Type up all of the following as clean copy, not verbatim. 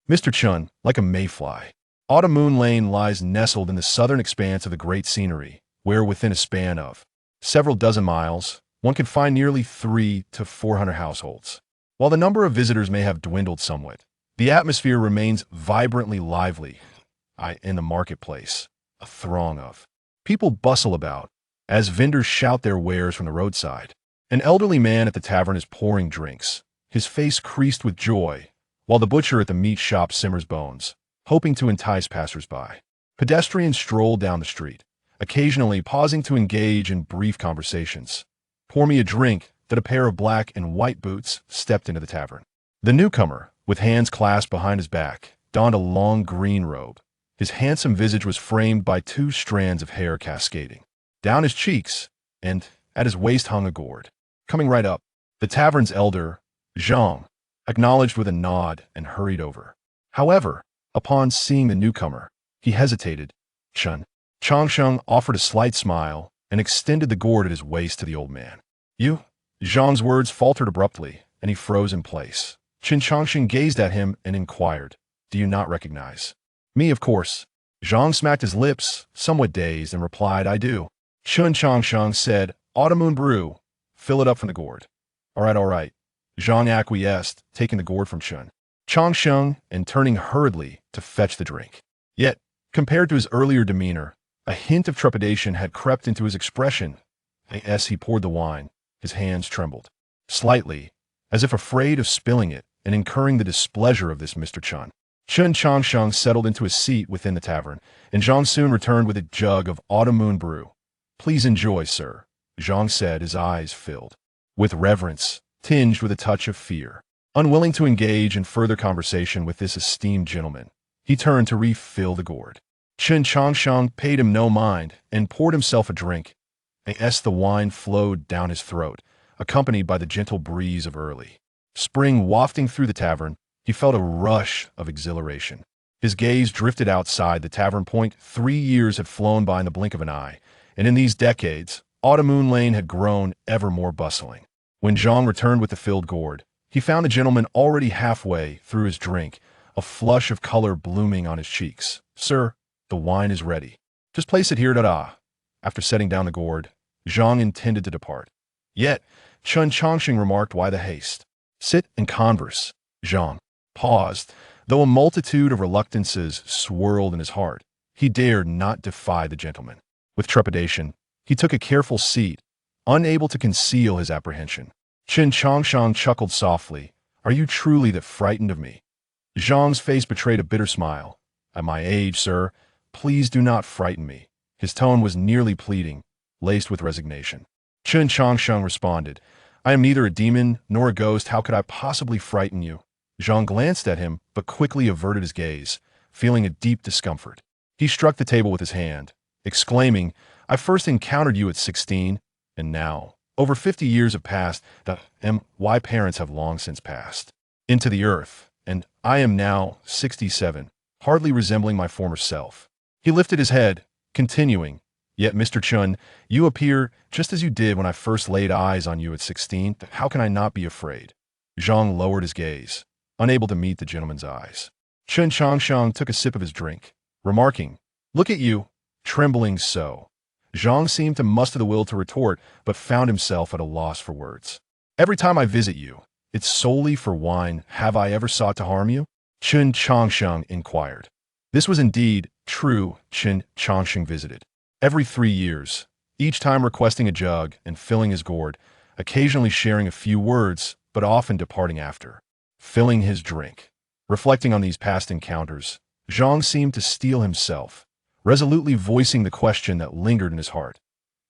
Mr. Chun, like a mayfly. Autumn Moon Lane lies nestled in the southern expanse of the great scenery, where within a span of several dozen miles, one can find nearly 300 to 400 households. While the number of visitors may have dwindled somewhat, the atmosphere remains vibrantly lively. In the marketplace, a throng of people bustle about, as vendors shout their wares from the roadside. An elderly man at the tavern is pouring drinks, his face creased with joy, while the butcher at the meat shop simmers bones, hoping to entice passers-by. Pedestrians stroll down the street, occasionally pausing to engage in brief conversations. Pour me a drink, that a pair of black and white boots stepped into the tavern. The newcomer, with hands clasped behind his back, donned a long green robe. His handsome visage was framed by 2 strands of hair cascading down his cheeks, and at his waist hung a gourd. Coming right up, the tavern's elder, Zhang, acknowledged with a nod and hurried over. However, upon seeing the newcomer, he hesitated. Chen Changsheng offered a slight smile and extended the gourd at his waist to the old man. You? Zhang's words faltered abruptly, and he froze in place. Chen Changsheng gazed at him and inquired, "Do you not recognize me?" "Of course." Zhang smacked his lips, somewhat dazed, and replied, "I do." Chen Changsheng said, "Autumn Moon Brew. Fill it up from the gourd." All right. Zhang acquiesced, taking the gourd from Chen Changsheng and turning hurriedly to fetch the drink. Yet, compared to his earlier demeanor, a hint of trepidation had crept into his expression. As he poured the wine, his hands trembled slightly, as if afraid of spilling it and incurring the displeasure of this Mr. Chen. Chen Changsheng settled into a seat within the tavern, and Zhang soon returned with a jug of Autumn Moon Brew. "Please enjoy, sir," Zhang said, his eyes filled with reverence, tinged with a touch of fear. Unwilling to engage in further conversation with this esteemed gentleman, he turned to refill the gourd. Chen Changsheng paid him no mind and poured himself a drink. As the wine flowed down his throat, accompanied by the gentle breeze of early spring wafting through the tavern, he felt a rush of exhilaration. His gaze drifted outside the tavern point. 3 years had flown by in the blink of an eye, and in these decades, Autumn Moon Lane had grown ever more bustling. When Zhang returned with the filled gourd, he found the gentleman already halfway through his drink, a flush of color blooming on his cheeks. "Sir, the wine is ready. Just place it here." After setting down the gourd, Zhang intended to depart. Yet, Chen Changsheng remarked, "Why the haste? Sit and converse." Zhang paused, though a multitude of reluctances swirled in his heart. He dared not defy the gentleman. With trepidation, he took a careful seat, unable to conceal his apprehension. Chen Changsheng chuckled softly. "Are you truly that frightened of me?" Zhang's face betrayed a bitter smile. "At my age, sir, please do not frighten me." His tone was nearly pleading, laced with resignation. Chen Changsheng responded, "I am neither a demon nor a ghost. How could I possibly frighten you?" Zhang glanced at him, but quickly averted his gaze, feeling a deep discomfort. He struck the table with his hand, exclaiming, "I first encountered you at 16, and now, over 50 years have passed. My parents have long since passed into the earth, and I am now 67, hardly resembling my former self." He lifted his head, continuing, "Yet, Mr. Chun, you appear just as you did when I first laid eyes on you at 16. How can I not be afraid?" Zhang lowered his gaze, unable to meet the gentleman's eyes. Chen Changsheng took a sip of his drink, remarking, "Look at you, trembling so." Zhang seemed to muster the will to retort, but found himself at a loss for words. "Every time I visit you, it's solely for wine. Have I ever sought to harm you?" Chen Changsheng inquired. This was indeed true. Chen Changsheng visited every 3 years, each time requesting a jug and filling his gourd, occasionally sharing a few words, but often departing after filling his drink. Reflecting on these past encounters, Zhang seemed to steel himself, resolutely voicing the question that lingered in his heart.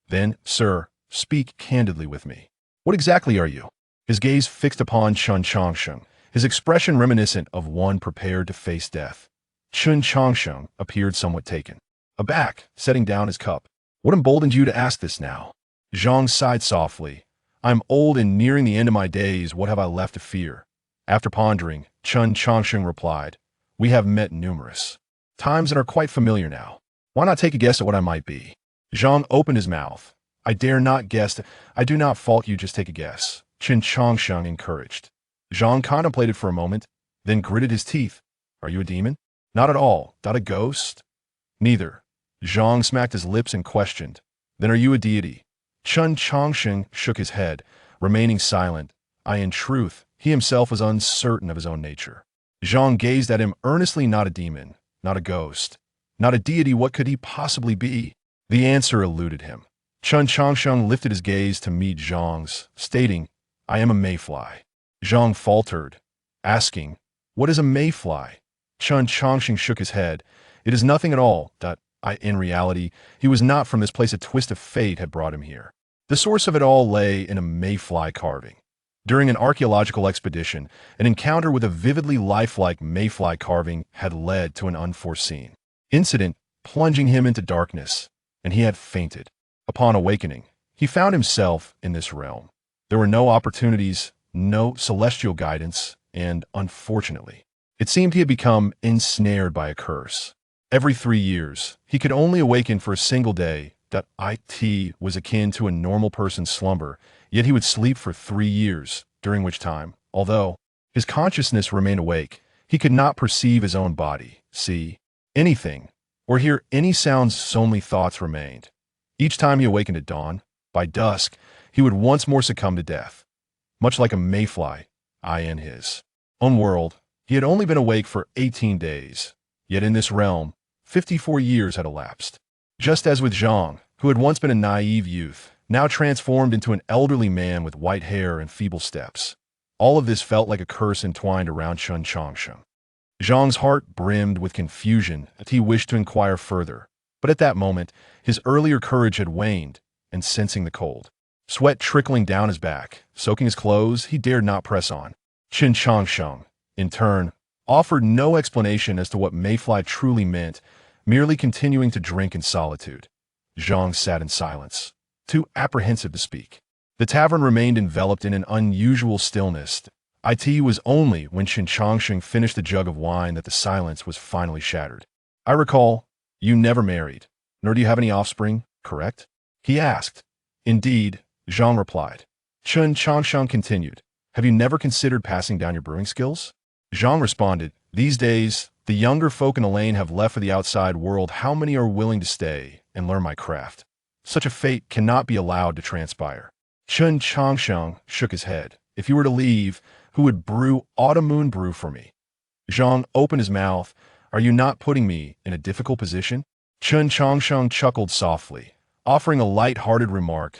"Then, sir, speak candidly with me. What exactly are you?" His gaze fixed upon Chen Changsheng, his expression reminiscent of one prepared to face death. Chen Changsheng appeared somewhat taken aback, setting down his cup. "What emboldened you to ask this now?" Zhang sighed softly. "I am old and nearing the end of my days. What have I left to fear?" After pondering, Chen Changsheng replied, "We have met numerous times and are quite familiar now. Why not take a guess at what I might be?" Zhang opened his mouth. "I dare not guess. I do not fault you. Just take a guess," Chen Changsheng encouraged. Zhang contemplated for a moment, then gritted his teeth. "I am old and nearing the end of my days. What have I left to fear?" After pondering, Chen Changsheng replied, "We have met numerous times and are quite familiar now. Why not take a guess at what I might be?" Zhang opened his mouth. "I dare not guess. I do not fault you. Just take a guess," Chen Changsheng encouraged. Zhang contemplated for a moment, then gritted his teeth. Are you a demon? Not at all. Not a ghost? Neither. Zhang smacked his lips and questioned. Then are you a deity? Chen Changsheng shook his head, remaining silent. In truth, he himself was uncertain of his own nature. Zhang gazed at him earnestly. Not a demon, not a ghost, not a deity. What could he possibly be? The answer eluded him. Chen Changsheng lifted his gaze to meet Zhang's, stating, I am a mayfly. Zhang faltered, asking, what is a mayfly? Chen Changsheng shook his head. It is nothing at all. In reality, he was not from this place. A twist of fate had brought him here. The source of it all lay in a mayfly carving. During an archaeological expedition, an encounter with a vividly lifelike mayfly carving had led to an unforeseen incident, plunging him into darkness, and he had fainted. Upon awakening, he found himself in this realm. There were no opportunities, no celestial guidance, and unfortunately, it seemed he had become ensnared by a curse. Every 3 years, he could only awaken for a single day. It was akin to a normal person's slumber, yet he would sleep for 3 years, during which time, although his consciousness remained awake, he could not perceive his own body, see anything, or hear any sounds. Only thoughts remained. Each time he awakened at dawn, by dusk, he would once more succumb to death. Much like a mayfly, in his own world, he had only been awake for 18 days, yet in this realm, 54 years had elapsed. Just as with Zhang, who had once been a naive youth, now transformed into an elderly man with white hair and feeble steps. All of this felt like a curse entwined around Chen Changsheng. Zhang's heart brimmed with confusion as he wished to inquire further, but at that moment, his earlier courage had waned, and sensing the cold sweat trickling down his back, soaking his clothes, he dared not press on. Chen Changsheng, in turn, offered no explanation as to what mayfly truly meant, merely continuing to drink in solitude. Zhang sat in silence, too apprehensive to speak. The tavern remained enveloped in an unusual stillness. It was only when Chen Changsheng finished the jug of wine that the silence was finally shattered. I recall, you never married, nor do you have any offspring, correct? He asked. Indeed, Zhang replied. Chen Changsheng continued. Have you never considered passing down your brewing skills? Zhang responded. These days, the younger folk in Elaine have left for the outside world. How many are willing to stay and learn my craft? Such a fate cannot be allowed to transpire. Chen Changsheng shook his head. If you were to leave, who would brew autumn moon brew for me? Zhang opened his mouth. Are you not putting me in a difficult position? Chen Changsheng chuckled softly, offering a light-hearted remark.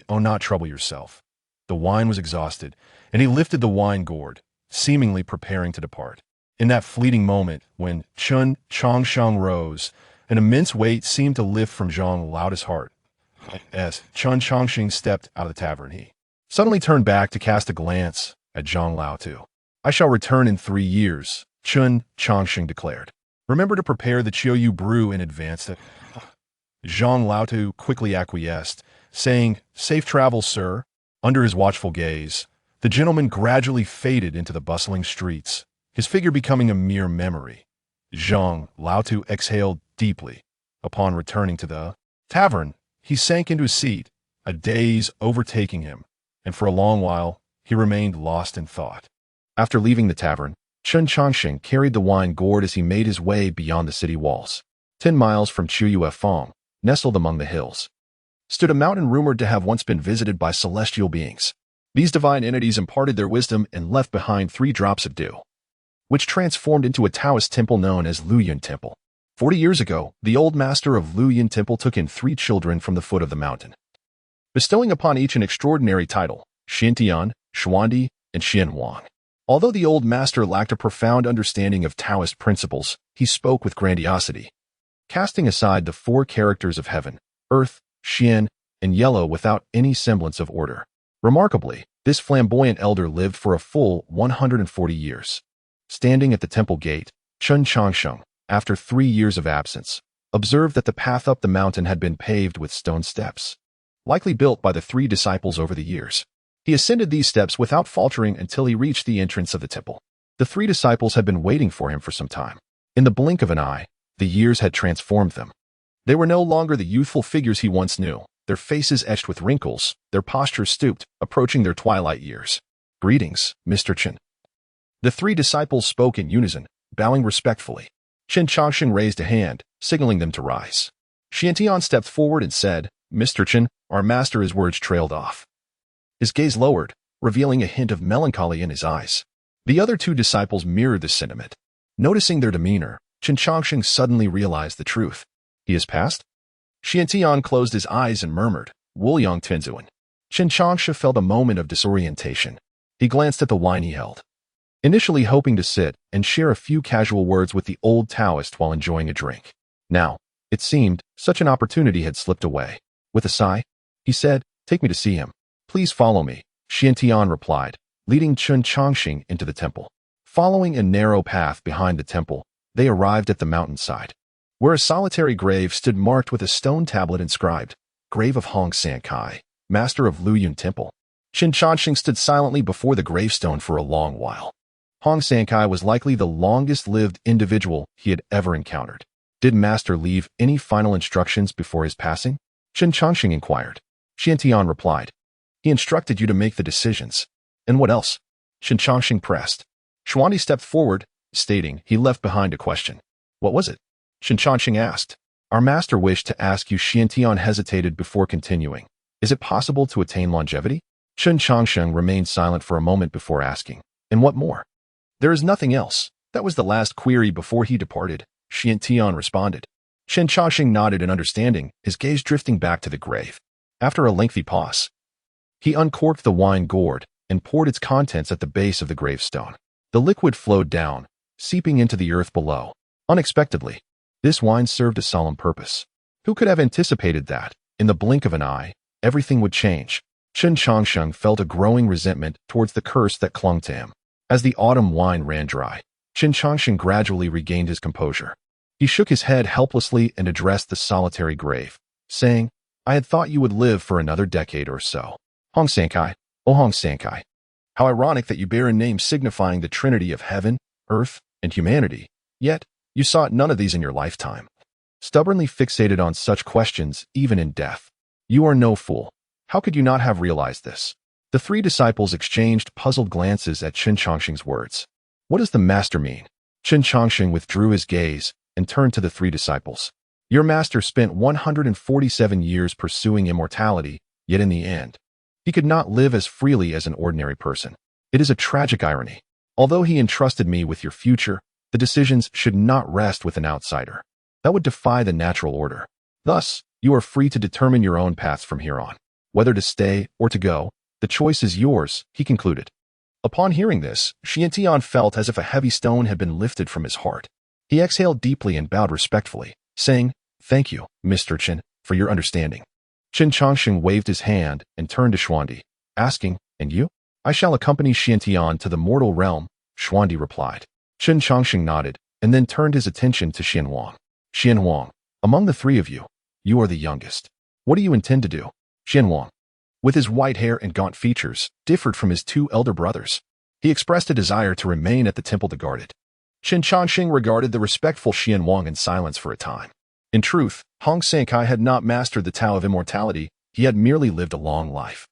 Oh, not trouble yourself. The wine was exhausted, and he lifted the wine gourd, seemingly preparing to depart. In that fleeting moment, when Chen Changsheng rose, an immense weight seemed to lift from Zhang's loudest heart. As Chen Changsheng stepped out of the tavern, he suddenly turned back to cast a glance at Zhang Laotu. I shall return in 3 years, Chen Changsheng declared. Remember to prepare the Chiuyu brew in advance. Zhang Laotu quickly acquiesced, saying, Safe travels, sir. Under his watchful gaze, the gentleman gradually faded into the bustling streets, his figure becoming a mere memory. Zhang Laotu exhaled deeply. Upon returning to the tavern, he sank into his seat, a daze overtaking him, and for a long while, he remained lost in thought. After leaving the tavern, Chen Changsheng carried the wine gourd as he made his way beyond the city walls. 10 miles from Chuyuefeng, nestled among the hills, stood a mountain rumored to have once been visited by celestial beings. These divine entities imparted their wisdom and left behind 3 drops of dew, which transformed into a Taoist temple known as Luoyuan Temple. 40 years ago, the old master of Luoyuan Temple took in 3 children from the foot of the mountain, bestowing upon each an extraordinary title, Xintian, Xuandi, and Xianhuang. Although the old master lacked a profound understanding of Taoist principles, he spoke with grandiosity, casting aside the 4 characters of heaven, earth, Xian, and yellow without any semblance of order. Remarkably, this flamboyant elder lived for a full 140 years. Standing at the temple gate, Chen Changsheng, after 3 years of absence, observed that the path up the mountain had been paved with stone steps, likely built by the 3 disciples over the years. He ascended these steps without faltering until he reached the entrance of the temple. The 3 disciples had been waiting for him for some time. In the blink of an eye, the years had transformed them. They were no longer the youthful figures he once knew, their faces etched with wrinkles, their postures stooped, approaching their twilight years. Greetings, Mr. Chen. The 3 disciples spoke in unison, bowing respectfully. Chen Changsheng raised a hand, signaling them to rise. Xiantian stepped forward and said, "Mr. Chen, our master." His words trailed off. His gaze lowered, revealing a hint of melancholy in his eyes. The other two disciples mirrored this sentiment. Noticing their demeanor, Chen Changsheng suddenly realized the truth. He has passed? Xiantian closed his eyes and murmured, "Wuliang Tenzuan." Chen Changsheng felt a moment of disorientation. He glanced at the wine he held, initially hoping to sit and share a few casual words with the old Taoist while enjoying a drink. Now, it seemed, such an opportunity had slipped away. With a sigh, he said, "Take me to see him." "Please follow me," Xiantian replied, leading Chen Changsheng into the temple. Following a narrow path behind the temple, they arrived at the mountainside, where a solitary grave stood marked with a stone tablet inscribed, "Grave of Hong San Kai, Master of Luyun Temple." Chen Changsheng stood silently before the gravestone for a long while. Hong San Kai was likely the longest-lived individual he had ever encountered. Did Master leave any final instructions before his passing? Chen Changsheng inquired. Xiantian replied, "He instructed you to make the decisions." "And what else?" Chen Changsheng pressed. Xuandi stepped forward, stating he left behind a question. "What was it?" Chen Changsheng asked. "Our master wished to ask you." Xiantian hesitated before continuing. "Is it possible to attain longevity?" Chen Changsheng remained silent for a moment before asking, "And what more?" "There is nothing else. That was the last query before he departed," Xiantian responded. Chen Changsheng nodded in understanding, his gaze drifting back to the grave. After a lengthy pause, he uncorked the wine gourd and poured its contents at the base of the gravestone. The liquid flowed down, seeping into the earth below. Unexpectedly, this wine served a solemn purpose. Who could have anticipated that, in the blink of an eye, everything would change? Chen Changsheng felt a growing resentment towards the curse that clung to him. As the autumn wine ran dry, Chen Changsheng gradually regained his composure. He shook his head helplessly and addressed the solitary grave, saying, "I had thought you would live for another decade or so. Hong San Kai, oh Hong San Kai. How ironic that you bear a name signifying the trinity of heaven, earth, and humanity, yet you sought none of these in your lifetime. Stubbornly fixated on such questions, even in death. You are no fool. How could you not have realized this?" The three disciples exchanged puzzled glances at Chen Changsheng's words. What does the master mean? Chen Changsheng withdrew his gaze and turned to the three disciples. Your master spent 147 years pursuing immortality, yet in the end, he could not live as freely as an ordinary person. It is a tragic irony. Although he entrusted me with your future, the decisions should not rest with an outsider. That would defy the natural order. Thus, you are free to determine your own paths from here on. Whether to stay or to go, the choice is yours, he concluded. Upon hearing this, Xiantian felt as if a heavy stone had been lifted from his heart. He exhaled deeply and bowed respectfully, saying, "Thank you, Mr. Chen, for your understanding." Chen Changsheng waved his hand and turned to Xuandi, asking, "And you?" "I shall accompany Xiantian to the mortal realm," Xuandi replied. Chen Changsheng nodded, and then turned his attention to Xianhuang. "Xianhuang, among the three of you, you are the youngest. What do you intend to do?" Xianhuang, with his white hair and gaunt features, differed from his two elder brothers. He expressed a desire to remain at the temple to guard it. Chen Changsheng regarded the respectful Xianhuang in silence for a time. In truth, Hong San Kai had not mastered the Tao of immortality, he had merely lived a long life,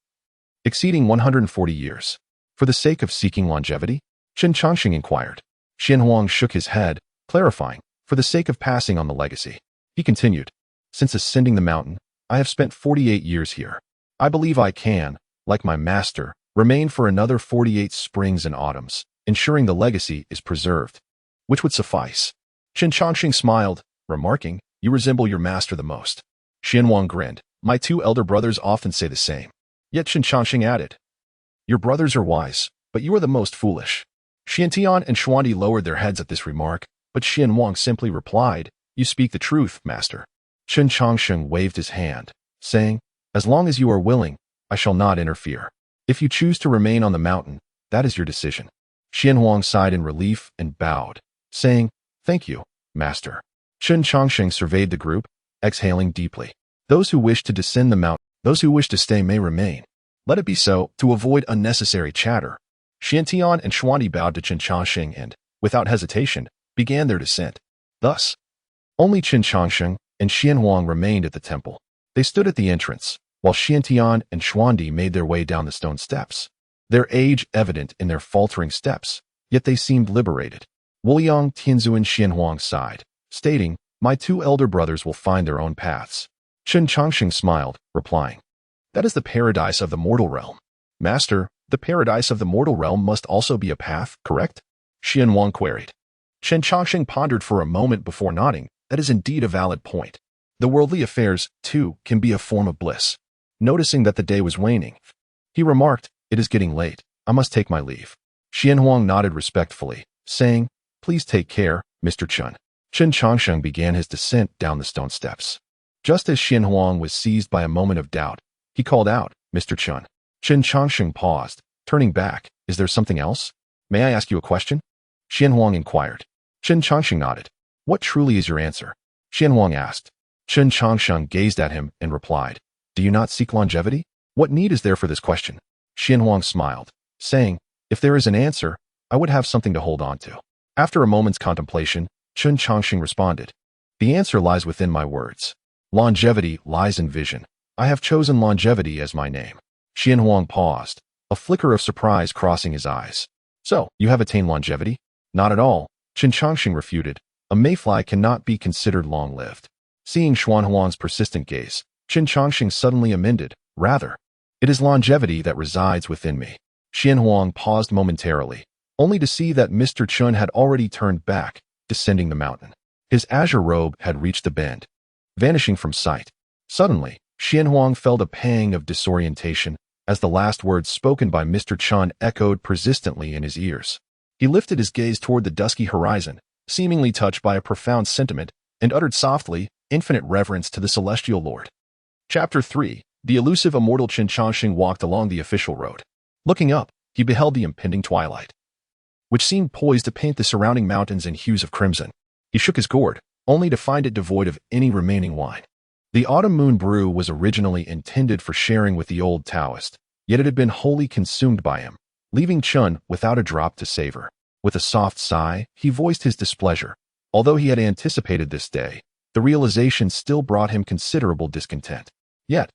exceeding 140 years. For the sake of seeking longevity? Chen Changsheng inquired. Xianhuang shook his head, clarifying, for the sake of passing on the legacy. He continued, "Since ascending the mountain, I have spent 48 years here. I believe I can, like my master, remain for another 48 springs and autumns, ensuring the legacy is preserved, which would suffice." Chen Changsheng smiled, remarking, "You resemble your master the most." Xianhuang grinned. "My two elder brothers often say the same." Yet Chen Changsheng added, "Your brothers are wise, but you are the most foolish." Xiantian and Xuandi lowered their heads at this remark, but Xianhuang simply replied, "You speak the truth, master." Chen Changsheng waved his hand, saying, "As long as you are willing, I shall not interfere. If you choose to remain on the mountain, that is your decision." Xianhuang sighed in relief and bowed, saying, "Thank you, master." Chen Changsheng surveyed the group, exhaling deeply. Those who wish to descend the mountain, those who wish to stay may remain. Let it be so, to avoid unnecessary chatter. Xiantian and Xuandi bowed to Chen Changsheng and, without hesitation, began their descent. Thus, only Chen Changsheng and Xianhuang remained at the temple. They stood at the entrance, while Xiantian and Xuandi made their way down the stone steps, their age evident in their faltering steps, yet they seemed liberated. Wuliang Tianzuan Xianhuang sighed, stating, "My two elder brothers will find their own paths." Chen Changsheng smiled, replying, "That is the paradise of the mortal realm. Master, the paradise of the mortal realm must also be a path, correct?" Xianhuang queried. Chen Changsheng pondered for a moment before nodding. That is indeed a valid point. The worldly affairs, too, can be a form of bliss. Noticing that the day was waning, he remarked, "It is getting late. I must take my leave." Xianhuang nodded respectfully, saying, "Please take care, Mr. Chen." Chen Changsheng began his descent down the stone steps. Just as Xianhuang was seized by a moment of doubt, he called out, "Mr. Chen." Chen Changsheng paused, turning back. "Is there something else? May I ask you a question?" Xianhuang inquired. Chen Changsheng nodded. "What truly is your answer?" Xianhuang asked. Chen Changsheng gazed at him and replied, "Do you not seek longevity? What need is there for this question?" Xianhuang smiled, saying, "If there is an answer, I would have something to hold on to." After a moment's contemplation, Chen Changsheng responded, "The answer lies within my words. Longevity lies in vision. I have chosen longevity as my name." Xianhuang paused, a flicker of surprise crossing his eyes. "So, you have attained longevity?" "Not at all," Chen Changsheng refuted. "A mayfly cannot be considered long-lived." Seeing Xianhuang's persistent gaze, Chen Changsheng suddenly amended, "Rather, it is longevity that resides within me." Xianhuang paused momentarily, only to see that Mr. Chen had already turned back, descending the mountain. His azure robe had reached the bend, vanishing from sight. Suddenly, Xianhuang felt a pang of disorientation as the last words spoken by Mr. Chen echoed persistently in his ears. He lifted his gaze toward the dusky horizon, seemingly touched by a profound sentiment, and uttered softly, "Infinite reverence to the celestial lord." Chapter 3. The elusive immortal Chen Changsheng walked along the official road. Looking up, he beheld the impending twilight, which seemed poised to paint the surrounding mountains in hues of crimson. He shook his gourd, only to find it devoid of any remaining wine. The autumn moon brew was originally intended for sharing with the old Taoist, yet it had been wholly consumed by him, leaving Chen without a drop to savor. With a soft sigh, he voiced his displeasure. Although he had anticipated this day, the realization still brought him considerable discontent. Yet,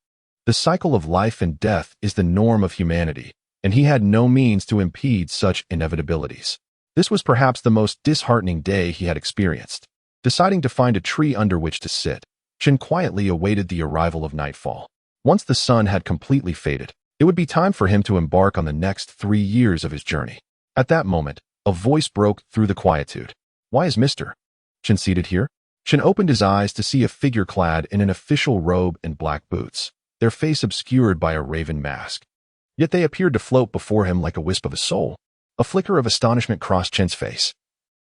the cycle of life and death is the norm of humanity, and he had no means to impede such inevitabilities. This was perhaps the most disheartening day he had experienced. Deciding to find a tree under which to sit, Chen quietly awaited the arrival of nightfall. Once the sun had completely faded, it would be time for him to embark on the next 3 years of his journey. At that moment, a voice broke through the quietude. "Why is Mr. Chen seated here?" Chen opened his eyes to see a figure clad in an official robe and black boots, their face obscured by a raven mask. Yet they appeared to float before him like a wisp of a soul. A flicker of astonishment crossed Chen's face.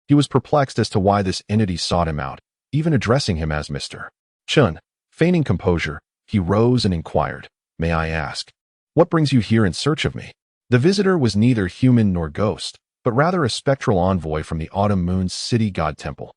He was perplexed as to why this entity sought him out, even addressing him as Mr. Chen. Feigning composure, he rose and inquired, "May I ask, what brings you here in search of me?" The visitor was neither human nor ghost, but rather a spectral envoy from the autumn moon's city god temple.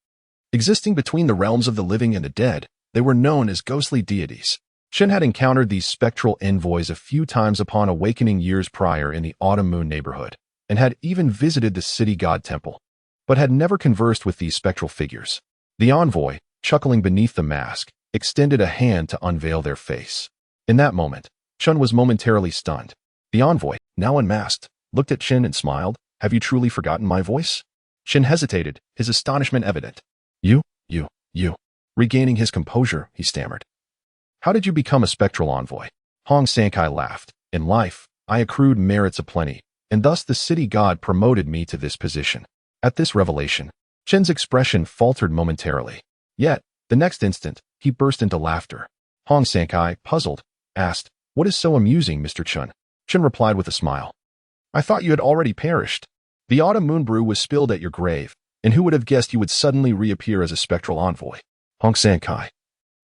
Existing between the realms of the living and the dead, they were known as ghostly deities. Chen had encountered these spectral envoys a few times upon awakening years prior in the autumn moon neighborhood, and had even visited the city god temple, but had never conversed with these spectral figures. The envoy, chuckling beneath the mask, extended a hand to unveil their face. In that moment, Chen was momentarily stunned. The envoy, now unmasked, looked at Chen and smiled. "Have you truly forgotten my voice?" Chen hesitated, his astonishment evident. You. Regaining his composure, he stammered. "How did you become a spectral envoy?" Hong Sankai laughed. "In life, I accrued merits aplenty, and thus the city god promoted me to this position." At this revelation, Chen's expression faltered momentarily. Yet, the next instant, he burst into laughter. Hong Sankai, puzzled, asked, "What is so amusing, Mr. Chen?" Chen replied with a smile, "I thought you had already perished. The autumn moon brew was spilled at your grave, and who would have guessed you would suddenly reappear as a spectral envoy?" Hong Sankai,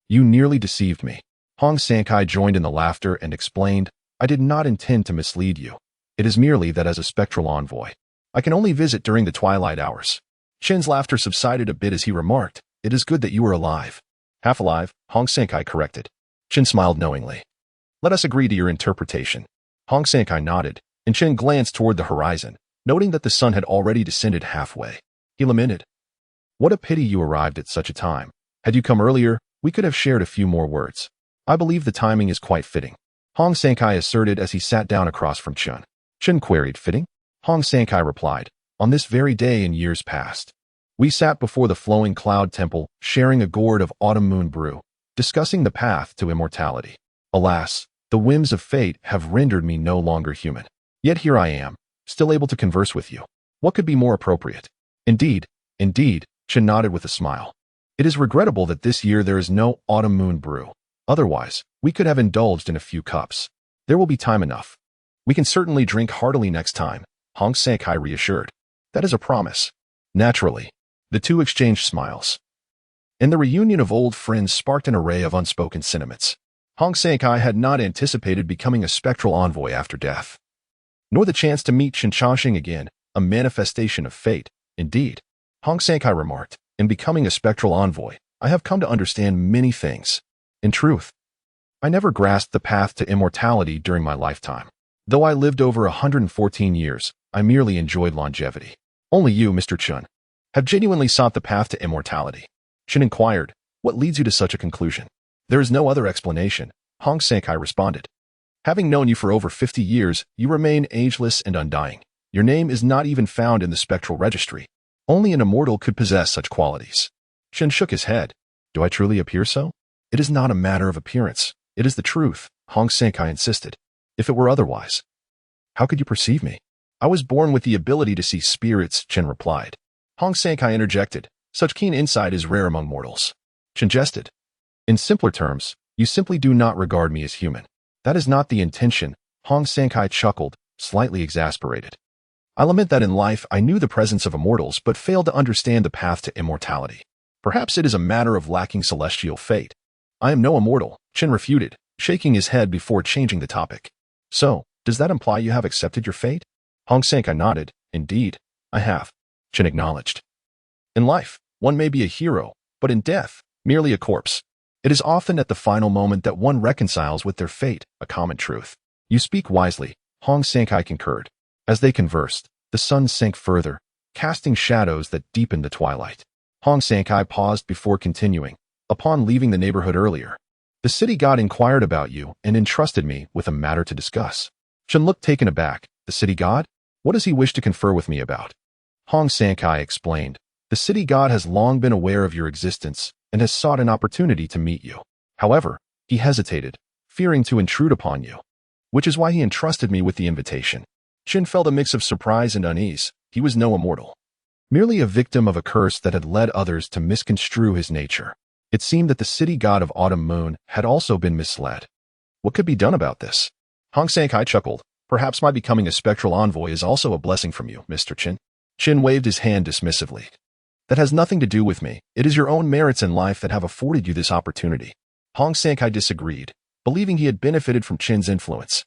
"You nearly deceived me." Hong Sankai joined in the laughter and explained, "I did not intend to mislead you. It is merely that as a spectral envoy, I can only visit during the twilight hours." Chen's laughter subsided a bit as he remarked, "It is good that you are alive." "Half alive," Hong Sankai corrected. Chen smiled knowingly. "Let us agree to your interpretation." Hong Sankai nodded, and Chen glanced toward the horizon, noting that the sun had already descended halfway. He lamented, "What a pity you arrived at such a time. Had you come earlier, we could have shared a few more words. I believe the timing is quite fitting," Hong Sankai asserted as he sat down across from Chen. Chen queried, "Fitting?" Hong Sankai replied, "On this very day in years past, We sat before the flowing cloud temple, sharing a gourd of autumn moon brew, discussing the path to immortality. Alas, the whims of fate have rendered me no longer human. Yet here I am, still able to converse with you. What could be more appropriate? Indeed, Chen nodded with a smile. It is regrettable that this year there is no autumn moon brew. Otherwise, we could have indulged in a few cups. There will be time enough. We can certainly drink heartily next time, Hong Sankai reassured. That is a promise. Naturally. The two exchanged smiles. And the reunion of old friends sparked an array of unspoken sentiments. Hong Sankai had not anticipated becoming a spectral envoy after death, nor the chance to meet Chen Changsheng again, a manifestation of fate. Indeed, Hong Sankai remarked, in becoming a spectral envoy, I have come to understand many things. In truth, I never grasped the path to immortality during my lifetime. Though I lived over 114 years, I merely enjoyed longevity. Only you, Mr. Chen, have genuinely sought the path to immortality. Chen inquired, what leads you to such a conclusion? There is no other explanation, Hong Sankai responded. Having known you for over 50 years, you remain ageless and undying. Your name is not even found in the spectral registry. Only an immortal could possess such qualities. Chen shook his head. Do I truly appear so? It is not a matter of appearance. It is the truth, Hong Sankai insisted. If it were otherwise, how could you perceive me? I was born with the ability to see spirits, Chen replied. Hong Sankai interjected. Such keen insight is rare among mortals. Chen jested. In simpler terms, you simply do not regard me as human. That is not the intention, Hong Sankai chuckled, slightly exasperated. I lament that in life I knew the presence of immortals but failed to understand the path to immortality. Perhaps it is a matter of lacking celestial fate. I am no immortal, Chen refuted, shaking his head before changing the topic. So, does that imply you have accepted your fate? Hong Sankai nodded. Indeed, I have, Chen acknowledged. In life, one may be a hero, but in death, merely a corpse. It is often at the final moment that one reconciles with their fate, a common truth. You speak wisely, Hong Sankai concurred. As they conversed, the sun sank further, casting shadows that deepened the twilight. Hong Sankai paused before continuing. Upon leaving the neighborhood earlier, the city god inquired about you and entrusted me with a matter to discuss. Chen looked taken aback. The city god? What does he wish to confer with me about? Hong Sankai explained. The city god has long been aware of your existence and has sought an opportunity to meet you. However, he hesitated, fearing to intrude upon you, which is why he entrusted me with the invitation. Chen felt a mix of surprise and unease. He was no immortal, merely a victim of a curse that had led others to misconstrue his nature. It seemed that the city god of autumn moon had also been misled. What could be done about this? Hong Sankai chuckled. Perhaps my becoming a spectral envoy is also a blessing from you, Mr. Chen. Chen waved his hand dismissively. That has nothing to do with me. It is your own merits in life that have afforded you this opportunity. Hong Sankai disagreed, believing he had benefited from Chen's influence.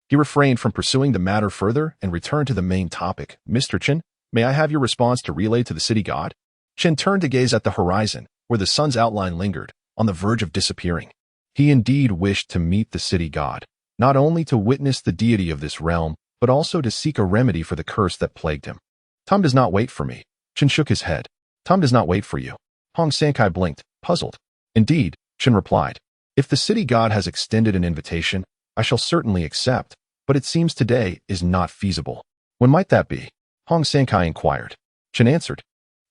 He refrained from pursuing the matter further and returned to the main topic. Mr. Chen, may I have your response to relay to the city god? Chen turned to gaze at the horizon, where the sun's outline lingered, on the verge of disappearing. He indeed wished to meet the city god, not only to witness the deity of this realm, but also to seek a remedy for the curse that plagued him. Time does not wait for me. Chen shook his head. Time does not wait for you. Hong Sankai blinked, puzzled. Indeed, Chen replied. If the city god has extended an invitation, I shall certainly accept, but it seems today is not feasible. When might that be? Hong Sankai inquired. Chen answered.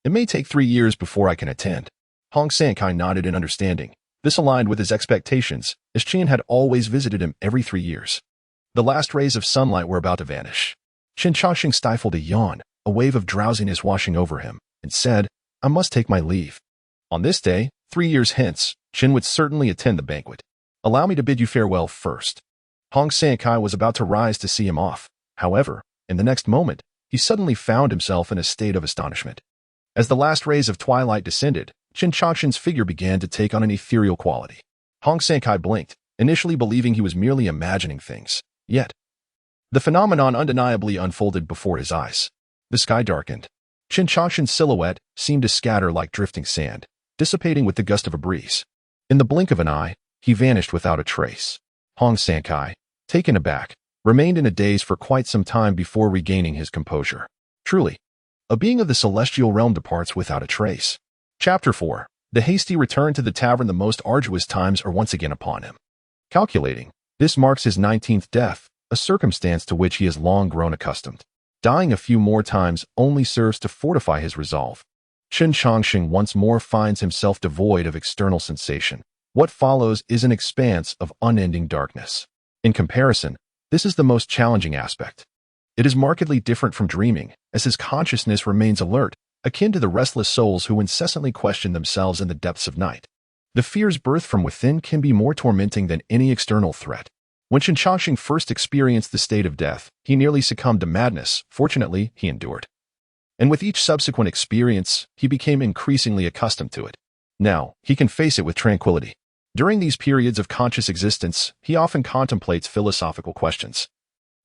It may take 3 years before I can attend. Hong Sankai nodded in understanding. This aligned with his expectations, as Chen had always visited him every 3 years. The last rays of sunlight were about to vanish. Chen Changsheng stifled a yawn, a wave of drowsiness washing over him, and said, I must take my leave. On this day, 3 years hence, Chen would certainly attend the banquet. Allow me to bid you farewell first. Hong Sankai was about to rise to see him off. However, in the next moment, he suddenly found himself in a state of astonishment. As the last rays of twilight descended, Chen Changsheng's figure began to take on an ethereal quality. Hong Sankai blinked, initially believing he was merely imagining things. Yet, the phenomenon undeniably unfolded before his eyes. The sky darkened. Chen Changsheng's silhouette seemed to scatter like drifting sand, dissipating with the gust of a breeze. In the blink of an eye, he vanished without a trace. Hong Sankai, taken aback, remained in a daze for quite some time before regaining his composure. Truly, a being of the celestial realm departs without a trace. Chapter 4. The hasty return to the tavern. The most arduous times are once again upon him. Calculating, this marks his 19th death, a circumstance to which he has long grown accustomed. Dying a few more times only serves to fortify his resolve. Chen Changsheng once more finds himself devoid of external sensation. What follows is an expanse of unending darkness. In comparison, this is the most challenging aspect. It is markedly different from dreaming, as his consciousness remains alert, akin to the restless souls who incessantly question themselves in the depths of night. The fears birthed from within can be more tormenting than any external threat. When Chen Changsheng first experienced the state of death, he nearly succumbed to madness. Fortunately, he endured. And with each subsequent experience, he became increasingly accustomed to it. Now, he can face it with tranquility. During these periods of conscious existence, he often contemplates philosophical questions,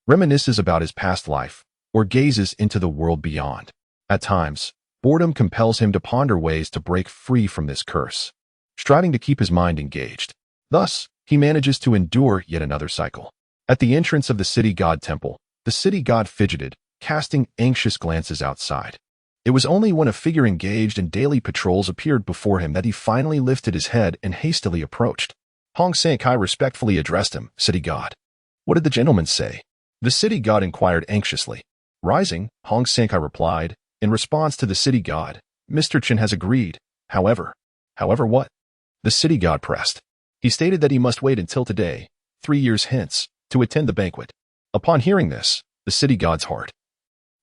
reminisces about his past life, or gazes into the world beyond. At times, boredom compels him to ponder ways to break free from this curse, striving to keep his mind engaged. Thus, he manages to endure yet another cycle. At the entrance of the city god temple, the city god fidgeted, casting anxious glances outside. It was only when a figure engaged in daily patrols appeared before him that he finally lifted his head and hastily approached. Hong Sankai respectfully addressed him, "City god." "What did the gentleman say?" the city god inquired anxiously. Rising, Hong Sankai replied, in response to the city god, "Mr. Chen has agreed. However what?" the city god pressed. He stated that he must wait until today, 3 years hence, to attend the banquet. Upon hearing this, the city god's heart,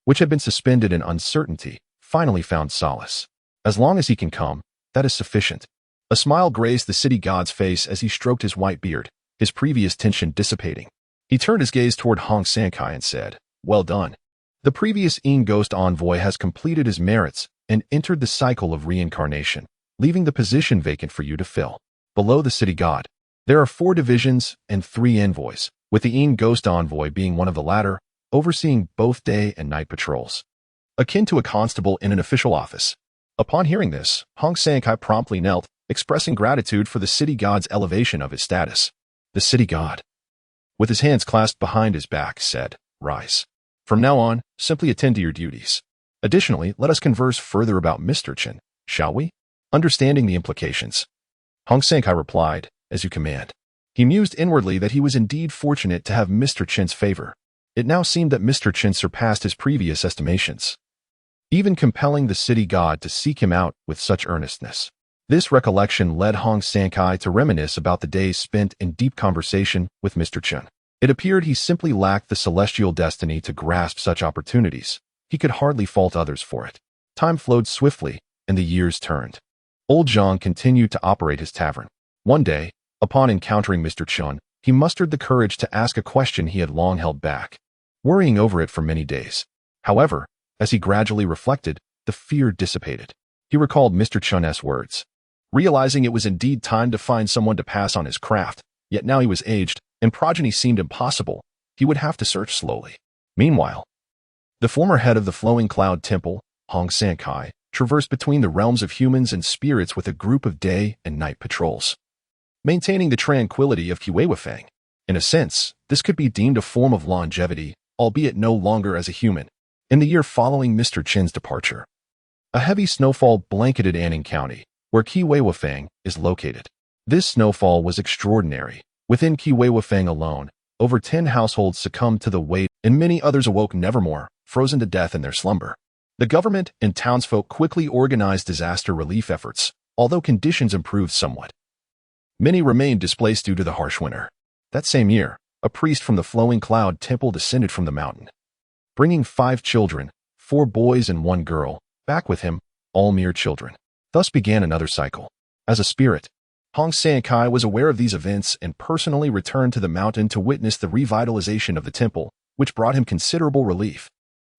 which had been suspended in uncertainty, finally found solace. As long as he can come, that is sufficient. A smile grazed the city god's face as he stroked his white beard, his previous tension dissipating. He turned his gaze toward Hong Sankai and said, "Well done. The previous Ghost envoy has completed his merits and entered the cycle of reincarnation, leaving the position vacant for you to fill." Below the city god, there are 4 divisions and 3 envoys, with the Ghost envoy being one of the latter, overseeing both day and night patrols, akin to a constable in an official office. Upon hearing this, Hong Sankai promptly knelt, expressing gratitude for the city god's elevation of his status. The city god, with his hands clasped behind his back, said, "Rise. From now on, simply attend to your duties. Additionally, let us converse further about Mr. Chen, shall we?" Understanding the implications, Hong Sankai replied, "As you command." He mused inwardly that he was indeed fortunate to have Mr. Chen's favor. It now seemed that Mr. Chen surpassed his previous estimations, even compelling the city god to seek him out with such earnestness. This recollection led Hong Sankai to reminisce about the days spent in deep conversation with Mr. Chen. It appeared he simply lacked the celestial destiny to grasp such opportunities. He could hardly fault others for it. Time flowed swiftly, and the years turned. Old Zhang continued to operate his tavern. One day, upon encountering Mr. Chen, he mustered the courage to ask a question he had long held back, worrying over it for many days. However, as he gradually reflected, the fear dissipated. He recalled Mr. Chen's words, realizing it was indeed time to find someone to pass on his craft, yet now he was aged, and progeny seemed impossible. He would have to search slowly. Meanwhile, the former head of the Flowing Cloud Temple, Hong Sankai, traversed between the realms of humans and spirits with a group of day and night patrols, maintaining the tranquility of Kiwei. In a sense, this could be deemed a form of longevity, albeit no longer as a human. In the year following Mr. Chen's departure, a heavy snowfall blanketed Anning County, where Kiwei is located. This snowfall was extraordinary. Within Kiwei alone, over 10 households succumbed to the weight, and many others awoke nevermore, frozen to death in their slumber. The government and townsfolk quickly organized disaster relief efforts, although conditions improved somewhat. Many remained displaced due to the harsh winter. That same year, a priest from the Flowing Cloud Temple descended from the mountain, bringing 5 children, 4 boys and 1 girl, back with him, all mere children. Thus began another cycle. As a spirit, Hong Sankai was aware of these events and personally returned to the mountain to witness the revitalization of the temple, which brought him considerable relief.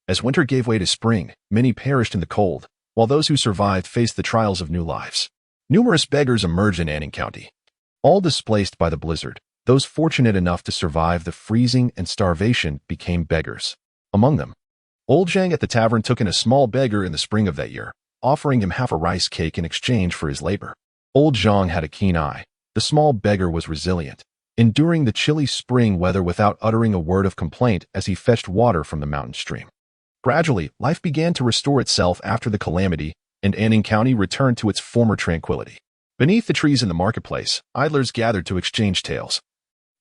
As winter gave way to spring, many perished in the cold, while those who survived faced the trials of new lives. Numerous beggars emerged in Anning County, all displaced by the blizzard. Those fortunate enough to survive the freezing and starvation became beggars. Among them, Old Zhang at the tavern took in a small beggar in the spring of that year, offering him half a rice cake in exchange for his labor. Old Zhang had a keen eye. The small beggar was resilient, enduring the chilly spring weather without uttering a word of complaint as he fetched water from the mountain stream. Gradually, life began to restore itself after the calamity, and Anning County returned to its former tranquility. Beneath the trees in the marketplace, idlers gathered to exchange tales,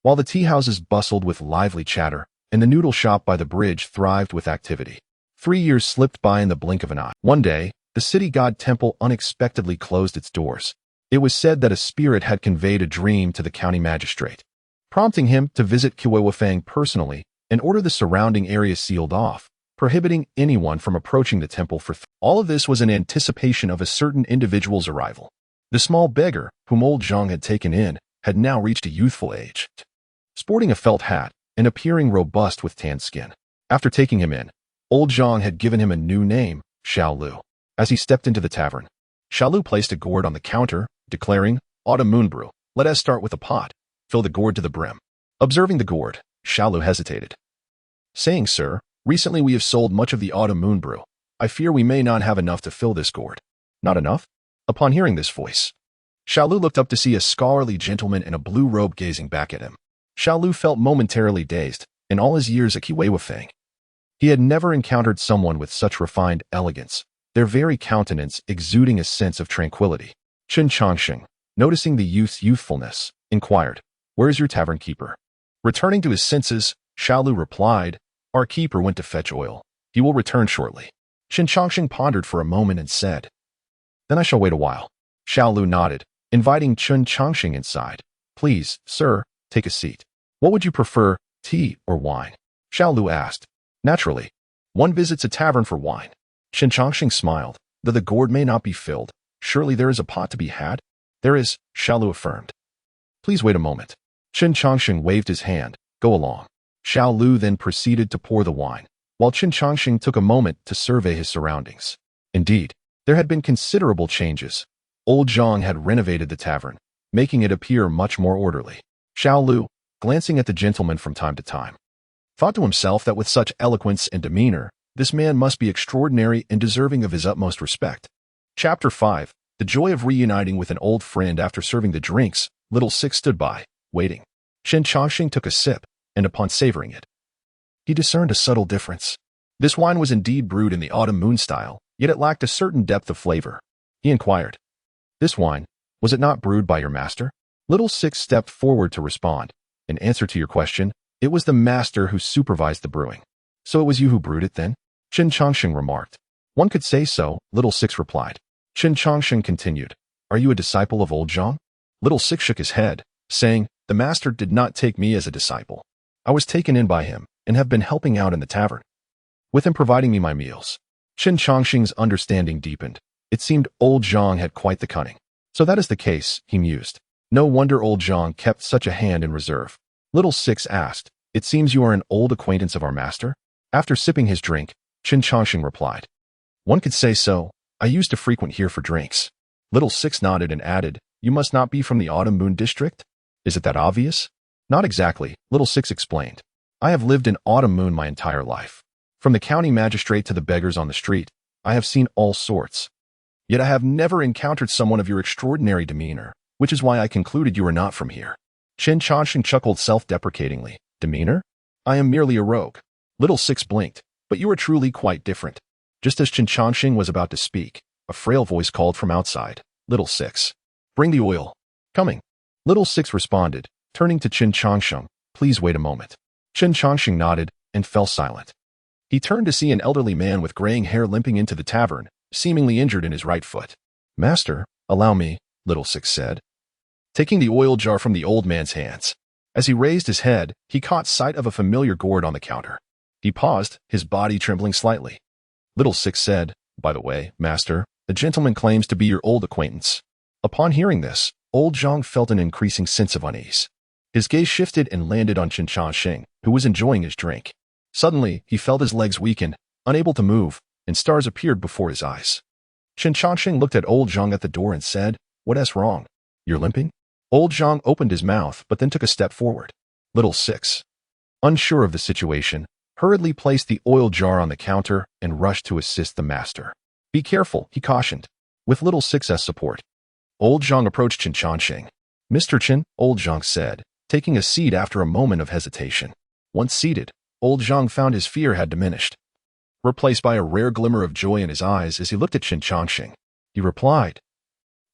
while the tea houses bustled with lively chatter, and the noodle shop by the bridge thrived with activity. 3 years slipped by in the blink of an eye. One day, the city god temple unexpectedly closed its doors. It was said that a spirit had conveyed a dream to the county magistrate, prompting him to visit Kiwewafang personally and order the surrounding area sealed off, prohibiting anyone from approaching the temple for all of this was in anticipation of a certain individual's arrival. The small beggar, whom old Zhang had taken in, had now reached a youthful age, sporting a felt hat and appearing robust with tanned skin. After taking him in, old Zhang had given him a new name, Xiao Lu. As he stepped into the tavern, Xiao Lu placed a gourd on the counter, declaring, "Autumn moon brew. Let us start with a pot. Fill the gourd to the brim." Observing the gourd, Xiao Lu hesitated, saying, "Sir, recently we have sold much of the autumn moon brew. I fear we may not have enough to fill this gourd." "Not enough?" Upon hearing this voice, Xiao Lu looked up to see a scholarly gentleman in a blue robe gazing back at him. Xiao Lu felt momentarily dazed. In all his years at Kiwewafang, he had never encountered someone with such refined elegance, their very countenance exuding a sense of tranquility. Chen Changsheng, noticing the youth's youthfulness, inquired, "Where is your tavern keeper?" Returning to his senses, Xiao Lu replied, "Our keeper went to fetch oil. He will return shortly." Chen Changsheng pondered for a moment and said, "Then I shall wait a while." Xiao Lu nodded, inviting Chen Changsheng inside. "Please, sir, take a seat. What would you prefer, tea or wine?" Xiao Lu asked. "Naturally. One visits a tavern for wine." Chen Changsheng smiled. "Though the gourd may not be filled, surely there is a pot to be had?" "There is," Xiao Lu affirmed. "Please wait a moment." Chen Changsheng waved his hand. "Go along." Xiao Lu then proceeded to pour the wine, while Chen Changsheng took a moment to survey his surroundings. Indeed, there had been considerable changes. Old Zhang had renovated the tavern, making it appear much more orderly. Xiao Lu, glancing at the gentleman from time to time, thought to himself that with such eloquence and demeanor, this man must be extraordinary and deserving of his utmost respect. Chapter 5. The joy of reuniting with an old friend after serving the drinks. Little Six stood by, waiting. Chen Changsheng took a sip, and upon savoring it, he discerned a subtle difference. This wine was indeed brewed in the autumn moon style, yet it lacked a certain depth of flavor. He inquired, "This wine, was it not brewed by your master?" Little Six stepped forward to respond. "In answer to your question, it was the master who supervised the brewing." "So it was you who brewed it then?" Chen Changsheng remarked. "One could say so," Little Six replied. Chen Changsheng continued, "Are you a disciple of old Zhang?" Little Six shook his head, saying, "The master did not take me as a disciple. I was taken in by him and have been helping out in the tavern, with him providing me my meals." Chen Changsheng's understanding deepened. It seemed old Zhang had quite the cunning. "So that is the case," he mused. "No wonder old Zhang kept such a hand in reserve." Little Six asked, "It seems you are an old acquaintance of our master?" After sipping his drink, Chen Changsheng replied, "One could say so. I used to frequent here for drinks." Little Six nodded and added, "You must not be from the Autumn Moon District? Is it that obvious?" "Not exactly," Little Six explained. "I have lived in Autumn Moon my entire life. From the county magistrate to the beggars on the street, I have seen all sorts. Yet I have never encountered someone of your extraordinary demeanor, which is why I concluded you were not from here." Chen Changsheng chuckled self-deprecatingly. "Demeanor? I am merely a rogue." Little Six blinked. "But you are truly quite different." Just as Chen Changsheng was about to speak, a frail voice called from outside, "Little Six, bring the oil." "Coming." Little Six responded, turning to Chen Changsheng, "Please wait a moment." Chen Changsheng nodded and fell silent. He turned to see an elderly man with graying hair limping into the tavern, seemingly injured in his right foot. "Master, allow me," Little Six said, taking the oil jar from the old man's hands. As he raised his head, he caught sight of a familiar gourd on the counter. He paused, his body trembling slightly. Little Six said, "By the way, master, the gentleman claims to be your old acquaintance." Upon hearing this, old Zhang felt an increasing sense of unease. His gaze shifted and landed on Chen Changsheng, who was enjoying his drink. Suddenly, he felt his legs weaken, unable to move, and stars appeared before his eyes. Chen Changsheng looked at old Zhang at the door and said, "What's wrong? You're limping?" Old Zhang opened his mouth but then took a step forward. Little Six, unsure of the situation, hurriedly placed the oil jar on the counter and rushed to assist the master. "Be careful," he cautioned, with Little Six's support. Old Zhang approached Chen Changsheng. "Mr. Chen," Old Zhang said, taking a seat after a moment of hesitation. Once seated, Old Zhang found his fear had diminished, replaced by a rare glimmer of joy in his eyes as he looked at Chen Changsheng. He replied,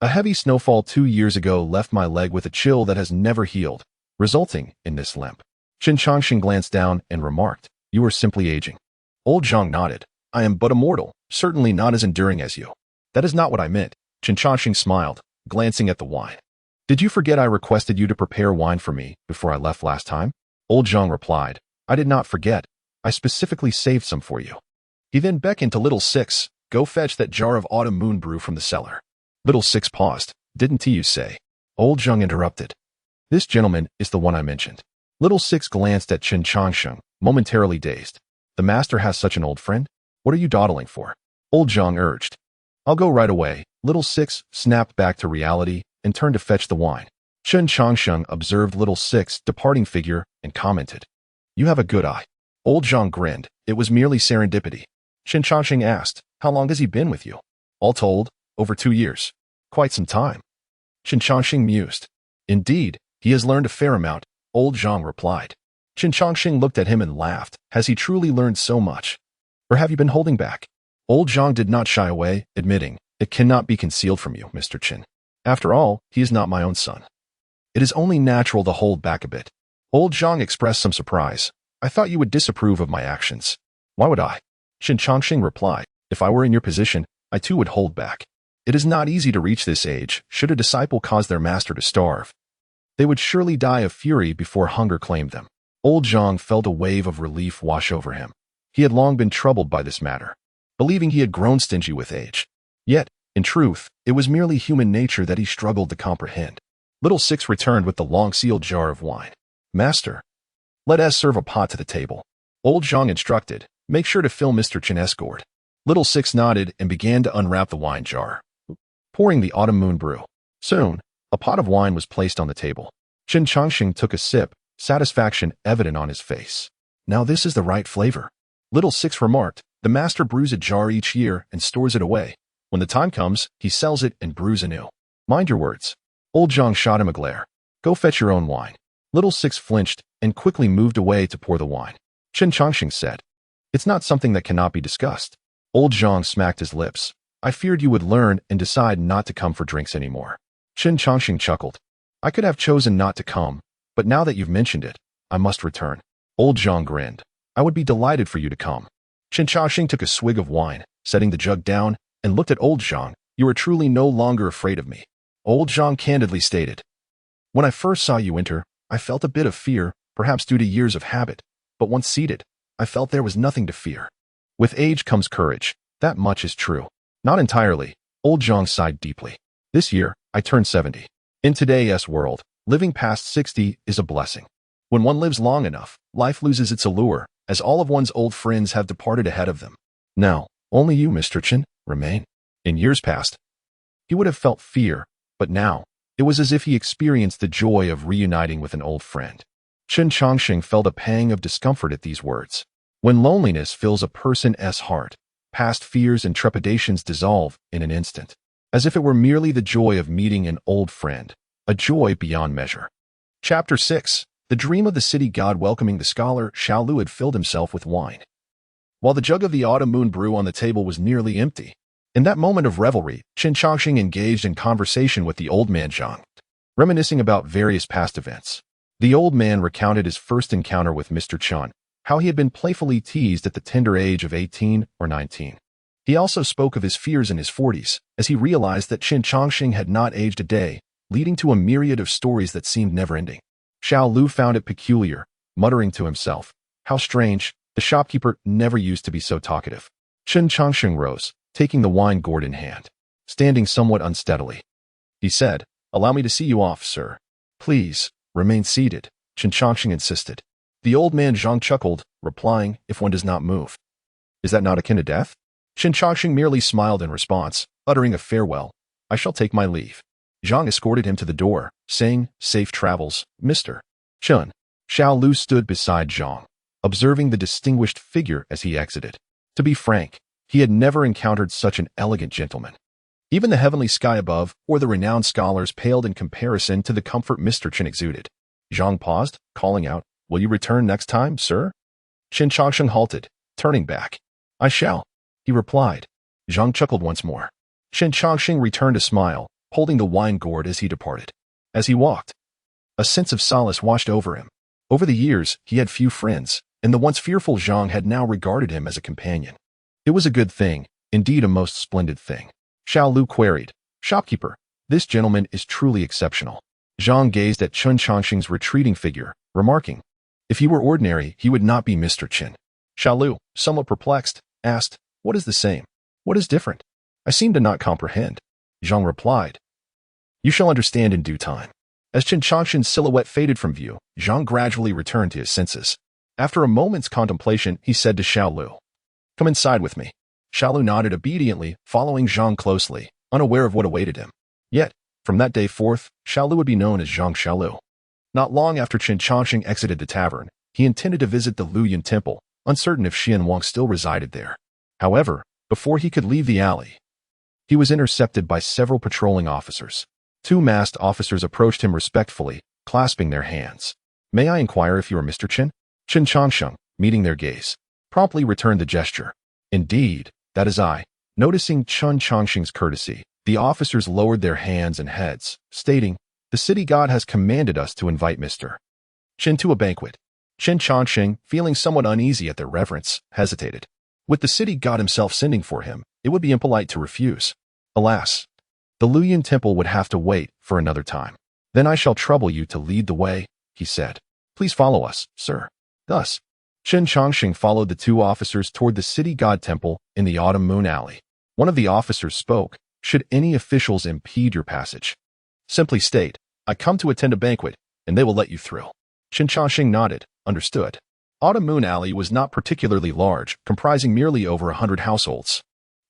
"A heavy snowfall 2 years ago left my leg with a chill that has never healed, resulting in this limp." Chen Changsheng glanced down and remarked, "You are simply aging." Old Zhang nodded. "I am but a mortal, certainly not as enduring as you." That is not what I meant. Chen Changsheng smiled, glancing at the wine. Did you forget I requested you to prepare wine for me before I left last time? Old Zhang replied, I did not forget. I specifically saved some for you. He then beckoned to Little Six, go fetch that jar of autumn moon brew from the cellar. Little Six paused. Didn't you say? Old Zhang interrupted. This gentleman is the one I mentioned. Little Six glanced at Chen Changsheng, momentarily dazed. The master has such an old friend? What are you dawdling for? Old Zhang urged. I'll go right away. Little Six snapped back to reality and turned to fetch the wine. Chen Changsheng observed Little Six departing figure and commented. You have a good eye. Old Zhang grinned. It was merely serendipity. Chen Changsheng asked, how long has he been with you? All told, over 2 years. Quite some time. Chen Changsheng mused. Indeed, he has learned a fair amount, Old Zhang replied. Chen Changsheng looked at him and laughed. Has he truly learned so much? Or have you been holding back? Old Zhang did not shy away, admitting, it cannot be concealed from you, Mr. Chen. After all, he is not my own son. It is only natural to hold back a bit. Old Zhang expressed some surprise. I thought you would disapprove of my actions. Why would I? Chen Changsheng replied, if I were in your position, I too would hold back. It is not easy to reach this age, should a disciple cause their master to starve. They would surely die of fury before hunger claimed them. Old Zhang felt a wave of relief wash over him. He had long been troubled by this matter, believing he had grown stingy with age. Yet, in truth, it was merely human nature that he struggled to comprehend. Little Six returned with the long-sealed jar of wine. Master, let us serve a pot to the table. Old Zhang instructed, make sure to fill Mr. Chen's gourd. Little Six nodded and began to unwrap the wine jar, pouring the autumn moon brew. Soon, a pot of wine was placed on the table. Chen Changsheng took a sip, satisfaction evident on his face. Now this is the right flavor. Little Six remarked, the master brews a jar each year and stores it away. When the time comes, he sells it and brews anew. Mind your words. Old Zhang shot him a glare. Go fetch your own wine. Little Six flinched and quickly moved away to pour the wine. Chen Changsheng said, it's not something that cannot be discussed. Old Zhang smacked his lips. I feared you would learn and decide not to come for drinks anymore. Chen Changsheng chuckled. I could have chosen not to come, but now that you've mentioned it, I must return. Old Zhang grinned. I would be delighted for you to come. Chen Changsheng took a swig of wine, setting the jug down, and looked at Old Zhang. You are truly no longer afraid of me. Old Zhang candidly stated. When I first saw you enter, I felt a bit of fear, perhaps due to years of habit, but once seated, I felt there was nothing to fear. With age comes courage. That much is true. Not entirely. Old Zhang sighed deeply. This year, I turned 70. In today's world, living past 60 is a blessing. When one lives long enough, life loses its allure, as all of one's old friends have departed ahead of them. Now, only you, Mr. Chen, remain. In years past, he would have felt fear, but now, it was as if he experienced the joy of reuniting with an old friend. Chen Changsheng felt a pang of discomfort at these words. When loneliness fills a person's heart, past fears and trepidations dissolve in an instant, as if it were merely the joy of meeting an old friend, a joy beyond measure. Chapter 6. The dream of the city god welcoming the scholar. Xiao Lu had filled himself with wine, while the jug of the autumn moon brew on the table was nearly empty. In that moment of revelry, Chen Changsheng engaged in conversation with the old man Zhang, reminiscing about various past events. The old man recounted his first encounter with Mr. Chen, how he had been playfully teased at the tender age of 18 or 19. He also spoke of his fears in his 40s, as he realized that Chen Changsheng had not aged a day, leading to a myriad of stories that seemed never-ending. Xiao Lu found it peculiar, muttering to himself, how strange, the shopkeeper never used to be so talkative. Chen Changsheng rose, taking the wine gourd in hand, standing somewhat unsteadily. He said, allow me to see you off, sir. Please, remain seated, Chen Changsheng insisted. The old man Zhang chuckled, replying, if one does not move. Is that not akin to death? Chen Changsheng merely smiled in response, uttering a farewell. I shall take my leave. Zhang escorted him to the door, saying, safe travels, Mr. Chen. Xiao Lu stood beside Zhang, observing the distinguished figure as he exited. To be frank, he had never encountered such an elegant gentleman. Even the heavenly sky above, or the renowned scholars paled in comparison to the comfort Mr. Chen exuded. Zhang paused, calling out, will you return next time, sir? Chen Changsheng halted, turning back. I shall, he replied. Zhang chuckled once more. Chen Changsheng returned a smile, holding the wine gourd as he departed. As he walked, a sense of solace washed over him. Over the years, he had few friends, and the once fearful Zhang had now regarded him as a companion. It was a good thing, indeed a most splendid thing. Xiao Lu queried. Shopkeeper, this gentleman is truly exceptional. Zhang gazed at Chen Changsheng's retreating figure, remarking, if he were ordinary, he would not be Mr. Chen. Xiao Lu, somewhat perplexed, asked, what is the same? What is different? I seem to not comprehend. Zhang replied, you shall understand in due time. As Chen Changsheng's silhouette faded from view, Zhang gradually returned to his senses. After a moment's contemplation, he said to Xiao Lu, come inside with me. Xiao Lu nodded obediently, following Zhang closely, unaware of what awaited him. Yet, from that day forth, Xiao Lu would be known as Zhang Xiao Lu. Not long after Chen Changsheng exited the tavern, he intended to visit the Luoyuan temple, uncertain if Xian Wang still resided there. However, before he could leave the alley, he was intercepted by several patrolling officers. Two masked officers approached him respectfully, clasping their hands. May I inquire if you are Mr. Chen? Chen Changsheng, meeting their gaze, promptly returned the gesture. Indeed, that is I. Noticing Chen Changsheng's courtesy, the officers lowered their hands and heads, stating, the city god has commanded us to invite Mr. Chen to a banquet. Chen Changsheng, feeling somewhat uneasy at their reverence, hesitated. With the city god himself sending for him, it would be impolite to refuse. Alas, the Luoyuan temple would have to wait for another time. Then I shall trouble you to lead the way, he said. Please follow us, sir. Thus, Chen Changsheng followed the two officers toward the city god temple in the autumn moon alley. One of the officers spoke, should any officials impede your passage, simply state, I come to attend a banquet, and they will let you through. Chen Changsheng nodded, understood. Autumn Moon Alley was not particularly large, comprising merely over 100 households.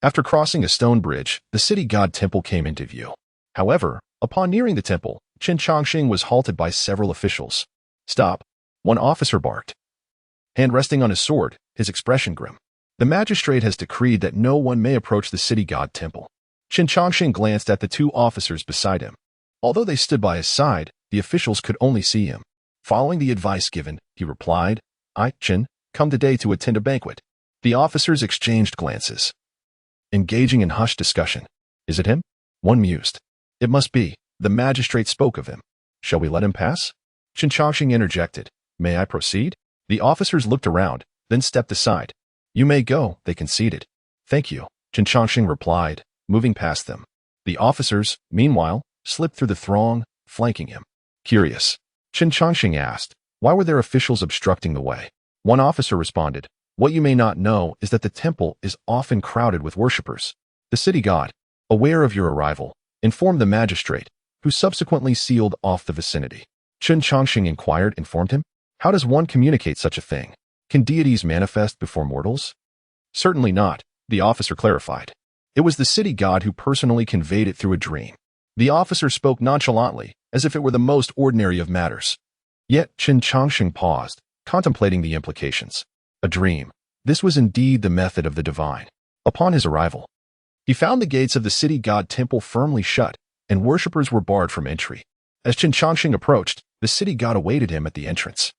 After crossing a stone bridge, the city god temple came into view. However, upon nearing the temple, Chen Changsheng was halted by several officials. Stop, one officer barked. Hand resting on his sword, his expression grim. The magistrate has decreed that no one may approach the city god temple. Chen Changsheng glanced at the two officers beside him. Although they stood by his side, the officials could only see him. Following the advice given, he replied, I, Chen, come today to attend a banquet. The officers exchanged glances, engaging in hushed discussion. Is it him? One mused. It must be. The magistrate spoke of him. Shall we let him pass? Chen Changsheng interjected. May I proceed? The officers looked around, then stepped aside. You may go, they conceded. Thank you, Chen Changsheng replied, moving past them. The officers, meanwhile, slipped through the throng, flanking him. Curious, Chen Changsheng asked, why were their officials obstructing the way? One officer responded, what you may not know is that the temple is often crowded with worshippers. The city god, aware of your arrival, informed the magistrate, who subsequently sealed off the vicinity. Chen Changsheng informed him, how does one communicate such a thing? Can deities manifest before mortals? Certainly not, the officer clarified. It was the city god who personally conveyed it through a dream. The officer spoke nonchalantly, as if it were the most ordinary of matters. Yet Chen Changsheng paused, contemplating the implications. A dream. This was indeed the method of the divine. Upon his arrival, he found the gates of the city god temple firmly shut, and worshippers were barred from entry. As Chen Changsheng approached, the city god awaited him at the entrance.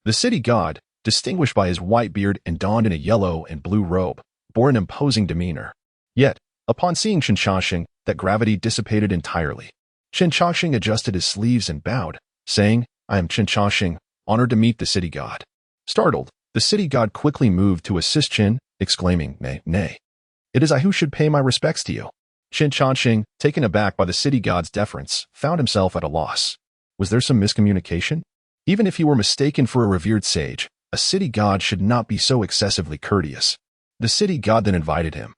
The city god, distinguished by his white beard and donned in a yellow and blue robe, bore an imposing demeanor. Yet, upon seeing Chen Changsheng, that gravity dissipated entirely. Chen Changsheng adjusted his sleeves and bowed, saying, I am Chen Changsheng, honored to meet the city god. Startled, the city god quickly moved to assist Chen, exclaiming, Nay. It is I who should pay my respects to you. Chen Changsheng, taken aback by the city god's deference, found himself at a loss. Was there some miscommunication? Even if he were mistaken for a revered sage, a city god should not be so excessively courteous. The city god then invited him.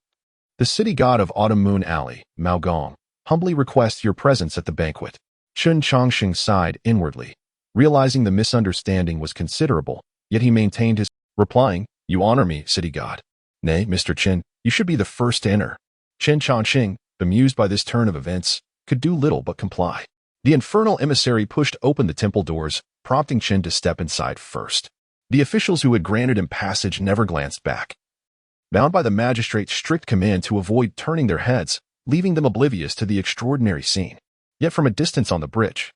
The city god of Autumn Moon Alley, Mao Gong, humbly requests your presence at the banquet. Chen Changsheng sighed inwardly, realizing the misunderstanding was considerable, yet he maintained his, replying, You honor me, city god. Nay, Mr. Chen, you should be the first to enter. Chen Changsheng, bemused by this turn of events, could do little but comply. The infernal emissary pushed open the temple doors, prompting Chen to step inside first. The officials who had granted him passage never glanced back, bound by the magistrate's strict command to avoid turning their heads, leaving them oblivious to the extraordinary scene. Yet from a distance on the bridge,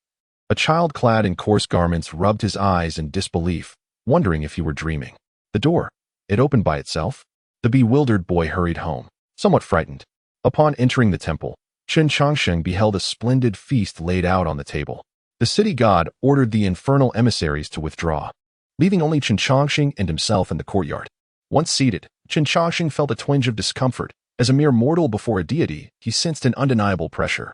a child clad in coarse garments rubbed his eyes in disbelief, wondering if he were dreaming. The door, it opened by itself. The bewildered boy hurried home, somewhat frightened. Upon entering the temple, Chen Changsheng beheld a splendid feast laid out on the table. The city god ordered the infernal emissaries to withdraw, leaving only Chen Changsheng and himself in the courtyard. Once seated, Chen Changsheng felt a twinge of discomfort, As a mere mortal before a deity, he sensed an undeniable pressure.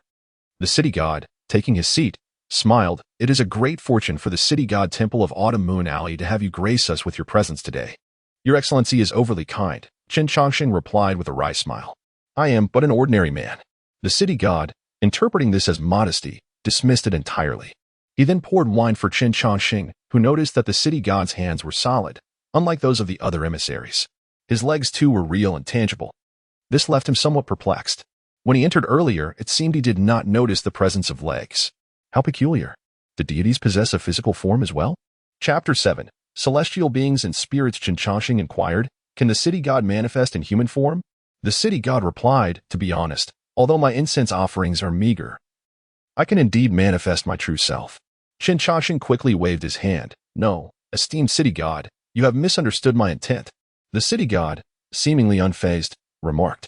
The city god, taking his seat, smiled. "It is a great fortune for the city god temple of Autumn Moon Alley to have you grace us with your presence today. Your Excellency is overly kind," Chen Changsheng replied with a wry smile. "I am but an ordinary man." The city god, interpreting this as modesty, dismissed it entirely. He then poured wine for Chen Changsheng, who noticed that the city god's hands were solid, unlike those of the other emissaries. His legs too were real and tangible. This left him somewhat perplexed. When he entered earlier, it seemed he did not notice the presence of legs. How peculiar. Do deities possess a physical form as well? Chapter 7. Celestial beings and spirits. Chen Changsheng inquired, "Can the city god manifest in human form?" The city god replied, "To be honest, although my incense offerings are meager, I can indeed manifest my true self." Chen Changsheng quickly waved his hand. "No, esteemed city god, you have misunderstood my intent." The city god, seemingly unfazed, remarked,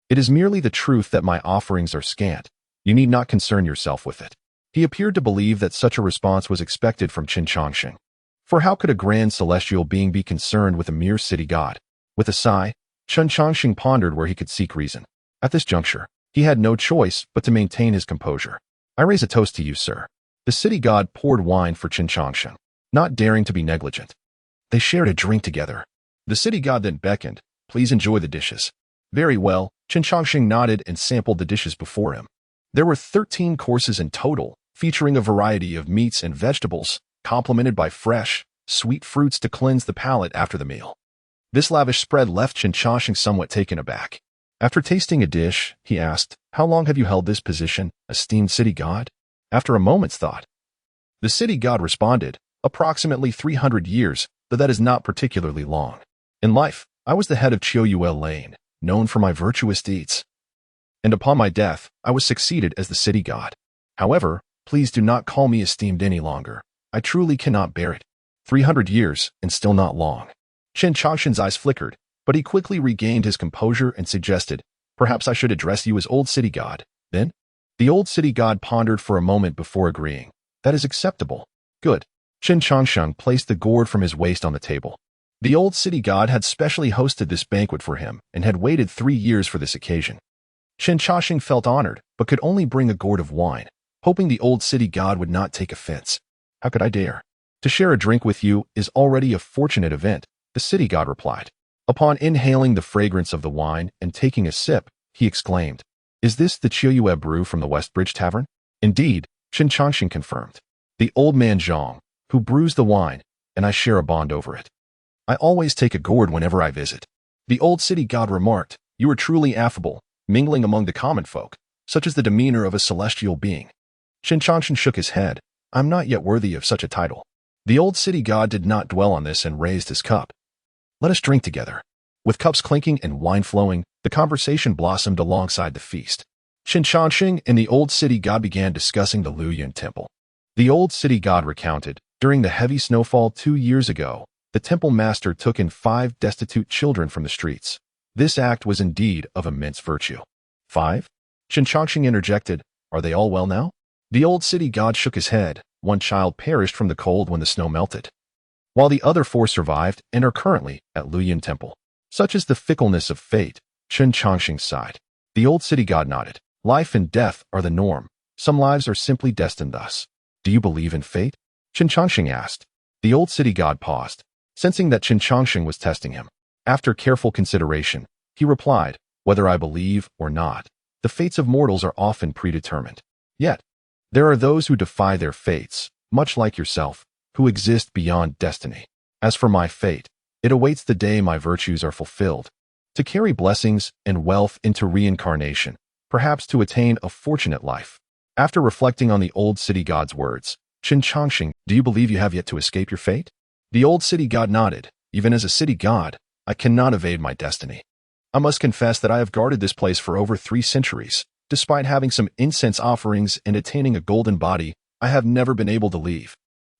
"It is merely the truth that my offerings are scant. You need not concern yourself with it." He appeared to believe that such a response was expected from Chen Changsheng. For how could a grand celestial being be concerned with a mere city god? With a sigh, Chen Changsheng pondered where he could seek reason. At this juncture, he had no choice but to maintain his composure. "I raise a toast to you, sir." The city god poured wine for Chen Changsheng, not daring to be negligent. They shared a drink together. The city god then beckoned, "Please enjoy the dishes." "Very well." Chen Changsheng nodded and sampled the dishes before him. There were 13 courses in total, featuring a variety of meats and vegetables, complemented by fresh, sweet fruits to cleanse the palate after the meal. This lavish spread left Chen Changsheng somewhat taken aback. After tasting a dish, he asked, "How long have you held this position, esteemed city god?" After a moment's thought, the city god responded, "Approximately 300 years, though that is not particularly long. In life, I was the head of Chiuyue Lane, known for my virtuous deeds. And upon my death, I was succeeded as the city god. However, please do not call me esteemed any longer. I truly cannot bear it. 300 years, and still not long." Chen Changsheng's eyes flickered, but he quickly regained his composure and suggested, "Perhaps I should address you as old city god, then?" The old city god pondered for a moment before agreeing. "That is acceptable." "Good." Chen Changsheng placed the gourd from his waist on the table. The old city god had specially hosted this banquet for him and had waited 3 years for this occasion. Chen Changsheng felt honored, but could only bring a gourd of wine, hoping the old city god would not take offense. "How could I dare? To share a drink with you is already a fortunate event," the city god replied. Upon inhaling the fragrance of the wine and taking a sip, he exclaimed, "Is this the Chiuyue brew from the Westbridge Tavern?" "Indeed," Chen Changsheng confirmed. "The old man Zhang, who brews the wine, and I share a bond over it. I always take a gourd whenever I visit." The old city god remarked, "You are truly affable, mingling among the common folk, such as the demeanor of a celestial being." Chen Changsheng shook his head. "I'm not yet worthy of such a title." The old city god did not dwell on this and raised his cup. "Let us drink together." With cups clinking and wine flowing, the conversation blossomed alongside the feast. Chen Changsheng and the old city god began discussing the Luoyuan temple. The old city god recounted, during the heavy snowfall 2 years ago, the temple master took in 5 destitute children from the streets. This act was indeed of immense virtue. 5? Chen Changsheng interjected, "Are they all well now?" The old city god shook his head. "One child perished from the cold when the snow melted, while the other 4 survived and are currently at Luoyuan temple." "Such is the fickleness of fate," Chen Changsheng sighed. The old city god nodded. "Life and death are the norm. Some lives are simply destined thus." "Do you believe in fate?" Chen Changsheng asked. The old city god paused, sensing that Chen Changsheng was testing him. After careful consideration, he replied, "Whether I believe or not, the fates of mortals are often predetermined. Yet, there are those who defy their fates, much like yourself, who exist beyond destiny. As for my fate, it awaits the day my virtues are fulfilled, to carry blessings and wealth into reincarnation, perhaps to attain a fortunate life." After reflecting on the old city god's words, Chen Changsheng, "Do you believe you have yet to escape your fate?" The old city god nodded. "Even as a city god, I cannot evade my destiny. I must confess that I have guarded this place for over 3 centuries. Despite having some incense offerings and attaining a golden body, I have never been able to leave.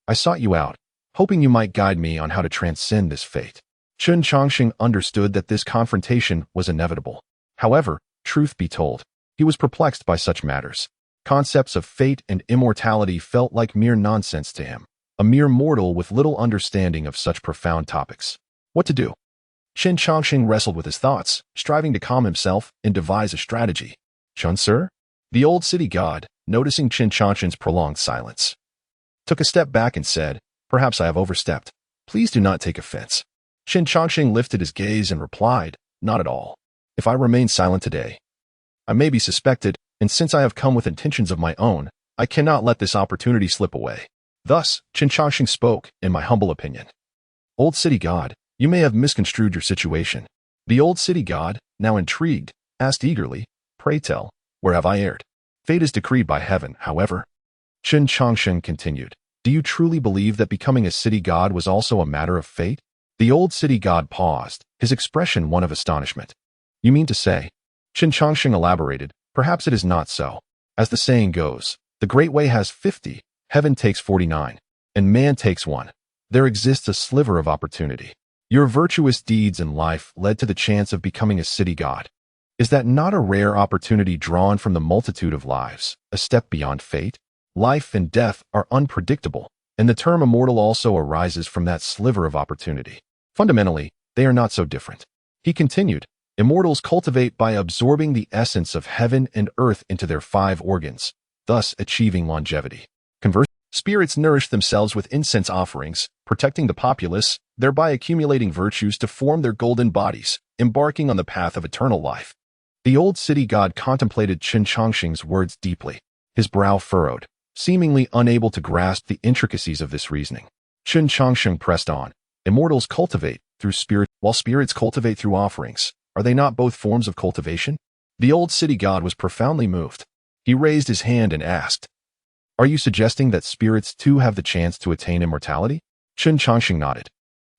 I sought you out, hoping you might guide me on how to transcend this fate." Chen Changsheng understood that this confrontation was inevitable. However, truth be told, he was perplexed by such matters. Concepts of fate and immortality felt like mere nonsense to him, a mere mortal with little understanding of such profound topics. What to do? Chen Changsheng wrestled with his thoughts, striving to calm himself and devise a strategy. Chun, sir? The old city god, noticing Chen Changsheng's prolonged silence, took a step back and said, "Perhaps I have overstepped. Please do not take offense." Chen Changsheng lifted his gaze and replied, "Not at all. If I remain silent today, I may be suspected, and since I have come with intentions of my own, I cannot let this opportunity slip away." Thus, Chen Changsheng spoke, in my humble opinion. Old city god, you may have misconstrued your situation. The old city god, now intrigued, asked eagerly, "Pray tell, where have I erred? Fate is decreed by heaven, however." Chen Changsheng continued, "Do you truly believe that becoming a city god was also a matter of fate?" The old city god paused, his expression one of astonishment. "You mean to say?" Chen Changsheng elaborated, "Perhaps it is not so. As the saying goes, the great way has 50, heaven takes 49, and man takes 1. There exists a sliver of opportunity. Your virtuous deeds in life led to the chance of becoming a city god. Is that not a rare opportunity drawn from the multitude of lives, a step beyond fate? Life and death are unpredictable, and the term immortal also arises from that sliver of opportunity. Fundamentally, they are not so different." He continued, "Immortals cultivate by absorbing the essence of heaven and earth into their 5 organs, thus achieving longevity. Conversely, spirits nourish themselves with incense offerings, protecting the populace, thereby accumulating virtues to form their golden bodies, embarking on the path of eternal life." The old city god contemplated Chen Changsheng's words deeply, his brow furrowed, seemingly unable to grasp the intricacies of this reasoning. Chen Changsheng pressed on, "Immortals cultivate through spirit, while spirits cultivate through offerings. Are they not both forms of cultivation?" The old city god was profoundly moved. He raised his hand and asked, "Are you suggesting that spirits too have the chance to attain immortality?" Chen Changsheng nodded.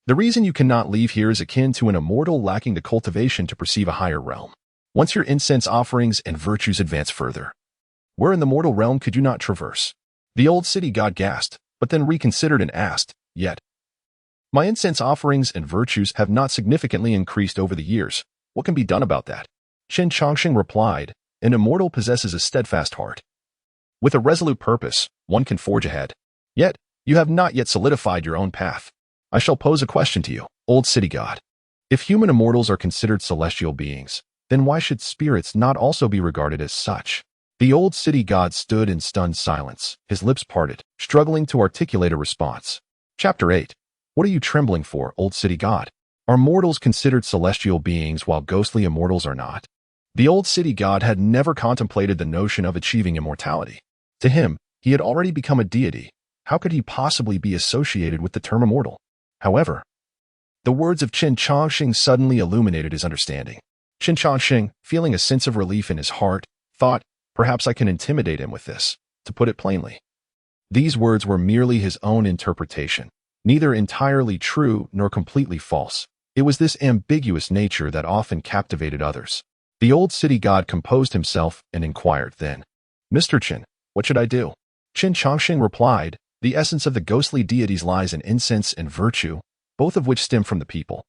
"The reason you cannot leave here is akin to an immortal lacking the cultivation to perceive a higher realm. Once your incense offerings and virtues advance further, where in the mortal realm could you not traverse?" The old city god gasped, but then reconsidered and asked, "Yet, my incense offerings and virtues have not significantly increased over the years. What can be done about that?" Chen Changsheng replied, "An immortal possesses a steadfast heart. With a resolute purpose, one can forge ahead. Yet, you have not yet solidified your own path. I shall pose a question to you, old city god. If human immortals are considered celestial beings, then why should spirits not also be regarded as such?" The old city god stood in stunned silence, his lips parted, struggling to articulate a response. Chapter 8. What are you trembling for, old city god? Are mortals considered celestial beings while ghostly immortals are not? The old city god had never contemplated the notion of achieving immortality. To him, he had already become a deity. How could he possibly be associated with the term immortal? However, the words of Chen Changsheng suddenly illuminated his understanding. Chen Changsheng, feeling a sense of relief in his heart, thought, "Perhaps I can intimidate him with this." To put it plainly, these words were merely his own interpretation, neither entirely true nor completely false. It was this ambiguous nature that often captivated others. The old city god composed himself and inquired then, "Mr. Chen, what should I do?" Chen Changsheng replied, "The essence of the ghostly deities lies in incense and virtue, both of which stem from the people.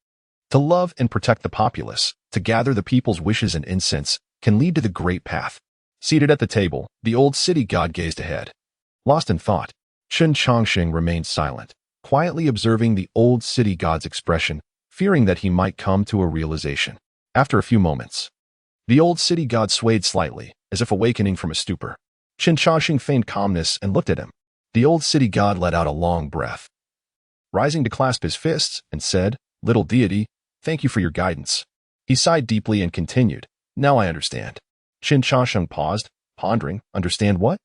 To love and protect the populace, to gather the people's wishes and incense, can lead to the great path." Seated at the table, the old city god gazed ahead. Lost in thought, Chen Changsheng remained silent, quietly observing the old city god's expression, fearing that he might come to a realization. After a few moments, the old city god swayed slightly, as if awakening from a stupor. Chen Changsheng feigned calmness and looked at him. The old city god let out a long breath, rising to clasp his fists, and said, "Little deity, thank you for your guidance." He sighed deeply and continued, "Now I understand." Chen Changsheng paused, pondering, "Understand what?"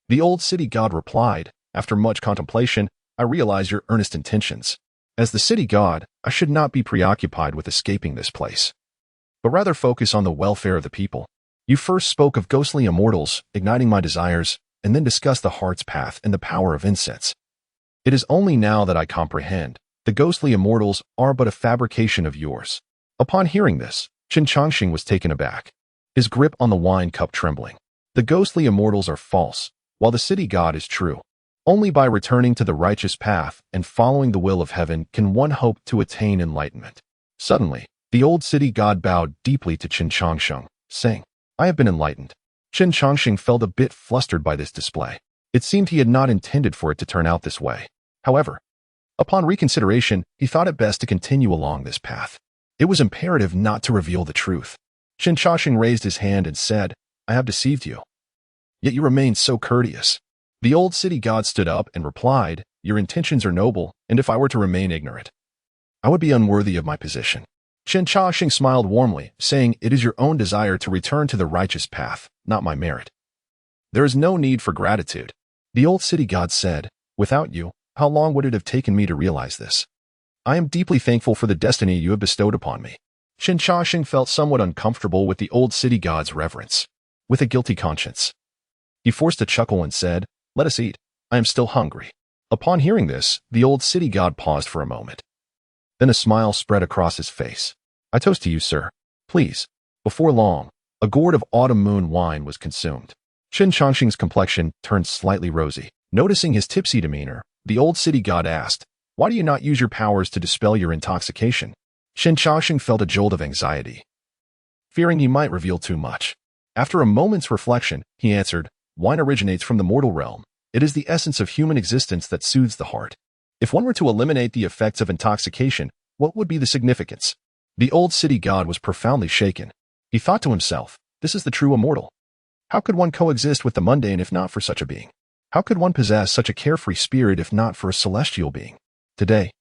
The old city god replied, "After much contemplation, I realize your earnest intentions. As the city god, I should not be preoccupied with escaping this place, but rather focus on the welfare of the people. You first spoke of ghostly immortals, igniting my desires, and then discussed the heart's path and the power of incense. It is only now that I comprehend. The ghostly immortals are but a fabrication of yours." Upon hearing this, Chen Changsheng was taken aback, his grip on the wine cup trembling. The ghostly immortals are false, while the city god is true. Only by returning to the righteous path and following the will of heaven can one hope to attain enlightenment. Suddenly, the old city god bowed deeply to Chen Changsheng, saying, "I have been enlightened." Chen Changsheng felt a bit flustered by this display. It seemed he had not intended for it to turn out this way. However, upon reconsideration, he thought it best to continue along this path. It was imperative not to reveal the truth. Chen Changsheng raised his hand and said, I have deceived you. Yet you remain so courteous. The old city god stood up and replied, your intentions are noble, and if I were to remain ignorant, I would be unworthy of my position. Chen Changsheng smiled warmly, saying, it is your own desire to return to the righteous path, not my merit. There is no need for gratitude. The old city god said, without you, how long would it have taken me to realize this? I am deeply thankful for the destiny you have bestowed upon me. Chen Changsheng felt somewhat uncomfortable with the old city god's reverence. With a guilty conscience, he forced a chuckle and said, let us eat. I am still hungry. Upon hearing this, the old city god paused for a moment. Then a smile spread across his face. I toast to you, sir. Please. Before long, a gourd of autumn moon wine was consumed. Chen Changsheng's complexion turned slightly rosy. Noticing his tipsy demeanor, the old city god asked, why do you not use your powers to dispel your intoxication? Chen Changsheng felt a jolt of anxiety, fearing he might reveal too much. After a moment's reflection, he answered, wine originates from the mortal realm. It is the essence of human existence that soothes the heart. If one were to eliminate the effects of intoxication, what would be the significance? The old city god was profoundly shaken. He thought to himself, this is the true immortal. How could one coexist with the mundane if not for such a being? How could one possess such a carefree spirit if not for a celestial being? Today,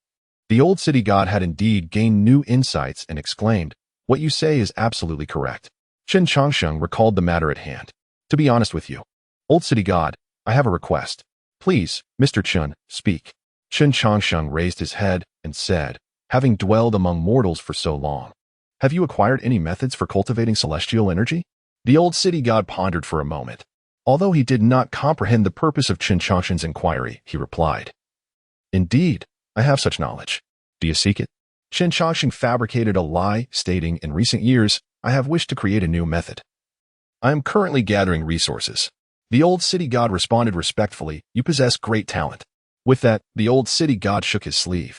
the old city god had indeed gained new insights and exclaimed, what you say is absolutely correct. Chen Changsheng recalled the matter at hand. To be honest with you, old city god, I have a request. Please, Mr. Chen, speak. Chen Changsheng raised his head and said, having dwelled among mortals for so long, have you acquired any methods for cultivating celestial energy? The old city god pondered for a moment. Although he did not comprehend the purpose of Chen Changsheng's inquiry, he replied, indeed, I have such knowledge. Do you seek it? Chen Changsheng fabricated a lie, stating, in recent years, I have wished to create a new method. I am currently gathering resources. The old city god responded respectfully, you possess great talent. With that, the old city god shook his sleeve,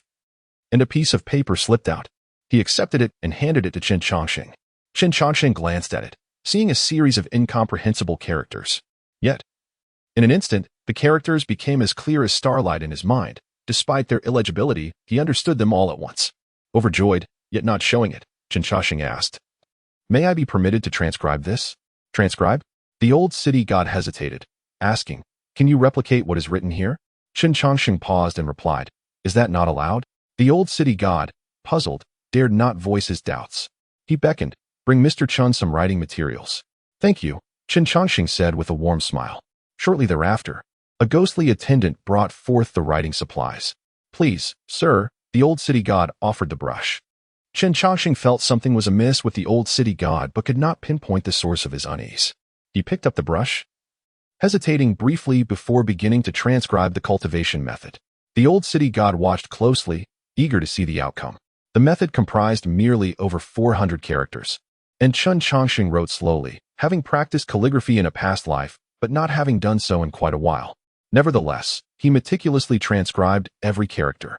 and a piece of paper slipped out. He accepted it and handed it to Chen Changsheng. Chen Changsheng glanced at it, seeing a series of incomprehensible characters. Yet, in an instant, the characters became as clear as starlight in his mind. Despite their illegibility, he understood them all at once. Overjoyed, yet not showing it, Chen Changsheng asked, may I be permitted to transcribe this? Transcribe? The old city god hesitated, asking, can you replicate what is written here? Chen Changsheng paused and replied, is that not allowed? The old city god, puzzled, dared not voice his doubts. He beckoned, bring Mr. Chen some writing materials. Thank you, Chen Changsheng said with a warm smile. Shortly thereafter, a ghostly attendant brought forth the writing supplies. Please, sir, the old city god offered the brush. Chen Changsheng felt something was amiss with the old city god but could not pinpoint the source of his unease. He picked up the brush, hesitating briefly before beginning to transcribe the cultivation method. The old city god watched closely, eager to see the outcome. The method comprised merely over 400 characters, and Chen Changsheng wrote slowly, having practiced calligraphy in a past life, but not having done so in quite a while. Nevertheless, he meticulously transcribed every character,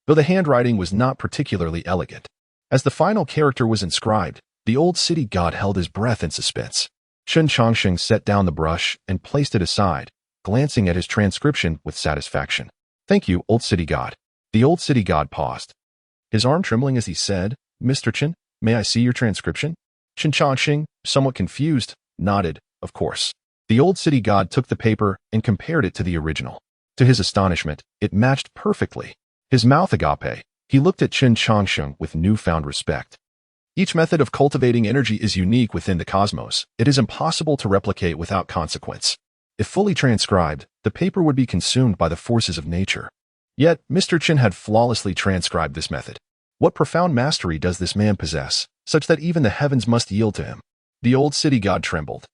though the handwriting was not particularly elegant. As the final character was inscribed, the old city god held his breath in suspense. Chen Changsheng set down the brush and placed it aside, glancing at his transcription with satisfaction. Thank you, old city god. The old city god paused, his arm trembling as he said, Mr. Chen, may I see your transcription? Chen Changsheng, somewhat confused, nodded, of course. The old city god took the paper and compared it to the original. To his astonishment, it matched perfectly. His mouth agape, he looked at Chen Changsheng with newfound respect. Each method of cultivating energy is unique within the cosmos. It is impossible to replicate without consequence. If fully transcribed, the paper would be consumed by the forces of nature. Yet, Mr. Chen had flawlessly transcribed this method. What profound mastery does this man possess, such that even the heavens must yield to him? The old city god trembled,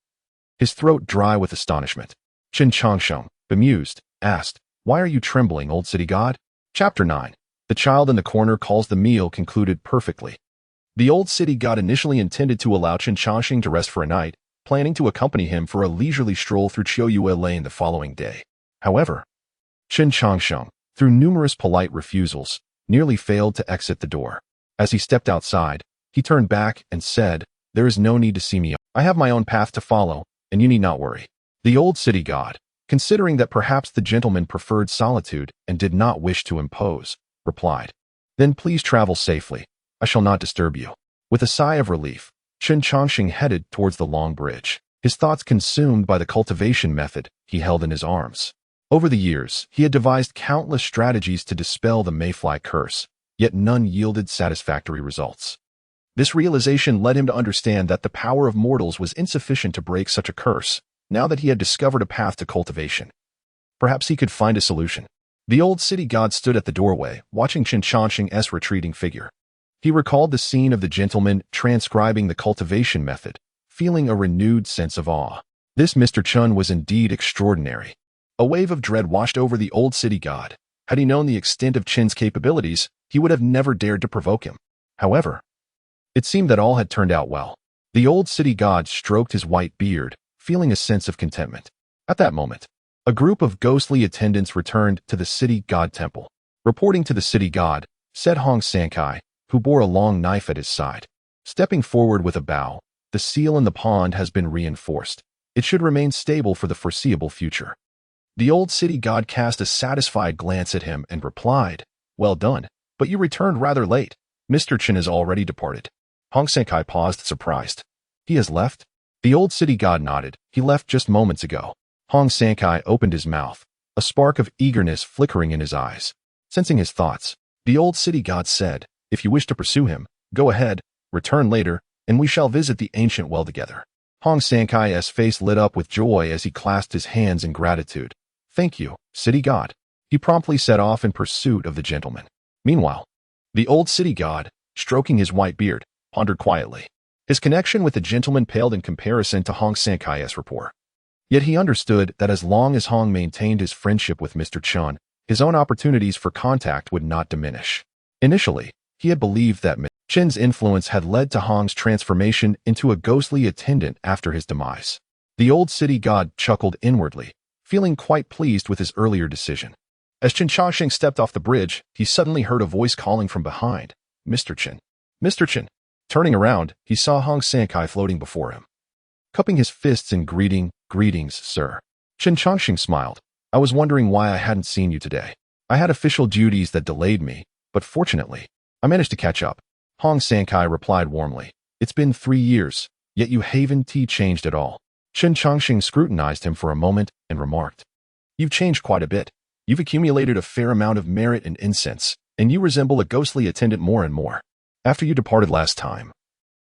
his throat dry with astonishment. Chen Changsheng, bemused, asked, why are you trembling, old city god? Chapter 9. The child in the corner calls the meal concluded perfectly. The old city god initially intended to allow Chen Changsheng to rest for a night, planning to accompany him for a leisurely stroll through Qiuyue Lane the following day. However, Chen Changsheng, through numerous polite refusals, nearly failed to exit the door. As he stepped outside, he turned back and said, there is no need to see me. I have my own path to follow, and you need not worry. The old city god, considering that perhaps the gentleman preferred solitude and did not wish to impose, replied, then please travel safely. I shall not disturb you." With a sigh of relief, Chen Changsheng headed towards the long bridge, his thoughts consumed by the cultivation method he held in his arms. Over the years, he had devised countless strategies to dispel the mayfly curse, yet none yielded satisfactory results. This realization led him to understand that the power of mortals was insufficient to break such a curse, now that he had discovered a path to cultivation. Perhaps he could find a solution. The old city god stood at the doorway, watching Chen Changsheng's retreating figure. He recalled the scene of the gentleman transcribing the cultivation method, feeling a renewed sense of awe. This Mr. Chen was indeed extraordinary. A wave of dread washed over the old city god. Had he known the extent of Chen's capabilities, he would have never dared to provoke him. However, it seemed that all had turned out well. The old city god stroked his white beard, feeling a sense of contentment. At that moment, a group of ghostly attendants returned to the city god temple. Reporting to the city god, said Hong Sankai, who bore a long knife at his side. Stepping forward with a bow, "The seal in the pond has been reinforced. It should remain stable for the foreseeable future." The old city god cast a satisfied glance at him and replied, "Well done, but you returned rather late. Mr. Chen has already departed." Hong Sankai paused, surprised. "He has left?" The old city god nodded. "He left just moments ago." Hong Sankai opened his mouth, a spark of eagerness flickering in his eyes. Sensing his thoughts, the old city god said, "If you wish to pursue him, go ahead, return later, and we shall visit the ancient well together." Hong Sankai's face lit up with joy as he clasped his hands in gratitude. "Thank you, city god." He promptly set off in pursuit of the gentleman. Meanwhile, the old city god, stroking his white beard, pondered quietly. His connection with the gentleman paled in comparison to Hong Sankai's rapport. Yet he understood that as long as Hong maintained his friendship with Mr. Chen, his own opportunities for contact would not diminish. Initially, he had believed that Mr. Chen's influence had led to Hong's transformation into a ghostly attendant after his demise. The old city god chuckled inwardly, feeling quite pleased with his earlier decision. As Chen Changsheng stepped off the bridge, he suddenly heard a voice calling from behind, "Mr. Chen. Mr. Chen." Turning around, he saw Hong Sankai floating before him. Cupping his fists in "Greetings, sir." Chen Changsheng smiled. "I was wondering why I hadn't seen you today. I had official duties that delayed me, but fortunately, I managed to catch up." Hong Sankai replied warmly, "It's been 3 years, yet you haven't changed at all." Chen Changsheng scrutinized him for a moment and remarked, "You've changed quite a bit. You've accumulated a fair amount of merit and incense, and you resemble a ghostly attendant more and more. After you departed last time,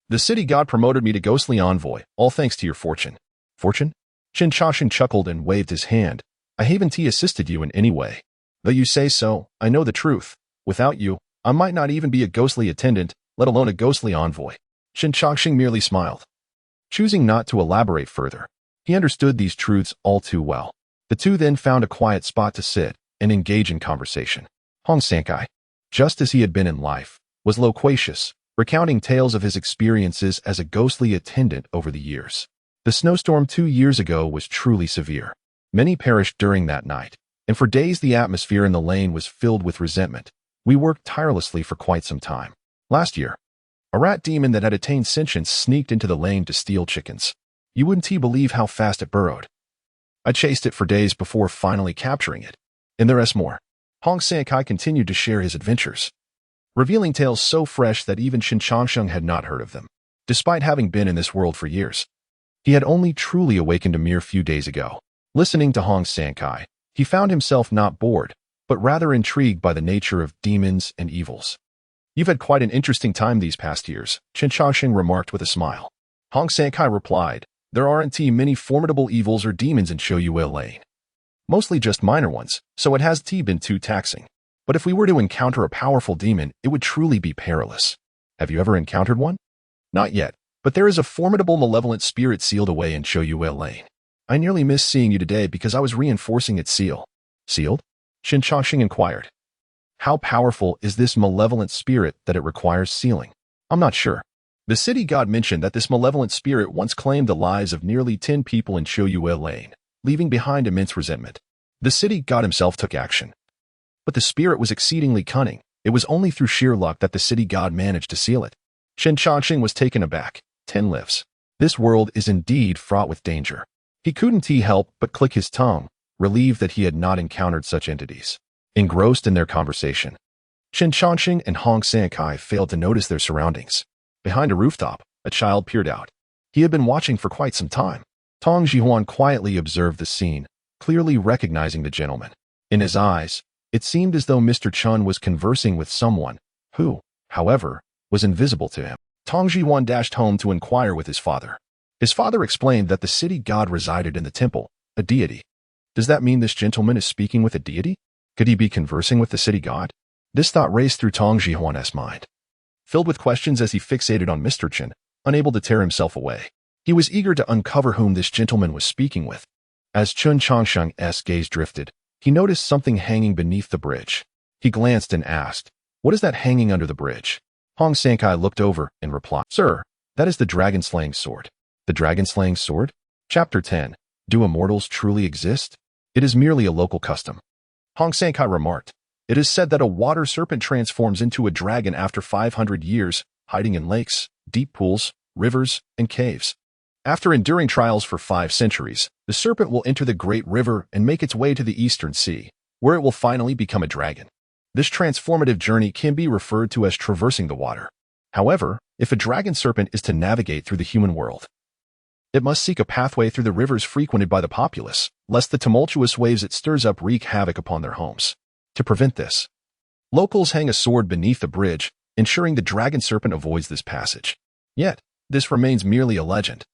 the city god promoted me to ghostly envoy, all thanks to your fortune." "Fortune?" Chen Changsheng chuckled and waved his hand. "I haven't assisted you in any way. Though you say so, I know the truth. Without you, I might not even be a ghostly attendant, let alone a ghostly envoy." Chen Changsheng merely smiled, choosing not to elaborate further. He understood these truths all too well. The two then found a quiet spot to sit and engage in conversation. Hong Sankai, just as he had been in life, was loquacious, recounting tales of his experiences as a ghostly attendant over the years. The snowstorm 2 years ago was truly severe. Many perished during that night, and for days the atmosphere in the lane was filled with resentment. We worked tirelessly for quite some time. Last year, a rat demon that had attained sentience sneaked into the lane to steal chickens. You wouldn't believe how fast it burrowed. I chased it for days before finally capturing it. And the rest more. Hong Sankai continued to share his adventures, revealing tales so fresh that even Chen Changsheng had not heard of them. Despite having been in this world for years, he had only truly awakened a mere few days ago. Listening to Hong Sankai, he found himself not bored, but rather intrigued by the nature of demons and evils. "You've had quite an interesting time these past years," Chen Changsheng remarked with a smile. Hong Sankai replied, "There aren't many formidable evils or demons in Shoyue Lane. Mostly just minor ones, so it has been too taxing. But if we were to encounter a powerful demon, it would truly be perilous. Have you ever encountered one?" "Not yet, but there is a formidable malevolent spirit sealed away in Shoyue Lane. I nearly missed seeing you today because I was reinforcing its seal." "Sealed?" Chen Changsheng inquired. "How powerful is this malevolent spirit that it requires sealing?" "I'm not sure. The city god mentioned that this malevolent spirit once claimed the lives of nearly 10 people in Shoyue Lane, leaving behind immense resentment. The city god himself took action. But the spirit was exceedingly cunning. It was only through sheer luck that the city god managed to seal it." Chen Changsheng was taken aback. 10 lives. This world is indeed fraught with danger. He couldn't help but click his tongue, relieved that he had not encountered such entities. Engrossed in their conversation, Chen Changsheng and Hong Sankai failed to notice their surroundings. Behind a rooftop, a child peered out. He had been watching for quite some time. Tong Jihuan quietly observed the scene, clearly recognizing the gentleman. In his eyes, it seemed as though Mr. Chen was conversing with someone who, however, was invisible to him. Tong Jihuan dashed home to inquire with his father. His father explained that the city god resided in the temple, a deity. Does that mean this gentleman is speaking with a deity? Could he be conversing with the city god? This thought raced through Tong Jihuan's mind. Filled with questions as he fixated on Mr. Chen, unable to tear himself away. He was eager to uncover whom this gentleman was speaking with. As Chen Changsheng's gaze drifted, he noticed something hanging beneath the bridge. He glanced and asked, "What is that hanging under the bridge?" Hong Sankai looked over and replied, "Sir, that is the dragon-slaying sword." The dragon-slaying sword? Chapter 10. Do immortals truly exist? It is merely a local custom. Hong Sankai remarked, "It is said that a water serpent transforms into a dragon after 500 years, hiding in lakes, deep pools, rivers, and caves. After enduring trials for 5 centuries, the serpent will enter the great river and make its way to the eastern sea, where it will finally become a dragon. This transformative journey can be referred to as traversing the water. However, if a dragon serpent is to navigate through the human world, it must seek a pathway through the rivers frequented by the populace, lest the tumultuous waves it stirs up wreak havoc upon their homes. To prevent this, locals hang a sword beneath the bridge, ensuring the dragon serpent avoids this passage. Yet, this remains merely a legend.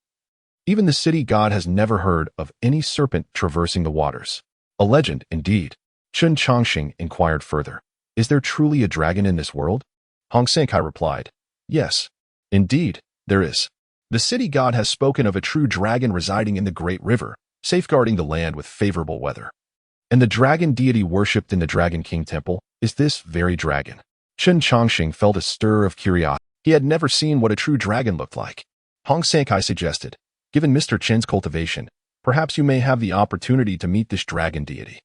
Even the city god has never heard of any serpent traversing the waters. A legend, indeed. Chen Changsheng inquired further. Is there truly a dragon in this world? Hong Sankai replied, "Yes, indeed, there is. The city god has spoken of a true dragon residing in the great river, safeguarding the land with favorable weather. And the dragon deity worshipped in the Dragon King temple is this very dragon." Chen Changsheng felt a stir of curiosity. He had never seen what a true dragon looked like. Hong Sankai suggested, "Given Mr. Chen's cultivation, perhaps you may have the opportunity to meet this dragon deity."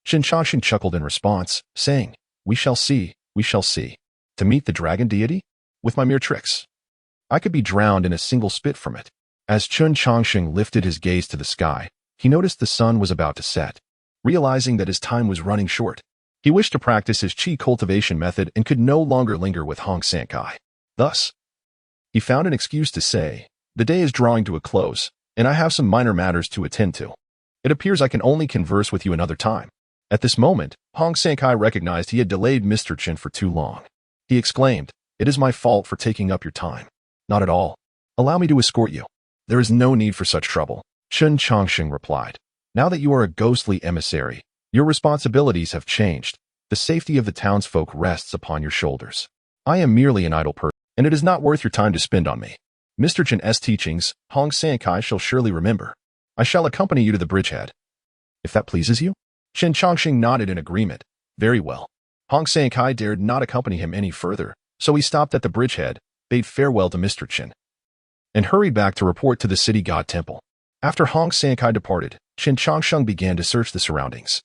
Chen Changsheng chuckled in response, saying, we shall see. To meet the dragon deity? With my mere tricks, I could be drowned in a single spit from it." As Chen Changsheng lifted his gaze to the sky, he noticed the sun was about to set. Realizing that his time was running short, he wished to practice his qi cultivation method and could no longer linger with Hong Sankai. Thus, he found an excuse to say, "The day is drawing to a close, and I have some minor matters to attend to. It appears I can only converse with you another time." At this moment, Hong Sankai recognized he had delayed Mr. Chen for too long. He exclaimed, "It is my fault for taking up your time." "Not at all. Allow me to escort you." "There is no need for such trouble," Chen Changsheng replied. "Now that you are a ghostly emissary, your responsibilities have changed. The safety of the townsfolk rests upon your shoulders. I am merely an idle person, and it is not worth your time to spend on me. Mr. Chen's teachings, Hong Sankai shall surely remember. I shall accompany you to the bridgehead, if that pleases you." Chen Changsheng nodded in agreement. Very well. Hong Sankai dared not accompany him any further, so he stopped at the bridgehead, bade farewell to Mr. Chen, and hurried back to report to the city god temple. After Hong Sankai departed, Chen Changsheng began to search the surroundings,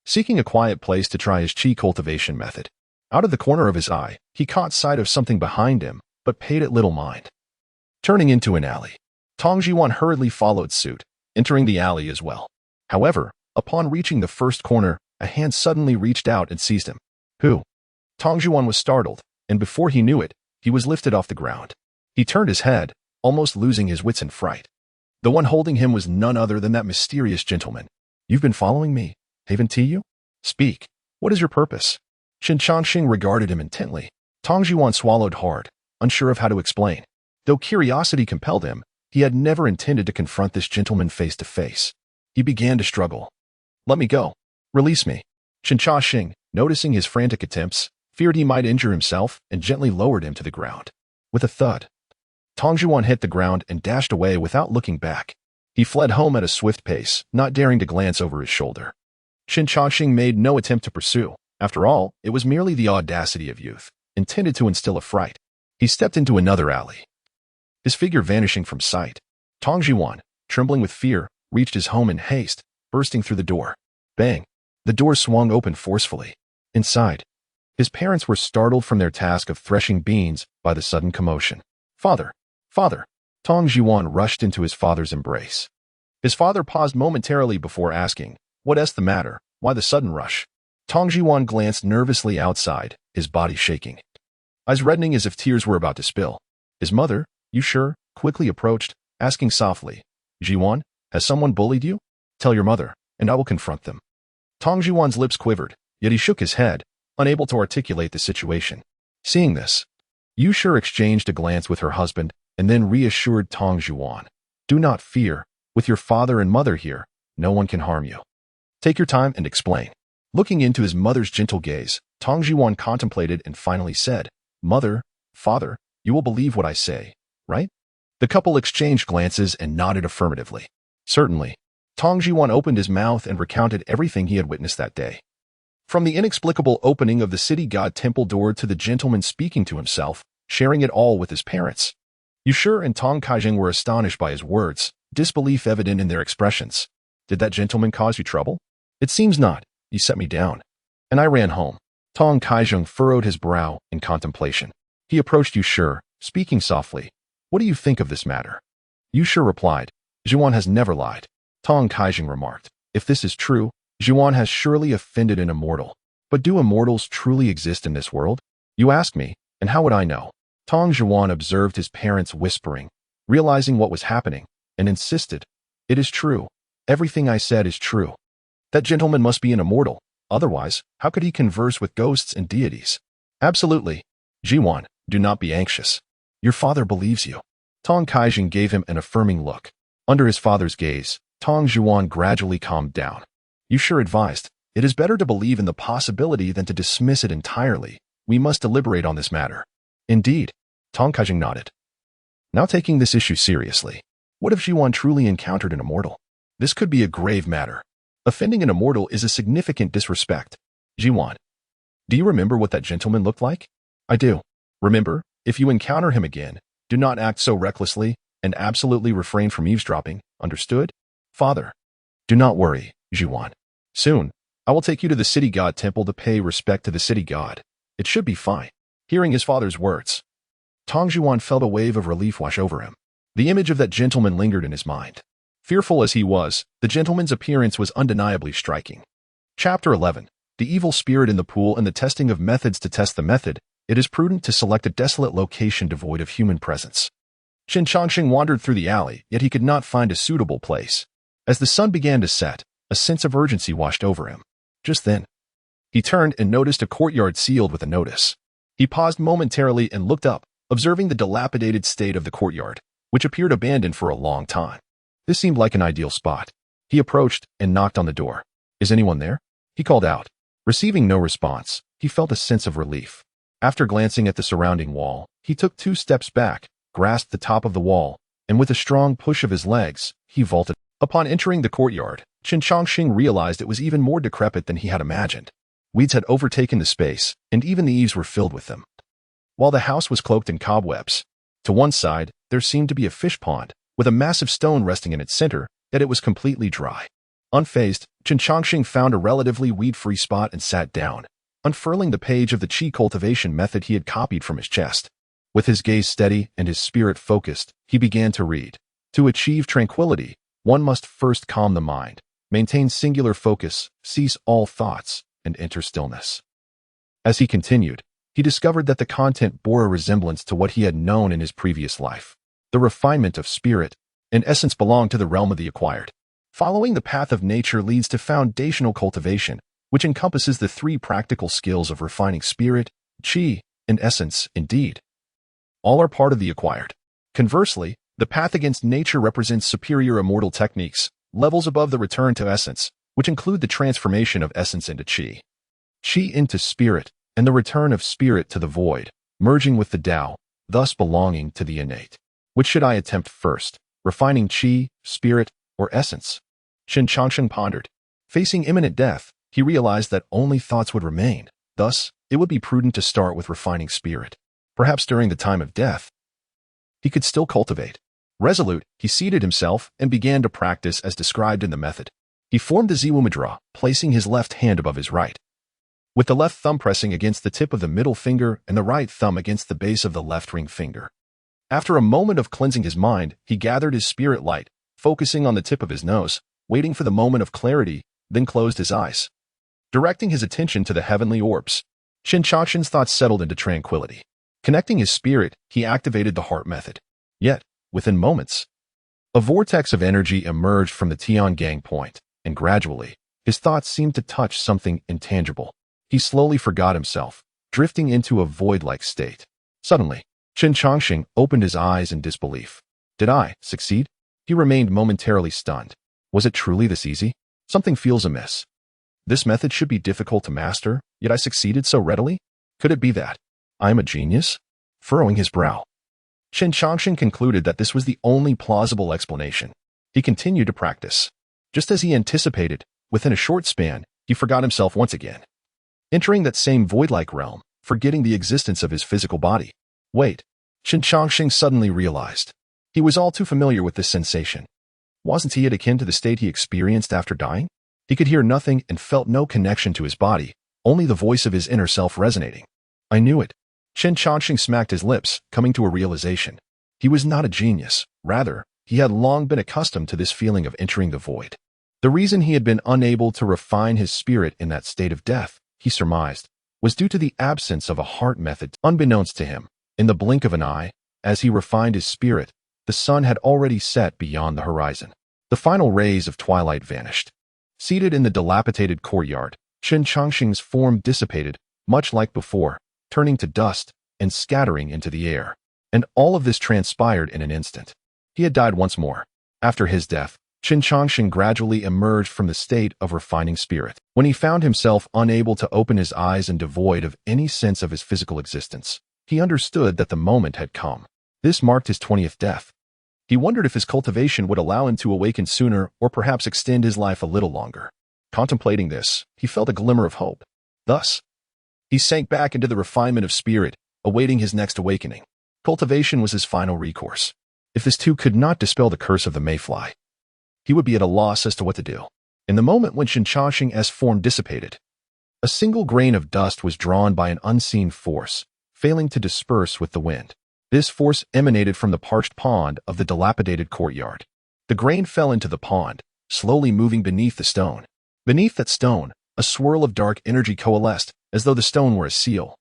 seeking a quiet place to try his qi cultivation method. Out of the corner of his eye, he caught sight of something behind him, but paid it little mind. Turning into an alley, Tong Jihuan hurriedly followed suit, entering the alley as well. However, upon reaching the first corner, a hand suddenly reached out and seized him. Who? Tong Jihuan was startled, and before he knew it, he was lifted off the ground. He turned his head, almost losing his wits in fright. The one holding him was none other than that mysterious gentleman. "You've been following me, haven't you? Speak. What is your purpose?" Chen Changsheng regarded him intently. Tong Jihuan swallowed hard, unsure of how to explain. Though curiosity compelled him, he had never intended to confront this gentleman face to face. He began to struggle. "Let me go. Release me." Chen Changsheng, noticing his frantic attempts, feared he might injure himself and gently lowered him to the ground. With a thud, Tong Jihuan hit the ground and dashed away without looking back. He fled home at a swift pace, not daring to glance over his shoulder. Chen Changsheng made no attempt to pursue. After all, it was merely the audacity of youth, intended to instill a fright. He stepped into another alley, his figure vanishing from sight. Tong Jihuan, trembling with fear, reached his home in haste, bursting through the door. Bang! The door swung open forcefully. Inside, his parents were startled from their task of threshing beans by the sudden commotion. "Father! Father!" Tong Jihuan rushed into his father's embrace. His father paused momentarily before asking, "What is the matter? Why the sudden rush?" Tong Jihuan glanced nervously outside, his body shaking. Eyes reddening as if tears were about to spill. His mother, you sure, quickly approached, asking softly, Jiwan, has someone bullied you? Tell your mother, and I will confront them. Tong Jiwan's lips quivered, yet he shook his head, unable to articulate the situation. Seeing this, Yu Shi exchanged a glance with her husband and then reassured Tong Jiwan. Do not fear, with your father and mother here, no one can harm you. Take your time and explain. Looking into his mother's gentle gaze, Tong Jiwan contemplated and finally said, Mother, father, you will believe what I say, right? The couple exchanged glances and nodded affirmatively. Certainly. Tong Jiwan opened his mouth and recounted everything he had witnessed that day. From the inexplicable opening of the city god temple door to the gentleman speaking to himself, sharing it all with his parents. Yu Shi and Tong Kaijing were astonished by his words, disbelief evident in their expressions. Did that gentleman cause you trouble? It seems not. He set me down. And I ran home. Tong Kaijing furrowed his brow in contemplation. He approached Yu Shi, speaking softly. What do you think of this matter? Yu Shi replied, Jiwan has never lied. Tong Kaijing remarked, if this is true, Jiwan has surely offended an immortal. But do immortals truly exist in this world? You ask me, and how would I know? Tong Jiwan observed his parents whispering, realizing what was happening, and insisted, it is true. Everything I said is true. That gentleman must be an immortal. Otherwise, how could he converse with ghosts and deities? Absolutely. Jiwan, do not be anxious. Your father believes you. Tong Kaijing gave him an affirming look. Under his father's gaze, Tong Jiwan gradually calmed down. Yu Shi advised, it is better to believe in the possibility than to dismiss it entirely. We must deliberate on this matter. Indeed. Tong Kaijing nodded. Now taking this issue seriously, what if Jiwan truly encountered an immortal? This could be a grave matter. Offending an immortal is a significant disrespect. Jiwan, do you remember what that gentleman looked like? I do. Remember, if you encounter him again, do not act so recklessly and absolutely refrain from eavesdropping, understood? Father, do not worry, Jiwan. Soon, I will take you to the city god temple to pay respect to the city god. It should be fine. Hearing his father's words, Tong Jiwan felt a wave of relief wash over him. The image of that gentleman lingered in his mind. Fearful as he was, the gentleman's appearance was undeniably striking. Chapter 11. The evil spirit in the pool and the testing of methods. To test the method, it is prudent to select a desolate location devoid of human presence. Chen Changsheng wandered through the alley, yet he could not find a suitable place. As the sun began to set, a sense of urgency washed over him. Just then, he turned and noticed a courtyard sealed with a notice. He paused momentarily and looked up, observing the dilapidated state of the courtyard, which appeared abandoned for a long time. This seemed like an ideal spot. He approached and knocked on the door. Is anyone there? He called out. Receiving no response, he felt a sense of relief. After glancing at the surrounding wall, he took 2 steps back, grasped the top of the wall, and with a strong push of his legs, he vaulted. Upon entering the courtyard, Chen Changsheng realized it was even more decrepit than he had imagined. Weeds had overtaken the space, and even the eaves were filled with them. While the house was cloaked in cobwebs, to one side, there seemed to be a fish pond, with a massive stone resting in its center, yet it was completely dry. Unfazed, Chen Changsheng found a relatively weed-free spot and sat down, unfurling the page of the qi cultivation method he had copied from his chest. With his gaze steady and his spirit focused, he began to read. To achieve tranquility, one must first calm the mind, maintain singular focus, cease all thoughts, and enter stillness. As he continued, he discovered that the content bore a resemblance to what he had known in his previous life. The refinement of spirit and essence belong to the realm of the acquired. Following the path of nature leads to foundational cultivation, which encompasses the 3 practical skills of refining spirit, qi, and essence. Indeed, all are part of the acquired. Conversely, the path against nature represents superior immortal techniques, levels above the return to essence, which include the transformation of essence into qi, qi into spirit, and the return of spirit to the void, merging with the Tao, thus belonging to the innate. Which should I attempt first, refining qi, spirit, or essence? Chen Changsheng pondered. Facing imminent death, he realized that only thoughts would remain. Thus, it would be prudent to start with refining spirit. Perhaps during the time of death, he could still cultivate. Resolute, he seated himself and began to practice as described in the method. He formed the Ziwu Mudra, placing his left hand above his right, with the left thumb pressing against the tip of the middle finger and the right thumb against the base of the left ring finger. After a moment of cleansing his mind, he gathered his spirit light, focusing on the tip of his nose, waiting for the moment of clarity, then closed his eyes. Directing his attention to the heavenly orbs, Chen Changsheng's thoughts settled into tranquility. Connecting his spirit, he activated the heart method. Yet, within moments, a vortex of energy emerged from the Tiangang point, and gradually, his thoughts seemed to touch something intangible. He slowly forgot himself, drifting into a void-like state. Suddenly, Chen Changsheng opened his eyes in disbelief. Did I succeed? He remained momentarily stunned. Was it truly this easy? Something feels amiss. This method should be difficult to master, yet I succeeded so readily? Could it be that I am a genius? Furrowing his brow, Chen Changsheng concluded that this was the only plausible explanation. He continued to practice. Just as he anticipated, within a short span, he forgot himself once again. Entering that same void-like realm, forgetting the existence of his physical body. Wait, Chen Changsheng suddenly realized. He was all too familiar with this sensation. Wasn't he akin to the state he experienced after dying? He could hear nothing and felt no connection to his body, only the voice of his inner self resonating. I knew it. Chen Changsheng smacked his lips, coming to a realization. He was not a genius. Rather, he had long been accustomed to this feeling of entering the void. The reason he had been unable to refine his spirit in that state of death, he surmised, was due to the absence of a heart method. Unbeknownst to him, in the blink of an eye, as he refined his spirit, the sun had already set beyond the horizon. The final rays of twilight vanished. Seated in the dilapidated courtyard, Chen Changsheng's form dissipated, much like before, turning to dust and scattering into the air. And all of this transpired in an instant. He had died once more. After his death, Chen Changsheng gradually emerged from the state of refining spirit. When he found himself unable to open his eyes and devoid of any sense of his physical existence, he understood that the moment had come. This marked his 20th death. He wondered if his cultivation would allow him to awaken sooner or perhaps extend his life a little longer. Contemplating this, he felt a glimmer of hope. Thus, he sank back into the refinement of spirit, awaiting his next awakening. Cultivation was his final recourse. If this too could not dispel the curse of the mayfly, he would be at a loss as to what to do. In the moment when Chen Changsheng's form dissipated, a single grain of dust was drawn by an unseen force, failing to disperse with the wind. This force emanated from the parched pond of the dilapidated courtyard. The grain fell into the pond, slowly moving beneath the stone. Beneath that stone, a swirl of dark energy coalesced, as though the stone were a seal,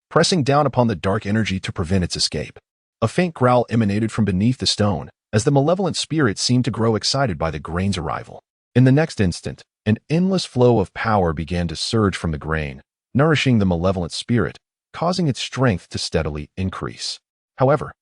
pressing down upon the dark energy to prevent its escape. A faint growl emanated from beneath the stone, as the malevolent spirit seemed to grow excited by the grain's arrival. In the next instant, an endless flow of power began to surge from the grain, nourishing the malevolent spirit, causing its strength to steadily increase. However,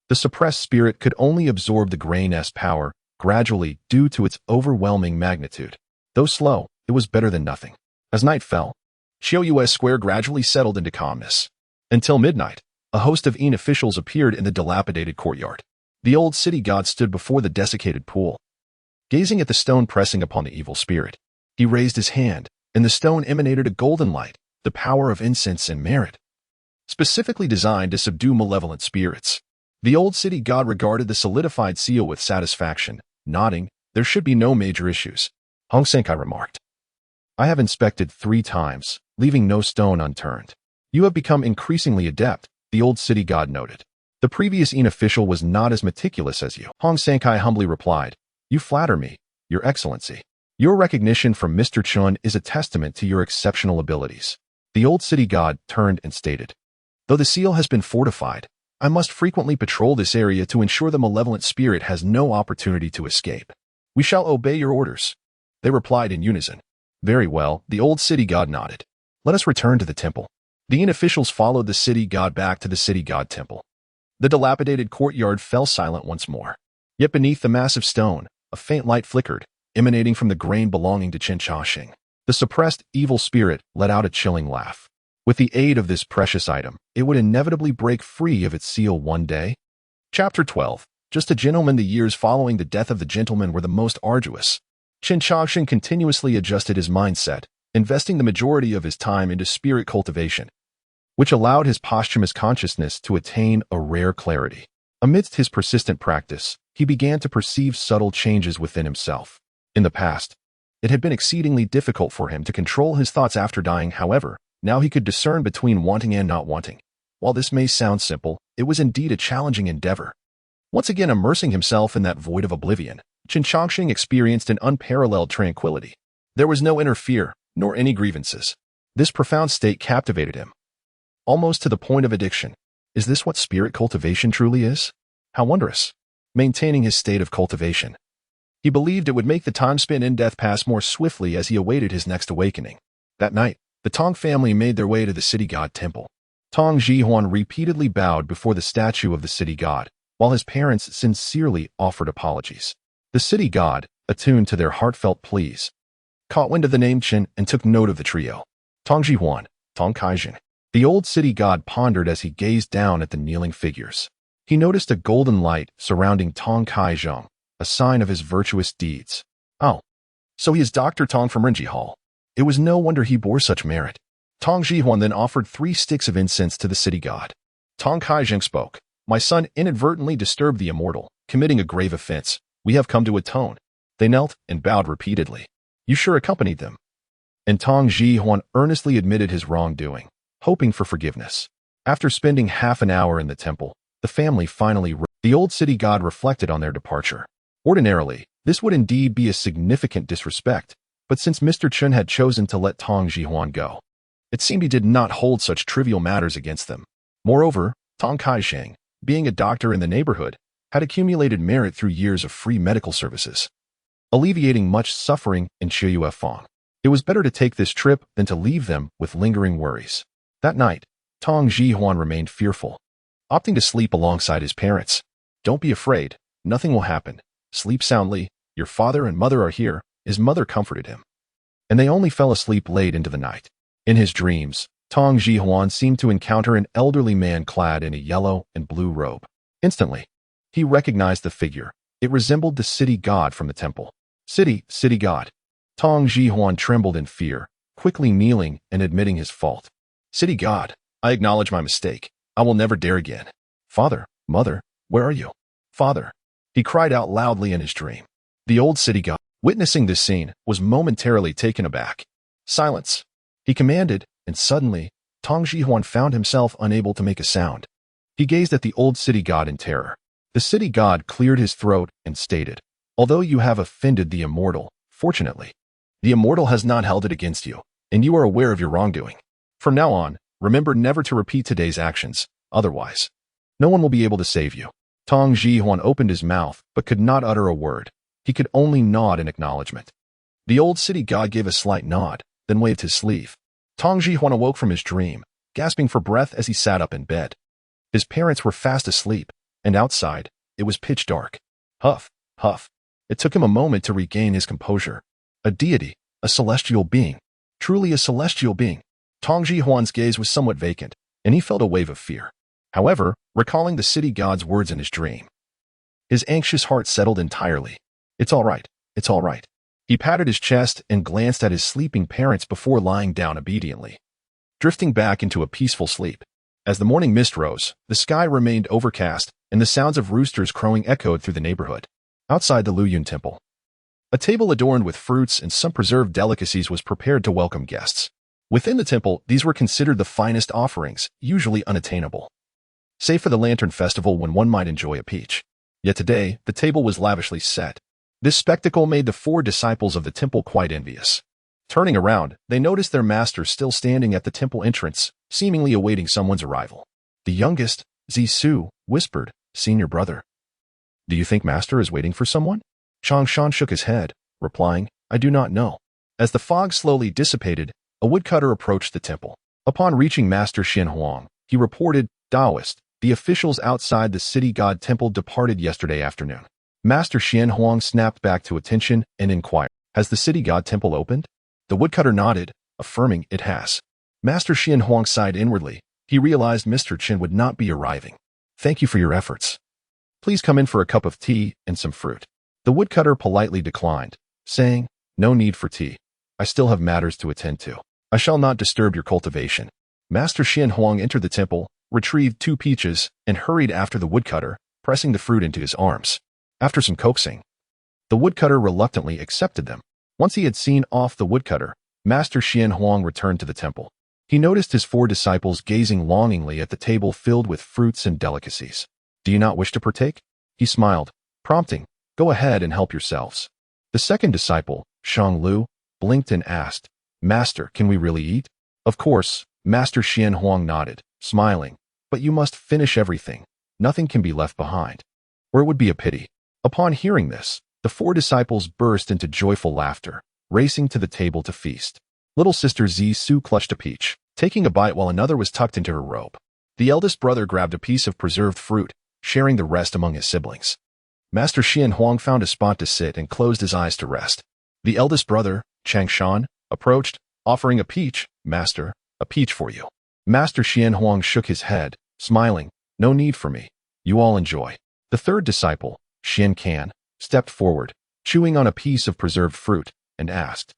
the suppressed spirit could only absorb the grain's power gradually due to its overwhelming magnitude. Though slow, it was better than nothing. As night fell, Qiu's square gradually settled into calmness. Until midnight, a host of Yin officials appeared in the dilapidated courtyard. The old city god stood before the desiccated pool, gazing at the stone pressing upon the evil spirit. He raised his hand, and the stone emanated a golden light, the power of incense and merit, specifically designed to subdue malevolent spirits. The old city god regarded the solidified seal with satisfaction, nodding. There should be no major issues. Hong Senkai remarked. I have inspected 3 times, leaving no stone unturned. You have become increasingly adept, the old city god noted. The previous Yin official was not as meticulous as you. Hong Senkai humbly replied, You flatter me, Your Excellency. Your recognition from Mr. Chun is a testament to your exceptional abilities. The old city god turned and stated, Though the seal has been fortified, I must frequently patrol this area to ensure the malevolent spirit has no opportunity to escape. We shall obey your orders. They replied in unison. Very well, the old city god nodded. Let us return to the temple. The Yin officials followed the city god back to the city god temple. The dilapidated courtyard fell silent once more. Yet beneath the massive stone, a faint light flickered, emanating from the grain belonging to Chen Changsheng. The suppressed evil spirit let out a chilling laugh. With the aid of this precious item, it would inevitably break free of its seal one day. Chapter 12. Just a gentleman. The years following the death of the gentleman were the most arduous. Chen Changsheng continuously adjusted his mindset, investing the majority of his time into spirit cultivation, which allowed his posthumous consciousness to attain a rare clarity. Amidst his persistent practice, he began to perceive subtle changes within himself. In the past, it had been exceedingly difficult for him to control his thoughts after dying. However, now he could discern between wanting and not wanting. While this may sound simple, it was indeed a challenging endeavor. Once again immersing himself in that void of oblivion, Chen Changsheng experienced an unparalleled tranquility. There was no inner fear, nor any grievances. This profound state captivated him, almost to the point of addiction. Is this what spirit cultivation truly is? How wondrous. Maintaining his state of cultivation. He believed it would make the time spent in death pass more swiftly as he awaited his next awakening. That night, the Tong family made their way to the city god temple. Tong Jihuan repeatedly bowed before the statue of the city god, while his parents sincerely offered apologies. The city god, attuned to their heartfelt pleas, caught wind of the name Chen and took note of the trio. Tong Jihuan, Tong Kaizhen. The old city god pondered as he gazed down at the kneeling figures. He noticed a golden light surrounding Tong Kaizhen, a sign of his virtuous deeds. Oh, so he is Dr. Tong from Renji Hall. It was no wonder he bore such merit. Tong Jihuan then offered 3 sticks of incense to the city god. Tong Kaizhen spoke. My son inadvertently disturbed the immortal, committing a grave offense. We have come to atone. They knelt and bowed repeatedly. You sure accompanied them? And Tong Jihuan earnestly admitted his wrongdoing, hoping for forgiveness. After spending half an hour in the temple, the family finally the old city god reflected on their departure. Ordinarily, this would indeed be a significant disrespect, but since Mr. Chen had chosen to let Tong Jihuan go, it seemed he did not hold such trivial matters against them. Moreover, Tong Kaizhen, being a doctor in the neighborhood, had accumulated merit through years of free medical services, alleviating much suffering in Fang. It was better to take this trip than to leave them with lingering worries. That night, Tong Jihuan remained fearful, opting to sleep alongside his parents. Don't be afraid, nothing will happen. Sleep soundly, your father and mother are here, his mother comforted him. And they only fell asleep late into the night. In his dreams, Tong Jihuan seemed to encounter an elderly man clad in a yellow and blue robe. Instantly, he recognized the figure. It resembled the city god from the temple. City god. Tong Jihuan trembled in fear, quickly kneeling and admitting his fault. City god, I acknowledge my mistake. I will never dare again. Father, mother, where are you? Father. He cried out loudly in his dream. The old city god, witnessing this scene, was momentarily taken aback. Silence, he commanded, and suddenly, Tong Jihuan found himself unable to make a sound. He gazed at the old city god in terror. The city god cleared his throat and stated, although you have offended the immortal, fortunately, the immortal has not held it against you, and you are aware of your wrongdoing. From now on, remember never to repeat today's actions, otherwise, no one will be able to save you. Tong Jihuan opened his mouth, but could not utter a word. He could only nod in acknowledgement. The old city god gave a slight nod, then waved his sleeve. Tong Jihuan awoke from his dream, gasping for breath as he sat up in bed. His parents were fast asleep, and outside, it was pitch dark. Huff, huff. It took him a moment to regain his composure. A deity, a celestial being. Truly a celestial being. Tong Jihuan's gaze was somewhat vacant, and he felt a wave of fear. However, recalling the city god's words in his dream, his anxious heart settled entirely. It's all right. It's all right. He patted his chest and glanced at his sleeping parents before lying down obediently, drifting back into a peaceful sleep. As the morning mist rose, the sky remained overcast, and the sounds of roosters crowing echoed through the neighborhood. Outside the Luyun temple, a table adorned with fruits and some preserved delicacies was prepared to welcome guests. Within the temple, these were considered the finest offerings, usually unattainable, save for the Lantern Festival when one might enjoy a peach. Yet today, the table was lavishly set. This spectacle made the 4 disciples of the temple quite envious. Turning around, they noticed their master still standing at the temple entrance, seemingly awaiting someone's arrival. The youngest, Zisu, whispered, "Senior brother. Do you think master is waiting for someone?" Changshan shook his head, replying, "I do not know." As the fog slowly dissipated, a woodcutter approached the temple. Upon reaching Master Xianhuang, he reported, "Taoist, the officials outside the city god temple departed yesterday afternoon." Master Xianhuang snapped back to attention and inquired, "Has the city god temple opened?" The woodcutter nodded, affirming it has. Master Xianhuang sighed inwardly. He realized Mr. Chen would not be arriving. "Thank you for your efforts. Please come in for a cup of tea and some fruit." The woodcutter politely declined, saying, "No need for tea. I still have matters to attend to. I shall not disturb your cultivation." Master Xianhuang entered the temple, retrieved 2 peaches, and hurried after the woodcutter, pressing the fruit into his arms. After some coaxing, the woodcutter reluctantly accepted them. Once he had seen off the woodcutter, Master Xianhuang returned to the temple. He noticed his 4 disciples gazing longingly at the table filled with fruits and delicacies. "Do you not wish to partake?" He smiled, prompting, "Go ahead and help yourselves." The second disciple, Shang Lu, blinked and asked, "Master, can we really eat?" Of course, Master Xianhuang nodded, smiling, "But you must finish everything. Nothing can be left behind, or it would be a pity." Upon hearing this, the 4 disciples burst into joyful laughter, racing to the table to feast. Little sister Zisu clutched a peach, taking a bite while another was tucked into her robe. The eldest brother grabbed a piece of preserved fruit, sharing the rest among his siblings. Master Xian Huang found a spot to sit and closed his eyes to rest. The eldest brother, Changshan, approached, offering a peach. "Master, a peach for you." Master Xian Huang shook his head, smiling, "No need for me. You all enjoy." The third disciple, Xian Can, stepped forward, chewing on a piece of preserved fruit, and asked,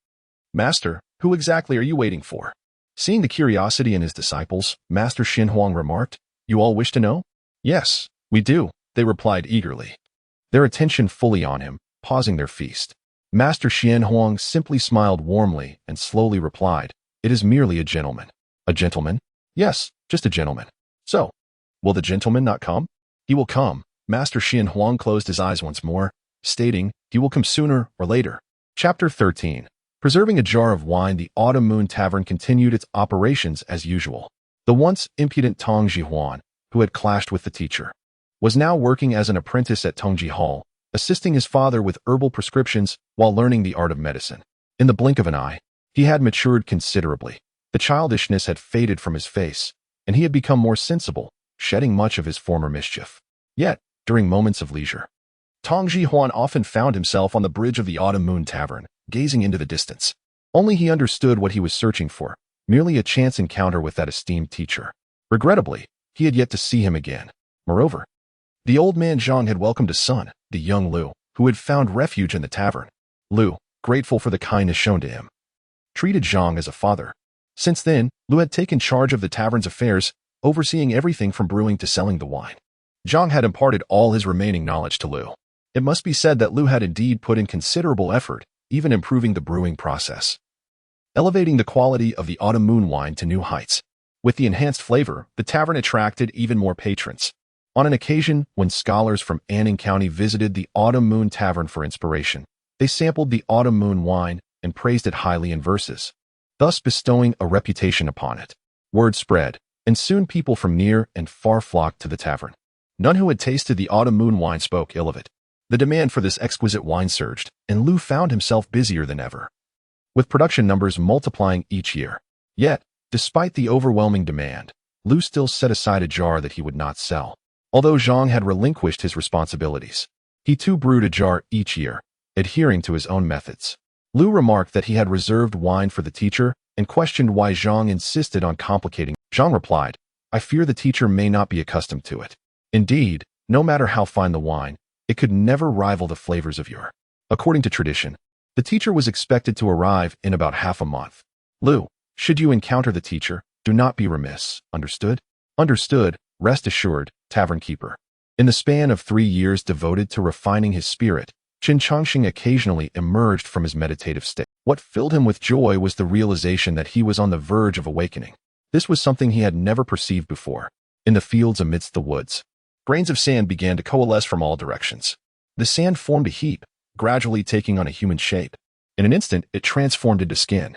"Master, who exactly are you waiting for?" Seeing the curiosity in his disciples, Master Xian Huang remarked, "You all wish to know?" "Yes, we do," they replied eagerly, their attention fully on him, pausing their feast. Master Xian Huang simply smiled warmly and slowly replied, "It is merely a gentleman." "A gentleman?" "Yes, just a gentleman." "So, will the gentleman not come?" "He will come." Master Xian Huang closed his eyes once more, stating, "He will come sooner or later." Chapter 13. Preserving a jar of wine, the Autumn Moon Tavern continued its operations as usual. The once impudent Tongji Huan, who had clashed with the teacher, was now working as an apprentice at Tongji Hall, assisting his father with herbal prescriptions while learning the art of medicine. In the blink of an eye, he had matured considerably. The childishness had faded from his face, and he had become more sensible, shedding much of his former mischief. Yet, during moments of leisure, Tongji Huan often found himself on the bridge of the Autumn Moon Tavern, gazing into the distance. Only he understood what he was searching for, merely a chance encounter with that esteemed teacher. Regrettably, he had yet to see him again. Moreover, the old man Zhang had welcomed a son, the young Lu, who had found refuge in the tavern. Lu, grateful for the kindness shown to him, treated Zhang as a father. Since then, Lu had taken charge of the tavern's affairs, overseeing everything from brewing to selling the wine. Zhang had imparted all his remaining knowledge to Lu. It must be said that Lu had indeed put in considerable effort, even improving the brewing process, elevating the quality of the Autumn Moon wine to new heights. With the enhanced flavor, the tavern attracted even more patrons. On an occasion when scholars from Anning County visited the Autumn Moon Tavern for inspiration, they sampled the Autumn Moon wine and praised it highly in verses, thus bestowing a reputation upon it. Word spread, and soon people from near and far flocked to the tavern. None who had tasted the Autumn Moon wine spoke ill of it. The demand for this exquisite wine surged, and Lu found himself busier than ever, with production numbers multiplying each year. Yet, despite the overwhelming demand, Lu still set aside a jar that he would not sell. Although Zhang had relinquished his responsibilities, he too brewed a jar each year, adhering to his own methods. Lu remarked that he had reserved wine for the teacher and questioned why Zhang insisted on complicating. Zhang replied, "I fear the teacher may not be accustomed to it. Indeed, no matter how fine the wine, it could never rival the flavors of your." According to tradition, the teacher was expected to arrive in about half a month. "Lu, should you encounter the teacher, do not be remiss, understood?" "Understood, rest assured, tavern keeper." In the span of 3 years devoted to refining his spirit, Chen Changsheng occasionally emerged from his meditative state. What filled him with joy was the realization that he was on the verge of awakening. This was something he had never perceived before. In the fields amidst the woods, grains of sand began to coalesce from all directions. The sand formed a heap, gradually taking on a human shape. In an instant, it transformed into skin,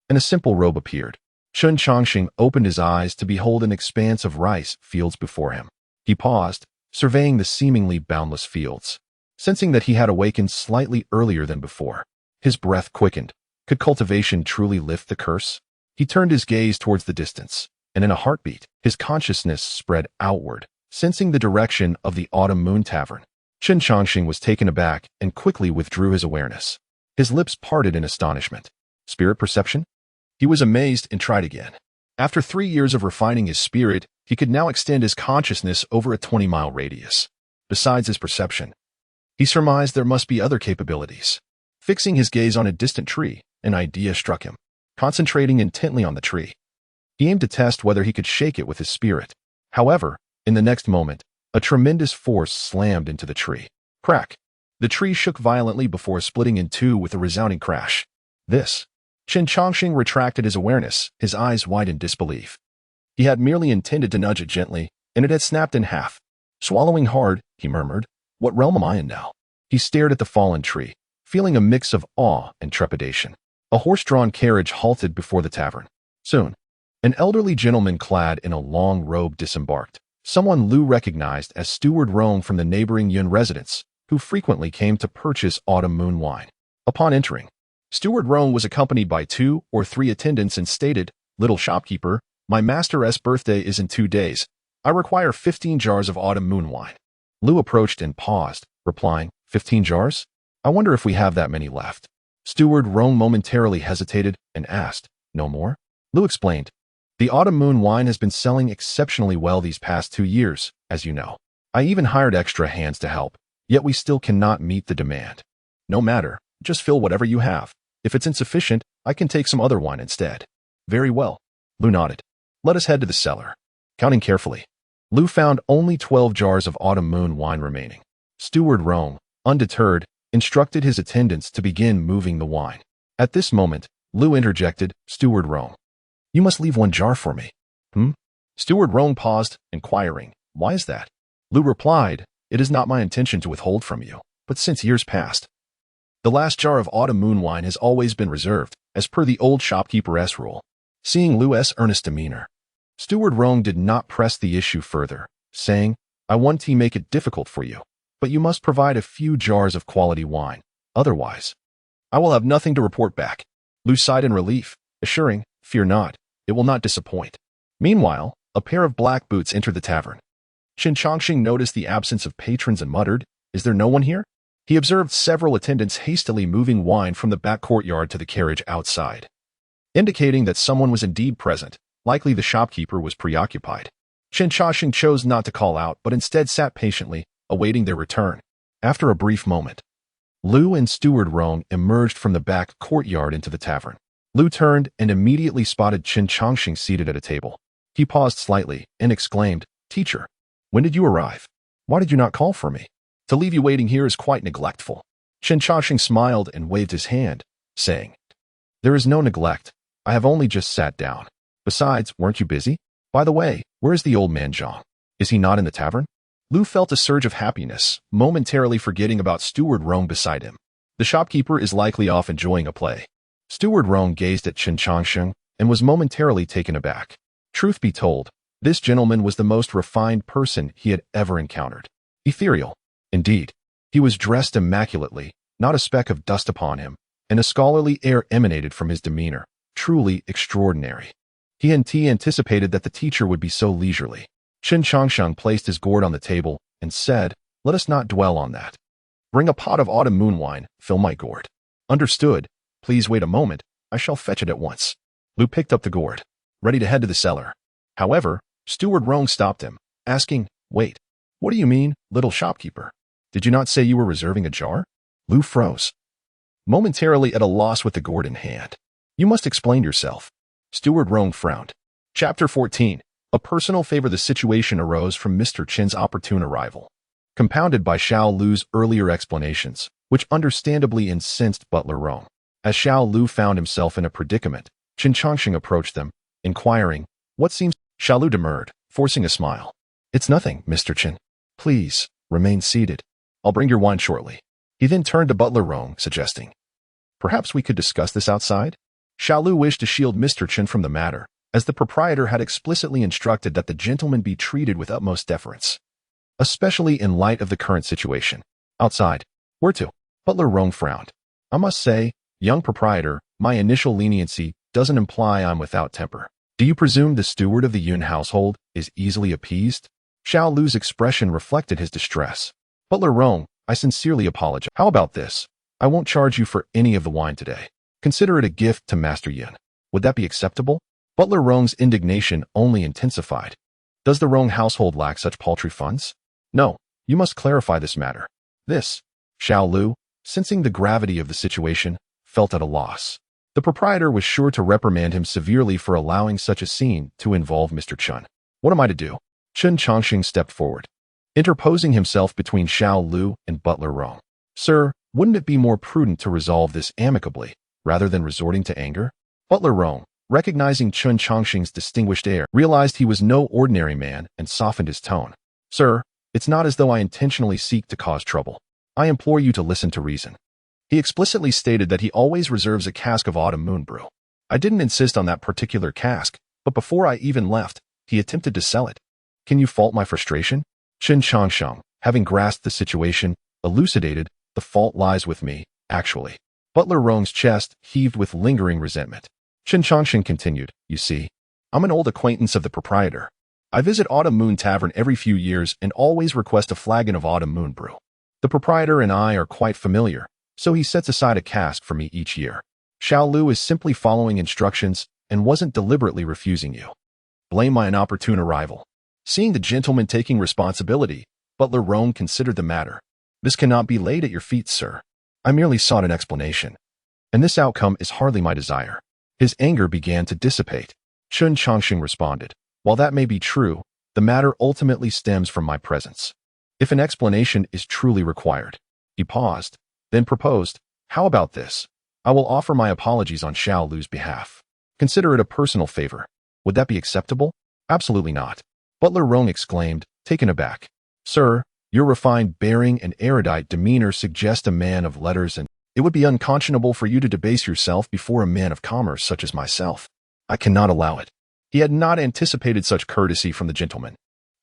and a simple robe appeared. Chen Changsheng opened his eyes to behold an expanse of rice fields before him. He paused, surveying the seemingly boundless fields. Sensing that he had awakened slightly earlier than before, his breath quickened. Could cultivation truly lift the curse? He turned his gaze towards the distance, and in a heartbeat, his consciousness spread outward, sensing the direction of the Autumn Moon Tavern. Chen Changsheng was taken aback and quickly withdrew his awareness. His lips parted in astonishment. Spirit perception? He was amazed and tried again. After 3 years of refining his spirit, he could now extend his consciousness over a 20-mile radius. Besides his perception, he surmised there must be other capabilities. Fixing his gaze on a distant tree, an idea struck him. Concentrating intently on the tree, he aimed to test whether he could shake it with his spirit. However, in the next moment, a tremendous force slammed into the tree. Crack! The tree shook violently before splitting in two with a resounding crash. This. Chen Changsheng retracted his awareness, his eyes wide in disbelief. He had merely intended to nudge it gently, and it had snapped in half. Swallowing hard, he murmured, "What realm am I in now?" He stared at the fallen tree, feeling a mix of awe and trepidation. A horse-drawn carriage halted before the tavern. Soon, An elderly gentleman clad in a long robe disembarked, someone Lu recognized as Steward Rong from the neighboring Yun residence, who frequently came to purchase autumn moon wine. Upon entering, Steward Rong was accompanied by 2 or 3 attendants and stated, "Little shopkeeper, my master's birthday is in 2 days. I require 15 jars of autumn moon wine." Lu approached and paused, replying, 15 jars? I wonder if we have that many left." Steward Rong momentarily hesitated and asked, "No more?" Lu explained, "The autumn moon wine has been selling exceptionally well these past 2 years, as you know. I even hired extra hands to help, yet we still cannot meet the demand. No matter, just fill whatever you have. If it's insufficient, I can take some other wine instead." "Very well." Lu nodded. "Let us head to the cellar." Counting carefully, Lu found only 12 jars of autumn moon wine remaining. Steward Rong, undeterred, instructed his attendants to begin moving the wine. At this moment, Lu interjected, "Steward Rong, you must leave 1 jar for me." Steward Rong paused, inquiring, "Why is that?" Lu replied, "It is not my intention to withhold from you, but since years past, the last jar of autumn moon wine has always been reserved, as per the old shopkeeper's rule." Seeing Lu's earnest demeanor, Steward Rong did not press the issue further, saying, "I want to make it difficult for you, but you must provide a few jars of quality wine. Otherwise, I will have nothing to report back." Lu sighed in relief, assuring, "Fear not, it will not disappoint." Meanwhile, a pair of black boots entered the tavern. Chen Changsheng noticed the absence of patrons and muttered, "Is there no one here?" He observed several attendants hastily moving wine from the back courtyard to the carriage outside, indicating that someone was indeed present. Likely the shopkeeper was preoccupied. Chen Changsheng chose not to call out, but instead sat patiently, awaiting their return. After a brief moment, Lu and Steward Rong emerged from the back courtyard into the tavern. Lu turned and immediately spotted Chen Changsheng seated at a table. He paused slightly and exclaimed, "Teacher, when did you arrive? Why did you not call for me? To leave you waiting here is quite neglectful." Chen Changsheng smiled and waved his hand, saying, "There is no neglect. I have only just sat down. Besides, weren't you busy? By the way, where is the old man Zhang? Is he not in the tavern?" Lu felt a surge of happiness, momentarily forgetting about Steward Rong beside him. The shopkeeper is likely off enjoying a play. Steward Rong gazed at Chen Changsheng and was momentarily taken aback. Truth be told, this gentleman was the most refined person he had ever encountered. Ethereal. Indeed, he was dressed immaculately, not a speck of dust upon him, and a scholarly air emanated from his demeanor. Truly extraordinary. He anticipated that the teacher would be so leisurely. Chen Changsheng placed his gourd on the table and said, "Let us not dwell on that. Bring a pot of autumn moon wine, fill my gourd." "Understood. Please wait a moment, I shall fetch it at once." Lu picked up the gourd, ready to head to the cellar. However, Steward Rong stopped him, asking, "Wait, what do you mean, little shopkeeper? Did you not say you were reserving a jar?" Lu froze, momentarily at a loss with the gourd in hand. "You must explain yourself." Steward Rong frowned. Chapter 14. A personal favor. The situation arose from Mr. Chen's opportune arrival, compounded by Xiao Lu's earlier explanations, which understandably incensed Butler Rong. As Xiao Lu found himself in a predicament, Chen Changsheng approached them, inquiring, "What seems—" Xiao Lu demurred, forcing a smile. "It's nothing, Mr. Chen. Please, remain seated. I'll bring your wine shortly." He then turned to Butler Rong, suggesting, "Perhaps we could discuss this outside?" Xiao Lu wished to shield Mr. Chen from the matter, as the proprietor had explicitly instructed that the gentleman be treated with utmost deference, especially in light of the current situation. "Outside. Where to?" Butler Rong frowned. "I must say, young proprietor, my initial leniency doesn't imply I'm without temper. Do you presume the steward of the Yun household is easily appeased?" Xiao Lu's expression reflected his distress. "Butler Rong, I sincerely apologize. How about this? I won't charge you for any of the wine today. Consider it a gift to Master Yun. Would that be acceptable?" Butler Rong's indignation only intensified. Does the Rong household lack such paltry funds? No, you must clarify this matter. This. Xiao Lu, sensing the gravity of the situation, felt at a loss. The proprietor was sure to reprimand him severely for allowing such a scene to involve Mr. Chen. "What am I to do?" Chen Changsheng stepped forward, interposing himself between Xiao Lu and Butler Rong. "Sir, wouldn't it be more prudent to resolve this amicably, rather than resorting to anger?" Butler Rong, recognizing Chen Changsheng's distinguished air, realized he was no ordinary man and softened his tone. "Sir, it's not as though I intentionally seek to cause trouble. I implore you to listen to reason." He explicitly stated that he always reserves a cask of autumn moon brew. "I didn't insist on that particular cask, But before I even left, he attempted to sell it. Can you fault my frustration? Chen Changsheng, having grasped the situation, elucidated, the fault lies with me, actually. Butler Rong's chest heaved with lingering resentment. Chen Changsheng continued, you see, I'm an old acquaintance of the proprietor. I visit Autumn Moon Tavern every few years and always request a flagon of Autumn Moon brew. The proprietor and I are quite familiar, so he sets aside a cask for me each year. Xiao Lu is simply following instructions and wasn't deliberately refusing you. Blame my inopportune arrival. Seeing the gentleman taking responsibility, Butler Rong considered the matter. This cannot be laid at your feet, sir. I merely sought an explanation. And this outcome is hardly my desire. His anger began to dissipate. Chen Changsheng responded, while that may be true, the matter ultimately stems from my presence. If an explanation is truly required. He paused, then proposed, how about this? I will offer my apologies on Xiao Lu's behalf. Consider it a personal favor. Would that be acceptable? Absolutely not. Butler Rong exclaimed, taken aback. Sir, your refined bearing and erudite demeanor suggest a man of letters, and it would be unconscionable for you to debase yourself before a man of commerce such as myself. I cannot allow it. He had not anticipated such courtesy from the gentleman.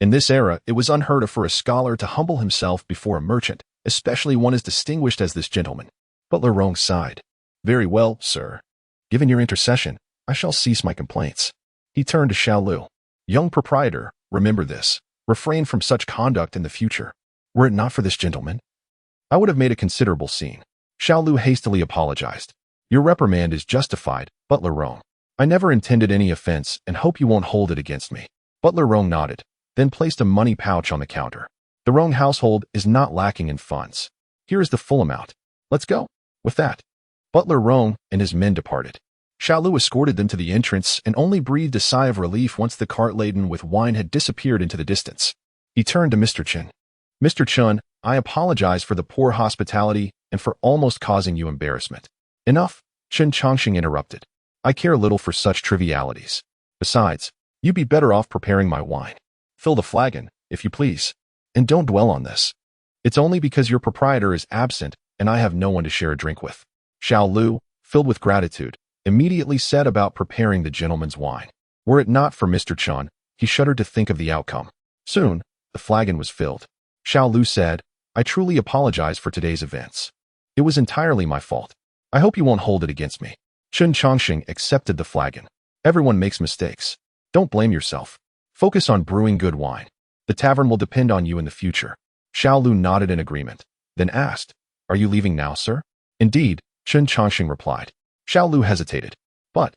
In this era, it was unheard of for a scholar to humble himself before a merchant, especially one as distinguished as this gentleman. Butler Rong sighed. Very well, sir. Given your intercession, I shall cease my complaints. He turned to Xiao Lu. Young proprietor, remember this. Refrain from such conduct in the future. Were it not for this gentleman, I would have made a considerable scene. Xiao Lu hastily apologized. Your reprimand is justified, Butler Rong. I never intended any offense and hope you won't hold it against me. Butler Rong nodded, then placed a money pouch on the counter. The Rong household is not lacking in funds. Here is the full amount. Let's go. With that, Butler Rong and his men departed. Xiao Lu escorted them to the entrance and only breathed a sigh of relief once the cart laden with wine had disappeared into the distance. He turned to Mr. Chen. Mr. Chen, I apologize for the poor hospitality and for almost causing you embarrassment. Enough, Chen Changsheng interrupted. I care little for such trivialities. Besides, you'd be better off preparing my wine. Fill the flagon, if you please. And don't dwell on this. It's only because your proprietor is absent and I have no one to share a drink with. Xiao Lu, filled with gratitude, immediately set about preparing the gentleman's wine. Were it not for Mr. Chen, he shuddered to think of the outcome. Soon, the flagon was filled. Xiao Lu said, I truly apologize for today's events. It was entirely my fault. I hope you won't hold it against me. Chen Changsheng accepted the flagon. Everyone makes mistakes. Don't blame yourself. Focus on brewing good wine. The tavern will depend on you in the future. Xiao Lu nodded in agreement, then asked, Are you leaving now, sir? Indeed, Chen Changsheng replied. Xiao Lu hesitated. But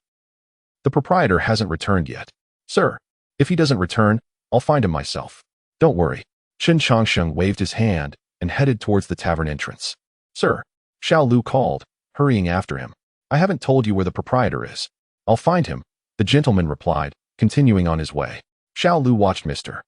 the proprietor hasn't returned yet. Sir, if he doesn't return, I'll find him myself. Don't worry. Chen Changsheng waved his hand and headed towards the tavern entrance. Sir, Xiao Lu called, hurrying after him. I haven't told you where the proprietor is. I'll find him, the gentleman replied, continuing on his way. Xiao Lu watched Mr.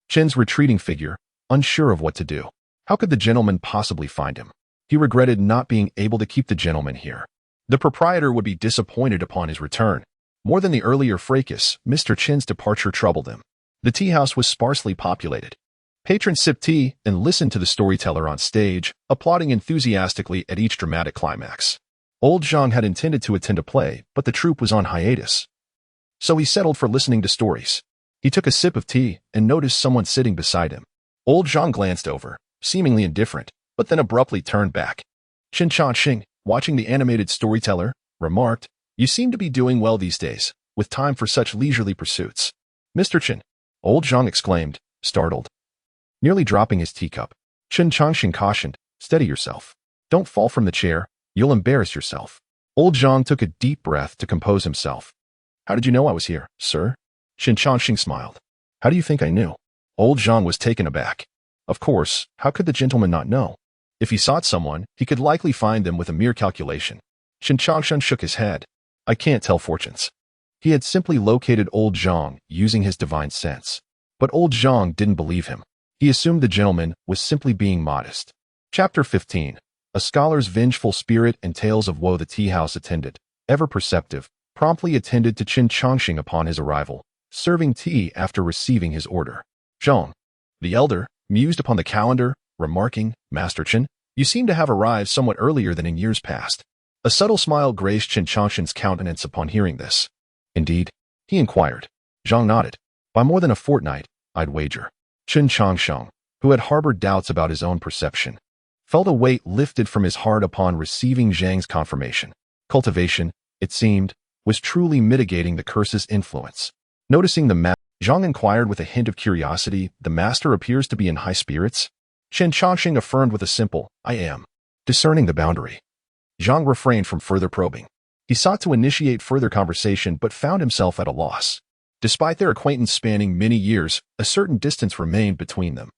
Chen's retreating figure, unsure of what to do. How could the gentleman possibly find him? He regretted not being able to keep the gentleman here. The proprietor would be disappointed upon his return. More than the earlier fracas, Mr. Chen's departure troubled him. The tea house was sparsely populated. Patrons sipped tea and listened to the storyteller on stage, applauding enthusiastically at each dramatic climax. Old Zhang had intended to attend a play, but the troupe was on hiatus. So he settled for listening to stories. He took a sip of tea and noticed someone sitting beside him. Old Zhang glanced over, seemingly indifferent, but then abruptly turned back. Chen Changsheng, watching the animated storyteller, remarked, You seem to be doing well these days, with time for such leisurely pursuits. Mr. Chen, Old Zhang exclaimed, startled. Nearly dropping his teacup, Chen Changsheng cautioned, Steady yourself. Don't fall from the chair. You'll embarrass yourself. Old Zhang took a deep breath to compose himself. How did you know I was here, sir? Chen Changsheng smiled. How do you think I knew? Old Zhang was taken aback. Of course, how could the gentleman not know? If he sought someone, he could likely find them with a mere calculation. Chen Changsheng shook his head. I can't tell fortunes. He had simply located Old Zhang using his divine sense. But Old Zhang didn't believe him. He assumed the gentleman was simply being modest. Chapter 15. A scholar's vengeful spirit and tales of woe. The tea house attendant, ever perceptive, promptly attended to Chen Changsheng upon his arrival, serving tea after receiving his order. Zhang, the elder, mused upon the calendar, remarking, Master Chen, you seem to have arrived somewhat earlier than in years past. A subtle smile graced Chen Changsheng's countenance upon hearing this. Indeed, he inquired, Zhang nodded. By more than a fortnight, I'd wager. Chen Changsheng, who had harbored doubts about his own perception, felt a weight lifted from his heart upon receiving Zhang's confirmation. Cultivation, it seemed, was truly mitigating the curse's influence. Noticing the master, Zhang inquired with a hint of curiosity, "The master appears to be in high spirits?" Chen Changsheng affirmed with a simple, "I am." Discerning the boundary, Zhang refrained from further probing. He sought to initiate further conversation but found himself at a loss. Despite their acquaintance spanning many years, a certain distance remained between them.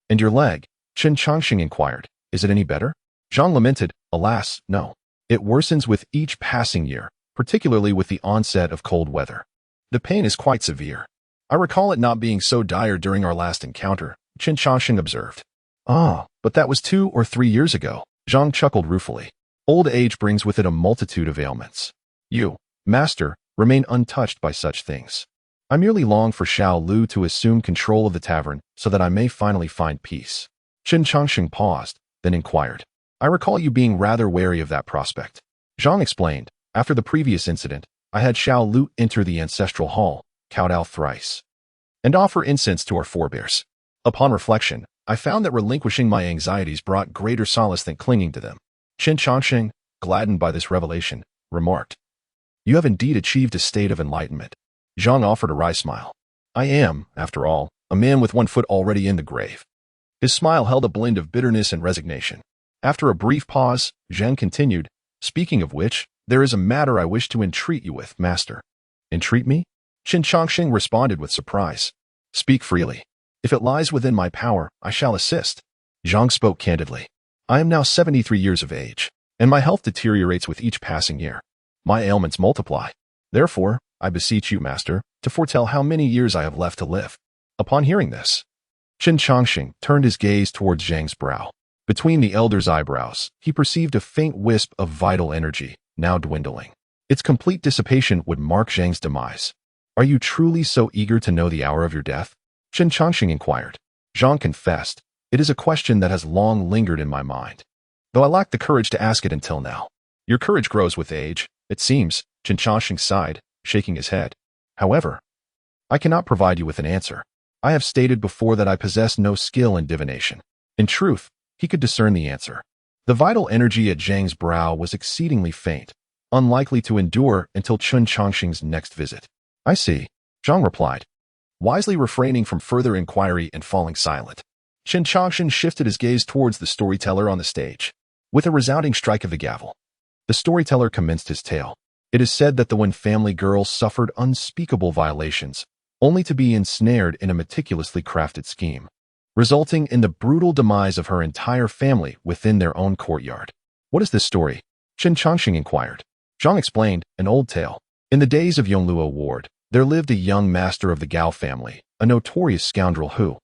"And your leg?" Chen Changsheng inquired. "Is it any better?" Zhang lamented, "Alas, no. It worsens with each passing year, particularly with the onset of cold weather. The pain is quite severe. I recall it not being so dire during our last encounter," Chen Changsheng observed. "Ah, but that was 2 or 3 years ago," Zhang chuckled ruefully. "Old age brings with it a multitude of ailments. You, master, remain untouched by such things. I merely long for Xiao Lu to assume control of the tavern so that I may finally find peace." Chen Changsheng paused, then inquired. "I recall you being rather wary of that prospect." Zhang explained. "After the previous incident, I had Xiao Lu enter the ancestral hall, kowtow thrice, and offer incense to our forebears. Upon reflection, I found that relinquishing my anxieties brought greater solace than clinging to them." Chen Changsheng, gladdened by this revelation, remarked, "You have indeed achieved a state of enlightenment." Zhang offered a wry smile. "I am, after all, a man with one foot already in the grave." His smile held a blend of bitterness and resignation. After a brief pause, Zhang continued, "Speaking of which, there is a matter I wish to entreat you with, master." "Entreat me?" Chen Changsheng responded with surprise. "Speak freely. If it lies within my power, I shall assist." Zhang spoke candidly. "I am now 73 years of age, and my health deteriorates with each passing year. My ailments multiply. Therefore, I beseech you, master, to foretell how many years I have left to live." Upon hearing this, Chen Changsheng turned his gaze towards Zhang's brow. Between the elder's eyebrows, he perceived a faint wisp of vital energy, now dwindling. Its complete dissipation would mark Zhang's demise. "Are you truly so eager to know the hour of your death?" Chen Changsheng inquired. Zhang confessed, "It is a question that has long lingered in my mind, though I lacked the courage to ask it until now." "Your courage grows with age, it seems," Chen Changsheng sighed, shaking his head. "However, I cannot provide you with an answer. I have stated before that I possess no skill in divination." In truth, he could discern the answer. The vital energy at Zhang's brow was exceedingly faint, unlikely to endure until Chen Changsheng's next visit. "I see," Zhang replied, wisely refraining from further inquiry and falling silent. Chen Changsheng shifted his gaze towards the storyteller on the stage. With a resounding strike of the gavel, the storyteller commenced his tale. It is said that the Wen family girl suffered unspeakable violations, only to be ensnared in a meticulously crafted scheme, resulting in the brutal demise of her entire family within their own courtyard. "What is this story?" Chen Changsheng inquired. Zhang explained, "An old tale. In the days of Yongluo Ward, there lived a young master of the Gao family, a notorious scoundrel who,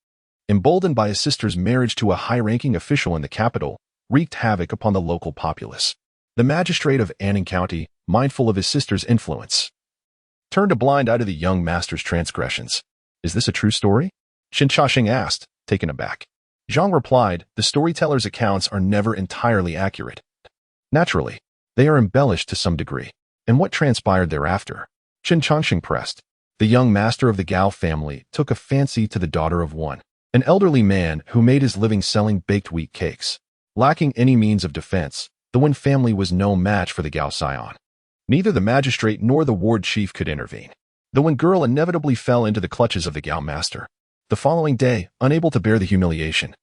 emboldened by his sister's marriage to a high-ranking official in the capital, wreaked havoc upon the local populace. The magistrate of Anning County, mindful of his sister's influence, turned a blind eye to the young master's transgressions." "Is this a true story?" Chen Changsheng asked, taken aback. Zhang replied, "The storyteller's accounts are never entirely accurate. Naturally, they are embellished to some degree." "And what transpired thereafter?" Chen Changsheng pressed. "The young master of the Gao family took a fancy to the daughter of one, an elderly man who made his living selling baked wheat cakes. Lacking any means of defense, the Wen family was no match for the Gao scion. Neither the magistrate nor the ward chief could intervene. The Wen girl inevitably fell into the clutches of the Gao master. The following day, unable to bear the humiliation,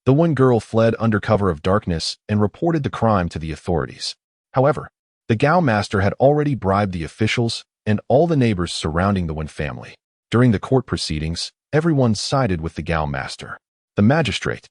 the Wen girl fled under cover of darkness and reported the crime to the authorities. However, the Gao master had already bribed the officials and all the neighbors surrounding the Wen family. During the court proceedings, everyone sided with the Gao master. The magistrate,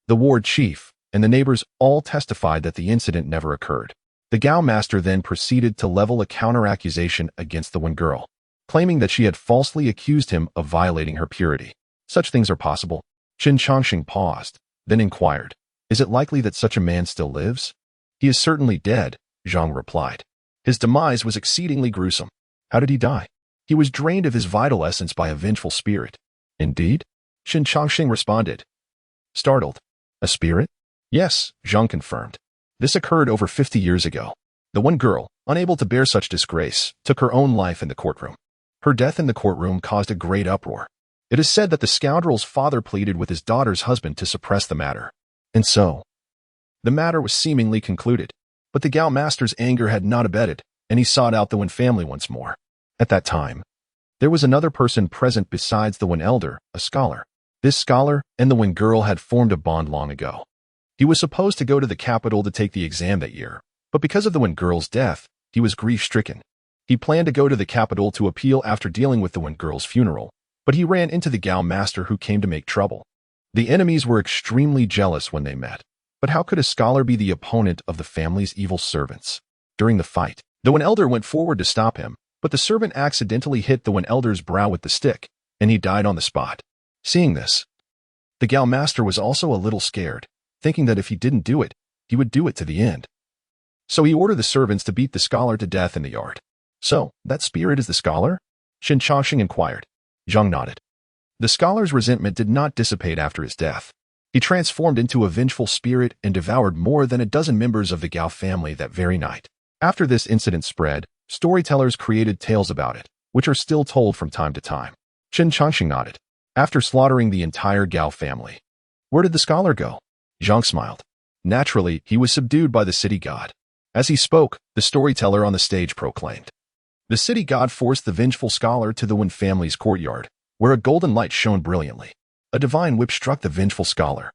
the ward chief, and the neighbors all testified that the incident never occurred. The Gao master then proceeded to level a counter-accusation against the Wen girl, claiming that she had falsely accused him of violating her purity. Such things are possible." Chen Changsheng paused, then inquired, "Is it likely that such a man still lives?" "He is certainly dead," Zhang replied. "His demise was exceedingly gruesome." "How did he die?" "He was drained of his vital essence by a vengeful spirit." "Indeed?" Chen Changsheng responded, startled. "A spirit?" "Yes," Zhang confirmed. "This occurred over 50 years ago. The one girl, unable to bear such disgrace, took her own life in the courtroom. Her death in the courtroom caused a great uproar. It is said that the scoundrel's father pleaded with his daughter's husband to suppress the matter. And so, the matter was seemingly concluded. But the Gao master's anger had not abated, and he sought out the Wen family once more. At that time, there was another person present besides the Wen elder, a scholar. This scholar and the Wen girl had formed a bond long ago. He was supposed to go to the capital to take the exam that year, but because of the Wen girl's death, he was grief-stricken. He planned to go to the capital to appeal after dealing with the Wen girl's funeral, but he ran into the Gao master who came to make trouble. The enemies were extremely jealous when they met. But how could a scholar be the opponent of the family's evil servants? During the fight, the Wen elder went forward to stop him, but the servant accidentally hit the Wen elder's brow with the stick, and he died on the spot. Seeing this, the Gao master was also a little scared, thinking that if he didn't do it, he would do it to the end. So he ordered the servants to beat the scholar to death in the yard. So, that spirit is the scholar? Chen Changsheng inquired. Zhang nodded. The scholar's resentment did not dissipate after his death. He transformed into a vengeful spirit and devoured more than a dozen members of the Gao family that very night. After this incident spread, storytellers created tales about it, which are still told from time to time. Chen Changsheng nodded. After slaughtering the entire Gao family, where did the scholar go? Zhang smiled. Naturally, he was subdued by the city god. As he spoke, the storyteller on the stage proclaimed. The city god forced the vengeful scholar to the Wen family's courtyard, where a golden light shone brilliantly. A divine whip struck the vengeful scholar,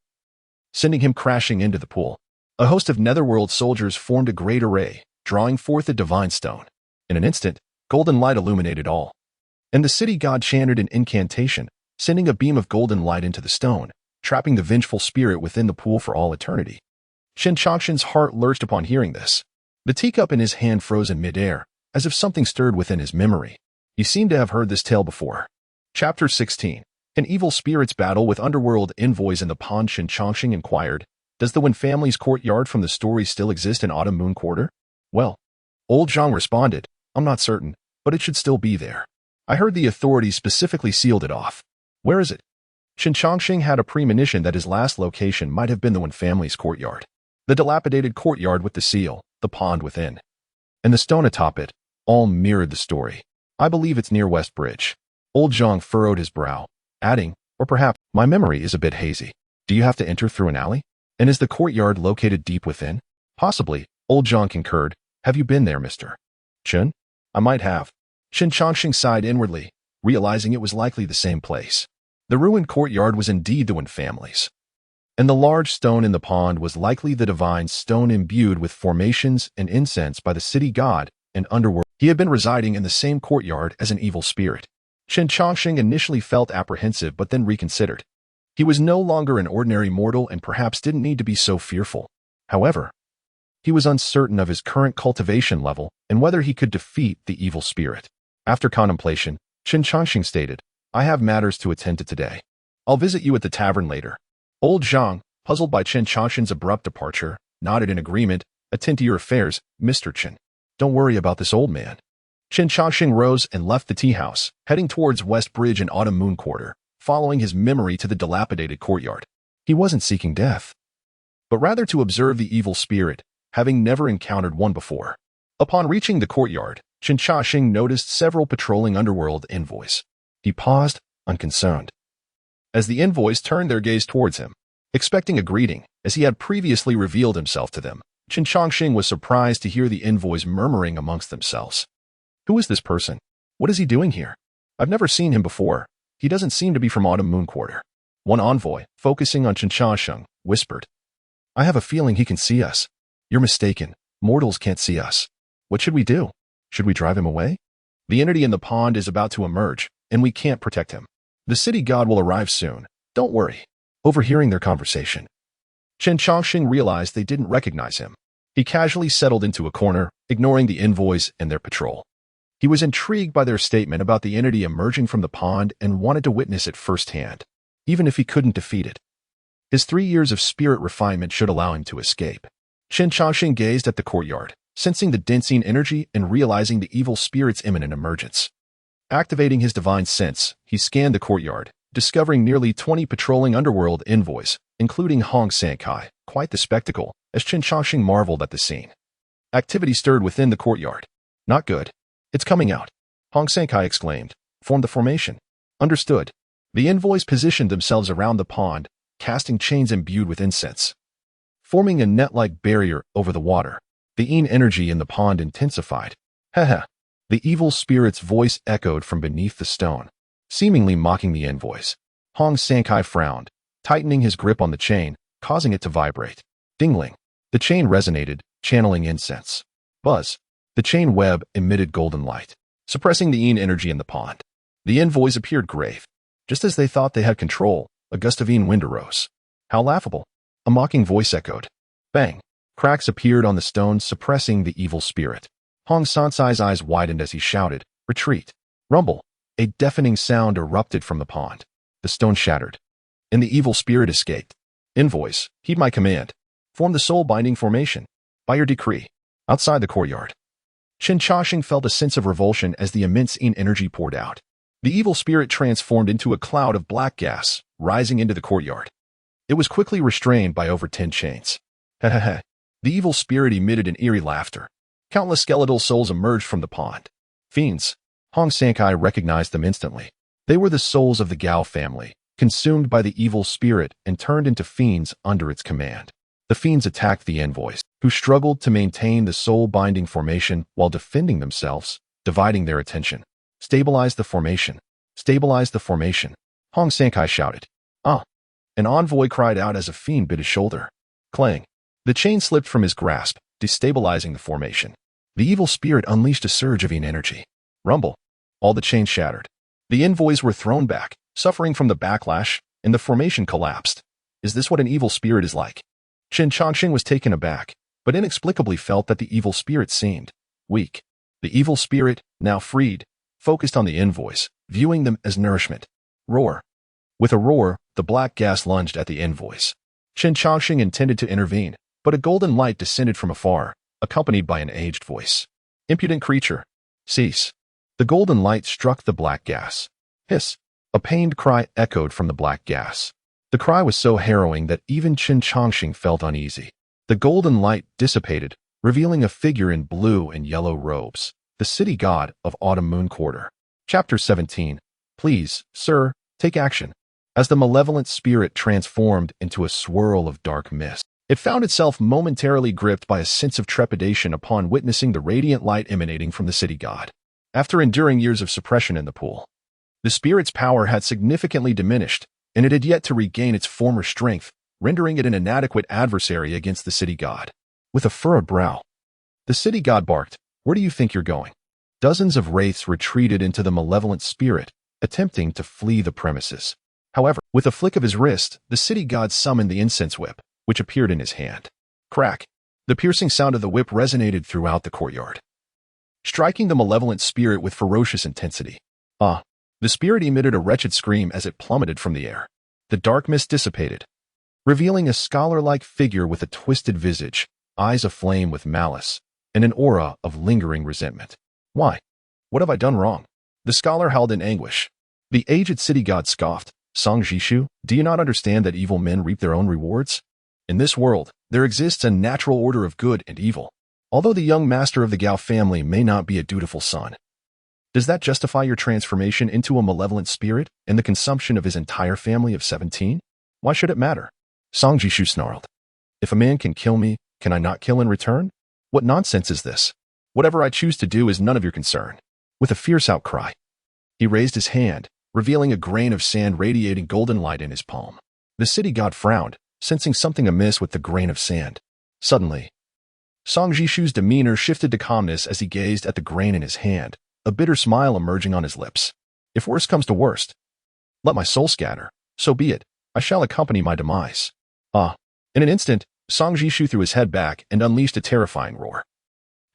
sending him crashing into the pool. A host of netherworld soldiers formed a great array, drawing forth a divine stone. In an instant, golden light illuminated all. And the city god chanted an incantation, sending a beam of golden light into the stone, trapping the vengeful spirit within the pool for all eternity. Chen Changsheng's heart lurched upon hearing this. The teacup in his hand froze in midair, as if something stirred within his memory. He seemed to have heard this tale before. Chapter 16. An evil spirits battle with underworld envoys in the pond. Chen Changsheng inquired, does the Wen family's courtyard from the story still exist in Autumn Moon Quarter? Well, old Zhang responded, I'm not certain, but it should still be there. I heard the authorities specifically sealed it off. Where is it? Chen Changsheng had a premonition that his last location might have been the Wen family's courtyard. The dilapidated courtyard with the seal, the pond within, and the stone atop it, all mirrored the story. I believe it's near West Bridge. Old Zhang furrowed his brow, adding, or perhaps, my memory is a bit hazy. Do you have to enter through an alley? And is the courtyard located deep within? Possibly, old Zhang concurred. Have you been there, Mr. Chen? I might have. Chen Changsheng sighed inwardly, realizing it was likely the same place. The ruined courtyard was indeed the Wen family's. And the large stone in the pond was likely the divine stone imbued with formations and incense by the city god and underworld. He had been residing in the same courtyard as an evil spirit. Chen Changsheng initially felt apprehensive but then reconsidered. He was no longer an ordinary mortal and perhaps didn't need to be so fearful. However, he was uncertain of his current cultivation level and whether he could defeat the evil spirit. After contemplation, Chen Changsheng stated, I have matters to attend to today. I'll visit you at the tavern later. Old Zhang, puzzled by Chen Changsheng's abrupt departure, nodded in agreement. Attend to your affairs, Mr. Chen. Don't worry about this old man. Chen Changsheng rose and left the tea house, heading towards West Bridge and Autumn Moon Quarter, following his memory to the dilapidated courtyard. He wasn't seeking death, but rather to observe the evil spirit, having never encountered one before. Upon reaching the courtyard, Chen Changsheng noticed several patrolling underworld envoys. He paused, unconcerned, as the envoys turned their gaze towards him. Expecting a greeting, as he had previously revealed himself to them, Chen Changsheng was surprised to hear the envoys murmuring amongst themselves. Who is this person? What is he doing here? I've never seen him before. He doesn't seem to be from Autumn Moon Quarter. One envoy, focusing on Chen Changsheng, whispered, I have a feeling he can see us. You're mistaken. Mortals can't see us. What should we do? Should we drive him away? The entity in the pond is about to emerge, and we can't protect him. The city god will arrive soon. Don't worry. Overhearing their conversation, Chen Changsheng realized they didn't recognize him. He casually settled into a corner, ignoring the envoys and their patrol. He was intrigued by their statement about the entity emerging from the pond and wanted to witness it firsthand, even if he couldn't defeat it. His 3 years of spirit refinement should allow him to escape. Chen Changsheng gazed at the courtyard, sensing the densing energy and realizing the evil spirit's imminent emergence. Activating his divine sense, he scanned the courtyard, discovering nearly 20 patrolling underworld envoys, including Hong Sankai. Quite the spectacle, as Chen Changsheng marveled at the scene. Activity stirred within the courtyard. Not good. It's coming out. Hong Sankai exclaimed. Form the formation. Understood. The envoys positioned themselves around the pond, casting chains imbued with incense, forming a net-like barrier over the water. The yin energy in the pond intensified. Heh. The evil spirit's voice echoed from beneath the stone, seemingly mocking the envoys. Hong Sankai frowned, tightening his grip on the chain, causing it to vibrate. Dingling. The chain resonated, channeling incense. Buzz. The chain web emitted golden light, suppressing the yin energy in the pond. The envoys appeared grave. Just as they thought they had control, a gust of yin wind arose. How laughable. A mocking voice echoed. Bang. Cracks appeared on the stone, suppressing the evil spirit. Hong Sansai's eyes widened as he shouted, Retreat. Rumble. A deafening sound erupted from the pond. The stone shattered, and the evil spirit escaped. Envoys, heed my command. Form the soul-binding formation. By your decree. Outside the courtyard. Chen Changsheng felt a sense of revulsion as the immense yin energy poured out. The evil spirit transformed into a cloud of black gas, rising into the courtyard. It was quickly restrained by over 10 chains. The evil spirit emitted an eerie laughter. Countless skeletal souls emerged from the pond. Fiends. Hong Sankai recognized them instantly. They were the souls of the Gao family, consumed by the evil spirit and turned into fiends under its command. The fiends attacked the envoys, who struggled to maintain the soul-binding formation while defending themselves, dividing their attention. Stabilize the formation. Stabilize the formation. Hong Sankai shouted. Ah! An envoy cried out as a fiend bit his shoulder. Clang. The chain slipped from his grasp, destabilizing the formation. The evil spirit unleashed a surge of yin energy. Rumble. All the chains shattered. The envoys were thrown back, suffering from the backlash, and the formation collapsed. Is this what an evil spirit is like? Chen Changsheng was taken aback, but inexplicably felt that the evil spirit seemed weak. The evil spirit, now freed, focused on the envoys, viewing them as nourishment. Roar. With a roar, the black gas lunged at the envoys. Chen Changsheng intended to intervene, but a golden light descended from afar, accompanied by an aged voice. Impudent creature. Cease. The golden light struck the black gas. Hiss. A pained cry echoed from the black gas. The cry was so harrowing that even Chen Changsheng felt uneasy. The golden light dissipated, revealing a figure in blue and yellow robes, the city god of Autumn Moon Quarter. Chapter 17. Please, sir, take action. As the malevolent spirit transformed into a swirl of dark mist, it found itself momentarily gripped by a sense of trepidation upon witnessing the radiant light emanating from the city god. After enduring years of suppression in the pool, the spirit's power had significantly diminished, and it had yet to regain its former strength, rendering it an inadequate adversary against the city god. With a furrowed brow, the city god barked, Where do you think you're going? Dozens of wraiths retreated into the malevolent spirit, attempting to flee the premises. However, with a flick of his wrist, the city god summoned the incense whip, which appeared in his hand. Crack! The piercing sound of the whip resonated throughout the courtyard, striking the malevolent spirit with ferocious intensity. Ah! The spirit emitted a wretched scream as it plummeted from the air. The dark mist dissipated, revealing a scholar-like figure with a twisted visage, eyes aflame with malice, and an aura of lingering resentment. Why? What have I done wrong? The scholar howled in anguish. The aged city god scoffed. Song Jishu, do you not understand that evil men reap their own rewards? In this world, there exists a natural order of good and evil. Although the young master of the Gao family may not be a dutiful son, does that justify your transformation into a malevolent spirit and the consumption of his entire family of 17? Why should it matter? Song Jishu snarled. If a man can kill me, can I not kill in return? What nonsense is this? Whatever I choose to do is none of your concern. With a fierce outcry, he raised his hand, revealing a grain of sand radiating golden light in his palm. The city god frowned, sensing something amiss with the grain of sand. Suddenly, Song Jishu's demeanor shifted to calmness as he gazed at the grain in his hand, a bitter smile emerging on his lips. If worst comes to worst, let my soul scatter. So be it. I shall accompany my demise. Ah! In an instant, Song Jishu threw his head back and unleashed a terrifying roar.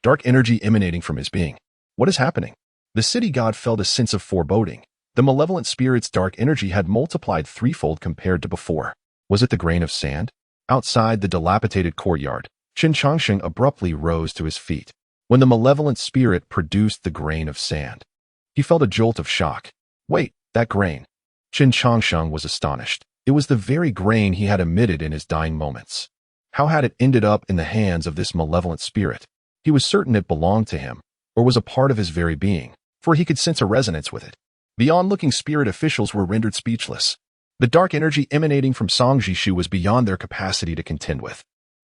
Dark energy emanating from his being. What is happening? The city god felt a sense of foreboding. The malevolent spirit's dark energy had multiplied threefold compared to before. Was it the grain of sand? Outside the dilapidated courtyard, Chen Changsheng abruptly rose to his feet. When the malevolent spirit produced the grain of sand, he felt a jolt of shock. Wait, that grain. Chen Changsheng was astonished. It was the very grain he had emitted in his dying moments. How had it ended up in the hands of this malevolent spirit? He was certain it belonged to him, or was a part of his very being. for he could sense a resonance with it. The onlooking spirit officials were rendered speechless. The dark energy emanating from Song Jishu was beyond their capacity to contend with.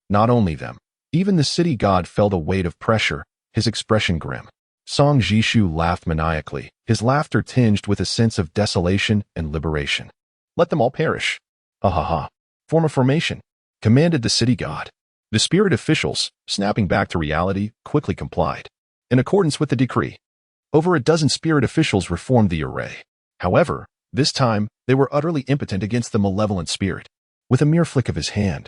Not only them, even the city god felt a weight of pressure, his expression grim. Song Jishu laughed maniacally, his laughter tinged with a sense of desolation and liberation. Let them all perish. Ha ha ha. Form a formation, commanded the city god. The spirit officials, snapping back to reality, quickly complied. In accordance with the decree, over a dozen spirit officials reformed the array. However, this time, they were utterly impotent against the malevolent spirit. With a mere flick of his hand,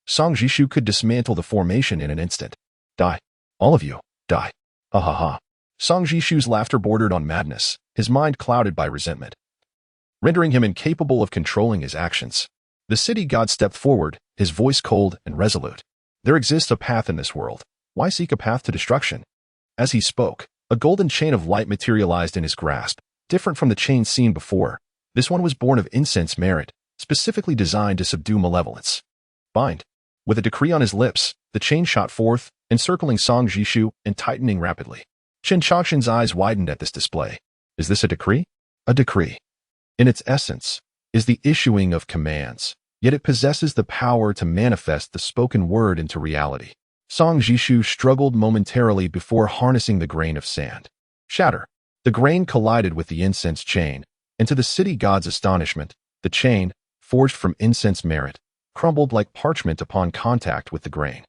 Song Jishu could dismantle the formation in an instant. Die. All of you, die. Ha ha ha. Song Jishu's laughter bordered on madness, his mind clouded by resentment, rendering him incapable of controlling his actions. The city god stepped forward, his voice cold and resolute. There exists a path in this world. Why seek a path to destruction? As he spoke, a golden chain of light materialized in his grasp, different from the chain seen before. This one was born of incense merit, specifically designed to subdue malevolence. Bind. With a decree on his lips, the chain shot forth, encircling Song Jishu and tightening rapidly. Chen Changsheng's eyes widened at this display. Is this a decree? A decree, in its essence, is the issuing of commands, yet it possesses the power to manifest the spoken word into reality. Song Jishu struggled momentarily before harnessing the grain of sand. Shatter. The grain collided with the incense chain, and to the city god's astonishment, the chain, forged from incense merit, crumbled like parchment upon contact with the grain.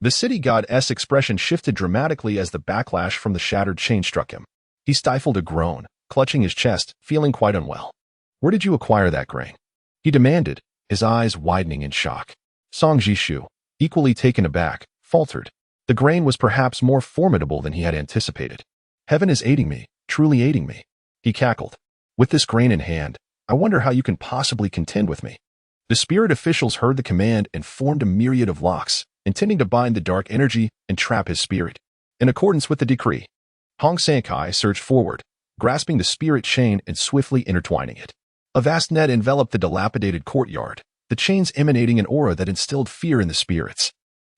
The city god's expression shifted dramatically as the backlash from the shattered chain struck him. He stifled a groan, clutching his chest, feeling quite unwell. Where did you acquire that grain? He demanded, his eyes widening in shock. Song Jishu, equally taken aback, faltered. The grain was perhaps more formidable than he had anticipated. Heaven is aiding me, truly aiding me. He cackled. With this grain in hand, I wonder how you can possibly contend with me. The spirit officials heard the command and formed a myriad of locks, intending to bind the dark energy and trap his spirit. In accordance with the decree, Hong Sankai surged forward, grasping the spirit chain and swiftly intertwining it. A vast net enveloped the dilapidated courtyard, the chains emanating an aura that instilled fear in the spirits.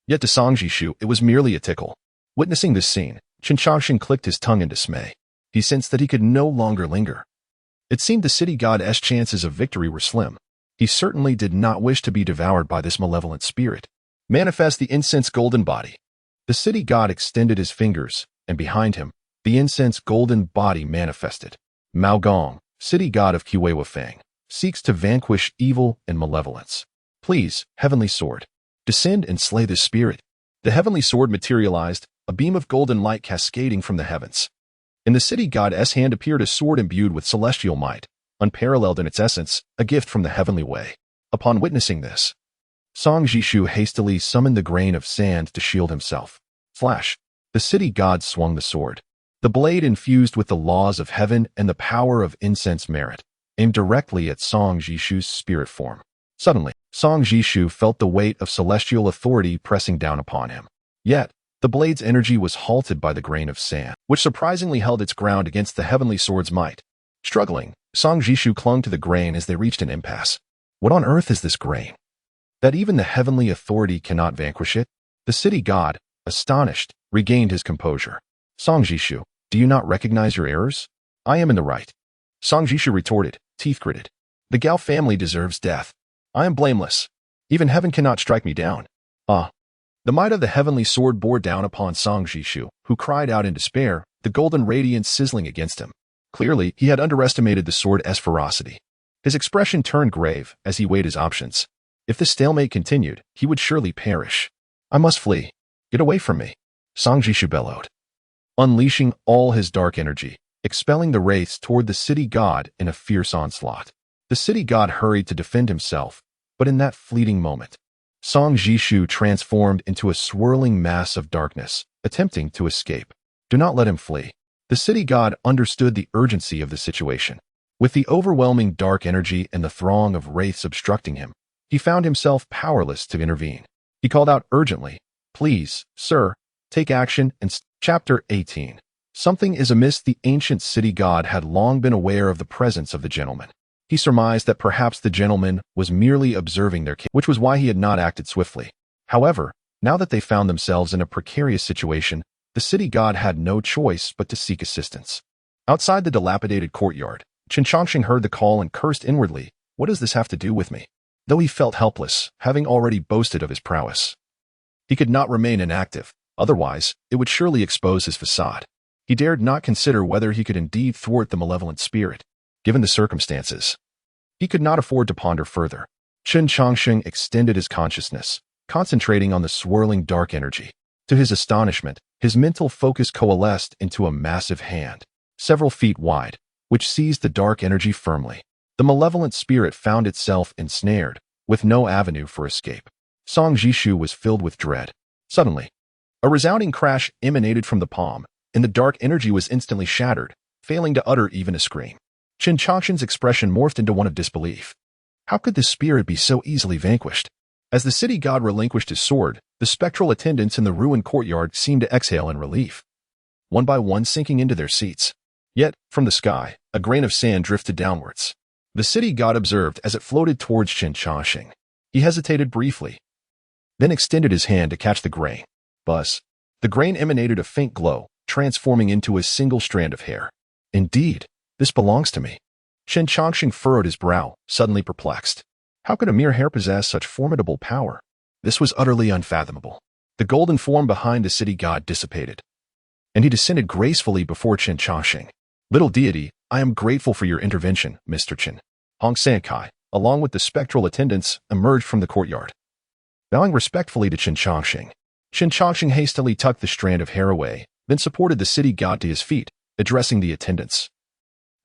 Yet to Song Jishu, it was merely a tickle. Witnessing this scene, Chen Changsheng clicked his tongue in dismay. He sensed that he could no longer linger. It seemed the city god's chances of victory were slim. He certainly did not wish to be devoured by this malevolent spirit. Manifest the incense golden body. The city god extended his fingers, and behind him, the incense golden body manifested. Mao Gong, city god of Kuewa Fang, seeks to vanquish evil and malevolence. Please, heavenly sword, descend and slay this spirit. The heavenly sword materialized, a beam of golden light cascading from the heavens. In the city god's hand appeared a sword imbued with celestial might, unparalleled in its essence, a gift from the heavenly way. Upon witnessing this, Song Jishu hastily summoned the grain of sand to shield himself. Flash. The city god swung the sword. The blade infused with the laws of heaven and the power of incense merit, aimed directly at Song Jishu's spirit form. Suddenly, Song Jishu felt the weight of celestial authority pressing down upon him. Yet, the blade's energy was halted by the grain of sand, which surprisingly held its ground against the heavenly sword's might. Struggling, Song Jishu clung to the grain as they reached an impasse. What on earth is this grain? That even the heavenly authority cannot vanquish it? The city god, astonished, regained his composure. Song Jishu, do you not recognize your errors? I am in the right. Song Jishu retorted, teeth gritted. The Gao family deserves death. I am blameless. Even heaven cannot strike me down. Ah. The might of the heavenly sword bore down upon Song Jishu, who cried out in despair, the golden radiance sizzling against him. Clearly, he had underestimated the sword's ferocity. His expression turned grave as he weighed his options. If this stalemate continued, he would surely perish. I must flee. Get away from me. Song Jishu bellowed, unleashing all his dark energy, expelling the wraiths toward the city god in a fierce onslaught. The city god hurried to defend himself, but in that fleeting moment, Song Jishu transformed into a swirling mass of darkness, attempting to escape. Do not let him flee. The city god understood the urgency of the situation. With the overwhelming dark energy and the throng of wraiths obstructing him, he found himself powerless to intervene. He called out urgently, Please, sir, take action and Chapter 18. Something is amiss. The ancient city god had long been aware of the presence of the gentleman. He surmised that perhaps the gentleman was merely observing their case, which was why he had not acted swiftly. However, now that they found themselves in a precarious situation, the city god had no choice but to seek assistance. Outside the dilapidated courtyard, Chen Changsheng heard the call and cursed inwardly. What does this have to do with me? Though he felt helpless, having already boasted of his prowess. He could not remain inactive, otherwise it would surely expose his facade. He dared not consider whether he could indeed thwart the malevolent spirit, given the circumstances. He could not afford to ponder further. Chen Changsheng extended his consciousness, concentrating on the swirling dark energy. To his astonishment, his mental focus coalesced into a massive hand, several feet wide, which seized the dark energy firmly. The malevolent spirit found itself ensnared, with no avenue for escape. Song Jishu was filled with dread. Suddenly, a resounding crash emanated from the palm, and the dark energy was instantly shattered, failing to utter even a scream. Chen Changsheng's expression morphed into one of disbelief. How could this spirit be so easily vanquished? As the city god relinquished his sword, the spectral attendants in the ruined courtyard seemed to exhale in relief, one by one sinking into their seats. Yet, from the sky, a grain of sand drifted downwards. The city god observed as it floated towards Chen Changsheng. He hesitated briefly, then extended his hand to catch the grain. Buzz. The grain emanated a faint glow, transforming into a single strand of hair. Indeed, this belongs to me. Chen Changsheng furrowed his brow, suddenly perplexed. How could a mere hair possess such formidable power? This was utterly unfathomable. The golden form behind the city god dissipated, and he descended gracefully before Chen Changsheng. Little deity, I am grateful for your intervention, Mr. Chen. Hong Sankai, along with the spectral attendants, emerged from the courtyard. Bowing respectfully to Chen Changsheng hastily tucked the strand of hair away, then supported the city god to his feet, addressing the attendants.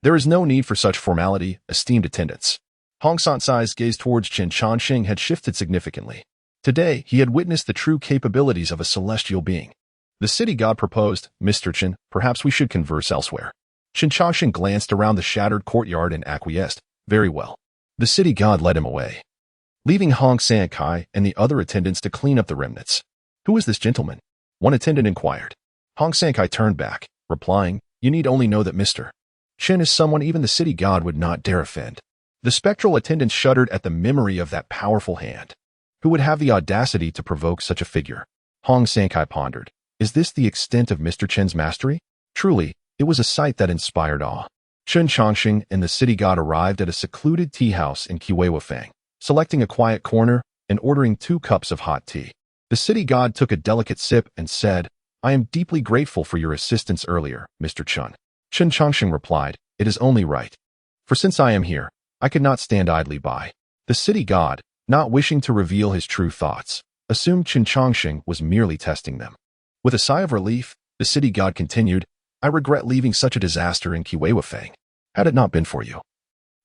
There is no need for such formality, esteemed attendants. Hong Sansai's gaze towards Chen Changsheng had shifted significantly. Today, he had witnessed the true capabilities of a celestial being. The city god proposed, Mr. Chen, perhaps we should converse elsewhere. Chen Changsheng glanced around the shattered courtyard and acquiesced. Very well. The city god led him away, leaving Hong Sankai and the other attendants to clean up the remnants. Who is this gentleman? One attendant inquired. Hong Sankai turned back, replying, You need only know that Mr. Chen is someone even the city god would not dare offend. The spectral attendant shuddered at the memory of that powerful hand. Who would have the audacity to provoke such a figure? Hong Sankai pondered. Is this the extent of Mr. Chen's mastery? Truly, it was a sight that inspired awe. Chen Changsheng and the city god arrived at a secluded tea house in Kiwei-Fang, selecting a quiet corner and ordering 2 cups of hot tea. The city god took a delicate sip and said, I am deeply grateful for your assistance earlier, Mr. Chen. Chen Changsheng replied, It is only right. For since I am here, I could not stand idly by. The city god, not wishing to reveal his true thoughts, assumed Chen Changsheng was merely testing them. With a sigh of relief, the city god continued, I regret leaving such a disaster in Kiwei-Fang. Had it not been for you,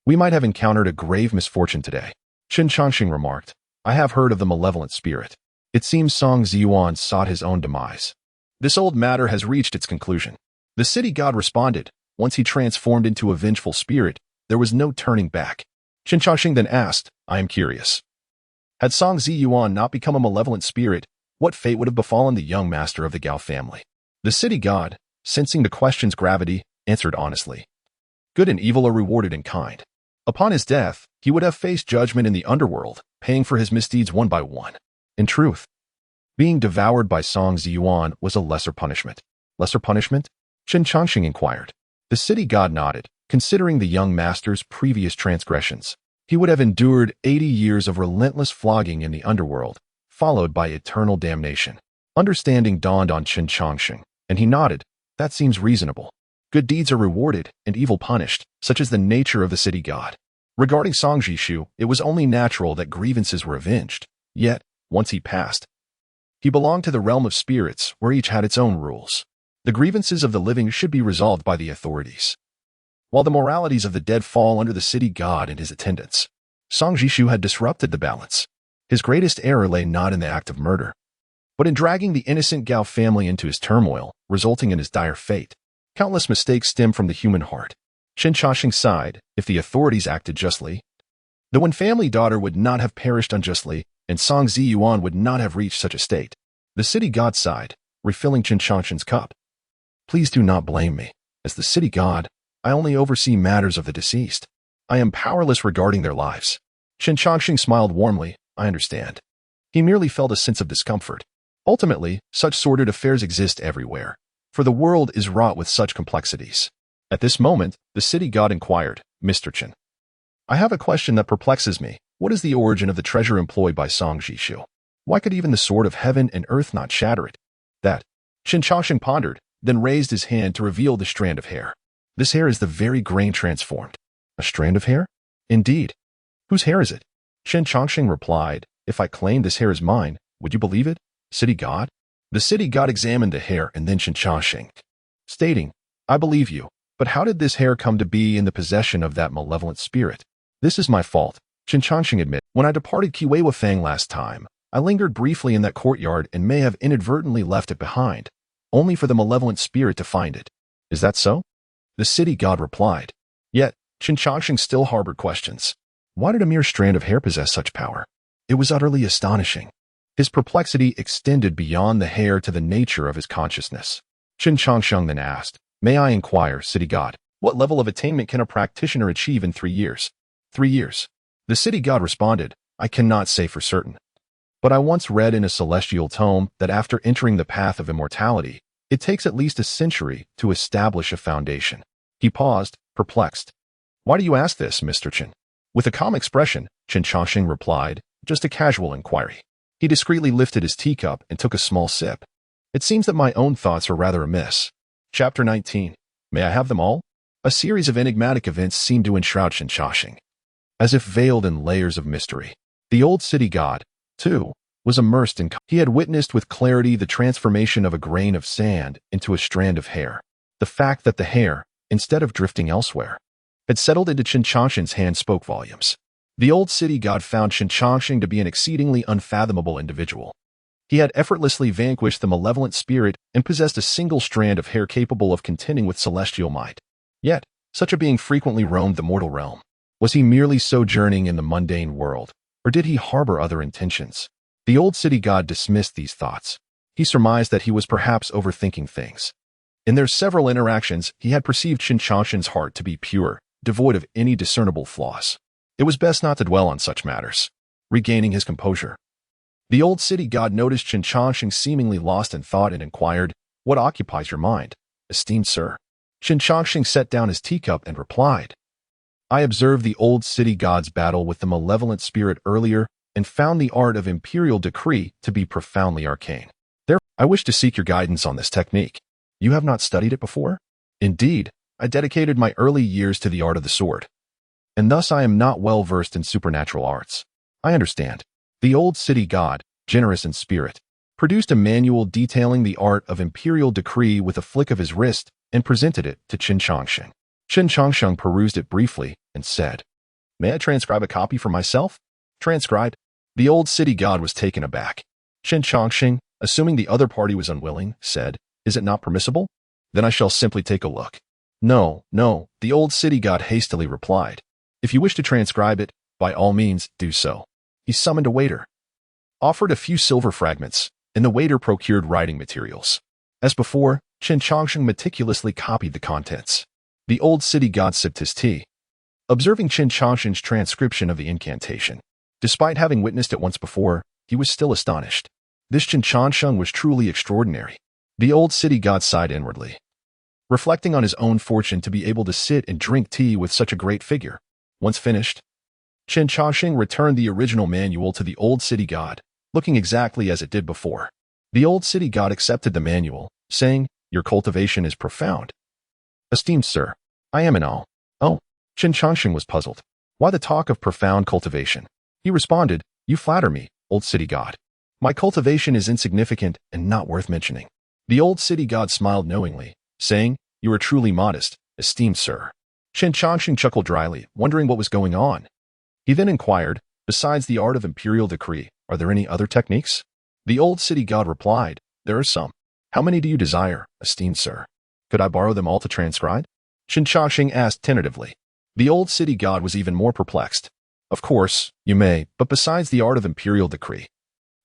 we might have encountered a grave misfortune today. Chen Changsheng remarked, I have heard of the malevolent spirit. It seems Song Ziyuan sought his own demise. This old matter has reached its conclusion. The city god responded, once he transformed into a vengeful spirit, there was no turning back. Chen Changsheng then asked, I am curious. Had Song Ziyuan not become a malevolent spirit, what fate would have befallen the young master of the Gao family? The city god, sensing the question's gravity, answered honestly. Good and evil are rewarded in kind. Upon his death, he would have faced judgment in the underworld, paying for his misdeeds one by one. In truth, being devoured by Song Ziyuan was a lesser punishment. Lesser punishment? Chen Changsheng inquired. The city god nodded, considering the young master's previous transgressions. He would have endured 80 years of relentless flogging in the underworld, followed by eternal damnation. Understanding dawned on Chen Changsheng, and he nodded. That seems reasonable. Good deeds are rewarded and evil punished, such is the nature of the city god. Regarding Song Jishu, it was only natural that grievances were avenged. Yet, once he passed, he belonged to the realm of spirits where each had its own rules. The grievances of the living should be resolved by the authorities, while the moralities of the dead fall under the city god and his attendants. Song Jishu had disrupted the balance. His greatest error lay not in the act of murder, but in dragging the innocent Gao family into his turmoil, resulting in his dire fate. Countless mistakes stem from the human heart. Chen Changsheng sighed, if the authorities acted justly, the one family daughter would not have perished unjustly, and Song Ziyuan would not have reached such a state. The city god sighed, refilling Chen Changsheng's cup. Please do not blame me. As the city god, I only oversee matters of the deceased. I am powerless regarding their lives. Chen Changsheng smiled warmly, I understand. He merely felt a sense of discomfort. Ultimately, such sordid affairs exist everywhere, for the world is wrought with such complexities. At this moment, the city god inquired, Mr. Chen, I have a question that perplexes me. What is the origin of the treasure employed by Song Jishu? Why could even the sword of heaven and earth not shatter it? That. Chen Changsheng pondered, then raised his hand to reveal the strand of hair. This hair is the very grain transformed. A strand of hair? Indeed. Whose hair is it? Chen Changsheng replied, If I claim this hair is mine, would you believe it? City god? The city god examined the hair and then Chen Changsheng, stating, I believe you, but how did this hair come to be in the possession of that malevolent spirit? This is my fault, Chen Changsheng admitted. When I departed Kiwei Fang last time, I lingered briefly in that courtyard and may have inadvertently left it behind, only for the malevolent spirit to find it. Is that so? The city god replied. Yet, Chen Changsheng still harbored questions. Why did a mere strand of hair possess such power? It was utterly astonishing. His perplexity extended beyond the hair to the nature of his consciousness. Chen Changsheng then asked, May I inquire, city god, what level of attainment can a practitioner achieve in 3 years? 3 years. The city god responded, I cannot say for certain. But I once read in a celestial tome that after entering the path of immortality, it takes at least a century to establish a foundation. He paused, perplexed. Why do you ask this, Mr. Chen? With a calm expression, Chen Changsheng replied, just a casual inquiry. He discreetly lifted his teacup and took a small sip. It seems that my own thoughts are rather amiss. Chapter 19. May I have them all? A series of enigmatic events seemed to enshroud Chen Changsheng, as if veiled in layers of mystery. The old city god, too, was immersed in. He had witnessed with clarity the transformation of a grain of sand into a strand of hair. The fact that the hair, instead of drifting elsewhere, had settled into Chen Changsheng's hand spoke volumes. The old city god found Chen Changsheng to be an exceedingly unfathomable individual. He had effortlessly vanquished the malevolent spirit and possessed a single strand of hair capable of contending with celestial might. Yet, such a being frequently roamed the mortal realm. Was he merely sojourning in the mundane world, or did he harbor other intentions? The old city god dismissed these thoughts. He surmised that he was perhaps overthinking things. In their several interactions, he had perceived Chen Changsheng's heart to be pure, devoid of any discernible flaws. It was best not to dwell on such matters. Regaining his composure, the old city god noticed Chen Changsheng seemingly lost in thought and inquired, What occupies your mind, esteemed sir? Chen Changsheng set down his teacup and replied, I observed the old city god's battle with the malevolent spirit earlier and found the art of imperial decree to be profoundly arcane. Therefore, I wish to seek your guidance on this technique. You have not studied it before? Indeed, I dedicated my early years to the art of the sword, and thus I am not well versed in supernatural arts. I understand. The old city god, generous in spirit, produced a manual detailing the art of imperial decree with a flick of his wrist and presented it to Chen Changsheng. Chen Changsheng perused it briefly and said, May I transcribe a copy for myself? Transcribed. The old city god was taken aback. Chen Changsheng, assuming the other party was unwilling, said, Is it not permissible? Then I shall simply take a look. No, the old city god hastily replied. If you wish to transcribe it, by all means, do so. He summoned a waiter, offered a few silver fragments, and the waiter procured writing materials. As before, Chen Changsheng meticulously copied the contents. The old city god sipped his tea, observing Chen Changsheng's transcription of the incantation. Despite having witnessed it once before, he was still astonished. This Chen Changsheng was truly extraordinary. The old city god sighed inwardly, reflecting on his own fortune to be able to sit and drink tea with such a great figure. Once finished, Chen Changsheng returned the original manual to the old city god, looking exactly as it did before. The old city god accepted the manual, saying, Your cultivation is profound. Esteemed sir, I am in awe. Oh, Chen Changsheng was puzzled. Why the talk of profound cultivation? He responded, You flatter me, old city god. My cultivation is insignificant and not worth mentioning. The old city god smiled knowingly, saying, You are truly modest, esteemed sir. Chen Changsheng chuckled dryly, wondering what was going on. He then inquired, Besides the art of imperial decree, are there any other techniques? The old city god replied, There are some. How many do you desire, esteemed sir? Could I borrow them all to transcribe? Chen Changsheng asked tentatively. The old city god was even more perplexed. Of course, you may, but besides the art of imperial decree,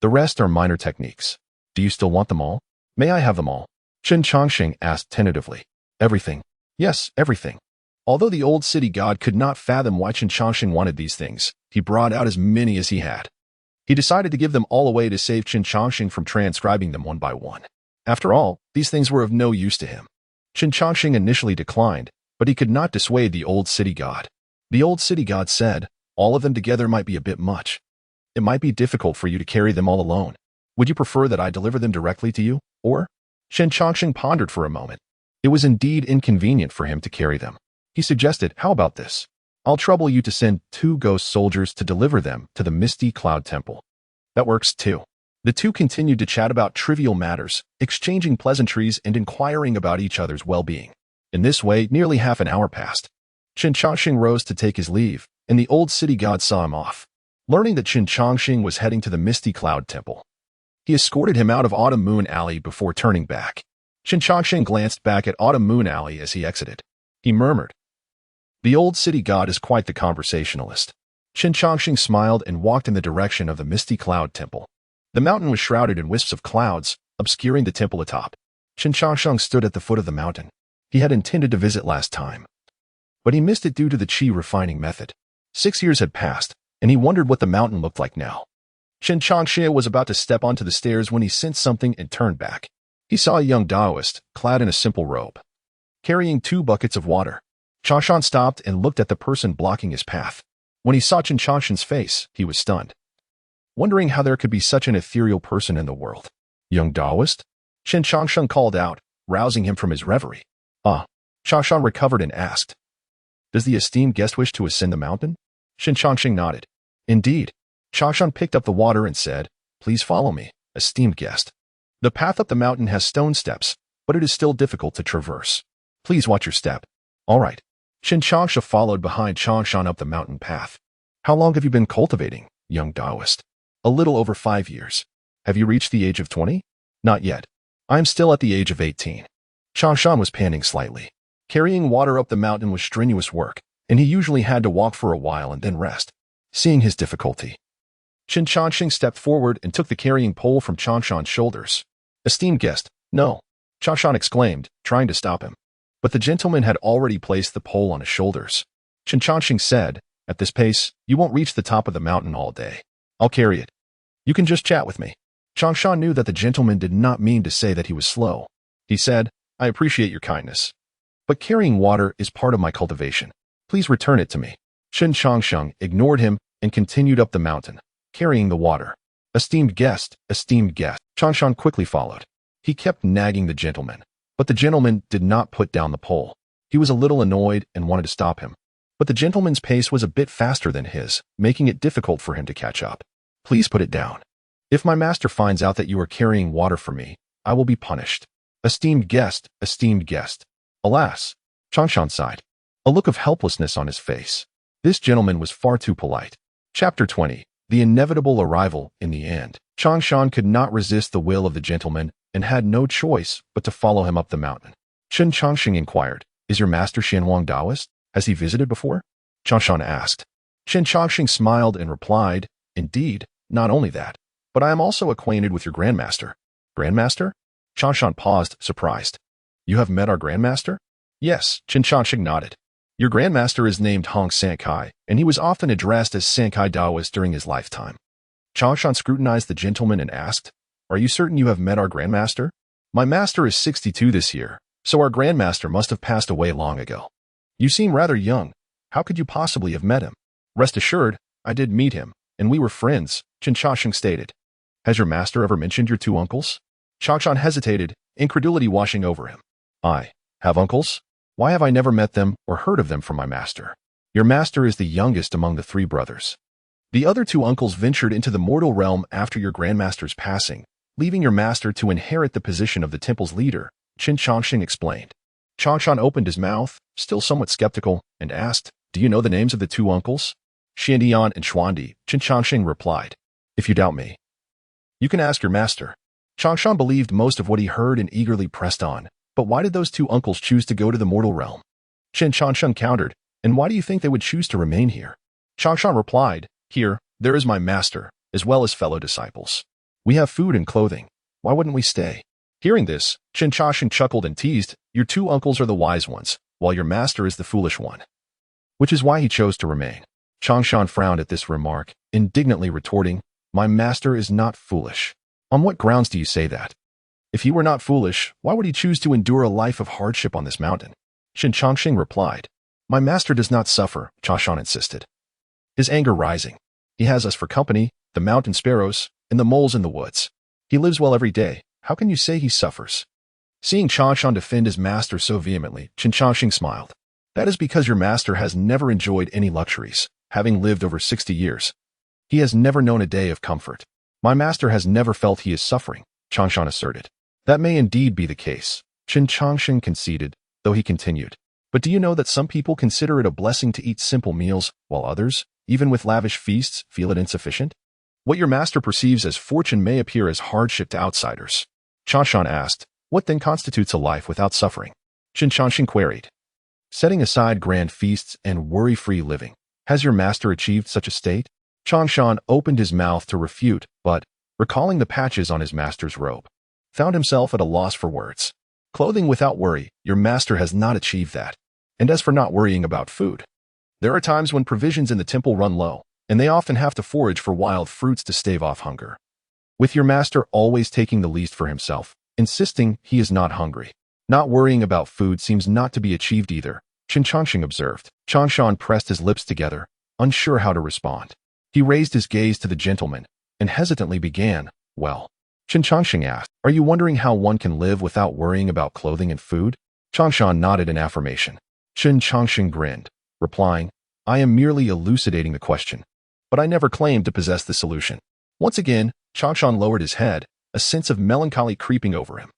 the rest are minor techniques. Do you still want them all? May I have them all? Chen Changsheng asked tentatively. Everything. Yes, everything. Although the old city god could not fathom why Chen Changsheng wanted these things, he brought out as many as he had. He decided to give them all away to save Chen Changsheng from transcribing them one by one. After all, these things were of no use to him. Chen Changsheng initially declined, but he could not dissuade the old city god. The old city god said, all of them together might be a bit much. It might be difficult for you to carry them all alone. Would you prefer that I deliver them directly to you, or? Chen Changsheng pondered for a moment. It was indeed inconvenient for him to carry them. He suggested, how about this? I'll trouble you to send 2 ghost soldiers to deliver them to the misty cloud temple. That works too. The two continued to chat about trivial matters, exchanging pleasantries and inquiring about each other's well-being. In this way, nearly half an hour passed. Chen Changsheng rose to take his leave, and the old city god saw him off. Learning that Chen Changsheng was heading to the misty cloud temple, he escorted him out of Autumn Moon Alley before turning back. Chen Changsheng glanced back at Autumn Moon Alley as he exited. He murmured, "The old city god is quite the conversationalist." Chen Changsheng smiled and walked in the direction of the misty cloud temple. The mountain was shrouded in wisps of clouds, obscuring the temple atop. Chen Changsheng stood at the foot of the mountain. He had intended to visit last time, but he missed it due to the qi refining method. 6 years had passed, and he wondered what the mountain looked like now. Chen Changsheng was about to step onto the stairs when he sensed something and turned back. He saw a young Taoist, clad in a simple robe, carrying 2 buckets of water. Changsheng stopped and looked at the person blocking his path. When he saw Chen Changsheng's face, he was stunned, wondering how there could be such an ethereal person in the world. "Young Taoist?" Chen Changsheng called out, rousing him from his reverie. "Ah." Changsheng recovered and asked, "Does the esteemed guest wish to ascend the mountain?" Chen Changsheng nodded. "Indeed." Changsheng picked up the water and said, "Please follow me, esteemed guest. The path up the mountain has stone steps, but it is still difficult to traverse. Please watch your step." "All right." Chen Changsheng followed behind Changsheng up the mountain path. "How long have you been cultivating, young Taoist?" "A little over 5 years." "Have you reached the age of 20? "Not yet. I am still at the age of 18. Changsheng was panting slightly. Carrying water up the mountain was strenuous work, and he usually had to walk for a while and then rest. Seeing his difficulty, Chen Changsheng stepped forward and took the carrying pole from Changsheng's shoulders. "Esteemed guest, no!" Changsheng exclaimed, trying to stop him. But the gentleman had already placed the pole on his shoulders. Chen Changsheng said, "At this pace, you won't reach the top of the mountain all day. I'll carry it. You can just chat with me." Changsheng knew that the gentleman did not mean to say that he was slow. He said, "I appreciate your kindness, but carrying water is part of my cultivation. Please return it to me." Chen Changsheng ignored him and continued up the mountain, carrying the water. "Esteemed guest, esteemed guest." Changsheng quickly followed. He kept nagging the gentleman, but the gentleman did not put down the pole. He was a little annoyed and wanted to stop him, but the gentleman's pace was a bit faster than his, making it difficult for him to catch up. "Please put it down. If my master finds out that you are carrying water for me, I will be punished." "Esteemed guest, esteemed guest." Alas, Changsheng sighed, a look of helplessness on his face. This gentleman was far too polite. Chapter 20. The inevitable arrival in the end. Changsheng could not resist the will of the gentleman and had no choice but to follow him up the mountain. Chen Changsheng inquired, "Is your master Xianwang Taoist? Has he visited before?" Changsheng asked. Chen Changsheng smiled and replied, "Indeed, not only that, but I am also acquainted with your grandmaster." "Grandmaster?" Changsheng paused, surprised. "You have met our grandmaster?" "Yes," Chen Changsheng nodded. "Your grandmaster is named Hong Sankai, and he was often addressed as Sankai Taoist during his lifetime." Changsheng scrutinized the gentleman and asked, "Are you certain you have met our grandmaster?" "My master is 62 this year, so our grandmaster must have passed away long ago." "You seem rather young. How could you possibly have met him?" "Rest assured, I did meet him, and we were friends," Chen Changsheng stated. "Has your master ever mentioned your 2 uncles?" Changsheng hesitated, incredulity washing over him. "I have uncles? Why have I never met them or heard of them from my master?" "Your master is the youngest among the 3 brothers. The other 2 uncles ventured into the mortal realm after your grandmaster's passing, leaving your master to inherit the position of the temple's leader," Chen Changsheng explained. Changsheng opened his mouth, still somewhat skeptical, and asked, "Do you know the names of the 2 uncles?" "Xiandian and Xuandi," Chen Changsheng replied. "If you doubt me, you can ask your master." Changsheng believed most of what he heard and eagerly pressed on. "But why did those 2 uncles choose to go to the mortal realm?" Chen Changsheng countered, "And why do you think they would choose to remain here?" Changsheng replied, "Here, there is my master, as well as fellow disciples. We have food and clothing. Why wouldn't we stay?" Hearing this, Chen Changsheng chuckled and teased, "Your 2 uncles are the wise ones, while your master is the foolish one, which is why he chose to remain." Changsheng frowned at this remark, indignantly retorting, "My master is not foolish." "On what grounds do you say that? If he were not foolish, why would he choose to endure a life of hardship on this mountain?" Chen Changsheng replied. My master does not suffer, Chashan insisted, his anger rising. He has us for company, the mountain sparrows, and the moles in the woods. He lives well every day. How can you say he suffers? Seeing Chashan defend his master so vehemently, Chen Changsheng smiled. That is because your master has never enjoyed any luxuries, having lived over 60 years. He has never known a day of comfort. My master has never felt he is suffering, Changshan asserted. That may indeed be the case, Chen Changsheng conceded, though he continued. But do you know that some people consider it a blessing to eat simple meals, while others, even with lavish feasts, feel it insufficient? What your master perceives as fortune may appear as hardship to outsiders. Changshan asked, what then constitutes a life without suffering? Chen Changsheng queried. Setting aside grand feasts and worry-free living, has your master achieved such a state? Changshan opened his mouth to refute, but, recalling the patches on his master's robe, found himself at a loss for words. Clothing without worry, your master has not achieved that. And as for not worrying about food, there are times when provisions in the temple run low, and they often have to forage for wild fruits to stave off hunger. With your master always taking the least for himself, insisting he is not hungry. Not worrying about food seems not to be achieved either, Chen Changsheng observed. Changshan pressed his lips together, unsure how to respond. He raised his gaze to the gentleman, and hesitantly began, well. Chen Changsheng asked, are you wondering how one can live without worrying about clothing and food? Changshan nodded in affirmation. Chen Changsheng grinned, replying, I am merely elucidating the question, but I never claimed to possess the solution. Once again, Changshan lowered his head, a sense of melancholy creeping over him.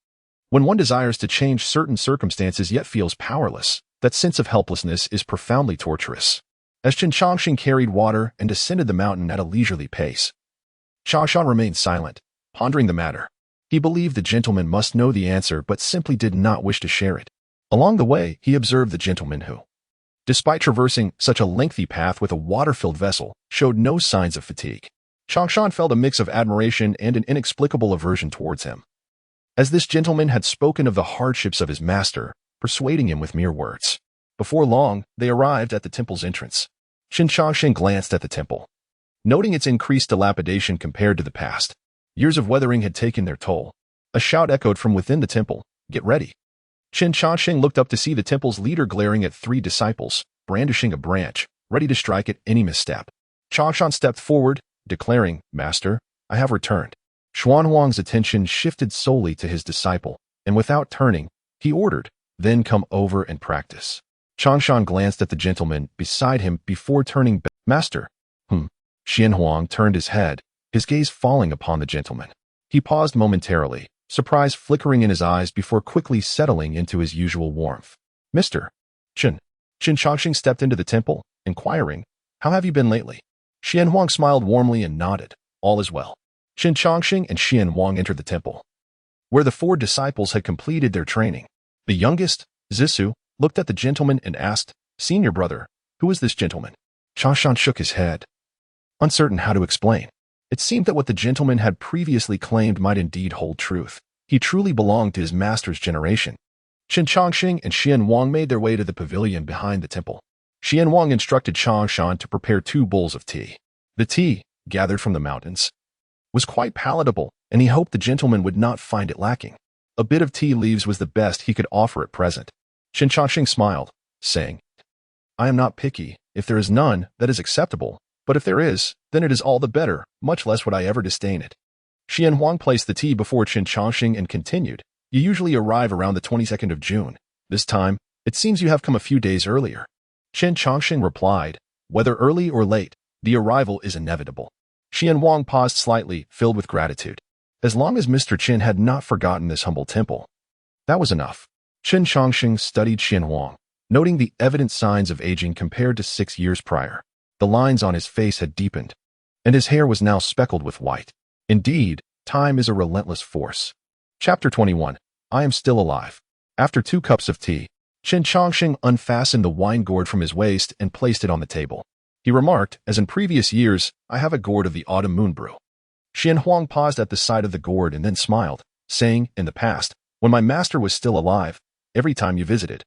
When one desires to change certain circumstances yet feels powerless, that sense of helplessness is profoundly torturous. As Chen Changsheng carried water and descended the mountain at a leisurely pace, Changshan remained silent, pondering the matter. He believed the gentleman must know the answer but simply did not wish to share it. Along the way, he observed the gentleman who, despite traversing such a lengthy path with a water-filled vessel, showed no signs of fatigue. Changshan felt a mix of admiration and an inexplicable aversion towards him, as this gentleman had spoken of the hardships of his master, persuading him with mere words. Before long, they arrived at the temple's entrance. Chen Changsheng glanced at the temple, noting its increased dilapidation compared to the past. Years of weathering had taken their toll. A shout echoed from within the temple, get ready. Chen Changsheng looked up to see the temple's leader glaring at 3 disciples, brandishing a branch, ready to strike at any misstep. Changshan stepped forward, declaring, Master, I have returned. Xuanhuang's attention shifted solely to his disciple, and without turning, he ordered, then come over and practice. Changshan glanced at the gentleman beside him before turning back. Master. Xuanhuang turned his head, his gaze falling upon the gentleman. He paused momentarily, surprise flickering in his eyes before quickly settling into his usual warmth. Mr. Chen Changsheng stepped into the temple, inquiring, how have you been lately? Xuanhuang smiled warmly and nodded, all is well. Chen Changsheng and Xuanhuang entered the temple, where the 4 disciples had completed their training. The youngest, Zisu, looked at the gentleman and asked, Senior brother, who is this gentleman? Changshan shook his head, uncertain how to explain. It seemed that what the gentleman had previously claimed might indeed hold truth. He truly belonged to his master's generation. Chen Changsheng and Xuanhuang made their way to the pavilion behind the temple. Xuanhuang instructed Changshan to prepare 2 bowls of tea. The tea, gathered from the mountains, was quite palatable, and he hoped the gentleman would not find it lacking. A bit of tea leaves was the best he could offer at present. Chen Changsheng smiled, saying, I am not picky. If there is none, that is acceptable. But if there is, then it is all the better, much less would I ever disdain it. Xuanhuang placed the tea before Chen Changsheng and continued, You usually arrive around the 22nd of June. This time, it seems you have come a few days earlier. Chen Changsheng replied, Whether early or late, the arrival is inevitable. Xuanhuang paused slightly, filled with gratitude. As long as Mr. Chen had not forgotten this humble temple, that was enough. Chen Changsheng studied Xuanhuang, noting the evident signs of aging compared to 6 years prior. The lines on his face had deepened, and his hair was now speckled with white. Indeed, time is a relentless force. Chapter 21. I am still alive. After 2 cups of tea, Chen Changsheng unfastened the wine gourd from his waist and placed it on the table. He remarked, as in previous years, I have a gourd of the autumn moon brew. Xuanhuang paused at the sight of the gourd and then smiled, saying, In the past, when my master was still alive, every time you visited,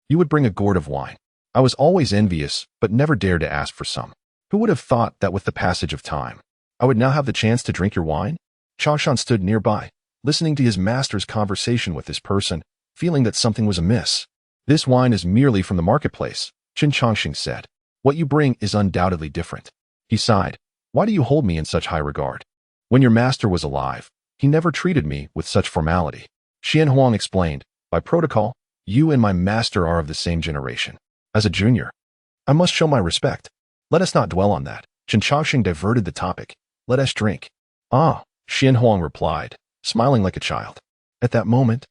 you would bring a gourd of wine. I was always envious, but never dared to ask for some. Who would have thought that with the passage of time, I would now have the chance to drink your wine? Changshan stood nearby, listening to his master's conversation with this person, feeling that something was amiss. This wine is merely from the marketplace, Chen Changsheng said. What you bring is undoubtedly different. He sighed. Why do you hold me in such high regard? When your master was alive, he never treated me with such formality. Xian Huang explained, by protocol, you and my master are of the same generation. As a junior, I must show my respect. Let us not dwell on that. Chen Changsheng diverted the topic. Let us drink. Ah, Xian Huang replied, smiling like a child. At that moment,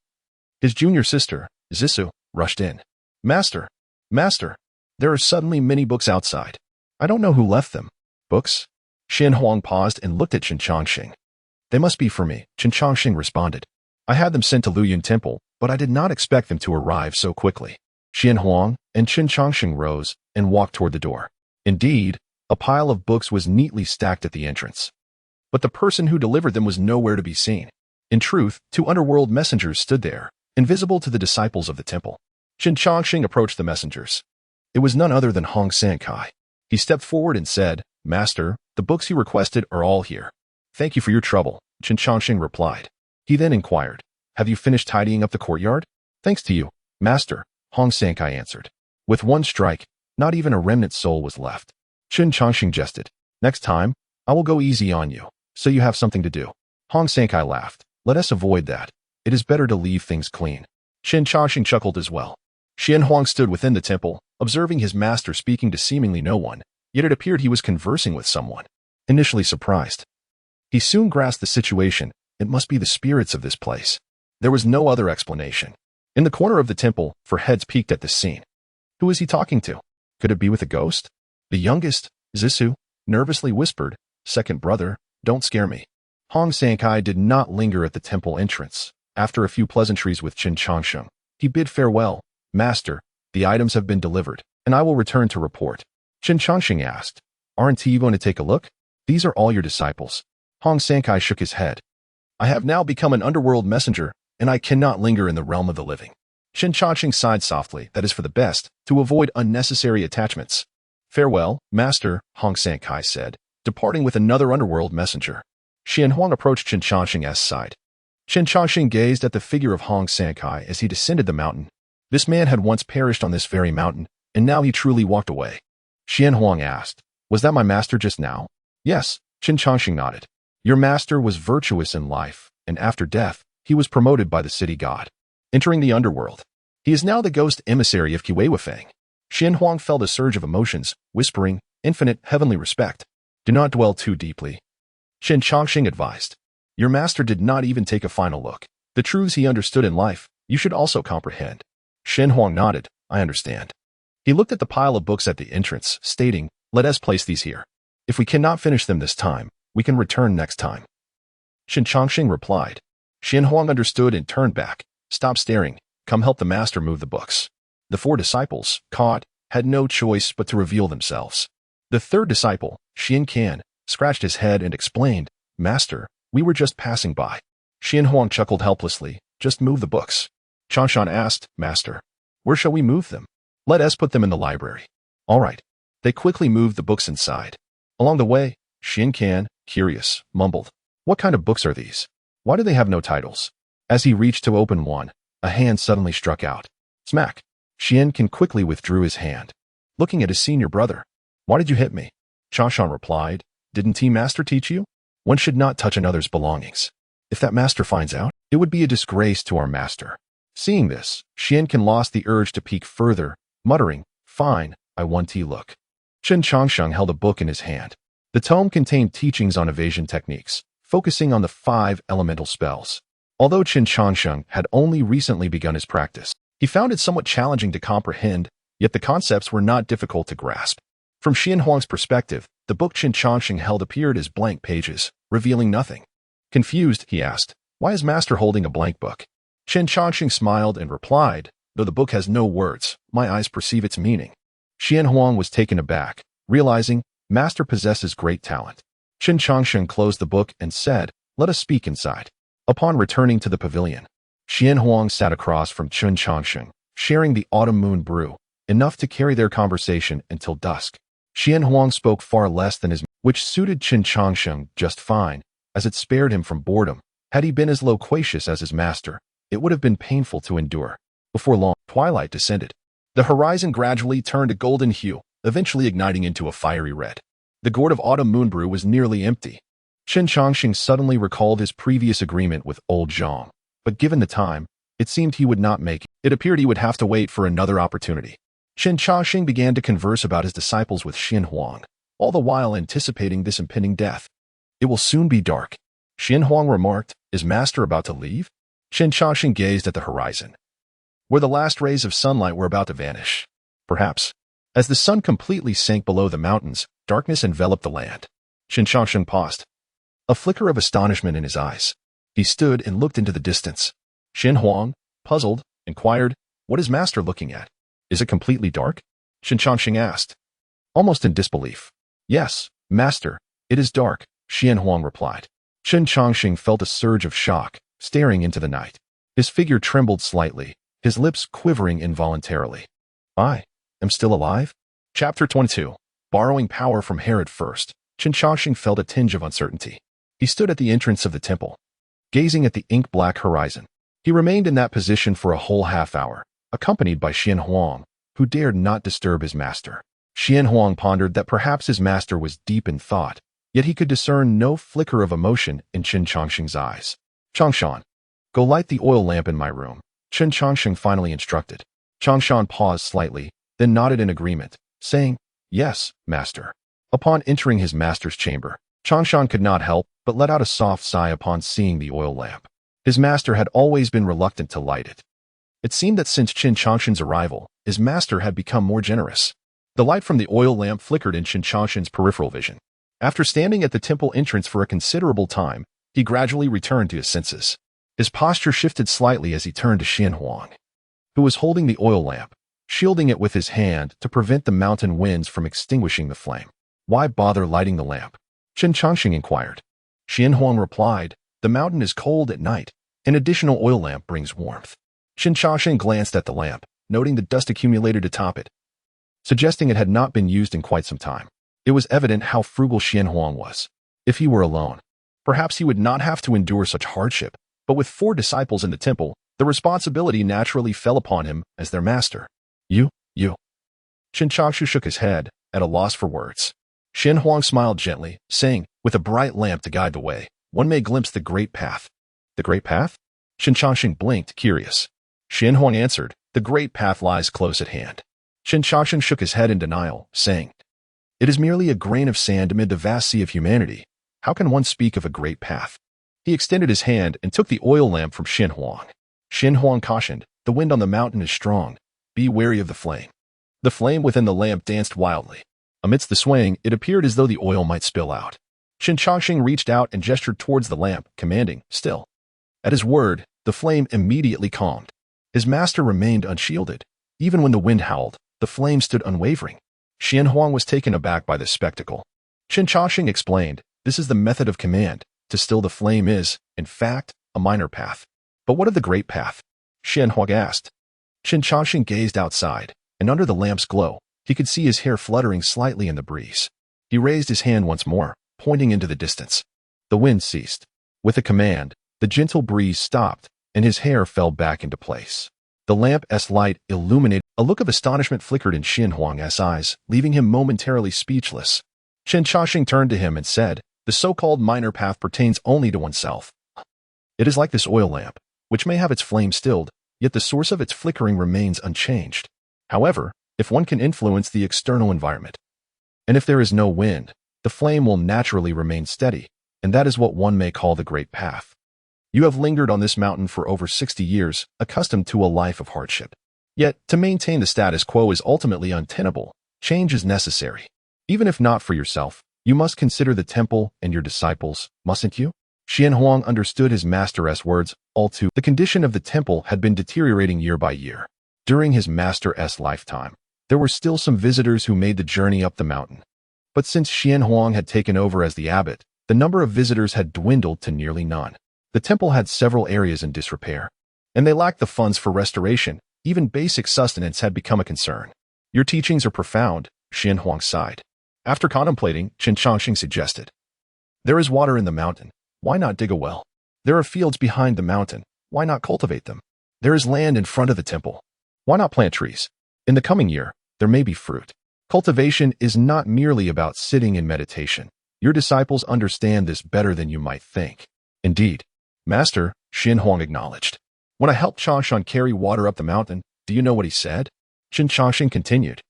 his junior sister, Zisu, rushed in. Master, master, there are suddenly many books outside. I don't know who left them. Books? Xian Huang paused and looked at Chen Changsheng. They must be for me, Chen Changsheng responded. I had them sent to Luyun Temple, but I did not expect them to arrive so quickly. Xian Huang and Chen Changsheng rose and walked toward the door. Indeed, a pile of books was neatly stacked at the entrance. But the person who delivered them was nowhere to be seen. In truth, two underworld messengers stood there, invisible to the disciples of the temple. Chen Changsheng approached the messengers. It was none other than Hong Sankai. He stepped forward and said, Master, the books you requested are all here. Thank you for your trouble, Chen Changsheng replied. He then inquired, have you finished tidying up the courtyard? Thanks to you, Master, Hong Sankai answered. With one strike, not even a remnant soul was left. Chen Changsheng jested. Next time, I will go easy on you, so you have something to do. Hong Sankai laughed. Let us avoid that. It is better to leave things clean. Chen Changsheng chuckled as well. Xian Huang stood within the temple, observing his master speaking to seemingly no one, yet it appeared he was conversing with someone. Initially surprised, he soon grasped the situation. It must be the spirits of this place. There was no other explanation. In the corner of the temple, four heads peeked at this scene. Who is he talking to? Could it be with a ghost? The youngest, Zisu, nervously whispered, Second brother, don't scare me. Hong Sankai did not linger at the temple entrance. After a few pleasantries with Chen Changsheng, he bid farewell. Master, the items have been delivered, and I will return to report. Chen Changsheng asked, aren't you going to take a look? These are all your disciples. Hong Sankai shook his head. I have now become an underworld messenger, and I cannot linger in the realm of the living. Chen Changsheng sighed softly, that is for the best, to avoid unnecessary attachments. Farewell, Master, Hong Sankai said, departing with another underworld messenger. Xian Huang approached Chen Changsheng's side. Chen Changsheng gazed at the figure of Hong Sankai as he descended the mountain. This man had once perished on this very mountain, and now he truly walked away. Xian Huang asked, was that my master just now? Yes, Chen Changsheng nodded. Your master was virtuous in life, and after death, he was promoted by the city god, entering the underworld. He is now the ghost emissary of Wei-Fang. Xian Huang felt a surge of emotions, whispering, infinite, heavenly respect. Do not dwell too deeply. Chen Changsheng advised. Your master did not even take a final look. The truths he understood in life, you should also comprehend. Xian Huang nodded, I understand. He looked at the pile of books at the entrance, stating, let us place these here. If we cannot finish them this time, we can return next time. Chen Changsheng replied. Xian Huang understood and turned back. Stop staring. Come help the master move the books. The four disciples, caught, had no choice but to reveal themselves. The third disciple, Xian Can, scratched his head and explained, Master, we were just passing by. Xian Huang chuckled helplessly. Just move the books. Chanshan asked, Master, where shall we move them? Let us put them in the library. All right. They quickly moved the books inside. Along the way, Xian Can, curious, mumbled, what kind of books are these? Why do they have no titles? As he reached to open one, a hand suddenly struck out. Smack. Xian Can quickly withdrew his hand. Looking at his senior brother. Why did you hit me? Chanshan replied, didn't Tea Master teach you? One should not touch another's belongings. If that master finds out, it would be a disgrace to our master. Seeing this, Xian Can lost the urge to peek further, muttering, fine, I want tea look. Chen Changsheng held a book in his hand. The tome contained teachings on evasion techniques, focusing on the 5 elemental spells. Although Chen Changsheng had only recently begun his practice, he found it somewhat challenging to comprehend, yet the concepts were not difficult to grasp. From Xian Huang's perspective, the book Chen Changsheng held appeared as blank pages, revealing nothing. Confused, he asked, why is Master holding a blank book? Chen Changsheng smiled and replied, though the book has no words, my eyes perceive its meaning. Xian Huang was taken aback, realizing Master possesses great talent. Chen Changsheng closed the book and said, let us speak inside. Upon returning to the pavilion, Xian Huang sat across from Chen Changsheng, sharing the autumn moon brew, enough to carry their conversation until dusk. Xian Huang spoke far less than his, which suited Chen Changsheng just fine, as it spared him from boredom. Had he been as loquacious as his master, it would have been painful to endure. Before long, twilight descended. The horizon gradually turned a golden hue, eventually igniting into a fiery red. The gourd of autumn moonbrew was nearly empty. Chen Changsheng suddenly recalled his previous agreement with old Zhang, but given the time, it seemed he would not make it. It appeared he would have to wait for another opportunity. Chen Changsheng began to converse about his disciples with Xian Huang, all the while anticipating this impending death. It will soon be dark. Xian Huang remarked, is Master about to leave? Chen Changsheng gazed at the horizon, where the last rays of sunlight were about to vanish. Perhaps. As the sun completely sank below the mountains, darkness enveloped the land. Chen Changsheng paused, a flicker of astonishment in his eyes. He stood and looked into the distance. Xian Huang, puzzled, inquired, what is Master looking at? Is it completely dark? Chen Changsheng asked, almost in disbelief. Yes, Master, it is dark, Xian Huang replied. Chen Changsheng felt a surge of shock, staring into the night. His figure trembled slightly, his lips quivering involuntarily. I am still alive? Chapter 22. Borrowing power from Herod first, Chen Changsheng felt a tinge of uncertainty. He stood at the entrance of the temple, gazing at the ink-black horizon. He remained in that position for a whole half-hour, accompanied by Xian Huang, who dared not disturb his master. Xian Huang pondered that perhaps his master was deep in thought, yet he could discern no flicker of emotion in Chen Changsheng's eyes. Changshan, go light the oil lamp in my room, Chen Changsheng finally instructed. Changshan paused slightly, then nodded in agreement, saying, yes, Master. Upon entering his master's chamber, Changshan could not help but let out a soft sigh upon seeing the oil lamp. His master had always been reluctant to light it. It seemed that since Chen Changsheng's arrival, his master had become more generous. The light from the oil lamp flickered in Chen Changsheng's peripheral vision. After standing at the temple entrance for a considerable time, he gradually returned to his senses. His posture shifted slightly as he turned to Xian Huang, who was holding the oil lamp, shielding it with his hand to prevent the mountain winds from extinguishing the flame. Why bother lighting the lamp? Chen Changsheng inquired. Xian Huang replied, the mountain is cold at night. An additional oil lamp brings warmth. Chen Changsheng glanced at the lamp, noting the dust accumulated atop it, suggesting it had not been used in quite some time. It was evident how frugal Xian Huang was. If he were alone, perhaps he would not have to endure such hardship, but with 4 disciples in the temple, the responsibility naturally fell upon him as their master. You. Chen Changsheng shook his head, at a loss for words. Xian Huang smiled gently, saying, with a bright lamp to guide the way, one may glimpse the great path. The great path? Chen Changsheng blinked, curious. Xian Huang answered, the great path lies close at hand. Chen Changsheng shook his head in denial, saying, it is merely a grain of sand amid the vast sea of humanity. How can one speak of a great path? He extended his hand and took the oil lamp from Xian Huang. Xian Huang cautioned, the wind on the mountain is strong. Be wary of the flame. The flame within the lamp danced wildly. Amidst the swaying, it appeared as though the oil might spill out. Chen Changsheng reached out and gestured towards the lamp, commanding, still. At his word, the flame immediately calmed. His master remained unshielded. Even when the wind howled, the flame stood unwavering. Xian Huang was taken aback by this spectacle. Chen Changsheng explained, this is the method of command. To still the flame is, in fact, a minor path. But what of the great path? Xian Huang asked. Chen Changsheng gazed outside, and under the lamp's glow, he could see his hair fluttering slightly in the breeze. He raised his hand once more, pointing into the distance. The wind ceased. With a command, the gentle breeze stopped, and his hair fell back into place. The lamp's light illuminated. A look of astonishment flickered in Xian Huang's eyes, leaving him momentarily speechless. Chen Changsheng turned to him and said, the so-called minor path pertains only to oneself. It is like this oil lamp, which may have its flame stilled, yet the source of its flickering remains unchanged. However, if one can influence the external environment, and if there is no wind, the flame will naturally remain steady, and that is what one may call the great path. You have lingered on this mountain for over 60 years, accustomed to a life of hardship. Yet, to maintain the status quo is ultimately untenable. Change is necessary. Even if not for yourself, you must consider the temple and your disciples, mustn't you? Xian Huang understood his master's words all too. The condition of the temple had been deteriorating year by year. During his master's lifetime, there were still some visitors who made the journey up the mountain. But since Xian Huang had taken over as the abbot, the number of visitors had dwindled to nearly none. The temple had several areas in disrepair, and they lacked the funds for restoration. Even basic sustenance had become a concern. Your teachings are profound, Xian Huang sighed. After contemplating, Chen Changsheng suggested, there is water in the mountain. Why not dig a well? There are fields behind the mountain. Why not cultivate them? There is land in front of the temple. Why not plant trees? In the coming year, there may be fruit. Cultivation is not merely about sitting in meditation. Your disciples understand this better than you might think. Indeed, Master, Chen Huang acknowledged. When I helped Changsheng carry water up the mountain, do you know what he said? Chen Changsheng continued.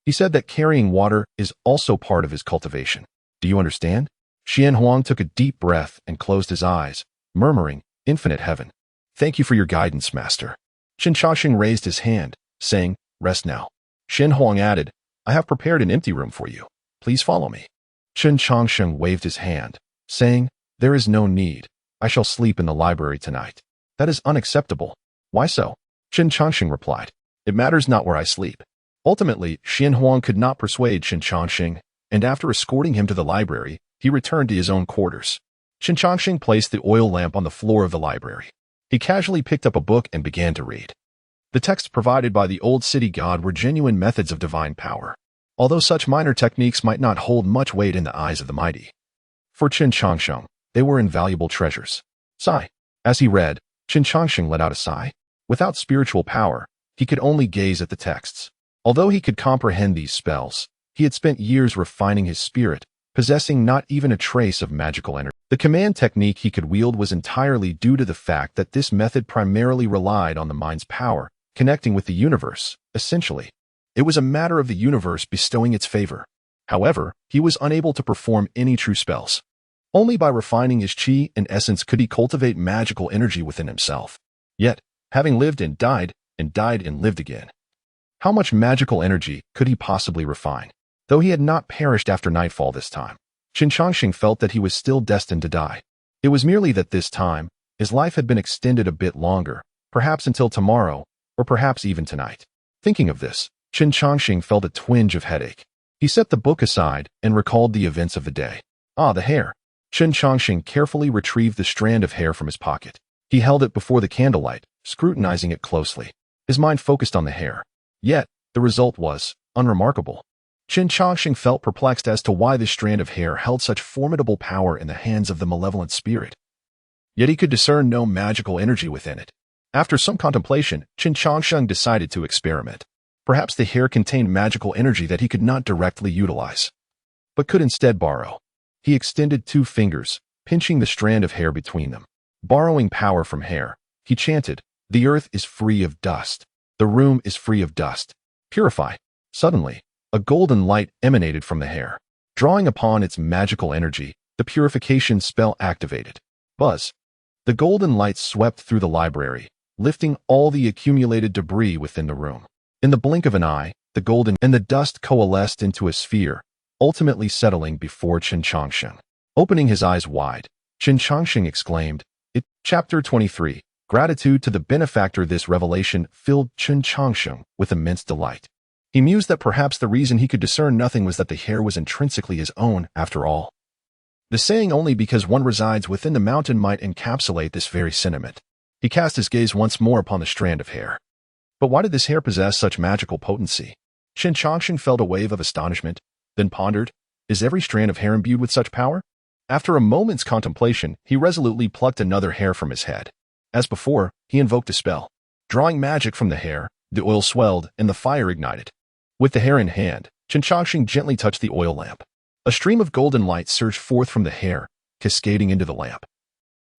He said that carrying water is also part of his cultivation. Do you understand? Chen Huang took a deep breath and closed his eyes, murmuring, Infinite heaven. Thank you for your guidance, Master. Chen Changsheng raised his hand, saying, Rest now. Chen Huang added, I have prepared an empty room for you. Please follow me. Chen Changsheng waved his hand, saying, There is no need. I shall sleep in the library tonight. That is unacceptable. Why so? Chen Changsheng replied, It matters not where I sleep. Ultimately, Chen Huang could not persuade Chen Changsheng, and after escorting him to the library, he returned to his own quarters. Chen Changsheng placed the oil lamp on the floor of the library. He casually picked up a book and began to read. The texts provided by the old city god were genuine methods of divine power, although such minor techniques might not hold much weight in the eyes of the mighty. For Chen Changsheng, they were invaluable treasures. Sigh. As he read, Chen Changsheng let out a sigh. Without spiritual power, he could only gaze at the texts. Although he could comprehend these spells, he had spent years refining his spirit, possessing not even a trace of magical energy. The command technique he could wield was entirely due to the fact that this method primarily relied on the mind's power, connecting with the universe, essentially. It was a matter of the universe bestowing its favor. However, he was unable to perform any true spells. Only by refining his chi and essence could he cultivate magical energy within himself. Yet, having lived and died and lived again, how much magical energy could he possibly refine? Though he had not perished after nightfall this time, Chen Changsheng felt that he was still destined to die. It was merely that this time, his life had been extended a bit longer, perhaps until tomorrow, or perhaps even tonight. Thinking of this, Chen Changsheng felt a twinge of headache. He set the book aside and recalled the events of the day. Ah, the hair. Chen Changsheng carefully retrieved the strand of hair from his pocket. He held it before the candlelight, scrutinizing it closely. His mind focused on the hair. Yet, the result was unremarkable. Chen Changsheng felt perplexed as to why this strand of hair held such formidable power in the hands of the malevolent spirit. Yet he could discern no magical energy within it. After some contemplation, Chen Changsheng decided to experiment. Perhaps the hair contained magical energy that he could not directly utilize, but could instead borrow. He extended 2 fingers, pinching the strand of hair between them. Borrowing power from hair, he chanted, The earth is free of dust. The room is free of dust. Purify. Suddenly, a golden light emanated from the hair. Drawing upon its magical energy, the purification spell activated. Buzz. The golden light swept through the library, lifting all the accumulated debris within the room. In the blink of an eye, the golden and the dust coalesced into a sphere, ultimately settling before Chen Changsheng. Opening his eyes wide, Chen Changsheng exclaimed, Chapter 23. Gratitude to the benefactor. This revelation filled Chen Changsheng with immense delight. He mused that perhaps the reason he could discern nothing was that the hair was intrinsically his own, after all. The saying only because one resides within the mountain might encapsulate this very sentiment. He cast his gaze once more upon the strand of hair. But why did this hair possess such magical potency? Chen Changsheng felt a wave of astonishment, then pondered, Is every strand of hair imbued with such power? After a moment's contemplation, he resolutely plucked another hair from his head. As before, he invoked a spell. Drawing magic from the hair, the oil swelled and the fire ignited. With the hair in hand, Chen Changsheng gently touched the oil lamp. A stream of golden light surged forth from the hair, cascading into the lamp,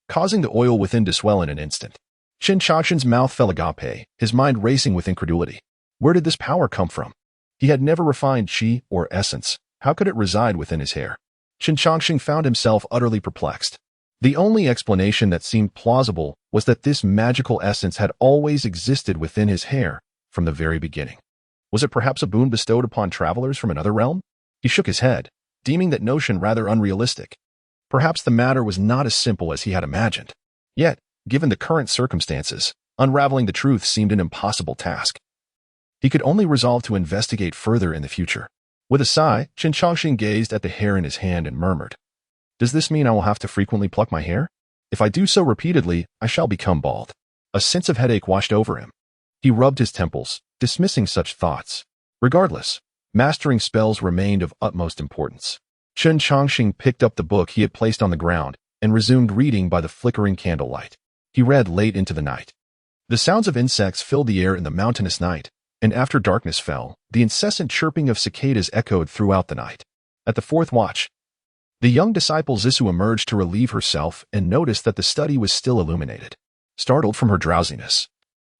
causing the oil within to swell in an instant. Chen Changsheng's mouth fell agape, his mind racing with incredulity. Where did this power come from? He had never refined chi or essence. How could it reside within his hair? Chen Changsheng found himself utterly perplexed. The only explanation that seemed plausible was that this magical essence had always existed within his hair from the very beginning. Was it perhaps a boon bestowed upon travelers from another realm? He shook his head, deeming that notion rather unrealistic. Perhaps the matter was not as simple as he had imagined. Yet, given the current circumstances, unraveling the truth seemed an impossible task. He could only resolve to investigate further in the future. With a sigh, Chen Changsheng gazed at the hair in his hand and murmured, Does this mean I will have to frequently pluck my hair? If I do so repeatedly, I shall become bald. A sense of headache washed over him. He rubbed his temples, dismissing such thoughts. Regardless, mastering spells remained of utmost importance. Chen Changsheng picked up the book he had placed on the ground and resumed reading by the flickering candlelight. He read late into the night. The sounds of insects filled the air in the mountainous night, and after darkness fell, the incessant chirping of cicadas echoed throughout the night. At the fourth watch, the young disciple Zissou emerged to relieve herself and noticed that the study was still illuminated. Startled from her drowsiness,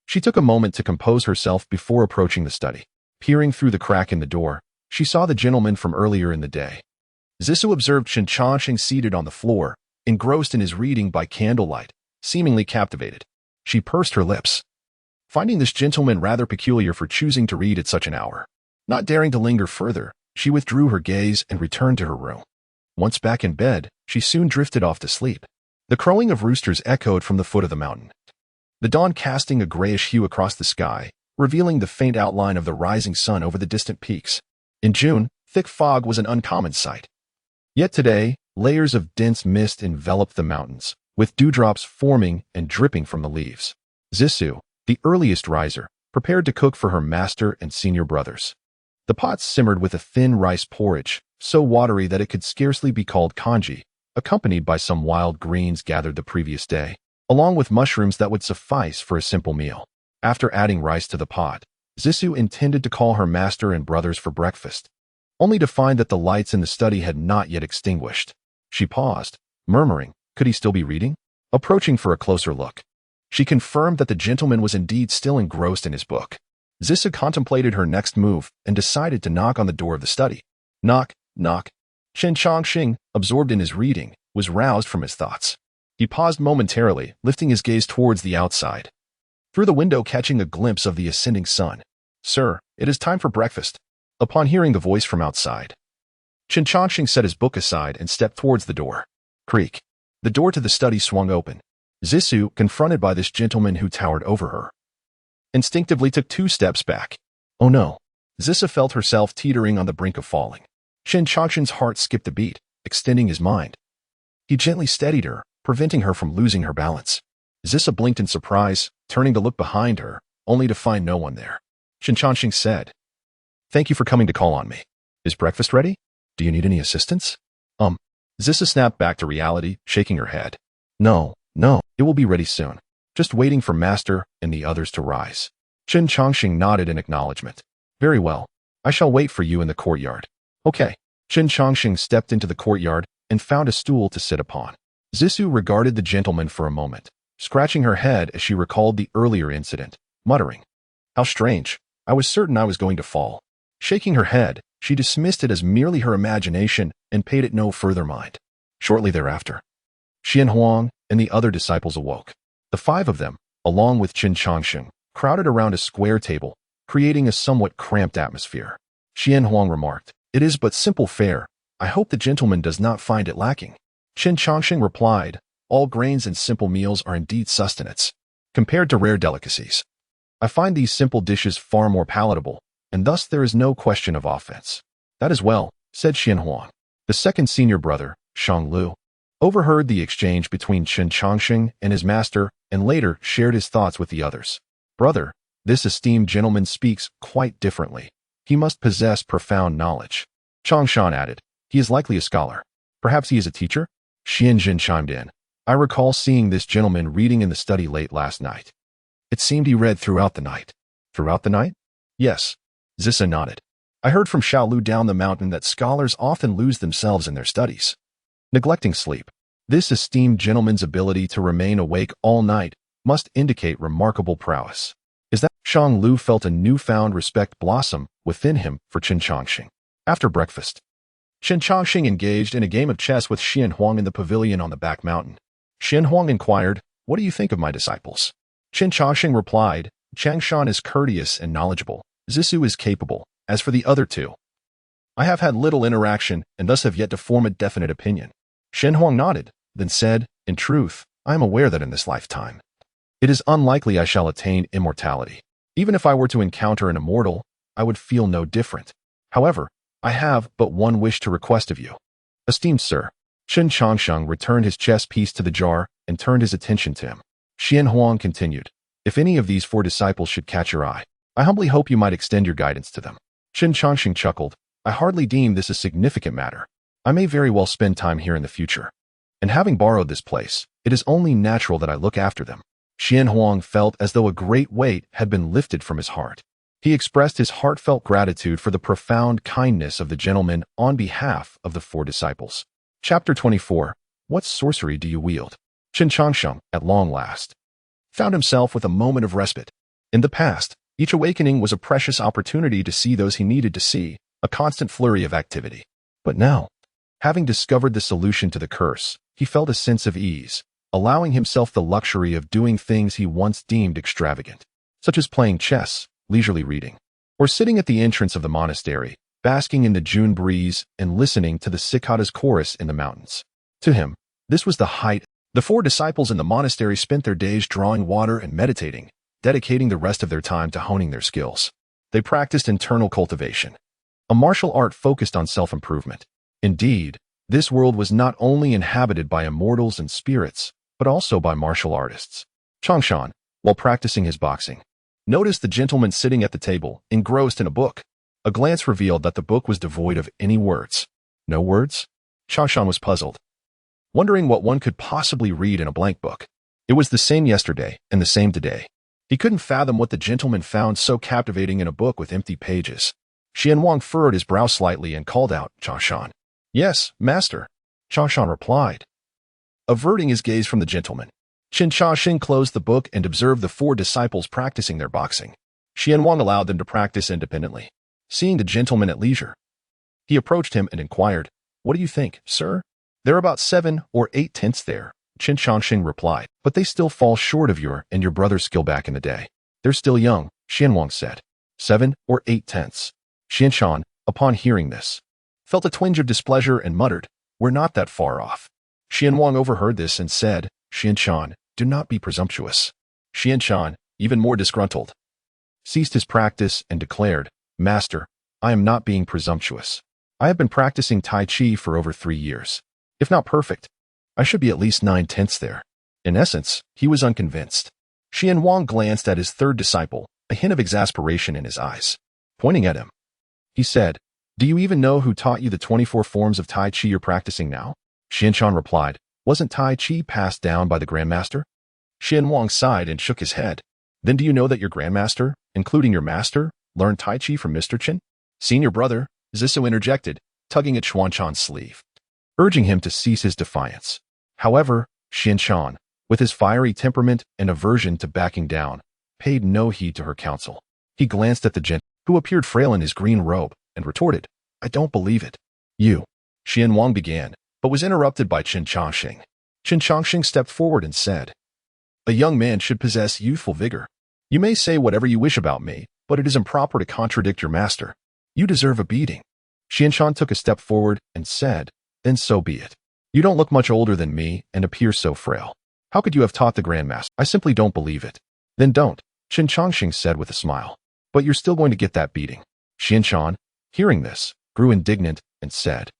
she took a moment to compose herself before approaching the study. Peering through the crack in the door, she saw the gentleman from earlier in the day. Zissou observed Chen Changsheng seated on the floor, engrossed in his reading by candlelight, seemingly captivated. She pursed her lips, finding this gentleman rather peculiar for choosing to read at such an hour. Not daring to linger further, she withdrew her gaze and returned to her room. Once back in bed, she soon drifted off to sleep. The crowing of roosters echoed from the foot of the mountain, the dawn casting a grayish hue across the sky, revealing the faint outline of the rising sun over the distant peaks. In June, thick fog was an uncommon sight. Yet today, layers of dense mist enveloped the mountains, with dewdrops forming and dripping from the leaves. Zissou, the earliest riser, prepared to cook for her master and senior brothers. The pot simmered with a thin rice porridge, so watery that it could scarcely be called congee, accompanied by some wild greens gathered the previous day, along with mushrooms that would suffice for a simple meal. After adding rice to the pot, Zissou intended to call her master and brothers for breakfast, only to find that the lights in the study had not yet extinguished. She paused, murmuring, could he still be reading? Approaching for a closer look, she confirmed that the gentleman was indeed still engrossed in his book. Zissou contemplated her next move and decided to knock on the door of the study. Knock, knock. Chen Changsheng, absorbed in his reading, was roused from his thoughts. He paused momentarily, lifting his gaze towards the outside, through the window catching a glimpse of the ascending sun. Sir, it is time for breakfast. Upon hearing the voice from outside, Chen Changsheng set his book aside and stepped towards the door. Creak. The door to the study swung open. Zissou, confronted by this gentleman who towered over her, instinctively took 2 steps back. Oh no. Zissou felt herself teetering on the brink of falling. Chen Changsheng's heart skipped a beat, extending his mind. He gently steadied her, preventing her from losing her balance. Zissou blinked in surprise, turning to look behind her, only to find no one there. Chen Changsheng said, "Thank you for coming to call on me. Is breakfast ready? Do you need any assistance?" Zissou snapped back to reality, shaking her head. No, it will be ready soon. Just waiting for Master and the others to rise." Chen Changsheng nodded in acknowledgement. "Very well. I shall wait for you in the courtyard." "Okay." Chen Changsheng stepped into the courtyard and found a stool to sit upon. Zissou regarded the gentleman for a moment, scratching her head as she recalled the earlier incident, muttering, "How strange. I was certain I was going to fall." Shaking her head, she dismissed it as merely her imagination and paid it no further mind. Shortly thereafter, Xian Huang and the other disciples awoke. The 5 of them, along with Chen Changsheng, crowded around a square table, creating a somewhat cramped atmosphere. Xian Huang remarked, "It is but simple fare. I hope the gentleman does not find it lacking." Chen Changsheng replied, "All grains and simple meals are indeed sustenance, compared to rare delicacies. I find these simple dishes far more palatable, and thus there is no question of offense." "That is well," said Xian Huang. The second senior brother, Shang Lu, overheard the exchange between Chen Changsheng and his master and later shared his thoughts with the others. "Brother, this esteemed gentleman speaks quite differently. He must possess profound knowledge." Changshan added, "He is likely a scholar. Perhaps he is a teacher?" Xian Jin chimed in, "I recall seeing this gentleman reading in the study late last night. It seemed he read throughout the night." "Throughout the night?" "Yes." Zissou nodded. "I heard from Xiaolu down the mountain that scholars often lose themselves in their studies, neglecting sleep. This esteemed gentleman's ability to remain awake all night must indicate remarkable prowess." Is that Shang Lu felt a newfound respect blossom within him for Chen Changsheng. After breakfast, Chen Changsheng engaged in a game of chess with Xian Huang in the pavilion on the back mountain. Xian Huang inquired, "What do you think of my disciples?" Chen Changsheng replied, "Changshan is courteous and knowledgeable. Zissou is capable. As for the other 2, I have had little interaction and thus have yet to form a definite opinion." Xian Huang nodded, then said, "In truth, I am aware that in this lifetime, it is unlikely I shall attain immortality. Even if I were to encounter an immortal, I would feel no different. However, I have but one wish to request of you." "Esteemed sir." Chen Changsheng returned his chess piece to the jar and turned his attention to him. Xian Huang continued, "If any of these 4 disciples should catch your eye, I humbly hope you might extend your guidance to them." Chen Changsheng chuckled, "I hardly deem this a significant matter. I may very well spend time here in the future, and having borrowed this place, it is only natural that I look after them." Xian Huang felt as though a great weight had been lifted from his heart. He expressed his heartfelt gratitude for the profound kindness of the gentleman on behalf of the 4 disciples. Chapter 24. What sorcery do you wield? Chen Changsheng, at long last, found himself with a moment of respite. In the past, each awakening was a precious opportunity to see those he needed to see, a constant flurry of activity. But now, having discovered the solution to the curse, he felt a sense of ease, allowing himself the luxury of doing things he once deemed extravagant, such as playing chess, leisurely reading, or sitting at the entrance of the monastery, basking in the June breeze and listening to the cicadas chorus in the mountains. To him, this was the height. The 4 disciples in the monastery spent their days drawing water and meditating, dedicating the rest of their time to honing their skills. They practiced internal cultivation, a martial art focused on self-improvement. Indeed, this world was not only inhabited by immortals and spirits, but also by martial artists. Changshan, while practicing his boxing, noticed the gentleman sitting at the table, engrossed in a book. A glance revealed that the book was devoid of any words. No words? Changshan was puzzled, wondering what one could possibly read in a blank book. It was the same yesterday and the same today. He couldn't fathom what the gentleman found so captivating in a book with empty pages. Xian Wang furrowed his brow slightly and called out, Changshan. Yes, master, Changshan replied, averting his gaze from the gentleman. Chen Changsheng closed the book and observed the 4 disciples practicing their boxing. Xian Wang allowed them to practice independently. Seeing the gentleman at leisure, he approached him and inquired, What do you think, sir? They're about 7 or 8 tenths there, Chen Changsheng replied, but they still fall short of your and your brother's skill back in the day. They're still young, Xian Wang said. 7 or 8 tenths. Xian Shan, upon hearing this, felt a twinge of displeasure and muttered, We're not that far off. Xian Wang overheard this and said, Xian Shan, do not be presumptuous. Xian Shan, even more disgruntled, ceased his practice and declared, Master, I am not being presumptuous. I have been practicing Tai Chi for over 3 years. If not perfect, I should be at least 9 tenths there. In essence, he was unconvinced. Xian Wang glanced at his 3rd disciple, a hint of exasperation in his eyes. Pointing at him, he said, Do you even know who taught you the 24 forms of Tai Chi you're practicing now? Xian Shan replied, Wasn't Tai Chi passed down by the Grandmaster? Xian Wang sighed and shook his head. Then do you know that your Grandmaster, including your master, learned Tai Chi from Mr. Chen? Senior brother, Zissou interjected, tugging at Xuanchan's sleeve, urging him to cease his defiance. However, Xian Shan, with his fiery temperament and aversion to backing down, paid no heed to her counsel. He glanced at the gentleman, who appeared frail in his green robe, and retorted, I don't believe it. You, Xian Wang began, but was interrupted by Chen Changsheng. Chen Changsheng stepped forward and said, A young man should possess youthful vigor. You may say whatever you wish about me, but it is improper to contradict your master. You deserve a beating. Xian Shan took a step forward and said, Then so be it. You don't look much older than me and appear so frail. How could you have taught the Grandmaster? I simply don't believe it. Then don't, Chen Changsheng said with a smile. But you're still going to get that beating. Xian Shan, hearing this, grew indignant and said,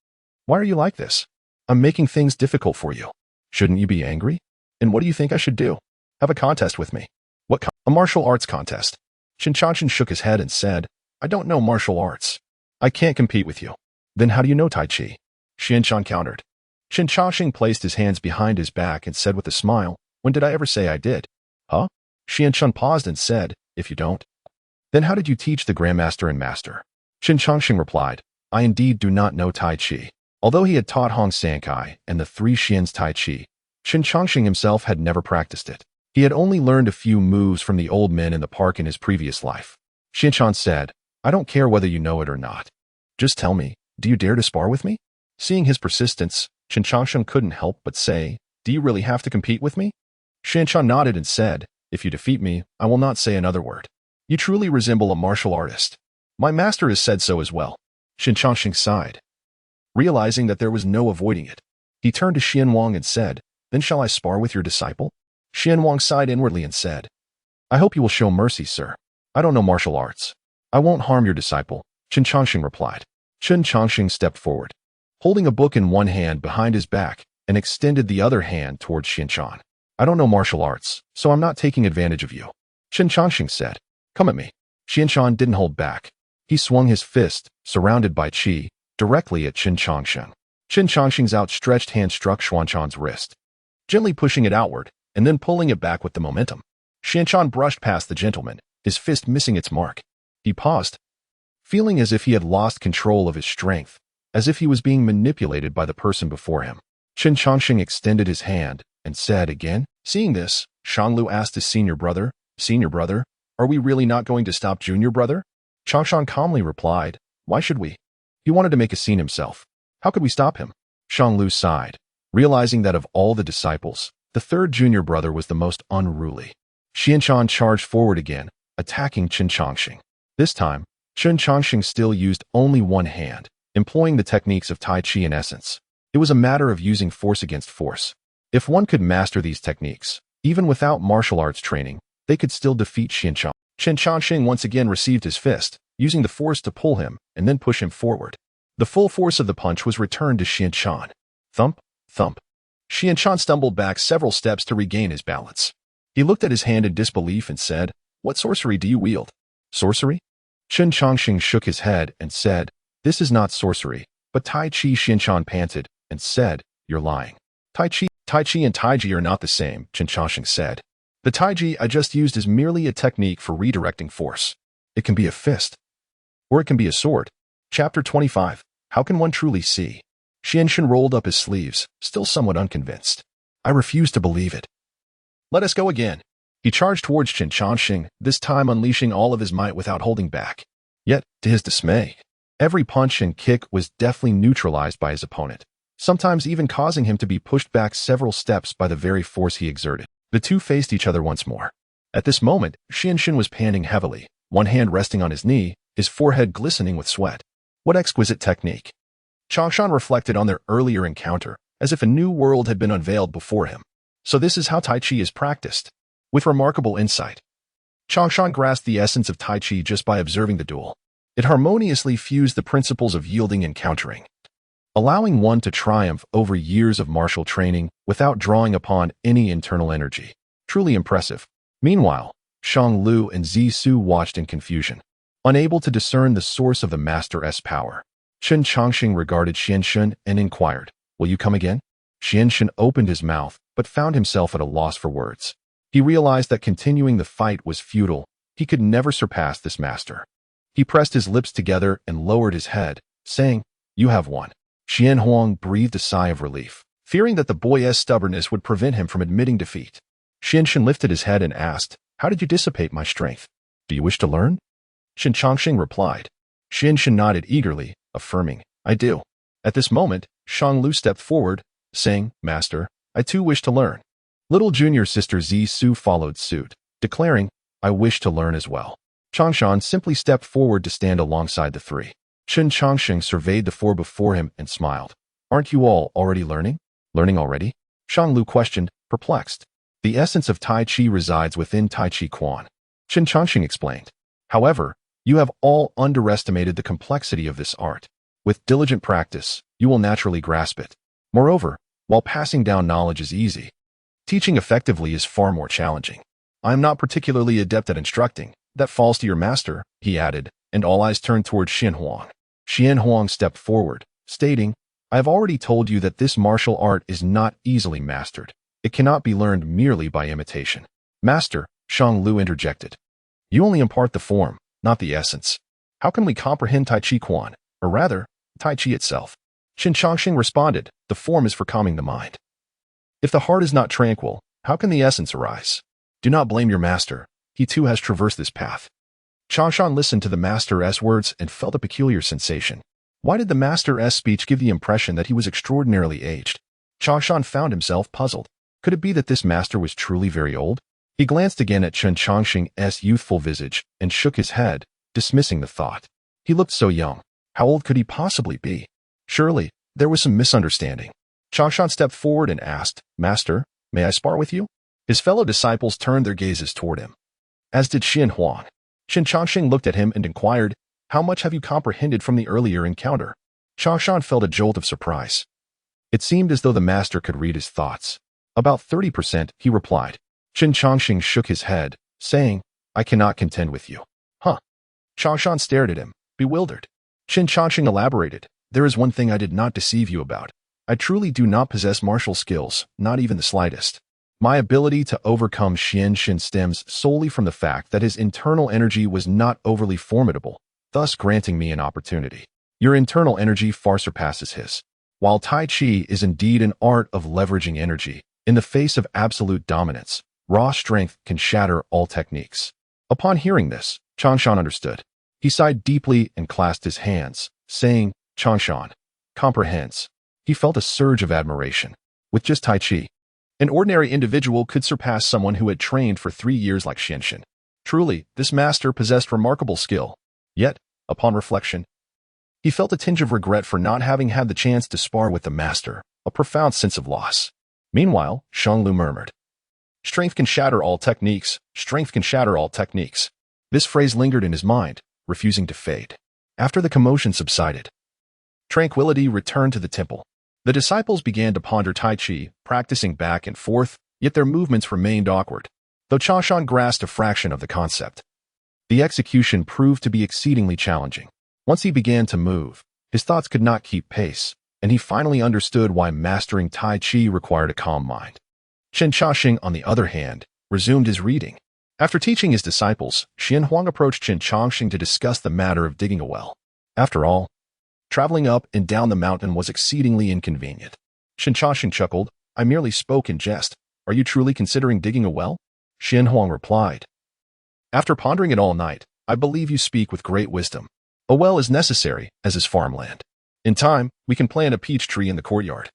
Why are you like this? I'm making things difficult for you. Shouldn't you be angry? And what do you think I should do? Have a contest with me. What kind? A martial arts contest. Chen Changsheng shook his head and said, I don't know martial arts. I can't compete with you. Then how do you know Tai Chi? Xian Shan countered. Chen Changsheng placed his hands behind his back and said with a smile, When did I ever say I did? Huh? Xian Shan paused and said, If you don't, then how did you teach the Grandmaster and Master? Chen Changsheng replied, I indeed do not know Tai Chi. Although he had taught Hong Sankai and the 3 Xians Tai Chi, Chen Changsheng himself had never practiced it. He had only learned a few moves from the old men in the park in his previous life. Xian Shan said, I don't care whether you know it or not. Just tell me, do you dare to spar with me? Seeing his persistence, Chen Changsheng couldn't help but say, Do you really have to compete with me? Xian Shan nodded and said, If you defeat me, I will not say another word. You truly resemble a martial artist. My master has said so as well. Chen Changsheng sighed, realizing that there was no avoiding it. He turned to Xian Wang and said, Then shall I spar with your disciple? Xian Wang sighed inwardly and said, I hope you will show mercy, sir. I don't know martial arts. I won't harm your disciple, Chen Changsheng replied. Chen Changsheng stepped forward, holding a book in one hand behind his back, and extended the other hand towards Xian Shan. I don't know martial arts, so I'm not taking advantage of you. Chen Changsheng said, Come at me. Xian Shan didn't hold back. He swung his fist, surrounded by qi, directly at Chen Changsheng. Chen Changsheng's outstretched hand struck Xuanchan's wrist, gently pushing it outward, and then pulling it back with the momentum. Xianshan brushed past the gentleman, his fist missing its mark. He paused, feeling as if he had lost control of his strength, as if he was being manipulated by the person before him. Chen Changsheng extended his hand and said again. Seeing this, Shanglu asked his senior brother, Senior brother, are we really not going to stop junior brother? Changshan calmly replied, Why should we? He wanted to make a scene himself. How could we stop him? Shanglu sighed, realizing that of all the disciples, the third junior brother was the most unruly. Xianshan charged forward again, attacking Chen Changsheng. This time, Chen Changsheng still used only one hand, employing the techniques of Tai Chi in essence. It was a matter of using force against force. If one could master these techniques, even without martial arts training, they could still defeat Xianshan. Chen Changsheng once again received his fist, using the force to pull him and then push him forward. The full force of the punch was returned to Xianshan. Thump, thump. Xianshan stumbled back several steps to regain his balance. He looked at his hand in disbelief and said, What sorcery do you wield? Sorcery? Chen Changsheng shook his head and said, This is not sorcery, but Tai Chi. Xianshan panted and said, You're lying. Tai Chi and Taiji are not the same, Chen Changsheng said. The Taiji I just used is merely a technique for redirecting force. It can be a fist, or it can be a sword. Chapter 25. How can one truly see? Xianshan rolled up his sleeves, still somewhat unconvinced. I refuse to believe it. Let us go again. He charged towards Chen Changsheng, this time unleashing all of his might without holding back. Yet, to his dismay, every punch and kick was deftly neutralized by his opponent, sometimes even causing him to be pushed back several steps by the very force he exerted. The two faced each other once more. At this moment, Xianshan was panting heavily, one hand resting on his knee, his forehead glistening with sweat. What exquisite technique! Changshan reflected on their earlier encounter, as if a new world had been unveiled before him. So this is how Tai Chi is practiced. With remarkable insight, Changshan grasped the essence of Tai Chi just by observing the duel. It harmoniously fused the principles of yielding and countering, allowing one to triumph over years of martial training without drawing upon any internal energy. Truly impressive. Meanwhile, Shang Lu and Zi Su watched in confusion, unable to discern the source of the Master's power. Chen Changsheng regarded Xianshan and inquired, Will you come again? Xianshan opened his mouth, but found himself at a loss for words. He realized that continuing the fight was futile. He could never surpass this master. He pressed his lips together and lowered his head, saying, You have won. Xian Huang breathed a sigh of relief, fearing that the boy's stubbornness would prevent him from admitting defeat. Xianshan lifted his head and asked, How did you dissipate my strength? Do you wish to learn? Chen Changsheng replied. Xianshan nodded eagerly, affirming, I do. At this moment, Shang Lu stepped forward, saying, Master, I too wish to learn. Little junior sister Zi Su followed suit, declaring, I wish to learn as well. Changshan simply stepped forward to stand alongside the three. Chen Changsheng surveyed the four before him and smiled. Aren't you all already learning? Learning already? Shang Lu questioned, perplexed. The essence of Tai Chi resides within Tai Chi Quan. Chen Changsheng explained. However, you have all underestimated the complexity of this art. With diligent practice, you will naturally grasp it. Moreover, while passing down knowledge is easy, teaching effectively is far more challenging. I am not particularly adept at instructing. That falls to your master, he added, and all eyes turned toward Xian Huang. Xian Huang stepped forward, stating, I have already told you that this martial art is not easily mastered. It cannot be learned merely by imitation. Master, Shang Lu interjected. You only impart the form, not the essence. How can we comprehend Tai Chi Quan, or rather, Tai Chi itself? Chen Changsheng responded, the form is for calming the mind. If the heart is not tranquil, how can the essence arise? Do not blame your master. He too has traversed this path. Changshan listened to the master's words and felt a peculiar sensation. Why did the master's speech give the impression that he was extraordinarily aged? Changshan found himself puzzled. Could it be that this master was truly very old? He glanced again at Chen Changsheng's youthful visage and shook his head, dismissing the thought. He looked so young. How old could he possibly be? Surely, there was some misunderstanding. Changshan stepped forward and asked, Master, may I spar with you? His fellow disciples turned their gazes toward him, as did Xian Huang. Chen Changsheng looked at him and inquired, How much have you comprehended from the earlier encounter? Changshan felt a jolt of surprise. It seemed as though the master could read his thoughts. About 30%, he replied. Chen Changsheng shook his head, saying, I cannot contend with you. Huh? Changshan stared at him, bewildered. Chen Changsheng elaborated, There is one thing I did not deceive you about. I truly do not possess martial skills, not even the slightest. My ability to overcome Chen Changsheng stems solely from the fact that his internal energy was not overly formidable, thus granting me an opportunity. Your internal energy far surpasses his. While Tai Chi is indeed an art of leveraging energy, in the face of absolute dominance, raw strength can shatter all techniques. Upon hearing this, Changshan understood. He sighed deeply and clasped his hands, saying, Changshan comprehends. He felt a surge of admiration. With just Tai Chi, an ordinary individual could surpass someone who had trained for 3 years like Xianxin. Truly, this master possessed remarkable skill. Yet, upon reflection, he felt a tinge of regret for not having had the chance to spar with the master, a profound sense of loss. Meanwhile, Shanglu murmured, Strength can shatter all techniques. Strength can shatter all techniques. This phrase lingered in his mind, refusing to fade. After the commotion subsided, tranquility returned to the temple. The disciples began to ponder Tai Chi, practicing back and forth, yet their movements remained awkward. Though Changshan grasped a fraction of the concept, the execution proved to be exceedingly challenging. Once he began to move, his thoughts could not keep pace, and he finally understood why mastering Tai Chi required a calm mind. Chen Changsheng, on the other hand, resumed his reading. After teaching his disciples, Xian Huang approached Chen Changsheng to discuss the matter of digging a well. After all, traveling up and down the mountain was exceedingly inconvenient. Chen Changsheng chuckled, I merely spoke in jest. Are you truly considering digging a well? Xian Huang replied, After pondering it all night, I believe you speak with great wisdom. A well is necessary, as is farmland. In time, we can plant a peach tree in the courtyard,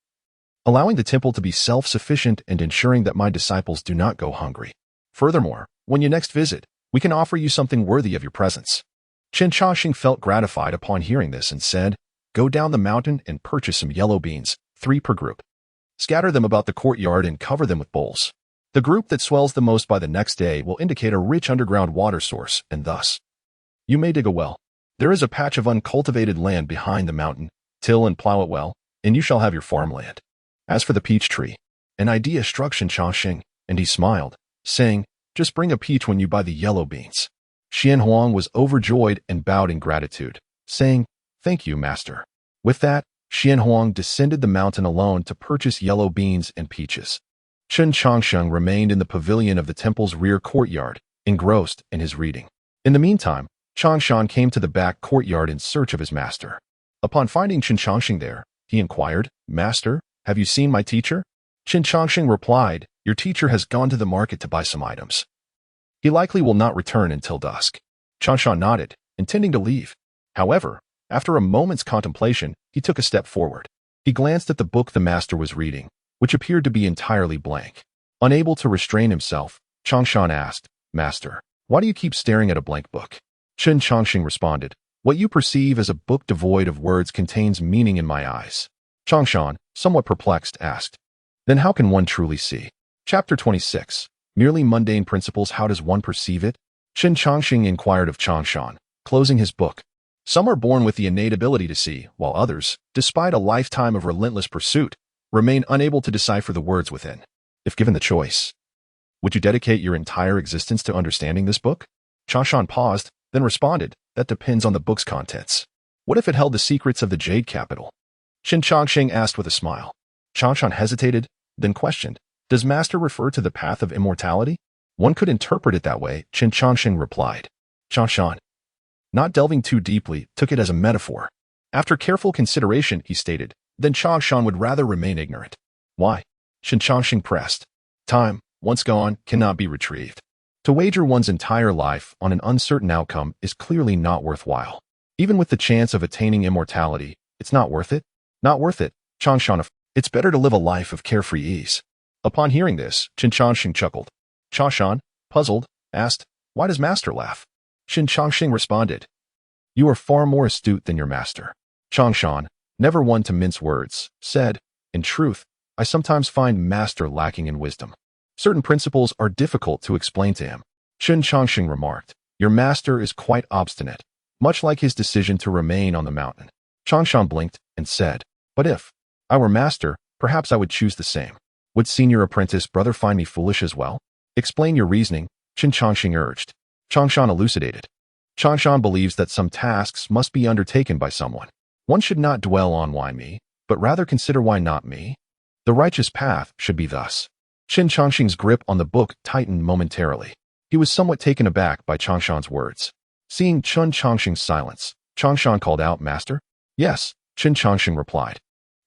allowing the temple to be self-sufficient and ensuring that my disciples do not go hungry. Furthermore, when you next visit, we can offer you something worthy of your presence. Chen Changsheng felt gratified upon hearing this and said, Go down the mountain and purchase some yellow beans, 3 per group. Scatter them about the courtyard and cover them with bowls. The group that swells the most by the next day will indicate a rich underground water source, and thus, you may dig a well. There is a patch of uncultivated land behind the mountain. Till and plow it well, and you shall have your farmland. As for the peach tree, an idea struck Chen Changsheng, and he smiled, saying, Just bring a peach when you buy the yellow beans. Xian Huang was overjoyed and bowed in gratitude, saying, Thank you, master. With that, Xian Huang descended the mountain alone to purchase yellow beans and peaches. Chen Changsheng remained in the pavilion of the temple's rear courtyard, engrossed in his reading. In the meantime, Changshan came to the back courtyard in search of his master. Upon finding Chen Changsheng there, he inquired, Master, have you seen my teacher? Chen Changsheng replied, Your teacher has gone to the market to buy some items. He likely will not return until dusk. Changshan nodded, intending to leave. However, after a moment's contemplation, he took a step forward. He glanced at the book the master was reading, which appeared to be entirely blank. Unable to restrain himself, Changshan asked, Master, why do you keep staring at a blank book? Chen Changsheng responded, What you perceive as a book devoid of words contains meaning in my eyes. Changshan, somewhat perplexed, asked, Then how can one truly see? Chapter 26. Merely mundane principles, how does one perceive it? Chen Changsheng inquired of Changshan, closing his book. Some are born with the innate ability to see, while others, despite a lifetime of relentless pursuit, remain unable to decipher the words within. If given the choice, would you dedicate your entire existence to understanding this book? Changshan paused, then responded, That depends on the book's contents. What if it held the secrets of the Jade Capital? Chen Changsheng asked with a smile. Changshan hesitated, then questioned, Does master refer to the path of immortality? One could interpret it that way, Chen Changsheng replied. Changshan, not delving too deeply, took it as a metaphor. After careful consideration, he stated, Then Changshan would rather remain ignorant. Why? Chen Changsheng pressed. Time, once gone, cannot be retrieved. To wager one's entire life on an uncertain outcome is clearly not worthwhile. Even with the chance of attaining immortality, it's not worth it. Not worth it, Changshan. It's better to live a life of carefree ease. Upon hearing this, Chen Changsheng chuckled. Changshan, puzzled, asked, Why does master laugh? Chen Changsheng responded, You are far more astute than your master. Changshan, never one to mince words, said, In truth, I sometimes find master lacking in wisdom. Certain principles are difficult to explain to him. Chen Changsheng remarked, Your master is quite obstinate, much like his decision to remain on the mountain. Changshan blinked and said, But if I were master, perhaps I would choose the same. Would senior apprentice brother find me foolish as well? Explain your reasoning, Chen Changsheng urged. Changshan elucidated. Changshan believes that some tasks must be undertaken by someone. One should not dwell on why me, but rather consider why not me. The righteous path should be thus. Chen Changsheng's grip on the book tightened momentarily. He was somewhat taken aback by Changshan's words. Seeing Chen Changsheng's silence, Changshan called out, "Master?" "Yes," Chen Changsheng replied.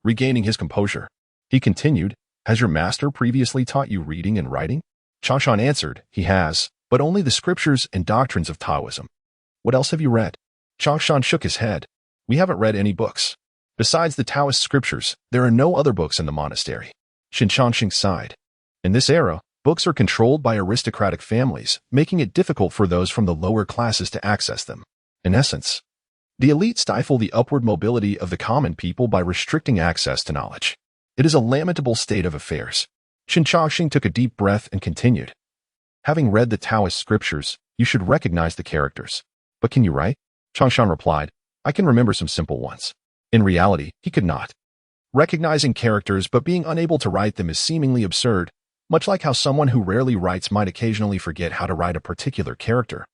Regaining his composure, he continued, "Has your master previously taught you reading and writing?" Changshan answered, "He has, but only the scriptures and doctrines of Taoism." "What else have you read?" Changshan shook his head. "We haven't read any books. Besides the Taoist scriptures, there are no other books in the monastery." Chen Changsheng sighed. In this era, books are controlled by aristocratic families, making it difficult for those from the lower classes to access them. In essence, the elite stifle the upward mobility of the common people by restricting access to knowledge. It is a lamentable state of affairs. Chen Changsheng took a deep breath and continued. "Having read the Taoist scriptures, you should recognize the characters. But can you write?" Changshan replied, "I can remember some simple ones." In reality, he could not. Recognizing characters but being unable to write them is seemingly absurd, much like how someone who rarely writes might occasionally forget how to write a particular character,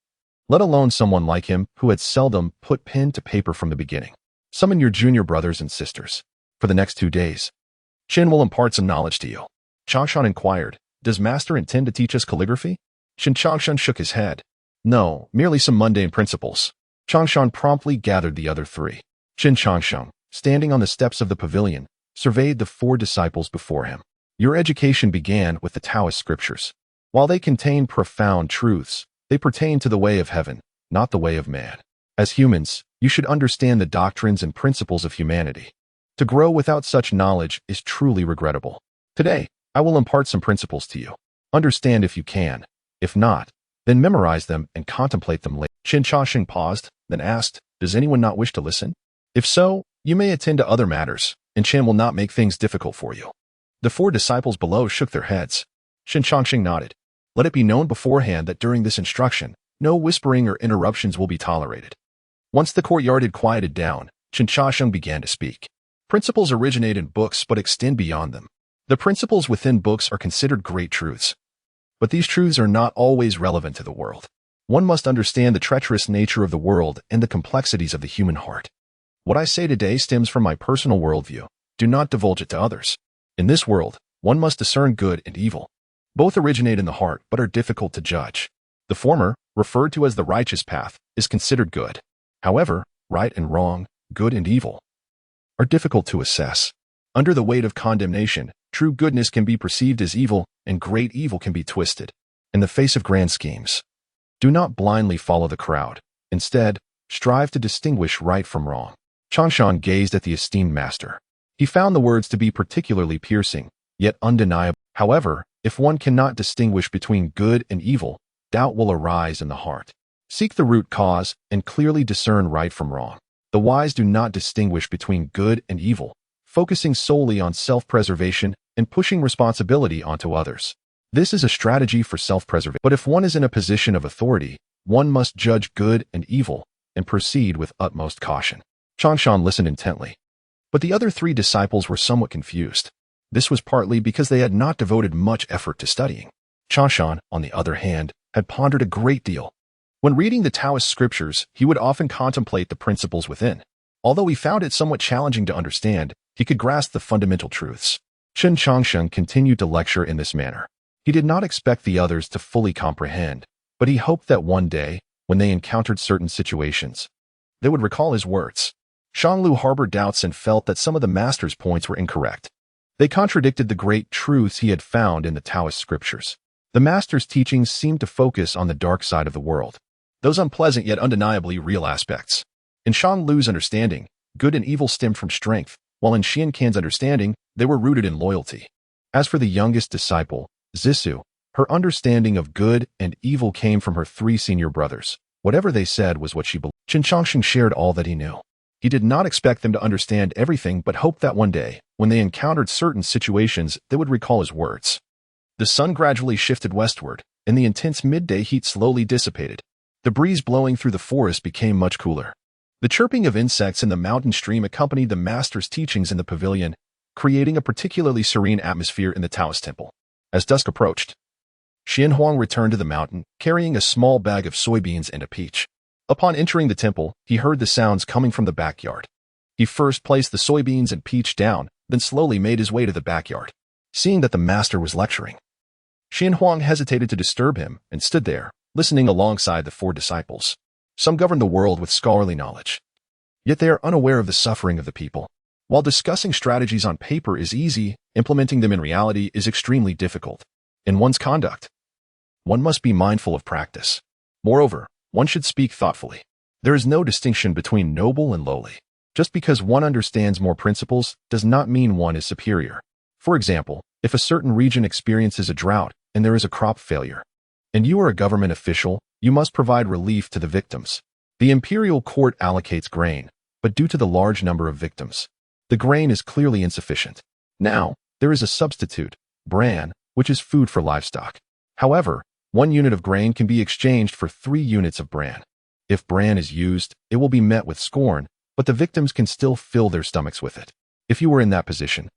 let alone someone like him who had seldom put pen to paper from the beginning. Summon your junior brothers and sisters. For the next 2 days, Chen will impart some knowledge to you. Changshan inquired, "Does Master intend to teach us calligraphy?" Chen Changsheng shook his head. "No, merely some mundane principles." Changshan promptly gathered the other 3. Chen Changsheng, standing on the steps of the pavilion, surveyed the 4 disciples before him. "Your education began with the Taoist scriptures. While they contain profound truths, they pertain to the way of heaven, not the way of man. As humans, you should understand the doctrines and principles of humanity. To grow without such knowledge is truly regrettable. Today, I will impart some principles to you. Understand if you can. If not, then memorize them and contemplate them later." Chen Changsheng paused, then asked, "Does anyone not wish to listen? If so, you may attend to other matters, and Chen will not make things difficult for you." The 4 disciples below shook their heads. Chen Changsheng nodded. "Let it be known beforehand that during this instruction, no whispering or interruptions will be tolerated." Once the courtyard had quieted down, Chen Changsheng began to speak. Principles originate in books but extend beyond them. The principles within books are considered great truths. But these truths are not always relevant to the world. One must understand the treacherous nature of the world and the complexities of the human heart. What I say today stems from my personal worldview. Do not divulge it to others. In this world, one must discern good and evil. Both originate in the heart but are difficult to judge. The former, referred to as the righteous path, is considered good. However, right and wrong, good and evil, are difficult to assess. Under the weight of condemnation, true goodness can be perceived as evil and great evil can be twisted. In the face of grand schemes, do not blindly follow the crowd. Instead, strive to distinguish right from wrong. Changshan gazed at the esteemed master. He found the words to be particularly piercing, yet undeniable. However, if one cannot distinguish between good and evil, doubt will arise in the heart. Seek the root cause and clearly discern right from wrong. The wise do not distinguish between good and evil, focusing solely on self-preservation and pushing responsibility onto others. This is a strategy for self-preservation. But if one is in a position of authority, one must judge good and evil and proceed with utmost caution. Changshan listened intently. But the other 3 disciples were somewhat confused. This was partly because they had not devoted much effort to studying. Changshan, on the other hand, had pondered a great deal. When reading the Taoist scriptures, he would often contemplate the principles within. Although he found it somewhat challenging to understand, he could grasp the fundamental truths. Chen Changsheng continued to lecture in this manner. He did not expect the others to fully comprehend, but he hoped that one day, when they encountered certain situations, they would recall his words. Shanglu harbored doubts and felt that some of the master's points were incorrect. They contradicted the great truths he had found in the Taoist scriptures. The master's teachings seemed to focus on the dark side of the world, those unpleasant yet undeniably real aspects. In Shanglu's understanding, good and evil stemmed from strength, while in Xiancan's understanding, they were rooted in loyalty. As for the youngest disciple, Zissou, her understanding of good and evil came from her 3 senior brothers. Whatever they said was what she believed. Chen Changsheng shared all that he knew. He did not expect them to understand everything but hoped that one day, when they encountered certain situations, they would recall his words. The sun gradually shifted westward, and the intense midday heat slowly dissipated. The breeze blowing through the forest became much cooler. The chirping of insects in the mountain stream accompanied the master's teachings in the pavilion, creating a particularly serene atmosphere in the Taoist temple. As dusk approached, Xian Huang returned to the mountain, carrying a small bag of soybeans and a peach. Upon entering the temple, he heard the sounds coming from the backyard. He first placed the soybeans and peach down, then slowly made his way to the backyard. Seeing that the master was lecturing, Xian Huang hesitated to disturb him and stood there, listening alongside the 4 disciples. Some govern the world with scholarly knowledge, yet they are unaware of the suffering of the people. While discussing strategies on paper is easy, implementing them in reality is extremely difficult. In one's conduct, one must be mindful of practice. Moreover, one should speak thoughtfully. There is no distinction between noble and lowly. Just because one understands more principles does not mean one is superior. For example, if a certain region experiences a drought and there is a crop failure, and you are a government official, you must provide relief to the victims. The imperial court allocates grain, but due to the large number of victims, the grain is clearly insufficient. Now, there is a substitute, bran, which is food for livestock. However, 1 unit of grain can be exchanged for 3 units of bran. If bran is used, it will be met with scorn, but the victims can still fill their stomachs with it. If you were in that position,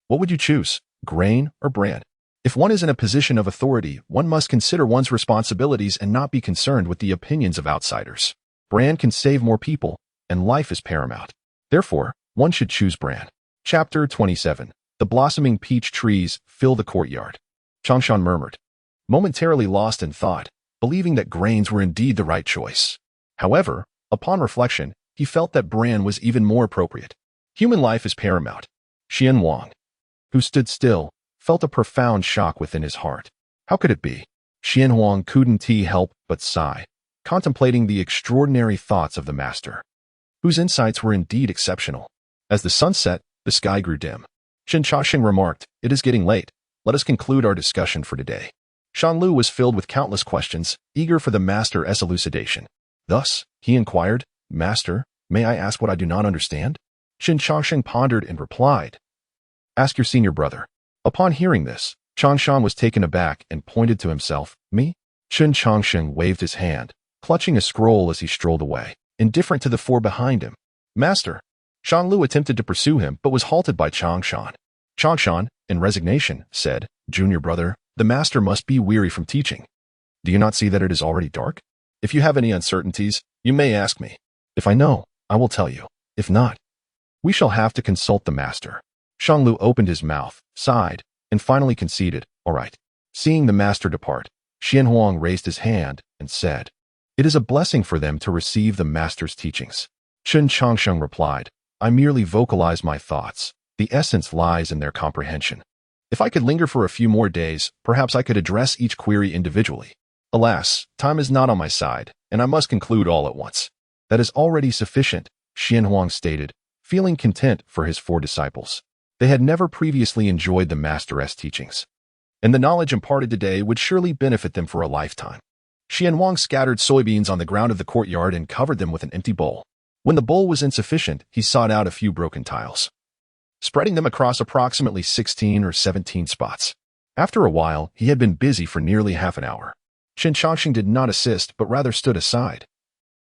what would you choose, grain or bran? If one is in a position of authority, one must consider one's responsibilities and not be concerned with the opinions of outsiders. Bran can save more people, and life is paramount. Therefore, one should choose bran. Chapter 27. The blossoming peach trees fill the courtyard. Changsheng murmured, momentarily lost in thought, believing that grains were indeed the right choice. However, upon reflection, he felt that bran was even more appropriate. Human life is paramount. Xian Huang, who stood still, felt a profound shock within his heart. How could it be? Xian Huang couldn't help but sigh, contemplating the extraordinary thoughts of the master, whose insights were indeed exceptional. As the sun set, the sky grew dim. Chen Changsheng remarked, "It is getting late. Let us conclude our discussion for today." Shan Lu was filled with countless questions, eager for the master's elucidation. Thus, he inquired, "Master, may I ask what I do not understand?" Chen Changsheng pondered and replied, "Ask your senior brother." Upon hearing this, Changsheng was taken aback and pointed to himself. "Me?" Chen Changsheng waved his hand, clutching a scroll as he strolled away, indifferent to the 4 behind him. "Master." Shan Lu attempted to pursue him but was halted by Changsheng. Changsheng, in resignation, said, "Junior brother, the master must be weary from teaching. Do you not see that it is already dark? If you have any uncertainties, you may ask me. If I know, I will tell you. If not, we shall have to consult the master." Shang Lu opened his mouth, sighed, and finally conceded, "All right." Seeing the master depart, Xian Huang raised his hand and said, "It is a blessing for them to receive the master's teachings." Chen Changsheng replied, "I merely vocalize my thoughts. The essence lies in their comprehension. If I could linger for a few more days, perhaps I could address each query individually. Alas, time is not on my side, and I must conclude all at once." "That is already sufficient," Xian Huang stated, feeling content for his 4 disciples. They had never previously enjoyed the master's teachings, and the knowledge imparted today would surely benefit them for a lifetime. Xian Huang scattered soybeans on the ground of the courtyard and covered them with an empty bowl. When the bowl was insufficient, he sought out a few broken tiles, spreading them across approximately 16 or 17 spots. After a while, he had been busy for nearly half an hour. Chen Changsheng did not assist, but rather stood aside,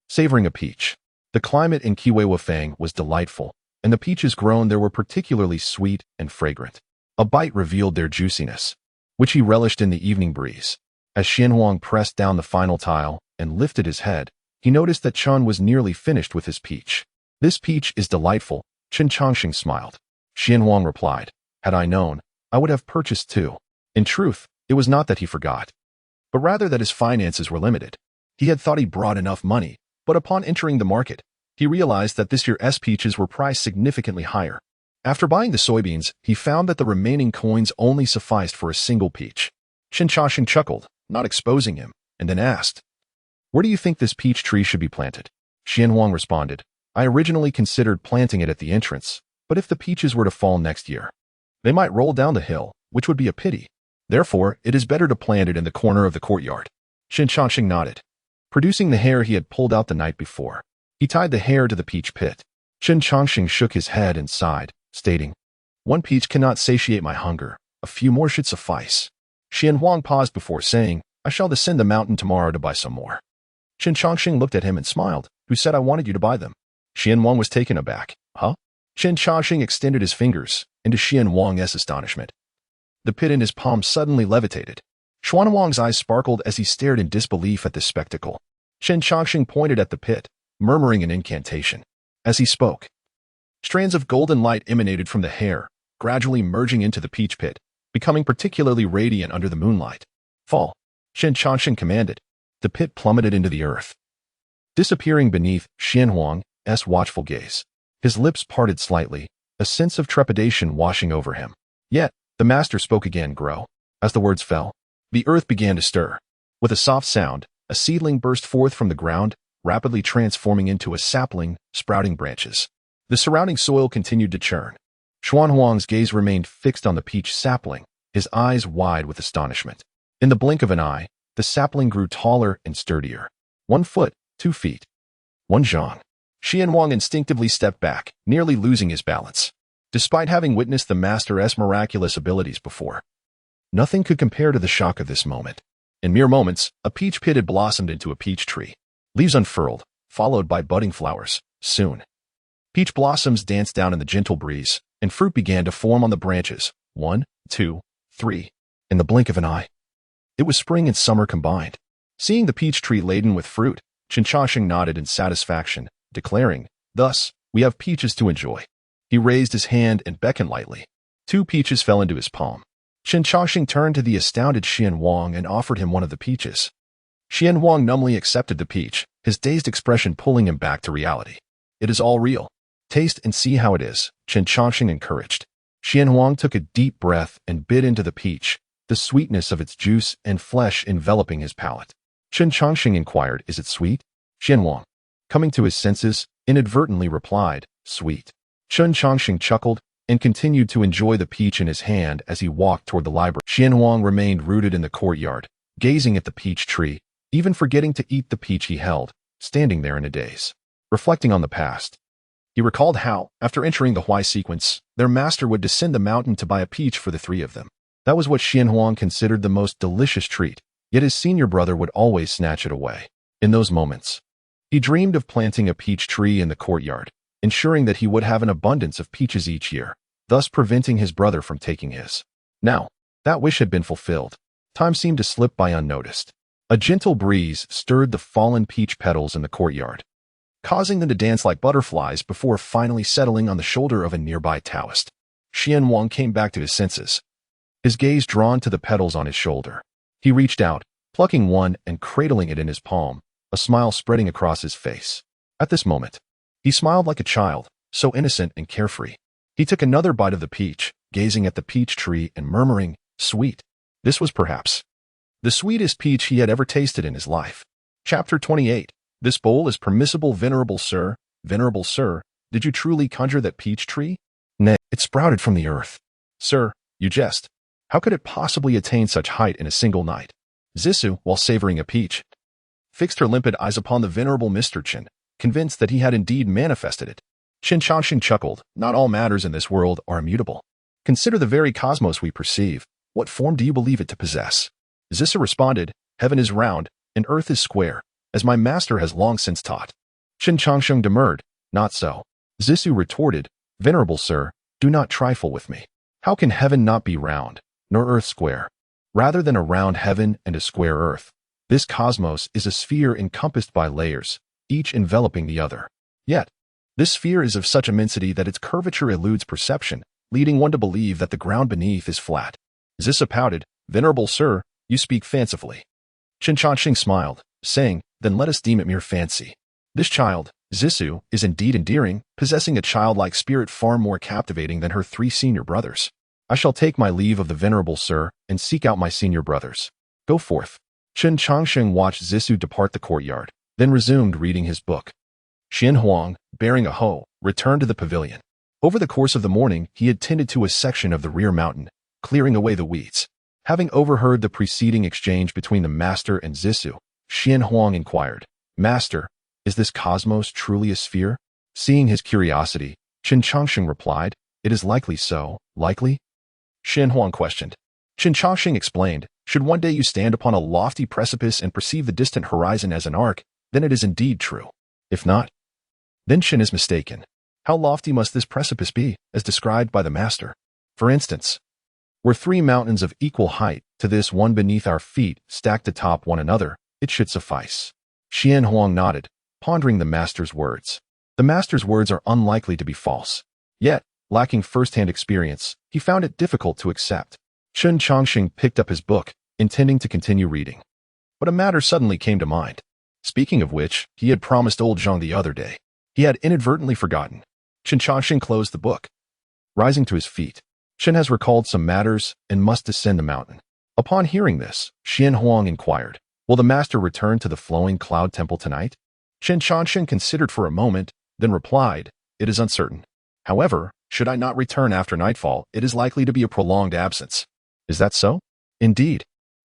savoring a peach. The climate in Kiwei was delightful, and the peaches grown there were particularly sweet and fragrant. A bite revealed their juiciness, which he relished in the evening breeze. As Xian Huang pressed down the final tile and lifted his head, he noticed that Chen was nearly finished with his peach. "This peach is delightful," Chen Changsheng smiled. Xian Huang replied, "Had I known, I would have purchased 2. In truth, it was not that he forgot, but rather that his finances were limited. He had thought he brought enough money, but upon entering the market, he realized that this year's peaches were priced significantly higher. After buying the soybeans, he found that the remaining coins only sufficed for a single peach. Chen Changsheng chuckled, not exposing him, and then asked, "Where do you think this peach tree should be planted?" Xian Huang responded, "I originally considered planting it at the entrance, but if the peaches were to fall next year, they might roll down the hill, which would be a pity. Therefore, it is better to plant it in the corner of the courtyard." Chen Changsheng nodded, producing the hair he had pulled out the night before. He tied the hair to the peach pit. Chen Changsheng shook his head and sighed, stating, "1 peach cannot satiate my hunger. A few more should suffice." Xian Huang paused before saying, "I shall descend the mountain tomorrow to buy some more." Chen Changsheng looked at him and smiled. "Who said I wanted you to buy them?" Xian Huang was taken aback. "Huh?" Chen Changsheng extended his fingers, and to Xian Huang's astonishment, the pit in his palm suddenly levitated. Xuan Huang's eyes sparkled as he stared in disbelief at this spectacle. Chen Changsheng pointed at the pit, murmuring an incantation. As he spoke, strands of golden light emanated from the hair, gradually merging into the peach pit, becoming particularly radiant under the moonlight. Fall. Chen Changsheng commanded. The pit plummeted into the earth, disappearing beneath Xianhuang's watchful gaze. His lips parted slightly, a sense of trepidation washing over him. Yet, the master spoke again, grow. As the words fell, the earth began to stir. With a soft sound, a seedling burst forth from the ground, rapidly transforming into a sapling, sprouting branches. The surrounding soil continued to churn. Xuanhuang's gaze remained fixed on the peach sapling, his eyes wide with astonishment. In the blink of an eye, the sapling grew taller and sturdier. 1 foot, 2 feet. 1 zhang. Xianhuang instinctively stepped back, nearly losing his balance. Despite having witnessed the master's miraculous abilities before, nothing could compare to the shock of this moment. In mere moments, a peach pit had blossomed into a peach tree. Leaves unfurled, followed by budding flowers. Soon, peach blossoms danced down in the gentle breeze, and fruit began to form on the branches. 1, 2, 3. In the blink of an eye, it was spring and summer combined. Seeing the peach tree laden with fruit, Chen Changsheng nodded in satisfaction, declaring, "Thus, we have peaches to enjoy." He raised his hand and beckoned lightly. 2 peaches fell into his palm. Chen Changsheng turned to the astounded Xianhuang and offered him one of the peaches. Xianhuang numbly accepted the peach, his dazed expression pulling him back to reality. "It is all real. Taste and see how it is," Chen Changsheng encouraged. Xianhuang took a deep breath and bit into the peach, the sweetness of its juice and flesh enveloping his palate. Chen Changsheng inquired, "Is it sweet?" Xianhuang, coming to his senses, inadvertently replied, "Sweet." Chen Changsheng chuckled and continued to enjoy the peach in his hand as he walked toward the library. Xianhuang remained rooted in the courtyard, gazing at the peach tree, even forgetting to eat the peach he held, standing there in a daze. Reflecting on the past, he recalled how, after entering the Huai sequence, their master would descend the mountain to buy a peach for the 3 of them. That was what Xianhuang considered the most delicious treat, yet his senior brother would always snatch it away. In those moments, he dreamed of planting a peach tree in the courtyard, ensuring that he would have an abundance of peaches each year, thus preventing his brother from taking his. Now, that wish had been fulfilled. Time seemed to slip by unnoticed. A gentle breeze stirred the fallen peach petals in the courtyard, causing them to dance like butterflies before finally settling on the shoulder of a nearby Taoist. Xianhuang came back to his senses, his gaze drawn to the petals on his shoulder. He reached out, plucking one and cradling it in his palm, a smile spreading across his face. At this moment, he smiled like a child, so innocent and carefree. He took another bite of the peach, gazing at the peach tree and murmuring, "Sweet." This was perhaps the sweetest peach he had ever tasted in his life. Chapter 28. This bowl is permissible, venerable sir. Venerable sir, did you truly conjure that peach tree? Nay, it sprouted from the earth. Sir, you jest. How could it possibly attain such height in a single night? Zissou, while savoring a peach, fixed her limpid eyes upon the venerable Mr. Chen, convinced that he had indeed manifested it. Chen Changsheng chuckled, "Not all matters in this world are immutable. Consider the very cosmos we perceive. What form do you believe it to possess?" Zissou responded, "Heaven is round, and earth is square, as my master has long since taught." Chen Changsheng demurred, "Not so." Zissou retorted, "Venerable sir, do not trifle with me. How can heaven not be round, nor earth square? Rather than a round heaven and a square earth, this cosmos is a sphere encompassed by layers, each enveloping the other. Yet, this sphere is of such immensity that its curvature eludes perception, leading one to believe that the ground beneath is flat." Zissou pouted, "Venerable sir, you speak fancifully." Chen Changsheng smiled, saying, "Then let us deem it mere fancy. This child, Zissou, is indeed endearing, possessing a childlike spirit far more captivating than her 3 senior brothers. I shall take my leave of the venerable sir and seek out my senior brothers. Go forth." Chen Changsheng watched Zissou depart the courtyard, then resumed reading his book. Xianhuang, bearing a hoe, returned to the pavilion. Over the course of the morning, he had tended to a section of the rear mountain, clearing away the weeds. Having overheard the preceding exchange between the master and Zissou, Xianhuang inquired, "Master, is this cosmos truly a sphere?" Seeing his curiosity, Chen Changsheng replied, "It is likely so." "Likely?" Xianhuang questioned. Chen Changsheng explained, "Should one day you stand upon a lofty precipice and perceive the distant horizon as an arc, then it is indeed true. If not, then Chen is mistaken. How lofty must this precipice be, as described by the master? For instance, were 3 mountains of equal height to this one beneath our feet stacked atop one another, it should suffice." Xianhuang nodded, pondering the master's words. The master's words are unlikely to be false. Yet, lacking first-hand experience, he found it difficult to accept. Chen Changsheng picked up his book, intending to continue reading. But a matter suddenly came to mind. Speaking of which, he had promised old Zhang the other day. He had inadvertently forgotten. Chen Changsheng closed the book. Rising to his feet, Chen has recalled some matters and must descend the mountain. Upon hearing this, Xian Huang inquired, will the master return to the flowing cloud temple tonight? Chen Changsheng considered for a moment, then replied, it is uncertain. However, should I not return after nightfall, it is likely to be a prolonged absence. Is that so? Indeed.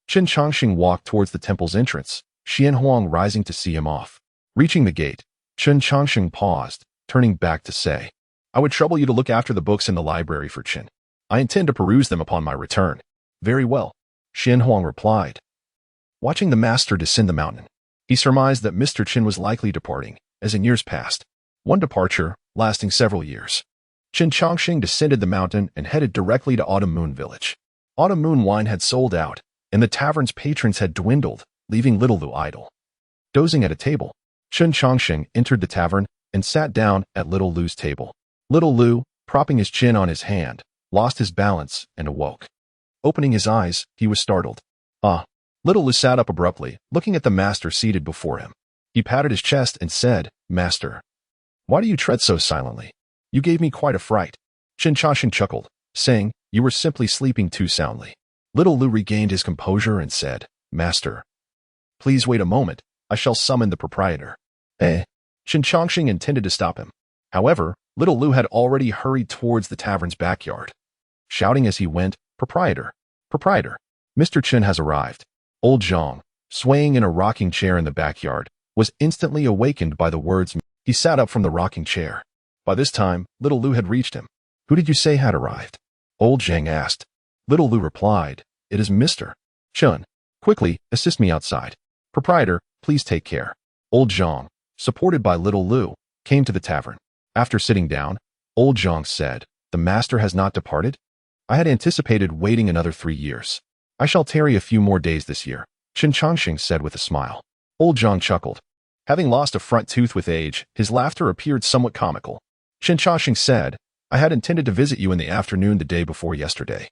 Chen Changsheng walked towards the temple's entrance, Xian Huang rising to see him off. Reaching the gate, Chen Changsheng paused, turning back to say, I would trouble you to look after the books in the library for Chen. I intend to peruse them upon my return. Very well, Xian Huang replied. Watching the master descend the mountain, he surmised that Mr. Chen was likely departing, as in years past, one departure lasting several years. Chen Changsheng descended the mountain and headed directly to Autumn Moon Village. Autumn Moon wine had sold out, and the tavern's patrons had dwindled, leaving Little Lu idle. Dozing at a table, Chen Changsheng entered the tavern and sat down at Little Lu's table. Little Lu, propping his chin on his hand, lost his balance and awoke. Opening his eyes, he was startled. Little Lu sat up abruptly, looking at the master seated before him. He patted his chest and said, Master, why do you tread so silently? You gave me quite a fright. Chen Changsheng chuckled, saying, you were simply sleeping too soundly. Little Lu regained his composure and said, Master, please wait a moment, I shall summon the proprietor. Chen Changsheng intended to stop him. However, Little Lu had already hurried towards the tavern's backyard. Shouting as he went, Proprietor, Proprietor, Mr. Chen has arrived. Old Zhang, swaying in a rocking chair in the backyard, was instantly awakened by the words. He sat up from the rocking chair. By this time, Little Lu had reached him. Who did you say had arrived? Old Zhang asked. Little Lu replied, it is Mr. Chen. Quickly, assist me outside. Proprietor, please take care. Old Zhang, supported by Little Lu, came to the tavern. After sitting down, Old Zhang said, the master has not departed? I had anticipated waiting another 3 years. I shall tarry a few more days this year, Chen Changsheng said with a smile. Old Zhang chuckled. Having lost a front tooth with age, his laughter appeared somewhat comical. Chen Changsheng said, I had intended to visit you in the afternoon the day before yesterday.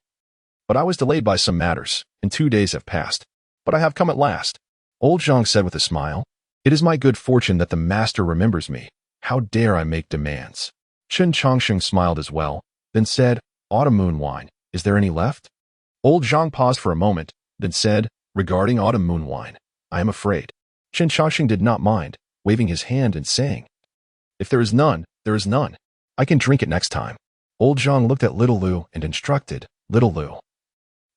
But I was delayed by some matters, and 2 days have passed. But I have come at last. Old Zhang said with a smile, it is my good fortune that the master remembers me. How dare I make demands? Chen Changsheng smiled as well, then said, Autumn Moon wine, is there any left? Old Zhang paused for a moment, then said, regarding Autumn Moon wine, I am afraid. Chen Changsheng did not mind, waving his hand and saying, if there is none, there is none. I can drink it next time. Old Zhang looked at Little Lu and instructed, Little Lu,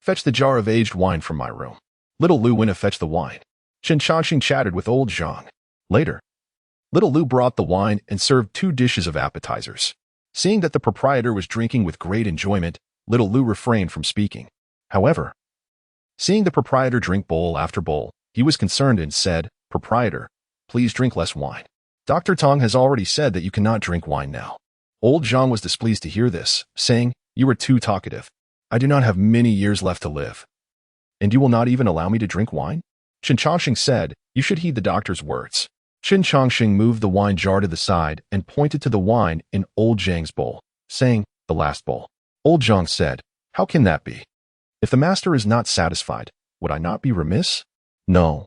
fetch the jar of aged wine from my room. Little Lu went to fetch the wine. Chen Changsheng chatted with Old Zhang. Later, Little Lu brought the wine and served 2 dishes of appetizers. Seeing that the proprietor was drinking with great enjoyment, Little Lu refrained from speaking. However, seeing the proprietor drink bowl after bowl, he was concerned and said, Proprietor, please drink less wine. Dr. Tong has already said that you cannot drink wine now. Old Zhang was displeased to hear this, saying, you are too talkative. I do not have many years left to live. And you will not even allow me to drink wine? Chen Changsheng said, you should heed the doctor's words. Chen Changsheng moved the wine jar to the side and pointed to the wine in Old Zhang's bowl, saying, the last bowl. Old Zhang said, how can that be? If the master is not satisfied, would I not be remiss? No.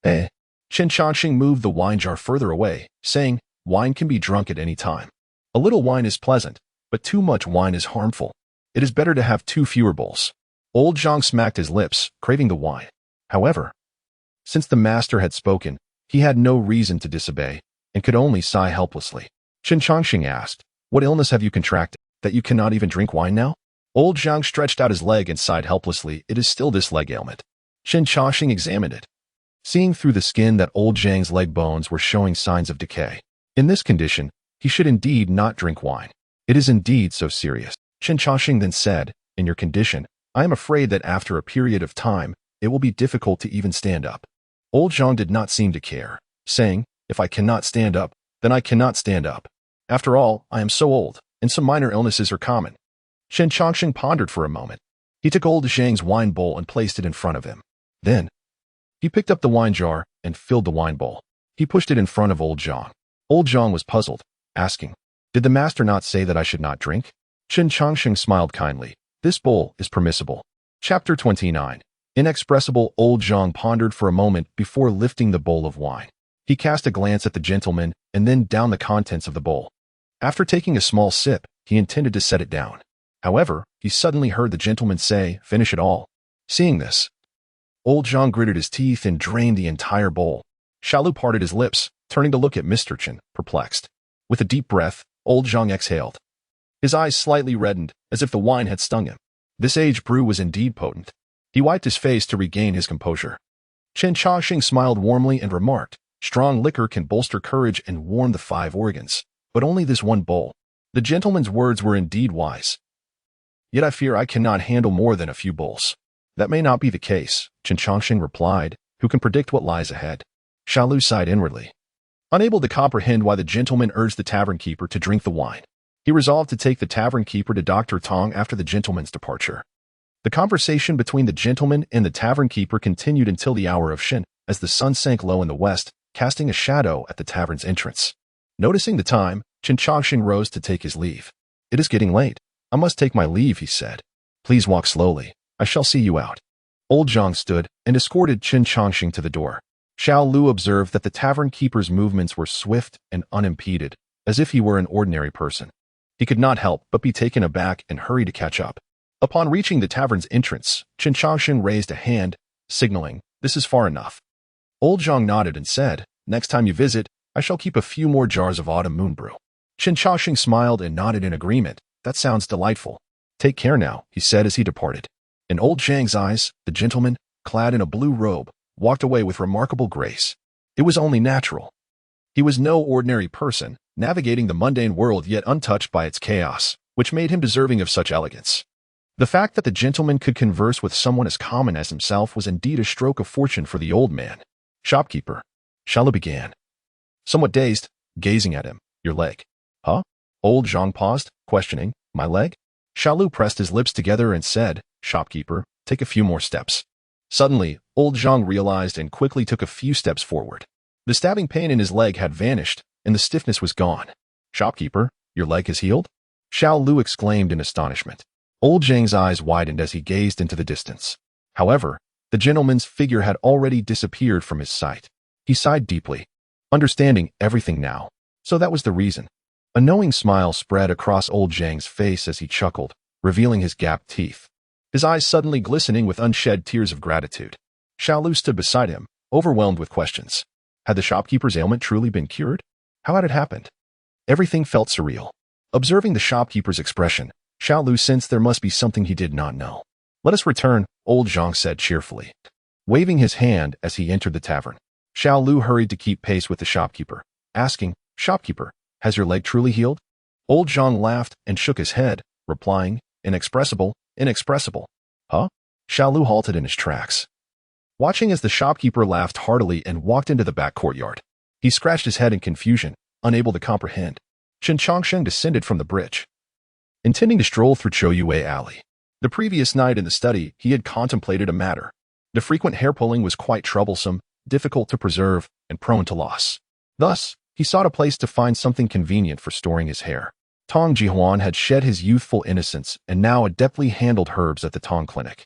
Chen Changsheng moved the wine jar further away, saying, wine can be drunk at any time. A little wine is pleasant, but too much wine is harmful. It is better to have 2 fewer bowls. Old Zhang smacked his lips, craving the wine. However, since the master had spoken, he had no reason to disobey, and could only sigh helplessly. Chen Changsheng asked, what illness have you contracted, that you cannot even drink wine now? Old Zhang stretched out his leg and sighed helplessly, it is still this leg ailment. Chen Changsheng examined it, seeing through the skin that Old Zhang's leg bones were showing signs of decay. In this condition, he should indeed not drink wine. It is indeed so serious. Chen Changsheng then said, in your condition, I am afraid that after a period of time, it will be difficult to even stand up. Old Zhang did not seem to care, saying, if I cannot stand up, then I cannot stand up. After all, I am so old, and some minor illnesses are common. Chen Changsheng pondered for a moment. He took Old Zhang's wine bowl and placed it in front of him. Then, he picked up the wine jar and filled the wine bowl. He pushed it in front of Old Zhang. Old Zhang was puzzled, asking, did the master not say that I should not drink? Chen Changsheng smiled kindly. This bowl is permissible. Chapter 29. Inexpressible old Zhang pondered for a moment before lifting the bowl of wine. He cast a glance at the gentleman and then down the contents of the bowl. After taking a small sip, he intended to set it down. However, he suddenly heard the gentleman say, "Finish it all." Seeing this, old Zhang gritted his teeth and drained the entire bowl. Xiaolu parted his lips, turning to look at Mr. Chen, perplexed. With a deep breath, old Zhang exhaled. His eyes slightly reddened, as if the wine had stung him. This aged brew was indeed potent. He wiped his face to regain his composure. Chen Changsheng smiled warmly and remarked, "Strong liquor can bolster courage and warm the 5 organs, but only this one bowl." The gentleman's words were indeed wise. "Yet I fear I cannot handle more than a few bowls." "That may not be the case," Chen Changsheng replied. "Who can predict what lies ahead?" Xiaolu sighed inwardly. Unable to comprehend why the gentleman urged the tavern keeper to drink the wine, he resolved to take the tavern keeper to Dr. Tong after the gentleman's departure. The conversation between the gentleman and the tavern keeper continued until the hour of Shin, as the sun sank low in the west, casting a shadow at the tavern's entrance. Noticing the time, Chen Changsheng rose to take his leave. "It is getting late. I must take my leave," he said. "Please walk slowly. I shall see you out." Old Zhang stood and escorted Chen Changsheng to the door. Xiao Lu observed that the tavern keeper's movements were swift and unimpeded, as if he were an ordinary person. He could not help but be taken aback and hurry to catch up. Upon reaching the tavern's entrance, Chen Changsheng raised a hand, signaling, "This is far enough." Old Zhang nodded and said, "Next time you visit, I shall keep a few more jars of autumn moon brew." Chen Changsheng smiled and nodded in agreement. "That sounds delightful. Take care now," he said as he departed. In old Zhang's eyes, the gentleman, clad in a blue robe, walked away with remarkable grace. It was only natural. He was no ordinary person, navigating the mundane world yet untouched by its chaos, which made him deserving of such elegance. The fact that the gentleman could converse with someone as common as himself was indeed a stroke of fortune for the old man. "Shopkeeper," Xiaolu began, somewhat dazed, gazing at him. "Your leg." "Huh?" Old Zhang paused, questioning. "My leg?" Xiaolu pressed his lips together and said, "Shopkeeper, take a few more steps." Suddenly, old Zhang realized and quickly took a few steps forward. The stabbing pain in his leg had vanished, and the stiffness was gone. "Shopkeeper, your leg has healed?" Xiao Lu exclaimed in astonishment. Old Zhang's eyes widened as he gazed into the distance. However, the gentleman's figure had already disappeared from his sight. He sighed deeply, understanding everything now. So that was the reason. A knowing smile spread across old Zhang's face as he chuckled, revealing his gapped teeth, his eyes suddenly glistening with unshed tears of gratitude. Xiao Lu stood beside him, overwhelmed with questions. Had the shopkeeper's ailment truly been cured? How had it happened? Everything felt surreal. Observing the shopkeeper's expression, Xiao Lu sensed there must be something he did not know. "Let us return," old Zhang said cheerfully, waving his hand as he entered the tavern. Xiao Lu hurried to keep pace with the shopkeeper, asking, "Shopkeeper, has your leg truly healed?" Old Zhang laughed and shook his head, replying, "Inexpressible, inexpressible." "Huh?" Xiao Lu halted in his tracks, watching as the shopkeeper laughed heartily and walked into the back courtyard. He scratched his head in confusion, unable to comprehend. Chen Changsheng descended from the bridge, intending to stroll through Chouyue Alley. The previous night in the study, he had contemplated a matter. The frequent hair pulling was quite troublesome, difficult to preserve, and prone to loss. Thus, he sought a place to find something convenient for storing his hair. Tong Jihuan had shed his youthful innocence and now adeptly handled herbs at the Tong Clinic,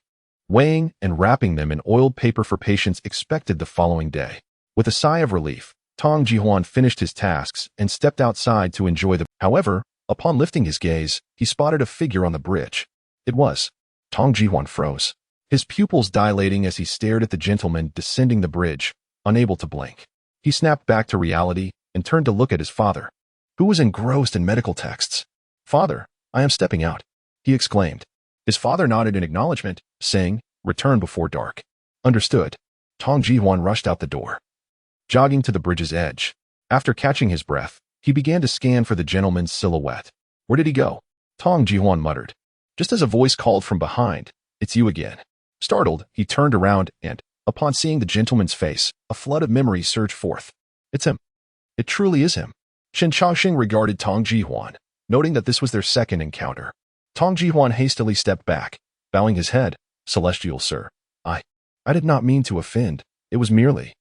weighing and wrapping them in oiled paper for patients expected the following day. With a sigh of relief, Tong Jihuan finished his tasks and stepped outside to enjoy the. However, upon lifting his gaze, he spotted a figure on the bridge. It was. Tong Jihuan froze, his pupils dilating as he stared at the gentleman descending the bridge, unable to blink. He snapped back to reality and turned to look at his father, who was engrossed in medical texts. "Father, I am stepping out," he exclaimed. His father nodded in acknowledgement, saying, "Return before dark." "Understood." Tong Jihuan rushed out the door, jogging to the bridge's edge. After catching his breath, he began to scan for the gentleman's silhouette. "Where did he go?" Tong Jihuan muttered, just as a voice called from behind, "It's you again." Startled, he turned around and, upon seeing the gentleman's face, a flood of memories surged forth. "It's him. It truly is him." Chen Changsheng regarded Tong Jihuan, noting that this was their second encounter. Tong Jihuan hastily stepped back, bowing his head. "Celestial sir, I did not mean to offend. It was merely.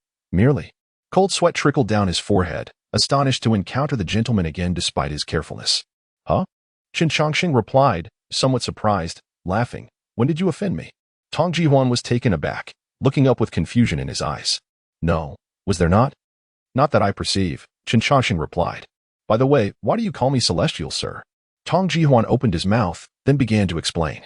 Cold sweat trickled down his forehead, astonished to encounter the gentleman again despite his carefulness. "Huh?" Chen Changsheng replied, somewhat surprised, laughing. "When did you offend me?" Tong Jihuan was taken aback, looking up with confusion in his eyes. No, was there not? Not that I perceive, Chen Changsheng replied. By the way, why do you call me celestial, sir? Tong Jihuan opened his mouth, then began to explain.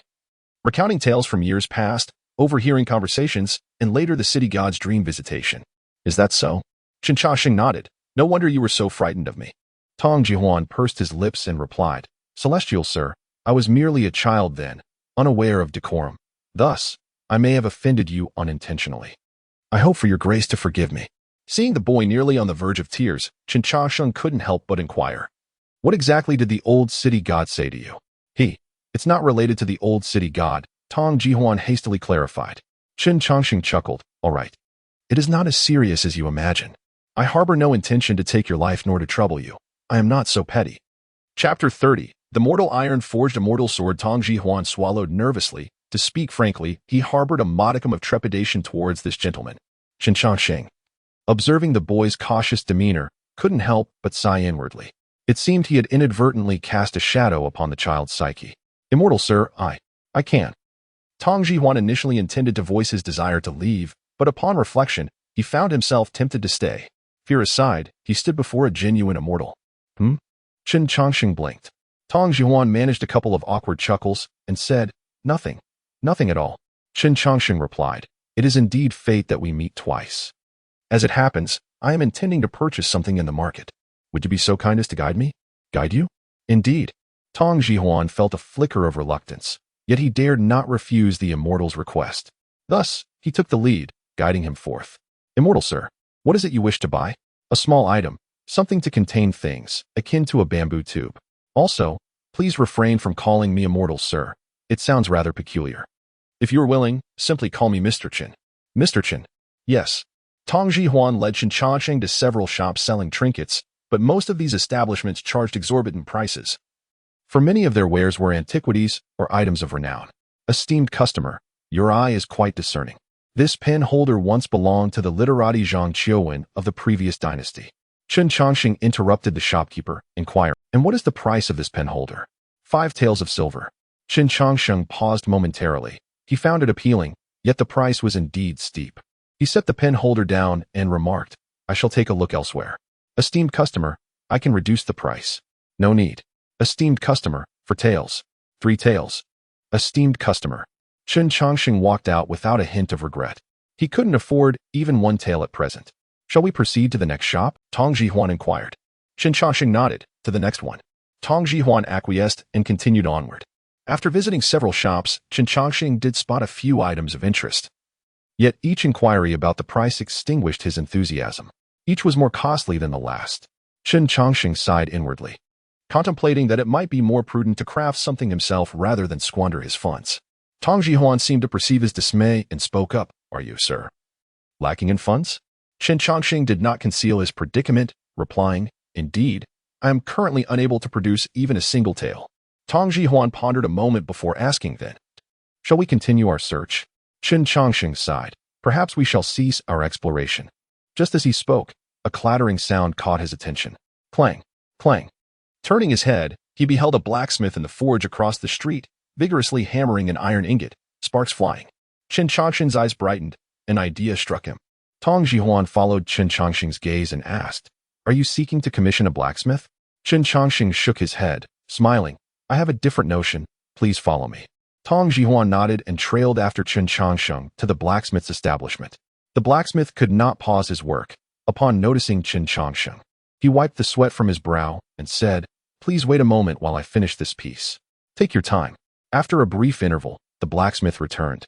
Recounting tales from years past, overhearing conversations, and later the city god's dream visitation. Is that so? Chen Changsheng nodded. No wonder you were so frightened of me. Tong Jihuan pursed his lips and replied, Celestial sir, I was merely a child then, unaware of decorum. Thus, I may have offended you unintentionally. I hope for your grace to forgive me. Seeing the boy nearly on the verge of tears, Chen Changsheng couldn't help but inquire. What exactly did the old city god say to you? It's not related to the old city god, Tong Jihuan hastily clarified. Chen Changsheng chuckled. All right. It is not as serious as you imagine. I harbor no intention to take your life nor to trouble you. I am not so petty. Chapter 30. The mortal iron-forged immortal sword. Tong Jihuan swallowed nervously. To speak frankly, he harbored a modicum of trepidation towards this gentleman. Chen Changsheng, observing the boy's cautious demeanor, couldn't help but sigh inwardly. It seemed he had inadvertently cast a shadow upon the child's psyche. Immortal, sir, I can. Tong Jihuan initially intended to voice his desire to leave, but upon reflection, he found himself tempted to stay. Fear aside, he stood before a genuine immortal. Chen Changsheng blinked. Tong Jihuan managed a couple of awkward chuckles and said, Nothing. Nothing at all. Chen Changsheng replied, It is indeed fate that we meet twice. As it happens, I am intending to purchase something in the market. Would you be so kind as to guide me? Guide you? Indeed. Tong Jihuan felt a flicker of reluctance, yet he dared not refuse the immortal's request. Thus, he took the lead, guiding him forth. Immortal sir, what is it you wish to buy? A small item, something to contain things, akin to a bamboo tube. Also, please refrain from calling me immortal sir. It sounds rather peculiar. If you are willing, simply call me Mr. Chen. Mr. Chen? Yes. Tong Jihuan led Chen Changsheng to several shops selling trinkets, but most of these establishments charged exorbitant prices. For many of their wares were antiquities or items of renown. Esteemed customer, your eye is quite discerning. This pen holder once belonged to the literati Zhang Qiuwen of the previous dynasty. Chen Changsheng interrupted the shopkeeper, inquiring, And what is the price of this pen holder? 5 taels of silver. Chen Changsheng paused momentarily. He found it appealing, yet the price was indeed steep. He set the pen holder down and remarked, I shall take a look elsewhere. Esteemed customer, I can reduce the price. No need. Esteemed customer, 4 taels. 3 taels. Esteemed customer. Chen Changsheng walked out without a hint of regret. He couldn't afford even 1 tael at present. Shall we proceed to the next shop? Tong Jihuan inquired. Chen Changsheng nodded. To the next one. Tong Jihuan acquiesced and continued onward. After visiting several shops, Chen Changsheng did spot a few items of interest. Yet each inquiry about the price extinguished his enthusiasm. Each was more costly than the last. Chen Changsheng sighed inwardly, contemplating that it might be more prudent to craft something himself rather than squander his funds. Tong Jihuan seemed to perceive his dismay and spoke up. Are you, sir, lacking in funds? Chen Changsheng did not conceal his predicament, replying, Indeed, I am currently unable to produce even a single tael. Tong Jihuan pondered a moment before asking then, Shall we continue our search? Chen Changsheng sighed. Perhaps we shall cease our exploration. Just as he spoke, a clattering sound caught his attention. Clang, clang. Turning his head, he beheld a blacksmith in the forge across the street, vigorously hammering an iron ingot, sparks flying. Chen Changsheng's eyes brightened. An idea struck him. Tong Jihuan followed Chen Changsheng's gaze and asked, Are you seeking to commission a blacksmith? Chen Changsheng shook his head, smiling. I have a different notion. Please follow me. Tong Jihuan nodded and trailed after Chen Changsheng to the blacksmith's establishment. The blacksmith could not pause his work. Upon noticing Chen Changsheng, he wiped the sweat from his brow and said, Please wait a moment while I finish this piece. Take your time. After a brief interval, the blacksmith returned,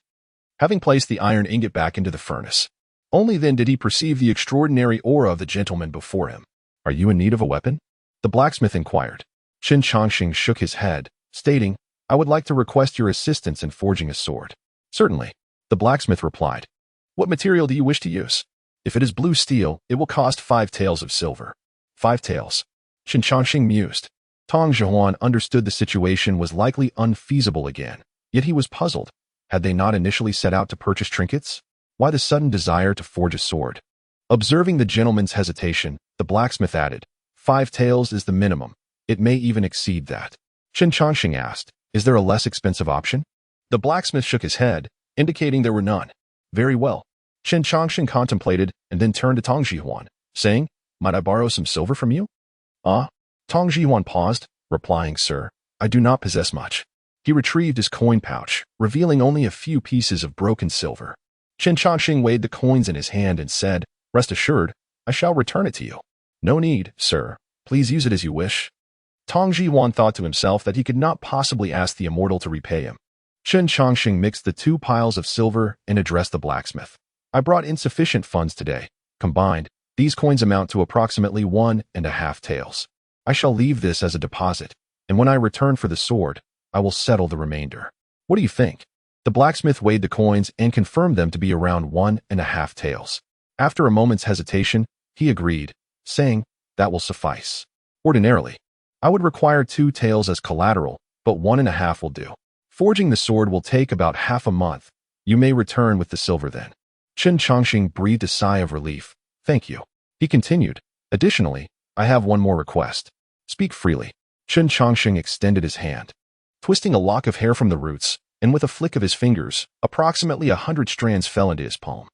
having placed the iron ingot back into the furnace. Only then did he perceive the extraordinary aura of the gentleman before him. Are you in need of a weapon? The blacksmith inquired. Chen Changsheng shook his head, stating, I would like to request your assistance in forging a sword. Certainly, the blacksmith replied. What material do you wish to use? If it is blue steel, it will cost 5 taels of silver. 5 taels. Chen Changsheng mused. Tong Jihuan understood the situation was likely unfeasible again, yet he was puzzled. Had they not initially set out to purchase trinkets? Why the sudden desire to forge a sword? Observing the gentleman's hesitation, the blacksmith added, 5 taels is the minimum. It may even exceed that. Chen Changsheng asked, Is there a less expensive option? The blacksmith shook his head, indicating there were none. Very well. Chen Changsheng contemplated and then turned to Tong Jihuan, saying, "Might I borrow some silver from you?" "Ah?" Tong Jihuan paused, replying, "Sir, I do not possess much." He retrieved his coin pouch, revealing only a few pieces of broken silver. Chen Changsheng weighed the coins in his hand and said, "Rest assured, I shall return it to you." "No need, sir. Please use it as you wish." Tong Jihuan thought to himself that he could not possibly ask the immortal to repay him. Chen Changsheng mixed the 2 piles of silver and addressed the blacksmith. "I brought insufficient funds today. Combined, these coins amount to approximately 1.5 taels. I shall leave this as a deposit, and when I return for the sword, I will settle the remainder. What do you think?" The blacksmith weighed the coins and confirmed them to be around 1.5 taels. After a moment's hesitation, he agreed, saying, "That will suffice. Ordinarily, I would require 2 taels as collateral, but 1.5 will do. Forging the sword will take about half a month. You may return with the silver then." Chen Changsheng breathed a sigh of relief. "Thank you." He continued, "Additionally, I have one more request. Speak freely." Chen Changsheng extended his hand, twisting a lock of hair from the roots, and with a flick of his fingers, approximately 100 strands fell into his palm.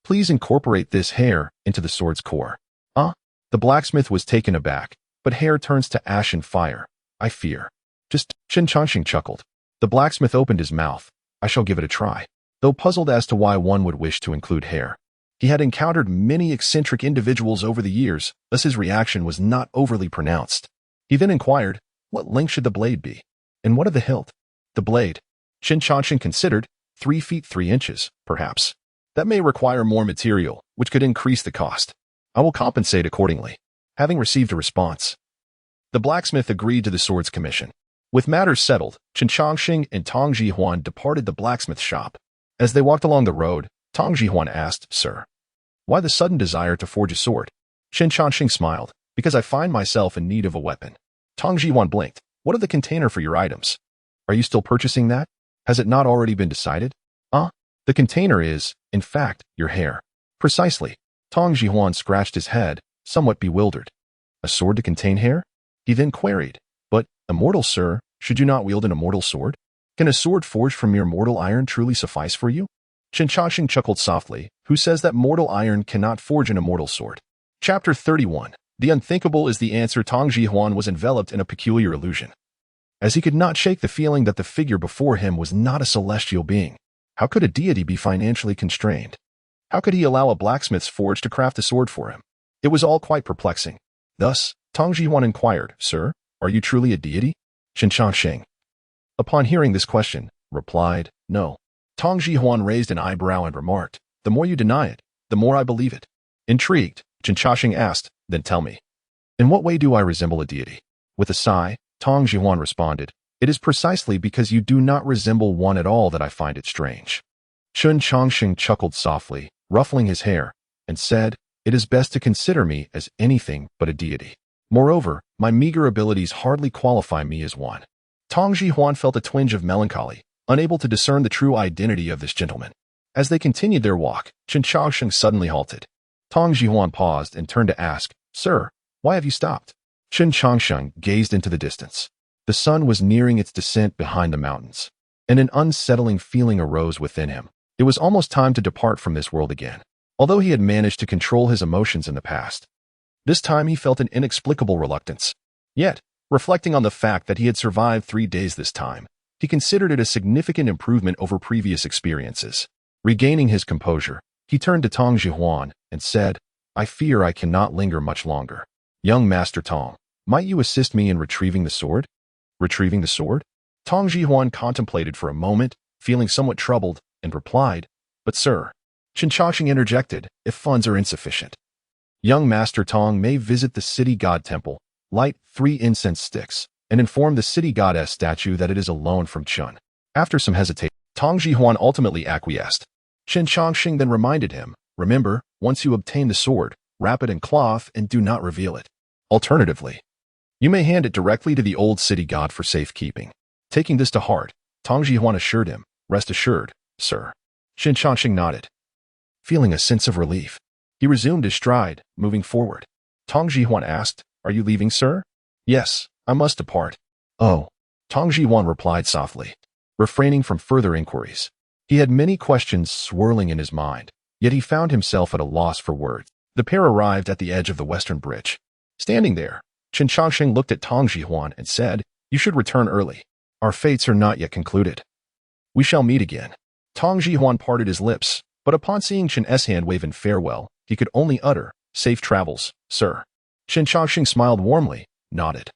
"Please incorporate this hair into the sword's core." "Ah?" The blacksmith was taken aback, but hair turns to ash and fire. "I fear." "Just," Chen Changsheng chuckled. The blacksmith opened his mouth. "I shall give it a try." Though puzzled as to why one would wish to include hair, he had encountered many eccentric individuals over the years, thus his reaction was not overly pronounced. He then inquired, "What length should the blade be? And what of the hilt?" "The blade," Chen Changsheng considered, 3 feet 3 inches, perhaps. "That may require more material, which could increase the cost. I will compensate accordingly." Having received a response, the blacksmith agreed to the sword's commission. With matters settled, Chen Changsheng and Tong Jihuan departed the blacksmith shop. As they walked along the road, Tong Jihuan asked, "Sir, why the sudden desire to forge a sword?" Chen Changsheng smiled, "Because I find myself in need of a weapon." Tong Jihuan blinked. "What of the container for your items? Are you still purchasing that? Has it not already been decided?" "Ah, the container is, in fact, your hair." "Precisely." Tong Jihuan scratched his head, somewhat bewildered. "A sword to contain hair?" He then queried, "But, immortal sir, should you not wield an immortal sword? Can a sword forged from mere mortal iron truly suffice for you?" Chen Changsheng chuckled softly. "Who says that mortal iron cannot forge an immortal sword?" Chapter 31. The unthinkable is the answer. Tong Jihuan was enveloped in a peculiar illusion, as he could not shake the feeling that the figure before him was not a celestial being. How could a deity be financially constrained? How could he allow a blacksmith's forge to craft a sword for him? It was all quite perplexing. Thus, Tong Jihuan inquired, "Sir, are you truly a deity?" Chen Changsheng, upon hearing this question, replied, "No." Tong Jihuan raised an eyebrow and remarked, "The more you deny it, the more I believe it." Intrigued, Chen Changsheng asked, "Then tell me, in what way do I resemble a deity?" With a sigh, Tong Jihuan responded, "It is precisely because you do not resemble one at all that I find it strange." Chen Changsheng chuckled softly, ruffling his hair, and said, "It is best to consider me as anything but a deity. Moreover, my meager abilities hardly qualify me as one." Tong Jihuan felt a twinge of melancholy, unable to discern the true identity of this gentleman. As they continued their walk, Chen Changsheng suddenly halted. Tong Jihuan paused and turned to ask, "Sir, why have you stopped?" Chen Changsheng gazed into the distance. The sun was nearing its descent behind the mountains, and an unsettling feeling arose within him. It was almost time to depart from this world again. Although he had managed to control his emotions in the past, this time he felt an inexplicable reluctance. Yet, reflecting on the fact that he had survived 3 days this time, he considered it a significant improvement over previous experiences. Regaining his composure, he turned to Tong Jihuan and said, "I fear I cannot linger much longer. Young Master Tong, might you assist me in retrieving the sword?" "Retrieving the sword?" Tong Jihuan contemplated for a moment, feeling somewhat troubled, and replied, "But sir," Chen Changsheng interjected, "if funds are insufficient, young Master Tong may visit the city god temple, light 3 incense sticks, and inform the city goddess statue that it is a loan from Chun." After some hesitation, Tong Jihuan ultimately acquiesced. Chen Changsheng then reminded him, "Remember, once you obtain the sword, wrap it in cloth and do not reveal it. Alternatively, you may hand it directly to the old city god for safekeeping." Taking this to heart, Tong Jihuan assured him, "Rest assured, sir." Chen Changsheng nodded, feeling a sense of relief. He resumed his stride, moving forward. Tong Jihuan asked, "Are you leaving, sir?" "Yes, I must depart." "Oh," Tong Jihuan replied softly, refraining from further inquiries. He had many questions swirling in his mind, yet he found himself at a loss for words. The pair arrived at the edge of the western bridge. Standing there, Chen Changsheng looked at Tang Jihuan and said, "You should return early. Our fates are not yet concluded. We shall meet again." Tang Jihuan parted his lips, but upon seeing Chen's hand wave in farewell, he could only utter, "Safe travels, sir." Chen Changsheng smiled warmly, nodded,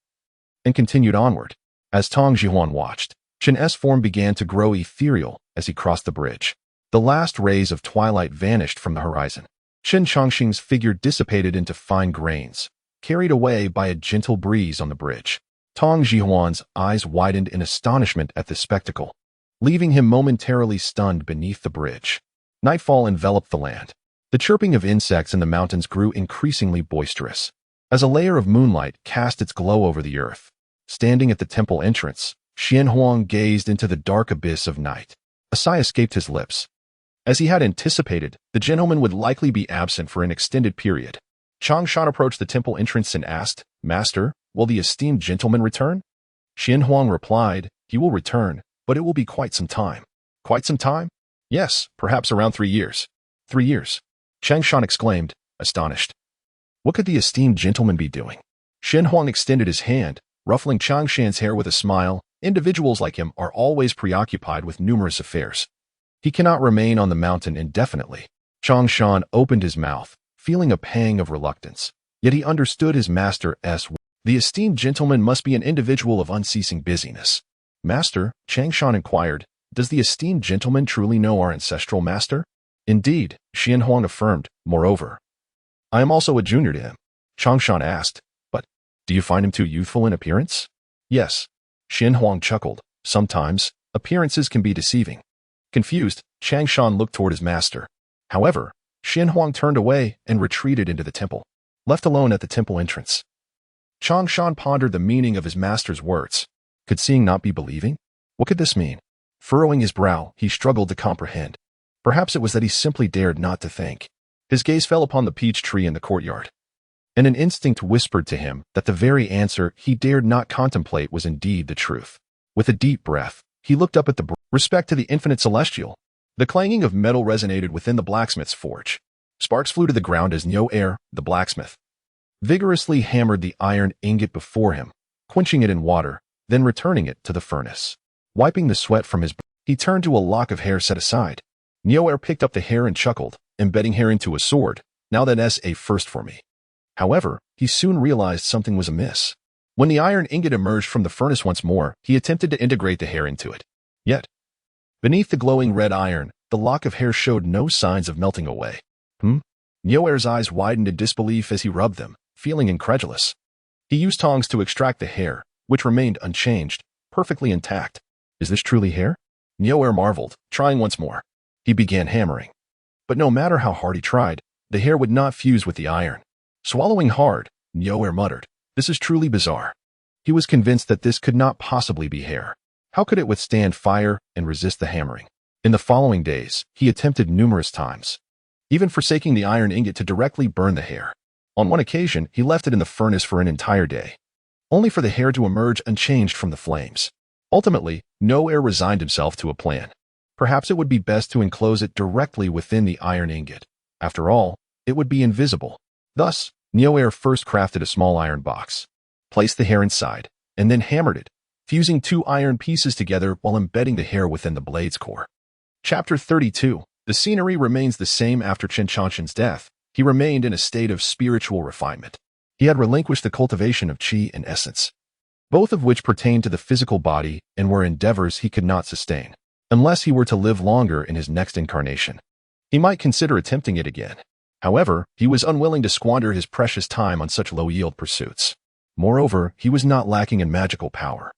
and continued onward. As Tang Jihuan watched, Chen's form began to grow ethereal as he crossed the bridge. The last rays of twilight vanished from the horizon. Chen Changsheng's figure dissipated into fine grains, carried away by a gentle breeze on the bridge. Tang Jihuan's eyes widened in astonishment at this spectacle, leaving him momentarily stunned beneath the bridge. Nightfall enveloped the land. The chirping of insects in the mountains grew increasingly boisterous, as a layer of moonlight cast its glow over the earth. Standing at the temple entrance, Xianhuang gazed into the dark abyss of night. A sigh escaped his lips. As he had anticipated, the gentleman would likely be absent for an extended period. Changshan approached the temple entrance and asked, "Master, will the esteemed gentleman return?" Xianhuang replied, "He will return, but it will be quite some time." "Quite some time?" "Yes, perhaps around 3 years." 3 years? Changshan exclaimed, astonished. What could the esteemed gentleman be doing? Xianhuang extended his hand, ruffling Changshan's hair with a smile. Individuals like him are always preoccupied with numerous affairs. He cannot remain on the mountain indefinitely. Changshan opened his mouth, feeling a pang of reluctance. Yet he understood his master's The esteemed gentleman must be an individual of unceasing busyness. "Master," Changshan inquired, "does the esteemed gentleman truly know our ancestral master?" "Indeed," Xianhuang affirmed. "Moreover, I am also a junior to him." Changshan asked, "But do you find him too youthful in appearance?" "Yes." Xianhuang chuckled. "Sometimes, appearances can be deceiving." Confused, Changshan looked toward his master. However, Xianhuang turned away and retreated into the temple. Left alone at the temple entrance, Changshan pondered the meaning of his master's words. Could seeing not be believing? What could this mean? Furrowing his brow, he struggled to comprehend. Perhaps it was that he simply dared not to think. His gaze fell upon the peach tree in the courtyard, and an instinct whispered to him that the very answer he dared not contemplate was indeed the truth. With a deep breath, he looked up at the respect to the infinite celestial. The clanging of metal resonated within the blacksmith's forge. Sparks flew to the ground as Nyo-Er, the blacksmith, vigorously hammered the iron ingot before him, quenching it in water, then returning it to the furnace. Wiping the sweat from his brow, he turned to a lock of hair set aside. Nyo-Er picked up the hair and chuckled, embedding hair into a sword. "Now that's a first for me." However, he soon realized something was amiss. When the iron ingot emerged from the furnace once more, he attempted to integrate the hair into it. Yet, beneath the glowing red iron, the lock of hair showed no signs of melting away. Nyo-Er's eyes widened in disbelief as he rubbed them, feeling incredulous. He used tongs to extract the hair, which remained unchanged, perfectly intact. "Is this truly hair?" Nyo-Er marveled, trying once more. He began hammering. But no matter how hard he tried, the hair would not fuse with the iron. Swallowing hard, Nyo-Er muttered, "This is truly bizarre." He was convinced that this could not possibly be hair. How could it withstand fire and resist the hammering? In the following days, he attempted numerous times, even forsaking the iron ingot to directly burn the hair. On one occasion, he left it in the furnace for an entire day, only for the hair to emerge unchanged from the flames. Ultimately, Nyo-Er resigned himself to a plan. Perhaps it would be best to enclose it directly within the iron ingot. After all, it would be invisible. Thus, Nyo-Er first crafted a small iron box, placed the hair inside, and then hammered it, fusing 2 iron pieces together while embedding the hair within the blade's core. Chapter 32. The scenery remains the same after Chen Changsheng's death. He remained in a state of spiritual refinement. He had relinquished the cultivation of qi and essence, both of which pertained to the physical body and were endeavors he could not sustain, unless he were to live longer in his next incarnation. He might consider attempting it again. However, he was unwilling to squander his precious time on such low-yield pursuits. Moreover, he was not lacking in magical power.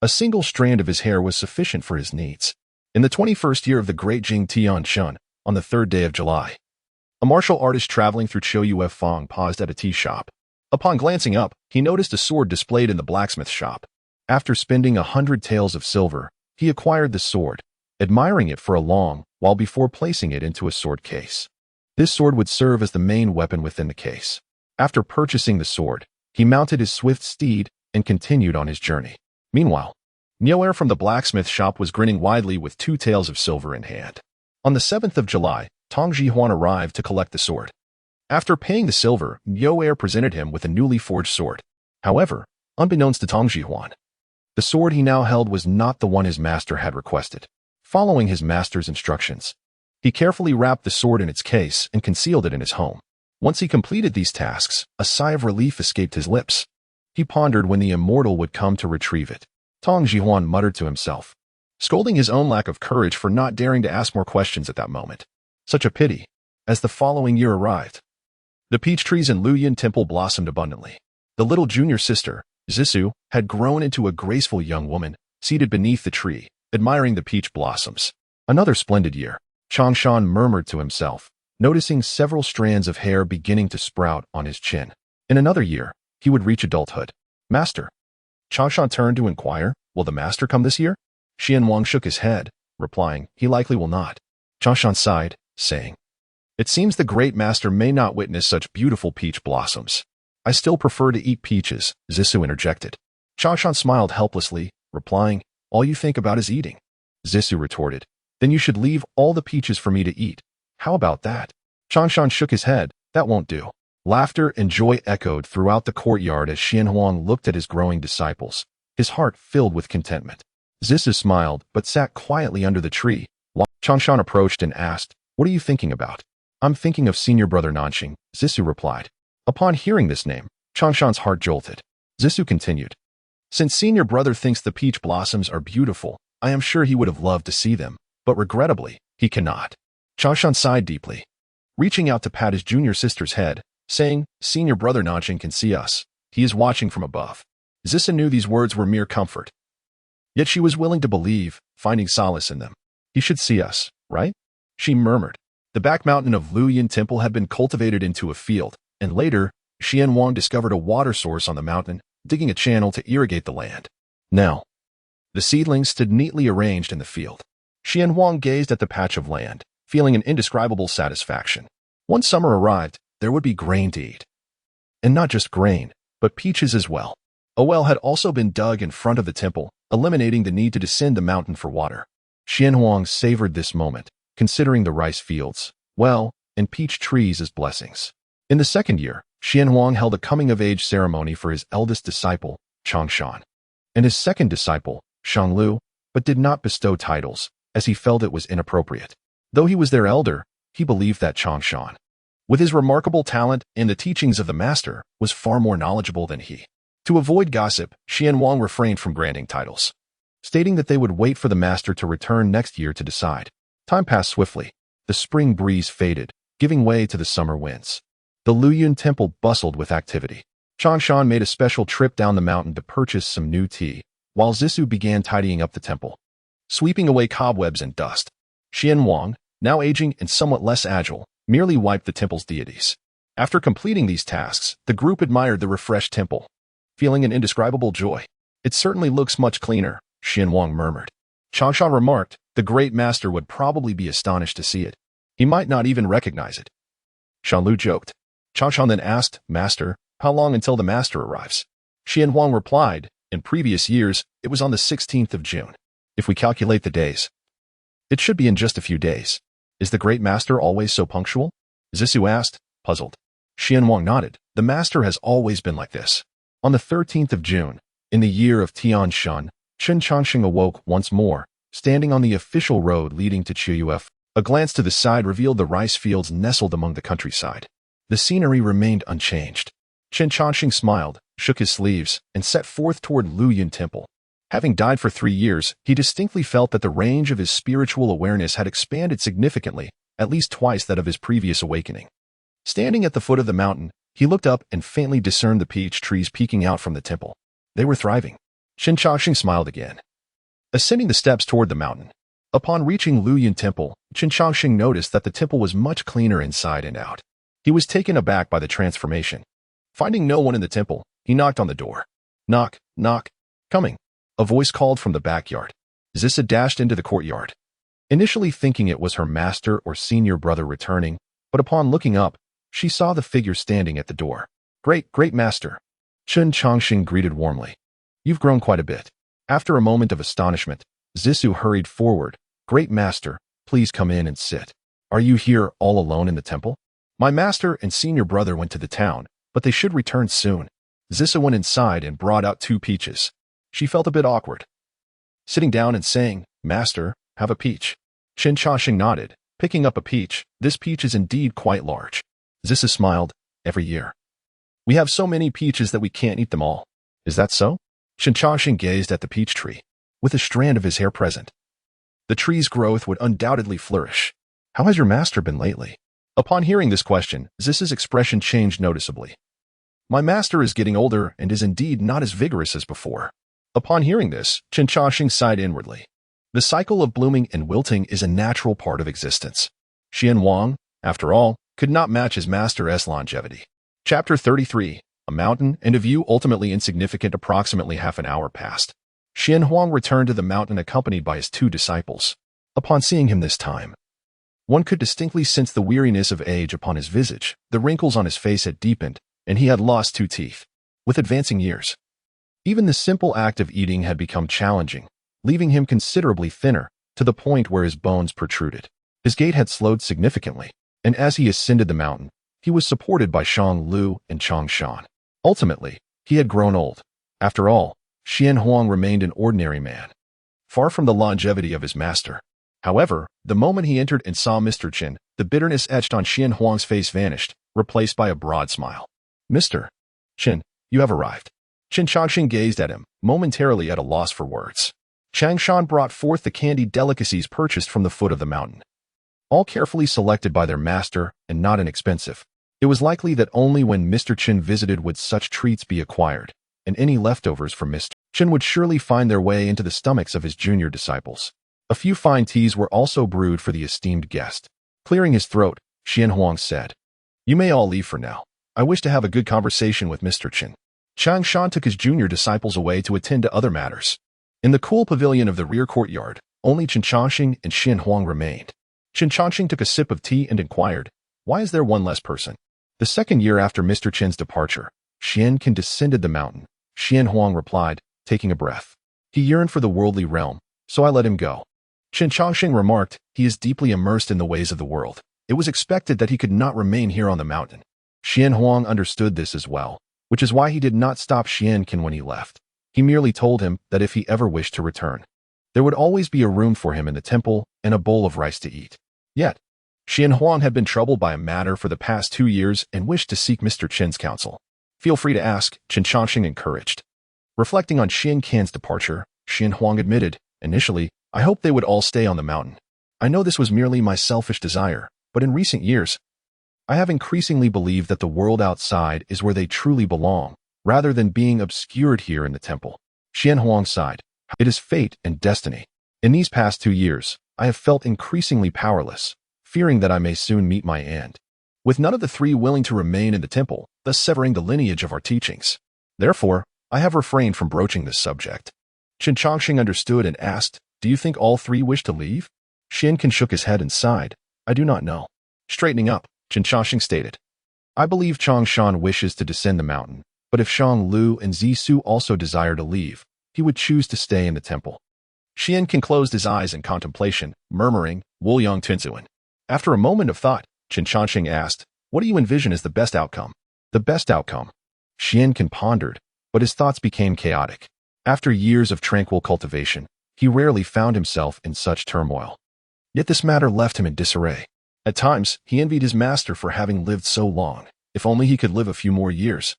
A single strand of his hair was sufficient for his needs. In the 21st year of the Great Jing Tian Shun, on the 3rd day of July, a martial artist traveling through Choyue Fong paused at a tea shop. Upon glancing up, he noticed a sword displayed in the blacksmith shop. After spending 100 taels of silver, he acquired the sword, admiring it for a long while before placing it into a sword case. This sword would serve as the main weapon within the case. After purchasing the sword, he mounted his swift steed and continued on his journey. Meanwhile, Nyoer from the blacksmith shop was grinning widely with 2 taels of silver in hand. On the 7th of July, Tong Jihuan arrived to collect the sword. After paying the silver, Nyoer presented him with a newly forged sword. However, unbeknownst to Tong Jihuan, the sword he now held was not the one his master had requested. Following his master's instructions, he carefully wrapped the sword in its case and concealed it in his home. Once he completed these tasks, a sigh of relief escaped his lips. He pondered when the immortal would come to retrieve it. Tong Jihuan muttered to himself, scolding his own lack of courage for not daring to ask more questions at that moment. Such a pity. As the following year arrived, the peach trees in Luoyuan Temple blossomed abundantly. The little junior sister, Zissou, had grown into a graceful young woman, seated beneath the tree, admiring the peach blossoms. Another splendid year, Changsheng murmured to himself, noticing several strands of hair beginning to sprout on his chin. In another year, he would reach adulthood. Master. Changsheng turned to inquire, will the master come this year? Xianwang shook his head, replying, he likely will not. Changsheng sighed, saying, it seems the great master may not witness such beautiful peach blossoms. I still prefer to eat peaches, Zissou interjected. Changsheng smiled helplessly, replying, all you think about is eating. Zissou retorted, then you should leave all the peaches for me to eat. How about that? Changsheng shook his head, that won't do. Laughter and joy echoed throughout the courtyard as Xianhuang looked at his growing disciples, his heart filled with contentment. Zissou smiled, but sat quietly under the tree. Changsheng approached and asked, what are you thinking about? I'm thinking of senior brother Nanxing, Zissou replied. Upon hearing this name, Changsheng's heart jolted. Zissou continued, since senior brother thinks the peach blossoms are beautiful, I am sure he would have loved to see them, but regrettably, he cannot. Changsheng sighed deeply, reaching out to pat his junior sister's head, saying, senior brother Nanxing can see us. He is watching from above. Zissou knew these words were mere comfort. Yet she was willing to believe, finding solace in them. He should see us, right? She murmured. The back mountain of Luoyuan Temple had been cultivated into a field, and later, Xianwang discovered a water source on the mountain, digging a channel to irrigate the land. Now, the seedlings stood neatly arranged in the field. Xianwang gazed at the patch of land, feeling an indescribable satisfaction. Once summer arrived, there would be grain to eat. And not just grain, but peaches as well. A well had also been dug in front of the temple, eliminating the need to descend the mountain for water. Xianhuang savored this moment, considering the rice fields, well, and peach trees as blessings. In the second year, Xianhuang held a coming-of-age ceremony for his eldest disciple, Changsheng, and his second disciple, Shanglu, but did not bestow titles, as he felt it was inappropriate. Though he was their elder, he believed that Changsheng, with his remarkable talent and the teachings of the master, was far more knowledgeable than he. To avoid gossip, Xianwang refrained from granting titles, stating that they would wait for the master to return next year to decide. Time passed swiftly. The spring breeze faded, giving way to the summer winds. The Luoyuan Temple bustled with activity. Changsheng made a special trip down the mountain to purchase some new tea, while Zissou began tidying up the temple, sweeping away cobwebs and dust. Xianwang, now aging and somewhat less agile, merely wiped the temple's deities. After completing these tasks, the group admired the refreshed temple, feeling an indescribable joy. It certainly looks much cleaner, Xianwang murmured. Changsheng remarked, the great master would probably be astonished to see it. He might not even recognize it. Shanglu joked. Changsheng then asked, Master, how long until the master arrives? Xianwang replied, in previous years, it was on the 16th of June. If we calculate the days, it should be in just a few days. Is the great master always so punctual? Zissou asked, puzzled. Xianwang nodded. The master has always been like this. On the 13th of June, in the year of Tianshun, Chen Changsheng awoke once more, standing on the official road leading to Chiyuef. A glance to the side revealed the rice fields nestled among the countryside. The scenery remained unchanged. Chen Changsheng smiled, shook his sleeves, and set forth toward Luoyuan Temple. Having died for 3 years, he distinctly felt that the range of his spiritual awareness had expanded significantly, at least twice that of his previous awakening. Standing at the foot of the mountain, he looked up and faintly discerned the peach trees peeking out from the temple. They were thriving. Chen Changsheng smiled again, ascending the steps toward the mountain. Upon reaching Luoyuan Temple, Chen Changsheng noticed that the temple was much cleaner inside and out. He was taken aback by the transformation. Finding no one in the temple, he knocked on the door. Knock, knock. Coming. A voice called from the backyard. Zissou dashed into the courtyard, initially thinking it was her master or senior brother returning, but upon looking up, she saw the figure standing at the door. Great master. Chen Changsheng greeted warmly. You've grown quite a bit. After a moment of astonishment, Zissou hurried forward. Great master, please come in and sit. Are you here all alone in the temple? My master and senior brother went to the town, but they should return soon. Zissou went inside and brought out 2 peaches. She felt a bit awkward, sitting down and saying, Master, have a peach. Chen Changsheng nodded, picking up a peach. This peach is indeed quite large. Zissou smiled. Every year, we have so many peaches that we can't eat them all. Is that so? Chen Changsheng gazed at the peach tree, with a strand of his hair present. The tree's growth would undoubtedly flourish. How has your master been lately? Upon hearing this question, Zissou's expression changed noticeably. My master is getting older and is indeed not as vigorous as before. Upon hearing this, Chen Changsheng sighed inwardly. The cycle of blooming and wilting is a natural part of existence. Xian Huang, after all, could not match his master's longevity. Chapter 33. A mountain and a view ultimately insignificant. Approximately half an hour passed. Xian Huang returned to the mountain accompanied by his 2 disciples. Upon seeing him this time, one could distinctly sense the weariness of age upon his visage. The wrinkles on his face had deepened, and he had lost 2 teeth. With advancing years, even the simple act of eating had become challenging, leaving him considerably thinner, to the point where his bones protruded. His gait had slowed significantly, and as he ascended the mountain, he was supported by Shang Lu and Changshan. Ultimately, he had grown old. After all, Xian Huang remained an ordinary man, far from the longevity of his master. However, the moment he entered and saw Mr. Chen, the bitterness etched on Xian Huang's face vanished, replaced by a broad smile. Mr. Chen, you have arrived. Chen Changsheng gazed at him, momentarily at a loss for words. Changshan brought forth the candied delicacies purchased from the foot of the mountain, all carefully selected by their master and not inexpensive. It was likely that only when Mr. Chen visited would such treats be acquired, and any leftovers from Mr. Chen would surely find their way into the stomachs of his junior disciples. A few fine teas were also brewed for the esteemed guest. Clearing his throat, Xian Huang said, You may all leave for now. I wish to have a good conversation with Mr. Chen. Changshan took his junior disciples away to attend to other matters. In the cool pavilion of the rear courtyard, only Chen Changsheng and Xian Huang remained. Chen Changsheng took a sip of tea and inquired, Why is there one less person? The second year after Mr. Chen's departure, Xian Can descended the mountain. Xian Huang replied, taking a breath. He yearned for the worldly realm, so I let him go. Chen Changsheng remarked, He is deeply immersed in the ways of the world. It was expected that he could not remain here on the mountain. Xian Huang understood this as well, which is why he did not stop Xian Can when he left. He merely told him that if he ever wished to return, there would always be a room for him in the temple and a bowl of rice to eat. Yet, Xian Huang had been troubled by a matter for the past 2 years and wished to seek Mr. Chen's counsel. Feel free to ask, Chen Changsheng encouraged. Reflecting on Xian Can's departure, Xian Huang admitted, Initially, I hoped they would all stay on the mountain. I know this was merely my selfish desire, but in recent years, I have increasingly believed that the world outside is where they truly belong, rather than being obscured here in the temple. Xian Huang sighed. It is fate and destiny. In these past 2 years, I have felt increasingly powerless, fearing that I may soon meet my end, with none of the 3 willing to remain in the temple, thus severing the lineage of our teachings. Therefore, I have refrained from broaching this subject. Chen Changsheng understood and asked, Do you think all 3 wish to leave? Xian Can shook his head and sighed. I do not know. Straightening up, Chen Changsheng stated, I believe Changshan wishes to descend the mountain, but if Shang Lu and Zissou also desire to leave, he would choose to stay in the temple. Xian Can closed his eyes in contemplation, murmuring, Wuliang Tinsuan. After a moment of thought, Chen Changsheng asked, What do you envision as the best outcome? The best outcome. Xian Can pondered, but his thoughts became chaotic. After years of tranquil cultivation, he rarely found himself in such turmoil. Yet this matter left him in disarray. At times, he envied his master for having lived so long. If only he could live a few more years,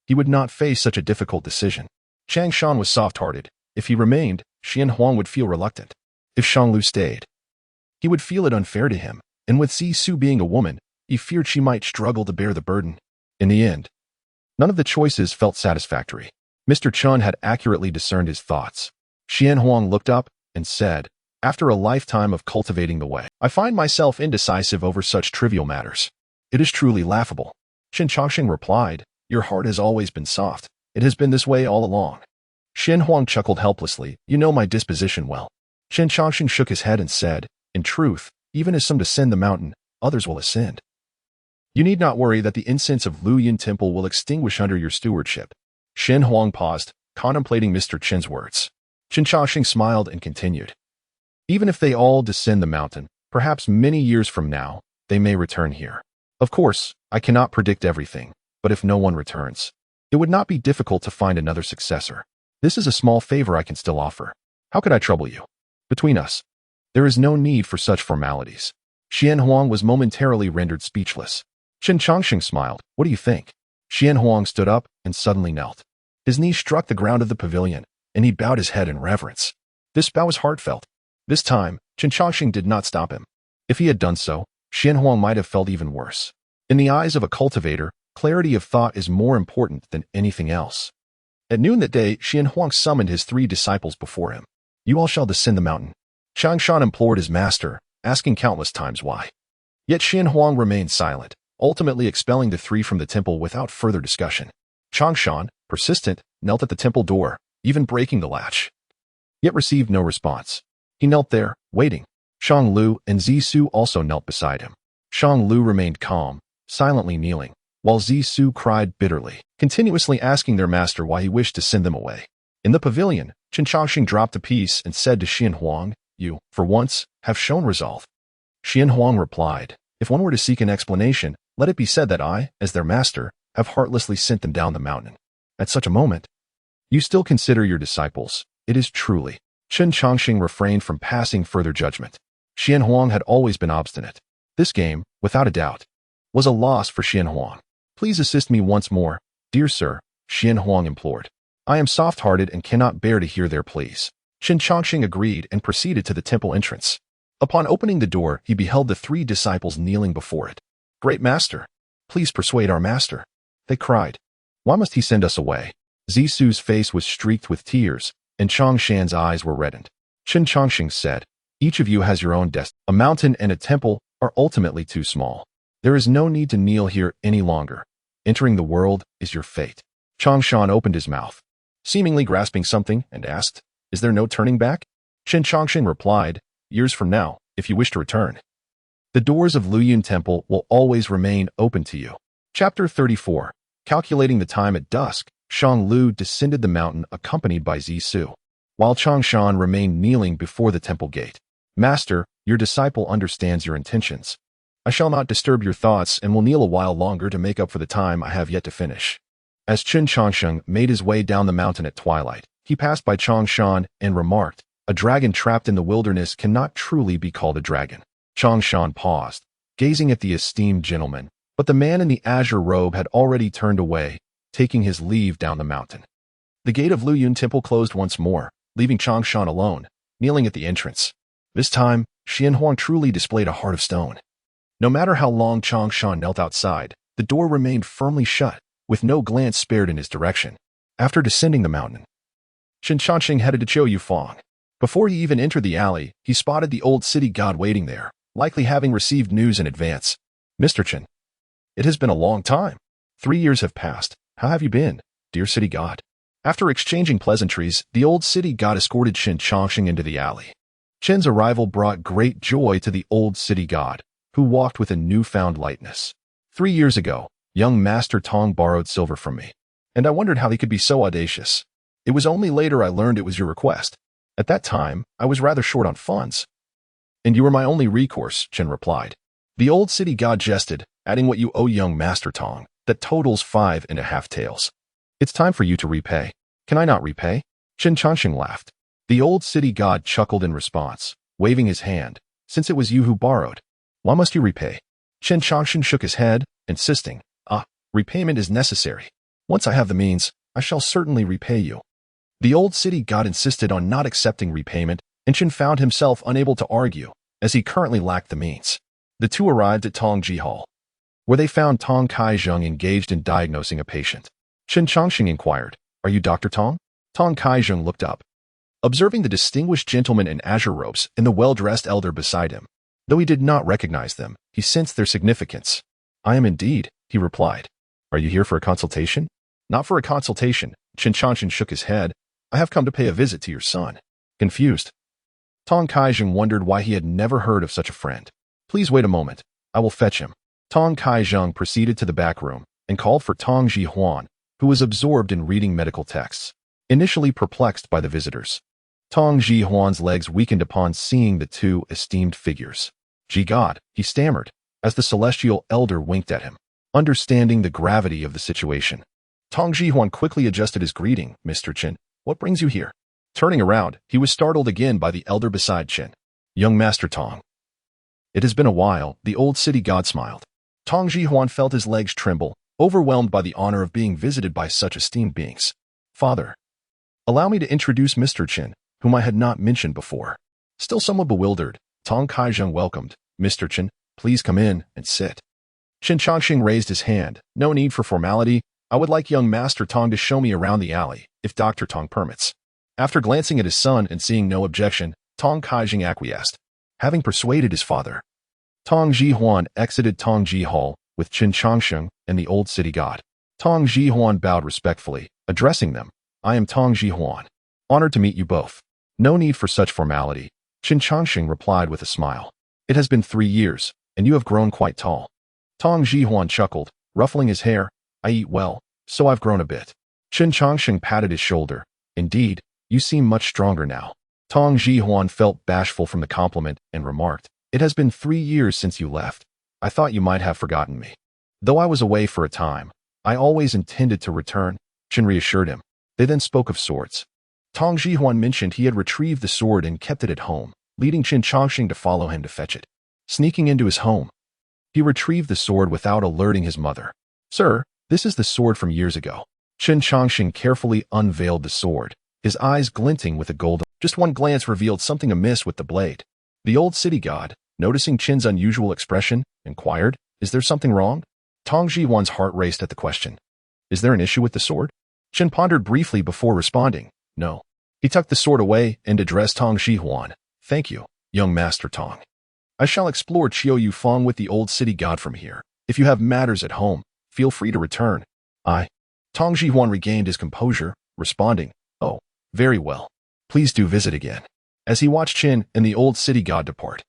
he would not face such a difficult decision. Changshan was soft-hearted. If he remained, Xian Huang would feel reluctant. If Shang Lu stayed, he would feel it unfair to him, and with Zissou being a woman, he feared she might struggle to bear the burden. In the end, none of the choices felt satisfactory. Mr. Chen had accurately discerned his thoughts. Xian Huang looked up and said, After a lifetime of cultivating the way, I find myself indecisive over such trivial matters. It is truly laughable. Chen Changsheng replied, Your heart has always been soft. It has been this way all along. Xian Huang chuckled helplessly. You know my disposition well. Chen Changsheng shook his head and said, In truth, even as some descend the mountain, others will ascend. You need not worry that the incense of Luyin Temple will extinguish under your stewardship. Xian Huang paused, contemplating Mr. Chen's words. Chen Changsheng smiled and continued. Even if they all descend the mountain, perhaps many years from now, they may return here. Of course, I cannot predict everything, but if no one returns, it would not be difficult to find another successor. This is a small favor I can still offer. How could I trouble you? Between us, there is no need for such formalities. Xian Huang was momentarily rendered speechless. Chen Changsheng smiled. What do you think? Xian Huang stood up and suddenly knelt. His knees struck the ground of the pavilion, and he bowed his head in reverence. This bow was heartfelt. This time, Chen Changsheng did not stop him. If he had done so, Xian Huang might have felt even worse. In the eyes of a cultivator, clarity of thought is more important than anything else. At noon that day, Xian Huang summoned his 3 disciples before him. You all shall descend the mountain. Changshan implored his master, asking countless times why. Yet Xian Huang remained silent, ultimately expelling the 3 from the temple without further discussion. Changshan, persistent, knelt at the temple door, even breaking the latch. Yet received no response. He knelt there, waiting. Shang Lu and Zisu also knelt beside him. Shang Lu remained calm, silently kneeling, while Zisu cried bitterly, continuously asking their master why he wished to send them away. In the pavilion, Chen Changsheng dropped a piece and said to Xian Huang, You, for once, have shown resolve. Xian Huang replied, If one were to seek an explanation, let it be said that I, as their master, have heartlessly sent them down the mountain. At such a moment, you still consider your disciples. It is truly. Chen Changsheng refrained from passing further judgment. Xian Huang had always been obstinate. This game, without a doubt, was a loss for Xian Huang. Please assist me once more, dear sir, Xian Huang implored. I am soft-hearted and cannot bear to hear their pleas. Chen Changsheng agreed and proceeded to the temple entrance. Upon opening the door, he beheld the 3 disciples kneeling before it. Great master, please persuade our master, they cried. Why must he send us away? Zisu's face was streaked with tears, and Changshan's eyes were reddened. Chen Changsheng said, Each of you has your own destiny. A mountain and a temple are ultimately too small. There is no need to kneel here any longer. Entering the world is your fate. Changshan opened his mouth, seemingly grasping something, and asked, Is there no turning back? Chen Changsheng replied, Years from now, if you wish to return. The doors of Luyun Temple will always remain open to you. Chapter 34. Calculating the time at dusk, Shang Lu descended the mountain accompanied by Zisu, while Changshan remained kneeling before the temple gate. Master, your disciple understands your intentions. I shall not disturb your thoughts and will kneel a while longer to make up for the time I have yet to finish. As Chen Changsheng made his way down the mountain at twilight, he passed by Changshan and remarked, A dragon trapped in the wilderness cannot truly be called a dragon. Changshan paused, gazing at the esteemed gentleman, but the man in the azure robe had already turned away, taking his leave down the mountain. The gate of Luyun Temple closed once more, leaving Changshan alone, kneeling at the entrance. This time, Xian Huang truly displayed a heart of stone. No matter how long Changshan knelt outside, the door remained firmly shut, with no glance spared in his direction. After descending the mountain, Chen Changsheng headed to Chou Yufang. Before he even entered the alley, he spotted the old city god waiting there, likely having received news in advance. Mr. Chen, it has been a long time. 3 years have passed. How have you been, dear city god? After exchanging pleasantries, the old city god escorted Chen Changsheng into the alley. Chen's arrival brought great joy to the old city god, who walked with a newfound lightness. 3 years ago, young Master Tong borrowed silver from me, and I wondered how he could be so audacious. It was only later I learned it was your request. At that time, I was rather short on funds. And you were my only recourse, Chen replied. The old city god jested, adding what you owe young Master Tong, that totals 5.5 taels. It's time for you to repay. Can I not repay? Chen Changsheng laughed. The old city god chuckled in response, waving his hand, since it was you who borrowed. Why must you repay? Chen Changsheng shook his head, insisting, repayment is necessary. Once I have the means, I shall certainly repay you. The old city god insisted on not accepting repayment, and Chen found himself unable to argue, as he currently lacked the means. The two arrived at Tongji Hall, where they found Tong Kaizheng engaged in diagnosing a patient. Chen Changsheng inquired, Are you Dr. Tong? Tong Kaizheng looked up, observing the distinguished gentleman in azure robes and the well-dressed elder beside him. Though he did not recognize them, he sensed their significance. I am indeed, he replied. Are you here for a consultation? Not for a consultation, Chen Changsheng shook his head. I have come to pay a visit to your son. Confused, Tong Kaizheng wondered why he had never heard of such a friend. Please wait a moment. I will fetch him. Tong Kaizheng proceeded to the back room and called for Tong Jihuan, who was absorbed in reading medical texts. Initially perplexed by the visitors, Tong Ji-huan's legs weakened upon seeing the two esteemed figures. God, he stammered, as the celestial elder winked at him, understanding the gravity of the situation. Tong Ji-huan quickly adjusted his greeting. Mr. Chen, what brings you here? Turning around, he was startled again by the elder beside Chen. Young Master Tong. It has been a while, the old city god smiled. Tong Ji-huan felt his legs tremble, overwhelmed by the honor of being visited by such esteemed beings. Father. Allow me to introduce Mr. Chen, whom I had not mentioned before. Still somewhat bewildered, Tong Kaizheng welcomed. Mr. Chen, please come in and sit. Chen Changsheng raised his hand. No need for formality. I would like young Master Tong to show me around the alley, if Dr. Tong permits. After glancing at his son and seeing no objection, Tong Kaizheng acquiesced, having persuaded his father. Tong Ji-huan exited Tong Ji Hall with Chen Changsheng and the old city god. Tong Ji-huan bowed respectfully, addressing them. I am Tong Ji-huan. Honored to meet you both. No need for such formality, Chen Changsheng replied with a smile. It has been 3 years, and you have grown quite tall. Tong Ji-huan chuckled, ruffling his hair. I eat well, so I've grown a bit. Chen Changsheng patted his shoulder. Indeed, you seem much stronger now. Tong Ji-huan felt bashful from the compliment and remarked, It has been 3 years since you left. I thought you might have forgotten me. Though I was away for a time, I always intended to return, Chen reassured him. They then spoke of swords. Tong Ji-huan mentioned he had retrieved the sword and kept it at home, leading Chen Changsheng to follow him to fetch it. Sneaking into his home, he retrieved the sword without alerting his mother. Sir, this is the sword from years ago. Chen Changsheng carefully unveiled the sword, his eyes glinting with a golden. Just one glance revealed something amiss with the blade. The old city god, noticing Chen's unusual expression, inquired, Is there something wrong? Tong Ji-huan's heart raced at the question. Is there an issue with the sword? Chen pondered briefly before responding. No. He tucked the sword away and addressed Tong Ji-huan. Thank you, young Master Tong. I shall explore Qiu Yufeng with the old city god from here. If you have matters at home, feel free to return. Tong Ji-huan regained his composure, responding, Oh, very well. Please do visit again. As he watched Chen and the old city god depart,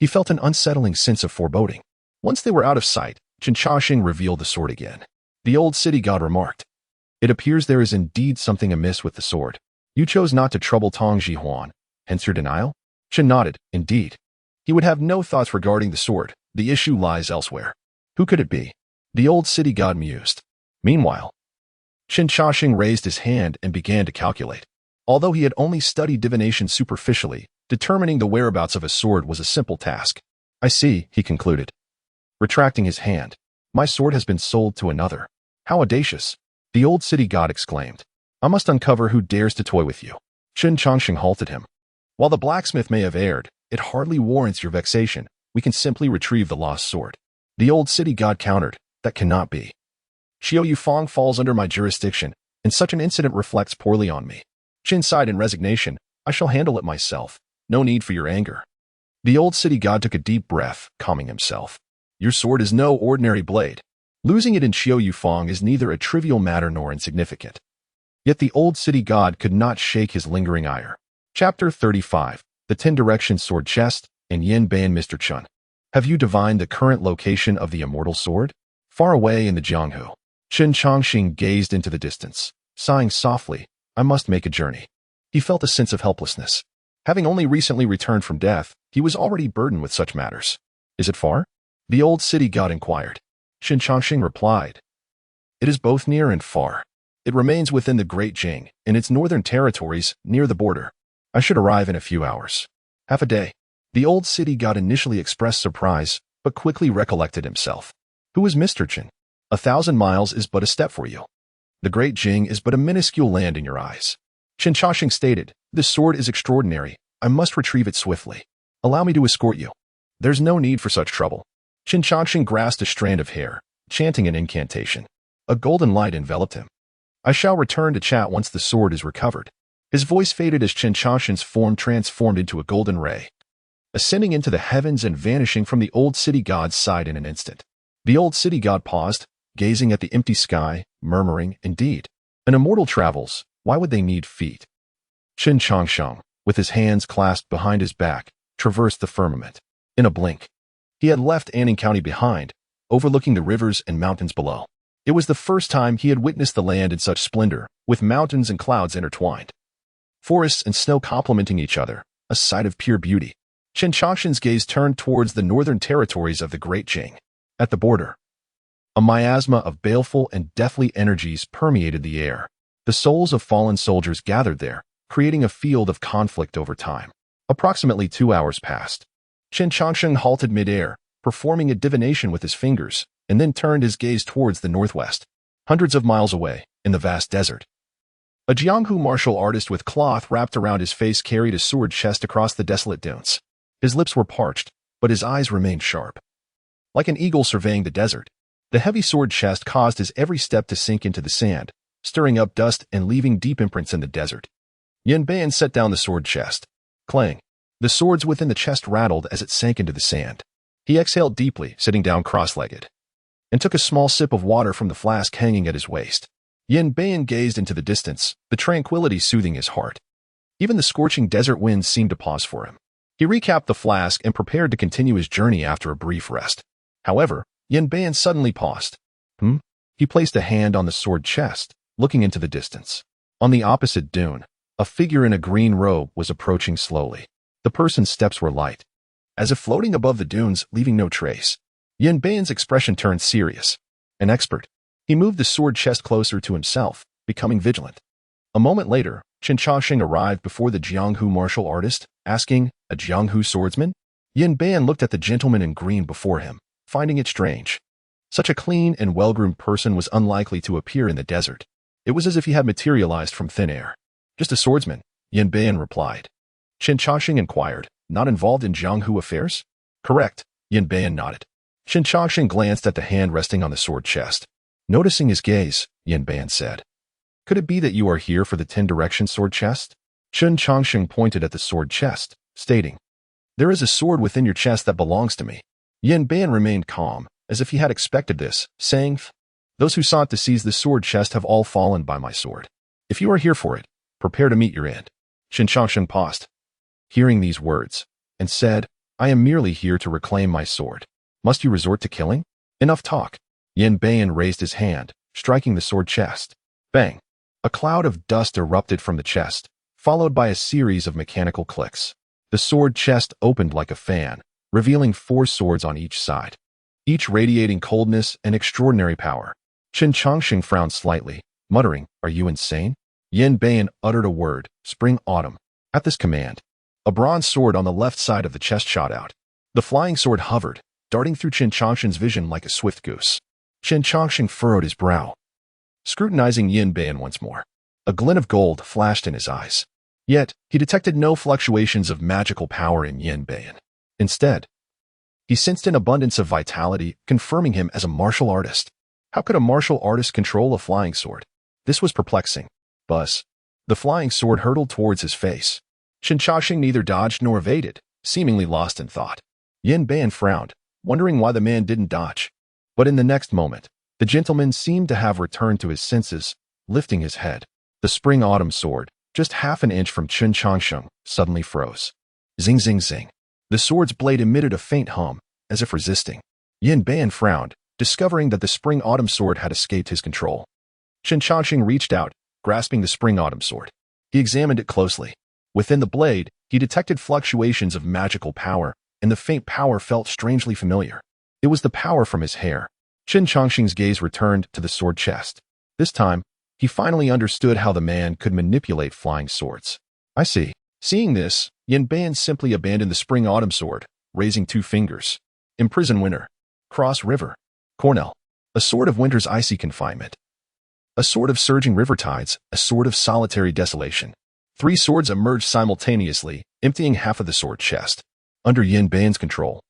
he felt an unsettling sense of foreboding. Once they were out of sight, Chen Changsheng revealed the sword again. The old city god remarked, It appears there is indeed something amiss with the sword. You chose not to trouble Tong Ji-huan, hence your denial? Chen nodded. Indeed. He would have no thoughts regarding the sword. The issue lies elsewhere. Who could it be? The old city god mused. Meanwhile, Chen Changsheng raised his hand and began to calculate. Although he had only studied divination superficially, determining the whereabouts of a sword was a simple task. I see, he concluded, retracting his hand. My sword has been sold to another. How audacious! The old city god exclaimed. I must uncover who dares to toy with you. Chen Changsheng halted him. While the blacksmith may have erred, it hardly warrants your vexation. We can simply retrieve the lost sword. The old city god countered. That cannot be. Qiu Yufeng falls under my jurisdiction, and such an incident reflects poorly on me. Chen sighed in resignation. I shall handle it myself. No need for your anger. The old city god took a deep breath, calming himself. Your sword is no ordinary blade. Losing it in Qiu Yufeng is neither a trivial matter nor insignificant. Yet the old city god could not shake his lingering ire. Chapter 35. The 10 Directions Sword Chest and Yin Ban. Mr. Chen. Have you divined the current location of the immortal sword? Far away in the Jianghu. Chen Changsheng gazed into the distance, sighing softly. I must make a journey. He felt a sense of helplessness. Having only recently returned from death, he was already burdened with such matters. Is it far? The old city god inquired. Chen Changsheng replied. It is both near and far. It remains within the Great Jing, in its northern territories, near the border. I should arrive in a few hours. Half a day. The old city god initially expressed surprise, but quickly recollected himself. Who is Mr. Chen? 1,000 miles is but a step for you. The Great Jing is but a minuscule land in your eyes. Chen Changsheng stated, This sword is extraordinary. I must retrieve it swiftly. Allow me to escort you. There's no need for such trouble. Chen Changsheng grasped a strand of hair, chanting an incantation. A golden light enveloped him. I shall return to chat once the sword is recovered. His voice faded as Chen Changsheng's form transformed into a golden ray, ascending into the heavens and vanishing from the old city god's side in an instant. The old city god paused, gazing at the empty sky, murmuring, Indeed, an immortal travels, why would they need feet? Chen Changsheng, with his hands clasped behind his back, traversed the firmament. In a blink, he had left Anning County behind, overlooking the rivers and mountains below. It was the first time he had witnessed the land in such splendor, with mountains and clouds intertwined. forests and snow complementing each other, a sight of pure beauty. Chen Changsheng's gaze turned towards the northern territories of the Great Qing. At the border, a miasma of baleful and deathly energies permeated the air. The souls of fallen soldiers gathered there, creating a field of conflict over time. Approximately 2 hours passed. Chen Changsheng halted midair, performing a divination with his fingers, and then turned his gaze towards the northwest. Hundreds of miles away, in the vast desert, a Jianghu martial artist with cloth wrapped around his face carried a sword chest across the desolate dunes. His lips were parched, but his eyes remained sharp. Like an eagle surveying the desert, the heavy sword chest caused his every step to sink into the sand, stirring up dust and leaving deep imprints in the desert. Yin Bian set down the sword chest. Clang. The swords within the chest rattled as it sank into the sand. He exhaled deeply, sitting down cross-legged, and took a small sip of water from the flask hanging at his waist. Yin Bian gazed into the distance, the tranquility soothing his heart. Even the scorching desert winds seemed to pause for him. He recapped the flask and prepared to continue his journey after a brief rest. However, Yin Bian suddenly paused. He placed a hand on the sword chest, looking into the distance. On the opposite dune, a figure in a green robe was approaching slowly. The person's steps were light, as if floating above the dunes, leaving no trace. Yin Bian's expression turned serious. An expert. He moved the sword chest closer to himself, becoming vigilant. A moment later, Chen Changsheng arrived before the Jianghu martial artist, asking, "A Jianghu swordsman?" Yin Bian looked at the gentleman in green before him, finding it strange. Such a clean and well-groomed person was unlikely to appear in the desert. It was as if he had materialized from thin air. "Just a swordsman," Yin Bian replied. Chen Changsheng inquired, "Not involved in Jianghu affairs?" "Correct," Yin Bian nodded. Chen Changsheng glanced at the hand resting on the sword chest. Noticing his gaze, Yin Bian said, "Could it be that you are here for the 10-direction sword chest?" Chen Changsheng pointed at the sword chest, stating, "There is a sword within your chest that belongs to me." Yin Bian remained calm, as if he had expected this, saying, "Those who sought to seize the sword chest have all fallen by my sword. If you are here for it, prepare to meet your end." Chen Changsheng paused, hearing these words, and said, "I am merely here to reclaim my sword. Must you resort to killing? Enough talk." Yin Bian raised his hand, striking the sword chest. Bang! A cloud of dust erupted from the chest, followed by a series of mechanical clicks. The sword chest opened like a fan, revealing 4 swords on each side, each radiating coldness and extraordinary power. Chen Changsheng frowned slightly, muttering, "Are you insane?" Yin Bian uttered a word, "Spring Autumn." At this command, a bronze sword on the left side of the chest shot out. The flying sword hovered, darting through Chen Changsheng's vision like a swift goose. Chen Changsheng furrowed his brow, scrutinizing Yin Bian once more. A glint of gold flashed in his eyes. Yet, he detected no fluctuations of magical power in Yin Bian. Instead, he sensed an abundance of vitality, confirming him as a martial artist. How could a martial artist control a flying sword? This was perplexing. Buzz. The flying sword hurtled towards his face. Chen Changsheng neither dodged nor evaded, seemingly lost in thought. Yin Bian frowned, wondering why the man didn't dodge. But in the next moment, the gentleman seemed to have returned to his senses, lifting his head. The spring autumn sword, just half an inch from Chen Changsheng, suddenly froze. Zing zing zing. The sword's blade emitted a faint hum, as if resisting. Yin Bian frowned, discovering that the spring autumn sword had escaped his control. Chen Changsheng reached out, grasping the spring autumn sword. He examined it closely. Within the blade, he detected fluctuations of magical power, and the faint power felt strangely familiar. It was the power from his hair. Chen Changsheng's gaze returned to the sword chest. This time, he finally understood how the man could manipulate flying swords. "I see." Seeing this, Yin Bian simply abandoned the spring-autumn sword, raising 2 fingers. "Imprison winter. Cross river. Cornell. A sword of winter's icy confinement. A sword of surging river tides, a sword of solitary desolation." 3 swords emerged simultaneously, emptying half of the sword chest. Under Yin Bian's control,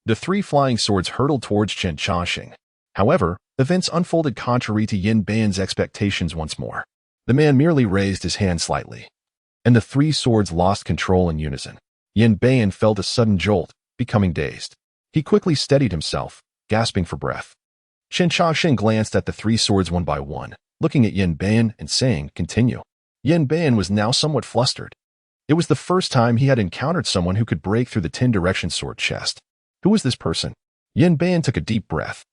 the 3 flying swords hurtled towards Chen Changsheng. However, events unfolded contrary to Yin Bian's expectations once more. The man merely raised his hand slightly, and the 3 swords lost control in unison. Yin Bian felt a sudden jolt, becoming dazed. He quickly steadied himself, gasping for breath. Chen Changsheng glanced at the 3 swords one by one, looking at Yin Bian and saying, "Continue." Yin Bian was now somewhat flustered. It was the first time he had encountered someone who could break through the 10-direction sword chest. Who was this person? Yin Bian took a deep breath,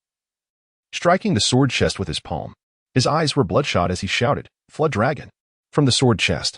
striking the sword chest with his palm. His eyes were bloodshot as he shouted, "Flood dragon!" From the sword chest,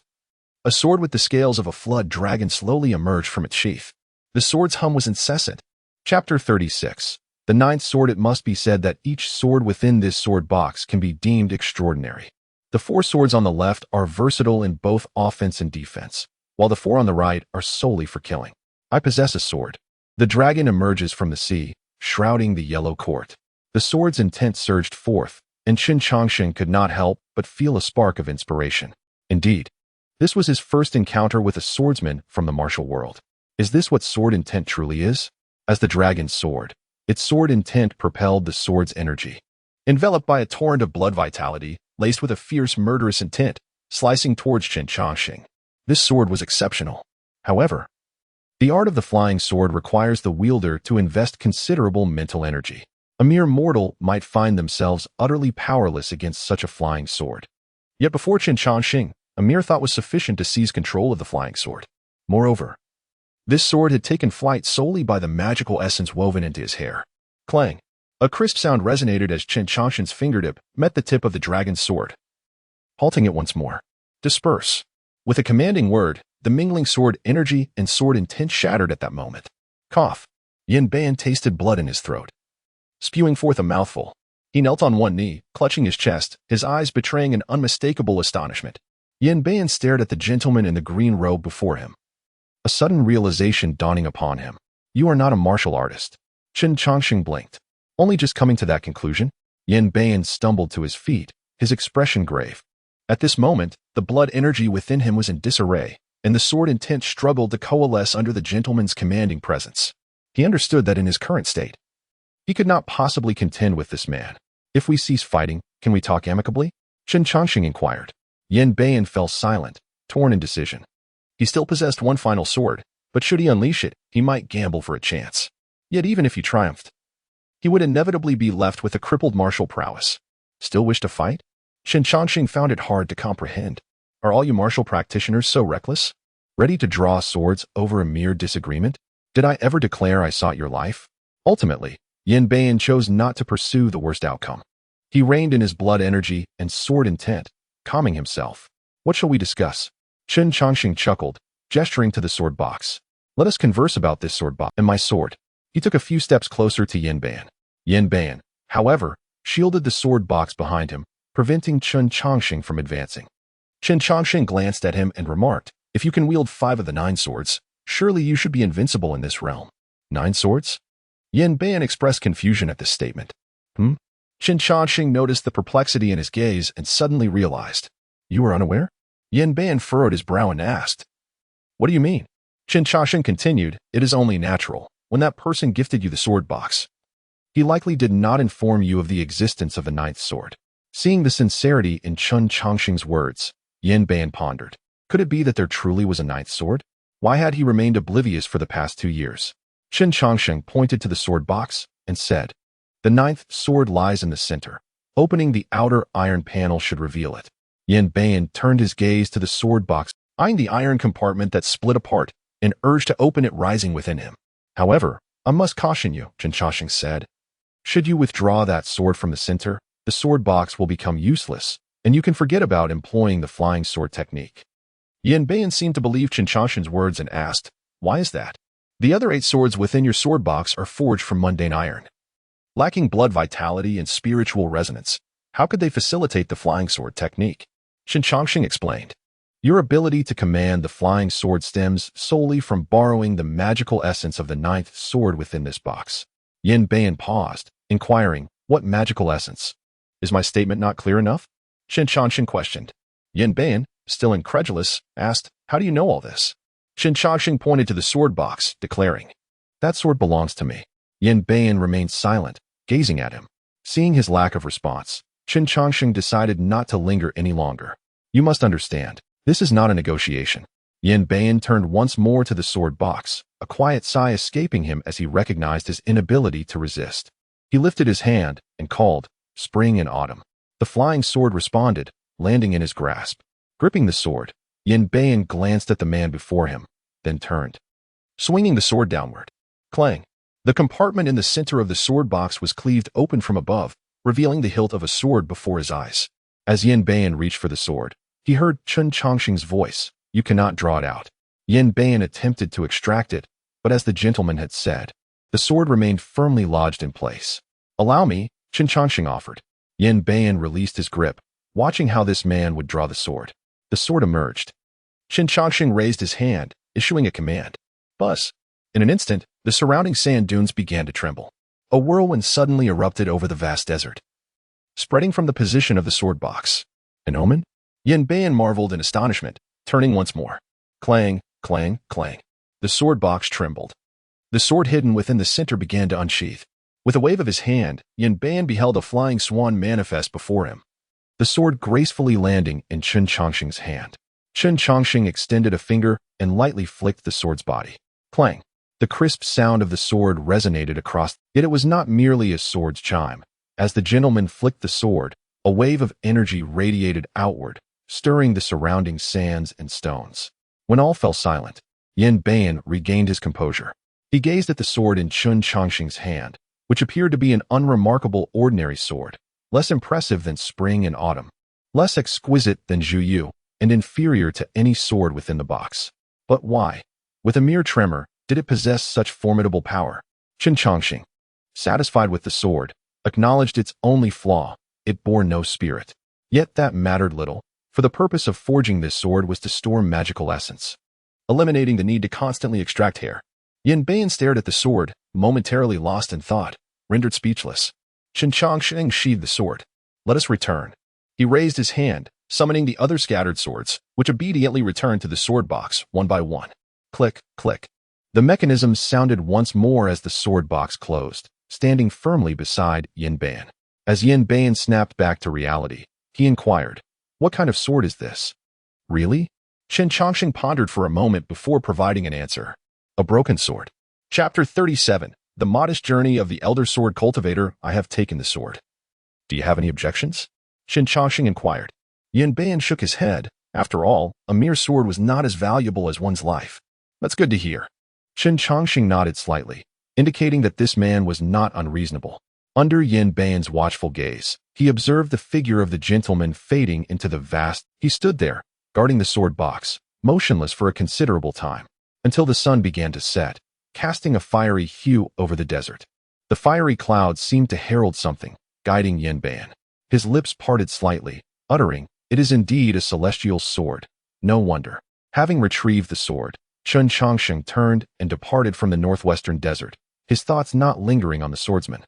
A sword with the scales of a flood dragon slowly emerged from its sheath. The sword's hum was incessant. Chapter 36. The ninth sword. It must be said that each sword within this sword box can be deemed extraordinary. The 4 swords on the left are versatile in both offense and defense, while the 4 on the right are solely for killing. I possess a sword. The dragon emerges from the sea, shrouding the yellow court. The sword's intent surged forth, and Chen Changsheng could not help but feel a spark of inspiration. Indeed, this was his first encounter with a swordsman from the martial world. Is this what sword intent truly is? As the dragon soared, its sword intent propelled the sword's energy. Enveloped by a torrent of blood vitality, laced with a fierce, murderous intent, slicing towards Chen Changsheng. This sword was exceptional. However, the art of the flying sword requires the wielder to invest considerable mental energy. A mere mortal might find themselves utterly powerless against such a flying sword. Yet before Chen Changsheng, a mere thought was sufficient to seize control of the flying sword. Moreover, this sword had taken flight solely by the magical essence woven into his hair. Clang! A crisp sound resonated as Chen Changsheng's fingertip met the tip of the dragon's sword, halting it once more. Disperse! With a commanding word, the mingling sword energy and sword intent shattered at that moment. Cough! Yin Ban tasted blood in his throat. Spewing forth a mouthful, he knelt on one knee, clutching his chest, his eyes betraying an unmistakable astonishment. Yin Ban stared at the gentleman in the green robe before him, a sudden realization dawning upon him. You are not a martial artist. Chen Changsheng blinked. Only just coming to that conclusion, Yin Ban stumbled to his feet, his expression grave. At this moment, the blood energy within him was in disarray, and the sword intent struggled to coalesce under the gentleman's commanding presence. He understood that in his current state, he could not possibly contend with this man. If we cease fighting, can we talk amicably? Chen Changsheng inquired. Yin Ban fell silent, torn in decision. He still possessed one final sword, but should he unleash it, he might gamble for a chance. Yet even if he triumphed, he would inevitably be left with a crippled martial prowess. Still wish to fight? Chen Changsheng found it hard to comprehend. Are all you martial practitioners so reckless? Ready to draw swords over a mere disagreement? Did I ever declare I sought your life? Ultimately, Yin Ban chose not to pursue the worst outcome. He reined in his blood energy and sword intent, calming himself. What shall we discuss? Chen Changsheng chuckled, gesturing to the sword box. Let us converse about this sword box and my sword. He took a few steps closer to Yin Ban. Yin Ban, however, shielded the sword box behind him, preventing Chen Changsheng from advancing. Chen Changsheng glanced at him and remarked, if you can wield 5 of the 9 swords, surely you should be invincible in this realm. 9 swords? Yin Ban expressed confusion at this statement. Chen Changsheng noticed the perplexity in his gaze and suddenly realized. You are unaware? Yin Ban furrowed his brow and asked. What do you mean? Chen Changsheng continued, it is only natural. When that person gifted you the sword box, he likely did not inform you of the existence of a 9th sword. Seeing the sincerity in Chen Changsheng's words, Yin Ban pondered. Could it be that there truly was a 9th sword? Why had he remained oblivious for the past 2 years? Chen Changsheng pointed to the sword box and said, the 9th sword lies in the center. Opening the outer iron panel should reveal it. Yin Ban turned his gaze to the sword box, eyeing the iron compartment that split apart, and urged to open it rising within him. However, I must caution you, Chen Changsheng said. Should you withdraw that sword from the center, the sword box will become useless, and you can forget about employing the flying sword technique. Yin Ban seemed to believe Chen Changsheng's words and asked, why is that? The other 8 swords within your sword box are forged from mundane iron. Lacking blood vitality and spiritual resonance, how could they facilitate the flying sword technique? Chen Changsheng explained. Your ability to command the flying sword stems solely from borrowing the magical essence of the 9th sword within this box. Yin Ban paused, inquiring, what magical essence? Is my statement not clear enough? Chen Changsheng questioned. Yin Ban, still incredulous, asked, how do you know all this? Chen Changsheng pointed to the sword box, declaring, that sword belongs to me. Yin Ban remained silent, gazing at him. Seeing his lack of response, Chen Changsheng decided not to linger any longer. You must understand, this is not a negotiation. Yin Ban turned once more to the sword box, a quiet sigh escaping him as he recognized his inability to resist. He lifted his hand and called, spring and autumn. The flying sword responded, landing in his grasp. Gripping the sword, Yin Ban glanced at the man before him, then turned, swinging the sword downward. Clang! The compartment in the center of the sword box was cleaved open from above, revealing the hilt of a sword before his eyes. As Yin Ban reached for the sword, he heard Chen Changsheng's voice, You cannot draw it out. Yin Bayan attempted to extract it, but as the gentleman had said, the sword remained firmly lodged in place. Allow me, Chen Changsheng offered. Yin Bayan released his grip, watching how this man would draw the sword. The sword emerged. Chen Changsheng raised his hand, issuing a command. Buzz. In an instant, the surrounding sand dunes began to tremble. A whirlwind suddenly erupted over the vast desert, spreading from the position of the sword box. An omen? Yin Bayan marveled in astonishment, turning once more. Clang, clang, clang. The sword box trembled. The sword hidden within the center began to unsheath. With a wave of his hand, Yin Bayan beheld a flying swan manifest before him, the sword gracefully landing in Chen Changsheng's hand. Chen Changsheng extended a finger and lightly flicked the sword's body. Clang. The crisp sound of the sword resonated across, yet it was not merely a sword's chime. As the gentleman flicked the sword, a wave of energy radiated outward, stirring the surrounding sands and stones. When all fell silent, Yin Bayan regained his composure. He gazed at the sword in Chen Changsheng's hand, which appeared to be an unremarkable ordinary sword, less impressive than spring and autumn, less exquisite than Zhuyu, and inferior to any sword within the box. But why, with a mere tremor, did it possess such formidable power? Chen Changsheng, satisfied with the sword, acknowledged its only flaw: it bore no spirit. Yet that mattered little, for the purpose of forging this sword was to store magical essence, eliminating the need to constantly extract hair. Yin Bayan stared at the sword, momentarily lost in thought, rendered speechless. Chen Changsheng sheathed the sword. Let us return. He raised his hand, summoning the other scattered swords, which obediently returned to the sword box, one by one. Click, click. The mechanism sounded once more as the sword box closed, standing firmly beside Yin Bayan. As Yin Bayan snapped back to reality, he inquired, "What kind of sword is this?" "Really?" Chen Changsheng pondered for a moment before providing an answer. "A broken sword." Chapter 37. The Modest Journey of the Elder Sword Cultivator. I have taken the sword. Do you have any objections? Chen Changsheng inquired. Yin Bayan shook his head. After all, a mere sword was not as valuable as one's life. That's good to hear. Chen Changsheng nodded slightly, indicating that this man was not unreasonable. Under Yin Bayan's watchful gaze, he observed the figure of the gentleman fading into the vast. He stood there, guarding the sword box, motionless for a considerable time, until the sun began to set, casting a fiery hue over the desert. The fiery clouds seemed to herald something, guiding Yin Bayan. His lips parted slightly, uttering, "It is indeed a celestial sword." No wonder. Having retrieved the sword, Chen Changsheng turned and departed from the northwestern desert, his thoughts not lingering on the swordsman.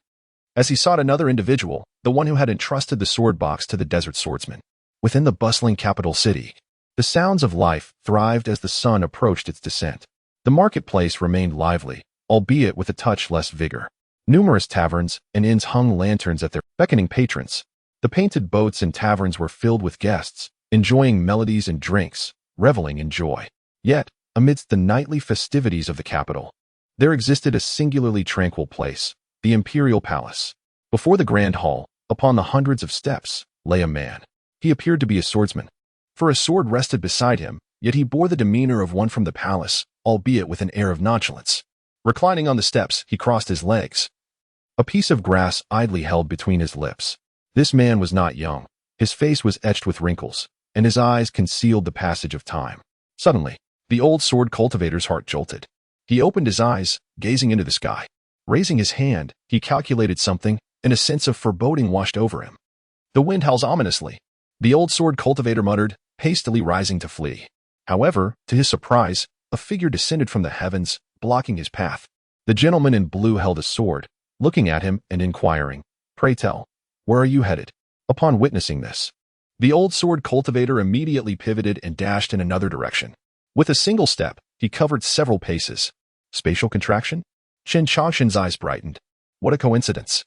As he sought another individual, the one who had entrusted the sword box to the desert swordsman. Within the bustling capital city, the sounds of life thrived as the sun approached its descent. The marketplace remained lively, albeit with a touch less vigor. Numerous taverns and inns hung lanterns at their beckoning patrons. The painted boats and taverns were filled with guests, enjoying melodies and drinks, reveling in joy. Yet, amidst the nightly festivities of the capital, there existed a singularly tranquil place, the imperial palace. Before the grand hall, upon the hundreds of steps, lay a man. He appeared to be a swordsman, for a sword rested beside him, yet he bore the demeanor of one from the palace, albeit with an air of nonchalance. Reclining on the steps, he crossed his legs, a piece of grass idly held between his lips. This man was not young. His face was etched with wrinkles, and his eyes concealed the passage of time. Suddenly, the old sword cultivator's heart jolted. He opened his eyes, gazing into the sky. Raising his hand, he calculated something, and a sense of foreboding washed over him. "The wind howls ominously," the old sword cultivator muttered, hastily rising to flee. However, to his surprise, a figure descended from the heavens, blocking his path. The gentleman in blue held a sword, looking at him and inquiring, "Pray tell, where are you headed?" Upon witnessing this, the old sword cultivator immediately pivoted and dashed in another direction. With a single step, he covered several paces. Spatial contraction? Chen Changsheng's eyes brightened. What a coincidence.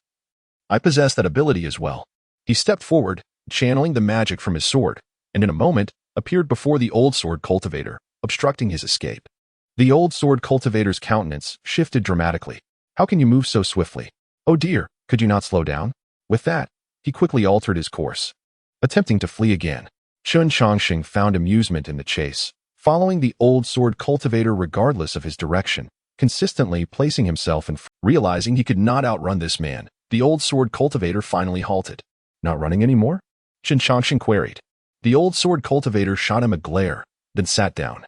I possess that ability as well. He stepped forward, channeling the magic from his sword, and in a moment, appeared before the old sword cultivator, obstructing his escape. The old sword cultivator's countenance shifted dramatically. "How can you move so swiftly? Oh dear, could you not slow down?" With that, he quickly altered his course, attempting to flee again. Chen Changsheng found amusement in the chase, following the old sword cultivator regardless of his direction, consistently placing himself in front. Realizing he could not outrun this man, the old sword cultivator finally halted. "Not running anymore?" Chen Changsheng queried. The old sword cultivator shot him a glare, then sat down,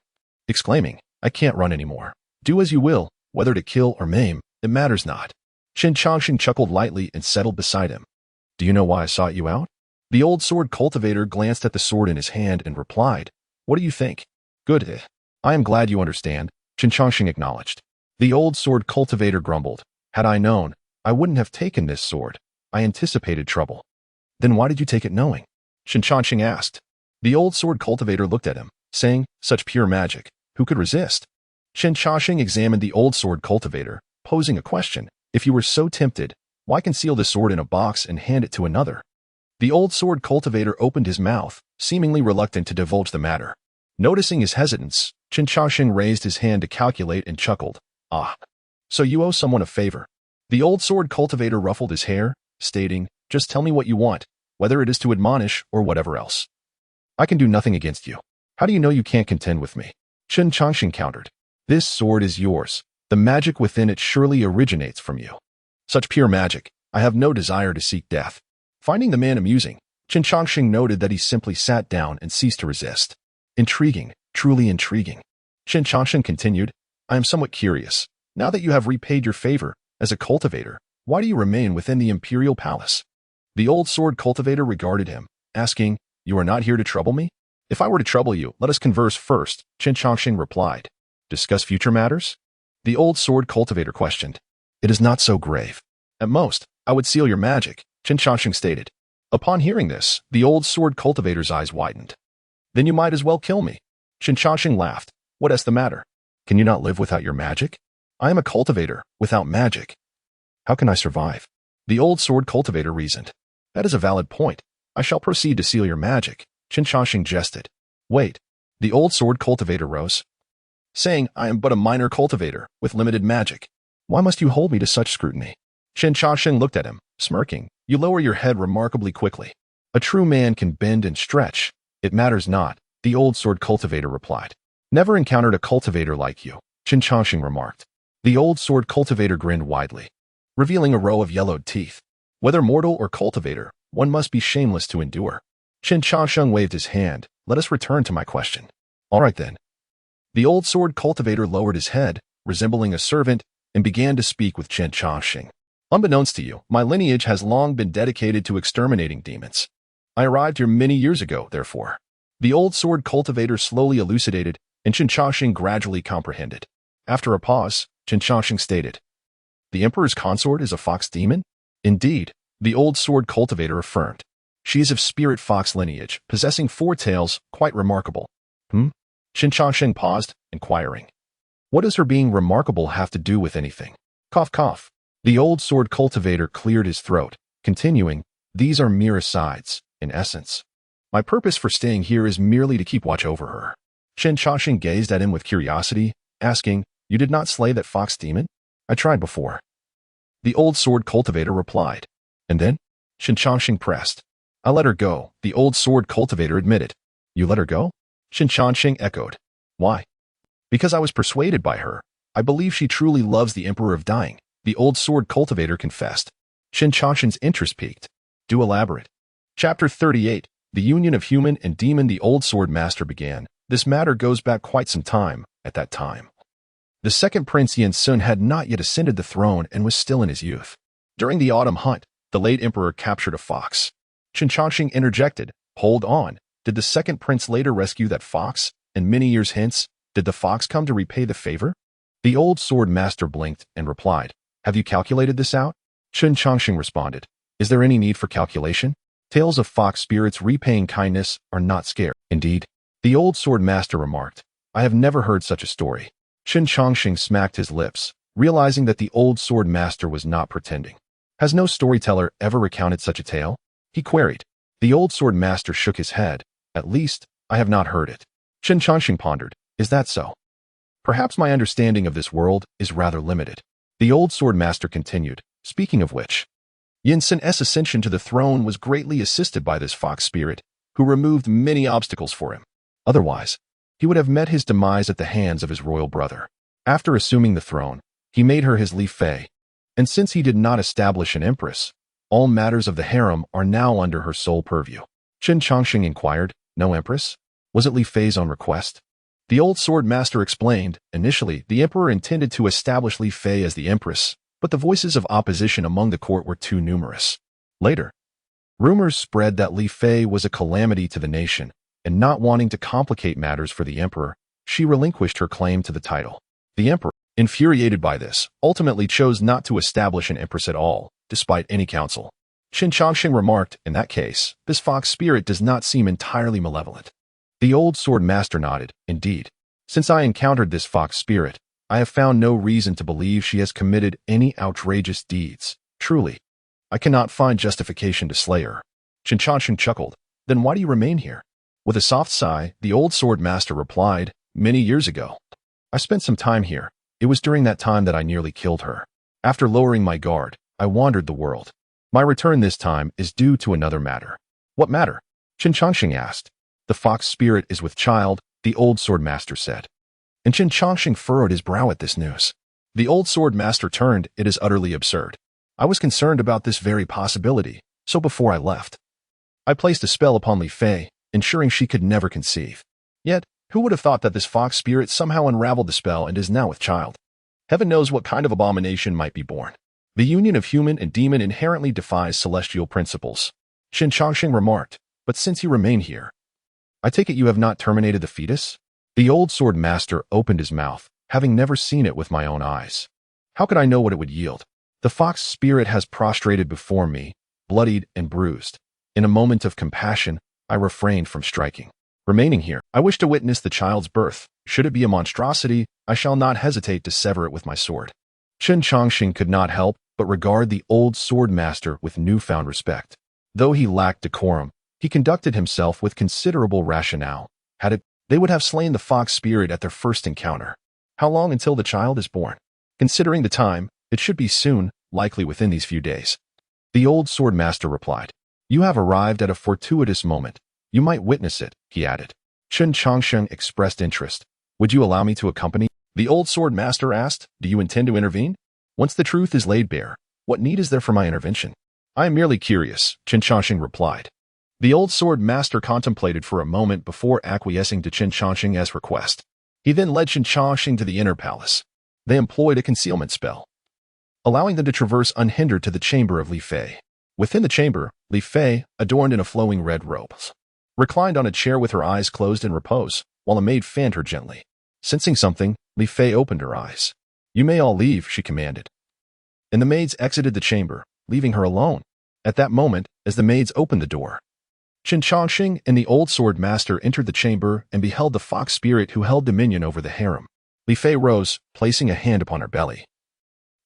exclaiming, "I can't run anymore. Do as you will, whether to kill or maim, it matters not." Chen Changsheng chuckled lightly and settled beside him. "Do you know why I sought you out?" The old sword cultivator glanced at the sword in his hand and replied, "What do you think?" "Good. I am glad you understand," Chen Changsheng acknowledged. The old sword cultivator grumbled, "Had I known, I wouldn't have taken this sword. I anticipated trouble." "Then why did you take it knowing?" Chen Changsheng asked. The old sword cultivator looked at him, saying, "Such pure magic, who could resist?" Chen Changsheng examined the old sword cultivator, posing a question. "If you were so tempted, why conceal the sword in a box and hand it to another?" The old sword cultivator opened his mouth, seemingly reluctant to divulge the matter. Noticing his hesitance, Chen Changsheng raised his hand to calculate and chuckled. "Ah, so you owe someone a favor." The old sword cultivator ruffled his hair, stating, "Just tell me what you want, whether it is to admonish or whatever else. I can do nothing against you. How do you know you can't contend with me?" Chen Changsheng countered. "This sword is yours. The magic within it surely originates from you." "Such pure magic, I have no desire to seek death." Finding the man amusing, Chen Changsheng noted that he simply sat down and ceased to resist. "Intriguing, truly intriguing." Chen Changsheng continued, "I am somewhat curious. Now that you have repaid your favor as a cultivator, why do you remain within the imperial palace?" The old sword cultivator regarded him, asking, "You are not here to trouble me?" "If I were to trouble you, let us converse first," Chen Changsheng replied. "Discuss future matters?" The old sword cultivator questioned. "It is not so grave. At most, I would seal your magic," Chen Changsheng stated. Upon hearing this, the old sword cultivator's eyes widened. "Then you might as well kill me." Chen Changsheng laughed. "What is the matter? Can you not live without your magic?" "I am a cultivator, without magic. How can I survive?" The old sword cultivator reasoned. "That is a valid point. I shall proceed to seal your magic," Chen Changsheng jested. "Wait." The old sword cultivator rose, saying, "I am but a minor cultivator, with limited magic. Why must you hold me to such scrutiny?" Chen Changsheng looked at him, smirking. "You lower your head remarkably quickly. A true man can bend and stretch. It matters not," the old sword cultivator replied. "Never encountered a cultivator like you," Chen Changsheng remarked. The old sword cultivator grinned widely, revealing a row of yellowed teeth. "Whether mortal or cultivator, one must be shameless to endure." Chen Changsheng waved his hand. "Let us return to my question." "All right then." The old sword cultivator lowered his head, resembling a servant, and began to speak with Chen Changsheng. "Unbeknownst to you, my lineage has long been dedicated to exterminating demons. I arrived here many years ago, therefore." The old sword cultivator slowly elucidated, and Chen Changsheng gradually comprehended. After a pause, Chen Changsheng stated, "The emperor's consort is a fox demon?" "Indeed," the old sword cultivator affirmed. "She is of spirit fox lineage, possessing 4 tails, quite remarkable." Chen Changsheng paused, inquiring, "What does her being remarkable have to do with anything?" Cough, cough. The old sword cultivator cleared his throat, continuing, "These are mere asides, in essence. My purpose for staying here is merely to keep watch over her." Chen Changsheng gazed at him with curiosity, asking, "You did not slay that fox demon?" "I tried before." The old sword cultivator replied. "And then?" Chen Changsheng pressed. "I let her go," the old sword cultivator admitted. "You let her go?" Chen Changsheng echoed. "Why?" "Because I was persuaded by her. I believe she truly loves the Emperor of Dying," the old sword cultivator confessed. Chen Changsheng's interest piqued. "Do elaborate." Chapter 38, The Union of Human and Demon. The old sword master began. "This matter goes back quite some time. At that time, the second prince Yin Sun had not yet ascended the throne and was still in his youth. During the autumn hunt, the late emperor captured a fox." Chen Changsheng interjected, "Hold on. Did the second prince later rescue that fox? And many years hence, did the fox come to repay the favor?" The old sword master blinked and replied, "Have you calculated this out?" Chen Changsheng responded, "Is there any need for calculation? Tales of fox spirits repaying kindness are not scary." "Indeed," the old sword master remarked, "I have never heard such a story." Chen Changsheng smacked his lips, realizing that the old sword master was not pretending. "Has no storyteller ever recounted such a tale?" he queried. The old sword master shook his head. "At least, I have not heard it." Chen Changsheng pondered, "Is that so? Perhaps my understanding of this world is rather limited." The old sword master continued, "Speaking of which, Yin Sun's ascension to the throne was greatly assisted by this fox spirit, who removed many obstacles for him. Otherwise, he would have met his demise at the hands of his royal brother. After assuming the throne, he made her his Li Fei, and since he did not establish an empress, all matters of the harem are now under her sole purview." Chen Changsheng inquired, "No empress? Was it Li Fei's own request?" The old sword master explained. Initially, the emperor intended to establish Li Fei as the empress, but the voices of opposition among the court were too numerous. Later, rumors spread that Li Fei was a calamity to the nation, and not wanting to complicate matters for the emperor, she relinquished her claim to the title. The emperor, infuriated by this, ultimately chose not to establish an empress at all, despite any counsel. Chen Changsheng remarked, in that case, this fox spirit does not seem entirely malevolent. The old sword master nodded. Indeed, since I encountered this fox spirit, I have found no reason to believe she has committed any outrageous deeds. Truly, I cannot find justification to slay her. Chen Changsheng chuckled. Then why do you remain here? With a soft sigh, the old sword master replied, many years ago, I spent some time here. It was during that time that I nearly killed her. After lowering my guard, I wandered the world. My return this time is due to another matter. What matter? Chen Changsheng asked. The fox spirit is with child, the old sword master said. And Chen Changsheng furrowed his brow at this news. The old sword master turned. It is utterly absurd. I was concerned about this very possibility, so before I left, I placed a spell upon Li Fei, ensuring she could never conceive. Yet, who would have thought that this fox spirit somehow unraveled the spell and is now with child? Heaven knows what kind of abomination might be born. The union of human and demon inherently defies celestial principles. Chen Changsheng remarked, but since you remain here, I take it you have not terminated the fetus? The old sword master opened his mouth, having never seen it with my own eyes. How could I know what it would yield? The fox spirit has prostrated before me, bloodied and bruised. In a moment of compassion, I refrained from striking. Remaining here, I wish to witness the child's birth. Should it be a monstrosity, I shall not hesitate to sever it with my sword. Chen Changsheng could not help but regard the old sword master with newfound respect. Though he lacked decorum, he conducted himself with considerable rationale. Had it, they would have slain the fox spirit at their first encounter. How long until the child is born? Considering the time, it should be soon, likely within these few days. The old sword master replied. You have arrived at a fortuitous moment. You might witness it, he added. Chen Changsheng expressed interest. Would you allow me to accompany? The old sword master asked. Do you intend to intervene? Once the truth is laid bare, what need is there for my intervention? I am merely curious, Chen Changsheng replied. The old sword master contemplated for a moment before acquiescing to Chen Changsheng as request. He then led Chen Changsheng to the inner palace. They employed a concealment spell, allowing them to traverse unhindered to the chamber of Li Fei. Within the chamber, Li Fei, adorned in a flowing red robe, reclined on a chair with her eyes closed in repose, while a maid fanned her gently. Sensing something, Li Fei opened her eyes. You may all leave, she commanded. And the maids exited the chamber, leaving her alone. At that moment, as the maids opened the door, Chen Changsheng and the old sword master entered the chamber and beheld the fox spirit who held dominion over the harem. Li Fei rose, placing a hand upon her belly,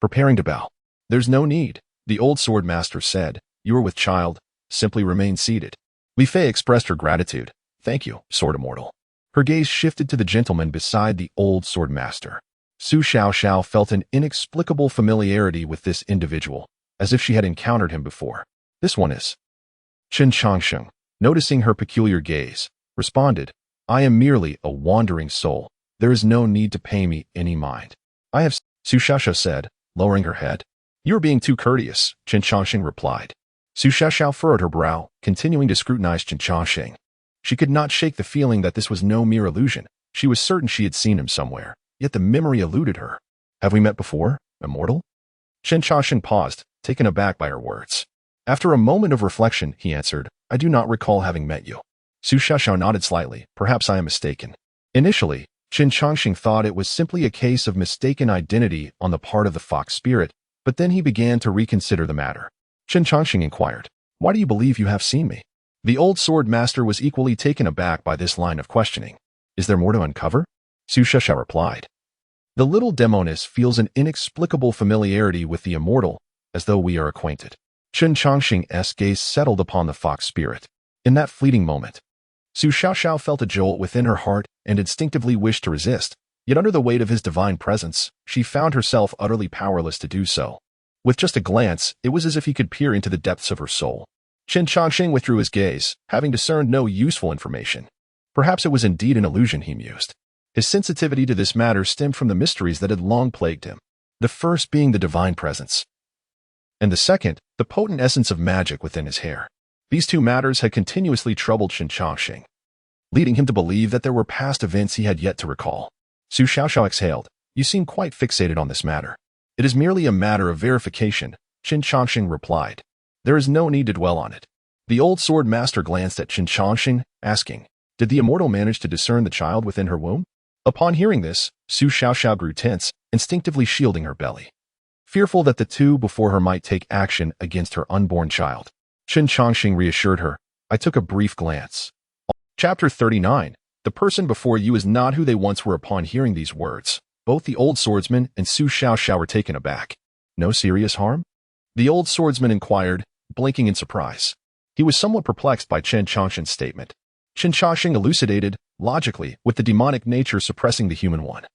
preparing to bow. There's no need, the old sword master said. You are with child. Simply remain seated. Li Fei expressed her gratitude. Thank you, sword immortal. Her gaze shifted to the gentleman beside the old sword master. Su Xiaoxiao felt an inexplicable familiarity with this individual, as if she had encountered him before. This one is Chen Changsheng, noticing her peculiar gaze, responded, I am merely a wandering soul. There is no need to pay me any mind. I have, Su Xiaoxiao said, lowering her head. You are being too courteous, Chen Changsheng replied. Su Xiaoxiao furrowed her brow, continuing to scrutinize Chen Changsheng. She could not shake the feeling that this was no mere illusion. She was certain she had seen him somewhere, yet the memory eluded her. Have we met before, immortal? Chen Changsheng paused, taken aback by her words. After a moment of reflection, he answered, I do not recall having met you. Su Xiaoxiao nodded slightly. Perhaps I am mistaken. Initially, Chen Changsheng thought it was simply a case of mistaken identity on the part of the fox spirit, but then he began to reconsider the matter. Chen Changsheng inquired, Why do you believe you have seen me? The old sword master was equally taken aback by this line of questioning. Is there more to uncover? Su Xiaoxiao replied. The little demoness feels an inexplicable familiarity with the immortal, as though we are acquainted. Chen Changsheng's gaze settled upon the fox spirit. In that fleeting moment, Su Xiaoxiao felt a jolt within her heart and instinctively wished to resist, yet under the weight of his divine presence, she found herself utterly powerless to do so. With just a glance, it was as if he could peer into the depths of her soul. Chen Changsheng withdrew his gaze, having discerned no useful information. Perhaps it was indeed an illusion, he mused. His sensitivity to this matter stemmed from the mysteries that had long plagued him, the first being the divine presence, and the second, the potent essence of magic within his hair. These two matters had continuously troubled Chen Changsheng. leading him to believe that there were past events he had yet to recall. Su Xiaoxiao exhaled. You seem quite fixated on this matter. It is merely a matter of verification, Chen Changsheng replied. There is no need to dwell on it. The old sword master glanced at Chen Changsheng, asking, did the immortal manage to discern the child within her womb? Upon hearing this, Su Xiaoxiao grew tense, instinctively shielding her belly, fearful that the two before her might take action against her unborn child. Chen Changsheng reassured her. I took a brief glance. Chapter 39. The person before you is not who they once were. Upon hearing these words, both the old swordsman and Su Xiaoxiao were taken aback. No serious harm? The old swordsman inquired, blinking in surprise. He was somewhat perplexed by Chen Changsheng's statement. Chen Changsheng elucidated, logically, with the demonic nature suppressing the human one.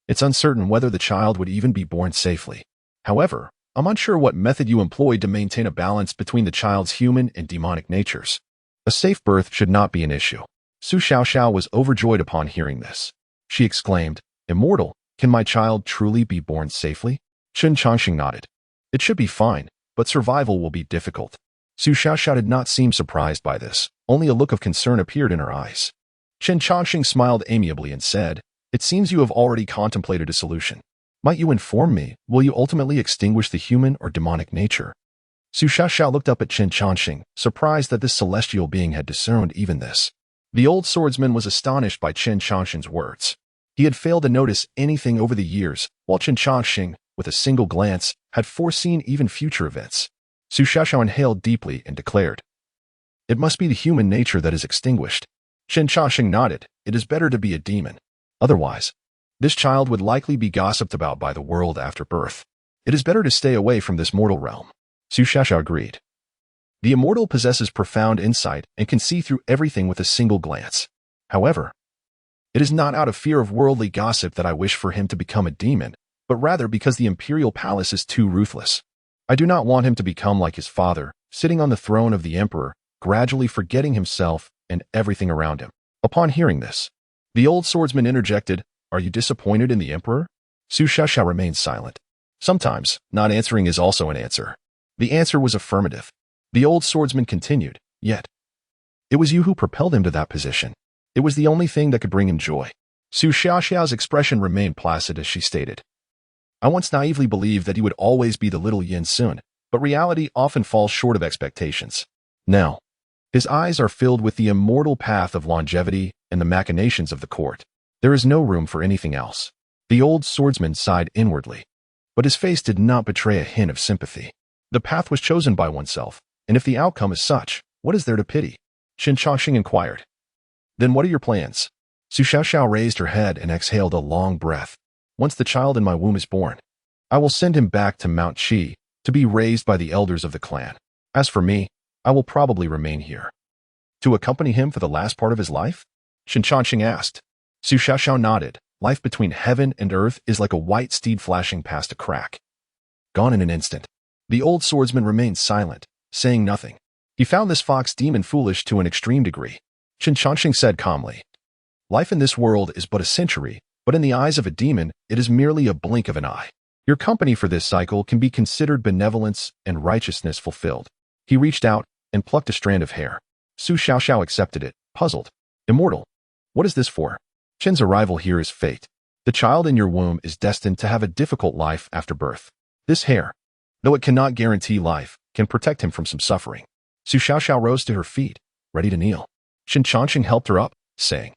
It's uncertain whether the child would even be born safely. However, I'm unsure what method you employed to maintain a balance between the child's human and demonic natures. A safe birth should not be an issue. Su Xiaoxiao was overjoyed upon hearing this. She exclaimed, Immortal, can my child truly be born safely? Chen Changsheng nodded. It should be fine, but survival will be difficult. Su Xiaoxiao did not seem surprised by this. Only a look of concern appeared in her eyes. Chen Changsheng smiled amiably and said, It seems you have already contemplated a solution. Might you inform me, will you ultimately extinguish the human or demonic nature? Su Xiaoxiao looked up at Chen Changsheng, surprised that this celestial being had discerned even this. The old swordsman was astonished by Chen Changsheng's words. He had failed to notice anything over the years, while Chen Changsheng, with a single glance, had foreseen even future events. Su Xiaoxiao inhaled deeply and declared, It must be the human nature that is extinguished. Chen Changsheng nodded. It is better to be a demon. Otherwise, this child would likely be gossiped about by the world after birth. It is better to stay away from this mortal realm. Su Xiaoxiao agreed. The immortal possesses profound insight and can see through everything with a single glance. However, it is not out of fear of worldly gossip that I wish for him to become a demon, but rather because the imperial palace is too ruthless. I do not want him to become like his father, sitting on the throne of the emperor, gradually forgetting himself and everything around him. Upon hearing this, the old swordsman interjected, Are you disappointed in the emperor? Su Xiaoxiao remained silent. Sometimes, not answering is also an answer. The answer was affirmative. The old swordsman continued, Yet, it was you who propelled him to that position. It was the only thing that could bring him joy. Su Xiaoxiao's expression remained placid as she stated, I once naively believed that he would always be the little Yin Sun, but reality often falls short of expectations. Now, his eyes are filled with the immortal path of longevity and the machinations of the court. There is no room for anything else. The old swordsman sighed inwardly, but his face did not betray a hint of sympathy. The path was chosen by oneself, and if the outcome is such, what is there to pity? Chen Changsheng inquired. Then what are your plans? Su Xiaoxiao raised her head and exhaled a long breath. Once the child in my womb is born, I will send him back to Mount Qi to be raised by the elders of the clan. As for me, I will probably remain here. To accompany him for the last part of his life? Chen Changsheng asked. Su Xiaoxiao nodded. Life between heaven and earth is like a white steed flashing past a crack. Gone in an instant. The old swordsman remained silent, saying nothing. He found this fox demon foolish to an extreme degree. Chen Changsheng said calmly, Life in this world is but a century, but in the eyes of a demon, it is merely a blink of an eye. Your company for this cycle can be considered benevolence and righteousness fulfilled. He reached out and plucked a strand of hair. Su Xiaoxiao accepted it, puzzled. Immortal. What is this for? Chen's arrival here is fate. The child in your womb is destined to have a difficult life after birth. This hair, though it cannot guarantee life, can protect him from some suffering. Su Xiaoxiao rose to her feet, ready to kneel. Chen Changsheng helped her up, saying,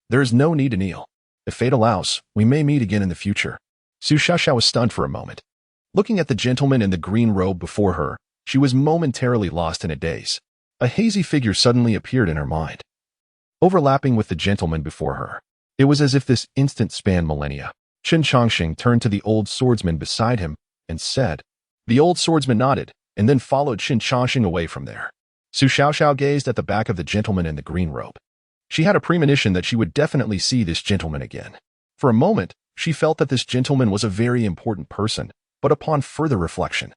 There is no need to kneel. If fate allows, we may meet again in the future. Su Xiaoxiao was stunned for a moment. Looking at the gentleman in the green robe before her, she was momentarily lost in a daze. A hazy figure suddenly appeared in her mind, overlapping with the gentleman before her. It was as if this instant spanned millennia. Chen Changsheng turned to the old swordsman beside him and said, The old swordsman nodded, and then followed Chen Changsheng away from there. Su Xiaoxiao gazed at the back of the gentleman in the green robe. She had a premonition that she would definitely see this gentleman again. For a moment, she felt that this gentleman was a very important person, but upon further reflection,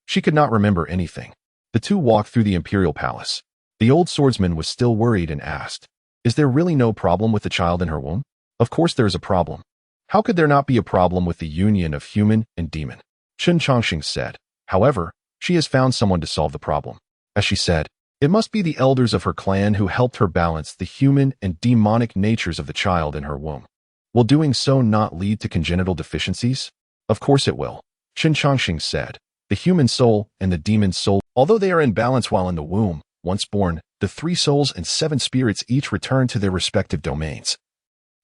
she could not remember anything. The two walked through the imperial palace. The old swordsman was still worried and asked, Is there really no problem with the child in her womb? Of course there is a problem. How could there not be a problem with the union of human and demon? Chen Changsheng said. However, she has found someone to solve the problem. As she said, It must be the elders of her clan who helped her balance the human and demonic natures of the child in her womb. Will doing so not lead to congenital deficiencies? Of course it will, Chen Changsheng said. The human soul and the demon soul, although they are in balance while in the womb, once born, the 3 souls and 7 spirits each return to their respective domains,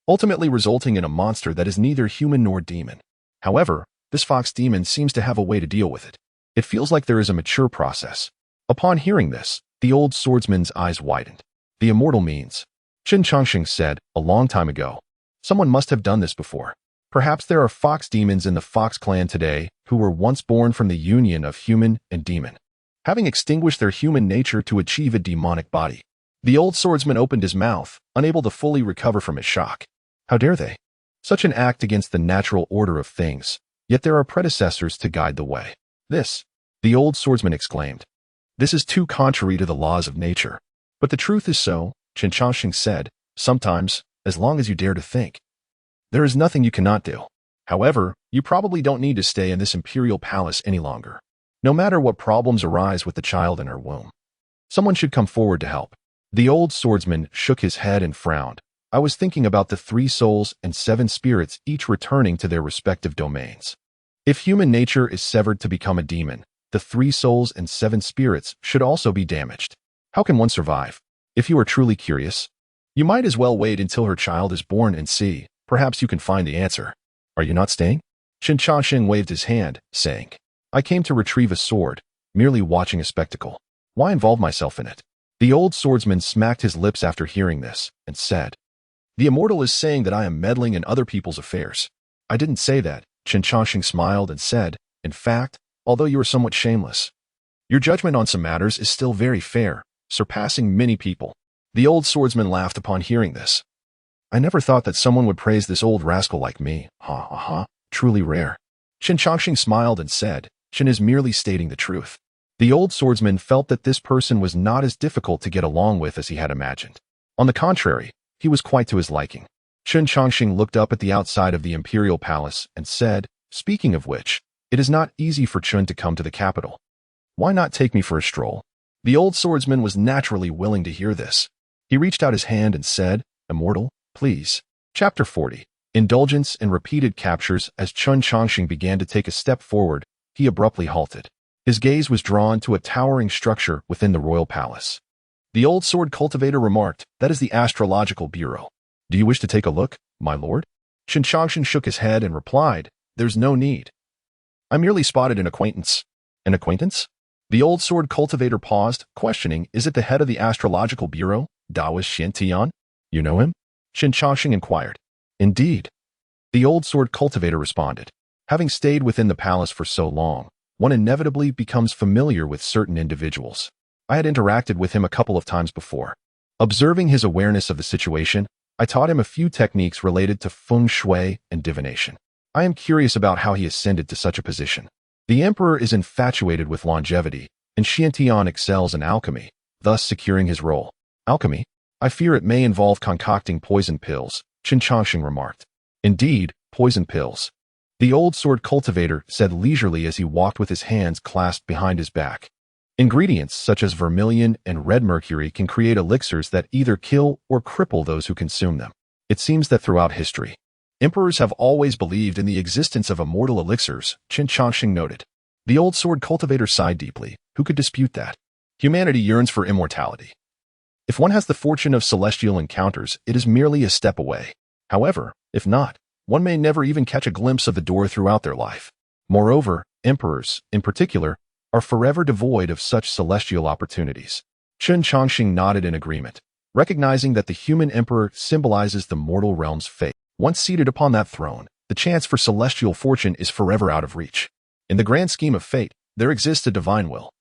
ultimately resulting in a monster that is neither human nor demon. However, this fox demon seems to have a way to deal with it. It feels like there is a mature process. Upon hearing this, the old swordsman's eyes widened. The immortal means, Chen Changsheng said, a long time ago. Someone must have done this before. Perhaps there are fox demons in the Fox clan today who were once born from the union of human and demon, having extinguished their human nature to achieve a demonic body. The old swordsman opened his mouth, unable to fully recover from his shock. How dare they? Such an act against the natural order of things, yet there are predecessors to guide the way. This, the old swordsman exclaimed. This is too contrary to the laws of nature. But the truth is so, Chen Changsheng said, sometimes, as long as you dare to think. There is nothing you cannot do. However, you probably don't need to stay in this imperial palace any longer. No matter what problems arise with the child in her womb, someone should come forward to help. The old swordsman shook his head and frowned. I was thinking about the 3 souls and 7 spirits each returning to their respective domains. If human nature is severed to become a demon, the 3 souls and 7 spirits should also be damaged. How can one survive? If you are truly curious, you might as well wait until her child is born and see. Perhaps you can find the answer. Are you not staying? Chen Changsheng waved his hand, saying, I came to retrieve a sword, merely watching a spectacle. Why involve myself in it? The old swordsman smacked his lips after hearing this, and said, The immortal is saying that I am meddling in other people's affairs. I didn't say that, Chen Changsheng smiled and said, In fact, although you are somewhat shameless, your judgment on some matters is still very fair, surpassing many people. The old swordsman laughed upon hearing this. I never thought that someone would praise this old rascal like me. Ha ha ha, truly rare. Chen Changsheng smiled and said, Chen is merely stating the truth. The old swordsman felt that this person was not as difficult to get along with as he had imagined. On the contrary, he was quite to his liking. Chen Changsheng looked up at the outside of the imperial palace and said, Speaking of which, it is not easy for Chen to come to the capital. Why not take me for a stroll? The old swordsman was naturally willing to hear this. He reached out his hand and said, Immortal, please. Chapter 40. Indulgence and repeated captures. As Chen Changsheng began to take a step forward, he abruptly halted. His gaze was drawn to a towering structure within the royal palace. The old sword cultivator remarked, That is the astrological bureau. Do you wish to take a look, my lord? Chen Changsheng shook his head and replied, There's no need. I merely spotted an acquaintance. An acquaintance? The old sword cultivator paused, questioning, Is it the head of the astrological bureau, Daoist Xiantian? You know him? Chen Changsheng inquired. Indeed. The old sword cultivator responded. Having stayed within the palace for so long, one inevitably becomes familiar with certain individuals. I had interacted with him a couple of times before. Observing his awareness of the situation, I taught him a few techniques related to feng shui and divination. I am curious about how he ascended to such a position. The emperor is infatuated with longevity, and Xiantian excels in alchemy, thus securing his role. Alchemy? I fear it may involve concocting poison pills, Chen Changsheng remarked. Indeed, poison pills. The old sword cultivator said leisurely as he walked with his hands clasped behind his back. Ingredients such as vermilion and red mercury can create elixirs that either kill or cripple those who consume them. It seems that throughout history, emperors have always believed in the existence of immortal elixirs, Chen Changsheng noted. The old sword cultivator sighed deeply. Who could dispute that? Humanity yearns for immortality. If one has the fortune of celestial encounters, it is merely a step away. However, if not, one may never even catch a glimpse of the door throughout their life. Moreover, emperors, in particular, are forever devoid of such celestial opportunities. Chen Changsheng nodded in agreement, recognizing that the human emperor symbolizes the mortal realm's fate. Once seated upon that throne, the chance for celestial fortune is forever out of reach. In the grand scheme of fate, there exists a divine will.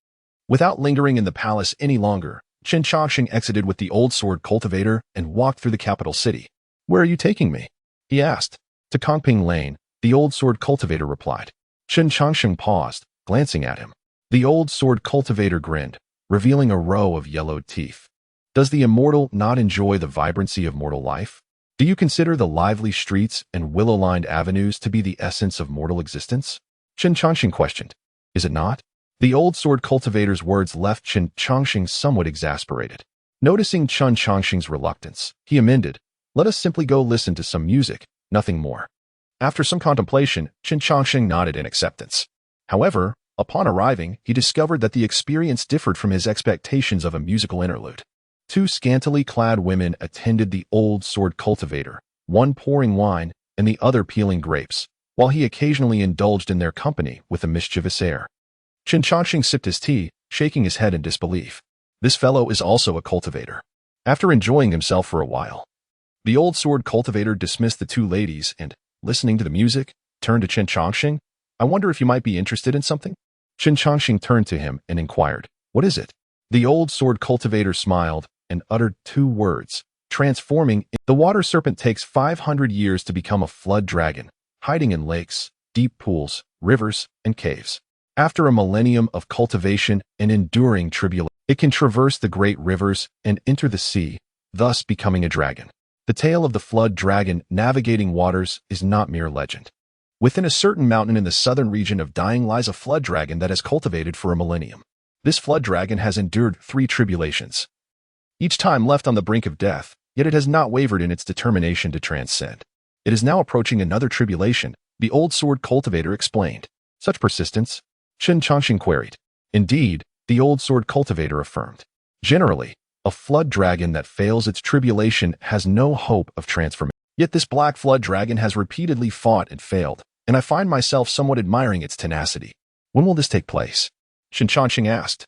Without lingering in the palace any longer, Chen Changsheng exited with the old sword cultivator and walked through the capital city. Where are you taking me? He asked. To Kongping Lane, the old sword cultivator replied. Chen Changsheng paused, glancing at him. The old sword cultivator grinned, revealing a row of yellowed teeth. Does the immortal not enjoy the vibrancy of mortal life? Do you consider the lively streets and willow-lined avenues to be the essence of mortal existence? Chen Changsheng questioned. Is it not? The old sword cultivator's words left Chen Changsheng somewhat exasperated. Noticing Chen Changsheng's reluctance, he amended, "Let us simply go listen to some music, nothing more." After some contemplation, Chen Changsheng nodded in acceptance. However, upon arriving, he discovered that the experience differed from his expectations of a musical interlude. Two scantily clad women attended the old sword cultivator, one pouring wine and the other peeling grapes, while he occasionally indulged in their company with a mischievous air. Chen Changsheng sipped his tea, shaking his head in disbelief. This fellow is also a cultivator. After enjoying himself for a while, the old sword cultivator dismissed the two ladies and, listening to the music, turned to Chen Changsheng. "I wonder if you might be interested in something?" Chen Changsheng turned to him and inquired, "What is it?" The old sword cultivator smiled and uttered two words, transforming. The water serpent takes 500 years to become a flood dragon, hiding in lakes, deep pools, rivers, and caves. After a millennium of cultivation and enduring tribulation, it can traverse the great rivers and enter the sea, thus becoming a dragon. The tale of the flood dragon navigating waters is not mere legend. Within a certain mountain in the southern region of Dying lies a flood dragon that has cultivated for a millennium. This flood dragon has endured 3 tribulations, each time left on the brink of death, yet it has not wavered in its determination to transcend. It is now approaching another tribulation, the old sword cultivator explained. Such persistence? Chen Changsheng queried. Indeed, the old sword cultivator affirmed. Generally, a flood dragon that fails its tribulation has no hope of transformation. Yet this black flood dragon has repeatedly fought and failed, and I find myself somewhat admiring its tenacity. When will this take place? Chen Changsheng asked.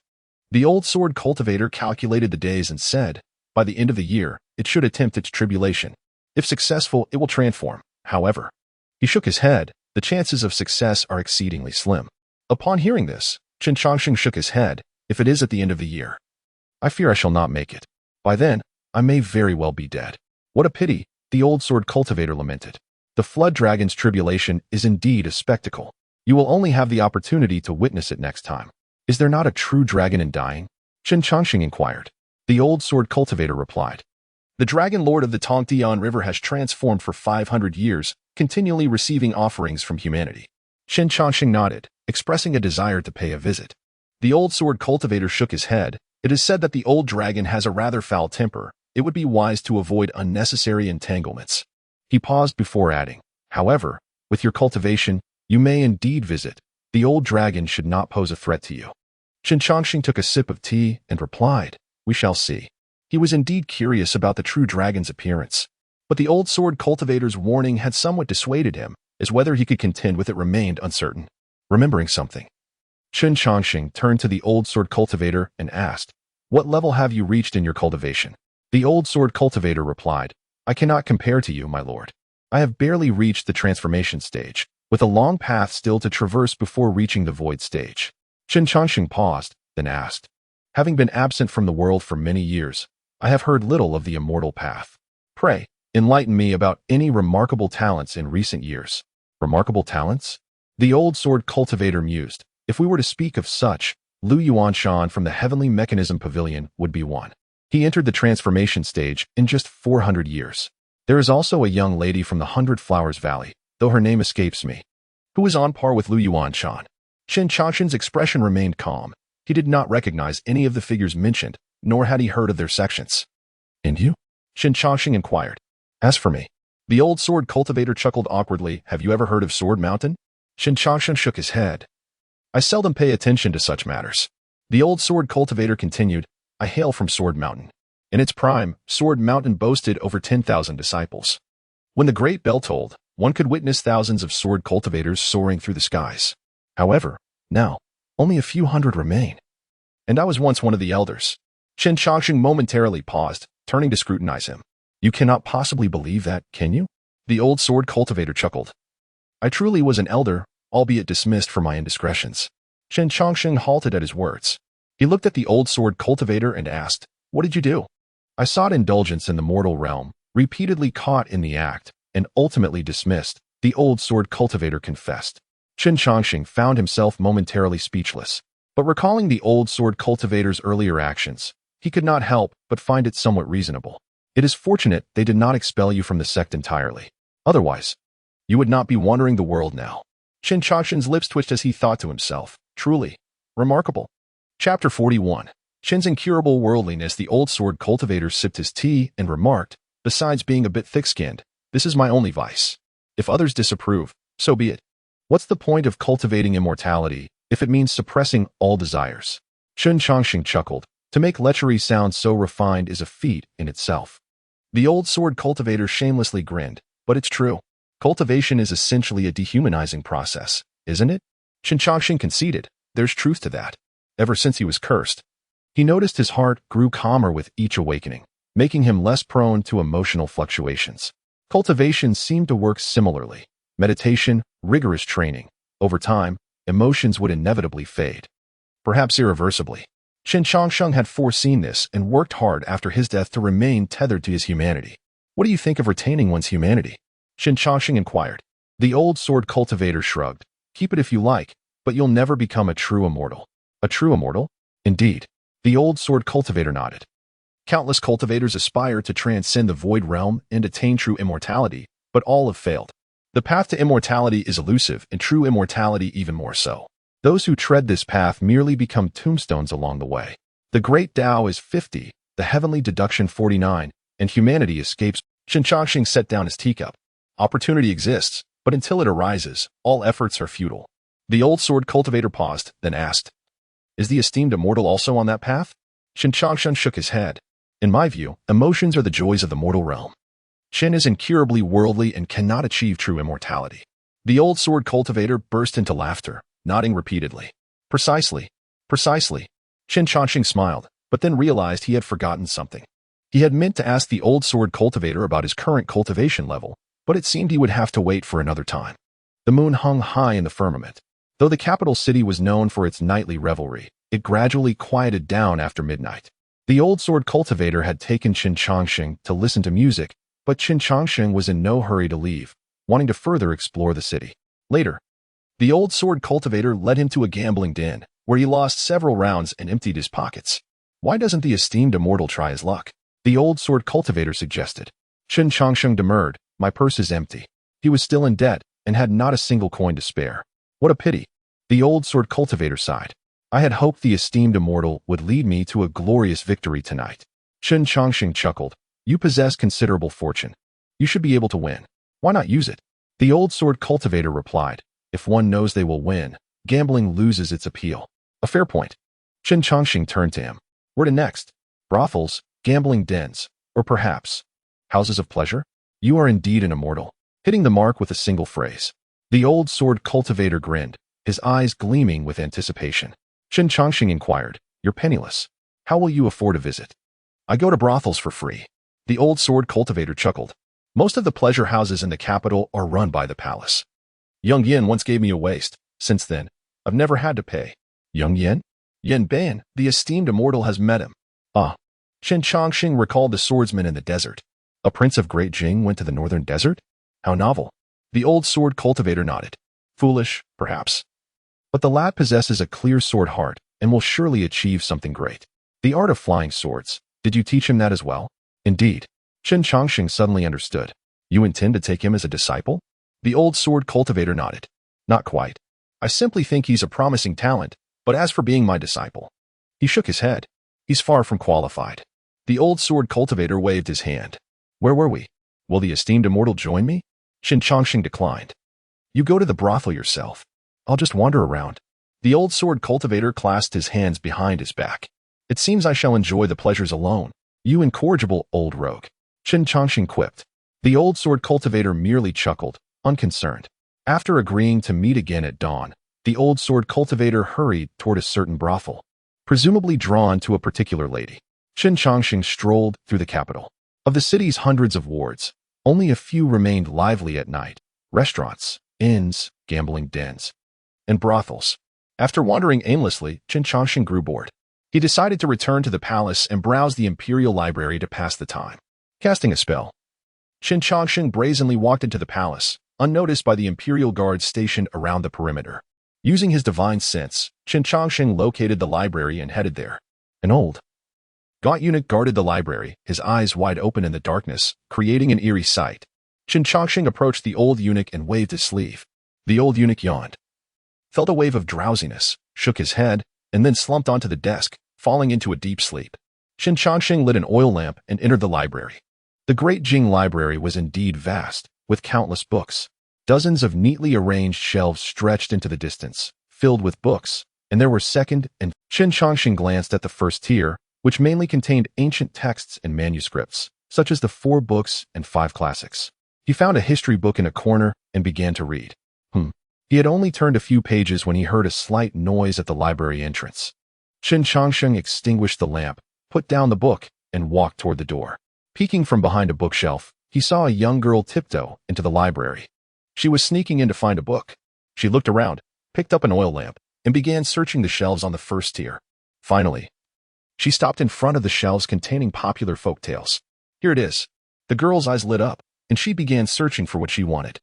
The old sword cultivator calculated the days and said, by the end of the year, it should attempt its tribulation. If successful, it will transform. However, he shook his head. The chances of success are exceedingly slim. Upon hearing this, Chen Changsheng shook his head. If it is at the end of the year, I fear I shall not make it. By then, I may very well be dead. What a pity, the old sword cultivator lamented. The flood dragon's tribulation is indeed a spectacle. You will only have the opportunity to witness it next time. Is there not a true dragon in Dying? Chen Changsheng inquired. The old sword cultivator replied. The dragon lord of the Tongdian River has transformed for 500 years, continually receiving offerings from humanity. Chen Changsheng nodded, expressing a desire to pay a visit. The old sword cultivator shook his head. It is said that the old dragon has a rather foul temper. It would be wise to avoid unnecessary entanglements. He paused before adding, however, with your cultivation, you may indeed visit. The old dragon should not pose a threat to you. Chen Changsheng took a sip of tea and replied, we shall see. He was indeed curious about the true dragon's appearance, but the old sword cultivator's warning had somewhat dissuaded him, as whether he could contend with it remained uncertain. Remembering something, Chen Changsheng turned to the old sword cultivator and asked, what level have you reached in your cultivation? The old sword cultivator replied, I cannot compare to you, my lord. I have barely reached the transformation stage, with a long path still to traverse before reaching the void stage. Chen Changsheng paused, then asked, having been absent from the world for many years, I have heard little of the immortal path. Pray, enlighten me about any remarkable talents in recent years. Remarkable talents? The old sword cultivator mused. If we were to speak of such, Lu Yuanshan from the Heavenly Mechanism Pavilion would be one. He entered the transformation stage in just 400 years. There is also a young lady from the 100 Flowers Valley, though her name escapes me, who is on par with Lu Yuanshan. Chen Changsheng's expression remained calm. He did not recognize any of the figures mentioned, nor had he heard of their sections. And you? Chen Changsheng inquired. As for me, the old sword cultivator chuckled awkwardly. Have you ever heard of Sword Mountain? Chen Changsheng shook his head. I seldom pay attention to such matters. The old sword cultivator continued. I hail from Sword Mountain. In its prime, Sword Mountain boasted over 10,000 disciples. When the great bell tolled, one could witness thousands of sword cultivators soaring through the skies. However, now, only a few hundred remain. And I was once one of the elders. Chen Changsheng momentarily paused, turning to scrutinize him. You cannot possibly believe that, can you? The old sword cultivator chuckled. I truly was an elder, albeit dismissed for my indiscretions. Chen Changsheng halted at his words. He looked at the old sword cultivator and asked, what did you do? I sought indulgence in the mortal realm, repeatedly caught in the act, and ultimately dismissed, the old sword cultivator confessed. Chen Changsheng found himself momentarily speechless, but recalling the old sword cultivator's earlier actions, he could not help but find it somewhat reasonable. It is fortunate they did not expel you from the sect entirely. Otherwise, you would not be wandering the world now. Chen Changsheng's lips twitched as he thought to himself, truly, Remarkable. Chapter 41. Chen's incurable worldliness. The old sword cultivator sipped his tea and remarked, besides being a bit thick-skinned, this is my only vice. If others disapprove, so be it. What's the point of cultivating immortality if it means suppressing all desires? Chen Changsheng chuckled. To make lechery sound so refined is a feat in itself. The old sword cultivator shamelessly grinned, but it's true. Cultivation is essentially a dehumanizing process, isn't it? Chen Changsheng conceded. There's truth to that. Ever since he was cursed, he noticed his heart grew calmer with each awakening, making him less prone to emotional fluctuations. Cultivation seemed to work similarly. Meditation, rigorous training. Over time, emotions would inevitably fade. Perhaps irreversibly. Chen Changsheng had foreseen this and worked hard after his death to remain tethered to his humanity. What do you think of retaining one's humanity? Chen Changsheng inquired. The old sword cultivator shrugged. Keep it if you like, but you'll never become a true immortal. A true immortal? Indeed. The old sword cultivator nodded. Countless cultivators aspire to transcend the void realm and attain true immortality, but all have failed. The path to immortality is elusive, and true immortality even more so. Those who tread this path merely become tombstones along the way. The great Tao is 50, the heavenly deduction 49, and humanity escapes. Chen Changsheng set down his teacup. Opportunity exists, but until it arises, all efforts are futile. The old sword cultivator paused, then asked, is the esteemed immortal also on that path? Chen Changsheng shook his head. In my view, emotions are the joys of the mortal realm. Chen is incurably worldly and cannot achieve true immortality. The old sword cultivator burst into laughter, nodding repeatedly. Precisely. Precisely. Chen Changsheng smiled, but then realized he had forgotten something. He had meant to ask the old sword cultivator about his current cultivation level, but it seemed he would have to wait for another time. The moon hung high in the firmament. Though the capital city was known for its nightly revelry, it gradually quieted down after midnight. The old sword cultivator had taken Chen Changsheng to listen to music, but Chen Changsheng was in no hurry to leave, wanting to further explore the city. Later, the old sword cultivator led him to a gambling den, where he lost several rounds and emptied his pockets. Why doesn't the esteemed immortal try his luck? The old sword cultivator suggested. Chen Changsheng demurred, my purse is empty. He was still in debt, and had not a single coin to spare. What a pity. The old sword cultivator sighed. I had hoped the esteemed immortal would lead me to a glorious victory tonight. Chen Changsheng chuckled. You possess considerable fortune. You should be able to win. Why not use it? The old sword cultivator replied. If one knows they will win, gambling loses its appeal. A fair point. Chen Changsheng turned to him. Where to next? Brothels, gambling dens, or perhaps houses of pleasure? You are indeed an immortal. Hitting the mark with a single phrase. The old sword cultivator grinned, his eyes gleaming with anticipation. Chen Changsheng inquired, you're penniless. How will you afford a visit? I go to brothels for free. The old sword cultivator chuckled. Most of the pleasure houses in the capital are run by the palace. Young Yin once gave me a waist. Since then, I've never had to pay. Young Yin? Yin Ban, the esteemed immortal has met him. Ah. Chen Changsheng recalled the swordsman in the desert. A prince of Great Jing went to the northern desert? How novel. The old sword cultivator nodded. Foolish, perhaps. But the lad possesses a clear sword heart and will surely achieve something great. The art of flying swords. Did you teach him that as well? Indeed. Chen Changsheng suddenly understood. You intend to take him as a disciple? The old sword cultivator nodded. Not quite. I simply think he's a promising talent, but as for being my disciple. He shook his head. He's far from qualified. The old sword cultivator waved his hand. Where were we? Will the esteemed immortal join me? Chen Changsheng declined. You go to the brothel yourself. I'll just wander around. The old sword cultivator clasped his hands behind his back. It seems I shall enjoy the pleasures alone. You incorrigible old rogue. Chen Changsheng quipped. The old sword cultivator merely chuckled, unconcerned. After agreeing to meet again at dawn, the old sword cultivator hurried toward a certain brothel, presumably drawn to a particular lady. Chen Changsheng strolled through the capital. Of the city's hundreds of wards, only a few remained lively at night. Restaurants, inns, gambling dens, and brothels. After wandering aimlessly, Chen Changsheng grew bored. He decided to return to the palace and browse the imperial library to pass the time. Casting a spell, Chen Changsheng brazenly walked into the palace, unnoticed by the imperial guards stationed around the perimeter. Using his divine sense, Chen Changsheng located the library and headed there. An old, gaunt eunuch guarded the library, his eyes wide open in the darkness, creating an eerie sight. Chen Changsheng approached the old eunuch and waved his sleeve. The old eunuch yawned, felt a wave of drowsiness, shook his head, and then slumped onto the desk, falling into a deep sleep. Chen Changsheng lit an oil lamp and entered the library. The Great Jing Library was indeed vast, with countless books. Dozens of neatly arranged shelves stretched into the distance, filled with books, and there were second and Chen Changsheng glanced at the first tier, which mainly contained ancient texts and manuscripts, such as the 4 books and 5 classics. He found a history book in a corner and began to read. He had only turned a few pages when he heard a slight noise at the library entrance. Chen Changsheng extinguished the lamp, put down the book, and walked toward the door. Peeking from behind a bookshelf, he saw a young girl tiptoe into the library. She was sneaking in to find a book. She looked around, picked up an oil lamp, and began searching the shelves on the first tier. Finally, she stopped in front of the shelves containing popular folk tales. Here it is. The girl's eyes lit up, and she began searching for what she wanted.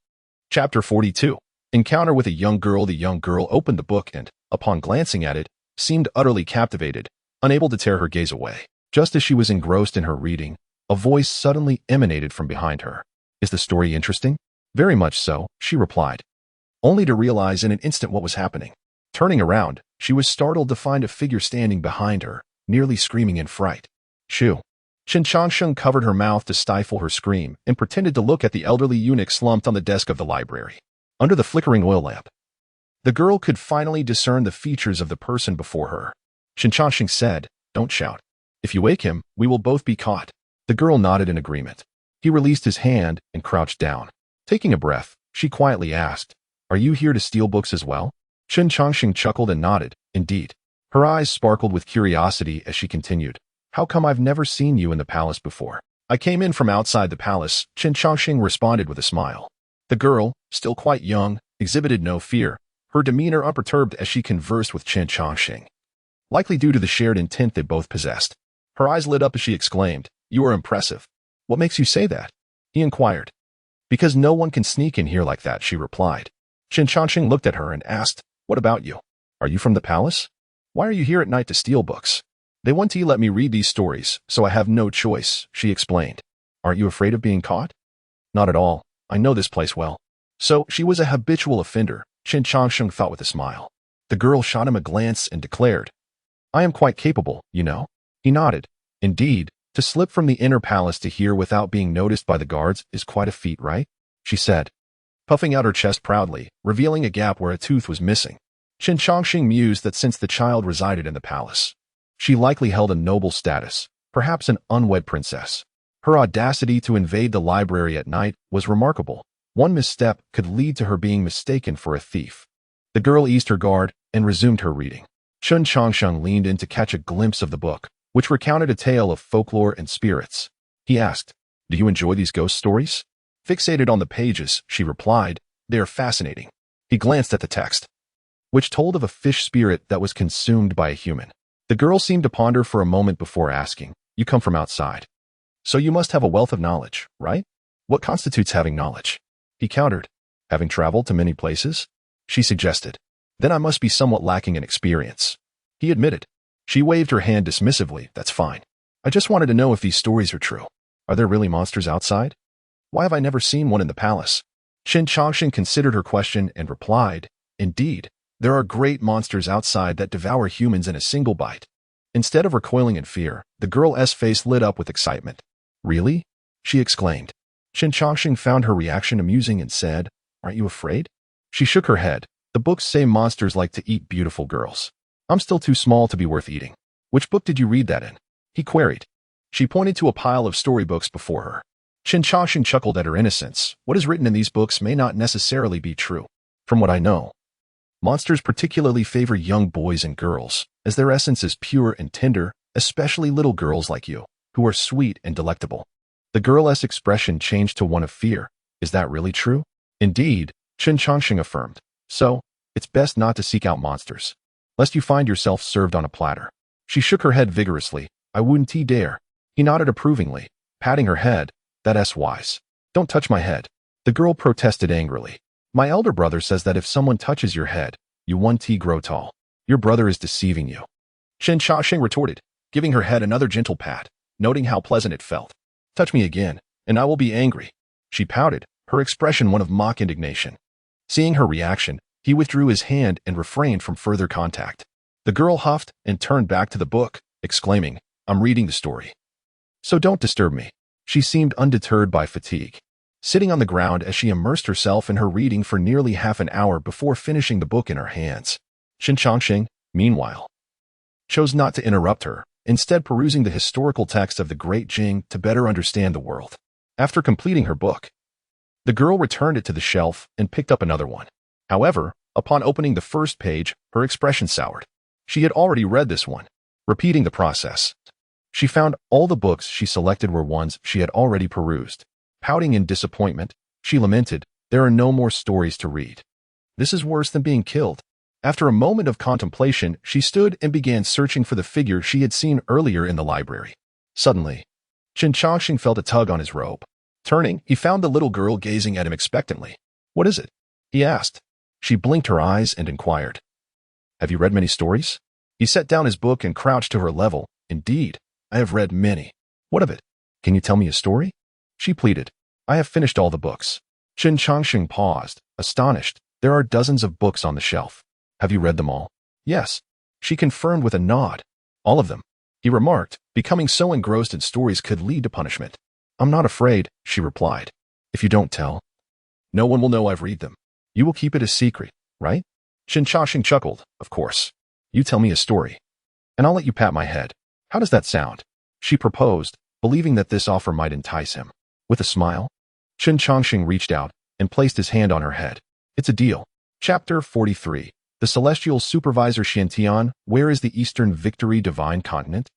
Chapter 42. Encounter with a young girl. The young girl opened the book and, upon glancing at it, seemed utterly captivated, unable to tear her gaze away. Just as she was engrossed in her reading, a voice suddenly emanated from behind her. Is the story interesting? Very much so, she replied, only to realize in an instant what was happening. Turning around, she was startled to find a figure standing behind her, nearly screaming in fright. Shoo! Chen Changsheng covered her mouth to stifle her scream and pretended to look at the elderly eunuch slumped on the desk of the library. Under the flickering oil lamp, the girl could finally discern the features of the person before her. Chen Changsheng said, "Don't shout. If you wake him, we will both be caught." The girl nodded in agreement. He released his hand and crouched down. Taking a breath, she quietly asked, "Are you here to steal books as well?" Chen Changsheng chuckled and nodded. Indeed. Her eyes sparkled with curiosity as she continued, "How come I've never seen you in the palace before?" "I came in from outside the palace," Chen Changsheng responded with a smile. The girl, still quite young, exhibited no fear, her demeanor unperturbed as she conversed with Chen Changsheng, likely due to the shared intent they both possessed. Her eyes lit up as she exclaimed, "You are impressive." "What makes you say that?" he inquired. "Because no one can sneak in here like that," she replied. Chen Changsheng looked at her and asked, "What about you? Are you from the palace? Why are you here at night to steal books?" "They want to let me read these stories, so I have no choice," she explained. "Aren't you afraid of being caught?" "Not at all. I know this place well." So she was a habitual offender, Chen Changsheng thought with a smile. The girl shot him a glance and declared, "I am quite capable, you know." He nodded. "Indeed, to slip from the inner palace to here without being noticed by the guards is quite a feat, right?" she said, puffing out her chest proudly, revealing a gap where a tooth was missing. Chen Changsheng mused that since the child resided in the palace, she likely held a noble status, perhaps an unwed princess. Her audacity to invade the library at night was remarkable. One misstep could lead to her being mistaken for a thief. The girl eased her guard and resumed her reading. Chen Changsheng leaned in to catch a glimpse of the book, which recounted a tale of folklore and spirits. He asked, "Do you enjoy these ghost stories?" Fixated on the pages, she replied, "They are fascinating." He glanced at the text, which told of a fish spirit that was consumed by a human. The girl seemed to ponder for a moment before asking, "You come from outside, so you must have a wealth of knowledge, right?" "What constitutes having knowledge?" he countered. "Having traveled to many places?" she suggested. "Then I must be somewhat lacking in experience," he admitted. She waved her hand dismissively. "That's fine. I just wanted to know if these stories are true. Are there really monsters outside? Why have I never seen one in the palace?" Chen Changsheng considered her question and replied, "Indeed, there are great monsters outside that devour humans in a single bite." Instead of recoiling in fear, the girl's face lit up with excitement. "Really?" she exclaimed. Chen Changsheng found her reaction amusing and said, "Aren't you afraid?" She shook her head. "The books say monsters like to eat beautiful girls. I'm still too small to be worth eating." "Which book did you read that in?" he queried. She pointed to a pile of storybooks before her. Chen Changsheng chuckled at her innocence. "What is written in these books may not necessarily be true. From what I know, monsters particularly favor young boys and girls, as their essence is pure and tender, especially little girls like you, who are sweet and delectable." The girl's expression changed to one of fear. "Is that really true?" "Indeed," Chen Changsheng affirmed. "So, it's best not to seek out monsters, lest you find yourself served on a platter." She shook her head vigorously. "I wouldn't dare." He nodded approvingly, patting her head. "That's wise. Don't touch my head." The girl protested angrily. "My elder brother says that if someone touches your head, you won't grow tall. Your brother is deceiving you." Chen Changsheng retorted, giving her head another gentle pat, noting how pleasant it felt. "Touch me again, and I will be angry." She pouted, her expression one of mock indignation. Seeing her reaction, he withdrew his hand and refrained from further contact. The girl huffed and turned back to the book, exclaiming, "I'm reading the story, so don't disturb me." She seemed undeterred by fatigue, sitting on the ground as she immersed herself in her reading for nearly half an hour before finishing the book in her hands. Chen Changsheng, meanwhile, chose not to interrupt her, instead perusing the historical text of the Great Jing to better understand the world. After completing her book, the girl returned it to the shelf and picked up another one. However, upon opening the first page, her expression soured. She had already read this one. Repeating the process, she found all the books she selected were ones she had already perused. Pouting in disappointment, she lamented, "There are no more stories to read. This is worse than being killed." After a moment of contemplation, she stood and began searching for the figure she had seen earlier in the library. Suddenly, Chen Changsheng felt a tug on his robe. Turning, he found the little girl gazing at him expectantly. "What is it?" he asked. She blinked her eyes and inquired, "Have you read many stories?" He set down his book and crouched to her level. "Indeed, I have read many." "What of it? Can you tell me a story?" she pleaded. "I have finished all the books." Chen Changsheng paused, astonished. "There are dozens of books on the shelf. Have you read them all?" "Yes," she confirmed with a nod. "All of them," he remarked, becoming so engrossed in stories could lead to punishment. "I'm not afraid," she replied. "If you don't tell, no one will know I've read them. You will keep it a secret, right?" Chen Changsheng chuckled. "Of course. You tell me a story, and I'll let you pat my head. How does that sound?" she proposed, believing that this offer might entice him. With a smile, Chen Changsheng reached out and placed his hand on her head. "It's a deal." Chapter 43. The Celestial Supervisor Xiantian. Where is the Eastern Victory Divine Continent?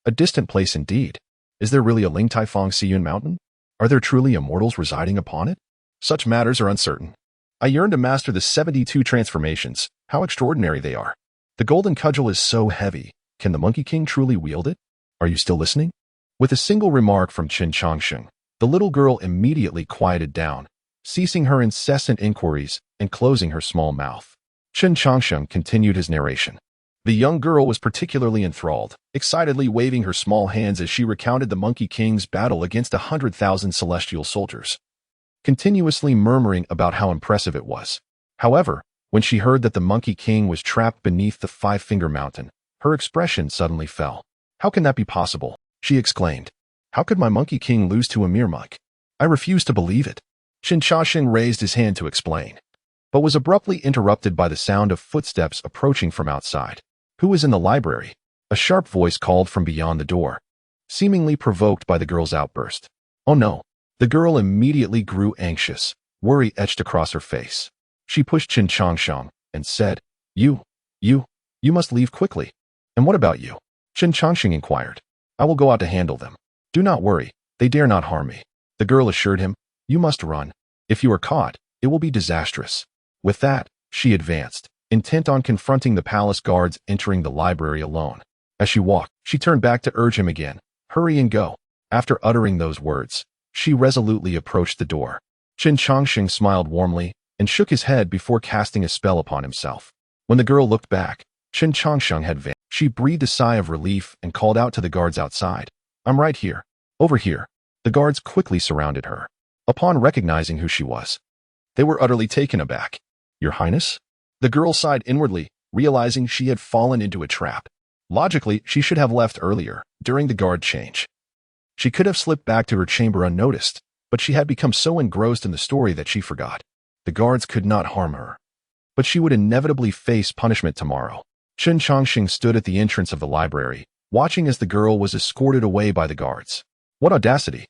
A distant place indeed. Is there really a Ling Taifang Xiyun Mountain? Are there truly immortals residing upon it? Such matters are uncertain. I yearn to master the 72 transformations. How extraordinary they are. The golden cudgel is so heavy. Can the Monkey King truly wield it? Are you still listening? With a single remark from Chen Changsheng, the little girl immediately quieted down, ceasing her incessant inquiries and closing her small mouth. Chen Changsheng continued his narration. The young girl was particularly enthralled, excitedly waving her small hands as she recounted the Monkey King's battle against 100,000 celestial soldiers, continuously murmuring about how impressive it was. However, when she heard that the Monkey King was trapped beneath the Five-Finger Mountain, her expression suddenly fell. "How can that be possible?" she exclaimed. "How could my Monkey King lose to a mere muck? I refuse to believe it." Chen Changsheng raised his hand to explain, but was abruptly interrupted by the sound of footsteps approaching from outside. "Who is in the library?" a sharp voice called from beyond the door, seemingly provoked by the girl's outburst. "Oh no." The girl immediately grew anxious, worry etched across her face. She pushed Chen Changsheng and said, You must leave quickly." "And what about you?" Chen Changsheng inquired. "I will go out to handle them. Do not worry, they dare not harm me." The girl assured him, "You must run. If you are caught, it will be disastrous." With that, she advanced, intent on confronting the palace guards entering the library alone. As she walked, she turned back to urge him again, "Hurry and go." After uttering those words, she resolutely approached the door. Chen Changsheng smiled warmly and shook his head before casting a spell upon himself. When the girl looked back, Chen Changsheng had vanished. She breathed a sigh of relief and called out to the guards outside, "I'm right here. Over here." The guards quickly surrounded her. Upon recognizing who she was, they were utterly taken aback. "Your Highness?" The girl sighed inwardly, realizing she had fallen into a trap. Logically, she should have left earlier, during the guard change. She could have slipped back to her chamber unnoticed, but she had become so engrossed in the story that she forgot. The guards could not harm her, but she would inevitably face punishment tomorrow. Chen Changsheng stood at the entrance of the library, watching as the girl was escorted away by the guards. What audacity!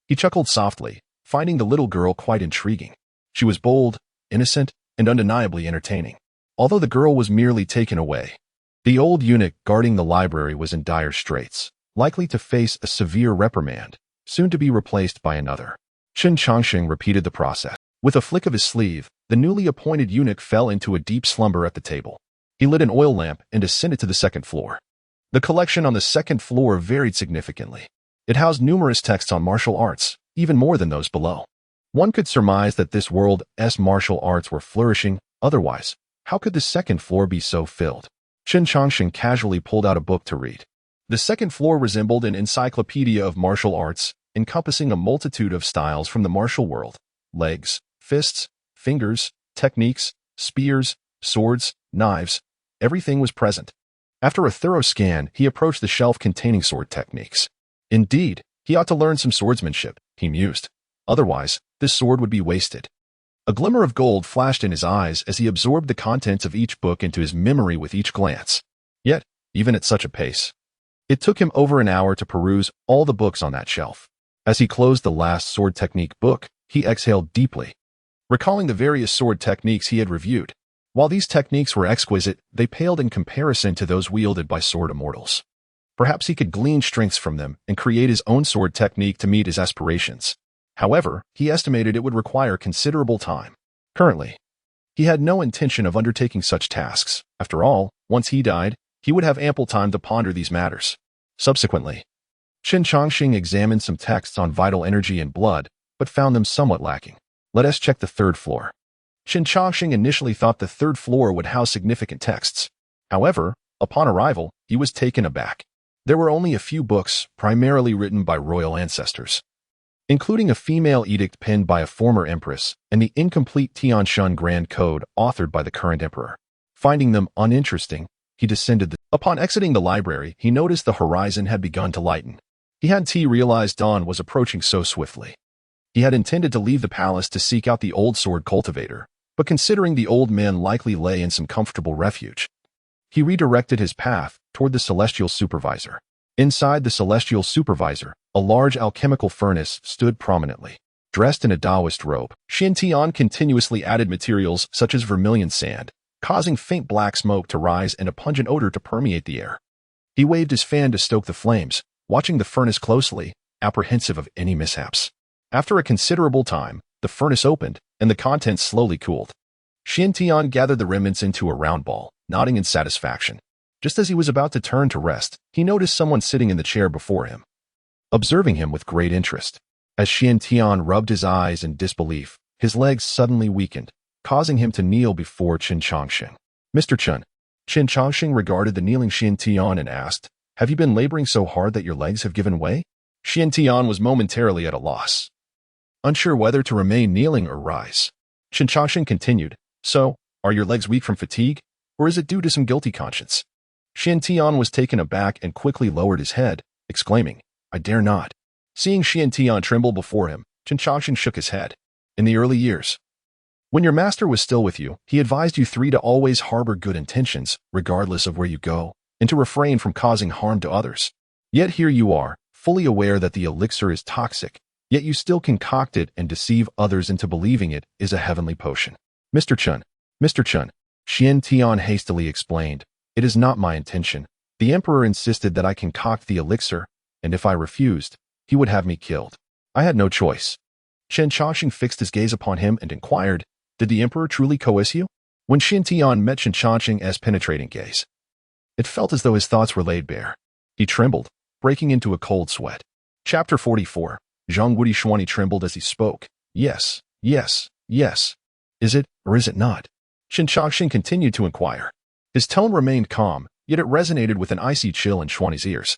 He chuckled softly, finding the little girl quite intriguing. She was bold, innocent, and undeniably entertaining. Although the girl was merely taken away, the old eunuch guarding the library was in dire straits, likely to face a severe reprimand, soon to be replaced by another. Chen Changsheng repeated the process. With a flick of his sleeve, the newly appointed eunuch fell into a deep slumber at the table. He lit an oil lamp and ascended to the second floor. The collection on the second floor varied significantly. It housed numerous texts on martial arts, even more than those below. One could surmise that this world's martial arts were flourishing. Otherwise, how could the second floor be so filled? Chen Changsheng casually pulled out a book to read. The second floor resembled an encyclopedia of martial arts, encompassing a multitude of styles from the martial world: legs, fists, fingers, techniques, spears, swords, knives. Everything was present. After a thorough scan, he approached the shelf containing sword techniques. Indeed, he ought to learn some swordsmanship, he mused. Otherwise, this sword would be wasted. A glimmer of gold flashed in his eyes as he absorbed the contents of each book into his memory with each glance. Yet, even at such a pace, it took him over an hour to peruse all the books on that shelf. As he closed the last sword technique book, he exhaled deeply, recalling the various sword techniques he had reviewed. While these techniques were exquisite, they paled in comparison to those wielded by sword immortals. Perhaps he could glean strengths from them and create his own sword technique to meet his aspirations. However, he estimated it would require considerable time. Currently, he had no intention of undertaking such tasks. After all, once he died, he would have ample time to ponder these matters. Subsequently, Chen Changsheng examined some texts on vital energy and blood, but found them somewhat lacking. Let us check the third floor. Chen Changsheng initially thought the third floor would house significant texts. However, upon arrival, he was taken aback. There were only a few books, primarily written by royal ancestors, including a female edict penned by a former empress and the incomplete Tianshun Grand Code authored by the current emperor. Finding them uninteresting, he descended. Upon exiting the library, he noticed the horizon had begun to lighten. He hadn't realized dawn was approaching so swiftly. He had intended to leave the palace to seek out the old sword cultivator, but considering the old man likely lay in some comfortable refuge, he redirected his path toward the celestial supervisor. Inside the celestial supervisor, a large alchemical furnace stood prominently. Dressed in a Taoist robe, Chen Tian continuously added materials such as vermilion sand, causing faint black smoke to rise and a pungent odor to permeate the air. He waved his fan to stoke the flames, watching the furnace closely, apprehensive of any mishaps. After a considerable time, the furnace opened, and the contents slowly cooled. Chen Tian gathered the remnants into a round ball, nodding in satisfaction. Just as he was about to turn to rest, he noticed someone sitting in the chair before him, observing him with great interest. As Chen Tian rubbed his eyes in disbelief, his legs suddenly weakened, causing him to kneel before Chen Changsheng. Mr. Chen. Chen Changsheng regarded the kneeling Chen Tian and asked, "Have you been laboring so hard that your legs have given way?" Chen Tian was momentarily at a loss, unsure whether to remain kneeling or rise. Chen Changsheng continued, "So, are your legs weak from fatigue, or is it due to some guilty conscience?" Chen Tian was taken aback and quickly lowered his head, exclaiming, "I dare not." Seeing Chen Tian tremble before him, Chen Changsheng shook his head. In the early years, when your master was still with you, he advised you three to always harbor good intentions, regardless of where you go, and to refrain from causing harm to others. Yet here you are, fully aware that the elixir is toxic, yet you still concoct it and deceive others into believing it is a heavenly potion. Mr. Chen, Chen Tian hastily explained, "It is not my intention. The emperor insisted that I concoct the elixir, and if I refused, he would have me killed. I had no choice." Chen Changsheng fixed his gaze upon him and inquired, "Did the emperor truly coerce you?" When Chen Tian met Chen Changsheng's penetrating gaze, it felt as though his thoughts were laid bare. He trembled, breaking into a cold sweat. Chapter 44. Zhang Wudi Xuanyi trembled as he spoke. Yes. Is it, or is it not?" Chen Changsheng continued to inquire. His tone remained calm, yet it resonated with an icy chill in Xuanyi's ears,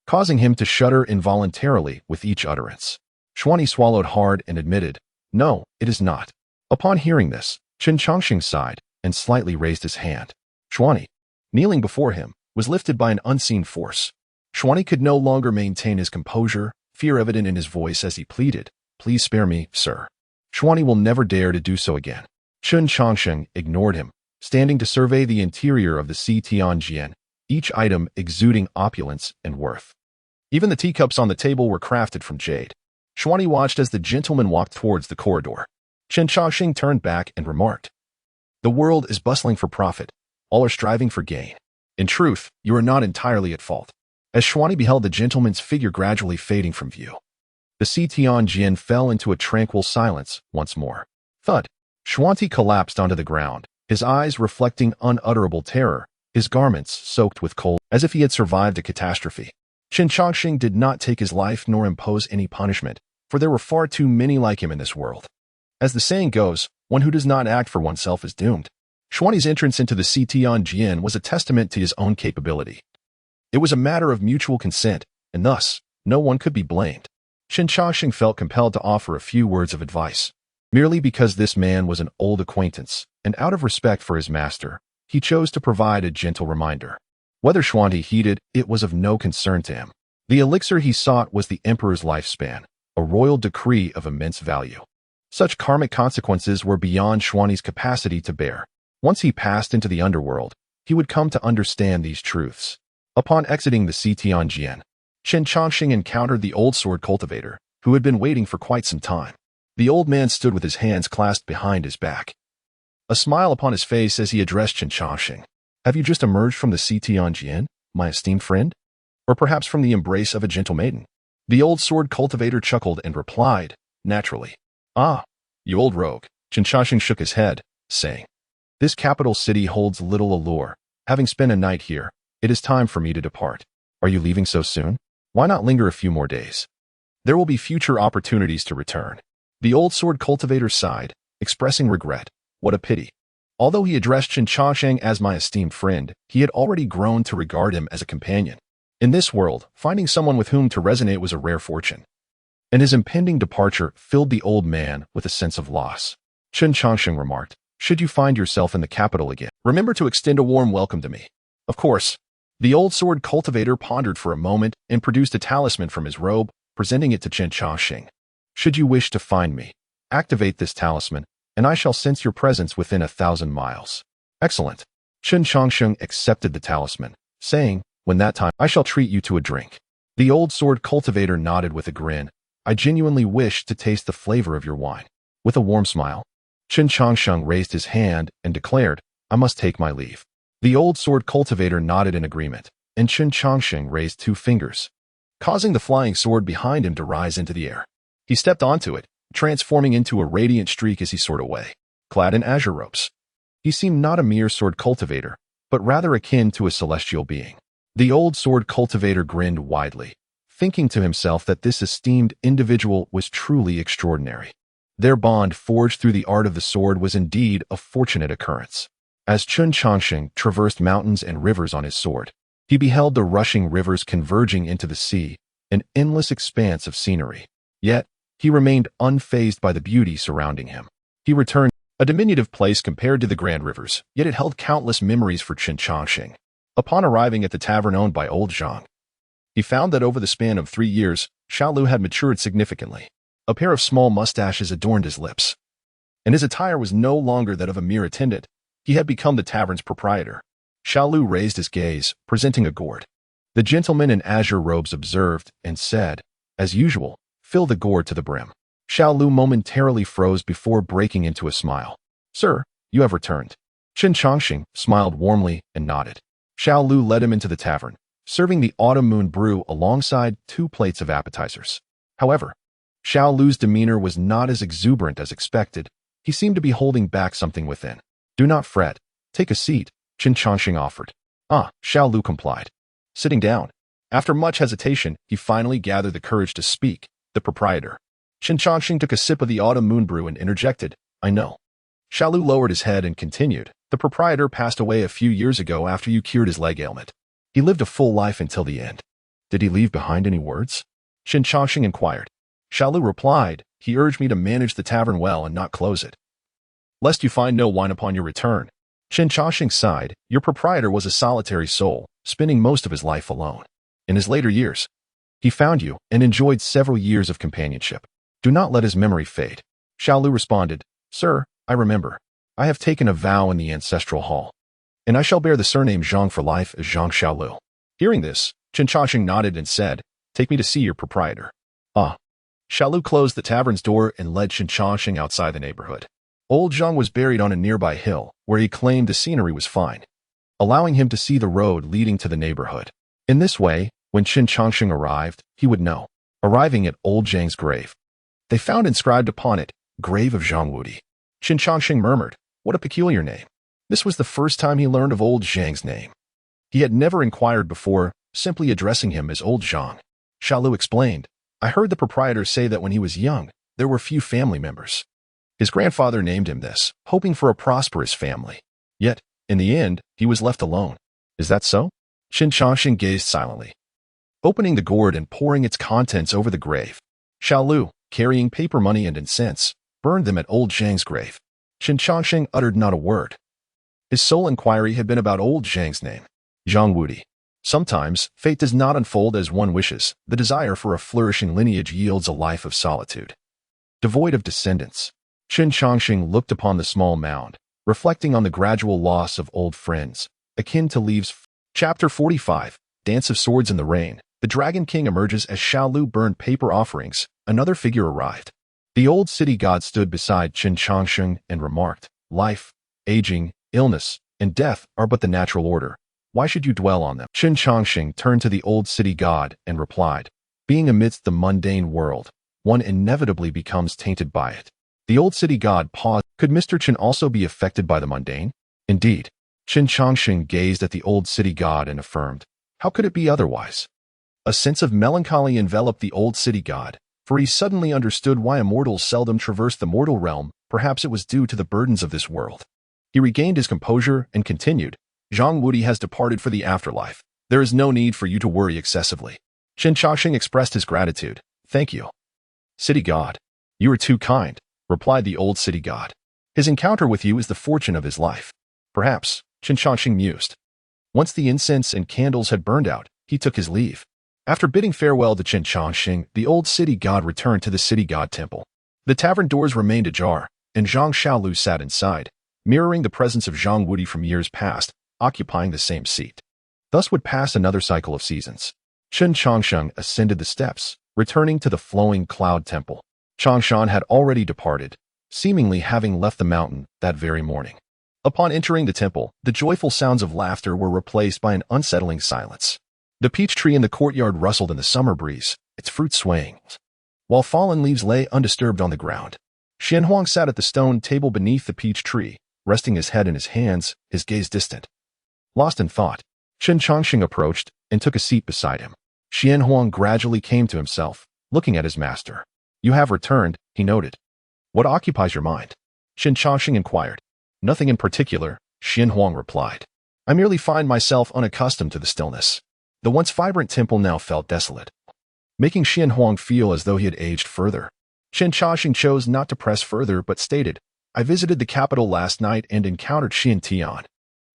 causing him to shudder involuntarily with each utterance. Xuanyi swallowed hard and admitted, "No, it is not." Upon hearing this, Chen Changsheng sighed and slightly raised his hand. Xuanyi, kneeling before him, was lifted by an unseen force. Xuanyi could no longer maintain his composure, fear evident in his voice as he pleaded, "Please spare me, sir." Xuanyi will never dare to do so again. Chen Changsheng ignored him, standing to survey the interior of the Tianjian, each item exuding opulence and worth. Even the teacups on the table were crafted from jade. Xuanyi watched as the gentleman walked towards the corridor. Chen Changsheng turned back and remarked, "The world is bustling for profit. All are striving for gain. In truth, you are not entirely at fault." As Xuanyi beheld the gentleman's figure gradually fading from view, the Tianjian fell into a tranquil silence once more. Thud. Xuanyi collapsed onto the ground, his eyes reflecting unutterable terror, his garments soaked with cold, as if he had survived a catastrophe. Chen Changsheng did not take his life nor impose any punishment, for there were far too many like him in this world. As the saying goes, one who does not act for oneself is doomed. Xuanyi's entrance into the Tianjian was a testament to his own capability. It was a matter of mutual consent, and thus, no one could be blamed. Chen Changsheng felt compelled to offer a few words of advice. Merely because this man was an old acquaintance, and out of respect for his master, he chose to provide a gentle reminder. Whether Xuanti heeded, it was of no concern to him. The elixir he sought was the emperor's lifespan, a royal decree of immense value. Such karmic consequences were beyond Xuanti's capacity to bear. Once he passed into the underworld, he would come to understand these truths. Upon exiting the Tianjian, Chen Changsheng encountered the old sword cultivator, who had been waiting for quite some time. The old man stood with his hands clasped behind his back, a smile upon his face as he addressed Chen Changsheng. Have you just emerged from the Tianjian, my esteemed friend? Or perhaps from the embrace of a gentle maiden? The old sword cultivator chuckled and replied, naturally, Ah, you old rogue. Chen Changsheng shook his head, saying, This capital city holds little allure. Having spent a night here, it is time for me to depart. Are you leaving so soon? Why not linger a few more days? There will be future opportunities to return. The old sword cultivator sighed, expressing regret. What a pity. Although he addressed Chen Changsheng as my esteemed friend, he had already grown to regard him as a companion. In this world, finding someone with whom to resonate was a rare fortune, and his impending departure filled the old man with a sense of loss. Chen Changsheng remarked, Should you find yourself in the capital again, remember to extend a warm welcome to me. Of course. The old sword cultivator pondered for a moment and produced a talisman from his robe, presenting it to Chen Changsheng. Should you wish to find me, activate this talisman, and I shall sense your presence within 1,000 miles. Excellent. Chen Changsheng accepted the talisman, saying, When that time, I shall treat you to a drink. The old sword cultivator nodded with a grin. I genuinely wish to taste the flavor of your wine. With a warm smile, Chen Changsheng raised his hand and declared, I must take my leave. The old sword cultivator nodded in agreement, and Chen Changsheng raised 2 fingers, causing the flying sword behind him to rise into the air. He stepped onto it, transforming into a radiant streak as he soared away, clad in azure robes. He seemed not a mere sword cultivator, but rather akin to a celestial being. The old sword cultivator grinned widely, thinking to himself that this esteemed individual was truly extraordinary. Their bond forged through the art of the sword was indeed a fortunate occurrence. As Chen Changsheng traversed mountains and rivers on his sword, he beheld the rushing rivers converging into the sea, an endless expanse of scenery. Yet, he remained unfazed by the beauty surrounding him. He returned, a diminutive place compared to the grand rivers, yet it held countless memories for Chen Changsheng. Upon arriving at the tavern owned by old Zhang, he found that over the span of 3 years, Xiaolu had matured significantly. A pair of small mustaches adorned his lips, and his attire was no longer that of a mere attendant. He had become the tavern's proprietor. Xiaolu raised his gaze, presenting a gourd. The gentleman in azure robes observed and said, As usual, fill the gourd to the brim. Xiaolu momentarily froze before breaking into a smile. Sir, you have returned. Chen Changsheng smiled warmly and nodded. Xiaolu led him into the tavern, serving the autumn moon brew alongside 2 plates of appetizers. However, Xiaolu's demeanor was not as exuberant as expected. He seemed to be holding back something within. Do not fret. Take a seat, Chen Changsheng offered. Xiaolu complied, sitting down. After much hesitation, he finally gathered the courage to speak. The proprietor. Chen Changsheng took a sip of the autumn moon brew and interjected, I know. Xiaolu lowered his head and continued, The proprietor passed away a few years ago after you cured his leg ailment. He lived a full life until the end. Did he leave behind any words? Chen Changsheng inquired. Xiaolu replied, He urged me to manage the tavern well and not close it, lest you find no wine upon your return. Chen Changsheng sighed. Your proprietor was a solitary soul, spending most of his life alone. In his later years, he found you and enjoyed several years of companionship. Do not let his memory fade. Xiaolu responded, Sir, I remember. I have taken a vow in the ancestral hall, and I shall bear the surname Zhang for life as Zhang Xiaolu. Hearing this, Chen Changsheng nodded and said, Take me to see your proprietor. Xiaolu closed the tavern's door and led Chen Changsheng outside the neighborhood. Old Zhang was buried on a nearby hill, where he claimed the scenery was fine, allowing him to see the road leading to the neighborhood. In this way, when Chen Changsheng arrived, he would know. Arriving at old Zhang's grave, they found inscribed upon it, Grave of Zhang Wudi. Chen Changsheng murmured, What a peculiar name. This was the first time he learned of old Zhang's name. He had never inquired before, simply addressing him as old Zhang. Xiaolu explained, I heard the proprietor say that when he was young, there were few family members. His grandfather named him this, hoping for a prosperous family. Yet, in the end, he was left alone. Is that so? Chen Changsheng gazed silently, opening the gourd and pouring its contents over the grave. Xiaolu, carrying paper money and incense, burned them at old Zhang's grave. Chen Changsheng uttered not a word. His sole inquiry had been about old Zhang's name. Zhang Wudi. Sometimes, fate does not unfold as one wishes. The desire for a flourishing lineage yields a life of solitude. Devoid of descendants, Chen Changsheng looked upon the small mound, reflecting on the gradual loss of old friends, akin to leaves. Chapter 45, Dance of Swords in the Rain. The Dragon King emerges as Xiaolu burned paper offerings. Another figure arrived. The old city god stood beside Chen Changsheng and remarked, "Life, aging, illness, and death are but the natural order. Why should you dwell on them?" Chen Changsheng turned to the old city god and replied, "Being amidst the mundane world, one inevitably becomes tainted by it." The old city god paused. Could Mr. Chen also be affected by the mundane? Indeed. Chen Changsheng gazed at the old city god and affirmed, "How could it be otherwise?" A sense of melancholy enveloped the old city god, for he suddenly understood why immortals seldom traverse the mortal realm. Perhaps it was due to the burdens of this world. He regained his composure and continued, "Zhang Wudi has departed for the afterlife. There is no need for you to worry excessively." Chen Changsheng expressed his gratitude. "Thank you, city god. You are too kind," replied the old city god. "His encounter with you is the fortune of his life." Perhaps, Chen Changsheng mused. Once the incense and candles had burned out, he took his leave. After bidding farewell to Chen Changsheng, the old city god returned to the city god temple. The tavern doors remained ajar, and Zhang Xiaolu sat inside, mirroring the presence of Zhang Wudi from years past, occupying the same seat. Thus would pass another cycle of seasons. Chen Changsheng ascended the steps, returning to the flowing cloud temple. Changshan had already departed, seemingly having left the mountain that very morning. Upon entering the temple, the joyful sounds of laughter were replaced by an unsettling silence. The peach tree in the courtyard rustled in the summer breeze, its fruit swaying, while fallen leaves lay undisturbed on the ground. Xianhuang sat at the stone table beneath the peach tree, resting his head in his hands, his gaze distant. Lost in thought, Chen Changsheng approached and took a seat beside him. Xianhuang gradually came to himself, looking at his master. "You have returned," he noted. "What occupies your mind?" Chen Changsheng inquired. "Nothing in particular," Xianhuang replied. "I merely find myself unaccustomed to the stillness." The once vibrant temple now felt desolate, making Xianhuang feel as though he had aged further. Chen Changsheng chose not to press further but stated, "I visited the capital last night and encountered Xian Tian."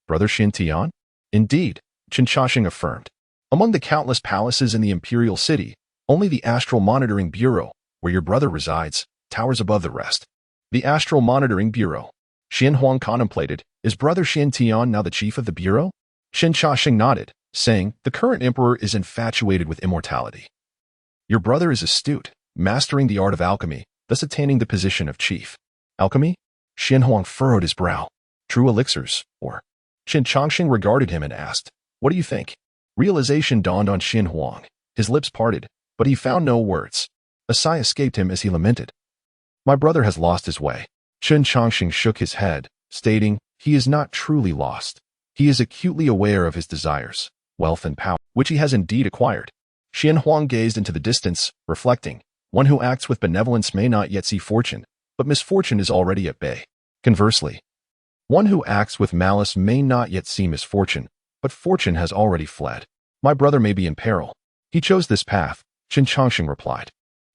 "Brother Xian Tian?" "Indeed," Chen Changsheng affirmed. "Among the countless palaces in the imperial city, only the Astral Monitoring Bureau, where your brother resides, towers above the rest." The Astral Monitoring Bureau. Xianhuang contemplated, "Is brother Xian Tian now the chief of the bureau?" Chen Changsheng nodded, saying, "The current emperor is infatuated with immortality. Your brother is astute, mastering the art of alchemy, thus attaining the position of chief." "Alchemy?" Xianhuang furrowed his brow. "True elixirs, or?" Chen Changsheng regarded him and asked, "What do you think?" Realization dawned on Xianhuang. His lips parted, but he found no words. A sigh escaped him as he lamented, "My brother has lost his way." Chen Changsheng shook his head, stating, "He is not truly lost. He is acutely aware of his desires, wealth and power, which he has indeed acquired." Xianhuang gazed into the distance, reflecting, "One who acts with benevolence may not yet see fortune, but misfortune is already at bay. Conversely, one who acts with malice may not yet see misfortune, but fortune has already fled. My brother may be in peril. He chose this path," Chen Changsheng replied.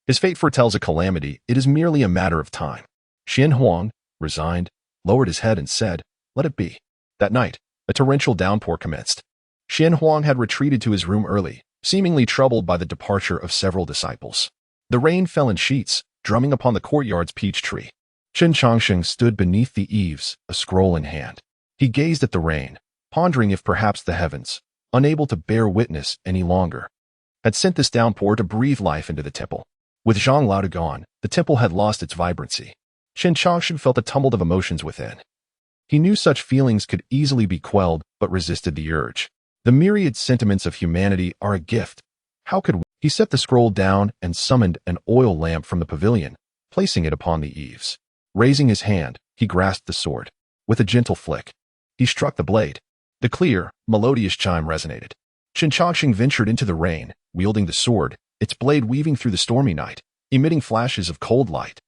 "His fate foretells a calamity. It is merely a matter of time." Xianhuang, resigned, lowered his head and said, "Let it be." That night, a torrential downpour commenced. Xianhuang had retreated to his room early, seemingly troubled by the departure of several disciples. The rain fell in sheets, drumming upon the courtyard's peach tree. Chen Changsheng stood beneath the eaves, a scroll in hand. He gazed at the rain, pondering if perhaps the heavens, unable to bear witness any longer, had sent this downpour to breathe life into the temple. With Zhang Lao gone, the temple had lost its vibrancy. Chen Changsheng felt a tumult of emotions within. He knew such feelings could easily be quelled, but resisted the urge. The myriad sentiments of humanity are a gift. How could we? He set the scroll down and summoned an oil lamp from the pavilion, placing it upon the eaves. Raising his hand, he grasped the sword. With a gentle flick, he struck the blade. The clear, melodious chime resonated. Chen Changsheng ventured into the rain, wielding the sword, its blade weaving through the stormy night, emitting flashes of cold light.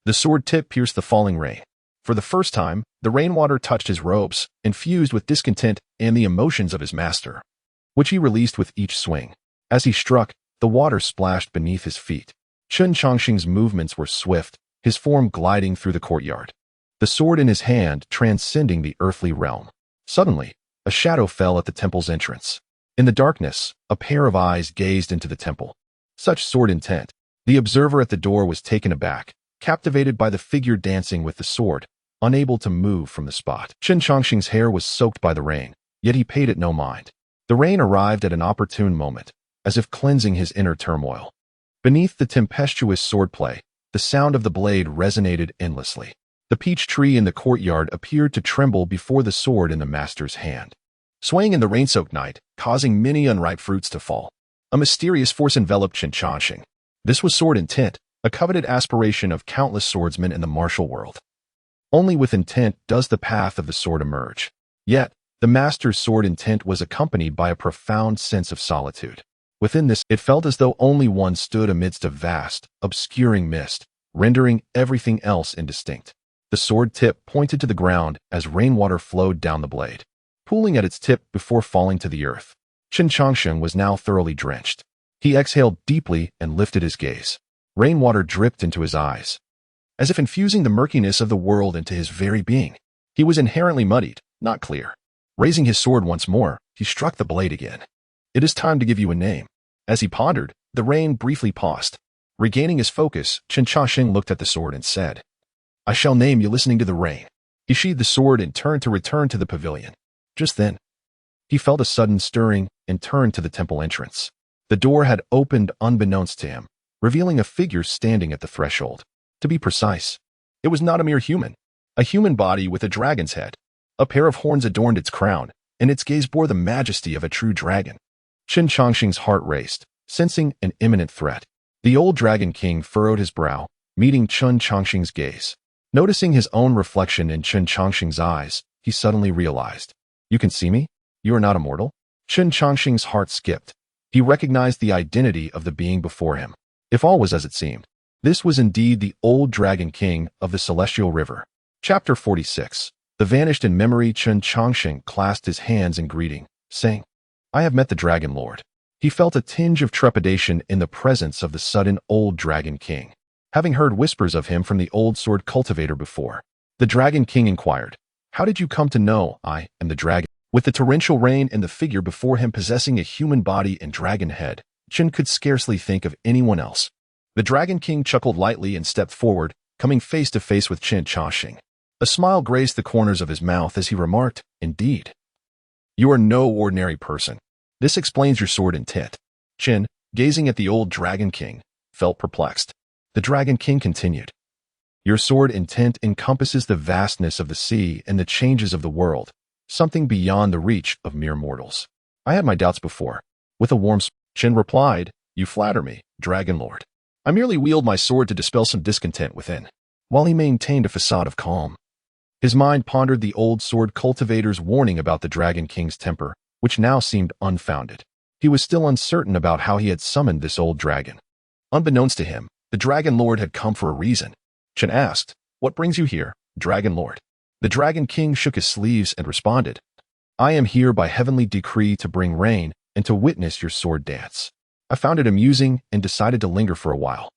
The sword tip pierced the falling rain. For the first time, the rainwater touched his robes, infused with discontent and the emotions of his master, which he released with each swing. As he struck, the water splashed beneath his feet. Chen Changsheng's movements were swift, his form gliding through the courtyard, the sword in his hand transcending the earthly realm. Suddenly, a shadow fell at the temple's entrance. In the darkness, a pair of eyes gazed into the temple. Such sword intent. The observer at the door was taken aback, captivated by the figure dancing with the sword, unable to move from the spot. Chen Changsheng's hair was soaked by the rain, yet he paid it no mind. The rain arrived at an opportune moment, as if cleansing his inner turmoil. Beneath the tempestuous swordplay, the sound of the blade resonated endlessly. The peach tree in the courtyard appeared to tremble before the sword in the master's hand, swaying in the rain-soaked night, causing many unripe fruits to fall. A mysterious force enveloped Chen Changsheng. This was sword intent, a coveted aspiration of countless swordsmen in the martial world. Only with intent does the path of the sword emerge. Yet, the master's sword intent was accompanied by a profound sense of solitude. Within this, it felt as though only one stood amidst a vast, obscuring mist, rendering everything else indistinct. The sword tip pointed to the ground as rainwater flowed down the blade, pooling at its tip before falling to the earth. Chen Changsheng was now thoroughly drenched. He exhaled deeply and lifted his gaze. Rainwater dripped into his eyes, as if infusing the murkiness of the world into his very being. He was inherently muddied, not clear. Raising his sword once more, he struck the blade again. "It is time to give you a name." As he pondered, the rain briefly paused. Regaining his focus, Chen Changsheng looked at the sword and said, "I shall name you listening to the rain." He sheathed the sword and turned to return to the pavilion. Just then, he felt a sudden stirring and turned to the temple entrance. The door had opened unbeknownst to him, revealing a figure standing at the threshold. To be precise, it was not a mere human. A human body with a dragon's head. A pair of horns adorned its crown, and its gaze bore the majesty of a true dragon. Chen Changsheng's heart raced, sensing an imminent threat. The old Dragon King furrowed his brow, meeting Chen Changsheng's gaze. Noticing his own reflection in Chen Changsheng's eyes, he suddenly realized, "You can see me? You are not immortal?" Chen Changsheng's heart skipped. He recognized the identity of the being before him. If all was as it seemed, this was indeed the old Dragon King of the Celestial River. Chapter 46. The vanished in memory. Chen Changsheng clasped his hands in greeting, saying, "I have met the Dragon Lord." He felt a tinge of trepidation in the presence of the sudden old Dragon King, having heard whispers of him from the old sword cultivator before. The Dragon King inquired, "How did you come to know I am the dragon?" With the torrential rain and the figure before him possessing a human body and dragon head, Chen could scarcely think of anyone else. The Dragon King chuckled lightly and stepped forward, coming face to face with Chen Changsheng. A smile graced the corners of his mouth as he remarked, "Indeed, you are no ordinary person. This explains your sword intent." Chen, gazing at the old Dragon King, felt perplexed. The Dragon King continued, "Your sword intent encompasses the vastness of the sea and the changes of the world, something beyond the reach of mere mortals." "I had my doubts before." With a warm smile, Chen replied, "You flatter me, Dragon Lord. I merely wield my sword to dispel some discontent within." While he maintained a facade of calm, his mind pondered the old sword cultivator's warning about the Dragon King's temper, which now seemed unfounded. He was still uncertain about how he had summoned this old dragon. Unbeknownst to him, the Dragon Lord had come for a reason. Chen asked, "What brings you here, Dragon Lord?" The Dragon King shook his sleeves and responded, "I am here by heavenly decree to bring rain and to witness your sword dance." I found it amusing and decided to linger for a while.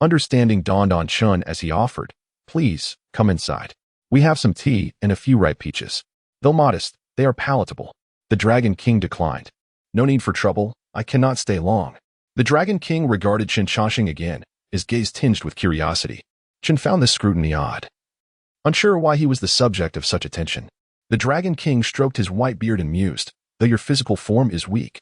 Understanding dawned on Chen as he offered, "Please, come inside. We have some tea and a few ripe peaches. Though modest, they are palatable." The Dragon King declined. "No need for trouble, I cannot stay long." The Dragon King regarded Chen Changsheng again, his gaze tinged with curiosity. Chen found this scrutiny odd, unsure why he was the subject of such attention. The Dragon King stroked his white beard and mused, "Though your physical form is weak,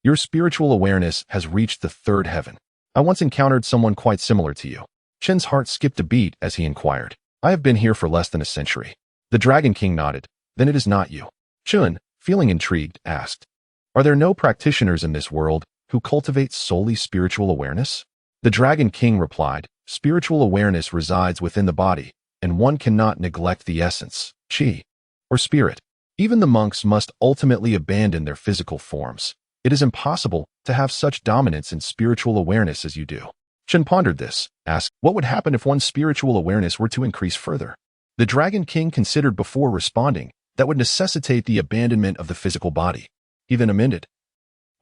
your spiritual awareness has reached the third heaven. I once encountered someone quite similar to you." Chen's heart skipped a beat as he inquired, "I have been here for less than a century." The Dragon King nodded. "Then it is not you." Chen, feeling intrigued, asked, "Are there no practitioners in this world who cultivate solely spiritual awareness?" The Dragon King replied, "Spiritual awareness resides within the body, and one cannot neglect the essence, qi, or spirit. Even the monks must ultimately abandon their physical forms. It is impossible to have such dominance in spiritual awareness as you do." Chen pondered this, asked, "What would happen if one's spiritual awareness were to increase further?" The Dragon King considered before responding, "That would necessitate the abandonment of the physical body." He then amended,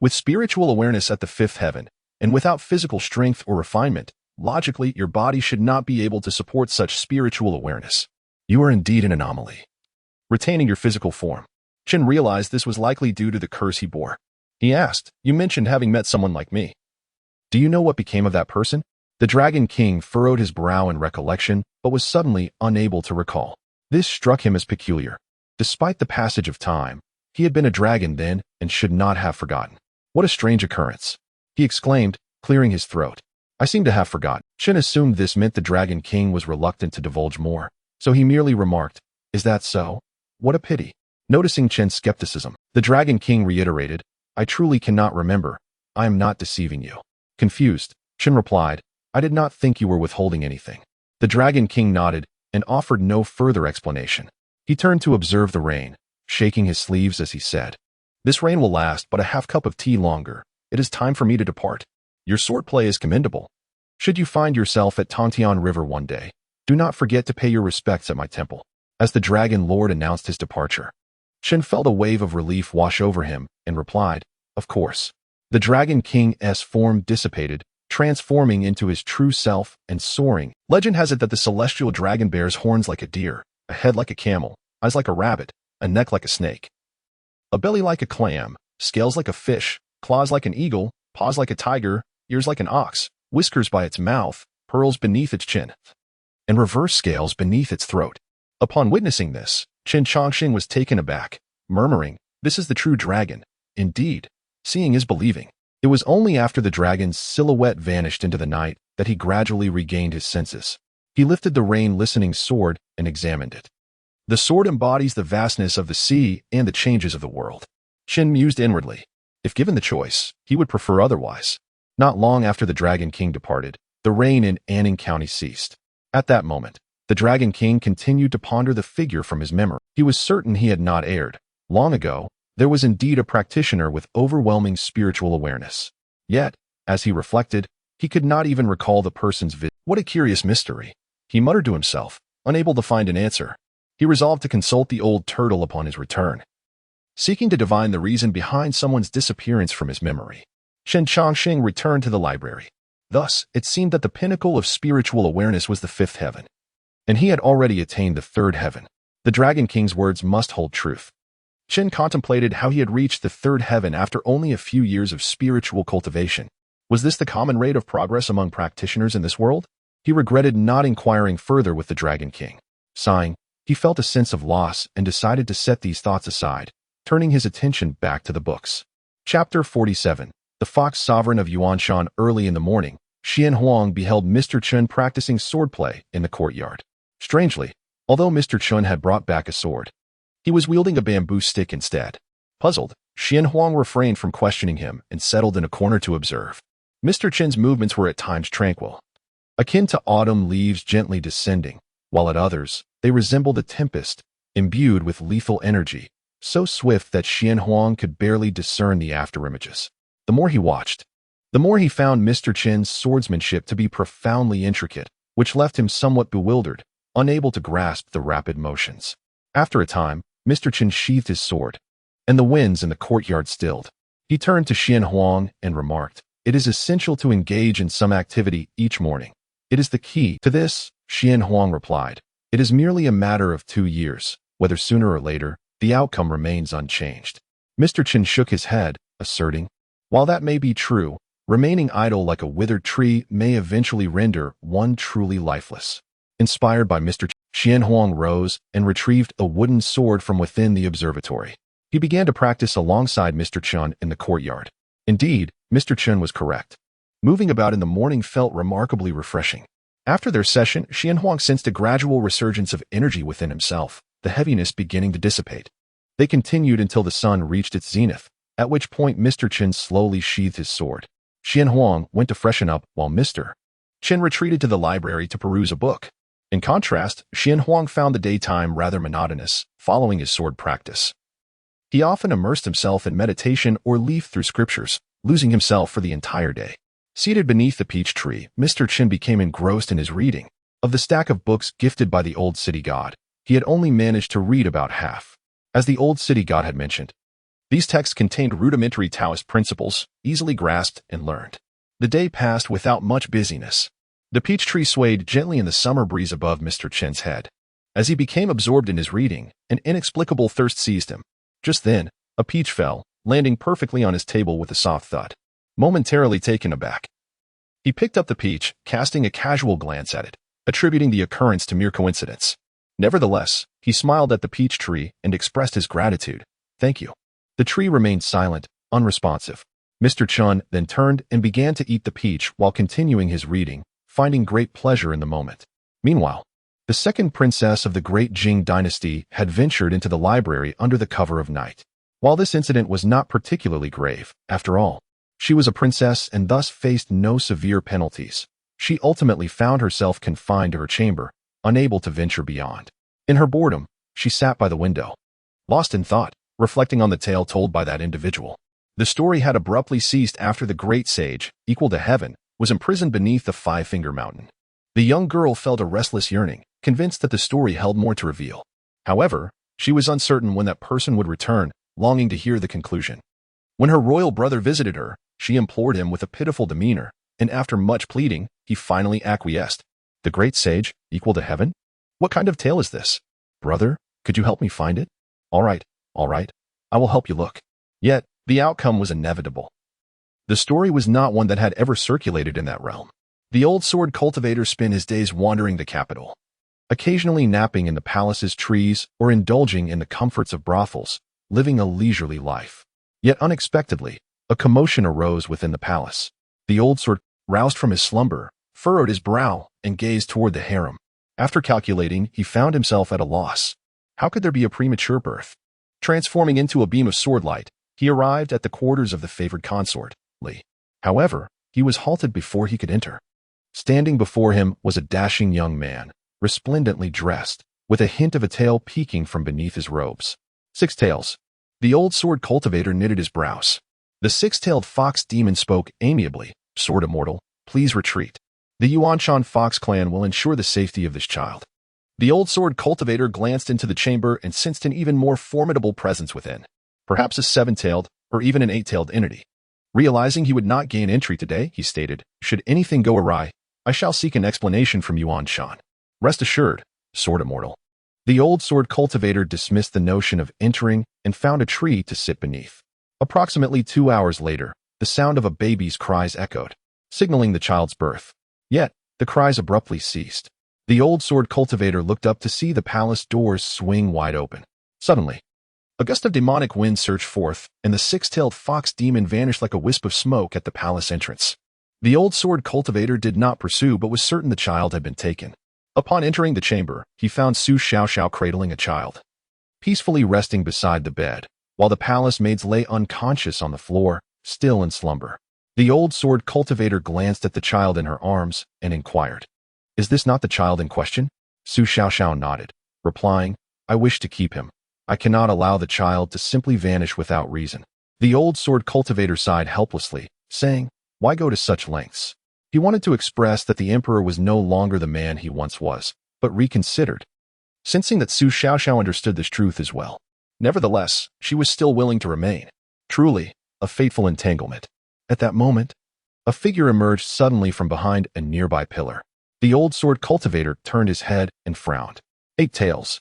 "With spiritual awareness at the fifth heaven, and without physical strength or refinement, logically your body should not be able to support such spiritual awareness. You are indeed an anomaly." Retaining your physical form, Chen realized this was likely due to the curse he bore. He asked, "You mentioned having met someone like me. Do you know what became of that person?" The Dragon King furrowed his brow in recollection, but was suddenly unable to recall. This struck him as peculiar. Despite the passage of time, he had been a dragon then and should not have forgotten. What a strange occurrence, he exclaimed, clearing his throat. I seem to have forgotten. Chen assumed this meant the Dragon King was reluctant to divulge more, so he merely remarked, "Is that so? What a pity." Noticing Chen's skepticism, the Dragon King reiterated, "I truly cannot remember. I am not deceiving you." Confused, Chen replied, "I did not think you were withholding anything." The Dragon King nodded and offered no further explanation. He turned to observe the rain, shaking his sleeves as he said, "This rain will last but a half cup of tea longer. It is time for me to depart. Your swordplay is commendable. Should you find yourself at Tongtian River one day, do not forget to pay your respects at my temple." As the Dragon Lord announced his departure, Chen felt a wave of relief wash over him and replied, "Of course." The Dragon King's form dissipated, transforming into his true self and soaring. Legend has it that the celestial dragon bears horns like a deer, a head like a camel, eyes like a rabbit, a neck like a snake, a belly like a clam, scales like a fish, claws like an eagle, paws like a tiger, ears like an ox, whiskers by its mouth, pearls beneath its chin, and reverse scales beneath its throat. Upon witnessing this, Chen Changsheng was taken aback, murmuring, "This is the true dragon." Indeed, seeing is believing. It was only after the dragon's silhouette vanished into the night that he gradually regained his senses. He lifted the rain-listening sword and examined it. The sword embodies the vastness of the sea and the changes of the world. Chen mused inwardly. If given the choice, he would prefer otherwise. Not long after the Dragon King departed, the rain in Anning County ceased. At that moment, the Dragon King continued to ponder the figure from his memory. He was certain he had not erred. Long ago, there was indeed a practitioner with overwhelming spiritual awareness. Yet, as he reflected, he could not even recall the person's visit. What a curious mystery, he muttered to himself, unable to find an answer. He resolved to consult the old turtle upon his return, seeking to divine the reason behind someone's disappearance from his memory. Chen Changsheng returned to the library. Thus, it seemed that the pinnacle of spiritual awareness was the fifth heaven, and he had already attained the third heaven. The Dragon King's words must hold truth. Chen contemplated how he had reached the third heaven after only a few years of spiritual cultivation. Was this the common rate of progress among practitioners in this world? He regretted not inquiring further with the Dragon King. Sighing, he felt a sense of loss and decided to set these thoughts aside, turning his attention back to the books. Chapter 47. The Fox Sovereign of Yuanshan. Early in the morning, Xian Huang beheld Mr. Chen practicing swordplay in the courtyard. Strangely, although Mr. Chen had brought back a sword, he was wielding a bamboo stick instead. Puzzled, Xian Huang refrained from questioning him and settled in a corner to observe. Mr. Chen's movements were at times tranquil, akin to autumn leaves gently descending, while at others, they resembled a tempest, imbued with lethal energy, so swift that Xian Huang could barely discern the afterimages. The more he watched, the more he found Mr. Chen's swordsmanship to be profoundly intricate, which left him somewhat bewildered, unable to grasp the rapid motions. After a time, Mr. Chen sheathed his sword, and the winds in the courtyard stilled. He turned to Xian Huang and remarked, "It is essential to engage in some activity each morning. It is the key to this," Xian Huang replied. "It is merely a matter of 2 years. Whether sooner or later, the outcome remains unchanged." Mr. Chen shook his head, asserting, "While that may be true, remaining idle like a withered tree may eventually render one truly lifeless." Inspired by Mr. Chen, Xian Huang rose and retrieved a wooden sword from within the observatory. He began to practice alongside Mr. Chen in the courtyard. Indeed, Mr. Chen was correct. Moving about in the morning felt remarkably refreshing. After their session, Xian Huang sensed a gradual resurgence of energy within himself, the heaviness beginning to dissipate. They continued until the sun reached its zenith, at which point Mr. Chen slowly sheathed his sword. Xian Huang went to freshen up while Mr. Chen retreated to the library to peruse a book. In contrast, Xian Huang found the daytime rather monotonous, following his sword practice. He often immersed himself in meditation or leafed through scriptures, losing himself for the entire day. Seated beneath the peach tree, Mr. Chen became engrossed in his reading. Of the stack of books gifted by the old city god, he had only managed to read about half. As the old city god had mentioned, these texts contained rudimentary Taoist principles, easily grasped and learned. The day passed without much busyness. The peach tree swayed gently in the summer breeze above Mr. Chen's head. As he became absorbed in his reading, an inexplicable thirst seized him. Just then, a peach fell, landing perfectly on his table with a soft thud. Momentarily taken aback, he picked up the peach, casting a casual glance at it, attributing the occurrence to mere coincidence. Nevertheless, he smiled at the peach tree and expressed his gratitude. "Thank you." The tree remained silent, unresponsive. Mr. Chen then turned and began to eat the peach while continuing his reading, finding great pleasure in the moment. Meanwhile, the second princess of the great Jing dynasty had ventured into the library under the cover of night. While this incident was not particularly grave, after all, she was a princess and thus faced no severe penalties. She ultimately found herself confined to her chamber, unable to venture beyond. In her boredom, she sat by the window, lost in thought, reflecting on the tale told by that individual. The story had abruptly ceased after the great sage, equal to heaven, was imprisoned beneath the Five-Finger Mountain. The young girl felt a restless yearning, convinced that the story held more to reveal. However, she was uncertain when that person would return, longing to hear the conclusion. When her royal brother visited her, she implored him with a pitiful demeanor, and after much pleading, he finally acquiesced. The great sage, equal to heaven? What kind of tale is this? Brother, could you help me find it? All right, I will help you look. Yet, the outcome was inevitable. The story was not one that had ever circulated in that realm. The old sword cultivator spent his days wandering the capital, occasionally napping in the palace's trees or indulging in the comforts of brothels, living a leisurely life. Yet unexpectedly, a commotion arose within the palace. The old sword, roused from his slumber, furrowed his brow and gazed toward the harem. After calculating, he found himself at a loss. How could there be a premature birth? Transforming into a beam of swordlight, he arrived at the quarters of the favored consort, Li. However, he was halted before he could enter. Standing before him was a dashing young man, resplendently dressed, with a hint of a tail peeking from beneath his robes. 6 tails. The old sword cultivator knitted his brows. The six-tailed fox demon spoke amiably. "Sword immortal, please retreat. The Yuanshan fox clan will ensure the safety of this child." The old sword cultivator glanced into the chamber and sensed an even more formidable presence within. Perhaps a 7-tailed, or even an 8-tailed entity. Realizing he would not gain entry today, he stated, "Should anything go awry, I shall seek an explanation from Yuanshan. Rest assured, sword immortal." The old sword cultivator dismissed the notion of entering and found a tree to sit beneath. Approximately 2 hours later, the sound of a baby's cries echoed, signaling the child's birth. Yet, the cries abruptly ceased. The old sword cultivator looked up to see the palace doors swing wide open. Suddenly, a gust of demonic wind surged forth, and the 6-tailed fox demon vanished like a wisp of smoke at the palace entrance. The old sword cultivator did not pursue but was certain the child had been taken. Upon entering the chamber, he found Su Xiaoxiao cradling a child, peacefully resting beside the bed, while the palace maids lay unconscious on the floor, still in slumber. The old sword cultivator glanced at the child in her arms and inquired, "Is this not the child in question?" Su Xiaoxiao nodded, replying, "I wish to keep him. I cannot allow the child to simply vanish without reason." The old sword cultivator sighed helplessly, saying, "Why go to such lengths?" He wanted to express that the emperor was no longer the man he once was, but reconsidered, sensing that Su Xiaoxiao understood this truth as well. Nevertheless, she was still willing to remain. Truly, a fateful entanglement. At that moment, a figure emerged suddenly from behind a nearby pillar. The old sword cultivator turned his head and frowned. 8 tails.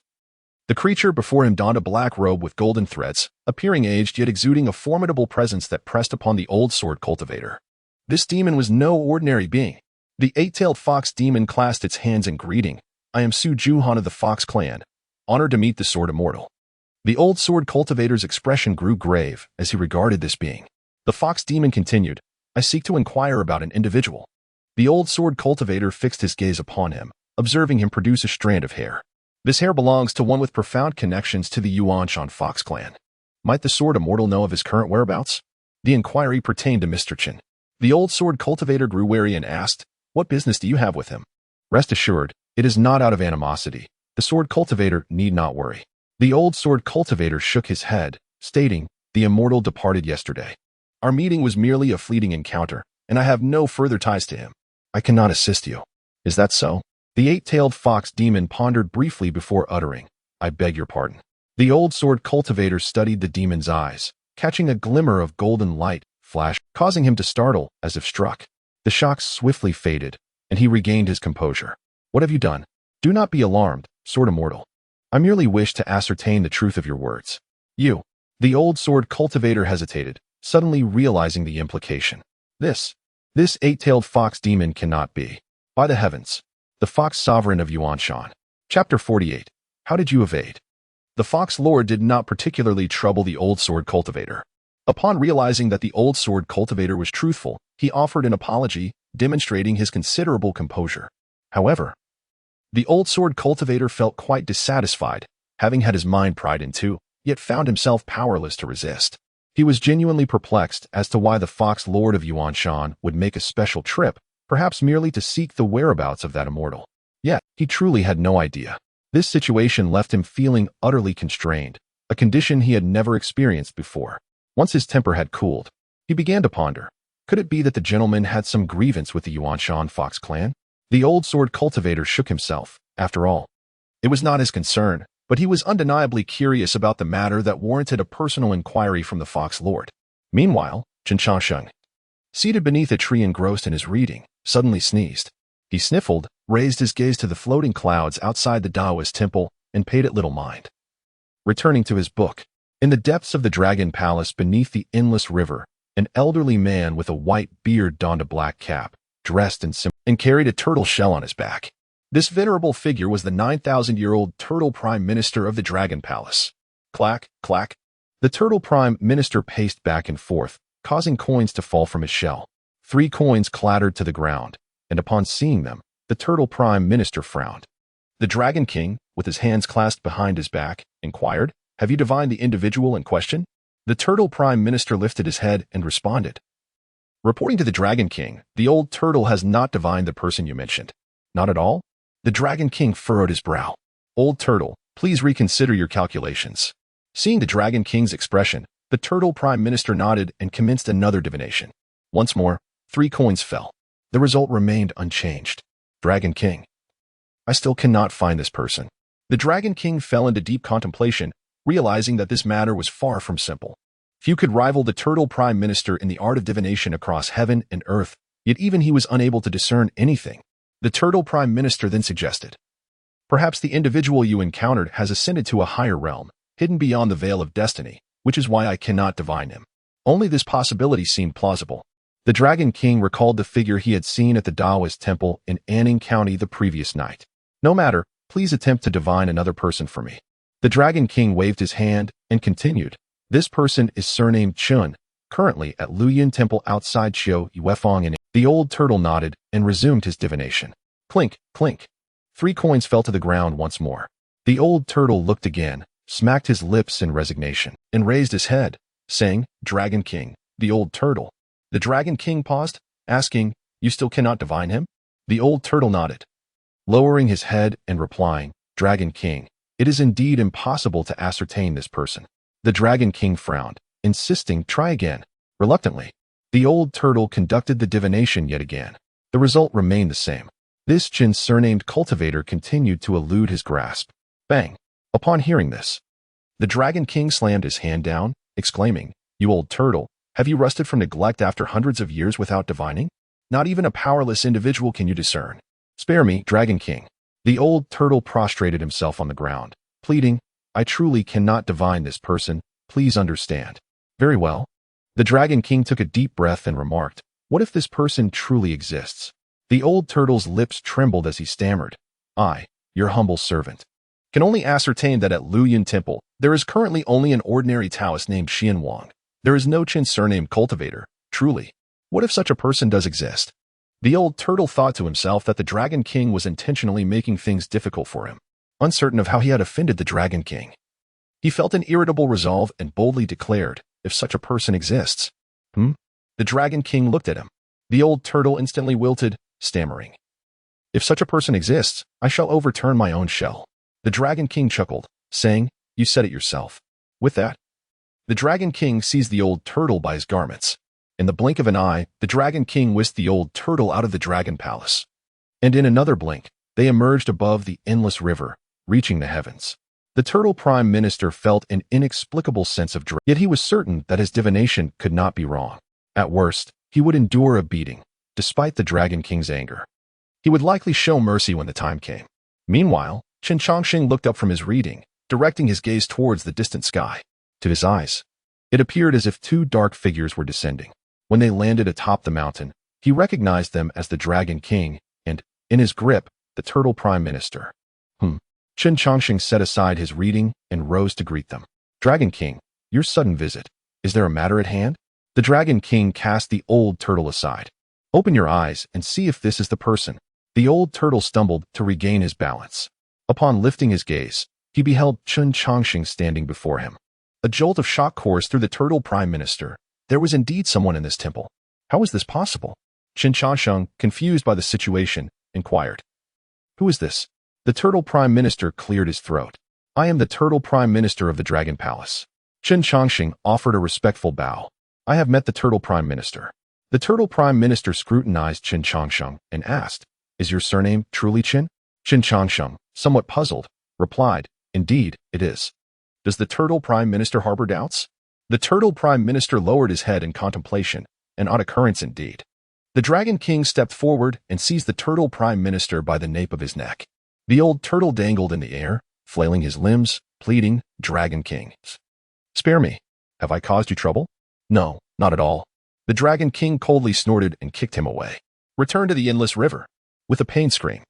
The creature before him donned a black robe with golden threads, appearing aged yet exuding a formidable presence that pressed upon the old sword cultivator. This demon was no ordinary being. The 8-tailed fox demon clasped its hands in greeting. "I am Su Juhan of the Fox clan, honored to meet the sword immortal." The old sword cultivator's expression grew grave as he regarded this being. The fox demon continued, "I seek to inquire about an individual." The old sword cultivator fixed his gaze upon him, observing him produce a strand of hair. "This hair belongs to one with profound connections to the Yuanshan fox clan. Might the sword immortal know of his current whereabouts?" The inquiry pertained to Mr. Chen. The old sword cultivator grew wary and asked, "What business do you have with him?" "Rest assured, it is not out of animosity. The sword cultivator need not worry." The old sword cultivator shook his head, stating, "The immortal departed yesterday. Our meeting was merely a fleeting encounter, and I have no further ties to him. I cannot assist you." "Is that so?" The 8-tailed fox demon pondered briefly before uttering, "I beg your pardon." The old sword cultivator studied the demon's eyes, catching a glimmer of golden light flash, causing him to startle as if struck. The shock swiftly faded, and he regained his composure. "What have you done? Do not be alarmed, sword immortal. I merely wish to ascertain the truth of your words." "You." The old sword cultivator hesitated, suddenly realizing the implication. This eight-tailed fox demon cannot be. By the heavens! The fox sovereign of Yuanshan. Chapter 48. How did you evade? The fox lord did not particularly trouble the old sword cultivator. Upon realizing that the old sword cultivator was truthful, he offered an apology, demonstrating his considerable composure. However, the old sword cultivator felt quite dissatisfied, having had his mind pried in two, yet found himself powerless to resist. He was genuinely perplexed as to why the fox lord of Yuanshan would make a special trip, perhaps merely to seek the whereabouts of that immortal. Yet, he truly had no idea. This situation left him feeling utterly constrained, a condition he had never experienced before. Once his temper had cooled, he began to ponder. Could it be that the gentleman had some grievance with the Yuanshan fox clan? The old sword cultivator shook himself. After all, it was not his concern, but he was undeniably curious about the matter that warranted a personal inquiry from the fox lord. Meanwhile, Chen Changsheng, seated beneath a tree engrossed in his reading, suddenly sneezed. He sniffled, raised his gaze to the floating clouds outside the Taoist temple, and paid it little mind. Returning to his book, in the depths of the dragon palace beneath the endless river, an elderly man with a white beard donned a black cap, dressed in and carried a turtle shell on his back. This venerable figure was the 9,000-year-old turtle prime minister of the dragon palace. Clack, clack. The turtle prime minister paced back and forth, causing coins to fall from his shell. 3 coins clattered to the ground, and upon seeing them, the turtle prime minister frowned. The dragon king, with his hands clasped behind his back, inquired, "Have you divined the individual in question?" The turtle prime minister lifted his head and responded. Reporting to the dragon king, the old turtle has not divined the person you mentioned. Not at all? The dragon king furrowed his brow. Old turtle, please reconsider your calculations. Seeing the dragon king's expression, the turtle prime minister nodded and commenced another divination. Once more, 3 coins fell. The result remained unchanged. Dragon king. I still cannot find this person. The dragon king fell into deep contemplation, realizing that this matter was far from simple. Few could rival the turtle prime minister in the art of divination across heaven and earth, yet even he was unable to discern anything. The turtle prime minister then suggested, "Perhaps the individual you encountered has ascended to a higher realm, hidden beyond the veil of destiny, which is why I cannot divine him." Only this possibility seemed plausible. The dragon king recalled the figure he had seen at the Taoist temple in Anning County the previous night. "No matter, please attempt to divine another person for me." The dragon king waved his hand and continued, "This person is surnamed Chun, currently at Luyin Temple outside Chiu Yuefang in." The old turtle nodded and resumed his divination. Clink, clink. 3 coins fell to the ground once more. The old turtle looked again, smacked his lips in resignation, and raised his head, saying, "Dragon king, the old turtle." The dragon king paused, asking, "You still cannot divine him?" The old turtle nodded, lowering his head and replying, "Dragon king, it is indeed impossible to ascertain this person." The dragon king frowned, insisting, "Try again." Reluctantly, the old turtle conducted the divination yet again. The result remained the same. This Chen surnamed cultivator continued to elude his grasp. Bang! Upon hearing this, the dragon king slammed his hand down, exclaiming, "You old turtle, have you rusted from neglect after hundreds of years without divining? Not even a powerless individual can you discern. Spare me, dragon king." The old turtle prostrated himself on the ground, pleading, "I truly cannot divine this person, please understand." "Very well." The dragon king took a deep breath and remarked, "What if this person truly exists?" The old turtle's lips trembled as he stammered, "I, your humble servant, can only ascertain that at Luyin Temple, there is currently only an ordinary Taoist named Xian Wang. There is no Chen surnamed cultivator, truly. What if such a person does exist?" The old turtle thought to himself that the dragon king was intentionally making things difficult for him, uncertain of how he had offended the dragon king. He felt an irritable resolve and boldly declared, "If such a person exists." The dragon king looked at him. The old turtle instantly wilted, stammering, "If such a person exists, I shall overturn my own shell." The dragon king chuckled, saying, "You said it yourself." With that, the dragon king seized the old turtle by his garments. In the blink of an eye, the dragon king whisked the old turtle out of the dragon palace. And in another blink, they emerged above the endless river, reaching the heavens. The turtle prime minister felt an inexplicable sense of dread, yet he was certain that his divination could not be wrong. At worst, he would endure a beating, despite the dragon king's anger. He would likely show mercy when the time came. Meanwhile, Chen Changsheng looked up from his reading, directing his gaze towards the distant sky. To his eyes, It appeared as if two dark figures were descending. When they landed atop the mountain, he recognized them as the Dragon King and, in his grip, the Turtle Prime Minister. Chen Changsheng set aside his reading and rose to greet them. Dragon King, your sudden visit. Is there a matter at hand? The Dragon King cast the old turtle aside. Open your eyes and see if this is the person. The old turtle stumbled to regain his balance. Upon lifting his gaze, he beheld Chen Changsheng standing before him. A jolt of shock coursed through the Turtle Prime Minister. There was indeed someone in this temple. How is this possible? Chen Changsheng, confused by the situation, inquired. Who is this? The Turtle Prime Minister cleared his throat. I am the Turtle Prime Minister of the Dragon Palace. Chen Changsheng offered a respectful bow. I have met the Turtle Prime Minister. The Turtle Prime Minister scrutinized Chen Changsheng and asked, Is your surname truly Chen? Chen Changsheng, somewhat puzzled, replied, Indeed, it is. Does the Turtle Prime Minister harbor doubts? The Turtle Prime Minister lowered his head in contemplation, an odd occurrence indeed. The Dragon King stepped forward and seized the Turtle Prime Minister by the nape of his neck. The old turtle dangled in the air, flailing his limbs, pleading, Dragon King. Spare me. Have I caused you trouble? No, not at all. The Dragon King coldly snorted and kicked him away. Return to the endless river. With a pain scream.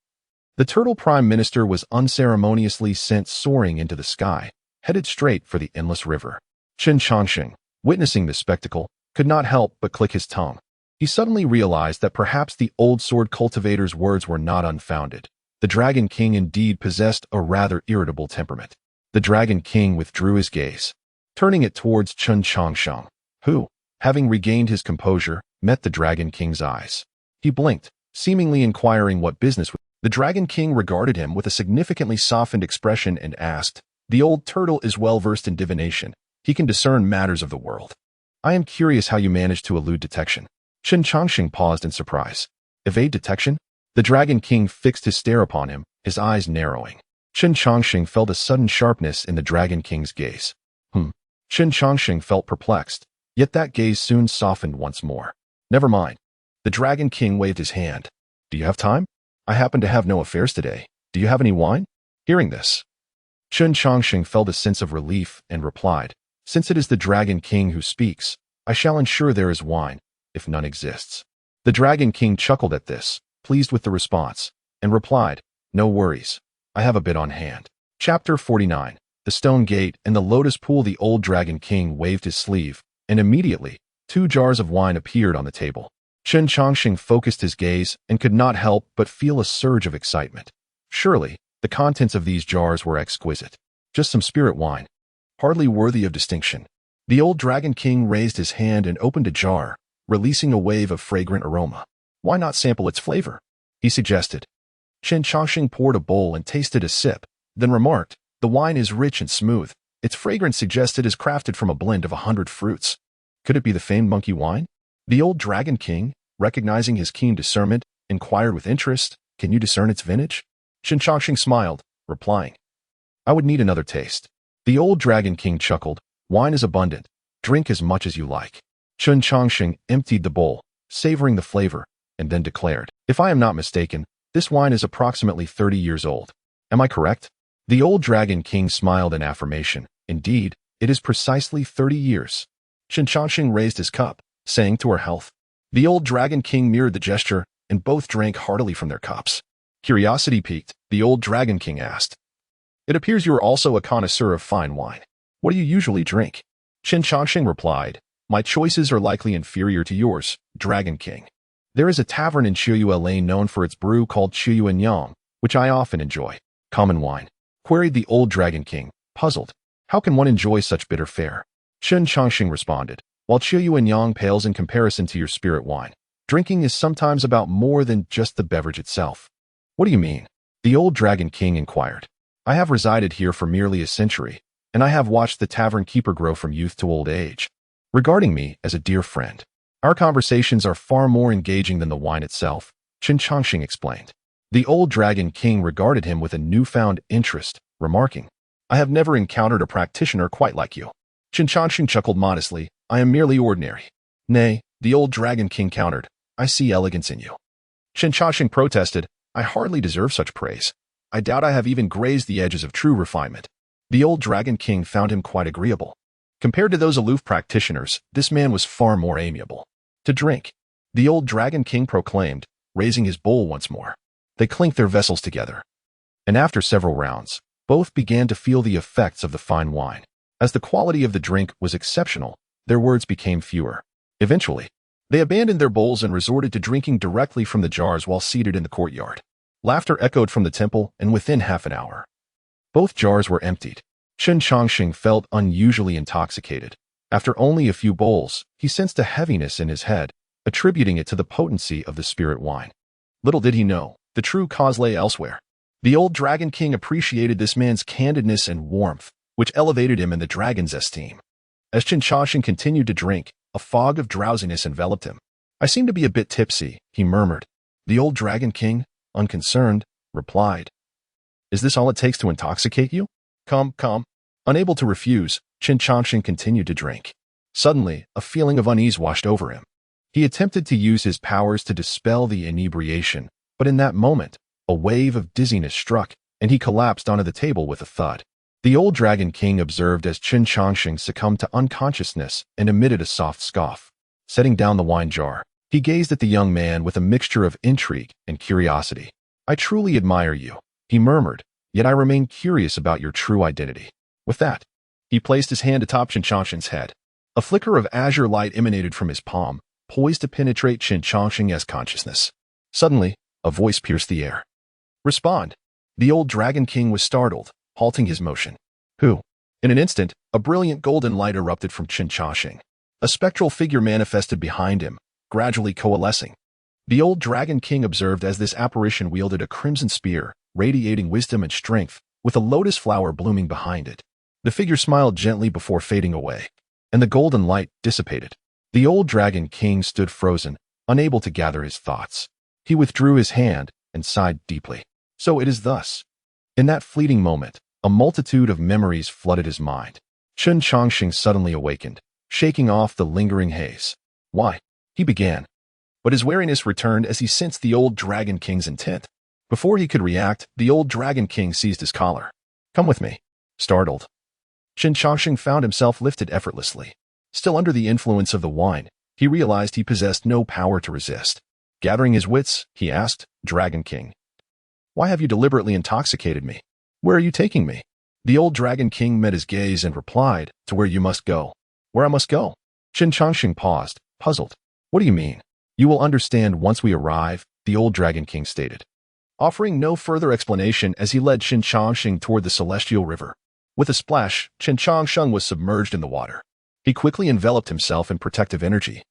The Turtle Prime Minister was unceremoniously sent soaring into the sky, headed straight for the endless river. Chen Changsheng, witnessing this spectacle, could not help but click his tongue. He suddenly realized that perhaps the old sword cultivator's words were not unfounded. The Dragon King indeed possessed a rather irritable temperament. The Dragon King withdrew his gaze, turning it towards Chen Changsheng, who, having regained his composure, met the Dragon King's eyes. He blinked, seemingly inquiring what business. The Dragon King regarded him with a significantly softened expression and asked, The old turtle is well versed in divination. He can discern matters of the world. I am curious how you managed to elude detection. Chen Changsheng paused in surprise. Evade detection? The Dragon King fixed his stare upon him, his eyes narrowing. Chen Changsheng felt a sudden sharpness in the Dragon King's gaze. Chen Changsheng felt perplexed, yet that gaze soon softened once more. Never mind. The Dragon King waved his hand. Do you have time? I happen to have no affairs today. Do you have any wine? Hearing this, Chen Changsheng felt a sense of relief and replied, Since it is the Dragon King who speaks, I shall ensure there is wine, if none exists. The Dragon King chuckled at this, pleased with the response, and replied, No worries. I have a bit on hand. Chapter 49. The Stone Gate and the Lotus Pool. The old Dragon King waved his sleeve, and immediately, 2 jars of wine appeared on the table. Chen Changsheng focused his gaze and could not help but feel a surge of excitement. Surely, the contents of these jars were exquisite. Just some spirit wine, hardly worthy of distinction. The old Dragon King raised his hand and opened a jar, releasing a wave of fragrant aroma. Why not sample its flavor? He suggested. Chen Changsheng poured a bowl and tasted a sip, then remarked, The wine is rich and smooth. Its fragrance suggests it is crafted from a blend of 100 fruits. Could it be the famed monkey wine? The old Dragon King, recognizing his keen discernment, inquired with interest, Can you discern its vintage? Chen Changsheng smiled, replying, I would need another taste. The old Dragon King chuckled, Wine is abundant. Drink as much as you like. Chen Changsheng emptied the bowl, savoring the flavor, and then declared, If I am not mistaken, this wine is approximately 30 years old. Am I correct? The old Dragon King smiled in affirmation. Indeed, it is precisely 30 years. Chen Changsheng raised his cup, saying to her health. The old Dragon King mirrored the gesture, and both drank heartily from their cups. Curiosity piqued, the old Dragon King asked, It appears you are also a connoisseur of fine wine. What do you usually drink? Chen Changsheng replied, My choices are likely inferior to yours, Dragon King. There is a tavern in Chiyue Lane known for its brew called Chiyue Nyang, which I often enjoy. Common wine? Queried the old Dragon King, puzzled. How can one enjoy such bitter fare? Chen Changsheng responded, While Chiyue Nyang pales in comparison to your spirit wine, drinking is sometimes about more than just the beverage itself. What do you mean? The old Dragon King inquired. I have resided here for merely a century, and I have watched the tavern keeper grow from youth to old age, regarding me as a dear friend. Our conversations are far more engaging than the wine itself, Chen Changsheng explained. The old Dragon King regarded him with a newfound interest, remarking, I have never encountered a practitioner quite like you. Chen Changsheng chuckled modestly, I am merely ordinary. Nay, the old Dragon King countered, I see elegance in you. Chen Changsheng protested, I hardly deserve such praise. I doubt I have even grazed the edges of true refinement. The old Dragon King found him quite agreeable. Compared to those aloof practitioners, this man was far more amiable. To drink, the old Dragon King proclaimed, raising his bowl once more. They clinked their vessels together. And after several rounds, both began to feel the effects of the fine wine. As the quality of the drink was exceptional, their words became fewer. Eventually, they abandoned their bowls and resorted to drinking directly from the jars while seated in the courtyard. Laughter echoed from the temple, and within half an hour, both jars were emptied. Chen Changsheng felt unusually intoxicated. After only a few bowls, he sensed a heaviness in his head, attributing it to the potency of the spirit wine. Little did he know, the true cause lay elsewhere. The old Dragon King appreciated this man's candidness and warmth, which elevated him in the dragon's esteem. As Chen Changsheng continued to drink, a fog of drowsiness enveloped him. "I seem to be a bit tipsy," he murmured. The old Dragon King, unconcerned, replied, "Is this all it takes to intoxicate you? Come, come." Unable to refuse, Chen Changsheng continued to drink. Suddenly, a feeling of unease washed over him. He attempted to use his powers to dispel the inebriation, but in that moment, a wave of dizziness struck, and he collapsed onto the table with a thud. The old Dragon King observed as Chen Changsheng succumbed to unconsciousness and emitted a soft scoff. Setting down the wine jar, he gazed at the young man with a mixture of intrigue and curiosity. "I truly admire you," he murmured, "yet I remain curious about your true identity." With that, he placed his hand atop Chen Changsheng's head. A flicker of azure light emanated from his palm, poised to penetrate Chen Changsheng's consciousness. Suddenly, a voice pierced the air. "Respond." The old Dragon King was startled, halting his motion. "Who?" In an instant, a brilliant golden light erupted from Chen Changsheng. A spectral figure manifested behind him, gradually coalescing. The old Dragon King observed as this apparition wielded a crimson spear, radiating wisdom and strength, with a lotus flower blooming behind it. The figure smiled gently before fading away, and the golden light dissipated. The old Dragon King stood frozen, unable to gather his thoughts. He withdrew his hand and sighed deeply. So it is thus. In that fleeting moment, a multitude of memories flooded his mind. Chen Changsheng suddenly awakened, shaking off the lingering haze. "Why?" he began. But his wariness returned as he sensed the old Dragon King's intent. Before he could react, the old Dragon King seized his collar. "Come with me." Startled, Chen Changsheng found himself lifted effortlessly. Still under the influence of the wine, he realized he possessed no power to resist. Gathering his wits, he asked, "Dragon King, why have you deliberately intoxicated me? Where are you taking me?" The old Dragon King met his gaze and replied, "To where you must go." "Where I must go?" Chen Changsheng paused, puzzled. "What do you mean?" "You will understand once we arrive," the old Dragon King stated, offering no further explanation as he led Chen Changsheng toward the celestial river. With a splash, Chen Changsheng was submerged in the water. He quickly enveloped himself in protective energy.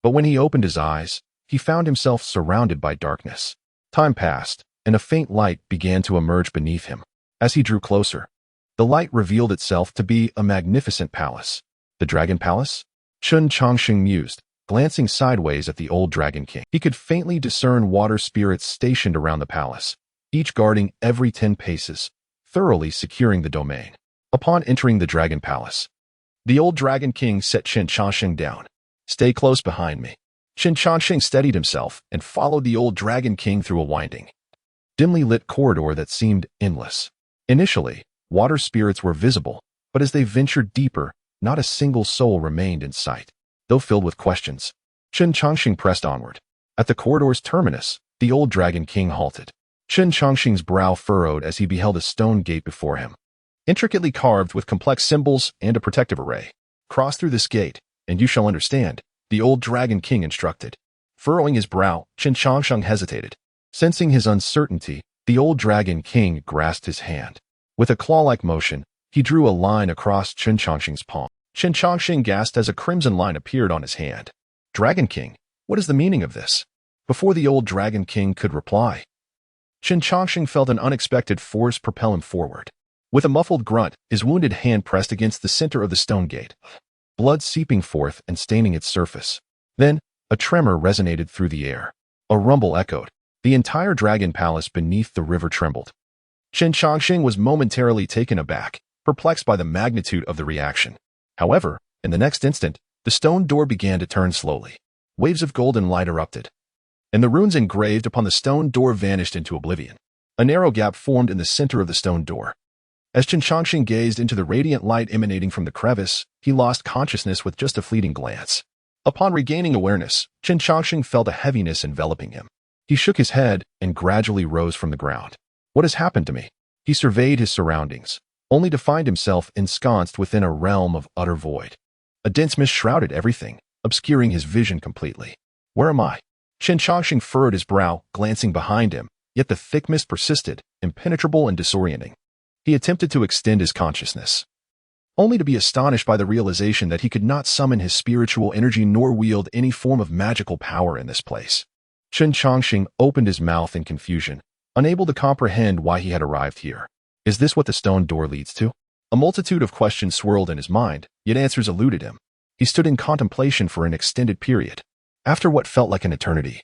But when he opened his eyes, he found himself surrounded by darkness. Time passed, and a faint light began to emerge beneath him. As he drew closer, the light revealed itself to be a magnificent palace. The Dragon Palace? Chen Changsheng mused, glancing sideways at the old Dragon King. He could faintly discern water spirits stationed around the palace, each guarding every 10 paces, thoroughly securing the domain. Upon entering the Dragon Palace, the old Dragon King set Chen Changsheng down. "Stay close behind me." Chen Changsheng steadied himself and followed the old Dragon King through a winding, dimly lit corridor that seemed endless. Initially, water spirits were visible, but as they ventured deeper, not a single soul remained in sight. Though filled with questions, Chen Changsheng pressed onward. At the corridor's terminus, the old Dragon King halted. Chen Changsheng's brow furrowed as he beheld a stone gate before him, intricately carved with complex symbols and a protective array. "Cross through this gate, and you shall understand," the old Dragon King instructed. Furrowing his brow, Chen Changsheng hesitated. Sensing his uncertainty, the old Dragon King grasped his hand. With a claw-like motion, he drew a line across Chen Changsheng's palm. Chen Changsheng gasped as a crimson line appeared on his hand. "Dragon King, what is the meaning of this?" Before the old Dragon King could reply, Chen Changsheng felt an unexpected force propel him forward. With a muffled grunt, his wounded hand pressed against the center of the stone gate, blood seeping forth and staining its surface. Then, a tremor resonated through the air. A rumble echoed. The entire Dragon Palace beneath the river trembled. Chen Changsheng was momentarily taken aback, perplexed by the magnitude of the reaction. However, in the next instant, the stone door began to turn slowly. Waves of golden light erupted, and the runes engraved upon the stone door vanished into oblivion. A narrow gap formed in the center of the stone door. As Chen Changsheng gazed into the radiant light emanating from the crevice, he lost consciousness with just a fleeting glance. Upon regaining awareness, Chen Changsheng felt a heaviness enveloping him. He shook his head and gradually rose from the ground. What has happened to me? He surveyed his surroundings, only to find himself ensconced within a realm of utter void. A dense mist shrouded everything, obscuring his vision completely. Where am I? Chen Changsheng furrowed his brow, glancing behind him, yet the thick mist persisted, impenetrable and disorienting. He attempted to extend his consciousness, only to be astonished by the realization that he could not summon his spiritual energy nor wield any form of magical power in this place. Chen Changsheng opened his mouth in confusion, unable to comprehend why he had arrived here. Is this what the stone door leads to? A multitude of questions swirled in his mind, yet answers eluded him. He stood in contemplation for an extended period. After what felt like an eternity,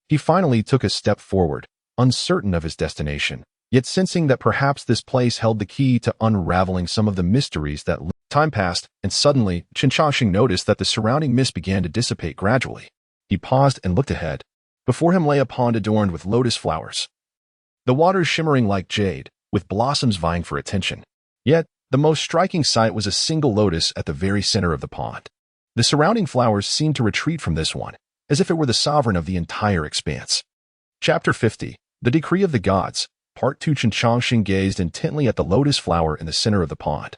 he finally took a step forward, uncertain of his destination, yet sensing that perhaps this place held the key to unraveling some of the mysteries that time passed, and suddenly, Chen Changsheng noticed that the surrounding mist began to dissipate gradually. He paused and looked ahead. Before him lay a pond adorned with lotus flowers, the waters shimmering like jade, with blossoms vying for attention. Yet, the most striking sight was a single lotus at the very center of the pond. The surrounding flowers seemed to retreat from this one, as if it were the sovereign of the entire expanse. Chapter 50, The Decree of the Gods, Part 2. Chen Changsheng gazed intently at the lotus flower in the center of the pond,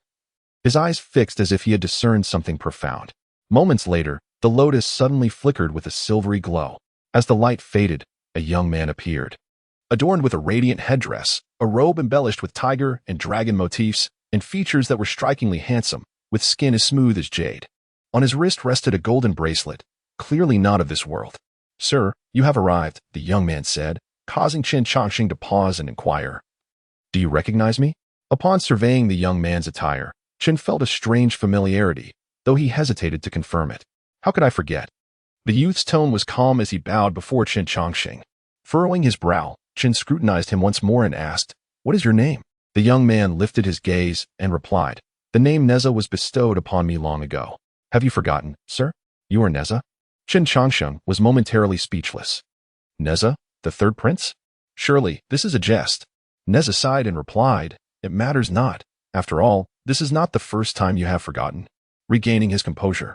his eyes fixed as if he had discerned something profound. Moments later, the lotus suddenly flickered with a silvery glow. As the light faded, a young man appeared. Adorned with a radiant headdress, a robe embellished with tiger and dragon motifs, and features that were strikingly handsome, with skin as smooth as jade. On his wrist rested a golden bracelet, clearly not of this world. "Sir, you have arrived," the young man said, causing Chen Changsheng to pause and inquire. "Do you recognize me?" Upon surveying the young man's attire, Chen felt a strange familiarity, though he hesitated to confirm it. "How could I forget?" The youth's tone was calm as he bowed before Chen Changsheng. Furrowing his brow, Chen scrutinized him once more and asked, "What is your name?" The young man lifted his gaze and replied, "The name Neza was bestowed upon me long ago." "Have you forgotten, sir? You are Neza?" Chen Changsheng was momentarily speechless. "Neza, the third prince? Surely, this is a jest." Neza sighed and replied, "It matters not. After all, this is not the first time you have forgotten." Regaining his composure,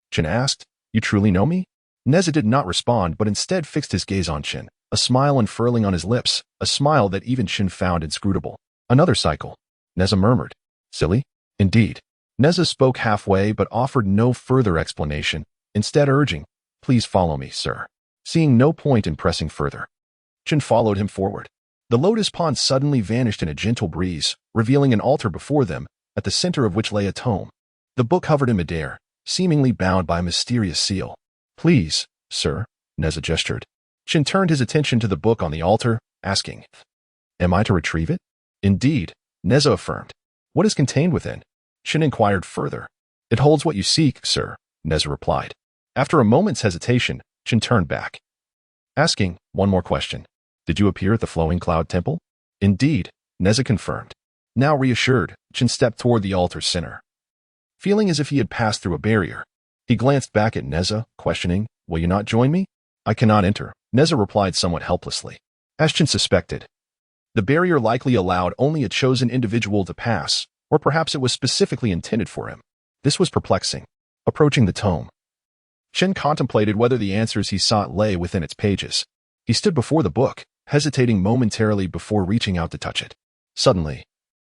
Chen asked, "You truly know me?" Neza did not respond but instead fixed his gaze on Chen, a smile unfurling on his lips, a smile that even Chen found inscrutable. "Another cycle," Neza murmured. "Silly?" "Indeed." Neza spoke halfway but offered no further explanation, instead urging, "Please follow me, sir." Seeing no point in pressing further, Chen followed him forward. The lotus pond suddenly vanished in a gentle breeze, revealing an altar before them, at the center of which lay a tome. The book hovered in midair, seemingly bound by a mysterious seal. "Please, sir," Neza gestured. Chen turned his attention to the book on the altar, asking, "Am I to retrieve it?" "Indeed," Neza affirmed. "What is contained within?" Chen inquired further. "It holds what you seek, sir," Neza replied. After a moment's hesitation, Chen turned back, asking one more question. "Did you appear at the Flowing Cloud Temple?" "Indeed," Neza confirmed. Now reassured, Chen stepped toward the altar's center, feeling as if he had passed through a barrier. He glanced back at Neza, questioning, "Will you not join me?" "I cannot enter," Neza replied somewhat helplessly. As Chen suspected, the barrier likely allowed only a chosen individual to pass, or perhaps it was specifically intended for him. This was perplexing. Approaching the tome, Chen contemplated whether the answers he sought lay within its pages. He stood before the book, hesitating momentarily before reaching out to touch it. Suddenly,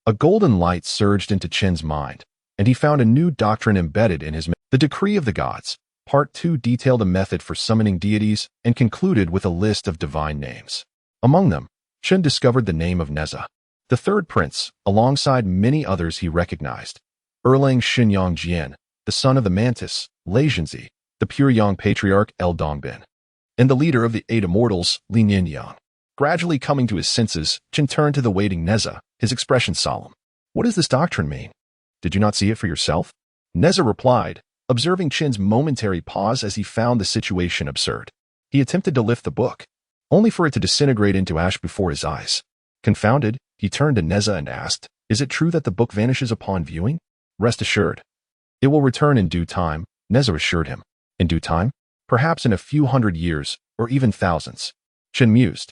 a golden light surged into Chen's mind, and he found a new doctrine embedded in his The Decree of the Gods. Part 2 detailed a method for summoning deities and concluded with a list of divine names. Among them, Chen discovered the name of Neza, the third prince, alongside many others he recognized. Erlang Xinyang Jian, the son of the mantis, Lei Zhenzi, the pure yang patriarch El Dongbin, and the leader of the 8 immortals, Li Nianyang. Gradually coming to his senses, Chen turned to the waiting Neza, his expression solemn. "What does this doctrine mean? Did you not see it for yourself?" Neza replied, observing Chen's momentary pause as he found the situation absurd. He attempted to lift the book, only for it to disintegrate into ash before his eyes. Confounded, he turned to Neza and asked, "Is it true that the book vanishes upon viewing?" "Rest assured, it will return in due time," Neza assured him. "In due time? Perhaps in a few hundred years, or even thousands," Chen mused,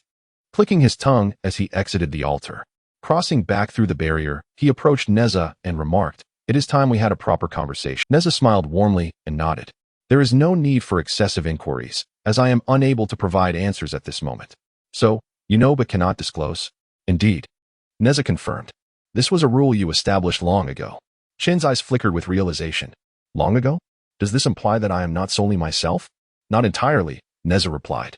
clicking his tongue as he exited the altar. Crossing back through the barrier, he approached Neza and remarked, "It is time we had a proper conversation." Neza smiled warmly and nodded. "There is no need for excessive inquiries, as I am unable to provide answers at this moment. So, you know but cannot disclose?" "Indeed," Neza confirmed. "This was a rule you established long ago." Chen's eyes flickered with realization. "Long ago? Does this imply that I am not solely myself?" "Not entirely," Neza replied.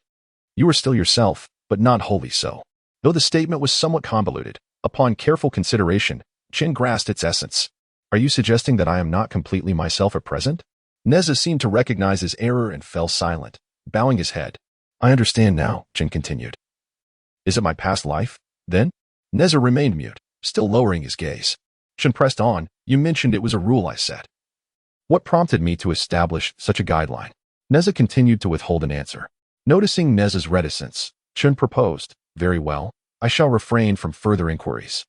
"You are still yourself, but not wholly so." Though the statement was somewhat convoluted, upon careful consideration, Chen grasped its essence. "Are you suggesting that I am not completely myself at present?" Neza seemed to recognize his error and fell silent, bowing his head. "I understand now," Chen continued. "Is it my past life, then?" Neza remained mute, still lowering his gaze. Chen pressed on, "You mentioned it was a rule I set. What prompted me to establish such a guideline?" Neza continued to withhold an answer. Noticing Neza's reticence, Chen proposed, "Very well, I shall refrain from further inquiries.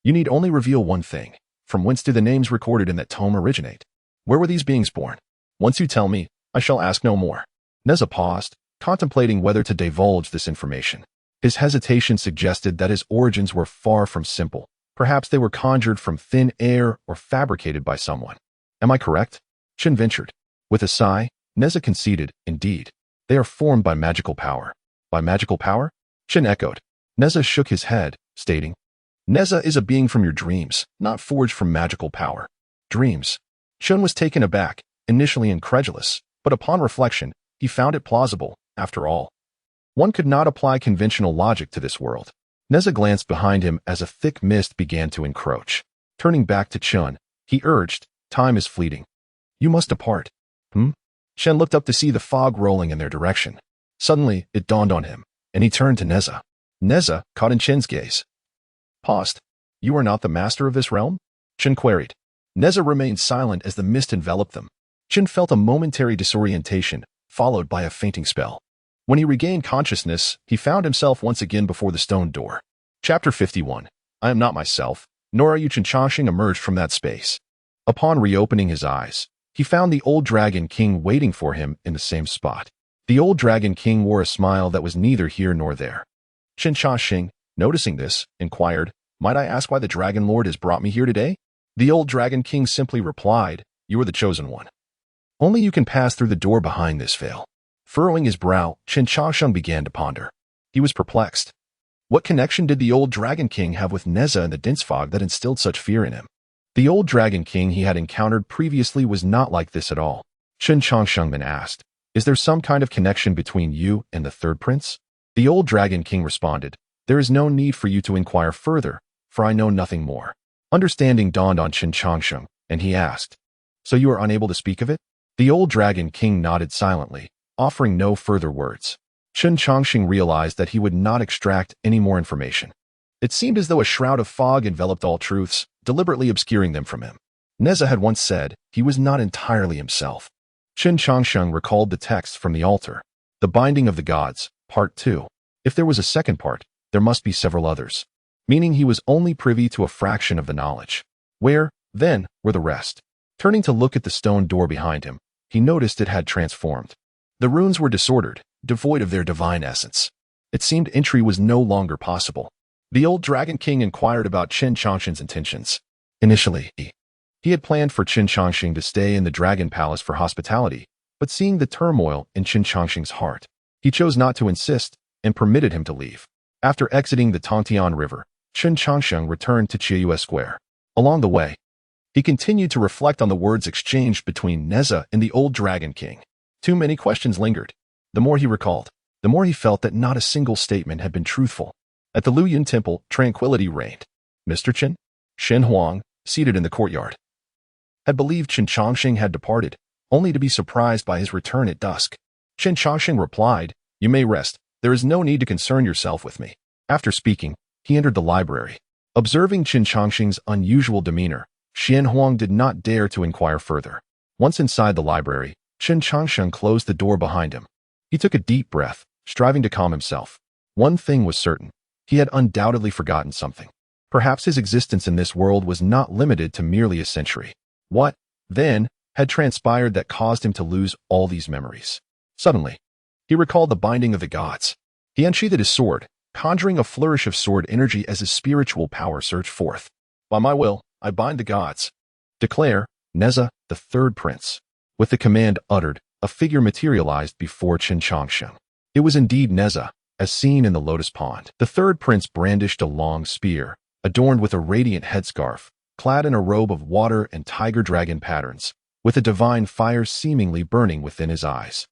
You need only reveal one thing. From whence do the names recorded in that tome originate? Where were these beings born? Once you tell me, I shall ask no more." Neza paused, contemplating whether to divulge this information. His hesitation suggested that his origins were far from simple. Perhaps they were conjured from thin air or fabricated by someone. "Am I correct?" Chen ventured. With a sigh, Neza conceded, "Indeed. They are formed by magical power." "By magical power?" Chen echoed. Neza shook his head, stating, "Neza is a being from your dreams, not forged from magical power." Dreams? Chen was taken aback, initially incredulous, but upon reflection, he found it plausible, after all. One could not apply conventional logic to this world. Neza glanced behind him as a thick mist began to encroach. Turning back to Chen, he urged, "Time is fleeting. You must depart." Chen looked up to see the fog rolling in their direction. Suddenly, it dawned on him, and he turned to Neza. Neza, caught in Chen's gaze, paused. "You are not the master of this realm?" Chen queried. Neza remained silent as the mist enveloped them. Chen felt a momentary disorientation, followed by a fainting spell. When he regained consciousness, he found himself once again before the stone door. Chapter 51. I am not myself, nor are you. Chen Changsheng emerged from that space. Upon reopening his eyes, he found the old Dragon King waiting for him in the same spot. The old Dragon King wore a smile that was neither here nor there. Chen Changsheng, noticing this, inquired, "Might I ask why the Dragon Lord has brought me here today?" The old Dragon King simply replied, "You are the chosen one. Only you can pass through the door behind this veil." Furrowing his brow, Chen Changsheng began to ponder. He was perplexed. What connection did the old Dragon King have with Neza and the dense fog that instilled such fear in him? The old Dragon King he had encountered previously was not like this at all. Chen Changsheng then asked, "Is there some kind of connection between you and the third prince?" The old Dragon King responded, "There is no need for you to inquire further, for I know nothing more." Understanding dawned on Chen Changsheng, and he asked, "So you are unable to speak of it?" The old Dragon King nodded silently, offering no further words. Chen Changsheng realized that he would not extract any more information. It seemed as though a shroud of fog enveloped all truths, deliberately obscuring them from him. Neza had once said he was not entirely himself. Chen Changsheng recalled the text from the altar. The Binding of the Gods, Part 2. If there was a second part, there must be several others. Meaning he was only privy to a fraction of the knowledge. Where, then, were the rest? Turning to look at the stone door behind him, he noticed it had transformed. The runes were disordered, devoid of their divine essence. It seemed entry was no longer possible. The old Dragon King inquired about Chen Changsheng's intentions. Initially, he had planned for Chen Changsheng to stay in the Dragon Palace for hospitality, but seeing the turmoil in Chen Changsheng's heart, he chose not to insist and permitted him to leave. After exiting the Tongtian River, Chen Changsheng returned to Chieyue Square. Along the way, he continued to reflect on the words exchanged between Neza and the old Dragon King. Too many questions lingered. The more he recalled, the more he felt that not a single statement had been truthful. At the Luoyun Temple, tranquility reigned. Mr. Chen, Shen Huang, seated in the courtyard, had believed Chen Changsheng had departed, only to be surprised by his return at dusk. Chen Changsheng replied, "You may rest. There is no need to concern yourself with me." After speaking, he entered the library. Observing Chen Changsheng's unusual demeanor, Shen Huang did not dare to inquire further. Once inside the library, Chen Changsheng closed the door behind him. He took a deep breath, striving to calm himself. One thing was certain. He had undoubtedly forgotten something. Perhaps his existence in this world was not limited to merely a century. What, then, had transpired that caused him to lose all these memories? Suddenly, he recalled the Binding of the Gods. He unsheathed his sword, conjuring a flourish of sword energy as his spiritual power surged forth. By my will, I bind the gods. Declare, Neza, the third prince. With the command uttered, a figure materialized before Chen Changsheng. It was indeed Neza, as seen in the lotus pond. The third prince brandished a long spear, adorned with a radiant headscarf, clad in a robe of water and tiger-dragon patterns, with a divine fire seemingly burning within his eyes.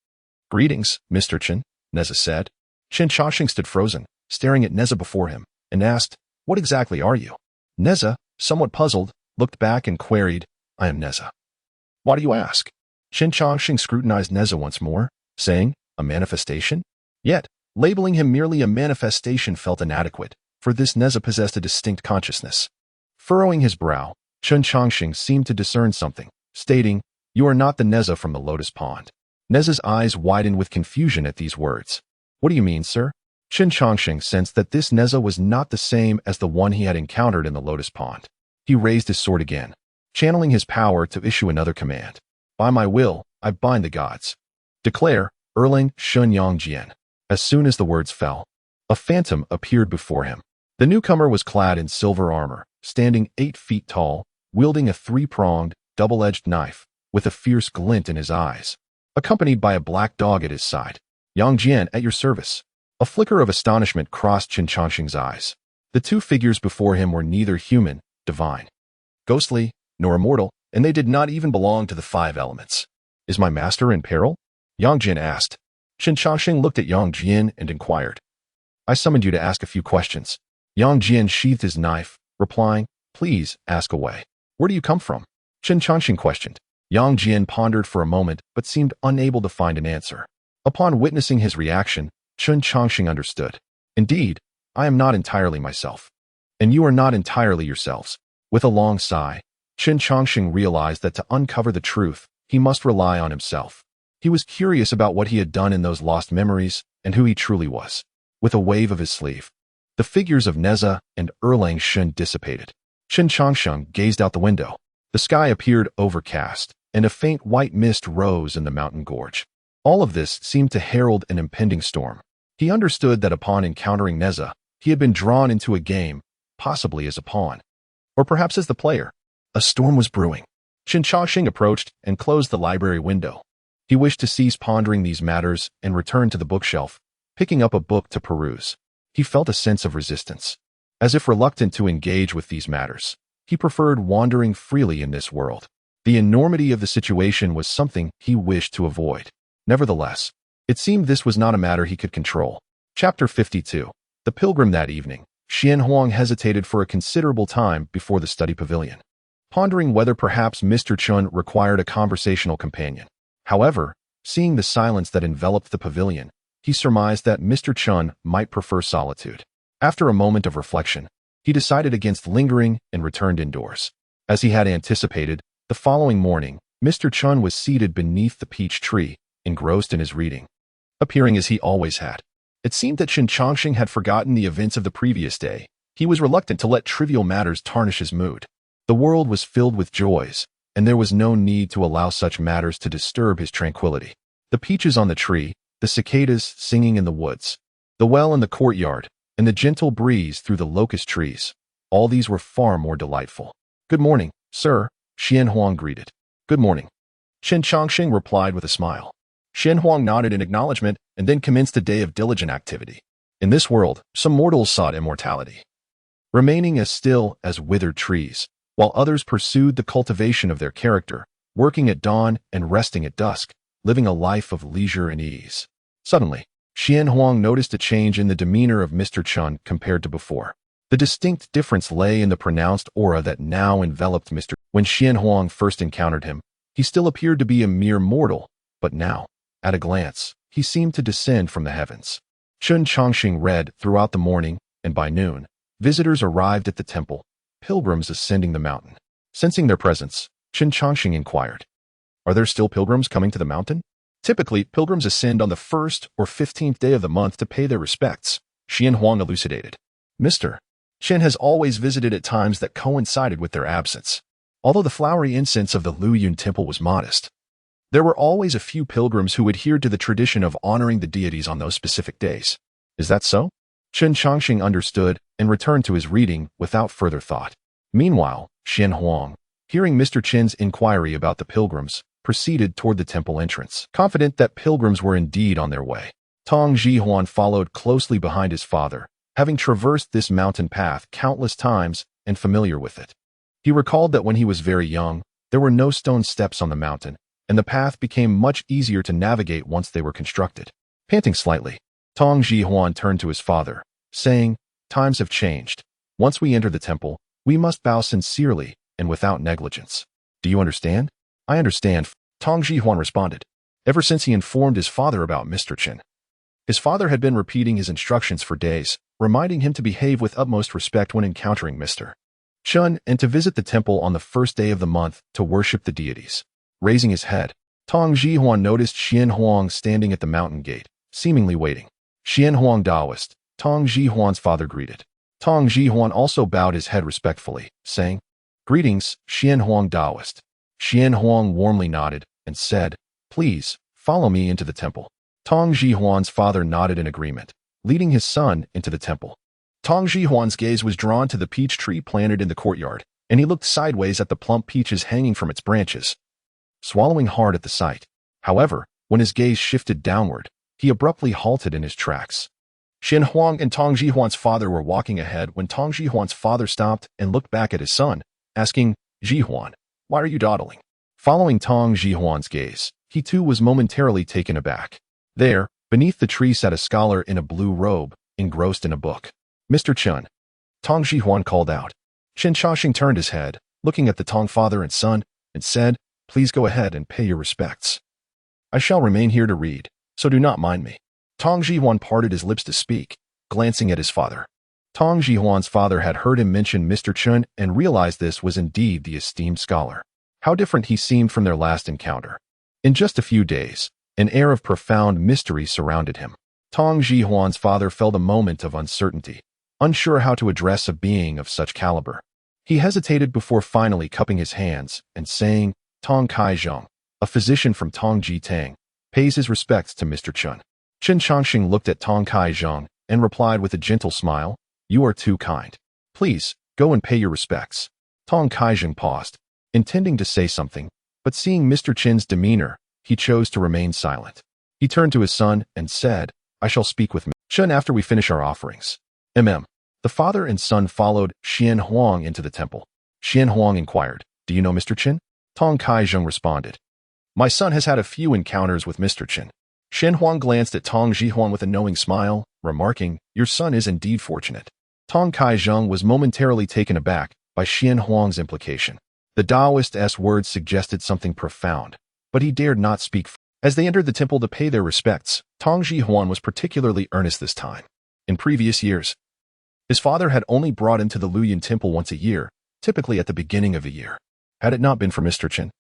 Greetings, Mr. Chen, Neza said. Chen Changsheng stood frozen, staring at Neza before him, and asked, What exactly are you? Neza, somewhat puzzled, looked back and queried, I am Neza. Why do you ask? Chen Changsheng scrutinized Neza once more, saying, A manifestation? Yet, labeling him merely a manifestation felt inadequate, for this Neza possessed a distinct consciousness. Furrowing his brow, Chen Changsheng seemed to discern something, stating, You are not the Neza from the lotus pond. Neza's eyes widened with confusion at these words. What do you mean, sir? Chen Changsheng sensed that this Neza was not the same as the one he had encountered in the lotus pond. He raised his sword again, channeling his power to issue another command. By my will, I bind the gods. Declare, Erlang Shun Yang Jian. As soon as the words fell, a phantom appeared before him. The newcomer was clad in silver armor, standing 8 feet tall, wielding a 3-pronged, double-edged knife, with a fierce glint in his eyes, accompanied by a black dog at his side. Yang Jian, at your service. A flicker of astonishment crossed Chen Changsheng's eyes. The two figures before him were neither human, divine, ghostly, nor immortal, and they did not even belong to the 5 elements. Is my master in peril? Yang Jian asked. Chen Changsheng looked at Yang Jian and inquired. I summoned you to ask a few questions. Yang Jian sheathed his knife, replying, Please, ask away. Where do you come from? Chen Changsheng questioned. Yang Jian pondered for a moment but seemed unable to find an answer. Upon witnessing his reaction, Chen Changsheng understood. Indeed, I am not entirely myself. And you are not entirely yourselves. With a long sigh, Chen Changsheng realized that to uncover the truth, he must rely on himself. He was curious about what he had done in those lost memories and who he truly was. With a wave of his sleeve, the figures of Neza and Erlang Shun dissipated. Chen Changsheng gazed out the window. The sky appeared overcast, and a faint white mist rose in the mountain gorge. All of this seemed to herald an impending storm. He understood that upon encountering Neza, he had been drawn into a game, possibly as a pawn, or perhaps as the player. A storm was brewing. Chen Changsheng approached and closed the library window. He wished to cease pondering these matters and return to the bookshelf, picking up a book to peruse. He felt a sense of resistance. As if reluctant to engage with these matters, he preferred wandering freely in this world. The enormity of the situation was something he wished to avoid. Nevertheless, it seemed this was not a matter he could control. Chapter 52. The pilgrim. That evening, Xian Huang hesitated for a considerable time before the study pavilion, pondering whether perhaps Mr. Chun required a conversational companion. However, seeing the silence that enveloped the pavilion, he surmised that Mr. Chun might prefer solitude. After a moment of reflection, he decided against lingering and returned indoors. As he had anticipated, the following morning, Mr. Chun was seated beneath the peach tree, engrossed in his reading, appearing as he always had. It seemed that Chen Changsheng had forgotten the events of the previous day. He was reluctant to let trivial matters tarnish his mood. The world was filled with joys, and there was no need to allow such matters to disturb his tranquility. The peaches on the tree, the cicadas singing in the woods, the well in the courtyard, and the gentle breeze through the locust trees, all these were far more delightful. Good morning, sir, Xian Huang greeted. Good morning. Chen Changsheng replied with a smile. Xian Huang nodded in acknowledgement and then commenced a day of diligent activity. In this world, some mortals sought immortality, remaining as still as withered trees, while others pursued the cultivation of their character, working at dawn and resting at dusk, living a life of leisure and ease. Suddenly, Xian Huang noticed a change in the demeanor of Mr. Chun compared to before. The distinct difference lay in the pronounced aura that now enveloped Mr. When Xian Huang first encountered him, he still appeared to be a mere mortal, but now, at a glance, he seemed to descend from the heavens. Chen Changsheng read throughout the morning, and by noon, visitors arrived at the temple, pilgrims ascending the mountain. Sensing their presence, Chen Changsheng inquired, Are there still pilgrims coming to the mountain? Typically, pilgrims ascend on the 1st or 15th day of the month to pay their respects, Xian Huang elucidated. Mr. Chen has always visited at times that coincided with their absence. Although the flowery incense of the Lu Yun temple was modest, there were always a few pilgrims who adhered to the tradition of honoring the deities on those specific days. Is that so? Chen Changsheng understood and returned to his reading without further thought. Meanwhile, Xian Huang, hearing Mr. Chen's inquiry about the pilgrims, proceeded toward the temple entrance, confident that pilgrims were indeed on their way. Tong Jihuan followed closely behind his father, having traversed this mountain path countless times and familiar with it. He recalled that when he was very young, there were no stone steps on the mountain, and the path became much easier to navigate once they were constructed. Panting slightly, Tong Jihuan turned to his father, saying, "Times have changed. Once we enter the temple, we must bow sincerely and without negligence. Do you understand?" "I understand," Tong Jihuan responded. Ever since he informed his father about Mr. Chen, his father had been repeating his instructions for days, reminding him to behave with utmost respect when encountering Mr. Chen and to visit the temple on the first day of the month to worship the deities. Raising his head, Tong Jihuan noticed Xian Huang standing at the mountain gate, seemingly waiting. "Xian Huang Taoist," Tong Jihuan's father greeted. Tong Jihuan also bowed his head respectfully, saying, "Greetings, Xian Huang Taoist." Xian Huang warmly nodded and said, "Please, follow me into the temple." Tong Jihuan's father nodded in agreement, leading his son into the temple. Tong Jihuan's gaze was drawn to the peach tree planted in the courtyard, and he looked sideways at the plump peaches hanging from its branches, swallowing hard at the sight. However, when his gaze shifted downward, he abruptly halted in his tracks. Xian Huang and Tong Jihuan's father were walking ahead when Tong Jihuan's father stopped and looked back at his son, asking, "Jihuan, why are you dawdling?" Following Tong Jihuan's gaze, he too was momentarily taken aback. There, beneath the tree sat a scholar in a blue robe, engrossed in a book. "Mr. Chen," Tong Jihuan called out. Chen Changsheng turned his head, looking at the Tong father and son, and said, "Please go ahead and pay your respects. I shall remain here to read, so do not mind me." Tong Jihuan parted his lips to speak, glancing at his father. Tong Jihuan's father had heard him mention Mr. Chen and realized this was indeed the esteemed scholar. How different he seemed from their last encounter. In just a few days, an air of profound mystery surrounded him. Tong Jihuan's father felt a moment of uncertainty, unsure how to address a being of such caliber. He hesitated before finally cupping his hands and saying, "Tong Kai-zhong, a physician from Tong Ji-tang, pays his respects to Mr. Chen." Chen Changsheng looked at Tong Kai-zhong and replied with a gentle smile, "You are too kind. Please, go and pay your respects." Tong Kai-zhong paused, intending to say something, but seeing Mr. Chen's demeanor, he chose to remain silent. He turned to his son and said, "I shall speak with Mr. Chen after we finish our offerings." The father and son followed Xian Huang into the temple. Xian Huang inquired, "Do you know Mr. Chen?" Tong Kai-zhong responded, "My son has had a few encounters with Mr. Chen." Xian Huang glanced at Tong Jihuan with a knowing smile, remarking, "Your son is indeed fortunate." Tong Kai-zhong was momentarily taken aback by Xian Huang's implication. The Taoist's words suggested something profound, but he dared not speak. As they entered the temple to pay their respects, Tong Jihuan was particularly earnest this time. In previous years, his father had only brought him to the Luoyuan temple once a year, typically at the beginning of the year. Had it not been for Mr. Chen,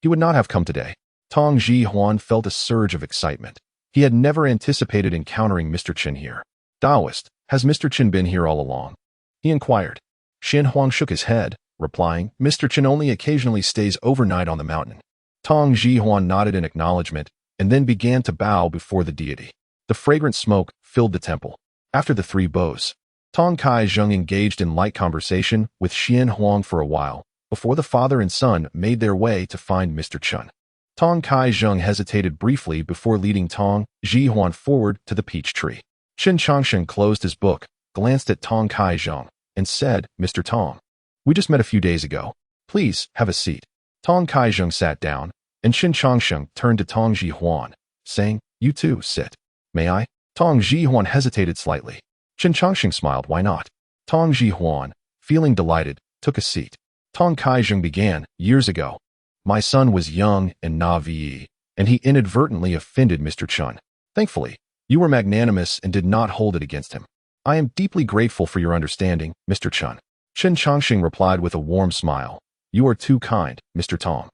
he would not have come today. Tong Jihuan felt a surge of excitement. He had never anticipated encountering Mr. Chen here. "Taoist, has Mr. Chen been here all along?" he inquired. Xian Huang shook his head, replying, "Mr. Chen only occasionally stays overnight on the mountain." Tong Jihuan nodded in acknowledgement and then began to bow before the deity. The fragrant smoke filled the temple. After the three bows, Tong Kai-zhong engaged in light conversation with Xian Huang for a while, before the father and son made their way to find Mr. Chen. Tong Kai-zhong hesitated briefly before leading Tong Jihuan forward to the peach tree. Chen Changsheng closed his book, glanced at Tong Kai-zhong, and said, "Mr. Tong, we just met a few days ago. Please, have a seat." Tong Kai-zhong sat down, and Chen Changsheng turned to Tong Jihuan, saying, "You too, sit." "May I?" Tong Jihuan hesitated slightly. Chen Changsheng smiled, "Why not?" Tong Jihuan, feeling delighted, took a seat. Tong Kai-zhong began, "Years ago, my son was young and naive, and he inadvertently offended Mr. Chen. Thankfully, you were magnanimous and did not hold it against him. I am deeply grateful for your understanding, Mr. Chen." Chen Changsheng replied with a warm smile, "You are too kind, Mr. Tong.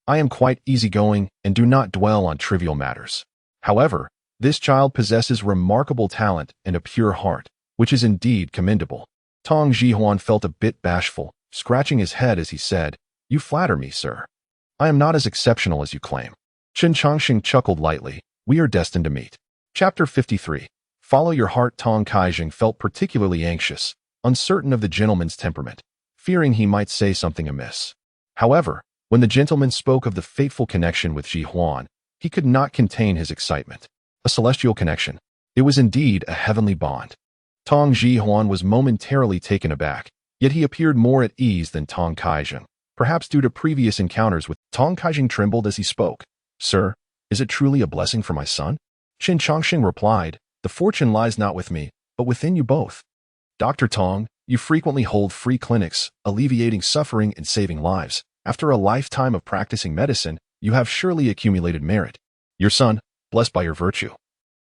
I am quite easygoing and do not dwell on trivial matters. However, this child possesses remarkable talent and a pure heart, which is indeed commendable." Tong Jihuan felt a bit bashful, scratching his head as he said, "You flatter me, sir. I am not as exceptional as you claim." Chen Changsheng chuckled lightly, "We are destined to meet." Chapter 53. Follow your heart. Tong Kaijing felt particularly anxious, uncertain of the gentleman's temperament, fearing he might say something amiss. However, when the gentleman spoke of the fateful connection with Ji Huan, he could not contain his excitement. A celestial connection. It was indeed a heavenly bond. Tong Ji Huan was momentarily taken aback, yet he appeared more at ease than Tong Kaijing, perhaps due to previous encounters with Tong Kaijing trembled as he spoke. Sir, is it truly a blessing for my son? Chen Changsheng replied, the fortune lies not with me, but within you both. Dr. Tong, you frequently hold free clinics, alleviating suffering and saving lives. After a lifetime of practicing medicine, you have surely accumulated merit. Your son, blessed by your virtue,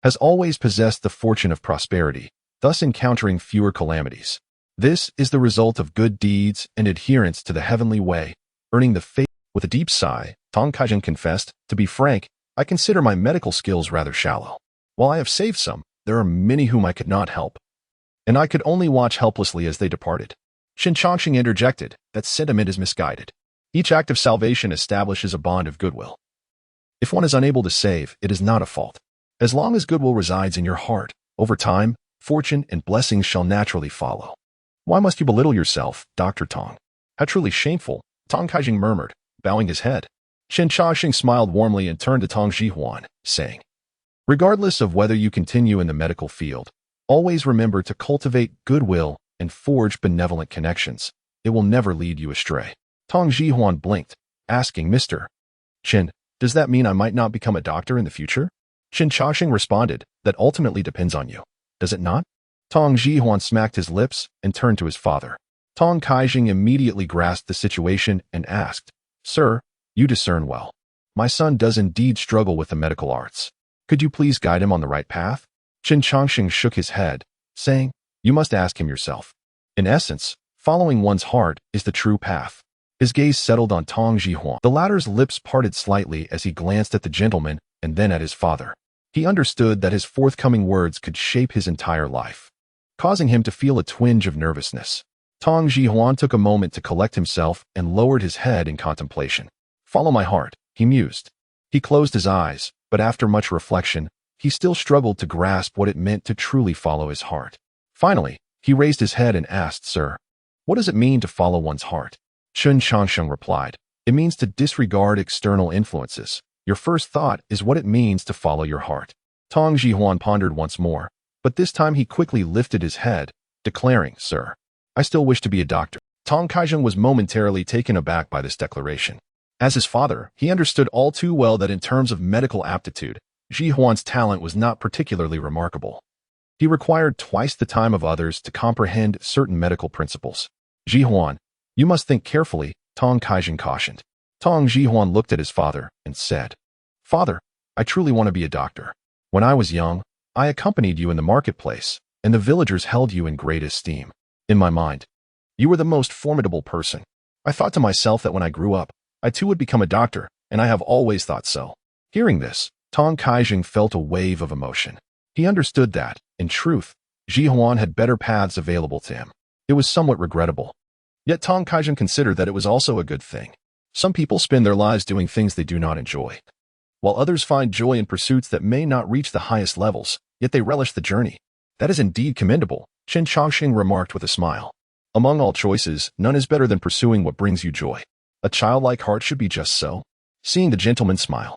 has always possessed the fortune of prosperity, thus encountering fewer calamities. This is the result of good deeds and adherence to the heavenly way, earning the faith. With a deep sigh, Tong Kaijing confessed, to be frank, I consider my medical skills rather shallow. While I have saved some, there are many whom I could not help, and I could only watch helplessly as they departed. Chen Changsheng interjected, that sentiment is misguided. Each act of salvation establishes a bond of goodwill. If one is unable to save, it is not a fault. As long as goodwill resides in your heart, over time, fortune and blessings shall naturally follow. Why must you belittle yourself, Dr. Tong? How truly shameful, Tong Kaijing murmured, bowing his head. Chen Changsheng smiled warmly and turned to Tong Ji Huan, saying, regardless of whether you continue in the medical field, always remember to cultivate goodwill and forge benevolent connections. It will never lead you astray. Tong Ji Huan blinked, asking, Mr. Chen, does that mean I might not become a doctor in the future? Chen Changsheng responded, that ultimately depends on you, does it not? Tong Ji Huan smacked his lips and turned to his father. Tong Kaijing immediately grasped the situation and asked, Sir, you discern well. My son does indeed struggle with the medical arts. Could you please guide him on the right path? Chen Changsheng shook his head, saying, you must ask him yourself. In essence, following one's heart is the true path. His gaze settled on Tong Ji Huan. The latter's lips parted slightly as he glanced at the gentleman and then at his father. He understood that his forthcoming words could shape his entire life, causing him to feel a twinge of nervousness. Tong Ji Huan took a moment to collect himself and lowered his head in contemplation. Follow my heart, he mused. He closed his eyes, but after much reflection, he still struggled to grasp what it meant to truly follow his heart. Finally, he raised his head and asked, Sir, what does it mean to follow one's heart? Chen Changsheng replied, it means to disregard external influences. Your first thought is what it means to follow your heart. Tong Ji Huan pondered once more, but this time he quickly lifted his head, declaring, Sir, I still wish to be a doctor. Tong Kaijing was momentarily taken aback by this declaration. As his father, he understood all too well that in terms of medical aptitude, Ji Huan's talent was not particularly remarkable. He required twice the time of others to comprehend certain medical principles. Ji Huan, you must think carefully, Tong Kaijing cautioned. Tong Ji Huan looked at his father and said, Father, I truly want to be a doctor. When I was young, I accompanied you in the marketplace, and the villagers held you in great esteem. In my mind, you were the most formidable person. I thought to myself that when I grew up, I too would become a doctor, and I have always thought so. Hearing this, Tong Kaijing felt a wave of emotion. He understood that, in truth, Ji Huan had better paths available to him. It was somewhat regrettable. Yet Tong Kaijing considered that it was also a good thing. Some people spend their lives doing things they do not enjoy, while others find joy in pursuits that may not reach the highest levels, yet they relish the journey. That is indeed commendable, Chen Changsheng remarked with a smile. Among all choices, none is better than pursuing what brings you joy. A childlike heart should be just so. Seeing the gentleman smile,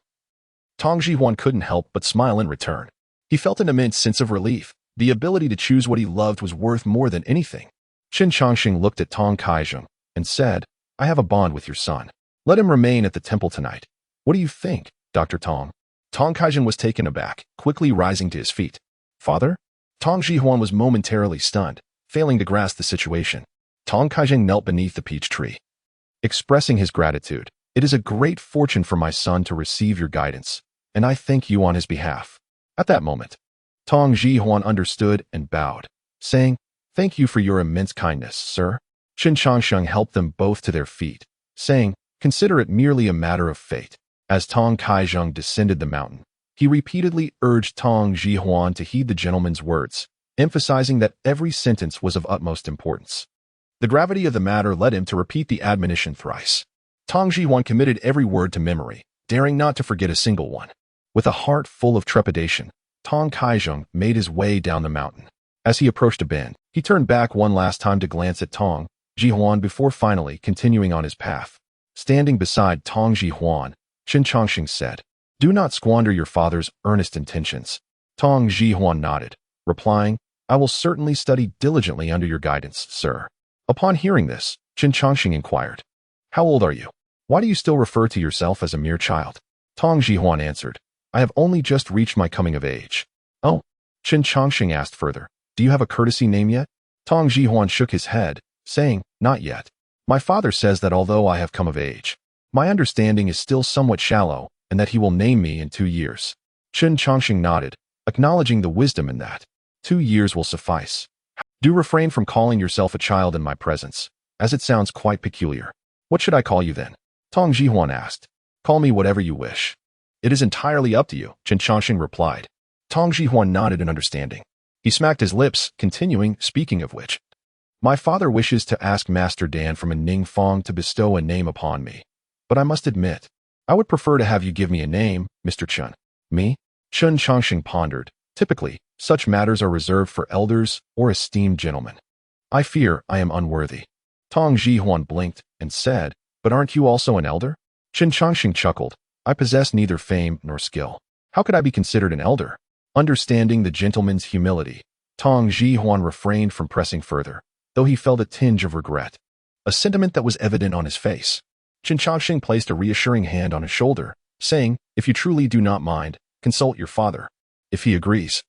Tong Ji Huan couldn't help but smile in return. He felt an immense sense of relief. The ability to choose what he loved was worth more than anything. Chen Changsheng looked at Tong Kaijing and said, I have a bond with your son. Let him remain at the temple tonight. What do you think, Dr. Tong? Tong Kaijing was taken aback, quickly rising to his feet. Father? Tong Ji Huan was momentarily stunned, failing to grasp the situation. Tong Kaijing knelt beneath the peach tree, expressing his gratitude. It is a great fortune for my son to receive your guidance, and I thank you on his behalf. At that moment, Tong Ji Huan understood and bowed, saying, Thank you for your immense kindness, sir. Chen Changsheng helped them both to their feet, saying, Consider it merely a matter of fate. As Tong Kaijing descended the mountain, he repeatedly urged Tong Ji Huan to heed the gentleman's words, emphasizing that every sentence was of utmost importance. The gravity of the matter led him to repeat the admonition thrice. Tong Ji Huan committed every word to memory, daring not to forget a single one. With a heart full of trepidation, Tong Kaizheng made his way down the mountain. As he approached a bend, he turned back one last time to glance at Tong Jihuan before finally continuing on his path. Standing beside Tong Jihuan, Chen Changsheng said, "Do not squander your father's earnest intentions." Tong Jihuan nodded, replying, "I will certainly study diligently under your guidance, sir." Upon hearing this, Chen Changsheng inquired, "How old are you? Why do you still refer to yourself as a mere child?" Tong Jihuan answered, "I have only just reached my coming of age." "Oh?" Chen Changsheng asked further, "Do you have a courtesy name yet?" Tong Jihuan shook his head, saying, "Not yet. My father says that although I have come of age, my understanding is still somewhat shallow and that he will name me in 2 years." Chen Changsheng nodded, acknowledging the wisdom in that. 2 years will suffice. Do refrain from calling yourself a child in my presence, as it sounds quite peculiar. What should I call you then? Tong Jihuan asked. Call me whatever you wish. It is entirely up to you, Chen Changsheng replied. Tong Jihuan nodded in understanding. He smacked his lips, continuing, speaking of which, my father wishes to ask Master Dan from a Ningfang to bestow a name upon me. But I must admit, I would prefer to have you give me a name, Mr. Chen. Me? Chen Changsheng pondered. Typically, such matters are reserved for elders or esteemed gentlemen. I fear I am unworthy. Tong Jihuan blinked and said, but aren't you also an elder? Chen Changsheng chuckled. I possess neither fame nor skill. How could I be considered an elder? Understanding the gentleman's humility, Tong Jihuan refrained from pressing further, though he felt a tinge of regret, a sentiment that was evident on his face. Chen Changsheng placed a reassuring hand on his shoulder, saying, if you truly do not mind, consult your father. If he agrees,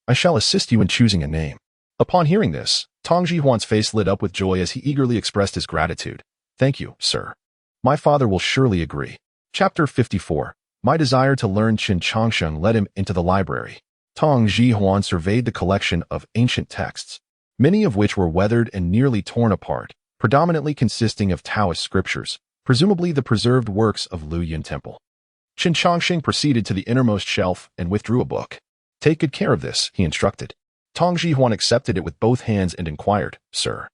I shall assist you in choosing a name. Upon hearing this, Tong Jihuan's face lit up with joy as he eagerly expressed his gratitude. Thank you, sir. My father will surely agree. Chapter 54. My desire to learn. Chen Changsheng led him into the library. Tong Jihuan surveyed the collection of ancient texts, many of which were weathered and nearly torn apart, predominantly consisting of Taoist scriptures, presumably the preserved works of Lu Yun Temple. Chen Changsheng proceeded to the innermost shelf and withdrew a book. Take good care of this, he instructed. Tong Jihuan accepted it with both hands and inquired, Sir,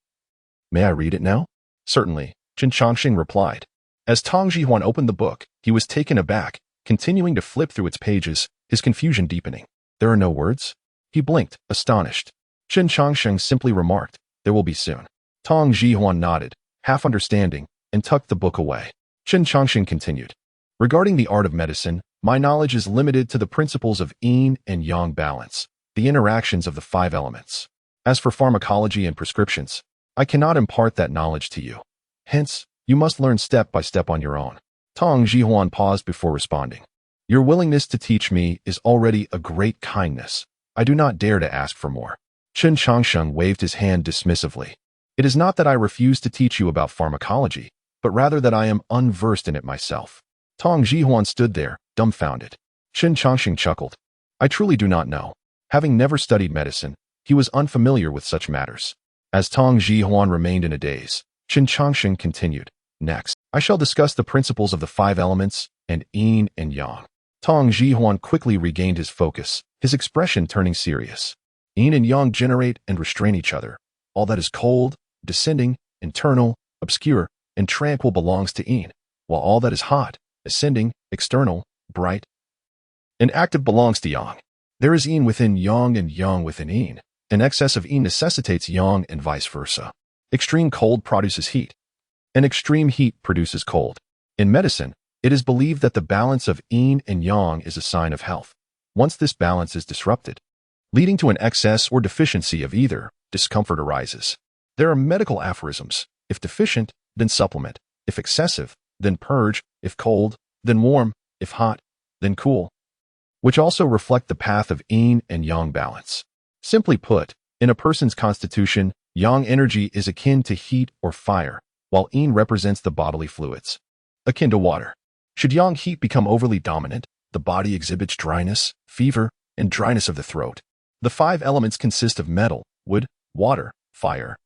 may I read it now? Certainly, Chen Changsheng replied. As Tong Jihuan opened the book, he was taken aback, continuing to flip through its pages, his confusion deepening. There are no words? He blinked, astonished. Chen Changsheng simply remarked, there will be soon. Tong Jihuan nodded, half understanding, and tucked the book away. Chen Changsheng continued. Regarding the art of medicine, my knowledge is limited to the principles of yin and yang balance, the interactions of the 5 elements. As for pharmacology and prescriptions, I cannot impart that knowledge to you. Hence, you must learn step by step on your own. Tong Jihuan paused before responding. Your willingness to teach me is already a great kindness. I do not dare to ask for more. Chen Changsheng waved his hand dismissively. It is not that I refuse to teach you about pharmacology, but rather that I am unversed in it myself. Tong Jihuan stood there, dumbfounded. Chen Changsheng chuckled. I truly do not know. Having never studied medicine, he was unfamiliar with such matters. As Tong Jihuan remained in a daze, Chen Changsheng continued. Next, I shall discuss the principles of the 5 elements and yin and yang. Tong Jihuan quickly regained his focus, his expression turning serious. Yin and yang generate and restrain each other. All that is cold, descending, internal, obscure, and tranquil belongs to yin, while all that is hot, ascending, external, bright, and active belongs to yang. There is yin within yang and yang within yin. An excess of yin necessitates yang and vice versa. Extreme cold produces heat, and extreme heat produces cold. In medicine, it is believed that the balance of yin and yang is a sign of health. Once this balance is disrupted, leading to an excess or deficiency of either, discomfort arises. There are medical aphorisms. If deficient, then supplement. If excessive, then purge. If cold, then warm. If hot, then cool, which also reflect the path of yin and yang balance. Simply put, in a person's constitution, yang energy is akin to heat or fire, while yin represents the bodily fluids, akin to water. Should yang heat become overly dominant, the body exhibits dryness, fever, and dryness of the throat. The 5 elements consist of metal, wood, water, fire,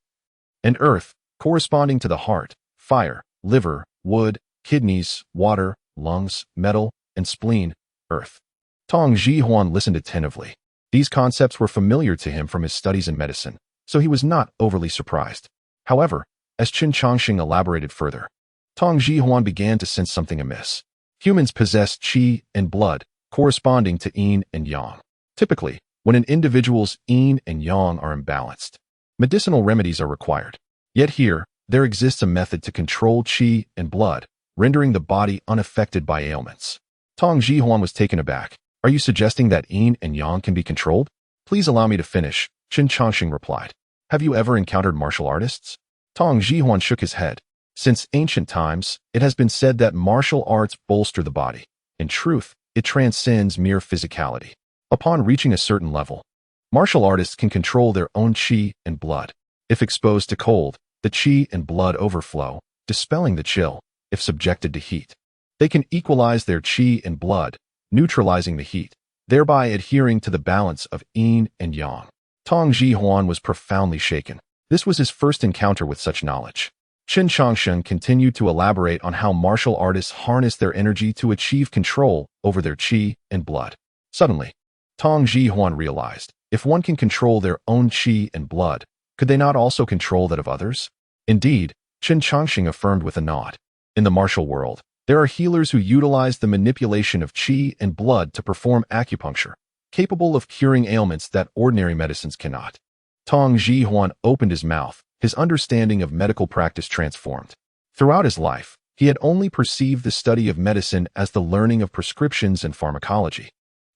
and earth, corresponding to the heart, fire, liver, wood, kidneys, water, lungs, metal, and spleen, earth. Tong Jihuan listened attentively. These concepts were familiar to him from his studies in medicine, so he was not overly surprised. However, as Chen Changsheng elaborated further, Tong Jihuan began to sense something amiss. Humans possess qi and blood, corresponding to yin and yang. Typically, when an individual's yin and yang are imbalanced, medicinal remedies are required. Yet here, there exists a method to control qi and blood, rendering the body unaffected by ailments. Tong Jihuan was taken aback. Are you suggesting that yin and yang can be controlled? Please allow me to finish, Chen Changsheng replied. Have you ever encountered martial artists? Tong Jihuan shook his head. Since ancient times, it has been said that martial arts bolster the body. In truth, it transcends mere physicality. Upon reaching a certain level, martial artists can control their own qi and blood. If exposed to cold, the qi and blood overflow, dispelling the chill. If subjected to heat, they can equalize their qi and blood, neutralizing the heat, thereby adhering to the balance of yin and yang. Tong Jihuan was profoundly shaken. This was his first encounter with such knowledge. Chen Changsheng continued to elaborate on how martial artists harness their energy to achieve control over their qi and blood. Suddenly, Tong Jihuan realized, if one can control their own qi and blood, could they not also control that of others? Indeed, Chen Changsheng affirmed with a nod. In the martial world, there are healers who utilize the manipulation of qi and blood to perform acupuncture, capable of curing ailments that ordinary medicines cannot. Tong Jihuan opened his mouth, his understanding of medical practice transformed. Throughout his life, he had only perceived the study of medicine as the learning of prescriptions and pharmacology,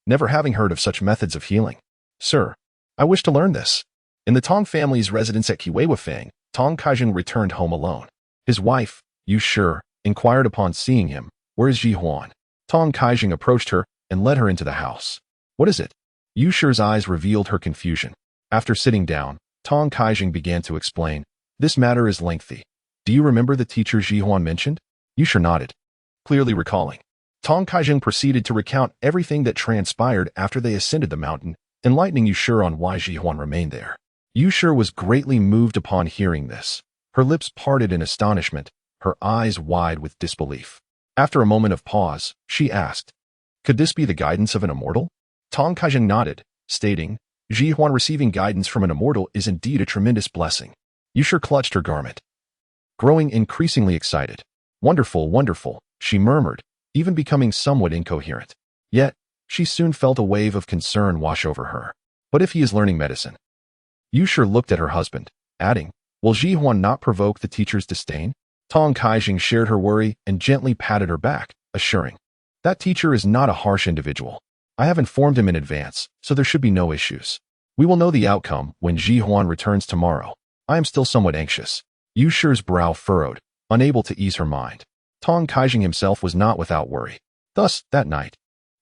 never having heard of such methods of healing. Sir, I wish to learn this. In the Tong family's residence at Kiweifang, Tong Kaijing returned home alone. His wife, Yu Shi, inquired upon seeing him, "Where is Jihuan?" Tong Kaijing approached her and led her into the house. "What is it?" Yu Shi's eyes revealed her confusion. After sitting down, Tong Kaijing began to explain. "This matter is lengthy. Do you remember the teacher Jihuan mentioned?" Yu Shi nodded, clearly recalling. Tong Kaijing proceeded to recount everything that transpired after they ascended the mountain, enlightening Yu Shi on why Jihuan remained there. Yu Shi was greatly moved upon hearing this. Her lips parted in astonishment, her eyes wide with disbelief. After a moment of pause, she asked, "Could this be the guidance of an immortal?" Tong Kaijing nodded, stating, "Jihuan receiving guidance from an immortal is indeed a tremendous blessing." Yu Shi clutched her garment, growing increasingly excited. "Wonderful, wonderful," she murmured, even becoming somewhat incoherent. Yet, she soon felt a wave of concern wash over her. But if he is learning medicine? Yu Shi looked at her husband, adding, "Will Jihuan not provoke the teacher's disdain?" Tong Kaijing shared her worry and gently patted her back, assuring, "That teacher is not a harsh individual. I have informed him in advance, so there should be no issues. We will know the outcome when Jihuan returns tomorrow. I am still somewhat anxious." Yu Shi's brow furrowed, unable to ease her mind. Tong Kaijing himself was not without worry. Thus, that night,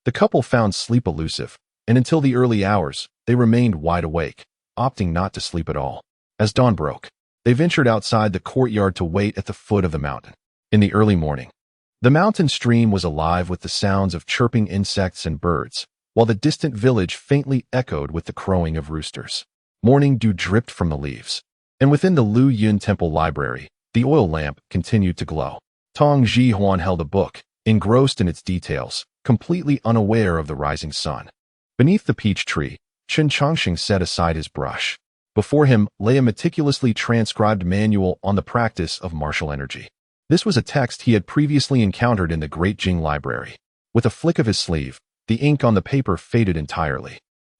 the couple found sleep elusive, and until the early hours, they remained wide awake, opting not to sleep at all. As dawn broke, they ventured outside the courtyard to wait at the foot of the mountain. In the early morning, the mountain stream was alive with the sounds of chirping insects and birds, while the distant village faintly echoed with the crowing of roosters. Morning dew dripped from the leaves, and within the Lu Yun Temple library, the oil lamp continued to glow. Tong Jihuan held a book, engrossed in its details, completely unaware of the rising sun. Beneath the peach tree, Chen Changsheng set aside his brush. Before him lay a meticulously transcribed manual on the practice of martial energy. This was a text he had previously encountered in the Great Jing Library. With a flick of his sleeve, the ink on the paper faded entirely.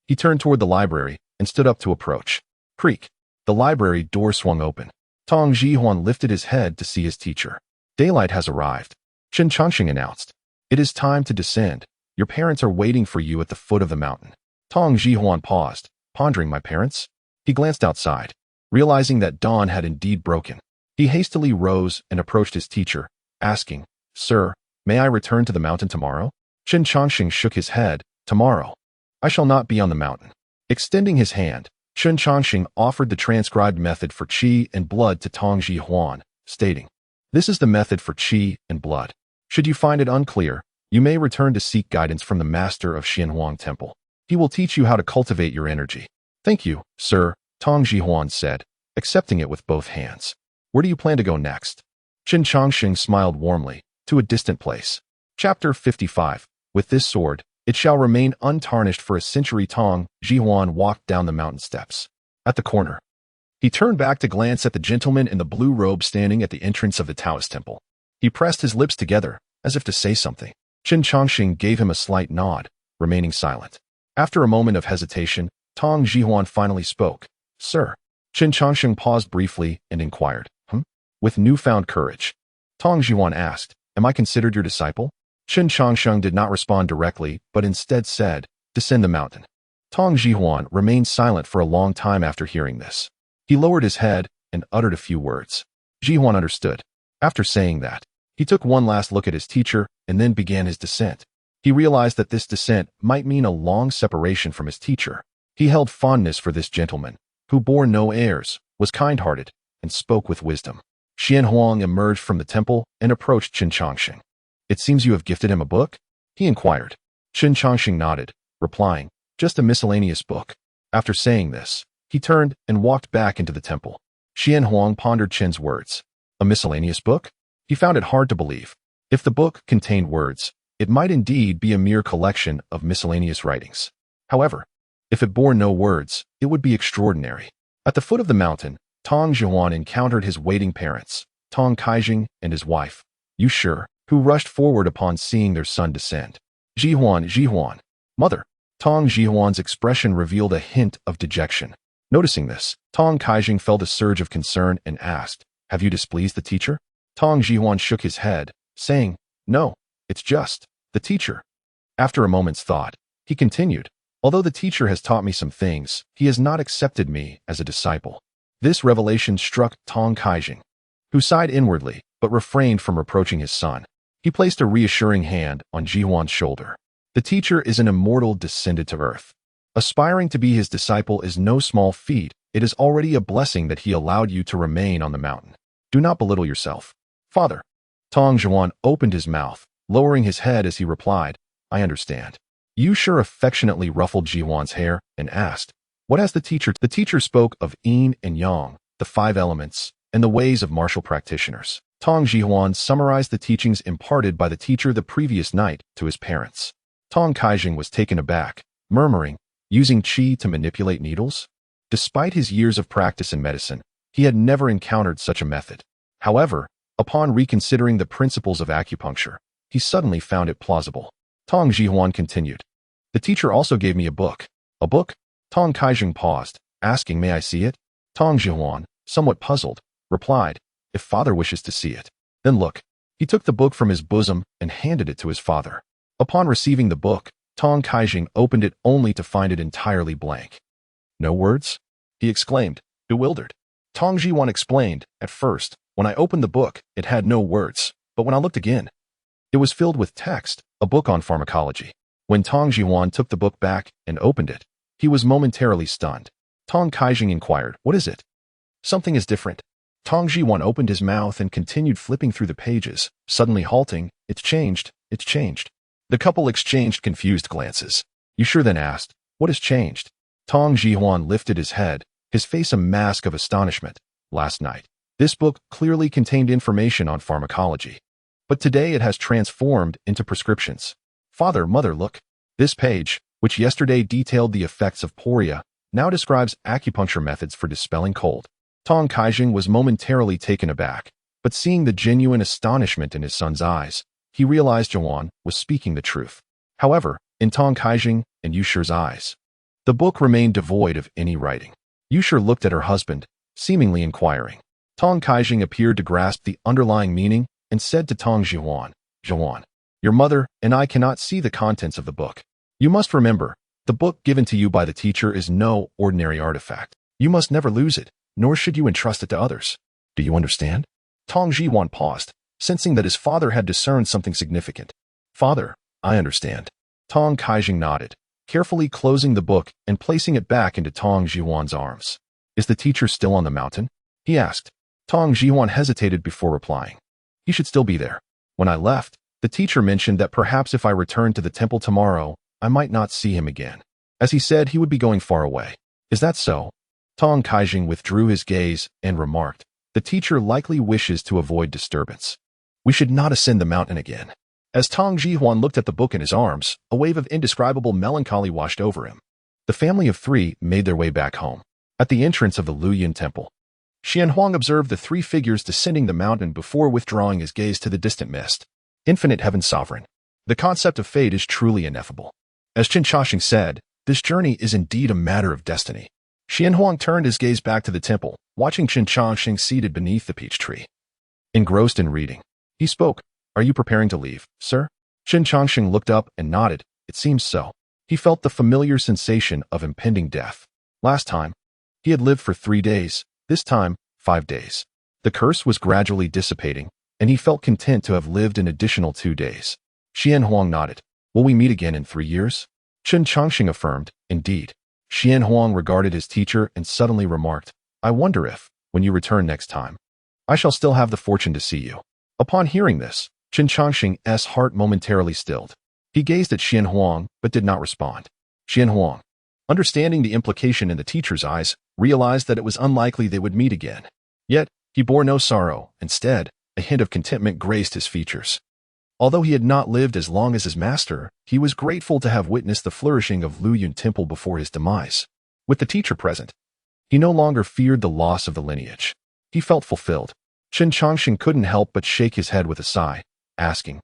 He turned toward the library and stood up to approach. Creak. The library door swung open. Tong Jihuan lifted his head to see his teacher. "Daylight has arrived," Chen Changsheng announced. "It is time to descend. Your parents are waiting for you at the foot of the mountain." Tong Jihuan paused, pondering. "My parents?" He glanced outside, realizing that dawn had indeed broken. He hastily rose and approached his teacher, asking, "Sir, may I return to the mountain tomorrow?" Chen Changsheng shook his head. "Tomorrow, I shall not be on the mountain." Extending his hand, Chen Changsheng offered the transcribed method for qi and blood to Tong Jihuan, stating, "This is the method for qi and blood. Should you find it unclear, you may return to seek guidance from the master of Xianhuang Temple. He will teach you how to cultivate your energy." "Thank you, sir," Tong Jihuan said, accepting it with both hands. "Where do you plan to go next?" Chen Changsheng smiled warmly. "To a distant place." Chapter 55. With this sword, it shall remain untarnished for a century. Tong Jihuan walked down the mountain steps. At the corner, he turned back to glance at the gentleman in the blue robe standing at the entrance of the Taoist temple. He pressed his lips together, as if to say something. Chen Changsheng gave him a slight nod, remaining silent. After a moment of hesitation, Tong Jihuan finally spoke. Sir. Chen Changsheng paused briefly and inquired. With newfound courage. Tong Jihuan asked, Am I considered your disciple? Chen Changsheng did not respond directly, but instead said, Descend the mountain. Tong Jihuan remained silent for a long time after hearing this. He lowered his head and uttered a few words. Jihuan understood. After saying that, he took one last look at his teacher and then began his descent. He realized that this descent might mean a long separation from his teacher. He held fondness for this gentleman, who bore no heirs, was kind-hearted, and spoke with wisdom. Xian Huang emerged from the temple and approached Chen Changsheng. It seems you have gifted him a book? He inquired. Chen Changsheng nodded, replying, Just a miscellaneous book. After saying this, he turned and walked back into the temple. Xian Huang pondered Chen's words. A miscellaneous book? He found it hard to believe. If the book contained words, it might indeed be a mere collection of miscellaneous writings. However, if it bore no words, it would be extraordinary. At the foot of the mountain, Tong Jihuan encountered his waiting parents, Tong Kaijing and his wife, Yu Shi, who rushed forward upon seeing their son descend. Jihuan. Mother. Tong Jihuan's expression revealed a hint of dejection. Noticing this, Tong Kaijing felt a surge of concern and asked, Have you displeased the teacher? Tong Jihuan shook his head, saying, No, it's just the teacher. After a moment's thought, he continued, Although the teacher has taught me some things, he has not accepted me as a disciple. This revelation struck Tong Kaijing, who sighed inwardly but refrained from reproaching his son. He placed a reassuring hand on Jihuan's shoulder. The teacher is an immortal descended to earth. Aspiring to be his disciple is no small feat. It is already a blessing that he allowed you to remain on the mountain. Do not belittle yourself. Father. Tong Jihuan opened his mouth, lowering his head as he replied, I understand. Yu Shi affectionately ruffled Jihuan's hair and asked, What has the teacher? The teacher spoke of yin and yang, the 5 elements, and the ways of martial practitioners. Tong Jihuan summarized the teachings imparted by the teacher the previous night to his parents. Tong Kaijing was taken aback, murmuring, Using qi to manipulate needles? Despite his years of practice in medicine, he had never encountered such a method. However, upon reconsidering the principles of acupuncture, he suddenly found it plausible. Tong Jihuan continued, The teacher also gave me a book. A book? Tong Kaijing paused, asking, May I see it? Tong Jihuan, somewhat puzzled, replied, If father wishes to see it. Then look. He took the book from his bosom and handed it to his father. Upon receiving the book, Tong Kaijing opened it only to find it entirely blank. No words? He exclaimed, bewildered. Tong Jihuan explained, At first, when I opened the book, it had no words, but when I looked again, it was filled with text, a book on pharmacology. When Tong Jihuan took the book back and opened it, he was momentarily stunned. Tong Kaijing inquired, What is it? Something is different. Tong Jihuan opened his mouth and continued flipping through the pages, suddenly halting, It's changed. The couple exchanged confused glances. Yu Shi then asked, What has changed? Tong Jihuan lifted his head, his face a mask of astonishment. Last night, this book clearly contained information on pharmacology. But today it has transformed into prescriptions. Father, mother, look. This page, which yesterday detailed the effects of poria, now describes acupuncture methods for dispelling cold. Tong Kaijing was momentarily taken aback, but seeing the genuine astonishment in his son's eyes, he realized Jihuan was speaking the truth. However, in Tong Kaijing and Yu Shi's eyes, the book remained devoid of any writing. Yu Shi looked at her husband, seemingly inquiring. Tong Kaijing appeared to grasp the underlying meaning and said to Tong Jihuan, Jihuan, your mother and I cannot see the contents of the book. You must remember, the book given to you by the teacher is no ordinary artifact. You must never lose it, nor should you entrust it to others. Do you understand? Tong Jihuan paused, sensing that his father had discerned something significant. Father, I understand. Tong Kaijing nodded, carefully closing the book and placing it back into Tong Jihuan's arms. Is the teacher still on the mountain? He asked. Tong Jihuan hesitated before replying. He should still be there. When I left, the teacher mentioned that perhaps if I returned to the temple tomorrow, I might not see him again, as he said he would be going far away. Is that so? Tong Kaijing withdrew his gaze and remarked, the teacher likely wishes to avoid disturbance. We should not ascend the mountain again. As Tong Jihuan looked at the book in his arms, a wave of indescribable melancholy washed over him. The family of 3 made their way back home. At the entrance of the Luyin temple, Xian Huang observed the 3 figures descending the mountain before withdrawing his gaze to the distant mist. Infinite Heaven Sovereign. The concept of fate is truly ineffable. As Chen Changsheng said, This journey is indeed a matter of destiny. Xian Huang turned his gaze back to the temple, watching Chen Changsheng seated beneath the peach tree. Engrossed in reading, he spoke, "Are you preparing to leave, sir?" Chen Changsheng looked up and nodded. It seems so. He felt the familiar sensation of impending death. Last time, he had lived for 3 days, this time, 5 days. The curse was gradually dissipating, and he felt content to have lived an additional 2 days. Xian Huang nodded. "Will we meet again in 3 years?" Chen Changsheng affirmed, "Indeed." Xian Huang regarded his teacher and suddenly remarked, "I wonder if, when you return next time, I shall still have the fortune to see you." Upon hearing this, Chen Changsheng's heart momentarily stilled. He gazed at Xian Huang, but did not respond. Xian Huang, understanding the implication in the teacher's eyes, realized that it was unlikely they would meet again. Yet, he bore no sorrow. Instead, a hint of contentment graced his features. Although he had not lived as long as his master, he was grateful to have witnessed the flourishing of Luyun Temple before his demise. With the teacher present, he no longer feared the loss of the lineage. He felt fulfilled. Chen Changsheng couldn't help but shake his head with a sigh, asking,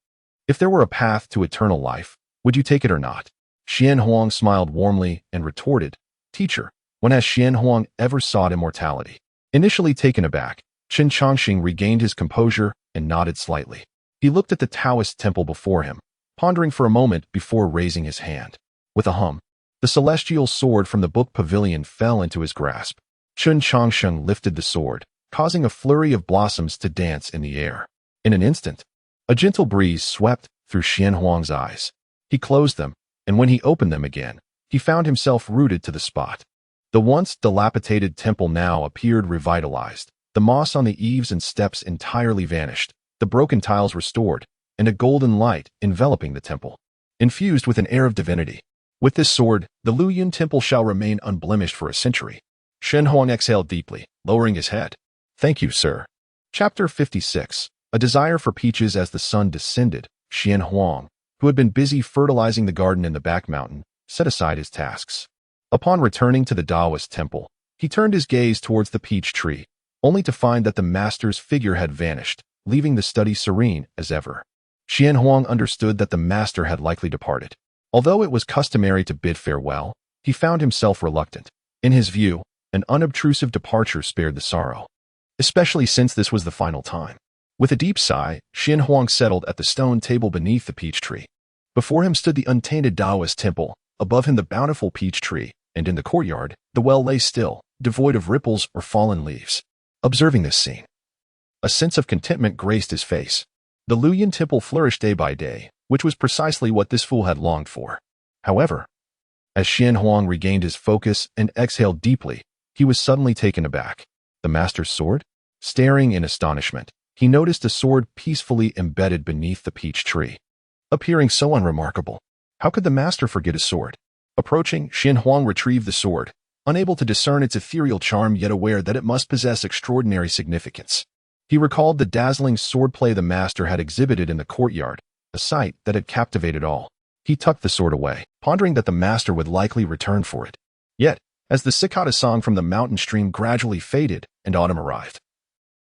"If there were a path to eternal life, would you take it or not?" Xian Huang smiled warmly and retorted, "Teacher, when has Xian Huang ever sought immortality?" Initially taken aback, Chen Changsheng regained his composure and nodded slightly. He looked at the Taoist temple before him, pondering for a moment before raising his hand. With a hum, the celestial sword from the book pavilion fell into his grasp. Chen Changsheng lifted the sword, causing a flurry of blossoms to dance in the air. In an instant, a gentle breeze swept through Xian Huang's eyes. He closed them, and when he opened them again, he found himself rooted to the spot. The once dilapidated temple now appeared revitalized. The moss on the eaves and steps entirely vanished, the broken tiles restored, and a golden light enveloping the temple, infused with an air of divinity. "With this sword, the Luyun Temple shall remain unblemished for a century." Xian Huang exhaled deeply, lowering his head. "Thank you, sir." Chapter 56. A desire for peaches. As the sun descended, Xian Huang, who had been busy fertilizing the garden in the back mountain, set aside his tasks. Upon returning to the Taoist temple, he turned his gaze towards the peach tree, only to find that the master's figure had vanished, leaving the study serene as ever. Xian Huang understood that the master had likely departed. Although it was customary to bid farewell, he found himself reluctant. In his view, an unobtrusive departure spared the sorrow, especially since this was the final time. With a deep sigh, Xian Huang settled at the stone table beneath the peach tree. Before him stood the untainted Taoist temple, above him the bountiful peach tree, and in the courtyard, the well lay still, devoid of ripples or fallen leaves. Observing this scene, a sense of contentment graced his face. The Luyun Temple flourished day by day, which was precisely what this fool had longed for. However, as Xian Huang regained his focus and exhaled deeply, he was suddenly taken aback. The master's sword? Staring in astonishment, he noticed a sword peacefully embedded beneath the peach tree. Appearing so unremarkable, how could the master forget his sword? Approaching, Xian Huang retrieved the sword, unable to discern its ethereal charm yet aware that it must possess extraordinary significance. He recalled the dazzling swordplay the master had exhibited in the courtyard, a sight that had captivated all. He tucked the sword away, pondering that the master would likely return for it. Yet, as the cicada song from the mountain stream gradually faded and autumn arrived,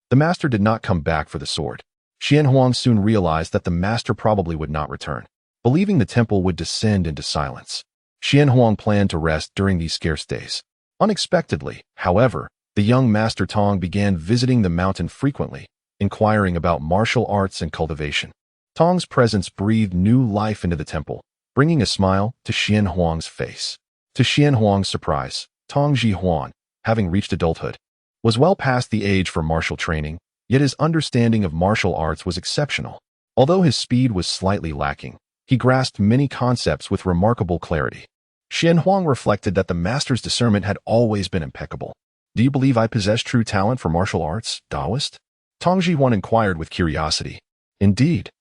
the master did not come back for the sword. Xian Huang soon realized that the master probably would not return. Believing the temple would descend into silence, Xian Huang planned to rest during these scarce days. Unexpectedly, however, the young Master Tong began visiting the mountain frequently, inquiring about martial arts and cultivation. Tong's presence breathed new life into the temple, bringing a smile to Xian Huang's face. To Xian Huang's surprise, Tong Jihuan, having reached adulthood, was well past the age for martial training, yet his understanding of martial arts was exceptional. Although his speed was slightly lacking, he grasped many concepts with remarkable clarity. Xian Huang reflected that the master's discernment had always been impeccable. "Do you believe I possess true talent for martial arts, Taoist?" Tong Jihuan inquired with curiosity. "Indeed.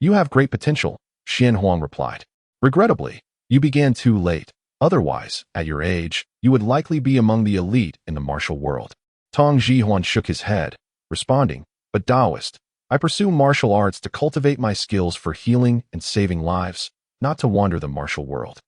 You have great potential," Xian Huang replied. "Regrettably, you began too late. Otherwise, at your age, you would likely be among the elite in the martial world." Tong Jihuan shook his head, responding, "But Taoist, I pursue martial arts to cultivate my skills for healing and saving lives, not to wander the martial world."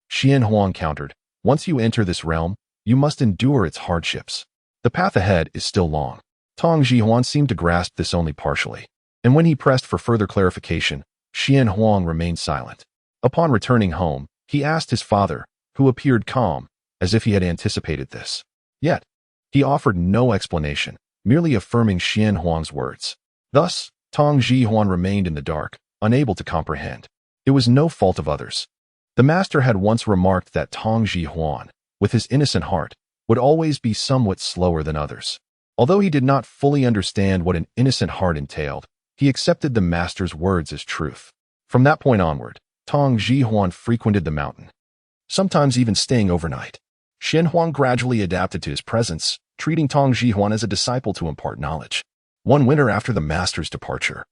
Xian Huang countered, "Once you enter this realm, you must endure its hardships. The path ahead is still long." Tong Jihuan seemed to grasp this only partially, and when he pressed for further clarification, Xian Huang remained silent. Upon returning home, he asked his father, who appeared calm, as if he had anticipated this. Yet, he offered no explanation, merely affirming Xian Huang's words. Thus, Tong Zhihuan remained in the dark, unable to comprehend. It was no fault of others. The master had once remarked that Tong Zhihuan, with his innocent heart, would always be somewhat slower than others. Although he did not fully understand what an innocent heart entailed, he accepted the master's words as truth. From that point onward, Tong Zhihuan frequented the mountain, sometimes even staying overnight. Xian Huang gradually adapted to his presence, treating Tong Zhihuan as a disciple to impart knowledge. One winter after the master's departure,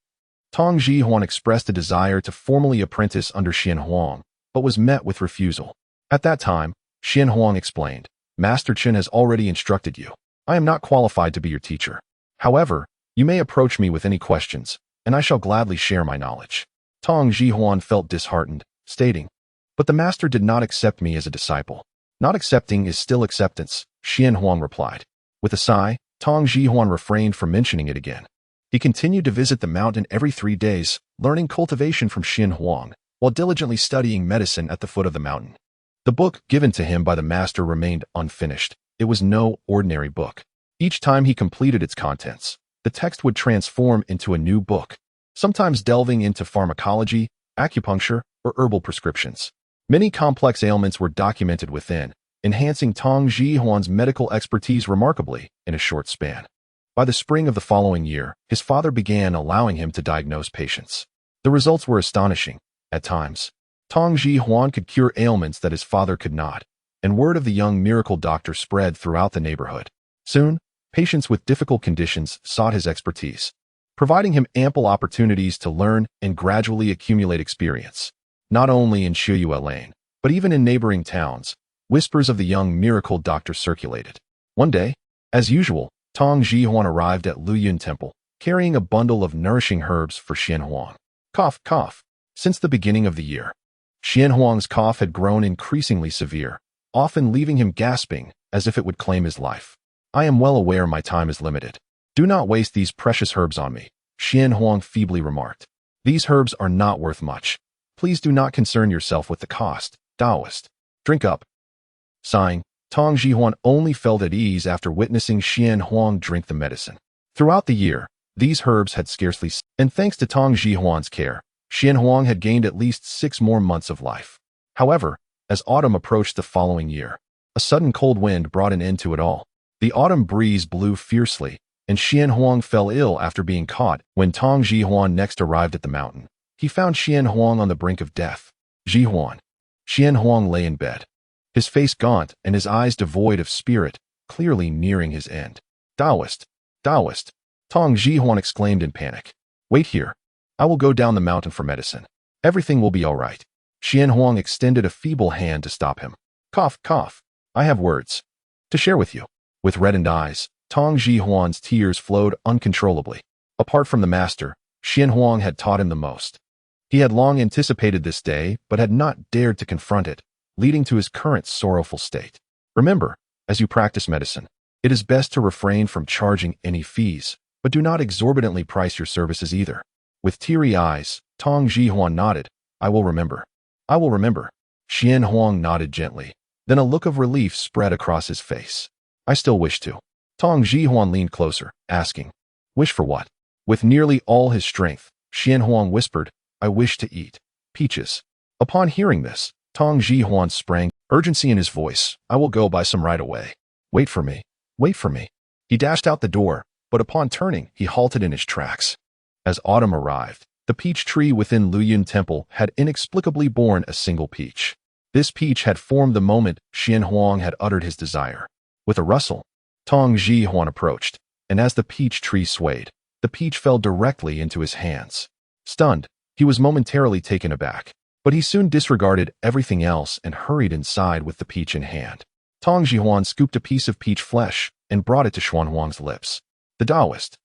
Tong Zhihuan expressed a desire to formally apprentice under Xian Huang, but was met with refusal. At that time, Xian Huang explained, "Master Chen has already instructed you. I am not qualified to be your teacher. However, you may approach me with any questions, and I shall gladly share my knowledge." Tong Zhihuan felt disheartened, stating, "But the master did not accept me as a disciple." "Not accepting is still acceptance," Xian Huang replied. With a sigh, Tong Zhihuan refrained from mentioning it again. He continued to visit the mountain every 3 days, learning cultivation from Xian Huang, while diligently studying medicine at the foot of the mountain. The book given to him by the master remained unfinished. It was no ordinary book. Each time he completed its contents, the text would transform into a new book, sometimes delving into pharmacology, acupuncture, or herbal prescriptions. Many complex ailments were documented within, enhancing Tong Zhihuan's medical expertise remarkably in a short span. By the spring of the following year, his father began allowing him to diagnose patients. The results were astonishing. At times, Tong Zhihuan could cure ailments that his father could not, and word of the young miracle doctor spread throughout the neighborhood. Soon, patients with difficult conditions sought his expertise, providing him ample opportunities to learn and gradually accumulate experience. Not only in Shiyue Lane, but even in neighboring towns, whispers of the young miracle doctor circulated. One day, as usual, Tong Zhihuan arrived at Luyun Temple, carrying a bundle of nourishing herbs for Xian Huang. Cough, cough. Since the beginning of the year, Xian Huang's cough had grown increasingly severe, often leaving him gasping as if it would claim his life. "I am well aware my time is limited. Do not waste these precious herbs on me," Xian Huang feebly remarked. "These herbs are not worth much. Please do not concern yourself with the cost, Taoist. Drink up." Sighing, Tong Zhihuan only felt at ease after witnessing Xian Huang drink the medicine. Throughout the year, these herbs had scarcely, and thanks to Tong Zhihuan's care, Xian Huang had gained at least 6 more months of life. However, as autumn approached the following year, a sudden cold wind brought an end to it all. The autumn breeze blew fiercely, and Xian Huang fell ill after being caught. When Tong Zhihuan next arrived at the mountain, he found Xian Huang on the brink of death. "Zhihuan." Xian Huang lay in bed, his face gaunt and his eyes devoid of spirit, clearly nearing his end. "Taoist, Taoist," Tong Zhihuan exclaimed in panic. "Wait here. I will go down the mountain for medicine. Everything will be all right." Xian Huang extended a feeble hand to stop him. "Cough, cough. I have words to share with you." With reddened eyes, Tong Zhihuan's tears flowed uncontrollably. Apart from the master, Xian Huang had taught him the most. He had long anticipated this day, but had not dared to confront it, leading to his current sorrowful state. "Remember, as you practice medicine, it is best to refrain from charging any fees, but do not exorbitantly price your services either." With teary eyes, Tong Zhihuan nodded. "I will remember. I will remember." Xian Huang nodded gently. Then a look of relief spread across his face. "I still wish to." Tong Zhihuan leaned closer, asking, "Wish for what?" With nearly all his strength, Xian Huang whispered, "I wish to eat peaches." Upon hearing this, Tong Zhihuan sprang, urgency in his voice. "I will go buy some right away. Wait for me. Wait for me." He dashed out the door, but upon turning, he halted in his tracks. As autumn arrived, the peach tree within Luyun Temple had inexplicably borne a single peach. This peach had formed the moment Xian Huang had uttered his desire. With a rustle, Tong Zhihuan approached, and as the peach tree swayed, the peach fell directly into his hands. Stunned, he was momentarily taken aback, but he soon disregarded everything else and hurried inside with the peach in hand. Tong Zhihuan scooped a piece of peach flesh and brought it to Xuan Huang's lips. "The Taoist."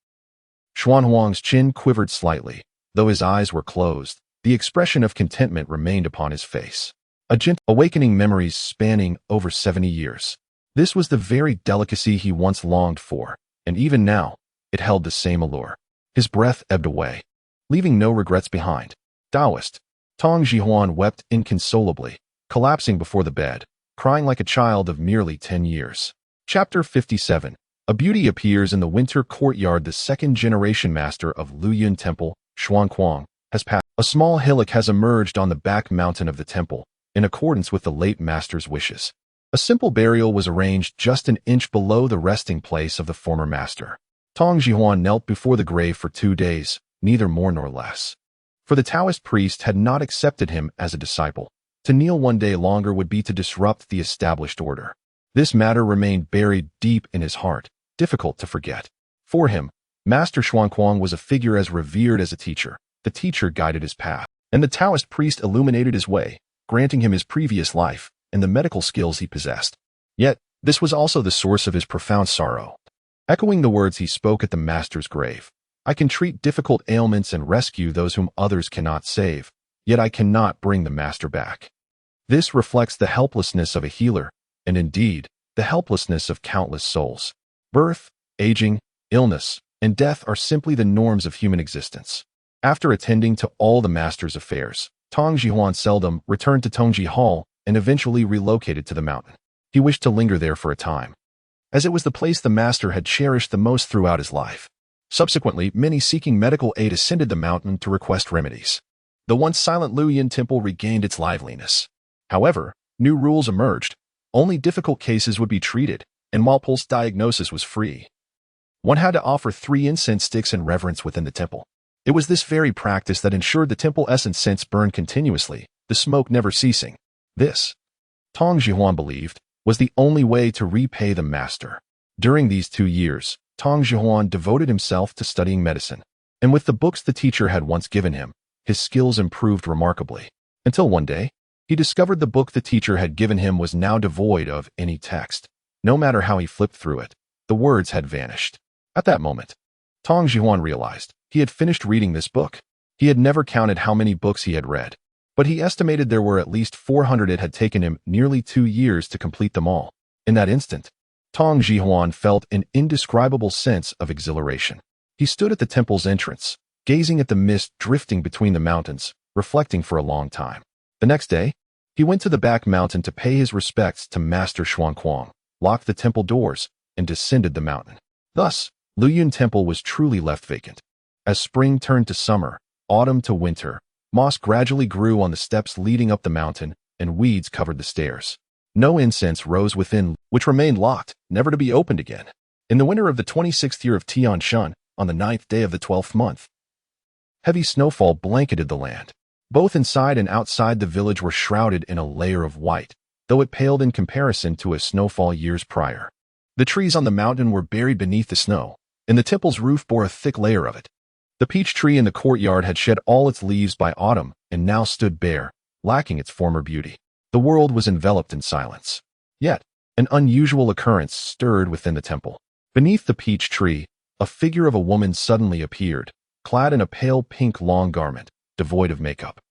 Xuan Huang's chin quivered slightly. Though his eyes were closed, the expression of contentment remained upon his face. A gentle awakening memories spanning over 70 years. This was the very delicacy he once longed for, and even now, it held the same allure. His breath ebbed away, leaving no regrets behind. "Taoist." Tong Zhihuan wept inconsolably, collapsing before the bed, crying like a child of merely 10 years. Chapter 57. A beauty appears in the winter courtyard. The second-generation master of Luyun Temple, Xuanquang, has passed. A small hillock has emerged on the back mountain of the temple, in accordance with the late master's wishes. A simple burial was arranged just an inch below the resting place of the former master. Tong Jihuan knelt before the grave for 2 days, neither more nor less. For the Taoist priest had not accepted him as a disciple. To kneel 1 day longer would be to disrupt the established order. This matter remained buried deep in his heart, difficult to forget. For him, Master Xuanquang was a figure as revered as a teacher. The teacher guided his path, and the Taoist priest illuminated his way, granting him his previous life and the medical skills he possessed. Yet, this was also the source of his profound sorrow. Echoing the words he spoke at the master's grave, I can treat difficult ailments and rescue those whom others cannot save, yet I cannot bring the master back. This reflects the helplessness of a healer, and indeed, the helplessness of countless souls. Birth, aging, illness, and death are simply the norms of human existence. After attending to all the master's affairs, Tong Jihuan seldom returned to Tongji Hall and eventually relocated to the mountain. He wished to linger there for a time, as it was the place the master had cherished the most throughout his life. Subsequently, many seeking medical aid ascended the mountain to request remedies. The once silent Luoyuan temple regained its liveliness. However, new rules emerged. Only difficult cases would be treated, and while pulse diagnosis was free, one had to offer 3 incense sticks in reverence within the temple. It was this very practice that ensured the temple incense burned continuously, the smoke never ceasing. This, Tong Jihuan believed, was the only way to repay the master. During these 2 years, Tong Jihuan devoted himself to studying medicine, and with the books the teacher had once given him, his skills improved remarkably. Until one day, he discovered the book the teacher had given him was now devoid of any text. No matter how he flipped through it, the words had vanished. At that moment, Tong Jihuan realized he had finished reading this book. He had never counted how many books he had read, but he estimated there were at least 400. It had taken him nearly 2 years to complete them all. In that instant, Tong Jihuan felt an indescribable sense of exhilaration. He stood at the temple's entrance, gazing at the mist drifting between the mountains, reflecting for a long time. The next day, he went to the back mountain to pay his respects to Master Xuanquang, locked the temple doors, and descended the mountain. Thus, Luyun Temple was truly left vacant. As spring turned to summer, autumn to winter, moss gradually grew on the steps leading up the mountain, and weeds covered the stairs. No incense rose within, which remained locked, never to be opened again. In the winter of the 26th year of Tianshun, on the 9th day of the 12th month, heavy snowfall blanketed the land. Both inside and outside the village were shrouded in a layer of white, though it paled in comparison to a snowfall years prior. The trees on the mountain were buried beneath the snow, and the temple's roof bore a thick layer of it. The peach tree in the courtyard had shed all its leaves by autumn and now stood bare, lacking its former beauty. The world was enveloped in silence. Yet, an unusual occurrence stirred within the temple. Beneath the peach tree, a figure of a woman suddenly appeared, clad in a pale pink long garment, devoid of makeup.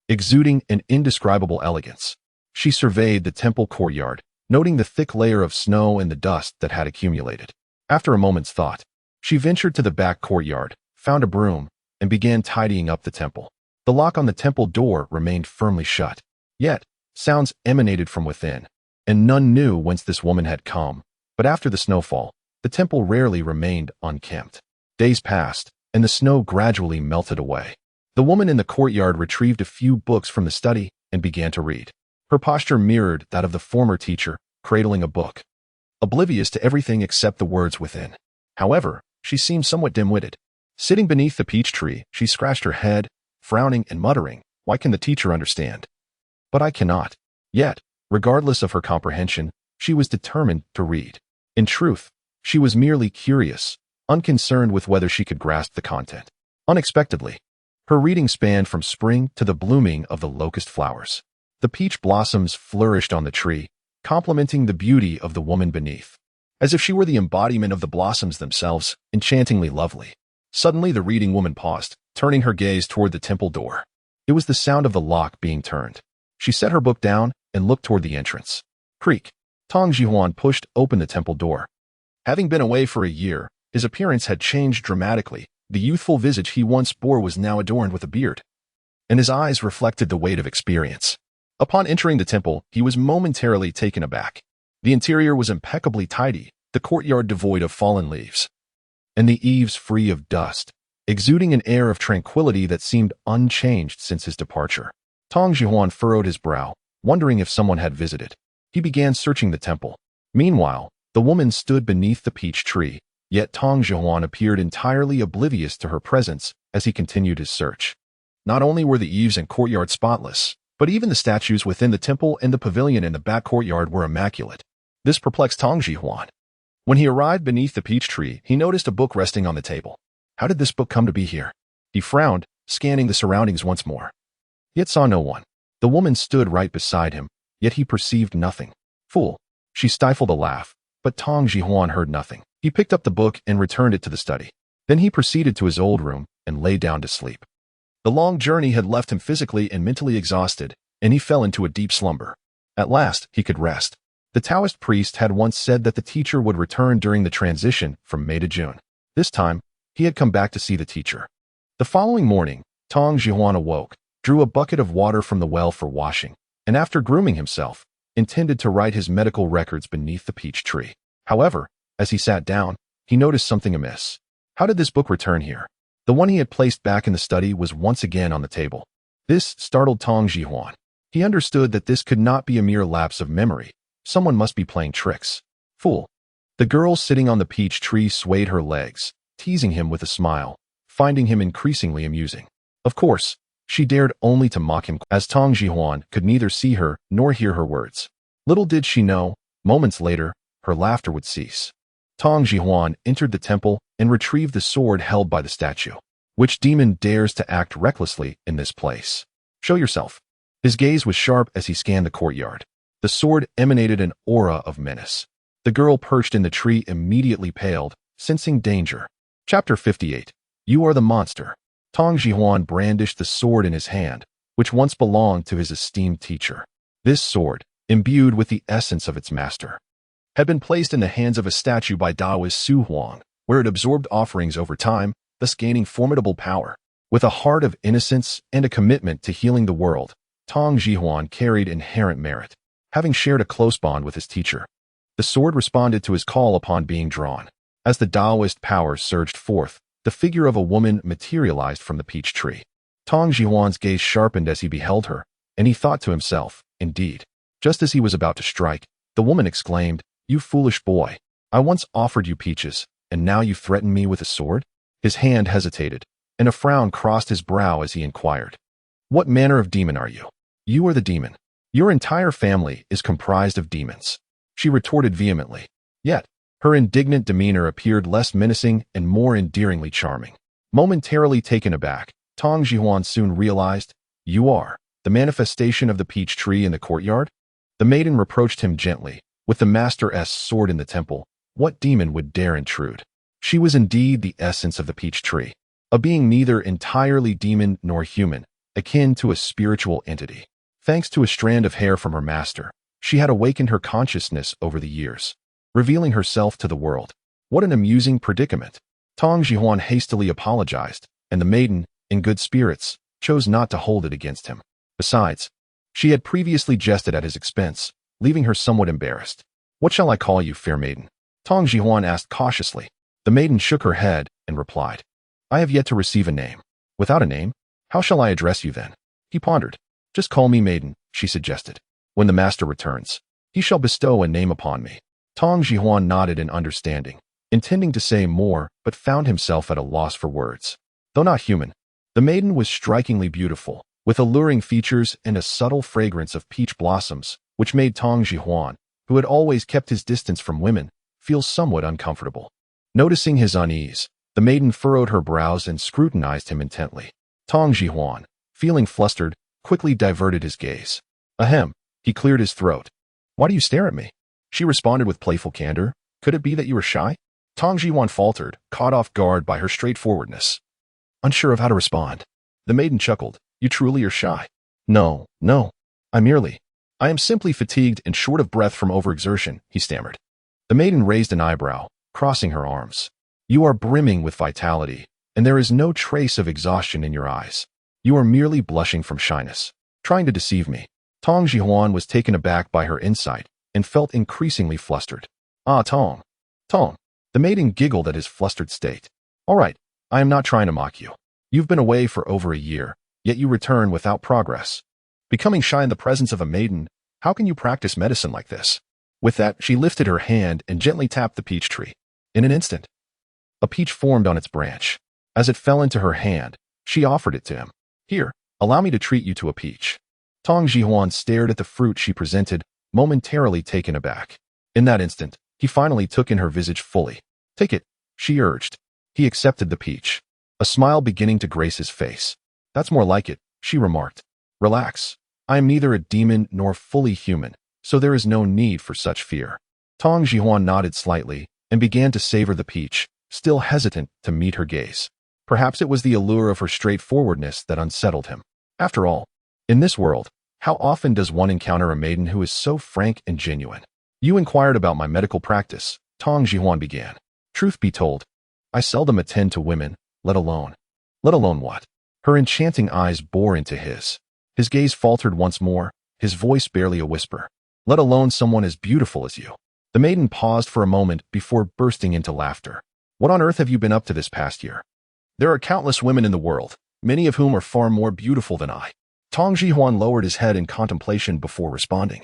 Exuding an indescribable elegance, she surveyed the temple courtyard, noting the thick layer of snow and the dust that had accumulated. After a moment's thought, she ventured to the back courtyard, found a broom, and began tidying up the temple. The lock on the temple door remained firmly shut. Yet, sounds emanated from within, and none knew whence this woman had come. But after the snowfall, the temple rarely remained unkempt. Days passed, and the snow gradually melted away. The woman in the courtyard retrieved a few books from the study and began to read. Her posture mirrored that of the former teacher, cradling a book, oblivious to everything except the words within. However, she seemed somewhat dim-witted. Sitting beneath the peach tree, she scratched her head, frowning and muttering, "Why can the teacher understand? But I cannot." Yet, regardless of her comprehension, she was determined to read. In truth, she was merely curious, unconcerned with whether she could grasp the content. Unexpectedly, her reading spanned from spring to the blooming of the locust flowers. The peach blossoms flourished on the tree, complementing the beauty of the woman beneath, as if she were the embodiment of the blossoms themselves, enchantingly lovely. Suddenly the reading woman paused, turning her gaze toward the temple door. It was the sound of the lock being turned. She set her book down and looked toward the entrance. Creak. Tong Jihuan pushed open the temple door. Having been away for a year, his appearance had changed dramatically. The youthful visage he once bore was now adorned with a beard, and his eyes reflected the weight of experience. Upon entering the temple, he was momentarily taken aback. The interior was impeccably tidy, the courtyard devoid of fallen leaves, and the eaves free of dust, exuding an air of tranquility that seemed unchanged since his departure. Tong Jihuan furrowed his brow, wondering if someone had visited. He began searching the temple. Meanwhile, the woman stood beneath the peach tree, yet Tong Jihuan appeared entirely oblivious to her presence as he continued his search. Not only were the eaves and courtyard spotless, but even the statues within the temple and the pavilion in the back courtyard were immaculate. This perplexed Tong Jihuan. When he arrived beneath the peach tree, he noticed a book resting on the table. How did this book come to be here? He frowned, scanning the surroundings once more, yet saw no one. The woman stood right beside him, yet he perceived nothing. Fool! She stifled a laugh, but Tong Jihuan heard nothing. He picked up the book and returned it to the study. Then he proceeded to his old room and lay down to sleep. The long journey had left him physically and mentally exhausted, and he fell into a deep slumber. At last, he could rest. The Taoist priest had once said that the teacher would return during the transition from May to June. This time, he had come back to see the teacher. The following morning, Tong Jihuan awoke, drew a bucket of water from the well for washing, and after grooming himself, intended to write his medical records beneath the peach tree. However, as he sat down, he noticed something amiss. How did this book return here? The one he had placed back in the study was once again on the table. This startled Tong Jihuan. He understood that this could not be a mere lapse of memory. Someone must be playing tricks. Fool! The girl sitting on the peach tree swayed her legs, teasing him with a smile, finding him increasingly amusing. Of course, she dared only to mock him, as Tong Jihuan could neither see her nor hear her words. Little did she know, moments later, her laughter would cease. Tong Jihuan entered the temple and retrieved the sword held by the statue. Which demon dares to act recklessly in this place? Show yourself. His gaze was sharp as he scanned the courtyard. The sword emanated an aura of menace. The girl perched in the tree immediately paled, sensing danger. Chapter 58. You are the monster. Tong Jihuan brandished the sword in his hand, which once belonged to his esteemed teacher. This sword, imbued with the essence of its master, had been placed in the hands of a statue by Taoist Su Huang, where it absorbed offerings over time, thus gaining formidable power. With a heart of innocence and a commitment to healing the world, Tong Jihuan carried inherent merit, having shared a close bond with his teacher. The sword responded to his call upon being drawn. As the Taoist power surged forth, the figure of a woman materialized from the peach tree. Tong Jihuan's gaze sharpened as he beheld her, and he thought to himself, indeed. Just as he was about to strike, the woman exclaimed, "You foolish boy! I once offered you peaches, and now you threaten me with a sword?" His hand hesitated, and a frown crossed his brow as he inquired, "What manner of demon are you?" "You are the demon. Your entire family is comprised of demons," she retorted vehemently. Yet, her indignant demeanor appeared less menacing and more endearingly charming. Momentarily taken aback, Tong Jihuan soon realized, "You are the manifestation of the peach tree in the courtyard?" The maiden reproached him gently. With the master's sword in the temple, what demon would dare intrude? She was indeed the essence of the peach tree, a being neither entirely demon nor human, akin to a spiritual entity. Thanks to a strand of hair from her master, she had awakened her consciousness over the years, revealing herself to the world. What an amusing predicament. Tong Jihuan hastily apologized, and the maiden, in good spirits, chose not to hold it against him. Besides, she had previously jested at his expense, leaving her somewhat embarrassed. "What shall I call you, fair maiden?" Tong Jihuan asked cautiously. The maiden shook her head and replied, "I have yet to receive a name." "Without a name? How shall I address you then?" He pondered. "Just call me maiden," she suggested. "When the master returns, he shall bestow a name upon me." Tong Jihuan nodded in understanding, intending to say more, but found himself at a loss for words. Though not human, the maiden was strikingly beautiful, with alluring features and a subtle fragrance of peach blossoms, which made Tong Jihuan, who had always kept his distance from women, feel somewhat uncomfortable. Noticing his unease, the maiden furrowed her brows and scrutinized him intently. Tong Jihuan, feeling flustered, quickly diverted his gaze. Ahem, he cleared his throat. "Why do you stare at me?" She responded with playful candor. "Could it be that you were shy?" Tong Jihuan faltered, caught off guard by her straightforwardness. Unsure of how to respond, the maiden chuckled. "You truly are shy?" No, I am simply fatigued and short of breath from overexertion," he stammered. The maiden raised an eyebrow, crossing her arms. "You are brimming with vitality, and there is no trace of exhaustion in your eyes. You are merely blushing from shyness, trying to deceive me." Tong Jihuan was taken aback by her insight and felt increasingly flustered. Ah, Tong. Tong. The maiden giggled at his flustered state. All right, I am not trying to mock you. You've been away for over a year, yet you return without progress. Becoming shy in the presence of a maiden, how can you practice medicine like this? With that, she lifted her hand and gently tapped the peach tree. In an instant, a peach formed on its branch. As it fell into her hand, she offered it to him. Here, allow me to treat you to a peach. Tong Jihuan stared at the fruit she presented, momentarily taken aback. In that instant, he finally took in her visage fully. Take it, she urged. He accepted the peach, a smile beginning to grace his face. That's more like it, she remarked. Relax. I am neither a demon nor fully human, so there is no need for such fear. Tong Jihuan nodded slightly and began to savor the peach, still hesitant to meet her gaze. Perhaps it was the allure of her straightforwardness that unsettled him. After all, in this world, how often does one encounter a maiden who is so frank and genuine? You inquired about my medical practice, Tong Jihuan began. Truth be told, I seldom attend to women, let alone what? Her enchanting eyes bore into his. His gaze faltered once more, his voice barely a whisper. Let alone someone as beautiful as you. The maiden paused for a moment before bursting into laughter. What on earth have you been up to this past year? There are countless women in the world, many of whom are far more beautiful than I. Tong Jihuan lowered his head in contemplation before responding.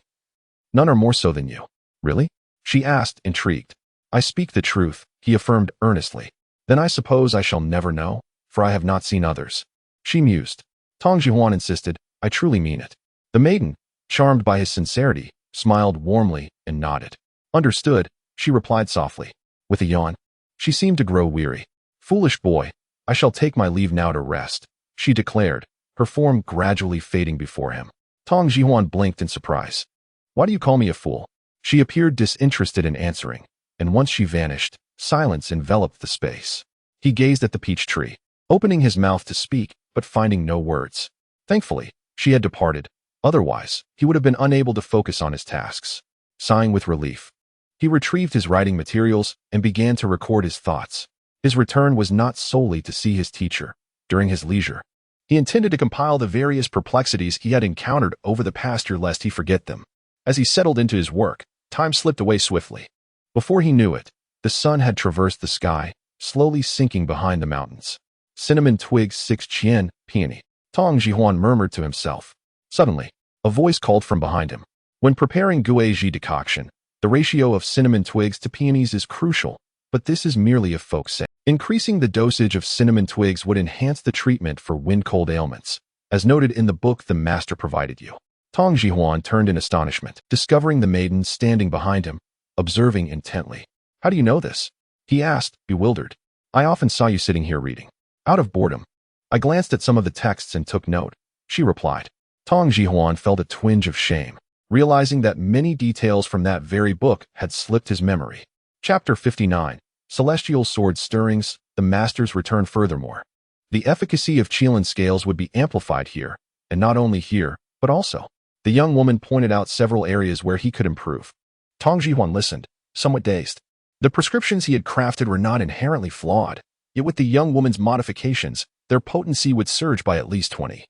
None are more so than you. Really? She asked, intrigued. I speak the truth, he affirmed earnestly. Then I suppose I shall never know, for I have not seen others. She mused. Tong Jihuan insisted, I truly mean it. The maiden, charmed by his sincerity, smiled warmly and nodded. Understood, she replied softly. With a yawn. She seemed to grow weary. Foolish boy, I shall take my leave now to rest, she declared, her form gradually fading before him. Tong Jihuan blinked in surprise. Why do you call me a fool? She appeared disinterested in answering, and once she vanished, silence enveloped the space. He gazed at the peach tree, opening his mouth to speak, but finding no words. Thankfully, she had departed. Otherwise, he would have been unable to focus on his tasks. Sighing with relief, he retrieved his writing materials and began to record his thoughts. His return was not solely to see his teacher. During his leisure, he intended to compile the various perplexities he had encountered over the past year lest he forget them. As he settled into his work, time slipped away swiftly. Before he knew it, the sun had traversed the sky, slowly sinking behind the mountains. Cinnamon twigs 6 chien, peony. Tong Jihuan murmured to himself. Suddenly, a voice called from behind him. When preparing guai decoction, the ratio of cinnamon twigs to peonies is crucial, but this is merely a folk saying. Increasing the dosage of cinnamon twigs would enhance the treatment for wind-cold ailments, as noted in the book the master provided you. Tong Jihuan turned in astonishment, discovering the maiden standing behind him, observing intently. How do you know this? He asked, bewildered. I often saw you sitting here reading. Out of boredom. I glanced at some of the texts and took note, she replied. Tong Jihuan felt a twinge of shame, realizing that many details from that very book had slipped his memory. Chapter 59. Celestial Sword Stirrings, the Master's Return. Furthermore, the efficacy of Qilin scales would be amplified here, and not only here, but also. The young woman pointed out several areas where he could improve. Tong Jihuan listened, somewhat dazed. The prescriptions he had crafted were not inherently flawed, yet with the young woman's modifications, their potency would surge by at least 20,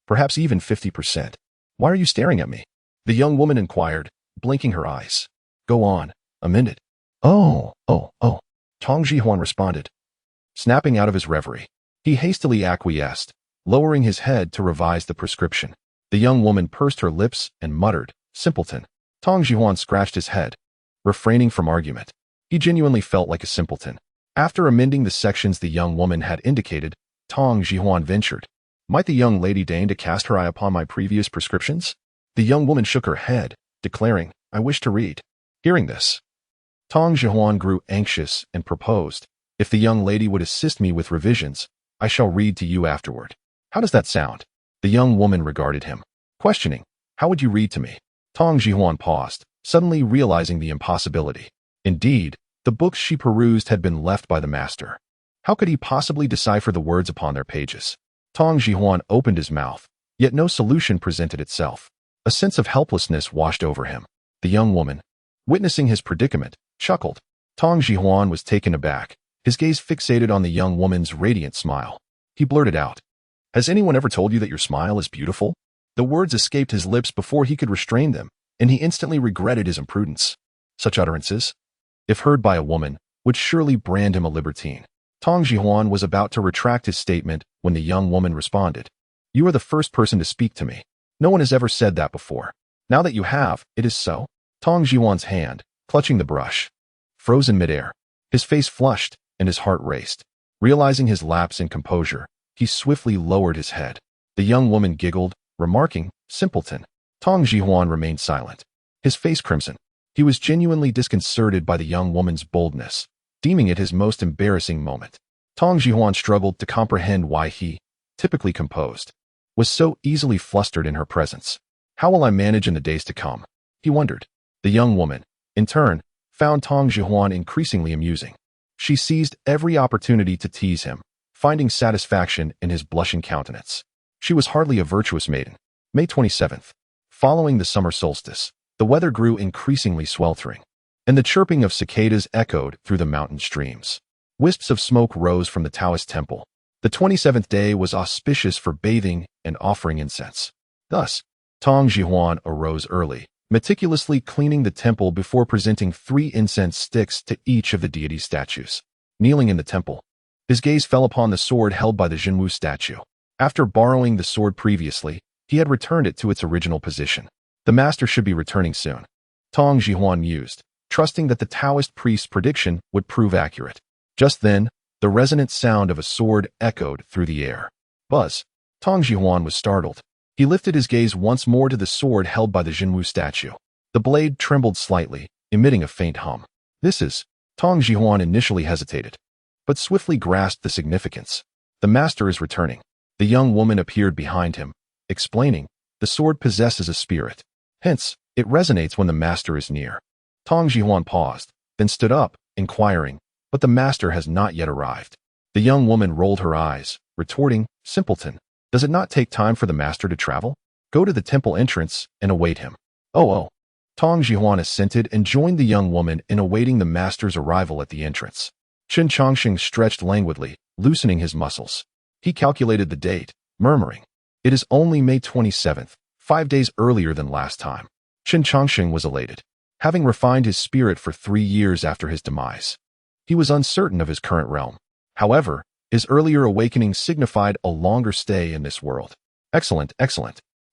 perhaps even 50%. Why are you staring at me? The young woman inquired, blinking her eyes. Go on, amend it. Oh. Tong Jihuan responded. Snapping out of his reverie, he hastily acquiesced, lowering his head to revise the prescription. The young woman pursed her lips and muttered, simpleton. Tong Jihuan scratched his head, refraining from argument. He genuinely felt like a simpleton. After amending the sections the young woman had indicated, Tong Jihuan ventured. Might the young lady deign to cast her eye upon my previous prescriptions? The young woman shook her head, declaring, I wish to read. Hearing this, Tong Jihuan grew anxious and proposed, if the young lady would assist me with revisions, I shall read to you afterward. How does that sound? The young woman regarded him, questioning, how would you read to me? Tong Jihuan paused, suddenly realizing the impossibility. Indeed, the books she perused had been left by the master. How could he possibly decipher the words upon their pages? Tong Jihuan opened his mouth, yet no solution presented itself. A sense of helplessness washed over him. The young woman, witnessing his predicament, chuckled. Tong Jihuan was taken aback, his gaze fixated on the young woman's radiant smile. He blurted out, Has anyone ever told you that your smile is beautiful? The words escaped his lips before he could restrain them, and he instantly regretted his imprudence. Such utterances, if heard by a woman, would surely brand him a libertine. Tong Jihuan was about to retract his statement when the young woman responded. You are the first person to speak to me. No one has ever said that before. Now that you have, it is so. Tong Jihuan's hand, clutching the brush, froze in midair. His face flushed, and his heart raced. Realizing his lapse in composure, he swiftly lowered his head. The young woman giggled, remarking, simpleton. Tong Jihuan remained silent, his face crimson. He was genuinely disconcerted by the young woman's boldness, deeming it his most embarrassing moment. Tong Jihuan struggled to comprehend why he, typically composed, was so easily flustered in her presence. How will I manage in the days to come? He wondered. The young woman, in turn, found Tong Jihuan increasingly amusing. She seized every opportunity to tease him, finding satisfaction in his blushing countenance. She was hardly a virtuous maiden. May 27th. Following the summer solstice, the weather grew increasingly sweltering, and the chirping of cicadas echoed through the mountain streams. Wisps of smoke rose from the Taoist temple. The 27th day was auspicious for bathing and offering incense. Thus, Tong Jihuan arose early, meticulously cleaning the temple before presenting 3 incense sticks to each of the deity statues. Kneeling in the temple, his gaze fell upon the sword held by the Jinwu statue. After borrowing the sword previously, he had returned it to its original position. The master should be returning soon. Tong Jihuan mused, trusting that the Taoist priest's prediction would prove accurate. Just then, the resonant sound of a sword echoed through the air. Buzz. Tong Jihuan was startled. He lifted his gaze once more to the sword held by the Jinwu statue. The blade trembled slightly, emitting a faint hum. This is... Tong Jihuan initially hesitated, but swiftly grasped the significance. The master is returning. The young woman appeared behind him, explaining, the sword possesses a spirit. Hence, it resonates when the master is near. Tong Jihuan paused, then stood up, inquiring, but the master has not yet arrived. The young woman rolled her eyes, retorting, simpleton. Does it not take time for the master to travel? Go to the temple entrance and await him. Oh. Tong Jihuan assented and joined the young woman in awaiting the master's arrival at the entrance. Chen Changsheng stretched languidly, loosening his muscles. He calculated the date, murmuring, it is only May 27th, 5 days earlier than last time. Chen Changsheng was elated. Having refined his spirit for 3 years after his demise, he was uncertain of his current realm. However, his earlier awakening signified a longer stay in this world. Excellent.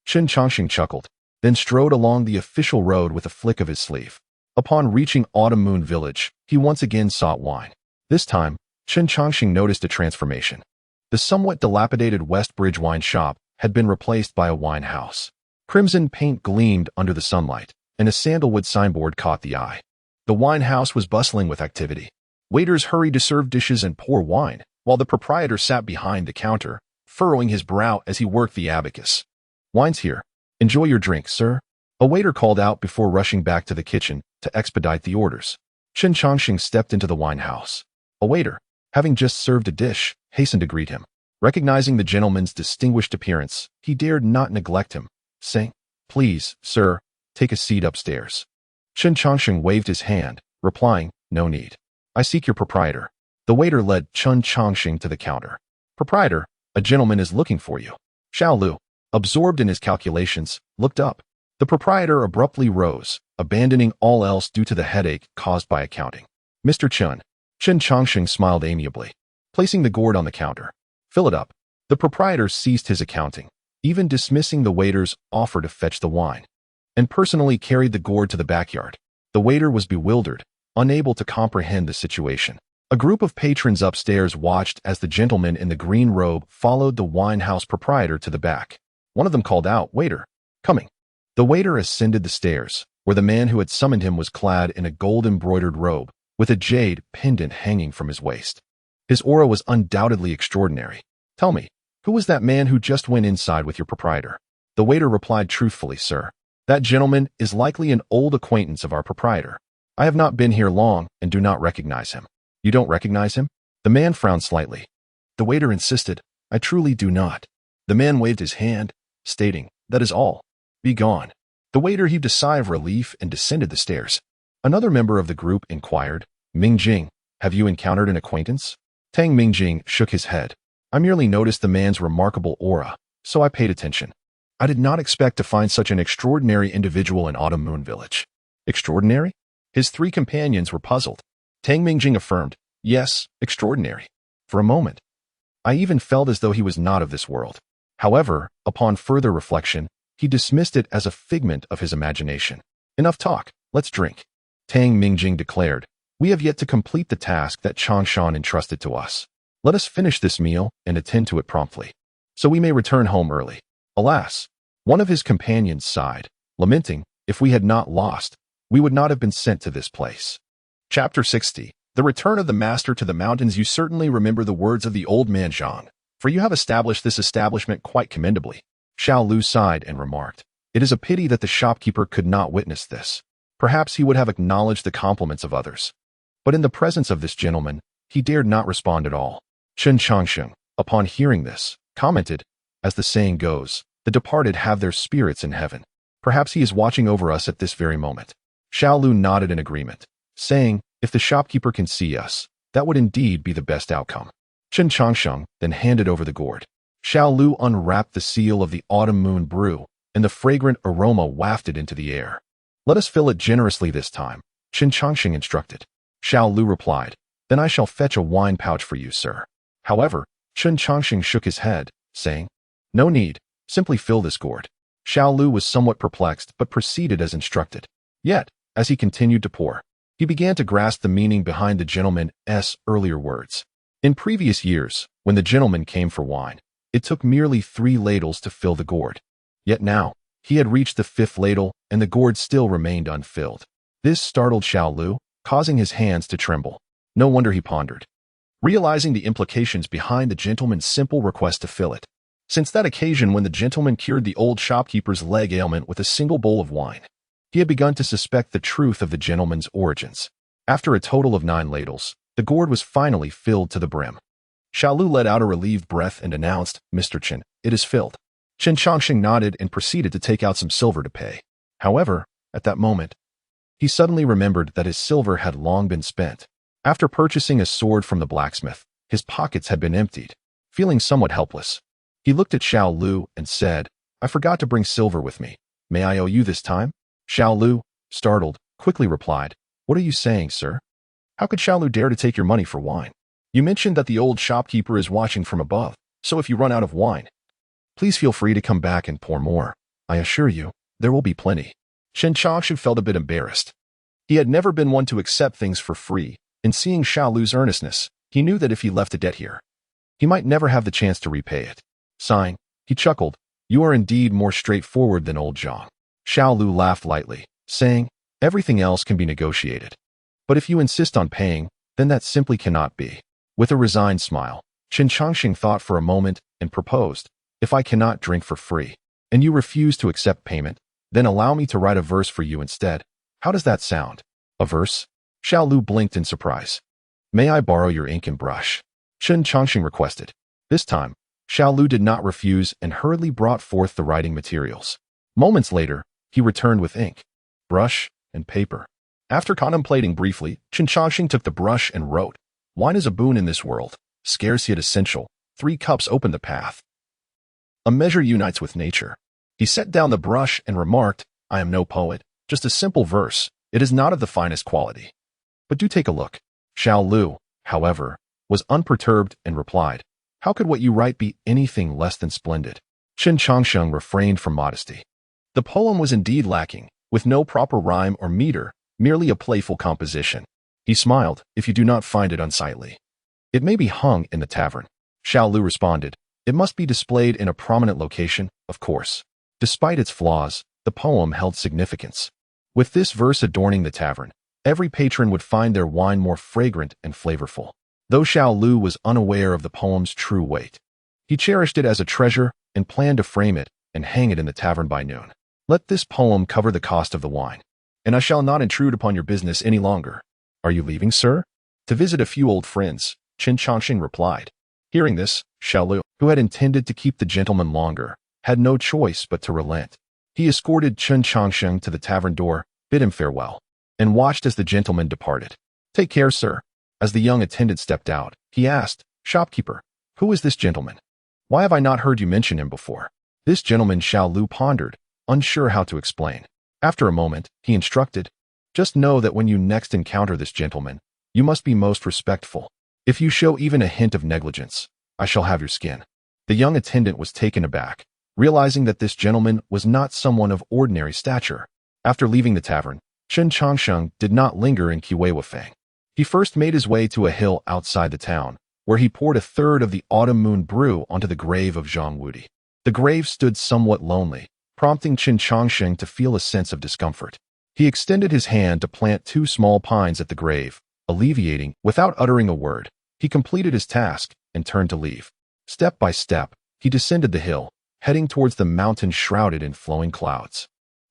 Chen Changsheng chuckled, then strode along the official road with a flick of his sleeve. Upon reaching Autumn Moon Village, he once again sought wine. This time, Chen Changsheng noticed a transformation. The somewhat dilapidated West Bridge wine shop had been replaced by a wine house. Crimson paint gleamed under the sunlight, and a sandalwood signboard caught the eye. The wine house was bustling with activity. Waiters hurried to serve dishes and pour wine, while the proprietor sat behind the counter, furrowing his brow as he worked the abacus. Wine's here. Enjoy your drink, sir. A waiter called out before rushing back to the kitchen to expedite the orders. Chen Changsheng stepped into the wine house. A waiter, having just served a dish, hastened to greet him. Recognizing the gentleman's distinguished appearance, he dared not neglect him, saying, Please, sir, take a seat upstairs. Chen Changsheng waved his hand, replying, No need. I seek your proprietor. The waiter led Chen Changsheng to the counter. Proprietor, a gentleman is looking for you. Xiao Lu, absorbed in his calculations, looked up. The proprietor abruptly rose, abandoning all else due to the headache caused by accounting. Mr. Chen. Chen Changsheng smiled amiably, placing the gourd on the counter. Fill it up. The proprietor ceased his accounting, even dismissing the waiter's offer to fetch the wine, and personally carried the gourd to the backyard. The waiter was bewildered, unable to comprehend the situation. A group of patrons upstairs watched as the gentleman in the green robe followed the wine house proprietor to the back. One of them called out, Waiter, coming. The waiter ascended the stairs, where the man who had summoned him was clad in a gold-embroidered robe, with a jade pendant hanging from his waist. His aura was undoubtedly extraordinary. Tell me, who was that man who just went inside with your proprietor? The waiter replied truthfully, Sir. That gentleman is likely an old acquaintance of our proprietor. I have not been here long and do not recognize him. You don't recognize him? The man frowned slightly. The waiter insisted, I truly do not. The man waved his hand, stating, That is all. Be gone. The waiter heaved a sigh of relief and descended the stairs. Another member of the group inquired, Mingjing, have you encountered an acquaintance? Tang Mingjing shook his head. I merely noticed the man's remarkable aura, so I paid attention. I did not expect to find such an extraordinary individual in Autumn Moon Village. Extraordinary? His three companions were puzzled. Tang Mingjing affirmed, yes, extraordinary. For a moment, I even felt as though he was not of this world. However, upon further reflection, he dismissed it as a figment of his imagination. Enough talk, let's drink. Tang Mingjing declared, we have yet to complete the task that Changshan entrusted to us. Let us finish this meal and attend to it promptly, so we may return home early. Alas, one of his companions sighed, lamenting, if we had not lost, we would not have been sent to this place. Chapter 60. The Return of the Master to the Mountains. You certainly remember the words of the old man Zhang, for you have established this establishment quite commendably. Xiao Lu sighed and remarked, it is a pity that the shopkeeper could not witness this. Perhaps he would have acknowledged the compliments of others. But in the presence of this gentleman, he dared not respond at all. Chen Changsheng, upon hearing this, commented, as the saying goes, the departed have their spirits in heaven. Perhaps he is watching over us at this very moment. Xiao Lu nodded in agreement, saying, if the shopkeeper can see us, that would indeed be the best outcome. Chen Changsheng then handed over the gourd. Xiao Lu unwrapped the seal of the autumn moon brew, and the fragrant aroma wafted into the air. Let us fill it generously this time, Chen Changsheng instructed. Xiao Lu replied, then I shall fetch a wine pouch for you, sir. However, Chen Changsheng shook his head, saying, no need, simply fill this gourd. Xiao Lu was somewhat perplexed but proceeded as instructed. Yet, as he continued to pour, he began to grasp the meaning behind the gentleman's earlier words. In previous years, when the gentleman came for wine, it took merely 3 ladles to fill the gourd. Yet now, he had reached the 5th ladle, and the gourd still remained unfilled. This startled Xiao Lu, causing his hands to tremble. No wonder he pondered, realizing the implications behind the gentleman's simple request to fill it. Since that occasion when the gentleman cured the old shopkeeper's leg ailment with a single bowl of wine, he had begun to suspect the truth of the gentleman's origins. After a total of 9 ladles, the gourd was finally filled to the brim. Xiao Lu let out a relieved breath and announced, Mr. Chen, it is filled. Chen Changsheng nodded and proceeded to take out some silver to pay. However, at that moment, he suddenly remembered that his silver had long been spent. After purchasing a sword from the blacksmith, his pockets had been emptied. Feeling somewhat helpless, he looked at Xiao Lu and said, I forgot to bring silver with me. May I owe you this time? Xiao Lu, startled, quickly replied, what are you saying, sir? How could Xiao Lu dare to take your money for wine? You mentioned that the old shopkeeper is watching from above, so if you run out of wine, please feel free to come back and pour more. I assure you, there will be plenty. Chen Changsheng felt a bit embarrassed. He had never been one to accept things for free, and seeing Xiao Lu's earnestness, he knew that if he left a debt here, he might never have the chance to repay it. Sighing, he chuckled, you are indeed more straightforward than old Zhang. Xiao Lu laughed lightly, saying, everything else can be negotiated. But if you insist on paying, then that simply cannot be. With a resigned smile, Chen Changsheng thought for a moment and proposed, if I cannot drink for free, and you refuse to accept payment, then allow me to write a verse for you instead. How does that sound? A verse? Xiao Lu blinked in surprise. May I borrow your ink and brush? Chen Changsheng requested. This time, Xiao Lu did not refuse and hurriedly brought forth the writing materials. Moments later, he returned with ink, brush, and paper. After contemplating briefly, Chen Changsheng took the brush and wrote, wine is a boon in this world, scarce yet essential. 3 cups open the path. A measure unites with nature. He set down the brush and remarked, I am no poet, just a simple verse. It is not of the finest quality. But do take a look. Xiao Lu, however, was unperturbed and replied, how could what you write be anything less than splendid? Chen Changsheng refrained from modesty. The poem was indeed lacking, with no proper rhyme or meter, merely a playful composition. He smiled, if you do not find it unsightly. It may be hung in the tavern. Xiao Lu responded, it must be displayed in a prominent location, of course. Despite its flaws, the poem held significance. With this verse adorning the tavern, every patron would find their wine more fragrant and flavorful. Though Xiao Lu was unaware of the poem's true weight, he cherished it as a treasure and planned to frame it and hang it in the tavern by noon. Let this poem cover the cost of the wine, and I shall not intrude upon your business any longer. Are you leaving, sir? To visit a few old friends, Chen Changsheng replied. Hearing this, Xiao Lu, who had intended to keep the gentleman longer, had no choice but to relent. He escorted Chen Changsheng to the tavern door, bid him farewell, and watched as the gentleman departed. Take care, sir. As the young attendant stepped out, he asked, Shopkeeper, who is this gentleman? Why have I not heard you mention him before? This gentleman Xiao Lu pondered, unsure how to explain. After a moment, he instructed, "Just know that when you next encounter this gentleman, you must be most respectful. If you show even a hint of negligence, I shall have your skin." The young attendant was taken aback, realizing that this gentleman was not someone of ordinary stature. After leaving the tavern, Chen Changsheng did not linger in Fang. He first made his way to a hill outside the town, where he poured a third of the autumn moon brew onto the grave of Zhang Wudi. The grave stood somewhat lonely, prompting Chen Changsheng to feel a sense of discomfort. He extended his hand to plant 2 small pines at the grave, alleviating, without uttering a word. He completed his task and turned to leave. Step by step, he descended the hill, heading towards the mountain shrouded in flowing clouds.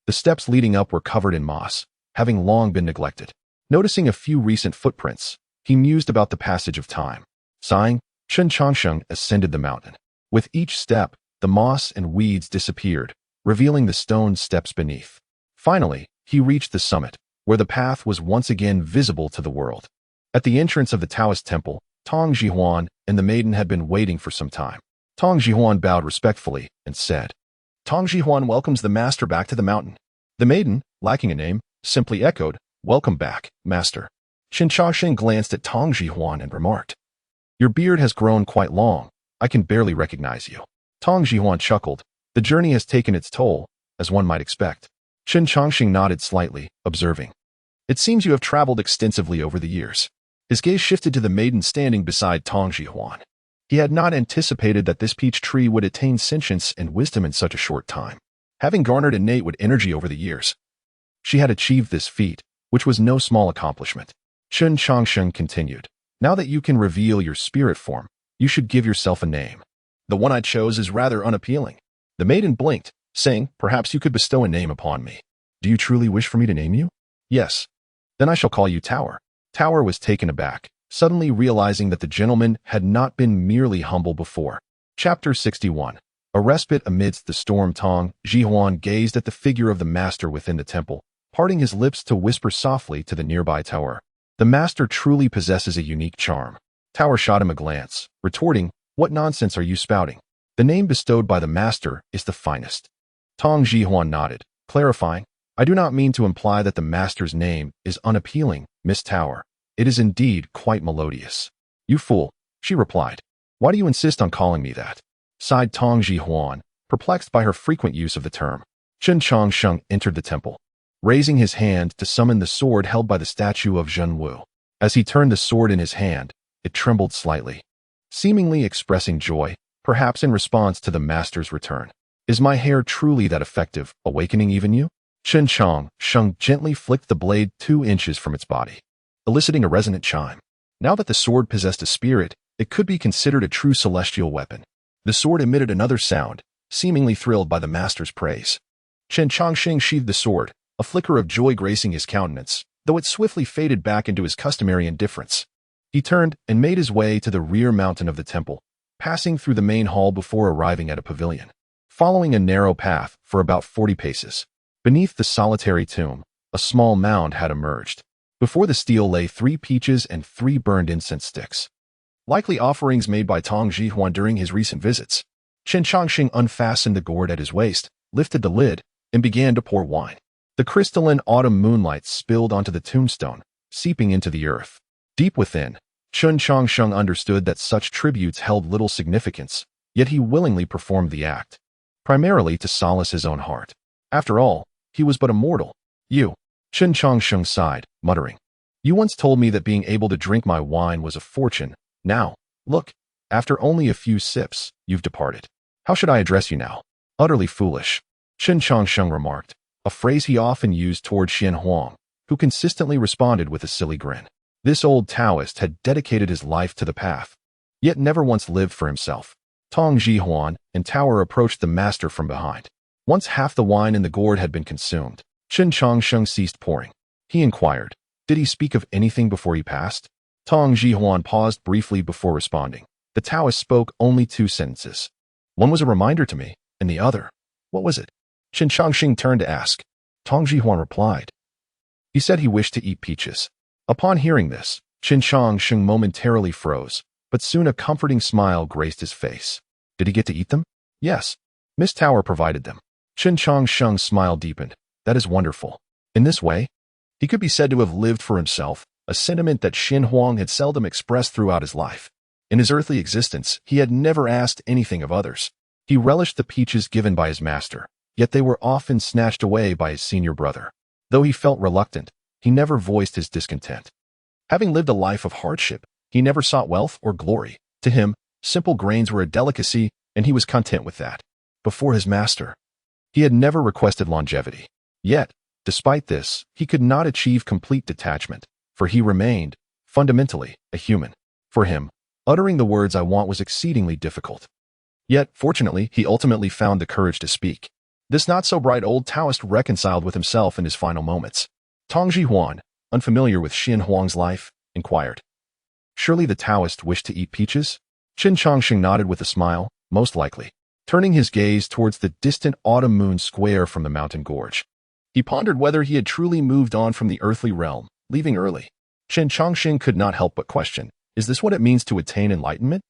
The steps leading up were covered in moss, having long been neglected. Noticing a few recent footprints, he mused about the passage of time. Sighing, Chen Changsheng ascended the mountain. With each step, the moss and weeds disappeared, revealing the stone steps beneath. Finally, he reached the summit, where the path was once again visible to the world. At the entrance of the Taoist temple, Tong Jihuan and the maiden had been waiting for some time. Tong Jihuan bowed respectfully and said, "Tong Jihuan welcomes the master back to the mountain." The maiden, lacking a name, simply echoed, "Welcome back, master." Chen Changsheng glanced at Tong Jihuan and remarked, "Your beard has grown quite long. I can barely recognize you." Tong Jihuan chuckled. "The journey has taken its toll, as one might expect." Chen Changsheng nodded slightly, observing, "It seems you have traveled extensively over the years." His gaze shifted to the maiden standing beside Tong Jihuan. He had not anticipated that this peach tree would attain sentience and wisdom in such a short time. Having garnered innate energy over the years, she had achieved this feat, which was no small accomplishment. Chen Changsheng continued, "Now that you can reveal your spirit form, you should give yourself a name. The one I chose is rather unappealing." The maiden blinked, saying, "Perhaps you could bestow a name upon me." "Do you truly wish for me to name you?" "Yes." "Then I shall call you Tower." Tower was taken aback, suddenly realizing that the gentleman had not been merely humble before. Chapter 61. A respite amidst the storm. Tong Jihuan gazed at the figure of the master within the temple, parting his lips to whisper softly to the nearby Tower. The master truly possesses a unique charm. Tower shot him a glance, retorting, "What nonsense are you spouting? The name bestowed by the master is the finest." Tong Jihuan nodded, clarifying, "I do not mean to imply that the master's name is unappealing, Miss Tower. It is indeed quite melodious." "You fool," she replied. "Why do you insist on calling me that?" Sighed Tong Jihuan, perplexed by her frequent use of the term. Chen Changsheng entered the temple, raising his hand to summon the sword held by the statue of Zhen Wu. As he turned the sword in his hand, it trembled slightly, seemingly expressing joy, perhaps in response to the master's return. "Is my hair truly that effective, awakening even you?" Chen Changsheng gently flicked the blade 2 inches from its body, eliciting a resonant chime. Now that the sword possessed a spirit, it could be considered a true celestial weapon. The sword emitted another sound, seemingly thrilled by the master's praise. Chen Changsheng sheathed the sword, a flicker of joy gracing his countenance, though it swiftly faded back into his customary indifference. He turned and made his way to the rear mountain of the temple, passing through the main hall before arriving at a pavilion. Following a narrow path for about 40 paces, beneath the solitary tomb, a small mound had emerged. Before the stele lay 3 peaches and 3 burned incense sticks, likely offerings made by Tong Jihuan during his recent visits. Chen Changsheng unfastened the gourd at his waist, lifted the lid, and began to pour wine. The crystalline autumn moonlight spilled onto the tombstone, seeping into the earth. Deep within, Chen Changsheng understood that such tributes held little significance, yet he willingly performed the act, primarily to solace his own heart. After all, he was but a mortal. "You," Chen Changsheng sighed, muttering, "you once told me that being able to drink my wine was a fortune. Now, look, after only a few sips, you've departed. How should I address you now?" "Utterly foolish," Chen Changsheng remarked, a phrase he often used toward Xian Huang, who consistently responded with a silly grin. This old Taoist had dedicated his life to the path, yet never once lived for himself. Tong Jihuan and Tower approached the master from behind. Once half the wine in the gourd had been consumed, Chen Changsheng ceased pouring. He inquired, "Did he speak of anything before he passed?" Tong Jihuan paused briefly before responding. The Taoist spoke only 2 sentences. "One was a reminder to me, and the other, what was it?" Chen Changsheng turned to ask. Tong Jihuan replied, "He said he wished to eat peaches." Upon hearing this, Chen Changsheng momentarily froze, but soon a comforting smile graced his face. "Did he get to eat them?" "Yes." Miss Tower provided them. Chen Changsheng's smile deepened. That is wonderful. In this way, he could be said to have lived for himself, a sentiment that Xin Huang had seldom expressed throughout his life. In his earthly existence, he had never asked anything of others. He relished the peaches given by his master, yet they were often snatched away by his senior brother. Though he felt reluctant, he never voiced his discontent. Having lived a life of hardship, he never sought wealth or glory. To him, simple grains were a delicacy, and he was content with that. Before his master, he had never requested longevity. Yet, despite this, he could not achieve complete detachment, for he remained, fundamentally, a human. For him, uttering the words "I want" was exceedingly difficult. Yet, fortunately, he ultimately found the courage to speak. This not-so-bright old Taoist reconciled with himself in his final moments. Tongji Huan, unfamiliar with Xin Huang's life, inquired. Surely the Taoist wished to eat peaches? Chen Changsheng nodded with a smile, most likely, turning his gaze towards the distant autumn moon square from the mountain gorge. He pondered whether he had truly moved on from the earthly realm, leaving early. Chen Changsheng could not help but question, is this what it means to attain enlightenment?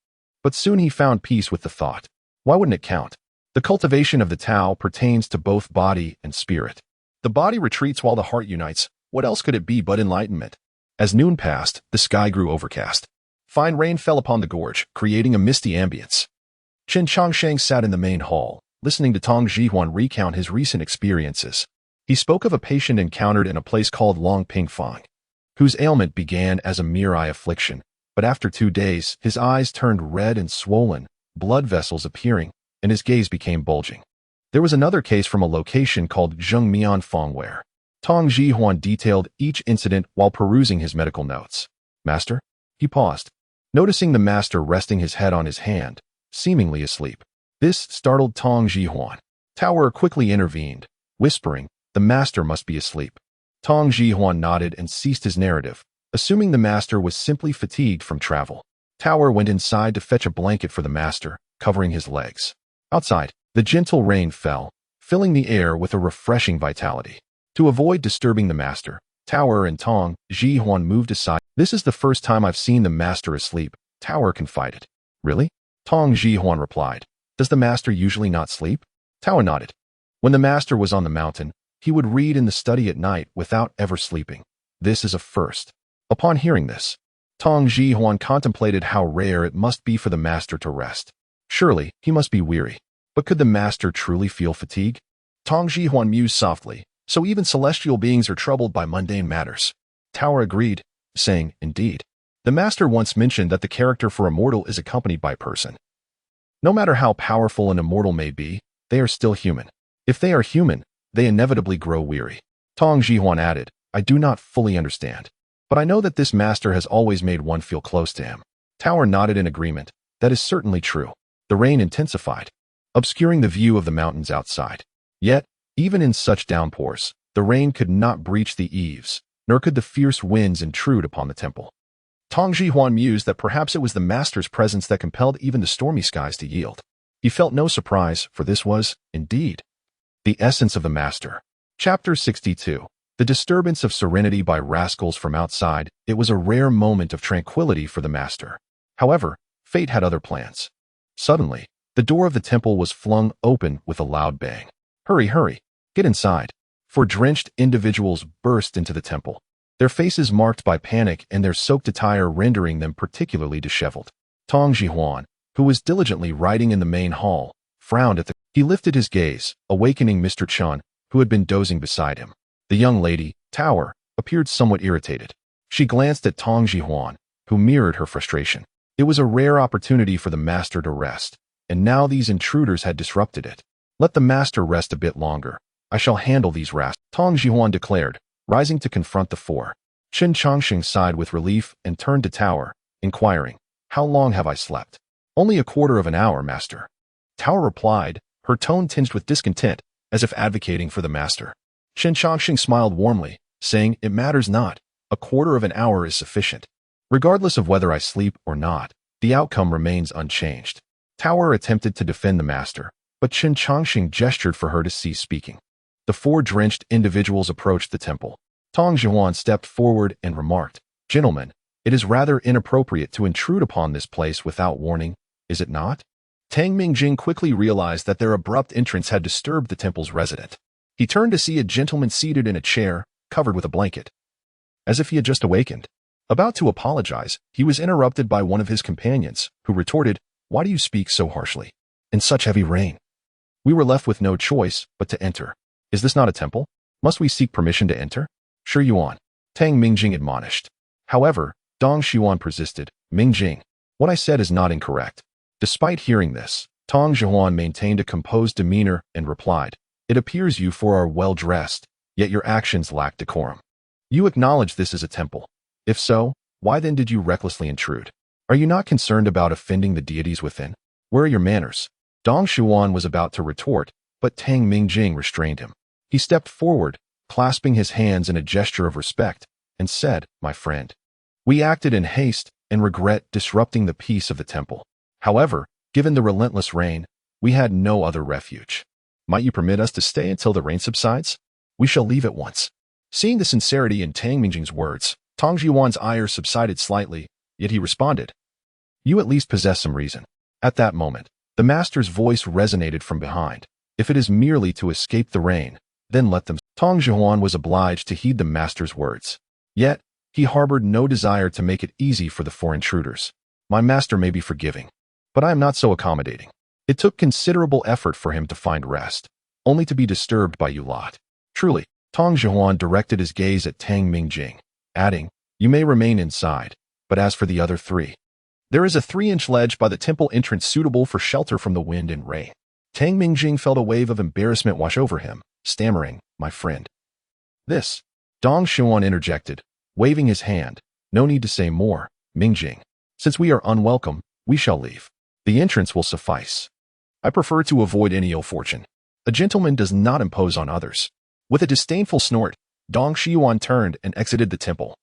But soon he found peace with the thought. Why wouldn't it count? The cultivation of the Tao pertains to both body and spirit. The body retreats while the heart unites. What else could it be but enlightenment? As noon passed, the sky grew overcast. Fine rain fell upon the gorge, creating a misty ambience. Chen Changsheng sat in the main hall, listening to Tong Jihuan recount his recent experiences. He spoke of a patient encountered in a place called Long Pingfang, whose ailment began as a mere eye affliction, but after 2 days, his eyes turned red and swollen, blood vessels appearing, and his gaze became bulging. There was another case from a location called Zhengmianfang where Tong Jihuan detailed each incident while perusing his medical notes. Master? He paused, noticing the master resting his head on his hand, seemingly asleep. This startled Tong Jihuan. Tower quickly intervened, whispering, the master must be asleep. Tong Jihuan nodded and ceased his narrative, assuming the master was simply fatigued from travel. Tower went inside to fetch a blanket for the master, covering his legs. Outside, the gentle rain fell, filling the air with a refreshing vitality. To avoid disturbing the master, Tower and Tong Jihuan moved aside. This is the first time I've seen the master asleep, Tower confided. Really? Tong Jihuan replied. Does the master usually not sleep? Tower nodded. When the master was on the mountain, he would read in the study at night without ever sleeping. This is a first. Upon hearing this, Tong Jihuan contemplated how rare it must be for the master to rest. Surely, he must be weary. But could the master truly feel fatigue? Tong Jihuan mused softly. So even celestial beings are troubled by mundane matters. Tower agreed, saying, indeed. The master once mentioned that the character for immortal is accompanied by person. No matter how powerful an immortal may be, they are still human. If they are human, they inevitably grow weary. Tong Jihuan added, I do not fully understand, but I know that this master has always made one feel close to him. Tower nodded in agreement. That is certainly true. The rain intensified, obscuring the view of the mountains outside. Yet, even in such downpours, the rain could not breach the eaves, nor could the fierce winds intrude upon the temple. Tong Jihuan mused that perhaps it was the master's presence that compelled even the stormy skies to yield. He felt no surprise, for this was, indeed, the essence of the master. Chapter 62. The disturbance of serenity by rascals from outside. It was a rare moment of tranquility for the master. However, fate had other plans. Suddenly, the door of the temple was flung open with a loud bang. Hurry, hurry, get inside. 4 drenched individuals burst into the temple, their faces marked by panic and their soaked attire rendering them particularly disheveled. Tong Jihuan, who was diligently writing in the main hall, frowned at the... He lifted his gaze, awakening Mr. Chen, who had been dozing beside him. The young lady, Tower, appeared somewhat irritated. She glanced at Tong Jihuan, who mirrored her frustration. It was a rare opportunity for the master to rest, and now these intruders had disrupted it. Let the master rest a bit longer. I shall handle these rascals, Tong Jihuan declared, rising to confront the 4. Chen Changsheng sighed with relief and turned to Tower, inquiring, how long have I slept? Only a quarter of an hour, master. Tower replied, her tone tinged with discontent, as if advocating for the master. Chen Changsheng smiled warmly, saying, it matters not. A quarter of an hour is sufficient. Regardless of whether I sleep or not, the outcome remains unchanged. Tower attempted to defend the master, but Chen Changsheng gestured for her to cease speaking. The 4 drenched individuals approached the temple. Tong Jihuan stepped forward and remarked, gentlemen, it is rather inappropriate to intrude upon this place without warning, is it not? Tang Mingjing quickly realized that their abrupt entrance had disturbed the temple's resident. He turned to see a gentleman seated in a chair, covered with a blanket, as if he had just awakened. About to apologize, he was interrupted by one of his companions, who retorted, "Why do you speak so harshly? In such heavy rain." We were left with no choice but to enter. "Is this not a temple? Must we seek permission to enter?" "Sure Yuan," Tang Mingjing admonished. However, Dong Xuan persisted, "Mingjing, what I said is not incorrect." Despite hearing this, Tong Zhuan maintained a composed demeanor and replied, "It appears you four are well-dressed, yet your actions lack decorum. You acknowledge this as a temple. If so, why then did you recklessly intrude? Are you not concerned about offending the deities within? Where are your manners?" Dong Xuan was about to retort, but Tang Mingjing restrained him. He stepped forward, clasping his hands in a gesture of respect, and said, "My friend, we acted in haste and regret disrupting the peace of the temple. However, given the relentless rain, we had no other refuge. Might you permit us to stay until the rain subsides? We shall leave at once." Seeing the sincerity in Tang Mingjing's words, Tong Zhuan's ire subsided slightly, yet he responded, "You at least possess some reason." At that moment, the master's voice resonated from behind. "If it is merely to escape the rain, then let them." Tong Zhuan was obliged to heed the master's words. Yet, he harbored no desire to make it easy for the four intruders. "My master may be forgiving, but I am not so accommodating." It took considerable effort for him to find rest, only to be disturbed by you lot. Truly, Tong Zhuan directed his gaze at Tang Mingjing, adding, "You may remain inside, but as for the other three, there is a 3-inch ledge by the temple entrance suitable for shelter from the wind and rain." Tang Mingjing felt a wave of embarrassment wash over him, stammering, "My friend." "This," Dong Xuan interjected, waving his hand. "No need to say more, Mingjing. Since we are unwelcome, we shall leave. The entrance will suffice. I prefer to avoid any ill fortune. A gentleman does not impose on others." With a disdainful snort, Dong Xuan turned and exited the temple,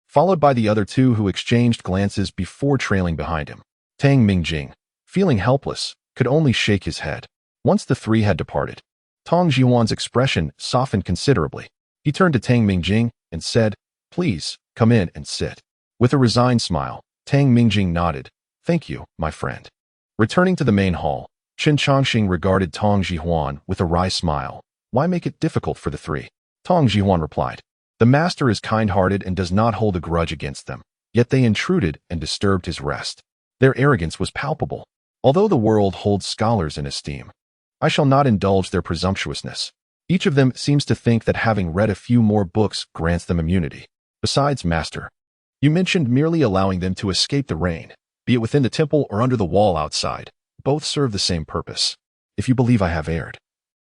followed by the other two who exchanged glances before trailing behind him. Tang Mingjing, feeling helpless, could only shake his head. Once the three had departed, Tong Zhuan's expression softened considerably. He turned to Tang Mingjing and said, "Please, come in and sit." With a resigned smile, Tang Mingjing nodded, "Thank you, my friend." Returning to the main hall, Chen Changsheng regarded Tong Zhuan with a wry smile. "Why make it difficult for the three?" Tong Zhuan replied, "The master is kind-hearted and does not hold a grudge against them, yet they intruded and disturbed his rest. Their arrogance was palpable. Although the world holds scholars in esteem, I shall not indulge their presumptuousness. Each of them seems to think that having read a few more books grants them immunity. Besides, master, you mentioned merely allowing them to escape the rain, be it within the temple or under the wall outside. Both serve the same purpose. If you believe I have erred,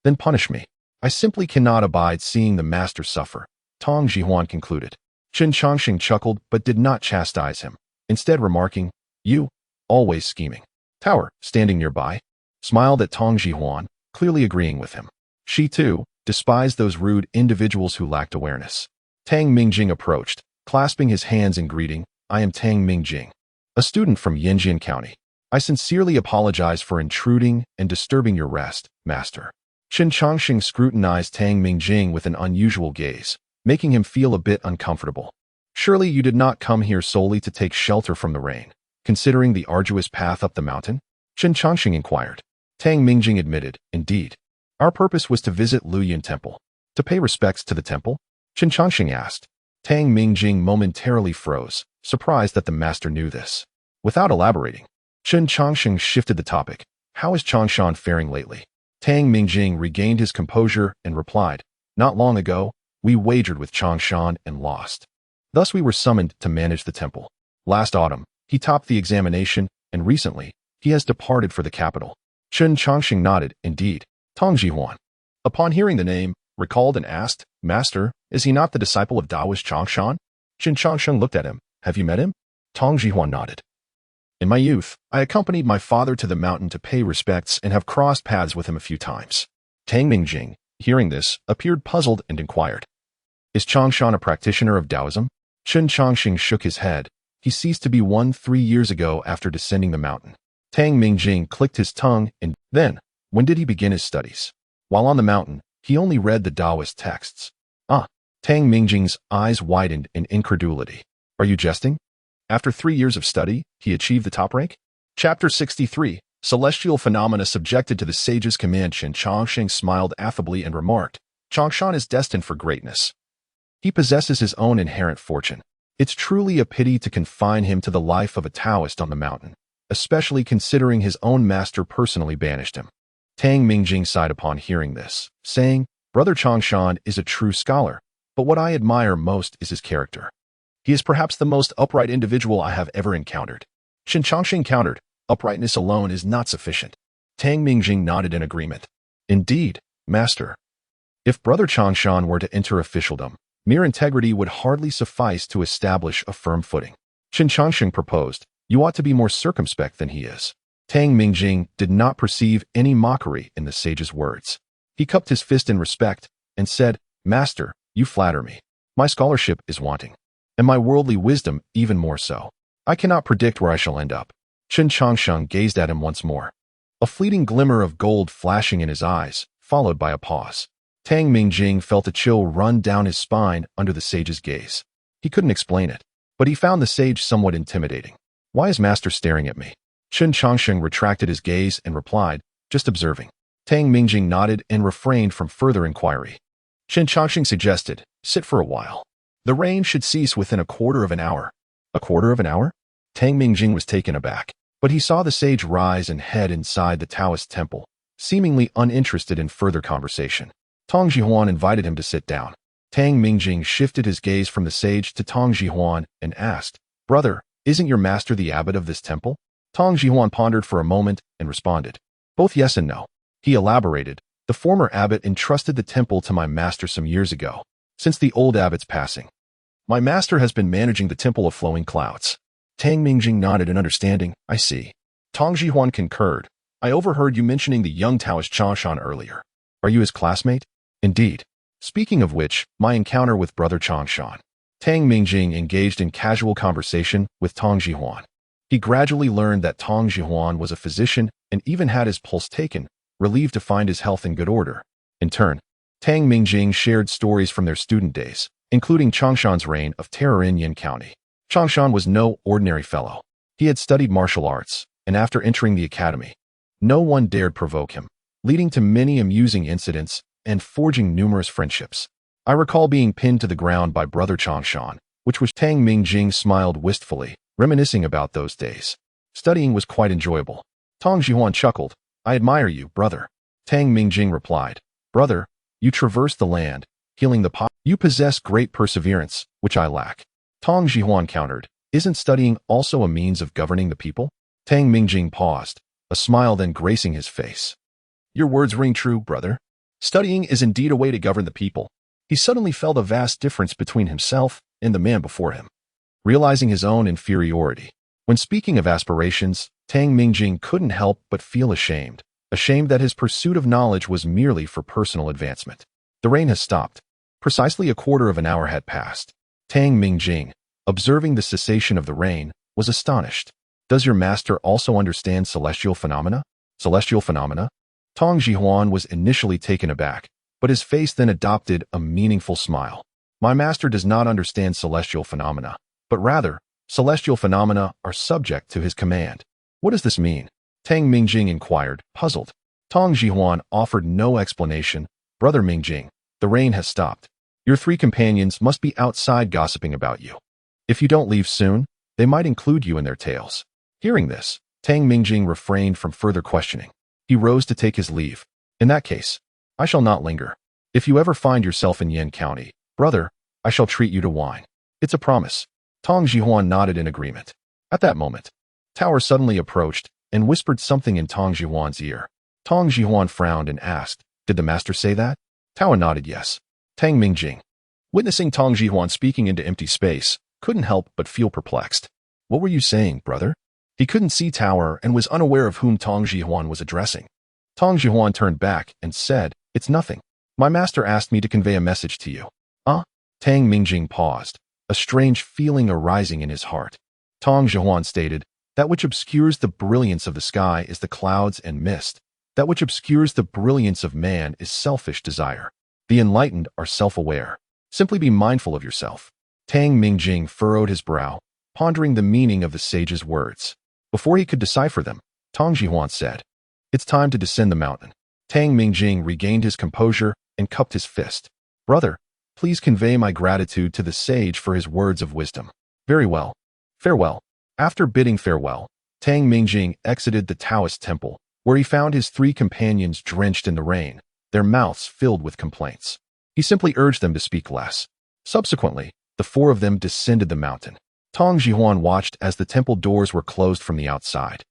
then punish me. I simply cannot abide seeing the master suffer," Tong Zhuan concluded. Chen Changsheng chuckled but did not chastise him, instead remarking, "You, always scheming." Tower, standing nearby, smiled at Tong Zhuan, clearly agreeing with him. She, too, despised those rude individuals who lacked awareness. Tang Mingjing approached, clasping his hands in greeting. "I am Tang Mingjing, a student from Yanjian County. I sincerely apologize for intruding and disturbing your rest, master." Chen Changsheng scrutinized Tang Mingjing with an unusual gaze, making him feel a bit uncomfortable. "Surely you did not come here solely to take shelter from the rain, considering the arduous path up the mountain?" Chen Changsheng inquired. Tang Mingjing admitted, "Indeed. Our purpose was to visit Luyan Temple." "To pay respects to the temple?" Chen Changsheng asked. Tang Mingjing momentarily froze, surprised that the master knew this. Without elaborating, Chen Changsheng shifted the topic. "How is Changshan faring lately?" Tang Mingjing regained his composure and replied, "Not long ago, we wagered with Changshan and lost. Thus we were summoned to manage the temple. Last autumn, he topped the examination, and recently, he has departed for the capital." Chen Changsheng nodded, "Indeed." Tong Zhuan, upon hearing the name, recalled and asked, "Master, is he not the disciple of Taoist Changshan?" Chen Changsheng looked at him. "Have you met him?" Tong Zhuan nodded. "In my youth, I accompanied my father to the mountain to pay respects and have crossed paths with him a few times." Tang Mingjing, hearing this, appeared puzzled and inquired, "Is Changshan a practitioner of Taoism?" Chen Changsheng shook his head. "He ceased to be one 3 years ago after descending the mountain." Tang Mingjing clicked his tongue and then, when did he begin his studies? While on the mountain, he only read the Taoist texts. "Ah." Tang Mingjing's eyes widened in incredulity. "Are you jesting? After 3 years of study, he achieved the top rank?" Chapter 63, Celestial phenomena subjected to the sage's command. Chen Changsheng smiled affably and remarked, Changshan is destined for greatness. He possesses his own inherent fortune. It's truly a pity to confine him to the life of a Taoist on the mountain, especially considering his own master personally banished him. Tang Mingjing sighed upon hearing this, saying, Brother Changshan is a true scholar, but what I admire most is his character. He is perhaps the most upright individual I have ever encountered. Chen Changsheng countered, uprightness alone is not sufficient. Tang Mingjing nodded in agreement. Indeed, master. If Brother Changshan were to enter officialdom, mere integrity would hardly suffice to establish a firm footing. Chen Changsheng proposed, you ought to be more circumspect than he is. Tang Mingjing did not perceive any mockery in the sage's words. He cupped his fist in respect and said, Master, you flatter me. My scholarship is wanting, and my worldly wisdom even more so. I cannot predict where I shall end up. Chen Changsheng gazed at him once more, a fleeting glimmer of gold flashing in his eyes, followed by a pause. Tang Mingjing felt a chill run down his spine under the sage's gaze. He couldn't explain it, but he found the sage somewhat intimidating. Why is master staring at me? Chen Changsheng retracted his gaze and replied, just observing. Tang Mingjing nodded and refrained from further inquiry. Chen Changsheng suggested, sit for a while. The rain should cease within a quarter of an hour. A quarter of an hour? Tang Mingjing was taken aback, but he saw the sage rise and head inside the Taoist temple, seemingly uninterested in further conversation. Tong Jihuan invited him to sit down. Tang Mingjing shifted his gaze from the sage to Tong Jihuan and asked, Brother, isn't your master the abbot of this temple? Tong Jihuan pondered for a moment and responded, both yes and no. He elaborated, the former abbot entrusted the temple to my master some years ago. Since the old abbot's passing, my master has been managing the temple of flowing clouds. Tang Mingjing nodded in understanding, I see. Tong Jihuan concurred, I overheard you mentioning the young Taoist Changshan earlier. Are you his classmate? Indeed. Speaking of which, my encounter with Brother Changshan. Tang Mingjing engaged in casual conversation with Tong Jihuan. He gradually learned that Tong Jihuan was a physician and even had his pulse taken, relieved to find his health in good order. In turn, Tang Mingjing shared stories from their student days, including Changshan's reign of terror in Yin County. Changshan was no ordinary fellow. He had studied martial arts, and after entering the academy, no one dared provoke him, leading to many amusing incidents and forging numerous friendships. I recall being pinned to the ground by Brother Changshan, which was Tang Mingjing smiled wistfully, reminiscing about those days. Studying was quite enjoyable. Tong Jihuan chuckled, I admire you, brother. Tang Mingjing replied, Brother, you traverse the land, healing the you possess great perseverance, which I lack. Tong Jihuan countered, isn't studying also a means of governing the people? Tang Mingjing paused, a smile then gracing his face. Your words ring true, brother. Studying is indeed a way to govern the people. He suddenly felt a vast difference between himself and the man before him, realizing his own inferiority. When speaking of aspirations, Tang Mingjing couldn't help but feel ashamed that his pursuit of knowledge was merely for personal advancement. The rain has stopped. Precisely a quarter of an hour had passed. Tang Mingjing, observing the cessation of the rain, was astonished. Does your master also understand celestial phenomena? Celestial phenomena? Tong Jihuan was initially taken aback, but his face then adopted a meaningful smile. My master does not understand celestial phenomena, but rather, celestial phenomena are subject to his command. What does this mean? Tang Mingjing inquired, puzzled. Tong Jihuan offered no explanation. Brother Mingjing, the rain has stopped. Your three companions must be outside gossiping about you. If you don't leave soon, they might include you in their tales. Hearing this, Tang Mingjing refrained from further questioning. He rose to take his leave. In that case, I shall not linger. If you ever find yourself in Yin County, brother, I shall treat you to wine. It's a promise. Tong Jihuan nodded in agreement. At that moment, Tower suddenly approached and whispered something in Tong Jihuan's ear. Tong Jihuan frowned and asked, did the master say that? Tower nodded yes. Tang Mingjing, witnessing Tong Jihuan speaking into empty space, couldn't help but feel perplexed. What were you saying, brother? He couldn't see Tower and was unaware of whom Tong Jihuan was addressing. Tong Jihuan turned back and said, it's nothing. My master asked me to convey a message to you. Tang Mingjing paused, a strange feeling arising in his heart. Tong Jihuan stated, that which obscures the brilliance of the sky is the clouds and mist. That which obscures the brilliance of man is selfish desire. The enlightened are self-aware. Simply be mindful of yourself. Tang Mingjing furrowed his brow, pondering the meaning of the sage's words. Before he could decipher them, Tang Jihuan said. It's time to descend the mountain. Tang Mingjing regained his composure and cupped his fist. Brother, please convey my gratitude to the sage for his words of wisdom. Very well. Farewell. After bidding farewell, Tang Mingjing exited the Taoist temple, where he found his 3 companions drenched in the rain, their mouths filled with complaints. He simply urged them to speak less. Subsequently, the 4 of them descended the mountain. Tang Jihuan watched as the temple doors were closed from the outside,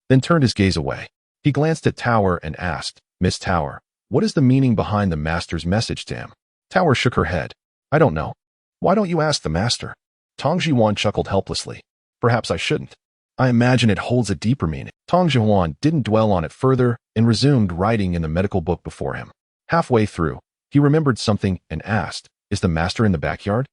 then turned his gaze away. He glanced at Tower and asked, Miss Tower, what is the meaning behind the master's message to him? Tower shook her head. I don't know. Why don't you ask the master? Tang Jihuan chuckled helplessly. Perhaps I shouldn't. I imagine it holds a deeper meaning. Tang Jihuan didn't dwell on it further and resumed writing in the medical book before him. Halfway through, he remembered something and asked, Is the master in the backyard?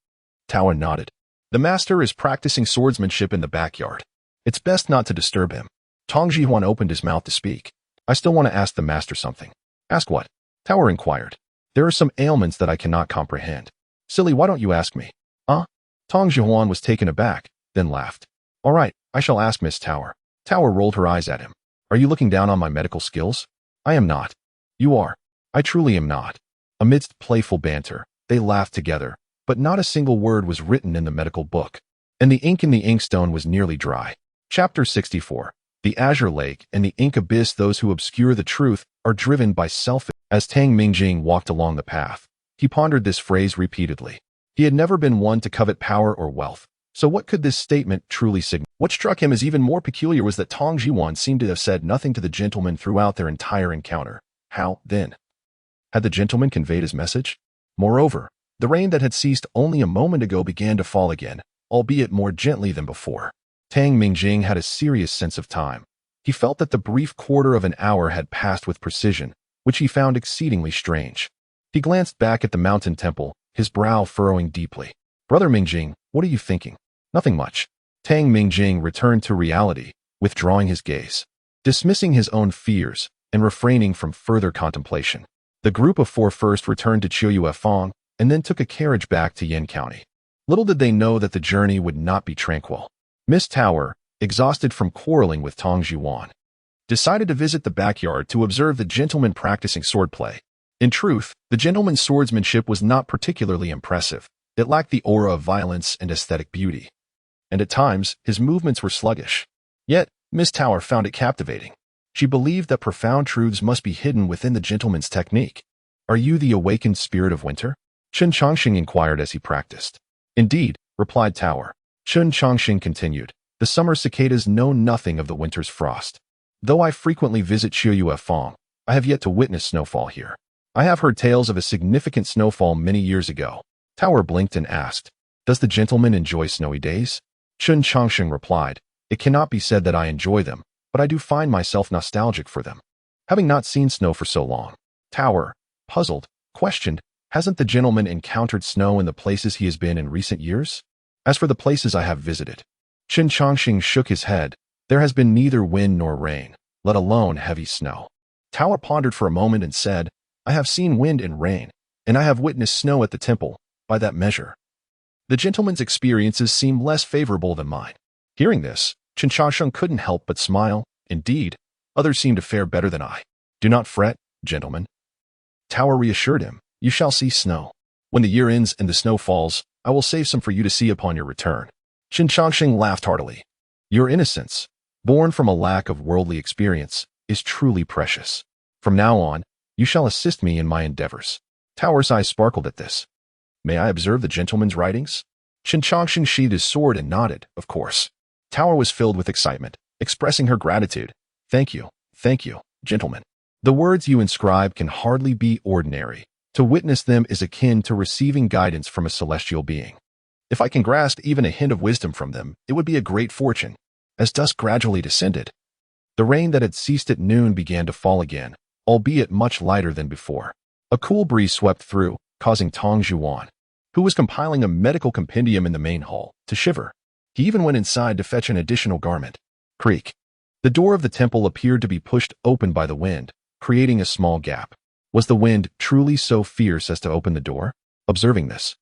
Tower nodded. The master is practicing swordsmanship in the backyard. It's best not to disturb him. Tang Jihuan opened his mouth to speak. I still want to ask the master something. Ask what? Tower inquired. There are some ailments that I cannot comprehend. Silly, why don't you ask me? Huh? Tang Jihuan was taken aback, then laughed. All right, I shall ask Miss Tower. Tower rolled her eyes at him. Are you looking down on my medical skills? I am not. You are. I truly am not. Amidst playful banter, they laughed together, but not a single word was written in the medical book, and the ink in the inkstone was nearly dry. Chapter 64. The Azure Lake and the Ink Abyss. Those who obscure the truth are driven by selfish. As Tang Mingjing walked along the path, he pondered this phrase repeatedly. He had never been one to covet power or wealth, so what could this statement truly signify? What struck him as even more peculiar was that Tang Jihuan seemed to have said nothing to the gentleman throughout their entire encounter. How, then, had the gentleman conveyed his message? Moreover, the rain that had ceased only a moment ago began to fall again, albeit more gently than before. Tang Mingjing had a serious sense of time. He felt that the brief quarter of an hour had passed with precision, which he found exceedingly strange. He glanced back at the mountain temple, his brow furrowing deeply. Brother Mingjing, what are you thinking? Nothing much. Tang Mingjing returned to reality, withdrawing his gaze, dismissing his own fears, and refraining from further contemplation. The group of 4 first returned to Chiuyuefang, and then took a carriage back to Yin County. Little did they know that the journey would not be tranquil. Miss Tower, exhausted from quarreling with Tang Jihuan, decided to visit the backyard to observe the gentleman practicing swordplay. In truth, the gentleman's swordsmanship was not particularly impressive. It lacked the aura of violence and aesthetic beauty, and at times his movements were sluggish. Yet, Miss Tower found it captivating. She believed that profound truths must be hidden within the gentleman's technique. Are you the awakened spirit of winter? Chen Changsheng inquired as he practiced. Indeed, replied Tower. Chen Changsheng continued. The summer cicadas know nothing of the winter's frost. Though I frequently visit Chiuyuefang, I have yet to witness snowfall here. I have heard tales of a significant snowfall many years ago. Tower blinked and asked, Does the gentleman enjoy snowy days? Chen Changsheng replied, It cannot be said that I enjoy them, but I do find myself nostalgic for them. Having not seen snow for so long, Tower, puzzled, questioned, Hasn't the gentleman encountered snow in the places he has been in recent years? As for the places I have visited, Chen Changsheng shook his head. There has been neither wind nor rain, let alone heavy snow. Tower pondered for a moment and said, I have seen wind and rain, and I have witnessed snow at the temple. By that measure, the gentleman's experiences seem less favorable than mine. Hearing this, Chen Changsheng couldn't help but smile. Indeed, others seem to fare better than I. Do not fret, gentlemen. Tower reassured him. You shall see snow. When the year ends and the snow falls, I will save some for you to see upon your return. Chen Changsheng laughed heartily. Your innocence, born from a lack of worldly experience, is truly precious. From now on, you shall assist me in my endeavors. Tower's eyes sparkled at this. May I observe the gentleman's writings? Chen Changsheng sheathed his sword and nodded, of course. Tower was filled with excitement, expressing her gratitude. Thank you, gentlemen. The words you inscribe can hardly be ordinary. To witness them is akin to receiving guidance from a celestial being. If I can grasp even a hint of wisdom from them, it would be a great fortune. As dusk gradually descended, the rain that had ceased at noon began to fall again, albeit much lighter than before. A cool breeze swept through, causing Tang Jihuan, who was compiling a medical compendium in the main hall, to shiver. He even went inside to fetch an additional garment. Creak. The door of the temple appeared to be pushed open by the wind, creating a small gap. Was the wind truly so fierce as to open the door? Observing this,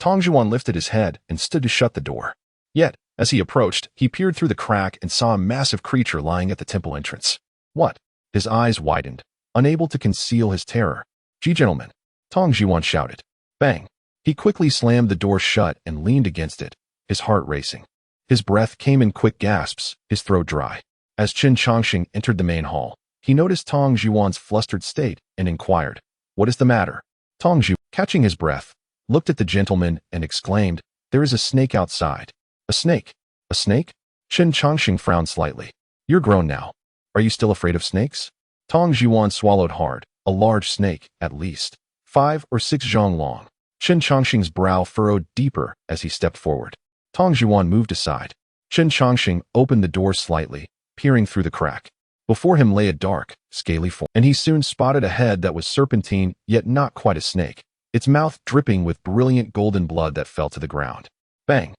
Tang Jihuan lifted his head and stood to shut the door. Yet, As he approached, he peered through the crack and saw a massive creature lying at the temple entrance. What? His eyes widened, unable to conceal his terror. Gentlemen, Tong Zhuan shouted. Bang! He quickly slammed the door shut and leaned against it, his heart racing. His breath came in quick gasps, his throat dry. As Chen Changsheng entered the main hall, he noticed Tong Zhuan's flustered state and inquired, What is the matter? Tong Zhu, catching his breath, looked at the gentleman and exclaimed, There is a snake outside. A snake? A snake? Chen Changsheng frowned slightly. You're grown now. Are you still afraid of snakes? Tong Zhuan swallowed hard. A large snake, at least 5 or 6 zhong long. Chen Changsheng's brow furrowed deeper as he stepped forward. Tong Zhuan moved aside. Chen Changsheng opened the door slightly, peering through the crack. Before him lay a dark, scaly form, and he soon spotted a head that was serpentine, yet not quite a snake, its mouth dripping with brilliant golden blood that fell to the ground. Bang!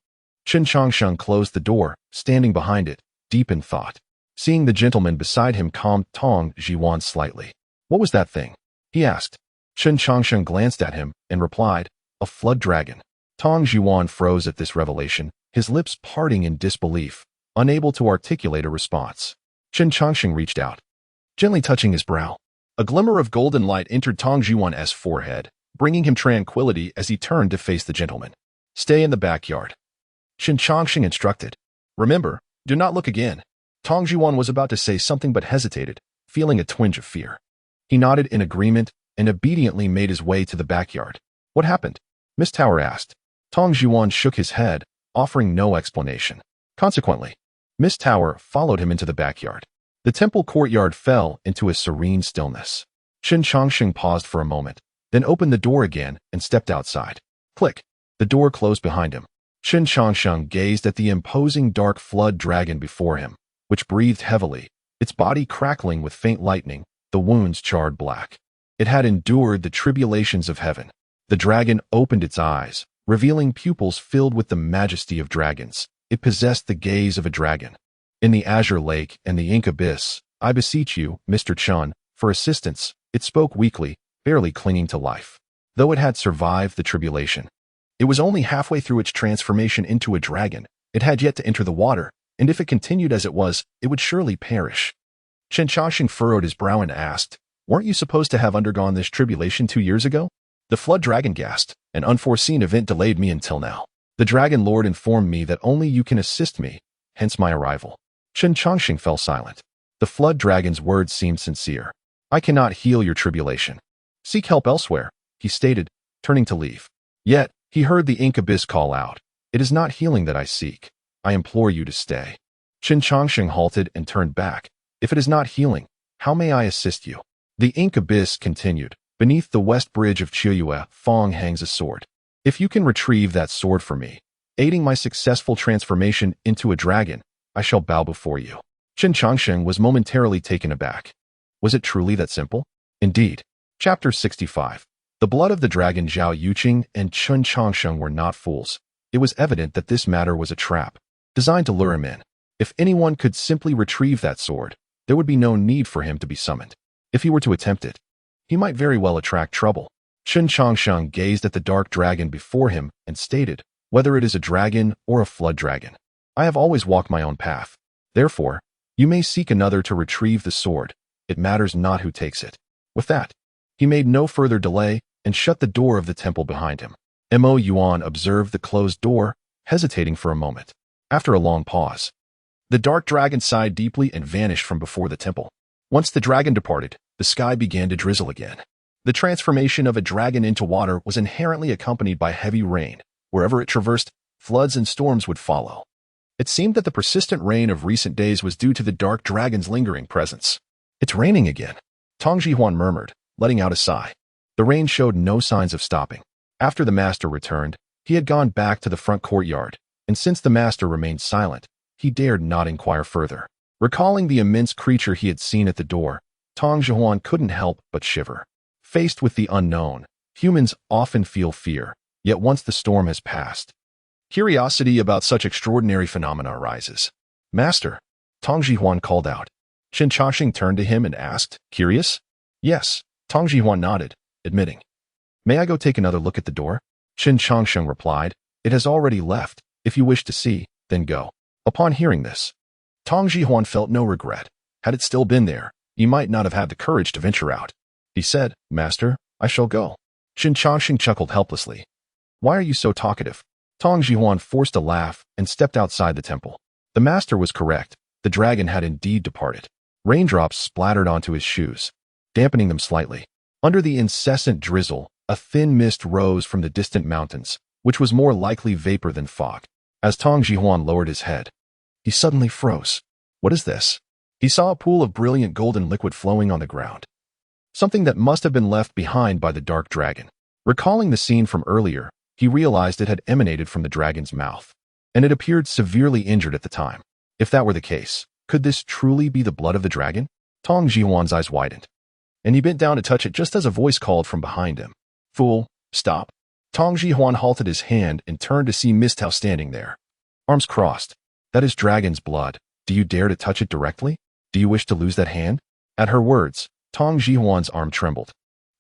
Chen Changsheng closed the door, standing behind it, deep in thought. Seeing the gentleman beside him calmed Tong Zhuan slightly. What was that thing? He asked. Chen Changsheng glanced at him and replied, A flood dragon. Tong Zhuan froze at this revelation, his lips parting in disbelief, unable to articulate a response. Chen Changsheng reached out, gently touching his brow. A glimmer of golden light entered Tong Zhuan's forehead, bringing him tranquility as he turned to face the gentleman. Stay in the backyard. Chen Changsheng instructed. Remember, do not look again. Tong Zhuan was about to say something but hesitated, feeling a twinge of fear. He nodded in agreement and obediently made his way to the backyard. What happened? Miss Tower asked. Tong Zhuan shook his head, offering no explanation. Consequently, Miss Tower followed him into the backyard. The temple courtyard fell into a serene stillness. Chen Changsheng paused for a moment, then opened the door again and stepped outside. Click! The door closed behind him. Chen Changsheng gazed at the imposing dark flood dragon before him, which breathed heavily, its body crackling with faint lightning, the wounds charred black. It had endured the tribulations of heaven. The dragon opened its eyes, revealing pupils filled with the majesty of dragons. It possessed the gaze of a dragon. In the azure lake and the ink abyss, I beseech you, Mr. Chen, for assistance, it spoke weakly, barely clinging to life. Though it had survived the tribulation, it was only halfway through its transformation into a dragon. It had yet to enter the water, and if it continued as it was, it would surely perish. Chen Changsheng furrowed his brow and asked, Weren't you supposed to have undergone this tribulation 2 years ago? The flood dragon gasped. An unforeseen event delayed me until now. The dragon lord informed me that only you can assist me, hence my arrival. Chen Changsheng fell silent. The flood dragon's words seemed sincere. I cannot heal your tribulation. Seek help elsewhere, he stated, turning to leave. Yet, he heard the ink abyss call out. It is not healing that I seek. I implore you to stay. Chen Changsheng halted and turned back. If it is not healing, how may I assist you? The ink abyss continued. Beneath the west bridge of Chiyue Fong hangs a sword. If you can retrieve that sword for me, aiding my successful transformation into a dragon, I shall bow before you. Chen Changsheng was momentarily taken aback. Was it truly that simple? Indeed. Chapter 65. The blood of the dragon Zhao Yuqing and Chen Changsheng were not fools. It was evident that this matter was a trap, designed to lure him in. If anyone could simply retrieve that sword, there would be no need for him to be summoned. If he were to attempt it, he might very well attract trouble. Chen Changsheng gazed at the dark dragon before him and stated, Whether it is a dragon or a flood dragon, I have always walked my own path. Therefore, you may seek another to retrieve the sword. It matters not who takes it. With that, he made no further delay and shut the door of the temple behind him. Mo Yuan observed the closed door, hesitating for a moment. After a long pause, the dark dragon sighed deeply and vanished from before the temple. Once the dragon departed, the sky began to drizzle again. The transformation of a dragon into water was inherently accompanied by heavy rain. Wherever it traversed, floods and storms would follow. It seemed that the persistent rain of recent days was due to the dark dragon's lingering presence. It's raining again, Tong Zhuan murmured, letting out a sigh. The rain showed no signs of stopping. After the master returned, he had gone back to the front courtyard, and since the master remained silent, he dared not inquire further. Recalling the immense creature he had seen at the door, Tong Zhuan couldn't help but shiver. Faced with the unknown, humans often feel fear, yet once the storm has passed, curiosity about such extraordinary phenomena arises. Master, Tong Zhuan called out. Chen Changsheng turned to him and asked, Curious? Yes, Tong Zhuan nodded, admitting. May I go take another look at the door? Chen Changsheng replied, It has already left. If you wish to see, then go. Upon hearing this, Tong Jihuan felt no regret. Had it still been there, he might not have had the courage to venture out. He said, "Master, I shall go." Chen Changsheng chuckled helplessly. "Why are you so talkative?" Tong Jihuan forced a laugh and stepped outside the temple. The master was correct. The dragon had indeed departed. Raindrops splattered onto his shoes, dampening them slightly. Under the incessant drizzle, a thin mist rose from the distant mountains, which was more likely vapor than fog. As Tong Jihuan lowered his head, he suddenly froze. What is this? He saw a pool of brilliant golden liquid flowing on the ground, something that must have been left behind by the dark dragon. Recalling the scene from earlier, he realized it had emanated from the dragon's mouth, and it appeared severely injured at the time. If that were the case, could this truly be the blood of the dragon? Tong Jihuan's eyes widened, and he bent down to touch it just as a voice called from behind him. "Fool, stop." Tong Jihuan halted his hand and turned to see Miss Tao standing there, arms crossed. "That is dragon's blood. Do you dare to touch it directly? Do you wish to lose that hand?" At her words, Tong Jihuan's arm trembled,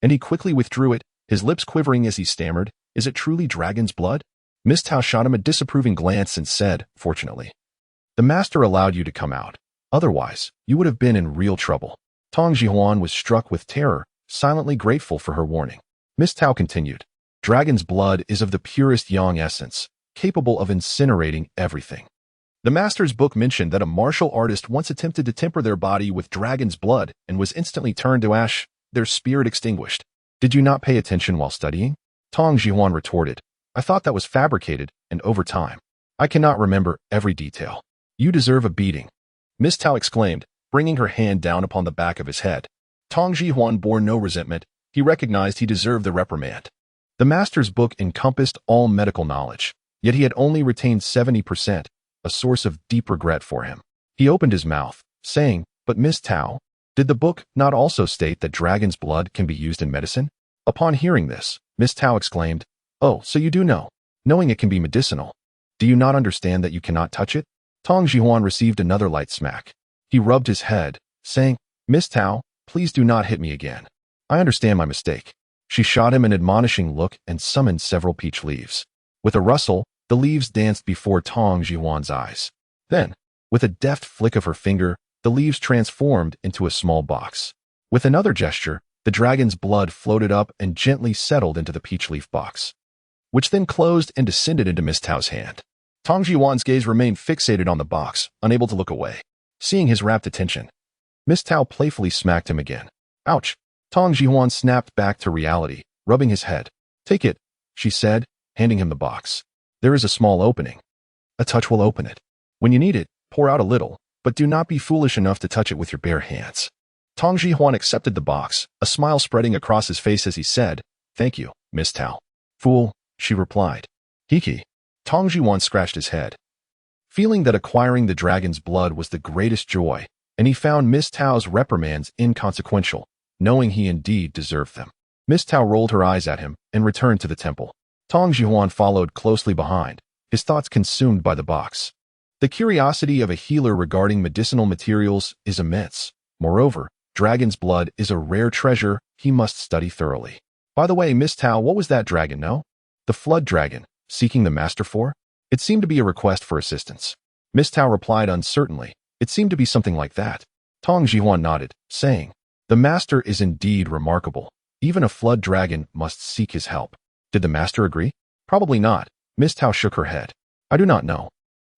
and he quickly withdrew it, his lips quivering as he stammered, "Is it truly dragon's blood?" Miss Tao shot him a disapproving glance and said, "Fortunately, the master allowed you to come out. Otherwise, you would have been in real trouble." Tong Jihuan was struck with terror, silently grateful for her warning. Miss Tao continued, "Dragon's blood is of the purest yang essence, capable of incinerating everything. The master's book mentioned that a martial artist once attempted to temper their body with dragon's blood and was instantly turned to ash, their spirit extinguished. Did you not pay attention while studying?" Tong Jihuan retorted, "I thought that was fabricated, and over time, I cannot remember every detail." "You deserve a beating," Miss Tao exclaimed, bringing her hand down upon the back of his head. Tong Jihuan bore no resentment. He recognized he deserved the reprimand. The master's book encompassed all medical knowledge, yet he had only retained 70%, a source of deep regret for him. He opened his mouth, saying, "But Miss Tao, did the book not also state that dragon's blood can be used in medicine?" Upon hearing this, Miss Tao exclaimed, "Oh, so you do know, knowing it can be medicinal. Do you not understand that you cannot touch it?" Tong Jihuan received another light smack. He rubbed his head, saying, "Miss Tao, please do not hit me again. I understand my mistake." She shot him an admonishing look and summoned several peach leaves. With a rustle, the leaves danced before Tong Jihuan's eyes. Then, with a deft flick of her finger, the leaves transformed into a small box. With another gesture, the dragon's blood floated up and gently settled into the peach leaf box, which then closed and descended into Miss Tao's hand. Tong Jihuan's gaze remained fixated on the box, unable to look away. Seeing his rapt attention, Miss Tao playfully smacked him again. "Ouch!" Tong Jihuan snapped back to reality, rubbing his head. "Take it," she said, handing him the box. "There is a small opening. A touch will open it. When you need it, pour out a little, but do not be foolish enough to touch it with your bare hands." Tong Jihuan accepted the box, a smile spreading across his face as he said, "Thank you, Miss Tao." "Fool," she replied. "Hiki." Tong Jihuan scratched his head, feeling that acquiring the dragon's blood was the greatest joy, and he found Miss Tao's reprimands inconsequential, knowing he indeed deserved them. Miss Tao rolled her eyes at him and returned to the temple. Tong Jihuan followed closely behind, his thoughts consumed by the box. The curiosity of a healer regarding medicinal materials is immense. Moreover, dragon's blood is a rare treasure he must study thoroughly. "By the way, Miss Tao, what was that dragon, no?" "The flood dragon, seeking the master for?" It seemed to be a request for assistance. Miss Tao replied uncertainly, "It seemed to be something like that." Tong Jihuan nodded, saying, "The master is indeed remarkable. Even a flood dragon must seek his help." Did the master agree? Probably not. Miss Tao shook her head. "I do not know.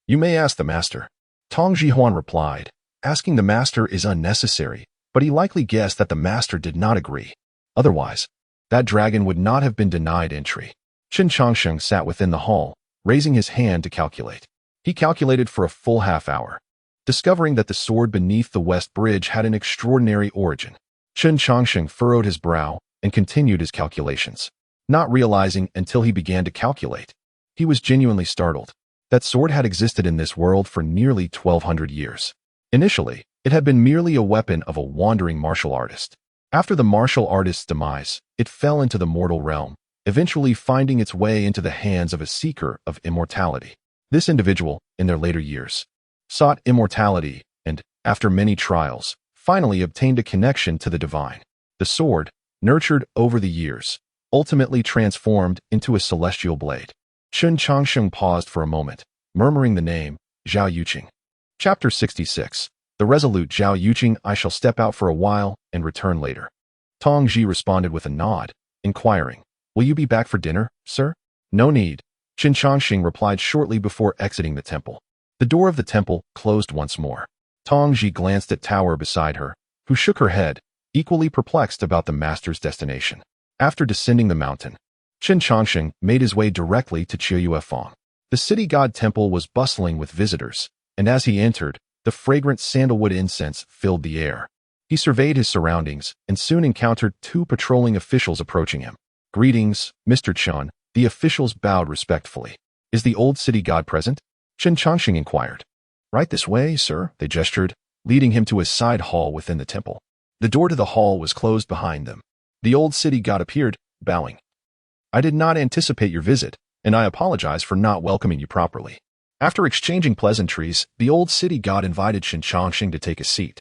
You may ask the master." Tong Jihuan replied, "Asking the master is unnecessary," but he likely guessed that the master did not agree. Otherwise, that dragon would not have been denied entry. Chen Changsheng sat within the hall, raising his hand to calculate. He calculated for a full half-hour, discovering that the sword beneath the west bridge had an extraordinary origin. Chen Changsheng furrowed his brow and continued his calculations, not realizing until he began to calculate. He was genuinely startled. That sword had existed in this world for nearly 1,200 years. Initially, it had been merely a weapon of a wandering martial artist. After the martial artist's demise, it fell into the mortal realm, eventually finding its way into the hands of a seeker of immortality. This individual, in their later years, sought immortality and, after many trials, finally obtained a connection to the divine. The sword, nurtured over the years, ultimately transformed into a celestial blade. Chen Changsheng paused for a moment, murmuring the name, Zhao Yuqing. Chapter 66. The resolute Zhao Yuqing. I shall step out for a while and return later. Tong Ji responded with a nod, inquiring, will you be back for dinner, sir? No need. Chen Changsheng replied shortly before exiting the temple. The door of the temple closed once more. Tong Ji glanced at Tower beside her, who shook her head, equally perplexed about the master's destination. After descending the mountain, Chen Changsheng made his way directly to Chiuyuefang. The city god temple was bustling with visitors, and as he entered, the fragrant sandalwood incense filled the air. He surveyed his surroundings and soon encountered two patrolling officials approaching him. Greetings, Mr. Chen. The officials bowed respectfully. Is the old city god present? Chen Changsheng inquired. Right this way, sir, they gestured, leading him to a side hall within the temple. The door to the hall was closed behind them. The old city god appeared, bowing. I did not anticipate your visit, and I apologize for not welcoming you properly. After exchanging pleasantries, the old city god invited Chen Changsheng to take a seat.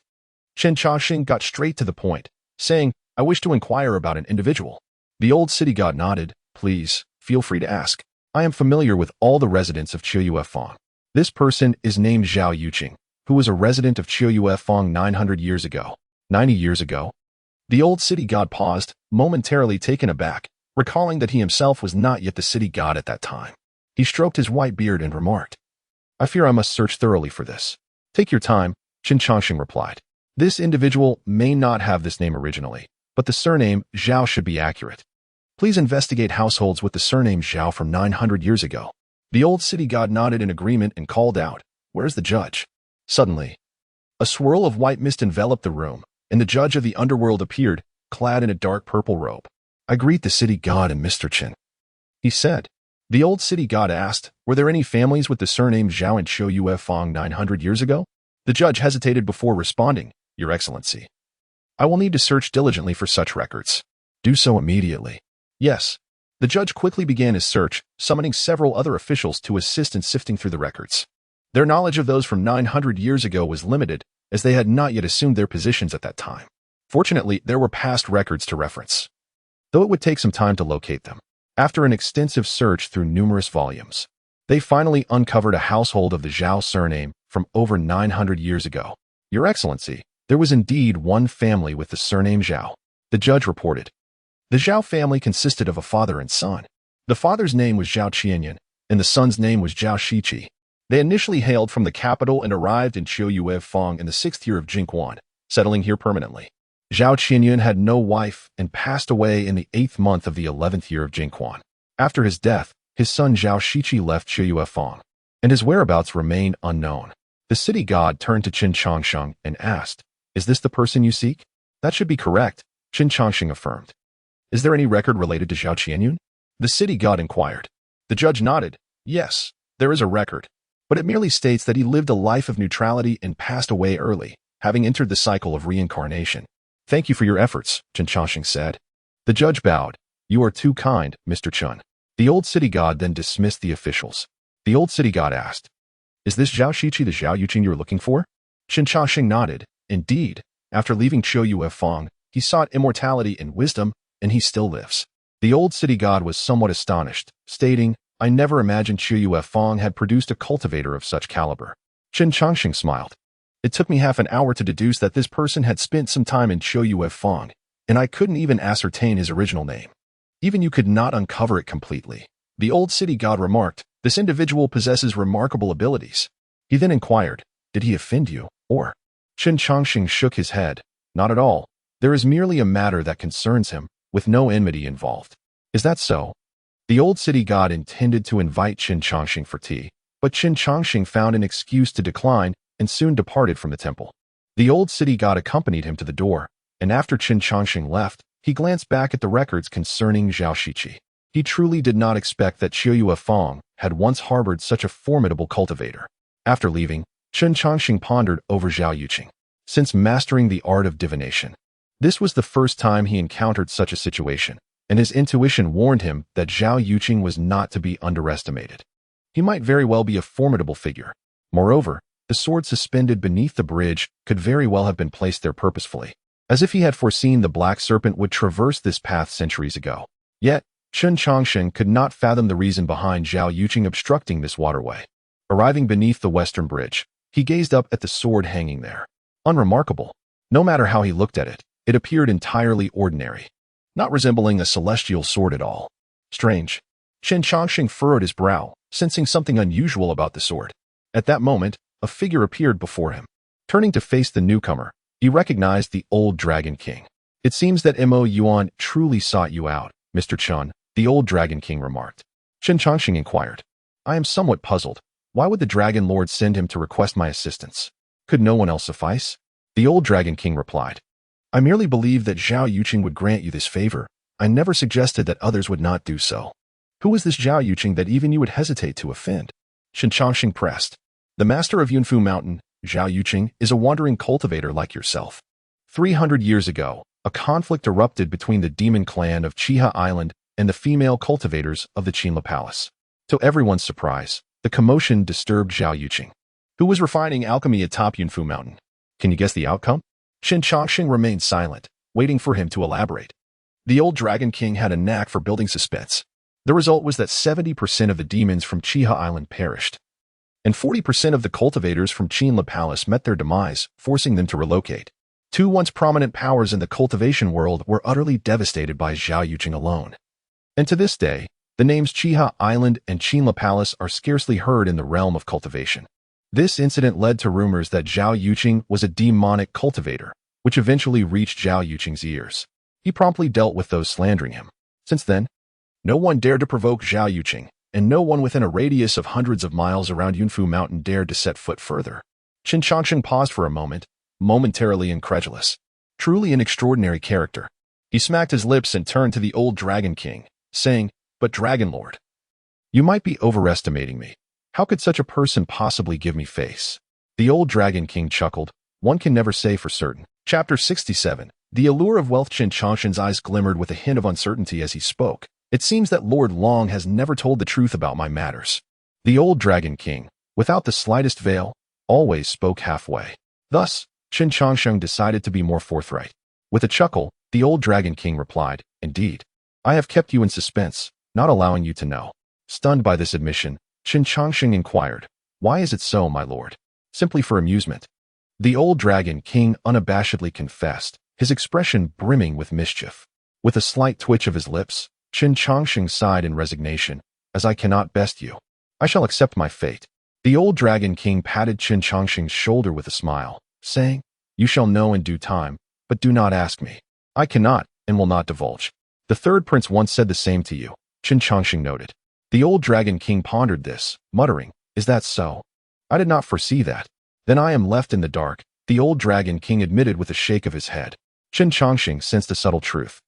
Chen Changsheng got straight to the point, saying, I wish to inquire about an individual. The old city god nodded. Please, feel free to ask. I am familiar with all the residents of Chiuyuefang. This person is named Zhao Yuqing, who was a resident of Chiuyuefang 900 years ago. 90 years ago? The old city god paused, momentarily taken aback, recalling that he himself was not yet the city god at that time. He stroked his white beard and remarked, I fear I must search thoroughly for this. Take your time, Chen Changsheng replied. This individual may not have this name originally, but the surname Zhao should be accurate. Please investigate households with the surname Zhao from 900 years ago. The old city god nodded in agreement and called out, Where's the judge? Suddenly, a swirl of white mist enveloped the room, and the judge of the underworld appeared, clad in a dark purple robe. I greet the city god and Mr. Chen, he said. The old city god asked, Were there any families with the surname Zhao in Chiuyuefang 900 years ago? The judge hesitated before responding, Your Excellency, I will need to search diligently for such records. Do so immediately. Yes. The judge quickly began his search, summoning several other officials to assist in sifting through the records. Their knowledge of those from 900 years ago was limited, as they had not yet assumed their positions at that time. Fortunately, there were past records to reference, though it would take some time to locate them. After an extensive search through numerous volumes, they finally uncovered a household of the Zhao surname from over 900 years ago. Your Excellency, there was indeed one family with the surname Zhao, the judge reported. The Zhao family consisted of a father and son. The father's name was Zhao Qianyan, and the son's name was Zhao Shiqi. They initially hailed from the capital and arrived in Chiuyuefang in the 6th year of Jingquan, settling here permanently. Zhao Qianyan had no wife and passed away in the 8th month of the 11th year of Jingquan. After his death, his son Zhao Shiqi left Chiuyuefang, and his whereabouts remain unknown. The city god turned to Chen Changsheng and asked, Is this the person you seek? That should be correct, Chen Changsheng affirmed. Is there any record related to Zhao Qianyan? The city god inquired. The judge nodded. Yes, there is a record, but it merely states that he lived a life of neutrality and passed away early, having entered the cycle of reincarnation. Thank you for your efforts, Chen Changsheng said. The judge bowed. You are too kind, Mr. Chen. The old city god then dismissed the officials. The old city god asked, Is this Zhao Shiqi the Zhao Yuqing you are looking for? Chen Changsheng nodded. Indeed, after leaving Chiuyuefang, he sought immortality and wisdom, and he still lives. The old city god was somewhat astonished, stating, I never imagined Chiuyuefang had produced a cultivator of such caliber. Chen Changsheng smiled. It took me half an hour to deduce that this person had spent some time in Chiuyuefang, and I couldn't even ascertain his original name. Even you could not uncover it completely. The old city god remarked, This individual possesses remarkable abilities. He then inquired, Did he offend you, or? Chen Changsheng shook his head. Not at all. There is merely a matter that concerns him, with no enmity involved. Is that so? The old city god intended to invite Chen Changsheng for tea, but Chen Changsheng found an excuse to decline and soon departed from the temple. The old city god accompanied him to the door, and after Chen Changsheng left, he glanced back at the records concerning Zhao Shiqi. He truly did not expect that Chiuyuefang had once harbored such a formidable cultivator. After leaving, Chen Changsheng pondered over Zhao Yuqing. Since mastering the art of divination, this was the first time he encountered such a situation, and his intuition warned him that Zhao Yuqing was not to be underestimated. He might very well be a formidable figure. Moreover, the sword suspended beneath the bridge could very well have been placed there purposefully, as if he had foreseen the black serpent would traverse this path centuries ago. Yet, Chen Changsheng could not fathom the reason behind Zhao Yuqing obstructing this waterway. Arriving beneath the western bridge, he gazed up at the sword hanging there. Unremarkable. No matter how he looked at it, it appeared entirely ordinary, not resembling a celestial sword at all. Strange. Chen Changsheng furrowed his brow, sensing something unusual about the sword. At that moment, a figure appeared before him. Turning to face the newcomer, he recognized the old Dragon King. It seems that Mo Yuan truly sought you out, Mr. Chen, the old Dragon King remarked. Chen Changsheng inquired. I am somewhat puzzled. Why would the Dragon Lord send him to request my assistance? Could no one else suffice? The old Dragon King replied. I merely believed that Zhao Yuqing would grant you this favor. I never suggested that others would not do so. Who is this Zhao Yuqing that even you would hesitate to offend? Chen Changsheng pressed. The master of Yunfu Mountain, Zhao Yuqing, is a wandering cultivator like yourself. 300 years ago, a conflict erupted between the demon clan of Chiha Island and the female cultivators of the Qinla Palace. To everyone's surprise, the commotion disturbed Zhao Yuqing, who was refining alchemy atop Yunfu Mountain. Can you guess the outcome? Chen Changsheng remained silent, waiting for him to elaborate. The old Dragon King had a knack for building suspense. The result was that 70% of the demons from Chiha Island perished, and 40% of the cultivators from Qinla Palace met their demise, forcing them to relocate. Two once prominent powers in the cultivation world were utterly devastated by Zhao Yuqing alone. And to this day, the names Chiha Island and Qinla Palace are scarcely heard in the realm of cultivation. This incident led to rumors that Zhao Yuqing was a demonic cultivator, which eventually reached Zhao Yuqing's ears. He promptly dealt with those slandering him. Since then, no one dared to provoke Zhao Yuqing, and no one within a radius of hundreds of miles around Yunfu Mountain dared to set foot further. Chen Changsheng paused for a moment, momentarily incredulous. Truly an extraordinary character. He smacked his lips and turned to the old Dragon King, saying, But Dragon Lord, you might be overestimating me. How could such a person possibly give me face? The old Dragon King chuckled. One can never say for certain. Chapter 67. The allure of wealth. Chen Changsheng's eyes glimmered with a hint of uncertainty as he spoke. It seems that Lord Long has never told the truth about my matters. The old Dragon King, without the slightest veil, always spoke halfway. Thus, Chen Changsheng decided to be more forthright. With a chuckle, the old Dragon King replied, Indeed, I have kept you in suspense, not allowing you to know. Stunned by this admission, Chen Changsheng inquired, Why is it so, my lord? Simply for amusement. The old Dragon King unabashedly confessed, his expression brimming with mischief. With a slight twitch of his lips, Chen Changsheng sighed in resignation, As I cannot best you, I shall accept my fate. The old Dragon King patted Chen Changsheng's shoulder with a smile, saying, You shall know in due time, but do not ask me. I cannot and will not divulge. The third prince once said the same to you, Chen Changsheng noted. The old Dragon King pondered this, muttering, Is that so? I did not foresee that. Then I am left in the dark, the old Dragon King admitted with a shake of his head. Chen Changsheng sensed a subtle truth.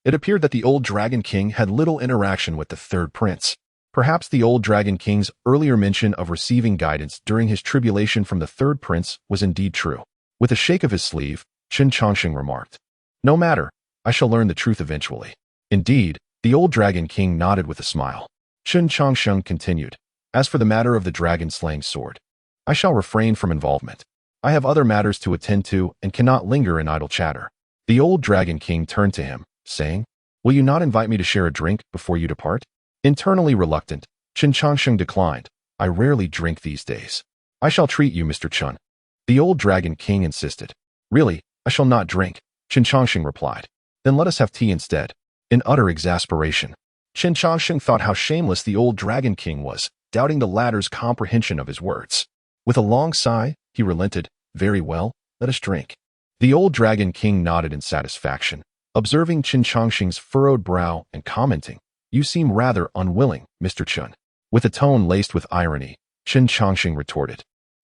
It appeared that the old Dragon King had little interaction with the third prince. Perhaps the old Dragon King's earlier mention of receiving guidance during his tribulation from the third prince was indeed true. With a shake of his sleeve, Chen Changsheng remarked, No matter, I shall learn the truth eventually. Indeed, the old Dragon King nodded with a smile. Chen Changsheng continued, As for the matter of the dragon-slaying sword, I shall refrain from involvement. I have other matters to attend to and cannot linger in idle chatter. The old Dragon King turned to him, saying, Will you not invite me to share a drink before you depart? Internally reluctant, Chen Changsheng declined. I rarely drink these days. I shall treat you, Mr. Chen. The old Dragon King insisted. Really, I shall not drink, Chen Changsheng replied. Then let us have tea instead. In utter exasperation, Chen Changsheng thought how shameless the old Dragon King was, doubting the latter's comprehension of his words. With a long sigh, he relented. Very well, let us drink. The old Dragon King nodded in satisfaction, observing Chen Changsheng's furrowed brow and commenting, You seem rather unwilling, Mr. Chen. With a tone laced with irony, Chen Changsheng retorted,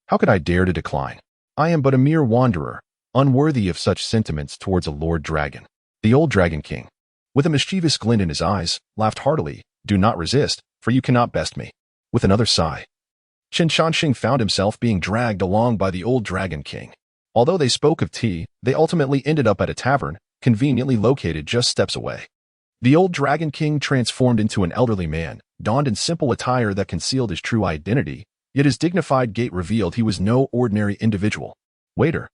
How could I dare to decline? I am but a mere wanderer, unworthy of such sentiments towards a Lord Dragon. The old Dragon King, with a mischievous glint in his eyes, laughed heartily. Do not resist, for you cannot best me. With another sigh, Chen Changsheng found himself being dragged along by the old Dragon King. Although they spoke of tea, they ultimately ended up at a tavern, conveniently located just steps away. The old Dragon King transformed into an elderly man, donned in simple attire that concealed his true identity, yet his dignified gait revealed he was no ordinary individual. Waiter,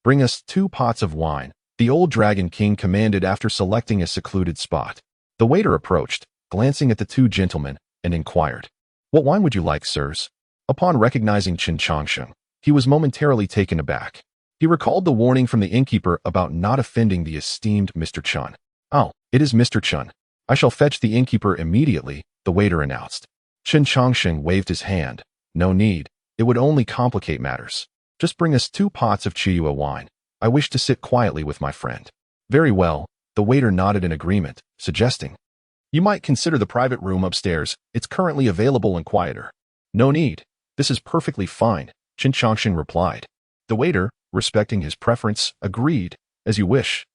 bring us 2 pots of wine, the old Dragon King commanded after selecting a secluded spot. The waiter approached, glancing at the 2 gentlemen, and inquired, What wine would you like, sirs? Upon recognizing Chen Changsheng, he was momentarily taken aback. He recalled the warning from the innkeeper about not offending the esteemed Mr. Chen. "Oh, it is Mr. Chen. I shall fetch the innkeeper immediately," the waiter announced. Chen Changsheng waved his hand. "No need. It would only complicate matters. Just bring us 2 pots of Chiyua wine. I wish to sit quietly with my friend." "Very well," the waiter nodded in agreement, suggesting, "You might consider the private room upstairs. It's currently available and quieter." "No need. This is perfectly fine," Chen Changsheng replied. The waiter, respecting his preference, agreed, "As you wish.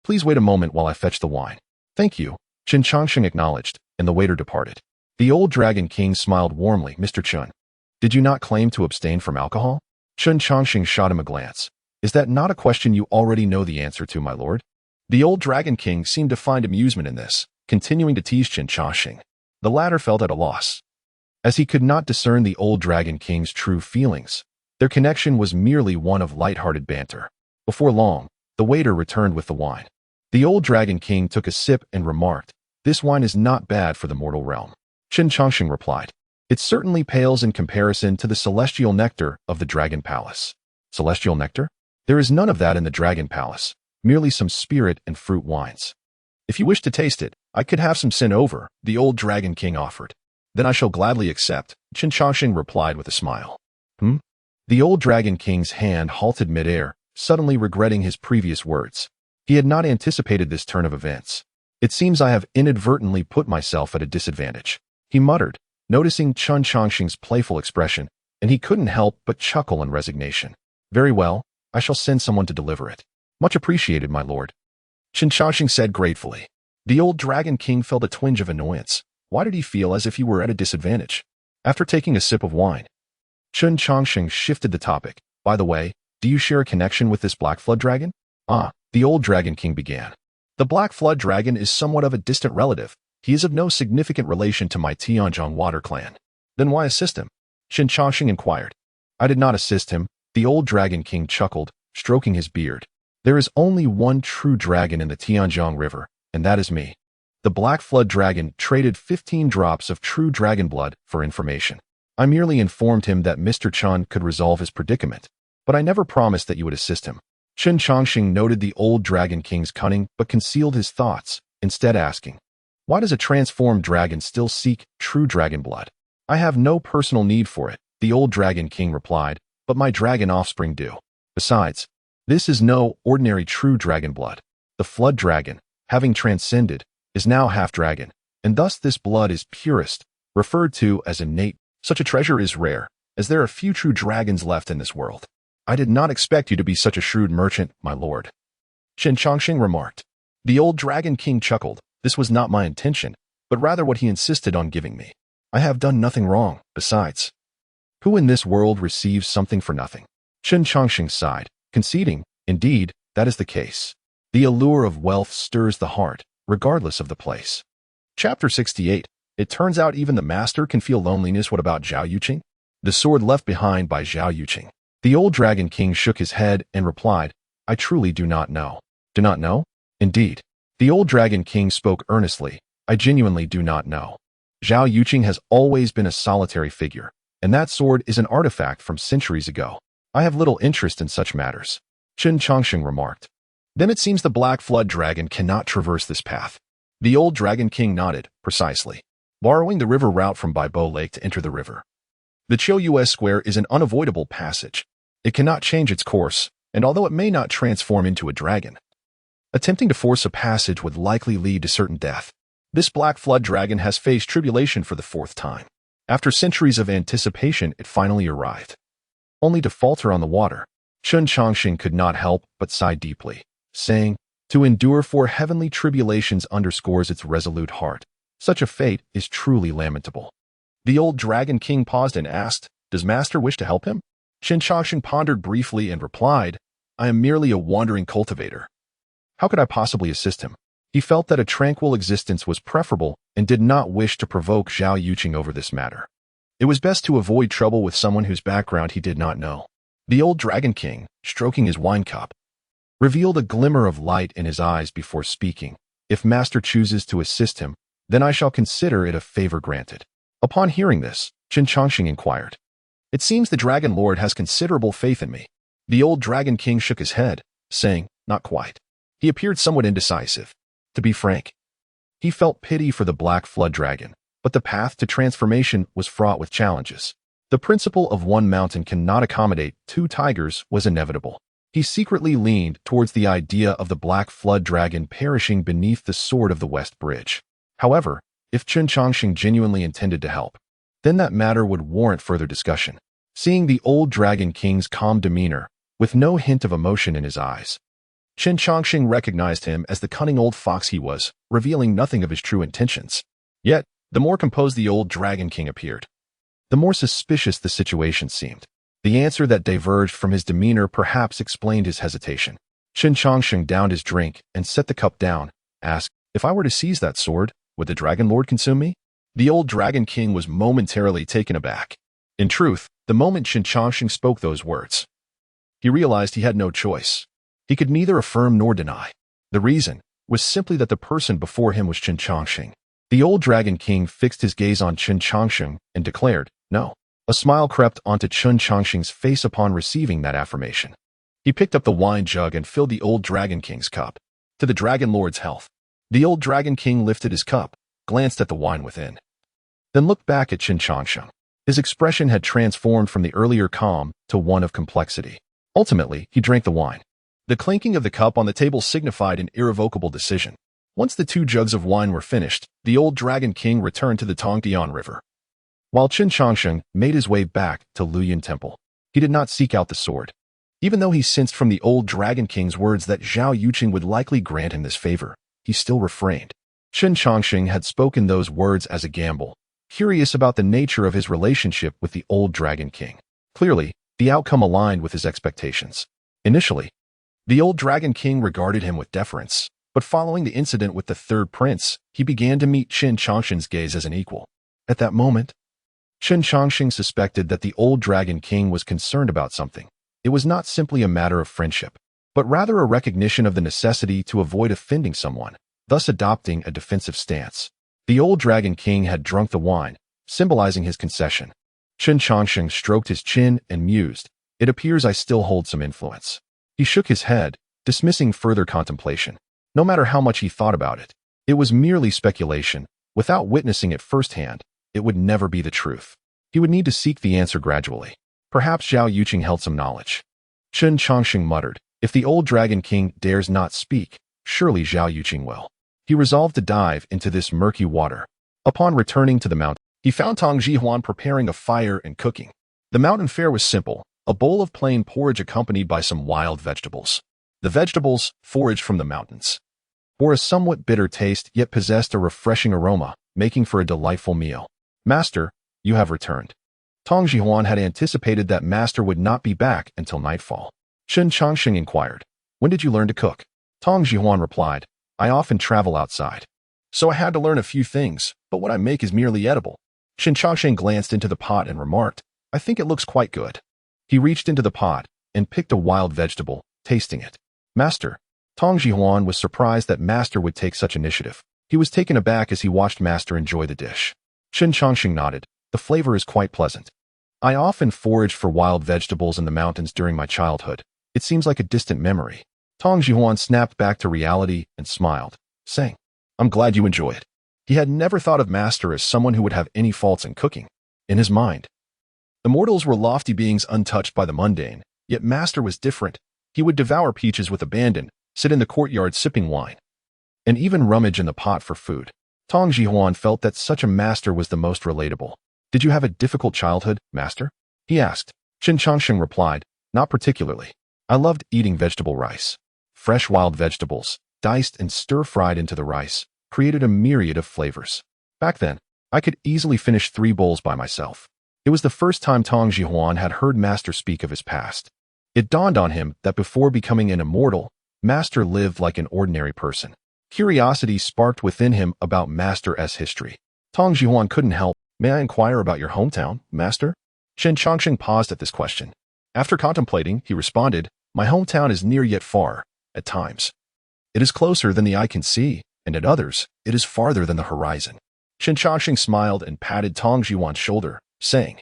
Please wait a moment while I fetch the wine." "Thank you," Chen Changsheng acknowledged, and the waiter departed. The old Dragon King smiled warmly. "Mr. Chen, did you not claim to abstain from alcohol?" Chen Changsheng shot him a glance. "Is that not a question you already know the answer to, my lord?" The old Dragon King seemed to find amusement in this, continuing to tease Chen Changsheng. The latter felt at a loss, as he could not discern the old Dragon King's true feelings. Their connection was merely one of light-hearted banter. Before long, the waiter returned with the wine. The old Dragon King took a sip and remarked, "This wine is not bad for the mortal realm." Chen Changsheng replied, "It certainly pales in comparison to the celestial nectar of the Dragon Palace." "Celestial nectar? There is none of that in the Dragon Palace, merely some spirit and fruit wines." "If you wish to taste it, I could have some sent over," the old Dragon King offered. "Then I shall gladly accept," Chen Changsheng replied with a smile. The old Dragon King's hand halted midair, suddenly regretting his previous words. He had not anticipated this turn of events. "It seems I have inadvertently put myself at a disadvantage," he muttered, noticing Chen Changsheng's playful expression, and he couldn't help but chuckle in resignation. "Very well, I shall send someone to deliver it." "Much appreciated, my lord," Chen Changsheng said gratefully. The old Dragon King felt a twinge of annoyance. Why did he feel as if he were at a disadvantage? After taking a sip of wine, Chen Changsheng shifted the topic. "By the way, do you share a connection with this Black Flood Dragon?" The old Dragon King began. "The Black Flood Dragon is somewhat of a distant relative. He is of no significant relation to my Tianzhong water clan." "Then why assist him?" Chen Changsheng inquired. "I did not assist him," the old Dragon King chuckled, stroking his beard. "There is only one true dragon in the Tianzhong River, and that is me." The Black Flood Dragon traded 15 drops of true dragon blood for information. "I merely informed him that Mr. Chen could resolve his predicament, but I never promised that you would assist him." Chen Changsheng noted the old Dragon King's cunning but concealed his thoughts, instead asking, "Why does a transformed dragon still seek true dragon blood?" "I have no personal need for it," the old Dragon King replied, "but my dragon offspring do. Besides, this is no ordinary true dragon blood. The Flood Dragon, having transcended, is now half dragon, and thus this blood is purest, referred to as innate. Such a treasure is rare, as there are few true dragons left in this world." "I did not expect you to be such a shrewd merchant, my lord," Chen Changsheng remarked. The old Dragon King chuckled. "This was not my intention, but rather what he insisted on giving me. I have done nothing wrong. Besides, who in this world receives something for nothing?" Chen Changsheng sighed, conceding, "Indeed, that is the case. The allure of wealth stirs the heart, regardless of the place." Chapter 68. It turns out even the master can feel loneliness. What about Zhao Yuqing? The sword left behind by Zhao Yuqing. The old Dragon King shook his head and replied, "I truly do not know." "Do not know?" "Indeed." The old Dragon King spoke earnestly. "I genuinely do not know. Zhao Yuqing has always been a solitary figure, and that sword is an artifact from centuries ago. I have little interest in such matters," Chen Changsheng remarked. "Then it seems the Black Flood Dragon cannot traverse this path." The old Dragon King nodded. "Precisely. Borrowing the river route from Baibo Lake to enter the river, the Qiu Square is an unavoidable passage. It cannot change its course, and although it may not transform into a dragon, attempting to force a passage would likely lead to certain death. This Black Flood Dragon has faced tribulation for the 4th time. After centuries of anticipation, it finally arrived, only to falter on the water." Chen Changsheng could not help but sigh deeply, saying, "To endure 4 heavenly tribulations underscores its resolute heart. Such a fate is truly lamentable." The old Dragon King paused and asked, "Does Master wish to help him?" Chen Changsheng pondered briefly and replied, "I am merely a wandering cultivator. How could I possibly assist him?" He felt that a tranquil existence was preferable and did not wish to provoke Zhao Yuqing over this matter. It was best to avoid trouble with someone whose background he did not know. The old Dragon King, stroking his wine cup, revealed a glimmer of light in his eyes before speaking. "If Master chooses to assist him, then I shall consider it a favor granted." Upon hearing this, Chen Changsheng inquired, It seems the Dragon Lord has considerable faith in me. The old Dragon King shook his head, saying, not quite. He appeared somewhat indecisive. To be frank, he felt pity for the Black Flood Dragon, but the path to transformation was fraught with challenges. The principle of one mountain cannot accommodate two tigers was inevitable. He secretly leaned towards the idea of the Black Flood Dragon perishing beneath the sword of the West Bridge. However, if Chen Changsheng genuinely intended to help, then that matter would warrant further discussion. Seeing the old Dragon King's calm demeanor, with no hint of emotion in his eyes, Chen Changsheng recognized him as the cunning old fox he was, revealing nothing of his true intentions. Yet, the more composed the old Dragon King appeared, the more suspicious the situation seemed. The answer that diverged from his demeanor perhaps explained his hesitation. Chen Changsheng downed his drink and set the cup down, asked, if I were to seize that sword, would the Dragon Lord consume me? The old Dragon King was momentarily taken aback. In truth, the moment Chen Changsheng spoke those words, he realized he had no choice. He could neither affirm nor deny. The reason was simply that the person before him was Chen Changsheng. The old Dragon King fixed his gaze on Chen Changsheng and declared, no. A smile crept onto Chen Changsheng's face upon receiving that affirmation. He picked up the wine jug and filled the old Dragon King's cup. To the Dragon Lord's health. The old Dragon King lifted his cup, glanced at the wine within, then looked back at Chen Changsheng. His expression had transformed from the earlier calm to one of complexity. Ultimately, he drank the wine. The clinking of the cup on the table signified an irrevocable decision. Once the 2 jugs of wine were finished, the old Dragon King returned to the Tongdian River, while Chen Changsheng made his way back to Luoyuan Temple. He did not seek out the sword. Even though he sensed from the old Dragon King's words that Zhao Yuqing would likely grant him this favor, he still refrained. Chen Changsheng had spoken those words as a gamble, curious about the nature of his relationship with the old Dragon King. Clearly, the outcome aligned with his expectations. Initially, the old Dragon King regarded him with deference, but following the incident with the third prince, he began to meet Chen Changsheng's gaze as an equal. At that moment, Chen Changsheng suspected that the old Dragon King was concerned about something. It was not simply a matter of friendship, but rather a recognition of the necessity to avoid offending someone, thus adopting a defensive stance. The old Dragon King had drunk the wine, symbolizing his concession. Chen Changsheng stroked his chin and mused, it appears I still hold some influence. He shook his head, dismissing further contemplation. No matter how much he thought about it, it was merely speculation. Without witnessing it firsthand, it would never be the truth. He would need to seek the answer gradually. Perhaps Zhao Yuqing held some knowledge. Chen Changsheng muttered, if the old Dragon King dares not speak, surely Zhao Yuqing will. He resolved to dive into this murky water. Upon returning to the mountain, he found Tong Jihuan preparing a fire and cooking. The mountain fare was simple, a bowl of plain porridge accompanied by some wild vegetables. The vegetables, foraged from the mountains, bore a somewhat bitter taste yet possessed a refreshing aroma, making for a delightful meal. Master, you have returned. Tong Jihuan had anticipated that Master would not be back until nightfall. Chen Changsheng inquired, when did you learn to cook? Tong Jihuan replied, I often travel outside, so I had to learn a few things, but what I make is merely edible. Chen Changsheng glanced into the pot and remarked, I think it looks quite good. He reached into the pot and picked a wild vegetable, tasting it. Master. Tong Jihuan was surprised that Master would take such initiative. He was taken aback as he watched Master enjoy the dish. Chen Changsheng nodded. The flavor is quite pleasant. I often foraged for wild vegetables in the mountains during my childhood. It seems like a distant memory. Tong Jihuan snapped back to reality and smiled, saying, I'm glad you enjoy it. He had never thought of Master as someone who would have any faults in cooking. In his mind, immortals were lofty beings untouched by the mundane, yet Master was different. He would devour peaches with abandon, sit in the courtyard sipping wine, and even rummage in the pot for food. Tong Jihuan felt that such a master was the most relatable. Did you have a difficult childhood, Master? He asked. Chen Changsheng replied, not particularly. I loved eating vegetable rice. Fresh wild vegetables, diced and stir-fried into the rice, created a myriad of flavors. Back then, I could easily finish 3 bowls by myself. It was the first time Tong Jihuan had heard Master speak of his past. It dawned on him that before becoming an immortal, Master lived like an ordinary person. Curiosity sparked within him about Master's history. Tong Jihuan couldn't help. May I inquire about your hometown, Master? Chen Changsheng paused at this question. After contemplating, he responded, my hometown is near yet far, at times. It is closer than the eye can see, and at others, it is farther than the horizon. Chen Changsheng smiled and patted Tong Jihuan's shoulder, saying,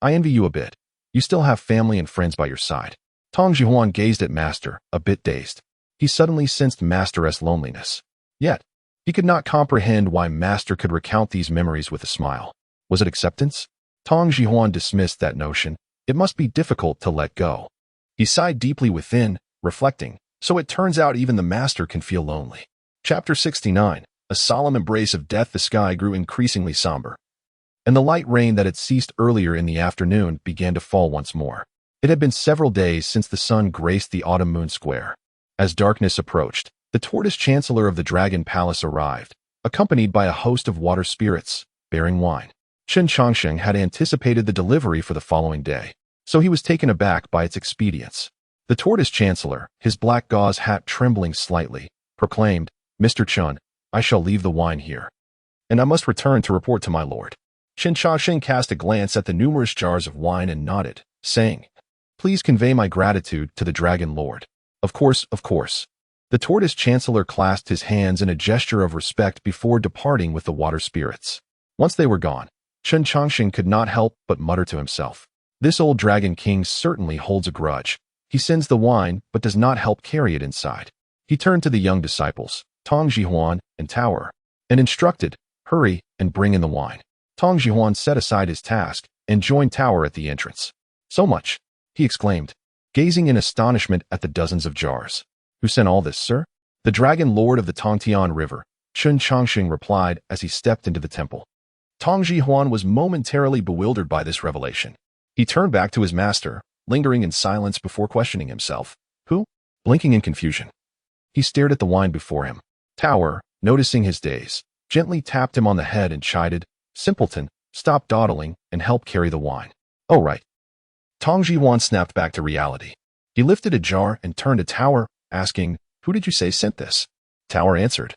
I envy you a bit. You still have family and friends by your side. Tang Jihuan gazed at Master, a bit dazed. He suddenly sensed Master's loneliness. Yet, he could not comprehend why Master could recount these memories with a smile. Was it acceptance? Tang Jihuan dismissed that notion. It must be difficult to let go. He sighed deeply within, reflecting, so it turns out even the Master can feel lonely. Chapter 69. A solemn embrace of death. The sky grew increasingly somber, and the light rain that had ceased earlier in the afternoon began to fall once more. It had been several days since the sun graced the autumn moon square. As darkness approached, the tortoise chancellor of the Dragon Palace arrived, accompanied by a host of water spirits, bearing wine. Chen Changsheng had anticipated the delivery for the following day, so he was taken aback by its expedience. The tortoise chancellor, his black gauze hat trembling slightly, proclaimed, "Mr. Chen, I shall leave the wine here, and I must return to report to my lord." Chen Changsheng cast a glance at the numerous jars of wine and nodded, saying, "Please convey my gratitude to the Dragon Lord." Of course, of course." The tortoise chancellor clasped his hands in a gesture of respect before departing with the water spirits. Once they were gone, Chen Changsheng could not help but mutter to himself, "This old dragon king certainly holds a grudge. He sends the wine but does not help carry it inside." He turned to the young disciples, Tang Jihuan and Tower, and instructed, "Hurry and bring in the wine." Tang Jihuan set aside his task and joined Tower at the entrance. "So much," he exclaimed, gazing in astonishment at the dozens of jars. "Who sent all this, sir?" "The Dragon Lord of the Tongtian River," Chen Changsheng replied as he stepped into the temple. Tang Jihuan was momentarily bewildered by this revelation. He turned back to his master, lingering in silence before questioning himself. "Who?" Blinking in confusion, he stared at the wine before him. Tower, noticing his daze, gently tapped him on the head and chided, "Simpleton, stop dawdling and help carry the wine." "Oh, right." Tang Jihuan snapped back to reality. He lifted a jar and turned to Tower, asking, "Who did you say sent this?" Tower answered,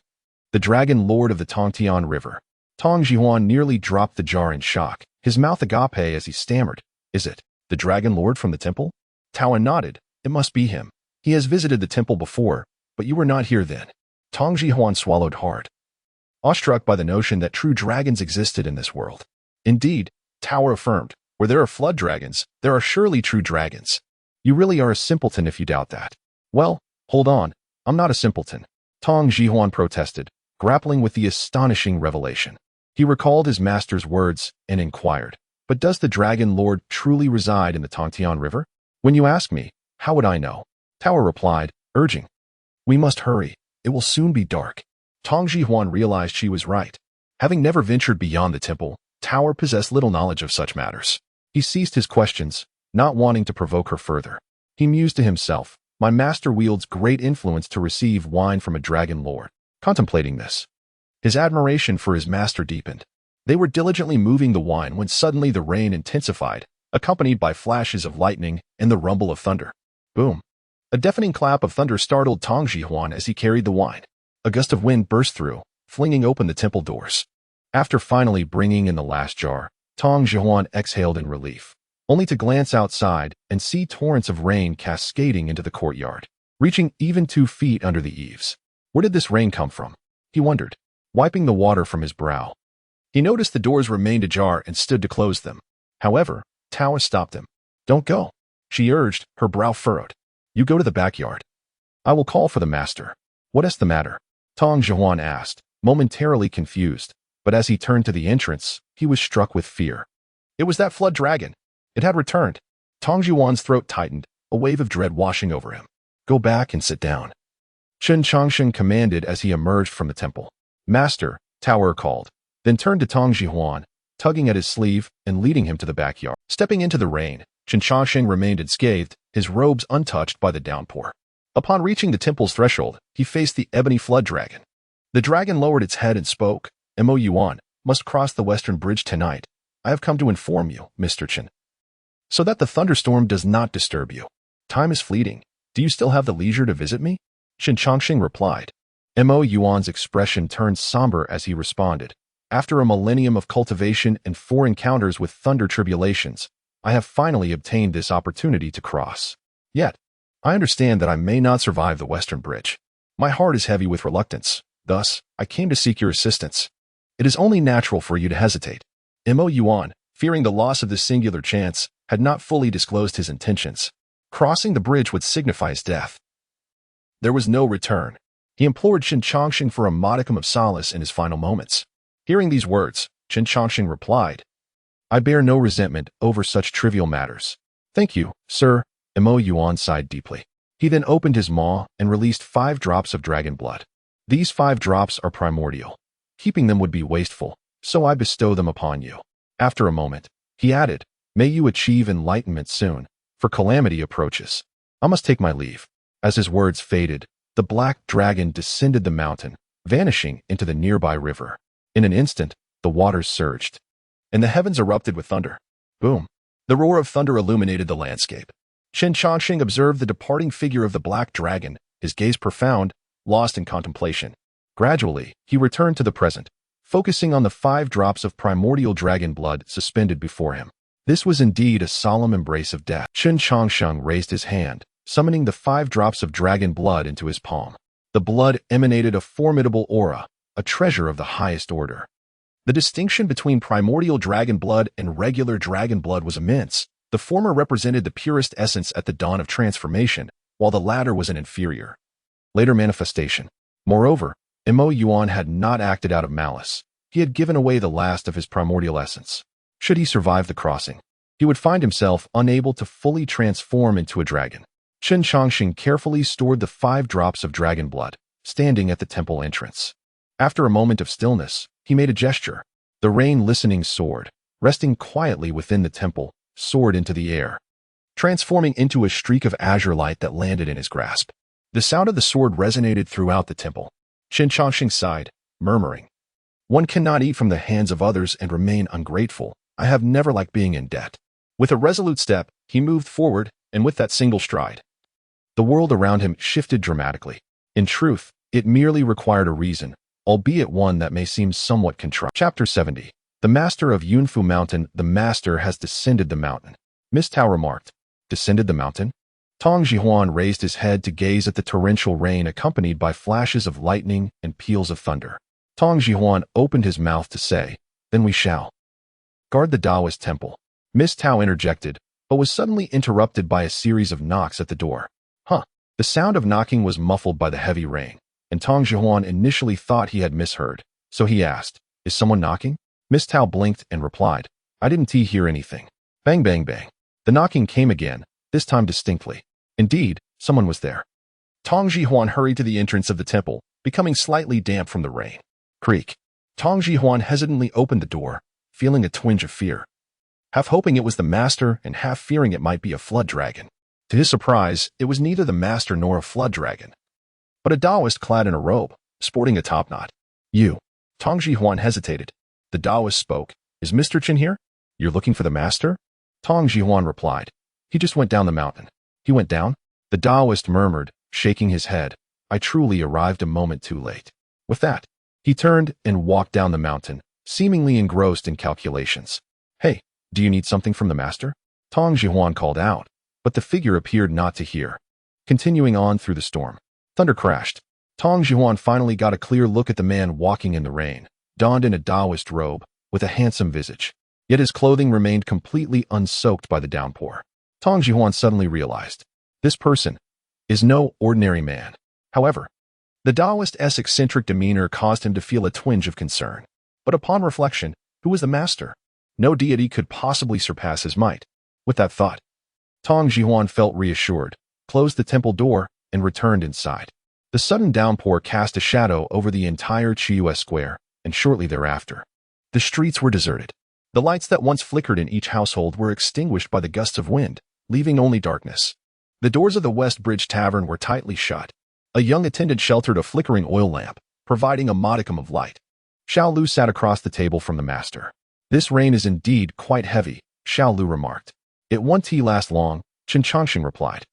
"The Dragon Lord of the Tongtian River." Tang Jihuan nearly dropped the jar in shock, his mouth agape as he stammered, "Is it the Dragon Lord from the temple?" Tower nodded, "It must be him. He has visited the temple before, but you were not here then." Tang Jihuan swallowed hard, awestruck by the notion that true dragons existed in this world. "Indeed," Tower affirmed, "where there are flood dragons, there are surely true dragons. You really are a simpleton if you doubt that." "Well, hold on, I'm not a simpleton," Tang Jihuan protested, grappling with the astonishing revelation. He recalled his master's words and inquired, "But does the Dragon Lord truly reside in the Tongtian River?" "When you ask me, how would I know?" Tower replied, urging, "We must hurry. It will soon be dark." Tang Jihuan realized she was right. Having never ventured beyond the temple, Tower possessed little knowledge of such matters. He ceased his questions, not wanting to provoke her further. He mused to himself, "My master wields great influence to receive wine from a dragon lord." Contemplating this, his admiration for his master deepened. They were diligently moving the wine when suddenly the rain intensified, accompanied by flashes of lightning and the rumble of thunder. Boom! A deafening clap of thunder startled Tang Jihuan as he carried the wine. A gust of wind burst through, flinging open the temple doors. After finally bringing in the last jar, Tang Jihuan exhaled in relief, only to glance outside and see torrents of rain cascading into the courtyard, reaching even 2 feet under the eaves. Where did this rain come from? He wondered, wiping the water from his brow. He noticed the doors remained ajar and stood to close them. However, Tower stopped him. "Don't go," she urged, her brow furrowed. "You go to the backyard. I will call for the master." "What is the matter?" Tang Jihuan asked, momentarily confused, but as he turned to the entrance, he was struck with fear. It was that flood dragon. It had returned. Tang Jihuan's throat tightened, a wave of dread washing over him. "Go back and sit down," Chen Changsheng commanded as he emerged from the temple. "Master," Tower called, then turned to Tang Jihuan, tugging at his sleeve and leading him to the backyard. Stepping into the rain, Chen Changsheng remained unscathed, his robes untouched by the downpour. Upon reaching the temple's threshold, he faced the ebony flood dragon. The dragon lowered its head and spoke, "Mo Yuan must cross the western bridge tonight. I have come to inform you, Mr. Chen, so that the thunderstorm does not disturb you. Time is fleeting. Do you still have the leisure to visit me?" Chen Changsheng replied. Mo Yuan's expression turned somber as he responded, "After a millennium of cultivation and 4 encounters with thunder tribulations, I have finally obtained this opportunity to cross. Yet, I understand that I may not survive the western bridge. My heart is heavy with reluctance. Thus, I came to seek your assistance. It is only natural for you to hesitate." Mo Yuan, fearing the loss of this singular chance, had not fully disclosed his intentions. Crossing the bridge would signify his death. There was no return. He implored Chen Changsheng for a modicum of solace in his final moments. Hearing these words, Chen Changsheng replied, "I bear no resentment over such trivial matters." "Thank you, sir." Mo Yuan sighed deeply. He then opened his maw and released 5 drops of dragon blood. "These 5 drops are primordial. Keeping them would be wasteful, so I bestow them upon you." After a moment, he added, "May you achieve enlightenment soon, for calamity approaches. I must take my leave." As his words faded, the black dragon descended the mountain, vanishing into the nearby river. In an instant, the waters surged, and the heavens erupted with thunder. Boom! The roar of thunder illuminated the landscape. Chen Changsheng observed the departing figure of the black dragon, his gaze profound, lost in contemplation. Gradually, he returned to the present, focusing on the 5 drops of primordial dragon blood suspended before him. This was indeed a solemn embrace of death. Chen Changsheng raised his hand, summoning the 5 drops of dragon blood into his palm. The blood emanated a formidable aura, a treasure of the highest order. The distinction between primordial dragon blood and regular dragon blood was immense. The former represented the purest essence at the dawn of transformation, while the latter was an inferior, later manifestation. Moreover, Mo Yuan had not acted out of malice. He had given away the last of his primordial essence. Should he survive the crossing, he would find himself unable to fully transform into a dragon. Chen Changsheng carefully stored the 5 drops of dragon blood, standing at the temple entrance. After a moment of stillness, he made a gesture. The rain listening sword, resting quietly within the temple, soared into the air, transforming into a streak of azure light that landed in his grasp. The sound of the sword resonated throughout the temple. Chen Changsheng sighed, murmuring, "One cannot eat from the hands of others and remain ungrateful. I have never liked being in debt." With a resolute step, he moved forward, and with that single stride, the world around him shifted dramatically. In truth, it merely required a reason, albeit one that may seem somewhat contrived. Chapter 70. The Master of Yunfu Mountain. The Master has descended the mountain. Miss Tao remarked. Descended the mountain? Tong Jihuan raised his head to gaze at the torrential rain accompanied by flashes of lightning and peals of thunder. Tong Jihuan opened his mouth to say, "Then we shall guard the Taoist temple." Miss Tao interjected, but was suddenly interrupted by a series of knocks at the door. The sound of knocking was muffled by the heavy rain, and Tong Jihuan initially thought he had misheard, so he asked, "Is someone knocking?" Miss Tao blinked and replied, "I didn't hear anything." Bang, bang, bang. The knocking came again, this time distinctly. Indeed, someone was there. Tong Jihuan hurried to the entrance of the temple, becoming slightly damp from the rain. Creak. Tong Jihuan hesitantly opened the door, feeling a twinge of fear, half hoping it was the master and half fearing it might be a flood dragon. To his surprise, it was neither the master nor a flood dragon, but a Taoist clad in a robe, sporting a topknot. "You." Tong Jihuan hesitated. The Taoist spoke. "Is Mr. Chen here? You're looking for the master?" Tong Jihuan replied. "He just went down the mountain." "He went down?" The Taoist murmured, shaking his head. "I truly arrived a moment too late." With that, he turned and walked down the mountain, seemingly engrossed in calculations. "Hey, do you need something from the master?" Tong Jihuan called out, but the figure appeared not to hear. Continuing on through the storm, thunder crashed. Tong Jihuan finally got a clear look at the man walking in the rain, donned in a Taoist robe, with a handsome visage. Yet his clothing remained completely unsoaked by the downpour. Tong Jihuan suddenly realized, this person is no ordinary man. However, the Taoist's eccentric demeanor caused him to feel a twinge of concern. But upon reflection, who was the master? No deity could possibly surpass his might. With that thought, Tong Jihuan felt reassured, closed the temple door, and returned inside. The sudden downpour cast a shadow over the entire Chiyu square, and shortly thereafter, the streets were deserted. The lights that once flickered in each household were extinguished by the gusts of wind, leaving only darkness. The doors of the West Bridge Tavern were tightly shut. A young attendant sheltered a flickering oil lamp, providing a modicum of light. Xiao Lu sat across the table from the master. "This rain is indeed quite heavy," Xiao Lu remarked. "It won't last long," Chen Changsheng replied.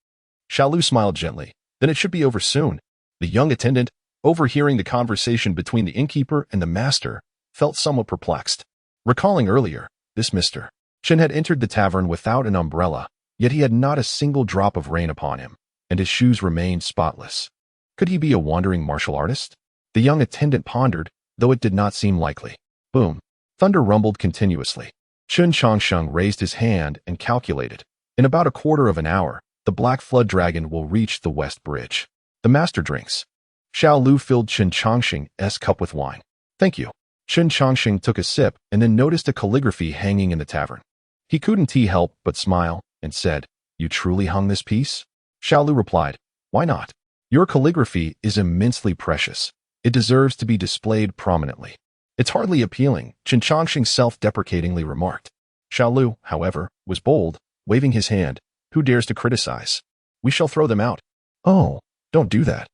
Xiao Lu smiled gently. "Then it should be over soon." The young attendant, overhearing the conversation between the innkeeper and the master, felt somewhat perplexed. Recalling earlier, this Mr. Chen had entered the tavern without an umbrella, yet he had not a single drop of rain upon him, and his shoes remained spotless. Could he be a wandering martial artist? The young attendant pondered, though it did not seem likely. Boom. Thunder rumbled continuously. Chen Changsheng raised his hand and calculated. In about a quarter of an hour, the black flood dragon will reach the west bridge. The master drinks. Xiao Lu filled Chen Changsheng's cup with wine. Thank you. Chen Changsheng took a sip and then noticed a calligraphy hanging in the tavern. He couldn't help but smile and said, "You truly hung this piece?" Xiao Lu replied, "Why not? Your calligraphy is immensely precious. It deserves to be displayed prominently." "It's hardly appealing," Chen Changsheng self-deprecatingly remarked. Xiao Lu, however, was bold, waving his hand. "Who dares to criticize? We shall throw them out." "Oh, don't do that.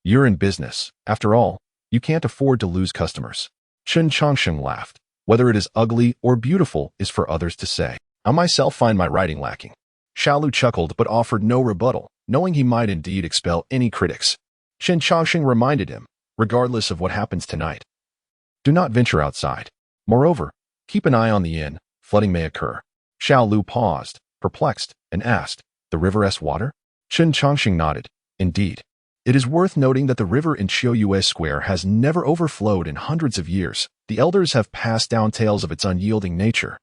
You're in business. After all, you can't afford to lose customers." Chen Changsheng laughed. "Whether it is ugly or beautiful is for others to say. I myself find my writing lacking." Xiao Lu chuckled but offered no rebuttal, knowing he might indeed expel any critics. Chen Changsheng reminded him, "Regardless of what happens tonight, do not venture outside. Moreover, keep an eye on the inn. Flooding may occur." Xiao Lu paused, perplexed, and asked, "The river's water?" Chen Changsheng nodded. "Indeed. It is worth noting that the river in Qiuyue Square has never overflowed in hundreds of years. The elders have passed down tales of its unyielding nature."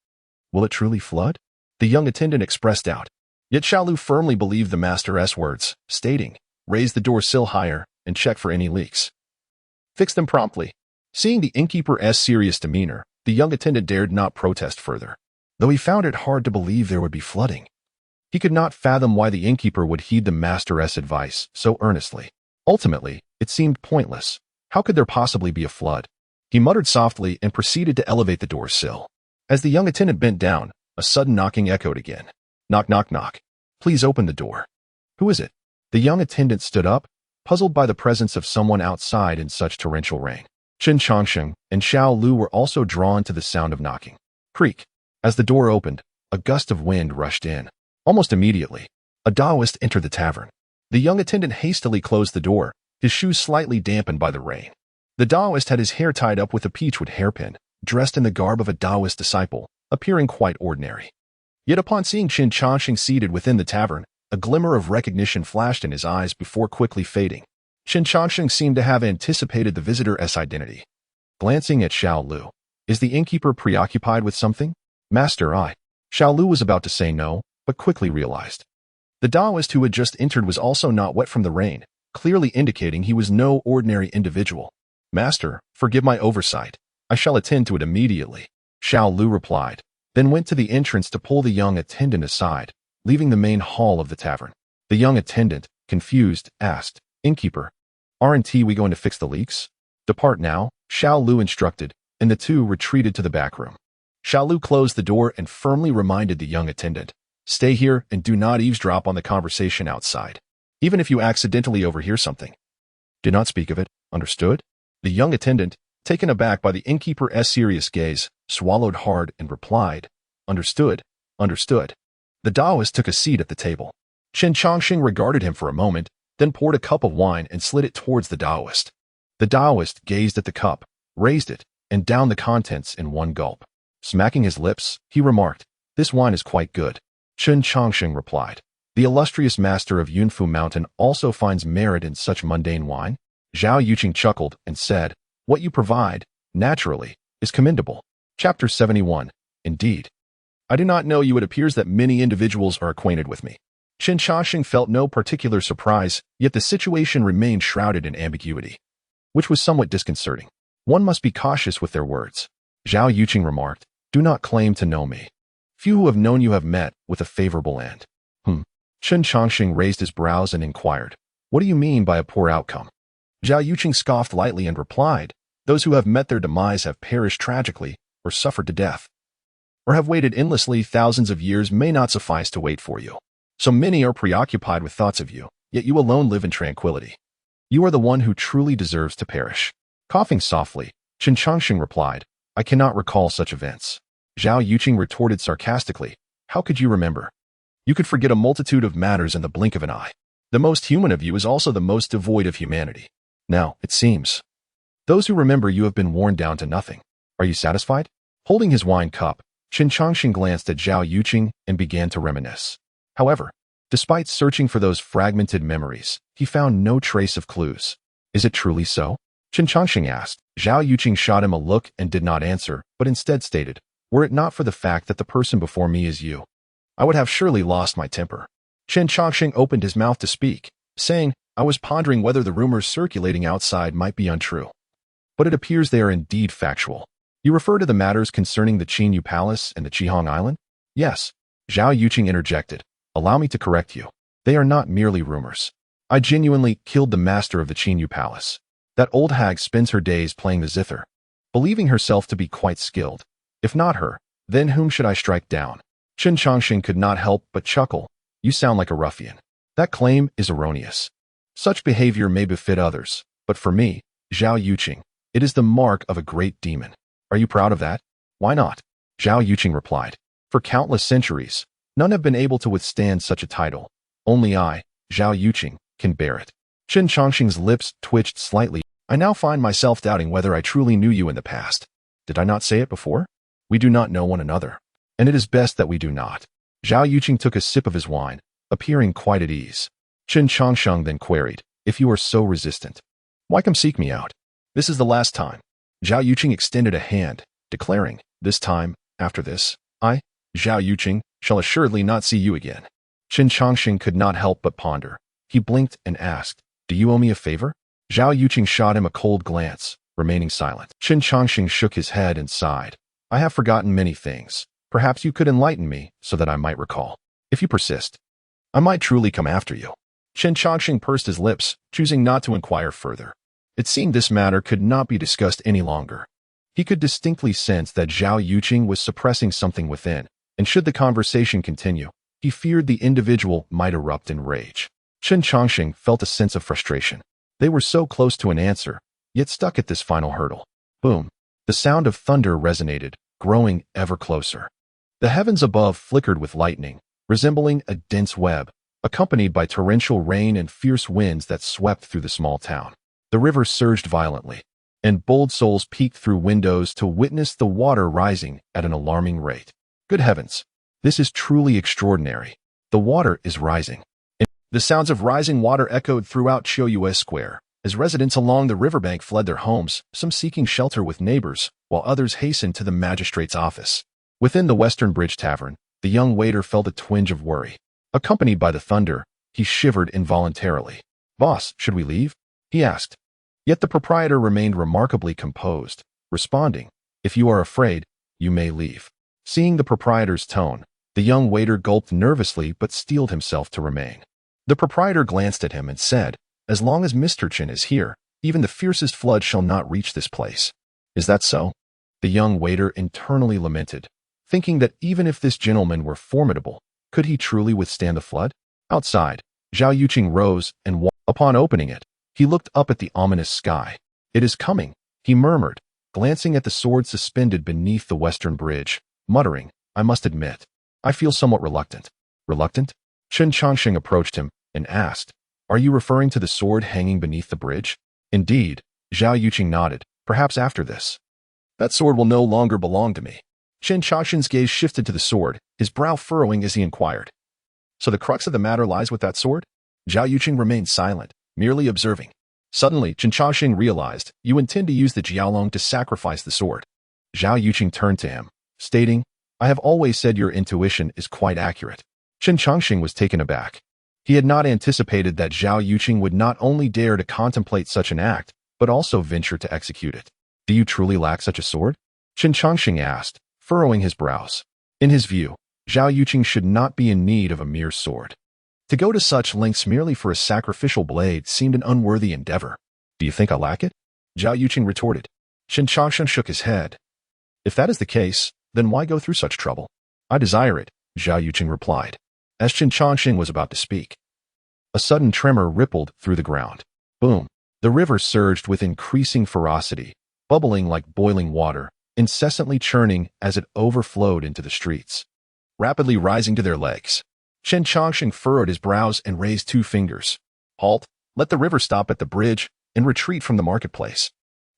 "Will it truly flood?" the young attendant expressed doubt. Yet Xiao Lu firmly believed the master's words, stating, "Raise the door sill higher and check for any leaks. Fix them promptly." Seeing the innkeeper's serious demeanor, the young attendant dared not protest further. Though he found it hard to believe there would be flooding, he could not fathom why the innkeeper would heed the master's advice so earnestly. Ultimately, it seemed pointless. How could there possibly be a flood? He muttered softly and proceeded to elevate the door sill. As the young attendant bent down, a sudden knocking echoed again. "Knock, knock, knock. Please open the door." "Who is it?" The young attendant stood up, puzzled by the presence of someone outside in such torrential rain. Chen Changsheng and Xiao Lu were also drawn to the sound of knocking. Creak. As the door opened, a gust of wind rushed in. Almost immediately, a Taoist entered the tavern. The young attendant hastily closed the door, his shoes slightly dampened by the rain. The Taoist had his hair tied up with a peachwood hairpin, dressed in the garb of a Taoist disciple, appearing quite ordinary. Yet upon seeing Chen Changsheng seated within the tavern, a glimmer of recognition flashed in his eyes before quickly fading. Chen Changsheng seemed to have anticipated the visitor's identity. Glancing at Xiao Lu, "Is the innkeeper preoccupied with something?" "Master, I." Xiao Lu was about to say no, but quickly realized. The Taoist who had just entered was also not wet from the rain, clearly indicating he was no ordinary individual. "Master, forgive my oversight. I shall attend to it immediately," Xiao Lu replied, then went to the entrance to pull the young attendant aside, leaving the main hall of the tavern. The young attendant, confused, asked, "Innkeeper, aren't we going to fix the leaks?" "Depart now," Xiao Lu instructed, and the two retreated to the back room. Xiao Lu closed the door and firmly reminded the young attendant, "Stay here and do not eavesdrop on the conversation outside. Even if you accidentally overhear something, do not speak of it, understood?" The young attendant, taken aback by the innkeeper's serious gaze, swallowed hard and replied, "Understood, understood." The Taoist took a seat at the table. Chen Changsheng regarded him for a moment, then poured a cup of wine and slid it towards the Taoist. The Taoist gazed at the cup, raised it, and downed the contents in one gulp. Smacking his lips, he remarked, "This wine is quite good." Chen Changsheng replied, "The illustrious master of Yunfu Mountain also finds merit in such mundane wine?" Zhao Yuqing chuckled and said, "What you provide, naturally, is commendable." Chapter 71. Indeed. I do not know you. It appears that many individuals are acquainted with me. Chen Changsheng felt no particular surprise, yet the situation remained shrouded in ambiguity, which was somewhat disconcerting. One must be cautious with their words. Zhao Yuqing remarked, "Do not claim to know me. Few who have known you have met with a favorable end." Chen Changsheng raised his brows and inquired, "What do you mean by a poor outcome?" Zhao Yuqing scoffed lightly and replied, "Those who have met their demise have perished tragically, or suffered to death, or have waited endlessly. Thousands of years may not suffice to wait for you. So many are preoccupied with thoughts of you, yet you alone live in tranquility. You are the one who truly deserves to perish." Coughing softly, Chen Changsheng replied, "I cannot recall such events." Zhao Yuqing retorted sarcastically, "How could you remember? You could forget a multitude of matters in the blink of an eye. The most human of you is also the most devoid of humanity. Now, it seems, those who remember you have been worn down to nothing. Are you satisfied?" Holding his wine cup, Chen Changsheng glanced at Zhao Yuqing and began to reminisce. However, despite searching for those fragmented memories, he found no trace of clues. "Is it truly so?" Chen Changsheng asked. Zhao Yuqing shot him a look and did not answer, but instead stated, Were it not for the fact that the person before me is you, I would have surely lost my temper. Chen Changsheng opened his mouth to speak, saying, I was pondering whether the rumors circulating outside might be untrue. But it appears they are indeed factual. You refer to the matters concerning the Qinyu Palace and the Qihong Island? Yes. Zhao Yuqing interjected. Allow me to correct you. They are not merely rumors. I genuinely killed the master of the Qinyu Palace. That old hag spends her days playing the zither, believing herself to be quite skilled. If not her, then whom should I strike down? Chen Changsheng could not help but chuckle. You sound like a ruffian. That claim is erroneous. Such behavior may befit others, but for me, Zhao Yuqing, it is the mark of a great demon. Are you proud of that? Why not? Zhao Yuqing replied. For countless centuries, none have been able to withstand such a title. Only I, Zhao Yuqing, can bear it. Chen Changsheng's lips twitched slightly. I now find myself doubting whether I truly knew you in the past. Did I not say it before? We do not know one another, and it is best that we do not. Zhao Yuqing took a sip of his wine, appearing quite at ease. Chen Changsheng then queried, if you are so resistant, why come seek me out? This is the last time. Zhao Yuqing extended a hand, declaring, this time, after this, I, Zhao Yuqing, shall assuredly not see you again. Chen Changsheng could not help but ponder. He blinked and asked, do you owe me a favor? Zhao Yuqing shot him a cold glance, remaining silent. Chen Changsheng shook his head and sighed. I have forgotten many things. Perhaps you could enlighten me so that I might recall. If you persist, I might truly come after you. Chen Changsheng pursed his lips, choosing not to inquire further. It seemed this matter could not be discussed any longer. He could distinctly sense that Zhao Yuqing was suppressing something within, and should the conversation continue, he feared the individual might erupt in rage. Chen Changsheng felt a sense of frustration. They were so close to an answer, yet stuck at this final hurdle. Boom! The sound of thunder resonated, growing ever closer. The heavens above flickered with lightning, resembling a dense web, accompanied by torrential rain and fierce winds that swept through the small town. The river surged violently, and bold souls peeked through windows to witness the water rising at an alarming rate. Good heavens! This is truly extraordinary. The water is rising. The sounds of rising water echoed throughout Qiuyue Square, as residents along the riverbank fled their homes, some seeking shelter with neighbors, while others hastened to the magistrate's office. Within the Western Bridge Tavern, the young waiter felt a twinge of worry. Accompanied by the thunder, he shivered involuntarily. Boss, should we leave? He asked. Yet the proprietor remained remarkably composed, responding, if you are afraid, you may leave. Seeing the proprietor's tone, the young waiter gulped nervously but steeled himself to remain. The proprietor glanced at him and said, as long as Mr. Chen is here, even the fiercest flood shall not reach this place. Is that so? The young waiter internally lamented, thinking that even if this gentleman were formidable, could he truly withstand the flood? Outside, Zhao Yuqing rose and upon opening it, he looked up at the ominous sky. It is coming, he murmured, glancing at the sword suspended beneath the western bridge, muttering, I must admit, I feel somewhat reluctant. Reluctant? Chen Changsheng approached him and asked, are you referring to the sword hanging beneath the bridge? Indeed, Zhao Yuqing nodded, perhaps after this. That sword will no longer belong to me. Chen Changsheng's gaze shifted to the sword, his brow furrowing as he inquired. So the crux of the matter lies with that sword? Zhao Yuqing remained silent, merely observing. Suddenly, Chen Changsheng realized, you intend to use the Jiaolong to sacrifice the sword. Zhao Yuqing turned to him, stating, I have always said your intuition is quite accurate. Chen Changsheng was taken aback. He had not anticipated that Zhao Yuqing would not only dare to contemplate such an act, but also venture to execute it. Do you truly lack such a sword? Chen Changsheng asked, furrowing his brows. In his view, Zhao Yuqing should not be in need of a mere sword. To go to such lengths merely for a sacrificial blade seemed an unworthy endeavor. Do you think I lack it? Zhao Yuqing retorted. Chen Changsheng shook his head. If that is the case, then why go through such trouble? I desire it, Zhao Yuqing replied. As Chen Changsheng was about to speak, a sudden tremor rippled through the ground. Boom! The river surged with increasing ferocity, bubbling like boiling water, incessantly churning as it overflowed into the streets, rapidly rising to their legs. Chen Changsheng furrowed his brows and raised two fingers. Halt! Let the river stop at the bridge and retreat from the marketplace.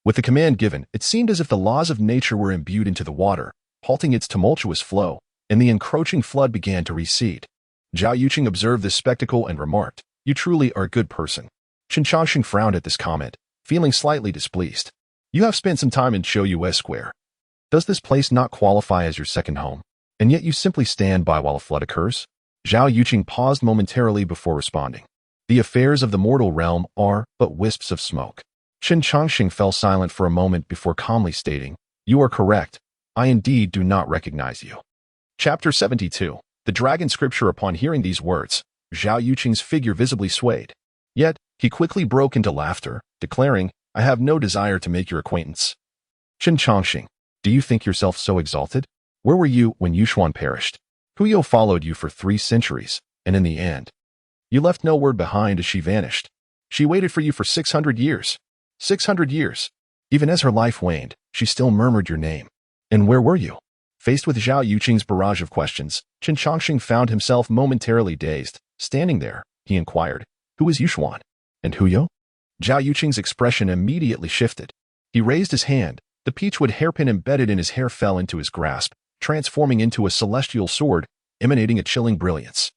With the command given, it seemed as if the laws of nature were imbued into the water, halting its tumultuous flow, and the encroaching flood began to recede. Zhao Yuqing observed this spectacle and remarked, you truly are a good person. Chen Changsheng frowned at this comment, feeling slightly displeased. You have spent some time in Qiuyue Square. Does this place not qualify as your second home? And yet you simply stand by while a flood occurs? Zhao Yuqing paused momentarily before responding. The affairs of the mortal realm are but wisps of smoke. Chen Changsheng fell silent for a moment before calmly stating, "You are correct. I indeed do not recognize you." Chapter 72. The Dragon Scripture. Upon hearing these words, Zhao Yuqing's figure visibly swayed. Yet, he quickly broke into laughter, declaring, "I have no desire to make your acquaintance." Chen Changsheng, do you think yourself so exalted? Where were you when Yushuan perished? Huyo followed you for 3 centuries, and in the end, you left no word behind as she vanished. She waited for you for 600 years. 600 years. Even as her life waned, she still murmured your name. And where were you? Faced with Zhao Yuqing's barrage of questions, Chen Changsheng found himself momentarily dazed. Standing there, he inquired, "Who is Yushuan? And Huyo?" Zhao Yuqing's expression immediately shifted. He raised his hand. The peachwood hairpin embedded in his hair fell into his grasp, transforming into a celestial sword, emanating a chilling brilliance.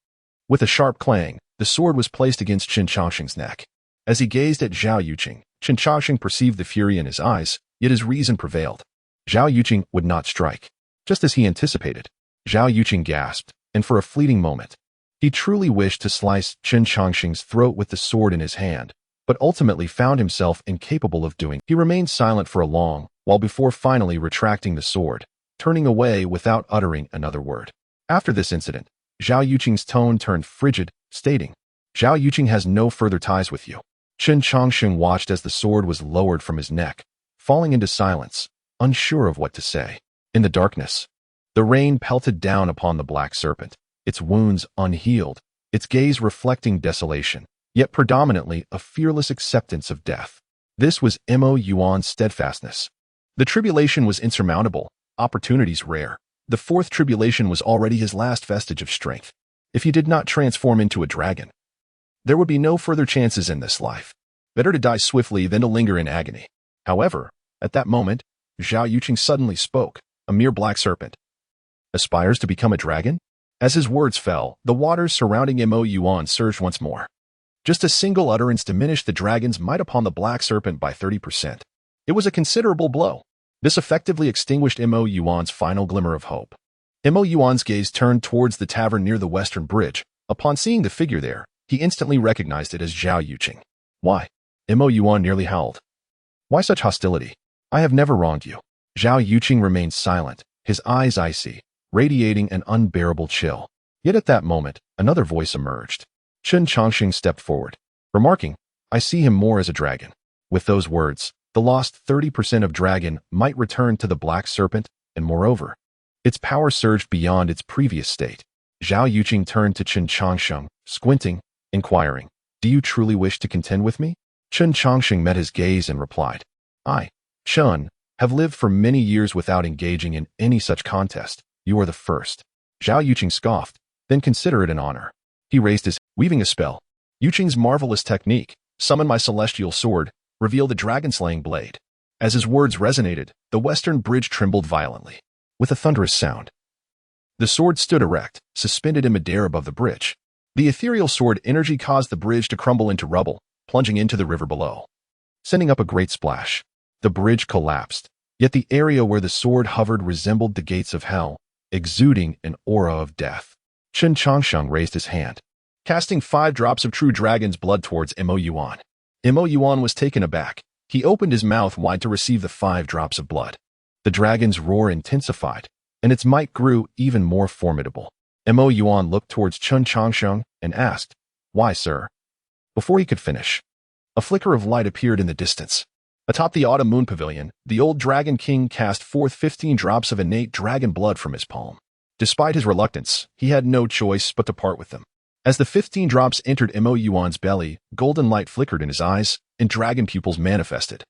With a sharp clang, the sword was placed against Chen Changsheng's neck. As he gazed at Zhao Yuqing, Chen Changsheng perceived the fury in his eyes, yet his reason prevailed. Zhao Yuqing would not strike. Just as he anticipated, Zhao Yuqing gasped, and for a fleeting moment, he truly wished to slice Chen Changsheng's throat with the sword in his hand, but ultimately found himself incapable of doing. He remained silent for a long while before finally retracting the sword, turning away without uttering another word. After this incident, Zhao Yuqing's tone turned frigid, stating, "Zhao Yuqing has no further ties with you." Chen Changsheng watched as the sword was lowered from his neck, falling into silence, unsure of what to say. In the darkness, the rain pelted down upon the black serpent, its wounds unhealed, its gaze reflecting desolation, yet predominantly a fearless acceptance of death. This was Mo Yuan's steadfastness. The tribulation was insurmountable, opportunities rare. The 4th tribulation was already his last vestige of strength. If he did not transform into a dragon, there would be no further chances in this life. Better to die swiftly than to linger in agony. However, at that moment, Zhao Yuqing suddenly spoke. A mere black serpent aspires to become a dragon? As his words fell, the waters surrounding Mo Yuan surged once more. Just a single utterance diminished the dragon's might upon the black serpent by 30%. It was a considerable blow. This effectively extinguished Mo Yuan's final glimmer of hope. Mo Yuan's gaze turned towards the tavern near the western bridge. Upon seeing the figure there, he instantly recognized it as Zhao Yuqing. "Why?" Mo Yuan nearly howled. "Why such hostility? I have never wronged you." Zhao Yuqing remained silent, his eyes icy, radiating an unbearable chill. Yet at that moment, another voice emerged. Chen Changsheng stepped forward, remarking, "I see him more as a dragon." With those words, the lost 30% of dragon might return to the black serpent, and moreover, its power surged beyond its previous state. Zhao Yuqing turned to Chen Changsheng, squinting, inquiring, "Do you truly wish to contend with me?" Chen Changsheng met his gaze and replied, "I, Chen, have lived for many years without engaging in any such contest. You are the first." Zhao Yuqing scoffed, "Then consider it an honor." He raised his, weaving a spell. Yuqing's marvelous technique, "Summon my celestial sword," revealed a dragon-slaying blade. As his words resonated, the western bridge trembled violently. With a thunderous sound, the sword stood erect, suspended in midair above the bridge. The ethereal sword energy caused the bridge to crumble into rubble, plunging into the river below, sending up a great splash. The bridge collapsed, yet the area where the sword hovered resembled the gates of hell, exuding an aura of death. Chen Changsheng raised his hand, casting 5 drops of true dragon's blood towards Mo Yuan. Mo Yuan was taken aback. He opened his mouth wide to receive the 5 drops of blood. The dragon's roar intensified, and its might grew even more formidable. Mo Yuan looked towards Chen Changsheng and asked, "Why, sir?" Before he could finish, a flicker of light appeared in the distance. Atop the autumn moon pavilion, the old Dragon King cast forth 15 drops of innate dragon blood from his palm. Despite his reluctance, he had no choice but to part with them. As the 15 drops entered Mo Yuan's belly, golden light flickered in his eyes, and dragon pupils manifested.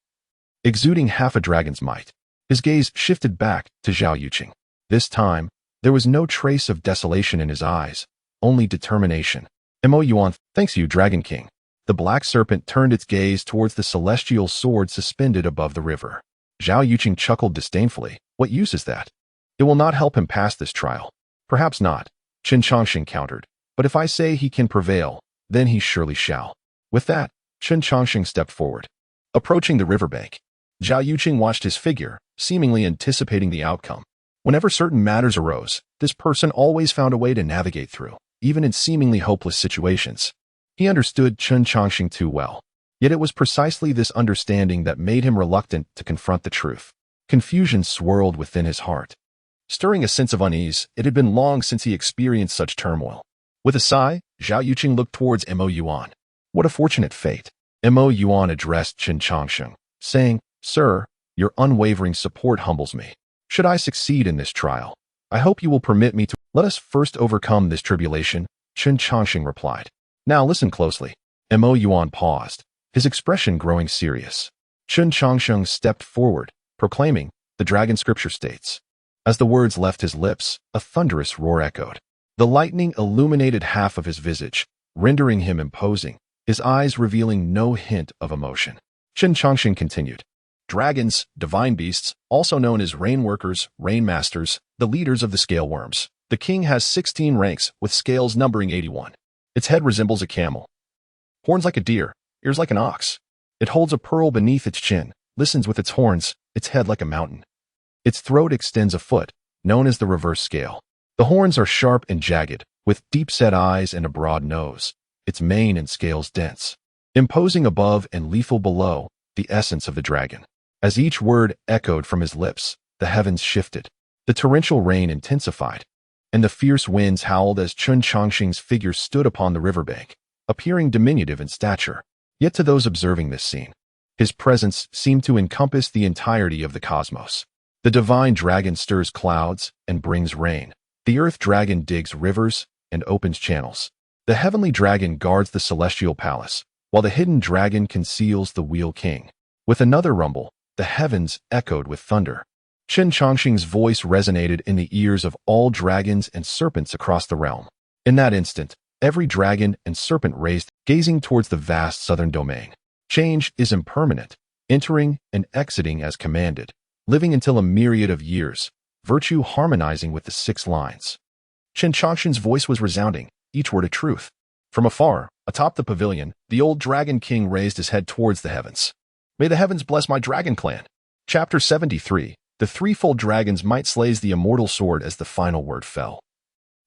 Exuding half a dragon's might, his gaze shifted back to Zhao Yuqing. This time, there was no trace of desolation in his eyes, only determination. Mo Yuan, "Thanks you, Dragon King." The black serpent turned its gaze towards the celestial sword suspended above the river. Zhao Yuqing chuckled disdainfully. "What use is that? It will not help him pass this trial." "Perhaps not," Chen Changsheng countered. "But if I say he can prevail, then he surely shall." With that, Chen Changsheng stepped forward. Approaching the riverbank, Zhao Yuqing watched his figure, seemingly anticipating the outcome. Whenever certain matters arose, this person always found a way to navigate through, even in seemingly hopeless situations. He understood Chen Changsheng too well. Yet it was precisely this understanding that made him reluctant to confront the truth. Confusion swirled within his heart. Stirring a sense of unease, it had been long since he experienced such turmoil. With a sigh, Zhao Yuqing looked towards Mo Yuan. What a fortunate fate. Mo Yuan addressed Chen Changsheng, saying, "Sir, your unwavering support humbles me. Should I succeed in this trial, I hope you will permit me to—" "Let us first overcome this tribulation," Chen Changsheng replied. "Now listen closely." Mo Yuan paused, his expression growing serious. Chen Changsheng stepped forward, proclaiming, "The dragon scripture states." As the words left his lips, a thunderous roar echoed. The lightning illuminated half of his visage, rendering him imposing, his eyes revealing no hint of emotion. Chen Changsheng continued, "Dragons, divine beasts, also known as rain workers, rain masters, the leaders of the scale worms. The king has 16 ranks, with scales numbering 81. Its head resembles a camel. Horns like a deer, ears like an ox. It holds a pearl beneath its chin, listens with its horns, its head like a mountain. Its throat extends a foot, known as the reverse scale. The horns are sharp and jagged, with deep-set eyes and a broad nose. Its mane and scales dense, imposing above and lethal below, the essence of the dragon." As each word echoed from his lips, the heavens shifted. The torrential rain intensified, and the fierce winds howled as Chen Changsheng's figure stood upon the riverbank, appearing diminutive in stature. Yet to those observing this scene, his presence seemed to encompass the entirety of the cosmos. The divine dragon stirs clouds and brings rain. The earth dragon digs rivers and opens channels. The heavenly dragon guards the celestial palace, while the hidden dragon conceals the wheel king. With another rumble, the heavens echoed with thunder. Chen Changsheng's voice resonated in the ears of all dragons and serpents across the realm. In that instant, every dragon and serpent raised, gazing towards the vast southern domain. Change is impermanent, entering and exiting as commanded, living until a myriad of years, virtue harmonizing with the 6 lines. Chen Changsheng's voice was resounding, each word a truth. From afar, atop the pavilion, the old dragon king raised his head towards the heavens. "May the heavens bless my dragon clan." Chapter 73. The threefold dragon's might slays the immortal sword as the final word fell.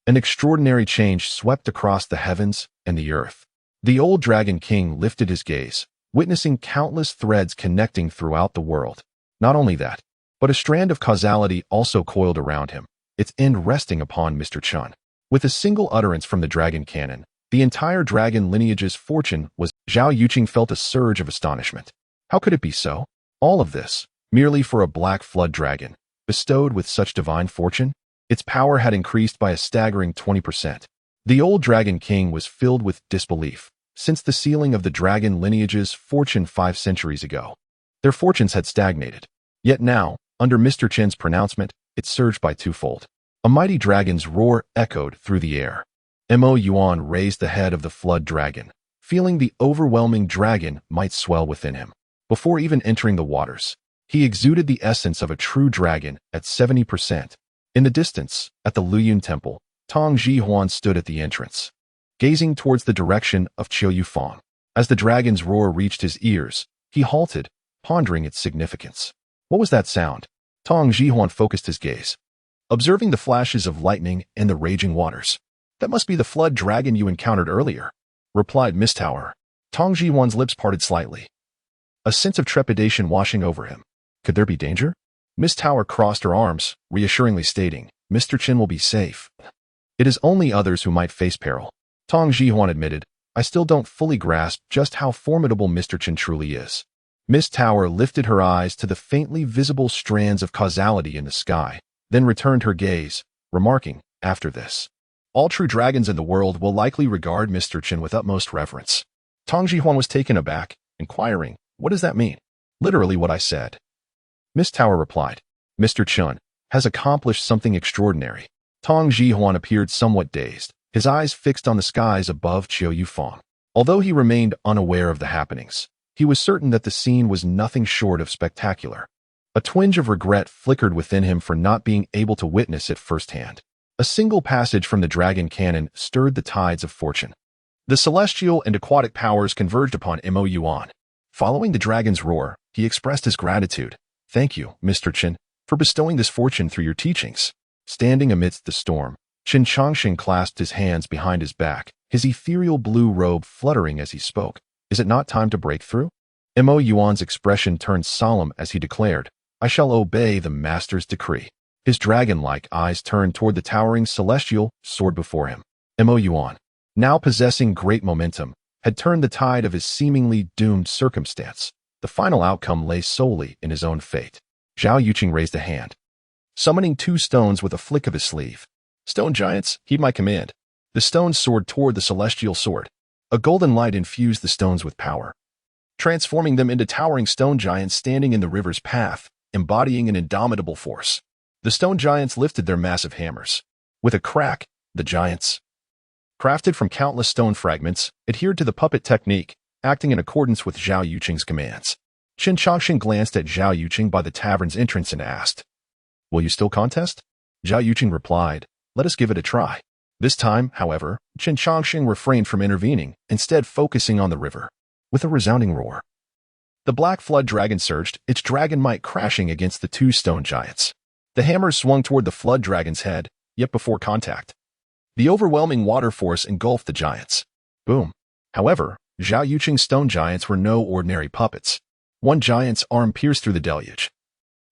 An extraordinary change swept across the heavens and the earth. The old dragon king lifted his gaze, witnessing countless threads connecting throughout the world. Not only that, but a strand of causality also coiled around him, its end resting upon Mr. Chen. With a single utterance from the dragon canon, the entire dragon lineage's fortune was— Zhao Yuqing felt a surge of astonishment. How could it be so? All of this, merely for a black flood dragon, bestowed with such divine fortune? Its power had increased by a staggering 20%. The old dragon king was filled with disbelief, since the sealing of the dragon lineage's fortune 5 centuries ago. Their fortunes had stagnated. Yet now, under Mr. Chen's pronouncement, it surged by 2-fold. A mighty dragon's roar echoed through the air. Mo Yuan raised the head of the flood dragon, feeling the overwhelming dragon might swell within him. Before even entering the waters, he exuded the essence of a true dragon at 70%. In the distance, at the Luyun Temple, Tong Zhihuan stood at the entrance, gazing towards the direction of Qiu Yufang. As the dragon's roar reached his ears, he halted, pondering its significance. What was that sound? Tong Zhihuan focused his gaze, observing the flashes of lightning and the raging waters. "That must be the flood dragon you encountered earlier," replied Miss Tower. Tong Zhihuan's lips parted slightly, a sense of trepidation washing over him. Could there be danger? Miss Tower crossed her arms, reassuringly stating, "Mr. Chen will be safe. It is only others who might face peril." Tong Zhihuan admitted, "I still don't fully grasp just how formidable Mr. Chen truly is." Miss Tower lifted her eyes to the faintly visible strands of causality in the sky, then returned her gaze, remarking, "After this, all true dragons in the world will likely regard Mr. Chen with utmost reverence." Tong Zhihuan was taken aback, inquiring, "What does that mean?" "Literally what I said." Miss Tower replied, "Mr. Chen has accomplished something extraordinary." Tong Zhihuan appeared somewhat dazed, his eyes fixed on the skies above Qiu Yufang. Although he remained unaware of the happenings, he was certain that the scene was nothing short of spectacular. A twinge of regret flickered within him for not being able to witness it firsthand. A single passage from the dragon canon stirred the tides of fortune. The celestial and aquatic powers converged upon Mo Yuan. Following the dragon's roar, He expressed his gratitude. "Thank you, Mr. Chen, for bestowing this fortune through your teachings." Standing amidst the storm, Chen Changsheng clasped his hands behind his back, his ethereal blue robe fluttering as he spoke. "Is it not time to break through?" Mo Yuan's expression turned solemn as he declared, "I shall obey the master's decree." His dragon-like eyes turned toward the towering celestial sword before him. Mo Yuan, now possessing great momentum, had turned the tide of his seemingly doomed circumstance. The final outcome lay solely in his own fate. Zhao Yuqing raised a hand, summoning 2 stones with a flick of his sleeve. "Stone giants, heed my command." The stones soared toward the celestial sword. A golden light infused the stones with power, transforming them into towering stone giants standing in the river's path, embodying an indomitable force. The stone giants lifted their massive hammers. With a crack, the giants, crafted from countless stone fragments, adhered to the puppet technique, acting in accordance with Zhao Yuqing's commands. Chen Changsheng glanced at Zhao Yuqing by the tavern's entrance and asked, "Will you still contest?" Zhao Yuqing replied, "Let us give it a try." This time, however, Chen Changsheng refrained from intervening, instead focusing on the river. With a resounding roar, the black flood dragon surged, its dragon might crashing against the 2 stone giants. The hammers swung toward the flood dragon's head, yet before contact, the overwhelming water force engulfed the giants. Boom. However, Zhao Yuqing's stone giants were no ordinary puppets. One giant's arm pierced through the deluge,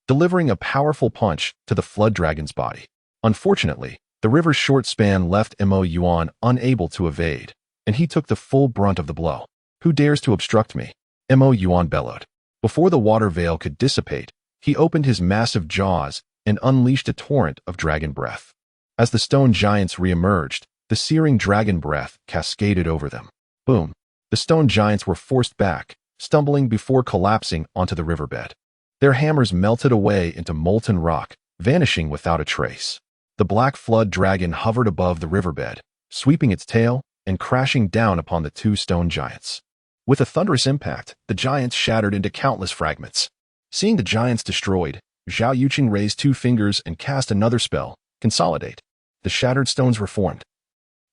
delivering a powerful punch to the flood dragon's body. Unfortunately, the river's short span left Mo Yuan unable to evade, and he took the full brunt of the blow. "Who dares to obstruct me?" Mo Yuan bellowed. Before the water veil could dissipate, he opened his massive jaws and unleashed a torrent of dragon breath. As the stone giants re-emerged, the searing dragon breath cascaded over them. Boom. The stone giants were forced back, stumbling before collapsing onto the riverbed. Their hammers melted away into molten rock, vanishing without a trace. The black flood dragon hovered above the riverbed, sweeping its tail and crashing down upon the 2 stone giants. With a thunderous impact, the giants shattered into countless fragments. Seeing the giants destroyed, Zhao Yuqing raised 2 fingers and cast another spell, Consolidate. The shattered stones were formed,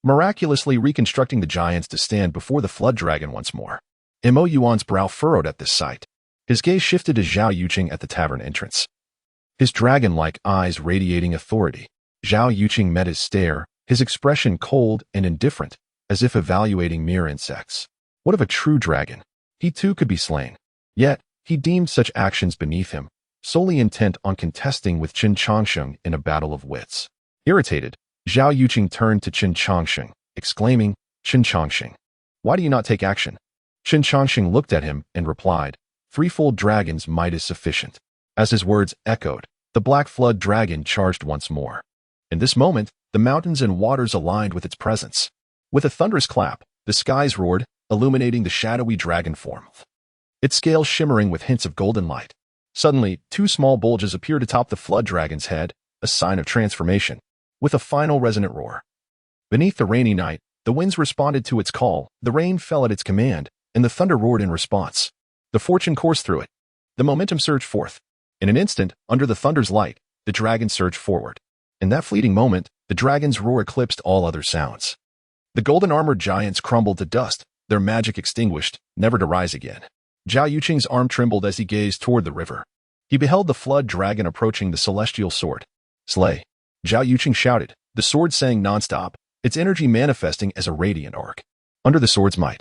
miraculously reconstructing the giants to stand before the flood dragon once more. Mo Yuan's brow furrowed at this sight. His gaze shifted to Zhao Yuqing at the tavern entrance, his dragon-like eyes radiating authority. Zhao Yuqing met his stare, his expression cold and indifferent, as if evaluating mere insects. What of a true dragon? He too could be slain. Yet, he deemed such actions beneath him, solely intent on contesting with Chen Changsheng in a battle of wits. Irritated, Zhao Yuqing turned to Chen Changsheng, exclaiming, "Chen Changsheng, why do you not take action?" Chen Changsheng looked at him and replied, "Threefold dragon's might is sufficient." As his words echoed, the black flood dragon charged once more. In this moment, the mountains and waters aligned with its presence. With a thunderous clap, the skies roared, illuminating the shadowy dragon form, its scales shimmering with hints of golden light. Suddenly, 2 small bulges appeared atop the flood dragon's head, a sign of transformation. With a final resonant roar, beneath the rainy night, the winds responded to its call, the rain fell at its command, and the thunder roared in response. The fortune coursed through it. The momentum surged forth. In an instant, under the thunder's light, the dragon surged forward. In that fleeting moment, the dragon's roar eclipsed all other sounds. The golden-armored giants crumbled to dust, their magic extinguished, never to rise again. Zhao Yuqing's arm trembled as he gazed toward the river. He beheld the flood dragon approaching the celestial sword. "Slay!" Zhao Yuqing shouted, the sword sang nonstop, its energy manifesting as a radiant arc. Under the sword's might,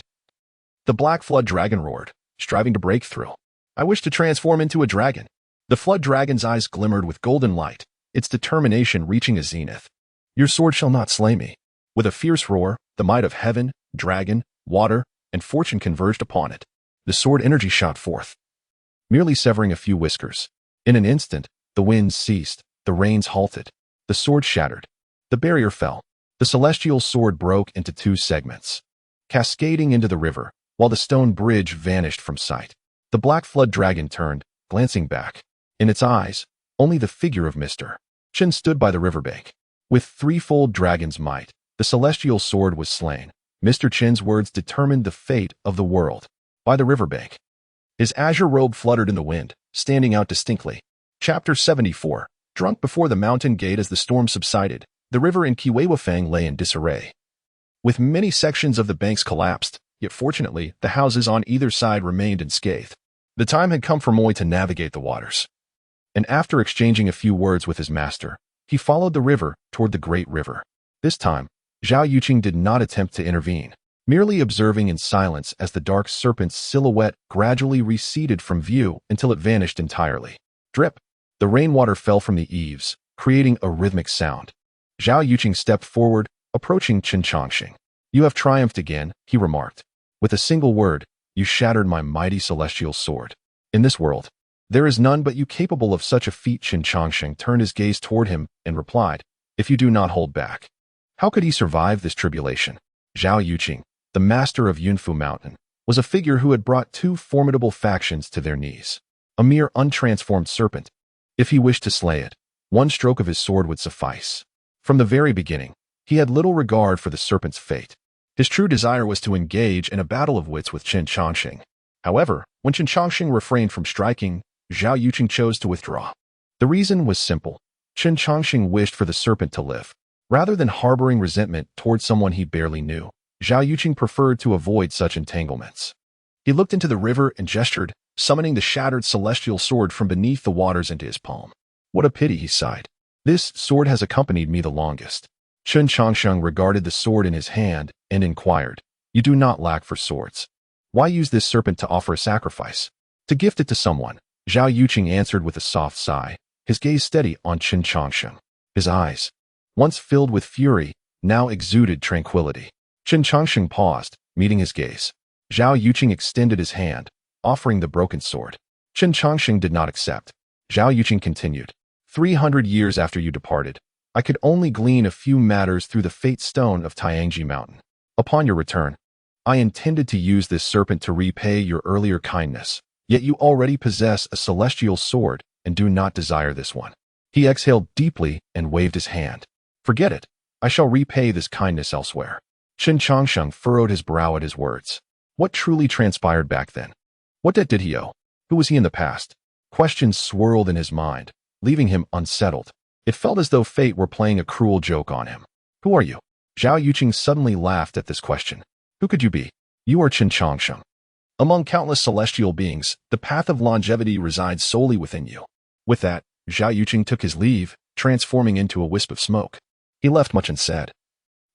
the black flood dragon roared, striving to break through. "I wish to transform into a dragon." The flood dragon's eyes glimmered with golden light, its determination reaching a zenith. "Your sword shall not slay me." With a fierce roar, the might of heaven, dragon, water, and fortune converged upon it. The sword energy shot forth, merely severing a few whiskers. In an instant, the winds ceased, the rains halted, the sword shattered, the barrier fell. The celestial sword broke into 2 segments, cascading into the river, while the stone bridge vanished from sight. The black flood dragon turned, glancing back. In its eyes, only the figure of Mr. Chen stood by the riverbank. With threefold dragon's might, the celestial sword was slain. Mr. Chen's words determined the fate of the world. By the riverbank, his azure robe fluttered in the wind, standing out distinctly. Chapter 74. Drunk before the mountain gate. As the storm subsided, the river in Kiweiwafang lay in disarray, with many sections of the banks collapsed, yet fortunately, the houses on either side remained unscathed. The time had come for Moy to navigate the waters. And after exchanging a few words with his master, he followed the river toward the great river. This time, Zhao Yuqing did not attempt to intervene, merely observing in silence as the dark serpent's silhouette gradually receded from view until it vanished entirely. Drip! The rainwater fell from the eaves, creating a rhythmic sound. Zhao Yuqing stepped forward, approaching Chen Changsheng. "You have triumphed again," he remarked. "With a single word, you shattered my mighty celestial sword. In this world, there is none but you capable of such a feat." Chen Changsheng turned his gaze toward him and replied, "If you do not hold back." How could he survive this tribulation? Zhao Yuqing, the master of Yunfu Mountain, was a figure who had brought two formidable factions to their knees. A mere untransformed serpent. If he wished to slay it, one stroke of his sword would suffice. From the very beginning, he had little regard for the serpent's fate. His true desire was to engage in a battle of wits with Chen Changsheng. However, when Chen Changsheng refrained from striking, Zhao Yuqing chose to withdraw. The reason was simple. Chen Changsheng wished for the serpent to live. Rather than harboring resentment toward someone he barely knew, Zhao Yuqing preferred to avoid such entanglements. He looked into the river and gestured, summoning the shattered celestial sword from beneath the waters into his palm. "What a pity," he sighed. "This sword has accompanied me the longest." Chen Changsheng regarded the sword in his hand and inquired, "You do not lack for swords. Why use this serpent to offer a sacrifice?" "To gift it to someone," Zhao Yuqing answered with a soft sigh, his gaze steady on Chen Changsheng. His eyes, once filled with fury, now exuded tranquility. Chen Changsheng paused, meeting his gaze. Zhao Yuqing extended his hand, offering the broken sword. Chen Changsheng did not accept. Zhao Yuqing continued, 300 years after you departed, I could only glean a few matters through the fate stone of Tiangji Mountain. Upon your return, I intended to use this serpent to repay your earlier kindness, yet you already possess a celestial sword and do not desire this one." He exhaled deeply and waved his hand. "Forget it. I shall repay this kindness elsewhere." Chen Changsheng furrowed his brow at his words. What truly transpired back then? What debt did he owe? Who was he in the past? Questions swirled in his mind, leaving him unsettled. It felt as though fate were playing a cruel joke on him. "Who are you?" Zhao Yuqing suddenly laughed at this question. "Who could you be?" "You are Chen Changsheng. Among countless celestial beings, the path of longevity resides solely within you." With that, Zhao Yuqing took his leave, transforming into a wisp of smoke. He left much unsaid,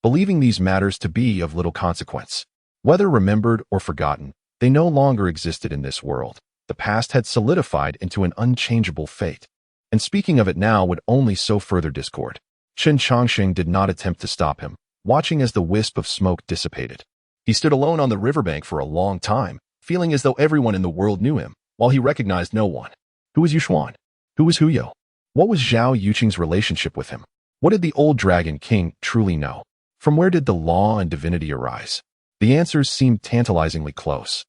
believing these matters to be of little consequence. Whether remembered or forgotten, they no longer existed in this world. The past had solidified into an unchangeable fate. And speaking of it now would only sow further discord. Chen Changsheng did not attempt to stop him, watching as the wisp of smoke dissipated. He stood alone on the riverbank for a long time, feeling as though everyone in the world knew him, while he recognized no one. Who was Yushuan? Who was Huyo? What was Zhao Yuqing's relationship with him? What did the old Dragon King truly know? From where did the law and divinity arise? The answers seemed tantalizingly close,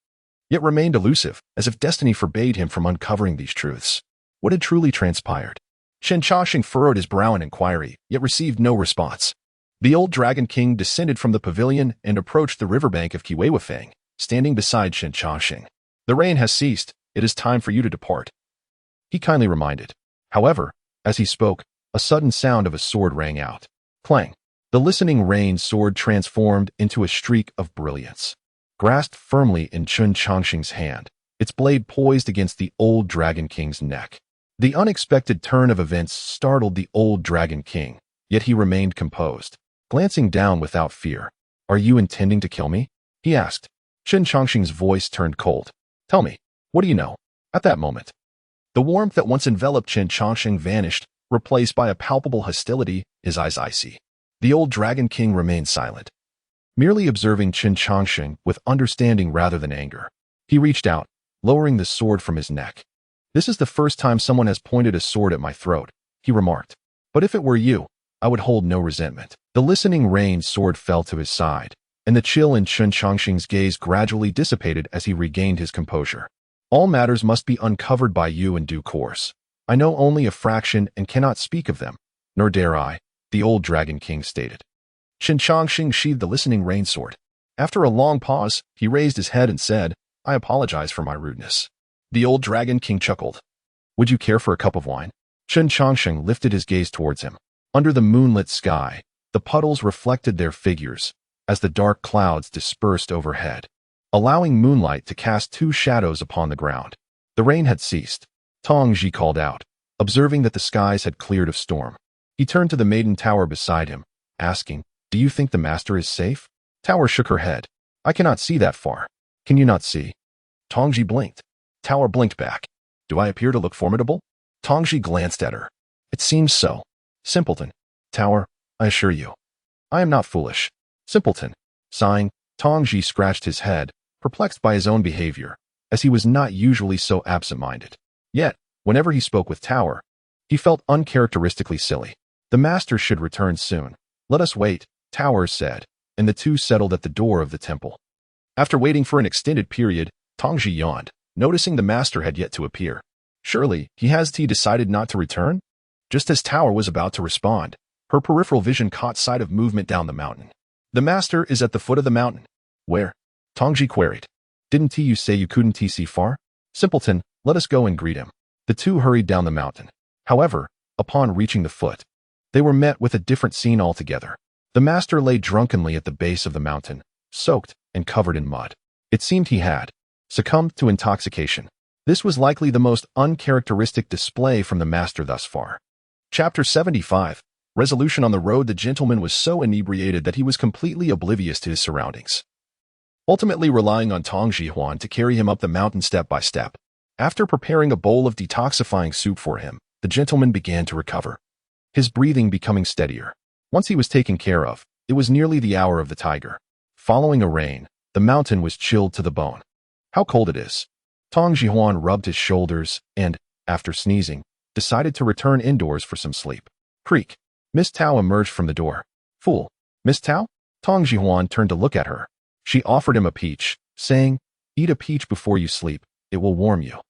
yet remained elusive, as if destiny forbade him from uncovering these truths. What had truly transpired? Chen Changsheng furrowed his brow in inquiry, yet received no response. The old Dragon King descended from the pavilion and approached the riverbank of Kiweiwafeng, standing beside Chen Changsheng. "The rain has ceased. It is time for you to depart," he kindly reminded. However, as he spoke, a sudden sound of a sword rang out. Clang! The listening rain sword transformed into a streak of brilliance. Grasped firmly in Chen Changsheng's hand, its blade poised against the old Dragon King's neck. The unexpected turn of events startled the old Dragon King, yet he remained composed, glancing down without fear. "Are you intending to kill me?" he asked. Chen Changsheng's voice turned cold. "Tell me, what do you know?" At that moment, the warmth that once enveloped Chen Changsheng vanished, replaced by a palpable hostility, his eyes icy. The old Dragon King remained silent, merely observing Chen Changsheng with understanding rather than anger. He reached out, lowering the sword from his neck. "This is the first time someone has pointed a sword at my throat," he remarked. "But if it were you, I would hold no resentment." The listening rain sword fell to his side, and the chill in Chen Changsheng's gaze gradually dissipated as he regained his composure. "All matters must be uncovered by you in due course. I know only a fraction and cannot speak of them, nor dare I," the old Dragon King stated. Chen Changsheng sheathed the listening rain sword. After a long pause, he raised his head and said, "I apologize for my rudeness." The old Dragon King chuckled. "Would you care for a cup of wine?" Chen Changsheng lifted his gaze towards him. Under the moonlit sky, the puddles reflected their figures as the dark clouds dispersed overhead, allowing moonlight to cast two shadows upon the ground. The rain had ceased. Tongji called out, observing that the skies had cleared of storm. He turned to the maiden tower beside him, asking, "Do you think the master is safe?" Tower shook her head. "I cannot see that far." "Can you not see?" Tongji blinked. Tower blinked back. "Do I appear to look formidable?" Tongji glanced at her. "It seems so." "Simpleton." "Tower, I assure you, I am not foolish." "Simpleton." Sighing, Tongji scratched his head, perplexed by his own behavior, as he was not usually so absent-minded. Yet, whenever he spoke with Tower, he felt uncharacteristically silly. "The master should return soon. Let us wait," Tower said, and the two settled at the door of the temple. After waiting for an extended period, Tongji yawned, noticing the master had yet to appear. Surely, he decided not to return? Just as Tower was about to respond, her peripheral vision caught sight of movement down the mountain. "The master is at the foot of the mountain." "Where?" Tongji queried. "Didn't you say you couldn't see far?" "Simpleton, let us go and greet him." The two hurried down the mountain. However, upon reaching the foot, they were met with a different scene altogether. The master lay drunkenly at the base of the mountain, soaked and covered in mud. It seemed he had succumbed to intoxication. This was likely the most uncharacteristic display from the master thus far. Chapter 75. Resolution. On the road, the gentleman was so inebriated that he was completely oblivious to his surroundings, ultimately relying on Tongji Huan to carry him up the mountain step by step. After preparing a bowl of detoxifying soup for him, the gentleman began to recover, his breathing becoming steadier. Once he was taken care of, it was nearly the hour of the tiger. Following a rain, the mountain was chilled to the bone. "How cold it is." Tongji Huan rubbed his shoulders and, after sneezing, decided to return indoors for some sleep. Creak. Miss Tao emerged from the door. "Fool." "Miss Tao?" Tongji Huan turned to look at her. She offered him a peach, saying, "Eat a peach before you sleep. It will warm you."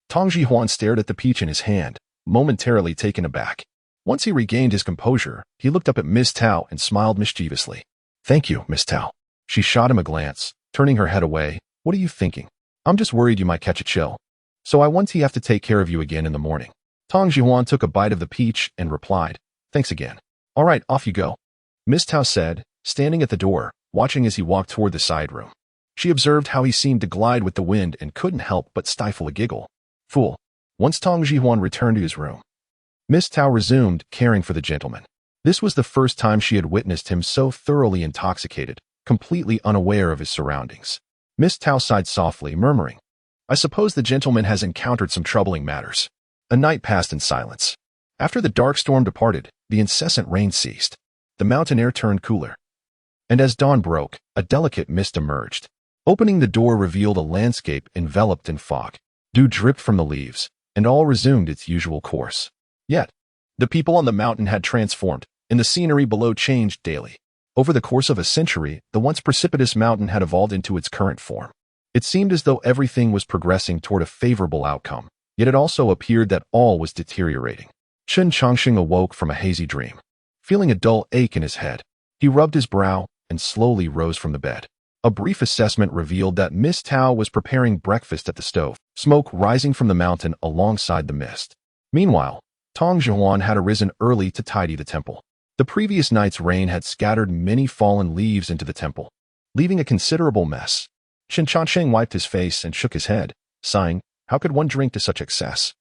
Tongji Huan stared at the peach in his hand, momentarily taken aback. Once he regained his composure, he looked up at Miss Tao and smiled mischievously. "Thank you, Miss Tao." She shot him a glance, turning her head away. "What are you thinking?" "I'm just worried you might catch a chill. So I want to have to take care of you again in the morning." Tongji Huan took a bite of the peach and replied, "Thanks again." "All right, off you go," Miss Tao said, standing at the door, watching as he walked toward the side room. She observed how he seemed to glide with the wind and couldn't help but stifle a giggle. "Fool." Once Tongji Huan returned to his room, Miss Tao resumed caring for the gentleman. This was the first time she had witnessed him so thoroughly intoxicated, completely unaware of his surroundings. Miss Tao sighed softly, murmuring, "I suppose the gentleman has encountered some troubling matters." A night passed in silence. After the dark storm departed, the incessant rain ceased. The mountain air turned cooler. And as dawn broke, a delicate mist emerged. Opening the door revealed a landscape enveloped in fog. Dew dripped from the leaves, and all resumed its usual course. Yet, the people on the mountain had transformed, and the scenery below changed daily. Over the course of a century, the once precipitous mountain had evolved into its current form. It seemed as though everything was progressing toward a favorable outcome, yet it also appeared that all was deteriorating. Chen Changsheng awoke from a hazy dream. Feeling a dull ache in his head, he rubbed his brow and slowly rose from the bed. A brief assessment revealed that Miss Tao was preparing breakfast at the stove, smoke rising from the mountain alongside the mist. Meanwhile, Tongji Huan had arisen early to tidy the temple. The previous night's rain had scattered many fallen leaves into the temple, leaving a considerable mess. Chen Changsheng wiped his face and shook his head, sighing, how could one drink to such excess?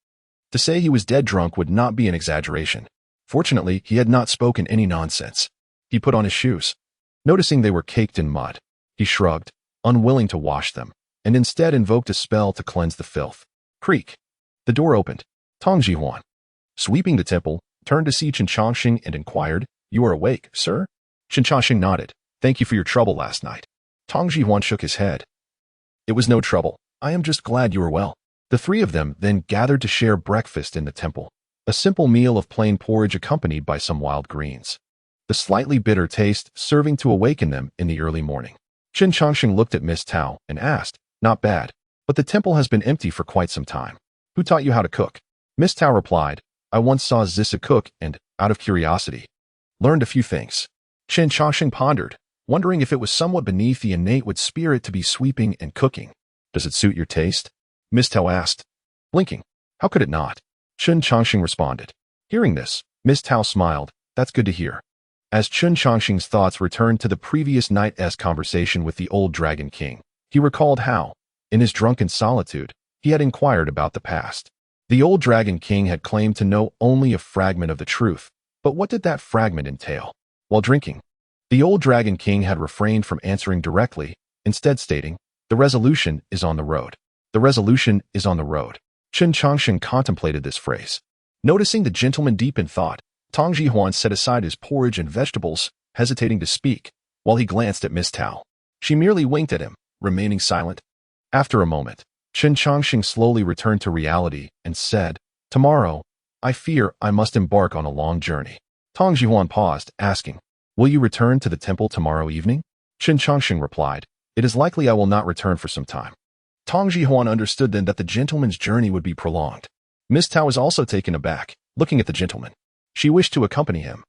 To say he was dead drunk would not be an exaggeration. Fortunately, he had not spoken any nonsense. He put on his shoes. Noticing they were caked in mud, he shrugged, unwilling to wash them, and instead invoked a spell to cleanse the filth. Creak. The door opened. Tongji Huan, sweeping the temple, turned to see Chen Changsheng and inquired, "You are awake, sir?" Chen Changsheng nodded. "Thank you for your trouble last night." Tongji Huan shook his head. "It was no trouble. I am just glad you are well." The three of them then gathered to share breakfast in the temple, a simple meal of plain porridge accompanied by some wild greens, the slightly bitter taste serving to awaken them in the early morning. Chen Changsheng looked at Miss Tao and asked, "Not bad, but the temple has been empty for quite some time. Who taught you how to cook?" Miss Tao replied, "I once saw Zissa cook and, out of curiosity, learned a few things." Chen Changsheng pondered, wondering if it was somewhat beneath the innate spirit to be sweeping and cooking. "Does it suit your taste?" Miss Tao asked, blinking. "How could it not?" Chen Changsheng responded. Hearing this, Miss Tao smiled. "That's good to hear." As Chen Changsheng's thoughts returned to the previous night's conversation with the old Dragon King, he recalled how, in his drunken solitude, He had inquired about the past. The old Dragon King had claimed to know only a fragment of the truth, but what did that fragment entail? While drinking, the old Dragon King had refrained from answering directly, instead stating, "The resolution is on the road. The resolution is on the road." Chen Changsheng contemplated this phrase. Noticing the gentleman deep in thought, Tong Jihuan set aside his porridge and vegetables, hesitating to speak, while he glanced at Miss Tao. She merely winked at him, remaining silent. After a moment, Chen Changsheng slowly returned to reality and said, "Tomorrow, I fear I must embark on a long journey." Tong Jihuan paused, asking, "Will you return to the temple tomorrow evening?" Chen Changsheng replied, "It is likely I will not return for some time." Tong Jihuan understood then that the gentleman's journey would be prolonged. Miss Tao was also taken aback, looking at the gentleman. She wished to accompany him,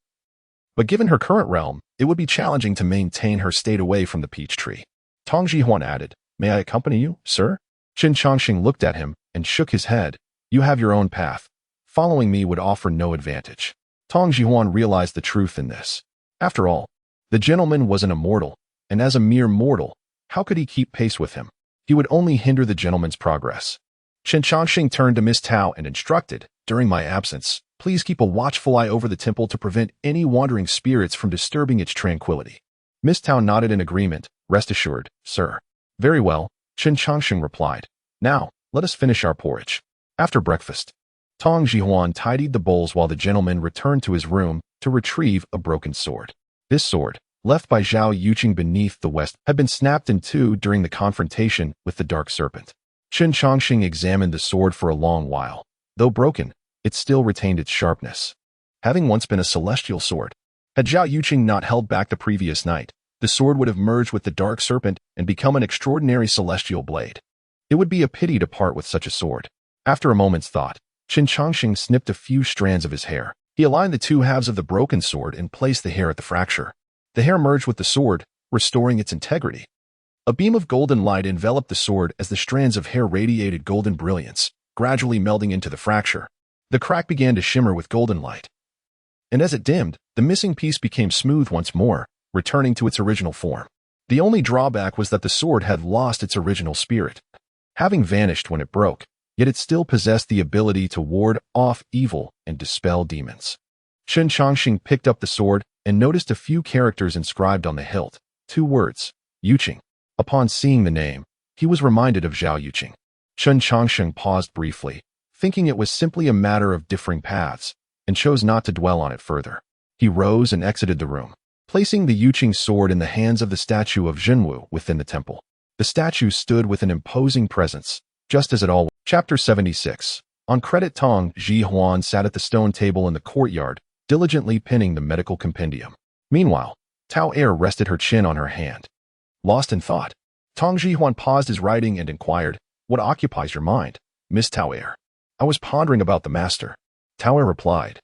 but given her current realm, it would be challenging to maintain her state away from the peach tree. Tong Jihuan added, "May I accompany you, sir?" Chen Changsheng looked at him and shook his head. "You have your own path. Following me would offer no advantage." Tong Jihuan realized the truth in this. After all, the gentleman was an immortal, and as a mere mortal, how could he keep pace with him? He would only hinder the gentleman's progress. Chen Changsheng turned to Miss Tao and instructed, "During my absence, please keep a watchful eye over the temple to prevent any wandering spirits from disturbing its tranquility." Miss Tao nodded in agreement. "Rest assured, sir." "Very well," Chen Changsheng replied. "Now, let us finish our porridge." After breakfast, Tong Jihuan tidied the bowls while the gentleman returned to his room to retrieve a broken sword. This sword, left by Zhao Yuqing beneath the west, had been snapped in two during the confrontation with the dark serpent. Chen Changsheng examined the sword for a long while. Though broken, it still retained its sharpness. Having once been a celestial sword, had Zhao Yuqing not held back the previous night, the sword would have merged with the dark serpent and become an extraordinary celestial blade. It would be a pity to part with such a sword. After a moment's thought, Chen Changsheng snipped a few strands of his hair. He aligned the two halves of the broken sword and placed the hair at the fracture. The hair merged with the sword, restoring its integrity. A beam of golden light enveloped the sword as the strands of hair radiated golden brilliance, gradually melding into the fracture. The crack began to shimmer with golden light. And as it dimmed, the missing piece became smooth once more, returning to its original form. The only drawback was that the sword had lost its original spirit, having vanished when it broke, yet it still possessed the ability to ward off evil and dispel demons. Chen Changsheng picked up the sword and noticed a few characters inscribed on the hilt. 2 words, Yuqing. Upon seeing the name, he was reminded of Zhao Yuqing. Chen Changsheng paused briefly, thinking it was simply a matter of differing paths, and chose not to dwell on it further. He rose and exited the room, placing the Yuqing sword in the hands of the statue of Zhenwu within the temple. The statue stood with an imposing presence, just as it always. Chapter 76. On credit, Tong Jihuan sat at the stone table in the courtyard, diligently pinning the medical compendium. Meanwhile, Tao Er rested her chin on her hand. Lost in thought, Tong Jihuan paused his writing and inquired, "What occupies your mind, Miss Tao Er?" "I was pondering about the master," Tao Er replied,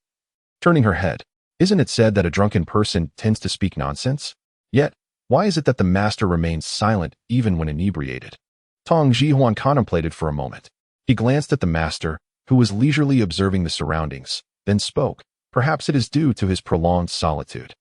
turning her head. "Isn't it said that a drunken person tends to speak nonsense? Yet, why is it that the master remains silent even when inebriated?" Tong Jihuan contemplated for a moment. He glanced at the master, who was leisurely observing the surroundings, then spoke. "Perhaps it is due to his prolonged solitude."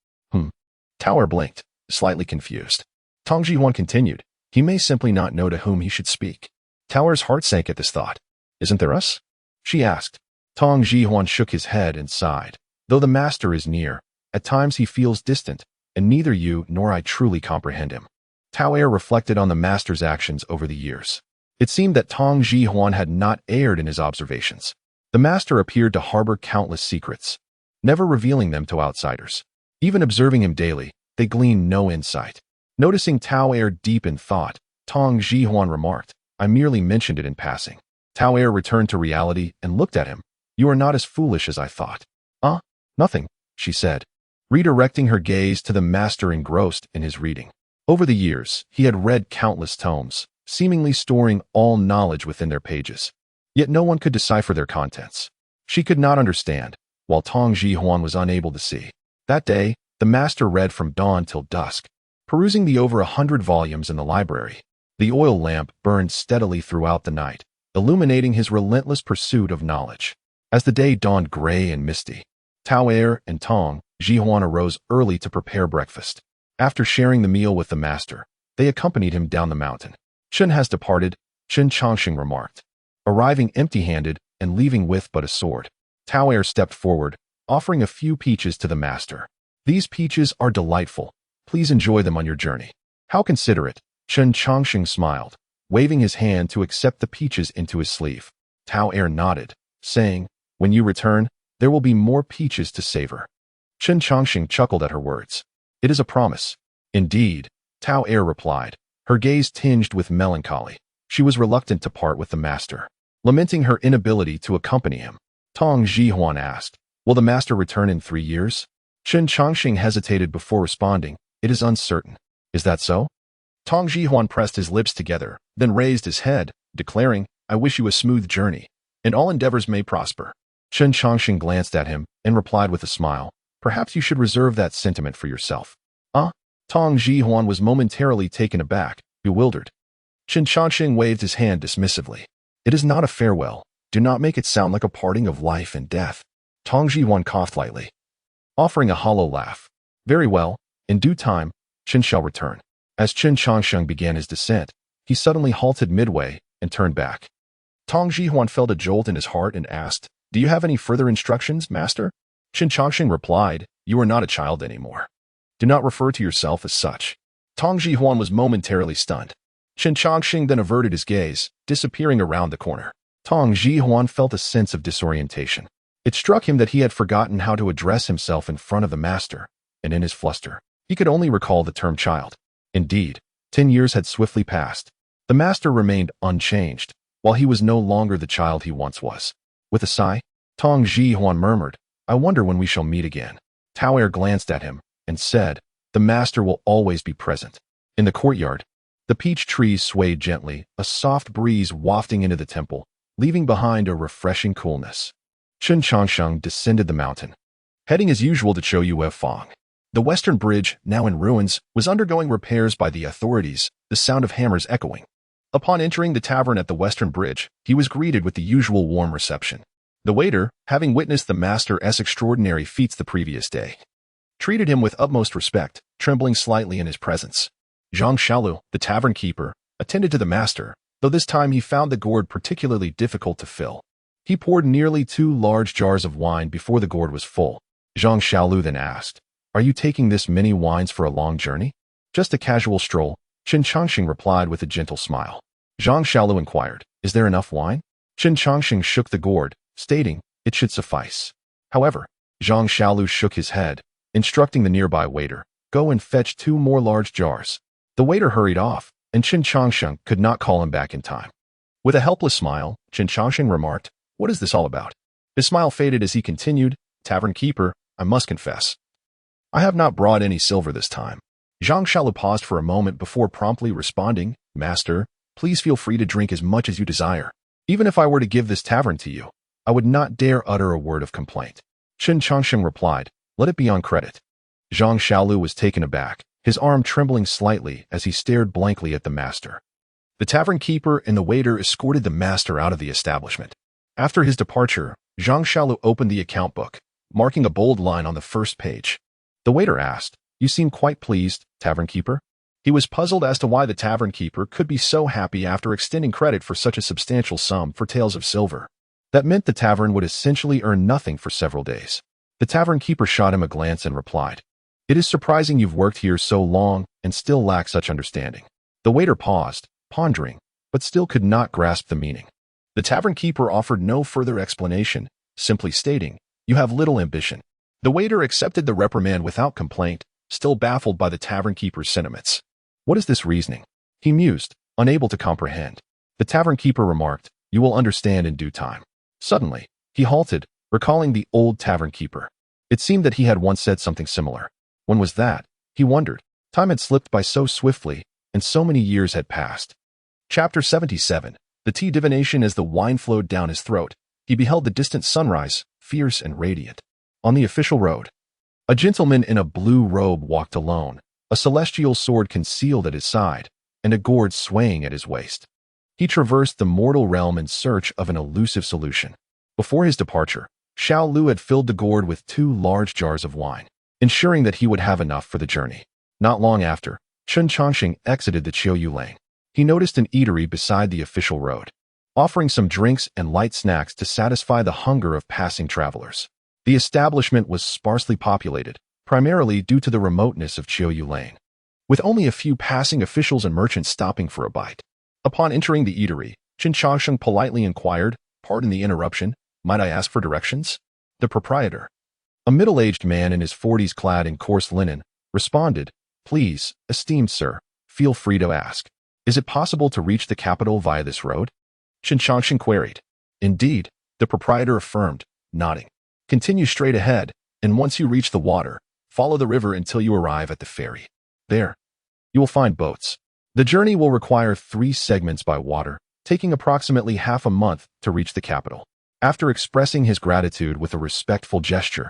Tao Er blinked, slightly confused. Tong Jihuan continued, "He may simply not know to whom he should speak." Tao Er's heart sank at this thought. "Isn't there us?" she asked. Tong Jihuan shook his head and sighed. "Though the master is near, at times he feels distant, and neither you nor I truly comprehend him." Tao Er reflected on the master's actions over the years. It seemed that Tong Jihuan had not erred in his observations. The master appeared to harbor countless secrets, never revealing them to outsiders. Even observing him daily, they gleaned no insight. Noticing Tao Er deep in thought, Tong Jihuan remarked, "I merely mentioned it in passing." Tao Er returned to reality and looked at him. "You are not as foolish as I thought." Nothing," she said, redirecting her gaze to the master engrossed in his reading. Over the years, he had read countless tomes, seemingly storing all knowledge within their pages. Yet no one could decipher their contents. She could not understand, while Tong Jihuan was unable to see. That day, the master read from dawn till dusk, perusing the over 100 volumes in the library. The oil lamp burned steadily throughout the night, illuminating his relentless pursuit of knowledge. As the day dawned gray and misty, Tao Er and Tong Jihuan arose early to prepare breakfast. After sharing the meal with the master, they accompanied him down the mountain. "Chen has departed," Chen Changsheng remarked. arriving empty-handed and leaving with but a sword. Tao Er stepped forward, offering a few peaches to the master. These peaches are delightful. Please enjoy them on your journey. How considerate. Chen Changsheng smiled, waving his hand to accept the peaches into his sleeve. Tao Er nodded, saying, when you return, there will be more peaches to savor. Chen Changsheng chuckled at her words. It is a promise. Indeed, Tao Er replied, her gaze tinged with melancholy. She was reluctant to part with the master, lamenting her inability to accompany him. Tong Jihuan asked, will the master return in 3 years? Chen Changsheng hesitated before responding, it is uncertain. Is that so? Tong Jihuan pressed his lips together, then raised his head, declaring, I wish you a smooth journey, and all endeavors may prosper. Chen Changsheng glanced at him and replied with a smile, perhaps you should reserve that sentiment for yourself. Tong Jihuan was momentarily taken aback, bewildered. Chen Changsheng waved his hand dismissively. It is not a farewell. Do not make it sound like a parting of life and death. Tong Jihuan coughed lightly, offering a hollow laugh. Very well, in due time, Chen shall return. As Chen Changsheng began his descent, he suddenly halted midway and turned back. Tong Jihuan felt a jolt in his heart and asked, do you have any further instructions, master? Chen Changsheng replied, you are not a child anymore. Do not refer to yourself as such. Tong Jihuan was momentarily stunned. Chen Changsheng then averted his gaze, disappearing around the corner. Tong Jihuan felt a sense of disorientation. It struck him that he had forgotten how to address himself in front of the master, and in his fluster, he could only recall the term child. Indeed, 10 years had swiftly passed. The master remained unchanged, while he was no longer the child he once was. With a sigh, Tong Jihuan murmured, I wonder when we shall meet again. Tao Er glanced at him and said, the master will always be present. In the courtyard, the peach trees swayed gently, a soft breeze wafting into the temple, leaving behind a refreshing coolness. Chen Changsheng descended the mountain, heading as usual to Choyue Fong. The western bridge, now in ruins, was undergoing repairs by the authorities, the sound of hammers echoing. Upon entering the tavern at the western bridge, he was greeted with the usual warm reception. The waiter, having witnessed the master's extraordinary feats the previous day, treated him with utmost respect, trembling slightly in his presence. Zhang Shaolu, the tavern keeper, attended to the master, though this time he found the gourd particularly difficult to fill. He poured nearly 2 large jars of wine before the gourd was full. Zhang Shaolu then asked, are you taking this many wines for a long journey? Just a casual stroll, Chen Changsheng replied with a gentle smile. Zhang Shaolu inquired, is there enough wine? Chen Changsheng shook the gourd, stating, it should suffice. However, Zhang Shaolu shook his head, instructing the nearby waiter, go and fetch 2 more large jars. The waiter hurried off, and Chen Changsheng could not call him back in time. With a helpless smile, Chen Changsheng remarked, what is this all about? His smile faded as he continued, tavern keeper, I must confess, I have not brought any silver this time. Zhang Shaolu paused for a moment before promptly responding, master, please feel free to drink as much as you desire. Even if I were to give this tavern to you, I would not dare utter a word of complaint. Chen Changsheng replied, let it be on credit. Zhang Shaolu was taken aback, his arm trembling slightly as he stared blankly at the master. The tavern keeper and the waiter escorted the master out of the establishment. After his departure, Zhang Shaolu opened the account book, marking a bold line on the first page. The waiter asked, you seem quite pleased, tavern keeper? He was puzzled as to why the tavern keeper could be so happy after extending credit for such a substantial sum for tales of silver. That meant the tavern would essentially earn nothing for several days. The tavern keeper shot him a glance and replied, it is surprising you've worked here so long and still lack such understanding. The waiter paused, pondering, but still could not grasp the meaning. The tavern keeper offered no further explanation, simply stating, you have little ambition. The waiter accepted the reprimand without complaint, still baffled by the tavern keeper's sentiments. What is this reasoning? He mused, unable to comprehend. The tavern keeper remarked, you will understand in due time. Suddenly, he halted, recalling the old tavern keeper. It seemed that he had once said something similar. When was that? He wondered. Time had slipped by so swiftly, and so many years had passed. Chapter 77. The tea divination. As the wine flowed down his throat, he beheld the distant sunrise, fierce and radiant. On the official road, a gentleman in a blue robe walked alone, a celestial sword concealed at his side, and a gourd swaying at his waist. He traversed the mortal realm in search of an elusive solution. Before his departure, Xiao Lu had filled the gourd with 2 large jars of wine, ensuring that he would have enough for the journey. Not long after, Chen Changsheng exited the Qiuyu Lane. He noticed an eatery beside the official road. offering some drinks and light snacks to satisfy the hunger of passing travelers. The establishment was sparsely populated, primarily due to the remoteness of Chiuyu Lane, with only a few passing officials and merchants stopping for a bite. Upon entering the eatery, Chen Changsheng politely inquired, "Pardon the interruption, might I ask for directions?" The proprietor, a middle-aged man in his 40s clad in coarse linen, responded, "Please, esteemed sir, feel free to ask. Is it possible to reach the capital via this road?" Chen Changsheng queried. "Indeed," the proprietor affirmed, nodding. "Continue straight ahead, and once you reach the water, follow the river until you arrive at the ferry. There, you will find boats. The journey will require 3 segments by water, taking approximately half a month to reach the capital." After expressing his gratitude with a respectful gesture,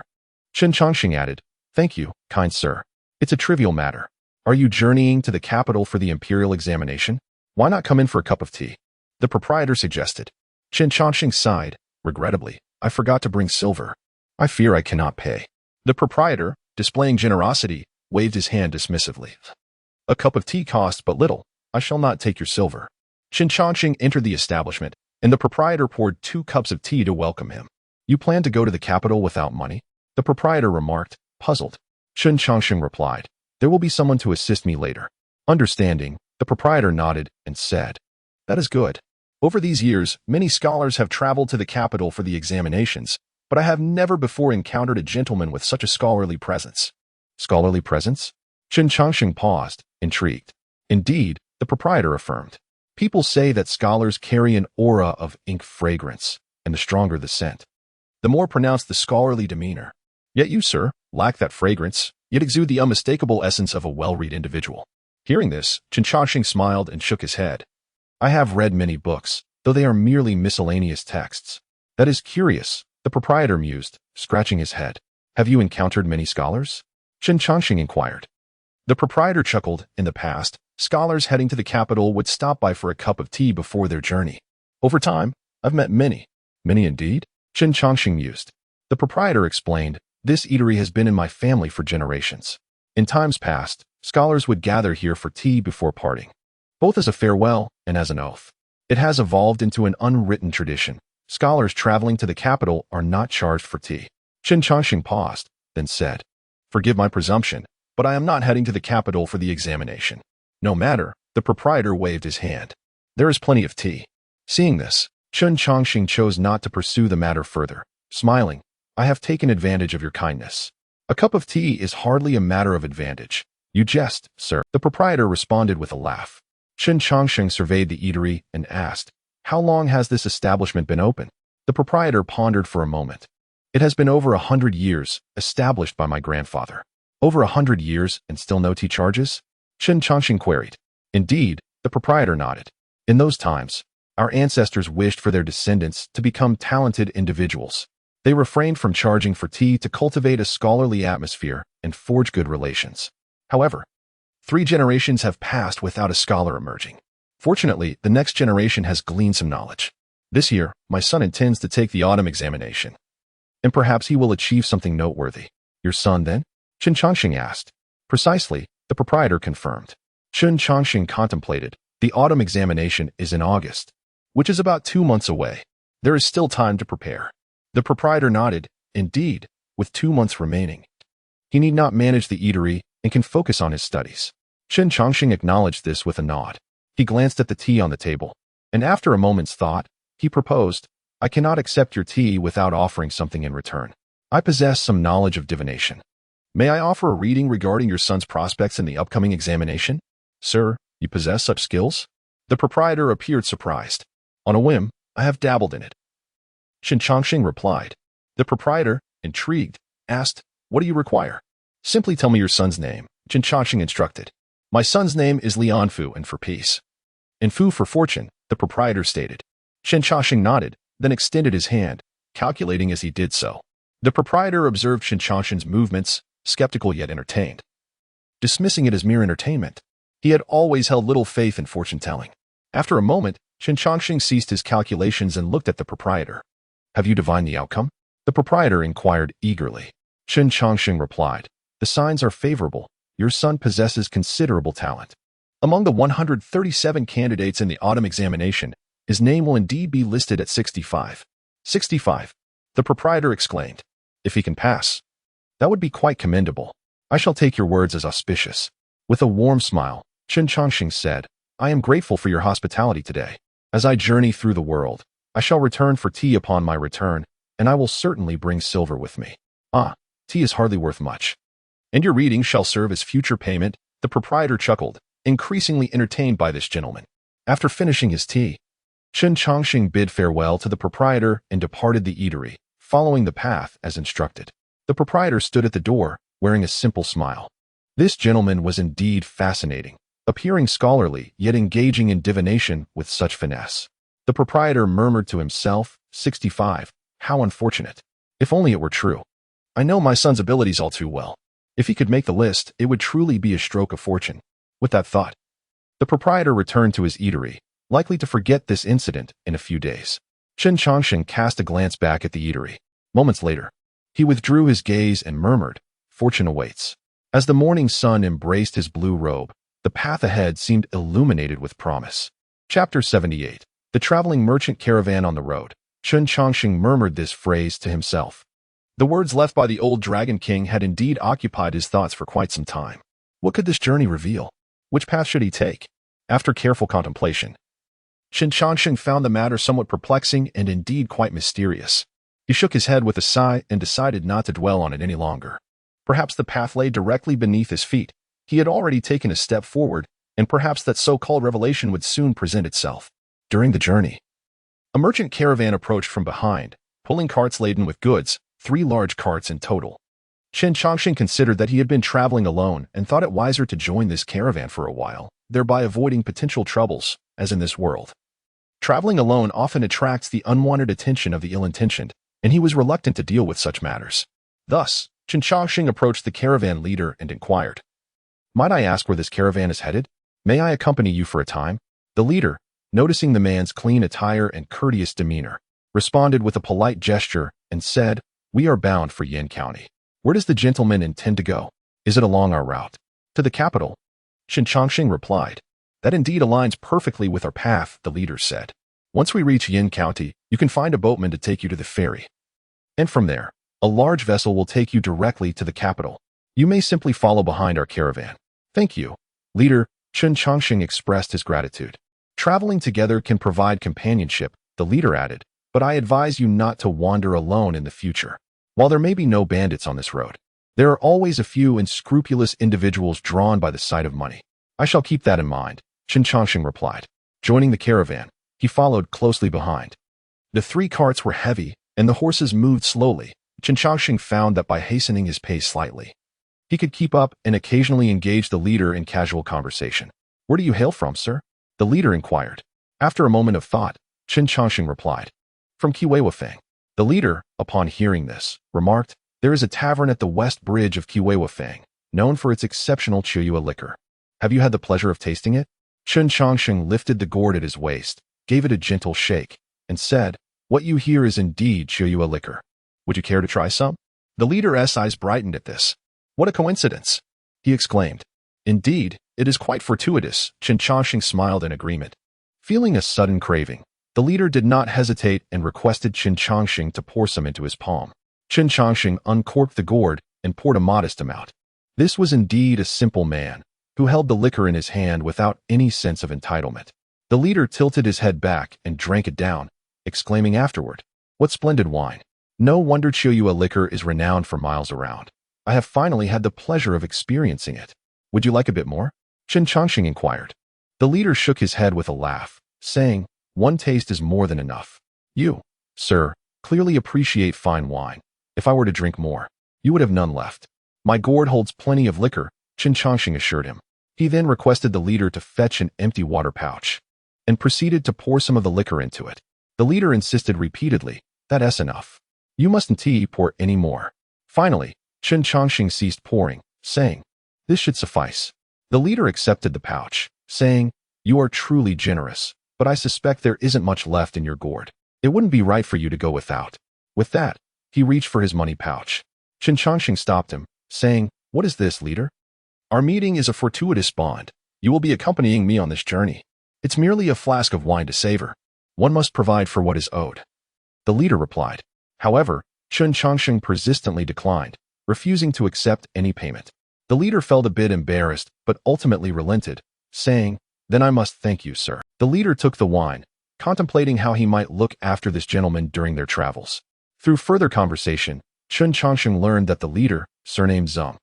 Chen Changsheng added, "Thank you, kind sir. It's a trivial matter. Are you journeying to the capital for the imperial examination? Why not come in for a cup of tea?" the proprietor suggested. Chen Changsheng sighed, "Regrettably, I forgot to bring silver. I fear I cannot pay." The proprietor, displaying generosity, waved his hand dismissively. "A cup of tea costs but little. I shall not take your silver." Chen Changsheng entered the establishment, and the proprietor poured 2 cups of tea to welcome him. "You plan to go to the capital without money?" the proprietor remarked, puzzled. Chen Changsheng replied, "There will be someone to assist me later." Understanding, the proprietor nodded and said, "That is good. Over these years, many scholars have traveled to the capital for the examinations, but I have never before encountered a gentleman with such a scholarly presence." "Scholarly presence?" Chen Changsheng paused, intrigued. "Indeed," the proprietor affirmed. "People say that scholars carry an aura of ink fragrance, and the stronger the scent, the more pronounced the scholarly demeanor. Yet you, sir, lack that fragrance, yet exude the unmistakable essence of a well-read individual." Hearing this, Chen Changsheng smiled and shook his head. "I have read many books, though they are merely miscellaneous texts." "That is curious," the proprietor mused, scratching his head. "Have you encountered many scholars?" Chen Changsheng inquired. The proprietor chuckled. "In the past, scholars heading to the capital would stop by for a cup of tea before their journey. Over time, I've met many." "Many indeed?" Chen Changsheng mused. The proprietor explained, "This eatery has been in my family for generations. In times past, scholars would gather here for tea before parting, both as a farewell and as an oath. It has evolved into an unwritten tradition. Scholars traveling to the capital are not charged for tea." Chen Changsheng paused, then said, "Forgive my presumption, but I am not heading to the capital for the examination." "No matter," the proprietor waved his hand. "There is plenty of tea." Seeing this, Chen Changsheng chose not to pursue the matter further, smiling, "I have taken advantage of your kindness. A cup of tea is hardly a matter of advantage." "You jest, sir," the proprietor responded with a laugh. Chen Changsheng surveyed the eatery and asked, "How long has this establishment been open?" The proprietor pondered for a moment. "It has been over 100 years, established by my grandfather." "Over 100 years and still no tea charges?" Chen Changsheng queried. "Indeed," the proprietor nodded. "In those times, our ancestors wished for their descendants to become talented individuals. They refrained from charging for tea to cultivate a scholarly atmosphere and forge good relations. However, 3 generations have passed without a scholar emerging. Fortunately, the next generation has gleaned some knowledge. This year, my son intends to take the autumn examination, and perhaps he will achieve something noteworthy." "Your son, then?" Chen Changsheng asked. "Precisely," the proprietor confirmed. Chen Changsheng contemplated. "The autumn examination is in August, which is about 2 months away. There is still time to prepare." The proprietor nodded. "Indeed, with 2 months remaining, he need not manage the eatery and can focus on his studies." Chen Changsheng acknowledged this with a nod. He glanced at the tea on the table, and after a moment's thought, he proposed, "I cannot accept your tea without offering something in return. I possess some knowledge of divination. May I offer a reading regarding your son's prospects in the upcoming examination?" "Sir, you possess such skills?" The proprietor appeared surprised. "On a whim, I have dabbled in it," Chen Changsheng replied. The proprietor, intrigued, asked, "What do you require?" "Simply tell me your son's name," Chen Changsheng instructed. "My son's name is Lianfu, and for peace." "And Fu for fortune," the proprietor stated. Chen Changsheng nodded, then extended his hand, calculating as he did so. The proprietor observed Chen Changsheng's movements, skeptical yet entertained, dismissing it as mere entertainment. He had always held little faith in fortune-telling. After a moment, Chen Changsheng ceased his calculations and looked at the proprietor. "Have you divined the outcome?" the proprietor inquired eagerly. Chen Changsheng replied, "The signs are favorable. Your son possesses considerable talent. Among the 137 candidates in the autumn examination His name will indeed be listed at 65. 65. The proprietor exclaimed. If he can pass, that would be quite commendable. I shall take your words as auspicious. With a warm smile, Chen Changsheng said, I am grateful for your hospitality today. As I journey through the world, I shall return for tea upon my return, and I will certainly bring silver with me. Ah, tea is hardly worth much. And your reading shall serve as future payment, the proprietor chuckled, increasingly entertained by this gentleman. After finishing his tea, Chen Changsheng bid farewell to the proprietor and departed the eatery, following the path as instructed. The proprietor stood at the door, wearing a simple smile. This gentleman was indeed fascinating, appearing scholarly yet engaging in divination with such finesse. The proprietor murmured to himself, 65, how unfortunate. If only it were true. I know my son's abilities all too well. If he could make the list, it would truly be a stroke of fortune. With that thought, the proprietor returned to his eatery, likely to forget this incident in a few days. Chen Changsheng cast a glance back at the eatery. Moments later, he withdrew his gaze and murmured, fortune awaits. As the morning sun embraced his blue robe, the path ahead seemed illuminated with promise. Chapter 78. The traveling merchant caravan on the road. Chen Changsheng murmured this phrase to himself. The words left by the old Dragon King had indeed occupied his thoughts for quite some time. What could this journey reveal? Which path should he take? After careful contemplation, Chen Changsheng found the matter somewhat perplexing and indeed quite mysterious. He shook his head with a sigh and decided not to dwell on it any longer. Perhaps the path lay directly beneath his feet. He had already taken a step forward, and perhaps that so-called revelation would soon present itself. During the journey, a merchant caravan approached from behind, pulling carts laden with goods, 3 large carts in total. Chen Changsheng considered that he had been traveling alone and thought it wiser to join this caravan for a while, thereby avoiding potential troubles, as in this world. Traveling alone often attracts the unwanted attention of the ill-intentioned, and he was reluctant to deal with such matters. Thus, Chen Changsheng approached the caravan leader and inquired, Might I ask where this caravan is headed? May I accompany you for a time? The leader, noticing the man's clean attire and courteous demeanor, responded with a polite gesture and said, We are bound for Yin County. Where does the gentleman intend to go? Is it along our route? To the capital? Chen Changsheng replied. That indeed aligns perfectly with our path, the leader said. Once we reach Yin County, you can find a boatman to take you to the ferry. And from there, a large vessel will take you directly to the capital. You may simply follow behind our caravan. Thank you. Leader, Chen Changsheng expressed his gratitude. Traveling together can provide companionship, the leader added, but I advise you not to wander alone in the future. While there may be no bandits on this road, there are always a few unscrupulous individuals drawn by the sight of money. I shall keep that in mind, Chen Changsheng replied. Joining the caravan, he followed closely behind. The 3 carts were heavy, and the horses moved slowly. Chen Changsheng found that by hastening his pace slightly, he could keep up and occasionally engage the leader in casual conversation. Where do you hail from, sir? The leader inquired. After a moment of thought, Chen Changsheng replied. From Kiwei-Fang. The leader, upon hearing this, remarked, There is a tavern at the west bridge of Kiwei-Fang, known for its exceptional Chiyua liquor. Have you had the pleasure of tasting it? Chen Changsheng lifted the gourd at his waist, gave it a gentle shake, and said, What you hear is indeed Chiyua liquor. Would you care to try some? The leader's eyes brightened at this. What a coincidence! He exclaimed. Indeed, it is quite fortuitous, Chen Changsheng smiled in agreement. Feeling a sudden craving, the leader did not hesitate and requested Chen Changsheng to pour some into his palm. Chen Changsheng uncorked the gourd and poured a modest amount. This was indeed a simple man, who held the liquor in his hand without any sense of entitlement. The leader tilted his head back and drank it down, exclaiming afterward, What splendid wine! No wonder Chiyua liquor is renowned for miles around. I have finally had the pleasure of experiencing it. Would you like a bit more? Chen Changsheng inquired. The leader shook his head with a laugh, saying, One taste is more than enough. You, sir, clearly appreciate fine wine. If I were to drink more, you would have none left. My gourd holds plenty of liquor, Chen Changsheng assured him. He then requested the leader to fetch an empty water pouch, and proceeded to pour some of the liquor into it. The leader insisted repeatedly, That's enough. You mustn't pour any more. Finally, Chen Changsheng ceased pouring, saying, This should suffice. The leader accepted the pouch, saying, You are truly generous, but I suspect there isn't much left in your gourd. It wouldn't be right for you to go without. With that, he reached for his money pouch. Chen Changsheng stopped him, saying, What is this, leader? Our meeting is a fortuitous bond. You will be accompanying me on this journey. It's merely a flask of wine to savor. One must provide for what is owed. The leader replied. However, Chen Changsheng persistently declined, refusing to accept any payment. The leader felt a bit embarrassed, but ultimately relented, saying, "Then I must thank you, sir." The leader took the wine, contemplating how he might look after this gentleman during their travels. Through further conversation, Chen Changsheng learned that the leader, surnamed Zeng,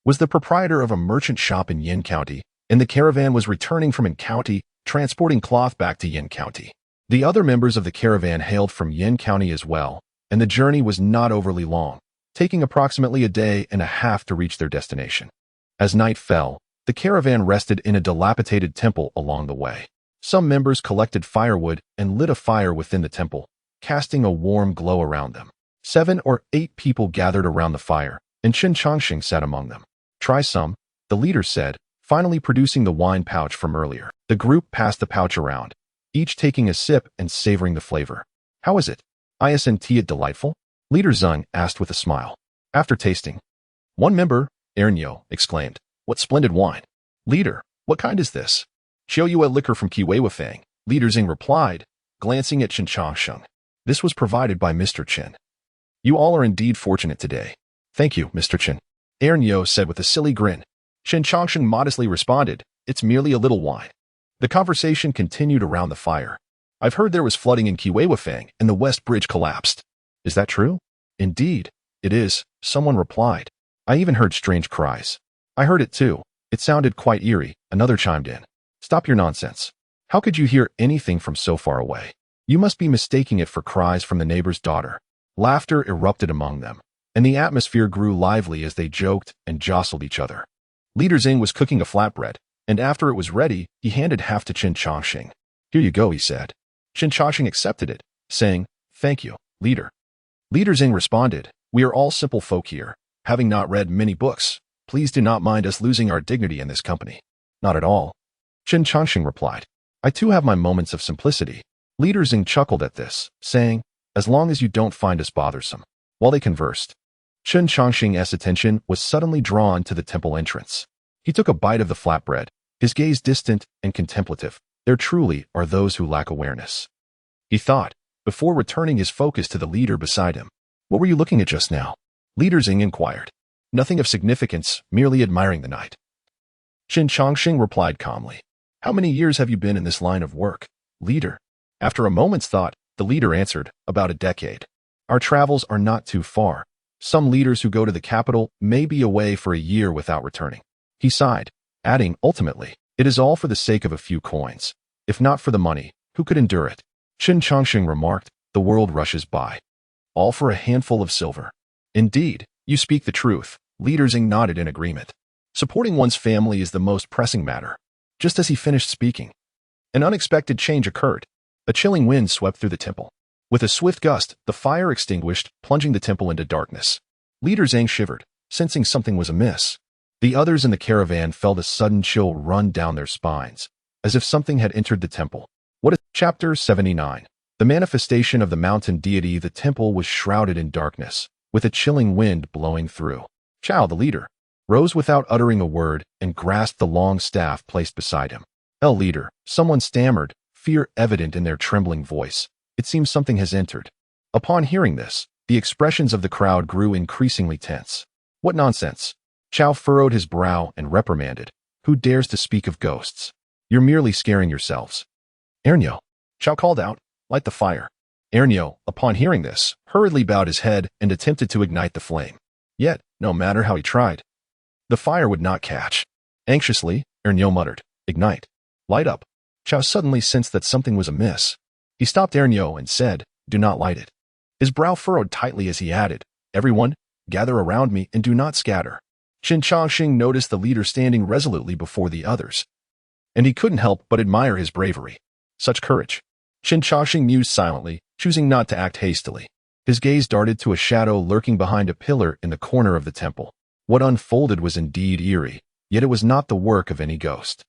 was the proprietor of a merchant shop in Yin County, and the caravan was returning from Yin County, transporting cloth back to Yin County. The other members of the caravan hailed from Yin County as well, and the journey was not overly long, taking approximately a day and a half to reach their destination. As night fell, the caravan rested in a dilapidated temple along the way. Some members collected firewood and lit a fire within the temple, casting a warm glow around them. 7 or 8 people gathered around the fire, and Chen Changsheng sat among them. "Try some," the leader said, finally producing the wine pouch from earlier. The group passed the pouch around, each taking a sip and savoring the flavor. "How is it? Isn't it delightful?" Leader Zeng asked with a smile. After tasting, one member, Ernyo, exclaimed, "What splendid wine!" "Leader, what kind is this?" "Show you a liquor from Kiwei. Leader Zeng replied, glancing at Chen Changsheng. "This was provided by Mr. Chen. You all are indeed fortunate today." "Thank you, Mr. Chen," Ernyo said with a silly grin. Chen Changsheng modestly responded, "It's merely a little wine." The conversation continued around the fire. "I've heard there was flooding in Kiwei and the West Bridge collapsed. Is that true?" "Indeed, it is," someone replied. "I even heard strange cries." "I heard it too. It sounded quite eerie," another chimed in. "Stop your nonsense. How could you hear anything from so far away? You must be mistaking it for cries from the neighbor's daughter." Laughter erupted among them, and the atmosphere grew lively as they joked and jostled each other. Leader Zeng was cooking a flatbread, and after it was ready, he handed half to Chen Changsheng. "Here you go," he said. Chen Changsheng accepted it, saying, "Thank you, leader." Leader Zeng responded, "We are all simple folk here, having not read many books. Please do not mind us losing our dignity in this company." "Not at all," Chen Changsheng replied. "I too have my moments of simplicity." Leader Zeng chuckled at this, saying, "As long as you don't find us bothersome." While they conversed, Chen Changsheng's attention was suddenly drawn to the temple entrance. He took a bite of the flatbread, his gaze distant and contemplative. "There truly are those who lack awareness," he thought, before returning his focus to the leader beside him. "What were you looking at just now?" Leader Zeng inquired. "Nothing of significance, merely admiring the night." Chen Changsheng replied calmly. "How many years have you been in this line of work, leader?" After a moment's thought, the leader answered, "About a decade. Our travels are not too far. Some leaders who go to the capital may be away for a year without returning." He sighed, adding, "Ultimately, it is all for the sake of a few coins. If not for the money, who could endure it?" Chen Changsheng remarked, "The world rushes by. All for a handful of silver." "Indeed, you speak the truth," Leader Zeng nodded in agreement. "Supporting one's family is the most pressing matter." Just as he finished speaking, an unexpected change occurred. A chilling wind swept through the temple. With a swift gust, the fire extinguished, plunging the temple into darkness. Leader Zeng shivered, sensing something was amiss. The others in the caravan felt a sudden chill run down their spines, as if something had entered the temple. Chapter 79. The manifestation of the mountain deity. The temple was shrouded in darkness, with a chilling wind blowing through. Chao, the leader, rose without uttering a word and grasped the long staff placed beside him. Leader," someone stammered, fear evident in their trembling voice. "It seems something has entered." Upon hearing this, the expressions of the crowd grew increasingly tense. "What nonsense!" Chao furrowed his brow and reprimanded. "Who dares to speak of ghosts? You're merely scaring yourselves." "Ernyo," Chao called out, "light the fire." Ernyo, upon hearing this, hurriedly bowed his head and attempted to ignite the flame. Yet, no matter how he tried, the fire would not catch. Anxiously, Ernyo muttered, "Ignite. Light up." Chao suddenly sensed that something was amiss. He stopped Ernyo and said, "Do not light it." His brow furrowed tightly as he added, "Everyone, gather around me and do not scatter." Chen Changsheng noticed the leader standing resolutely before the others, and he couldn't help but admire his bravery. Such courage. Chen Changsheng mused silently, choosing not to act hastily. His gaze darted to a shadow lurking behind a pillar in the corner of the temple. What unfolded was indeed eerie, yet it was not the work of any ghost.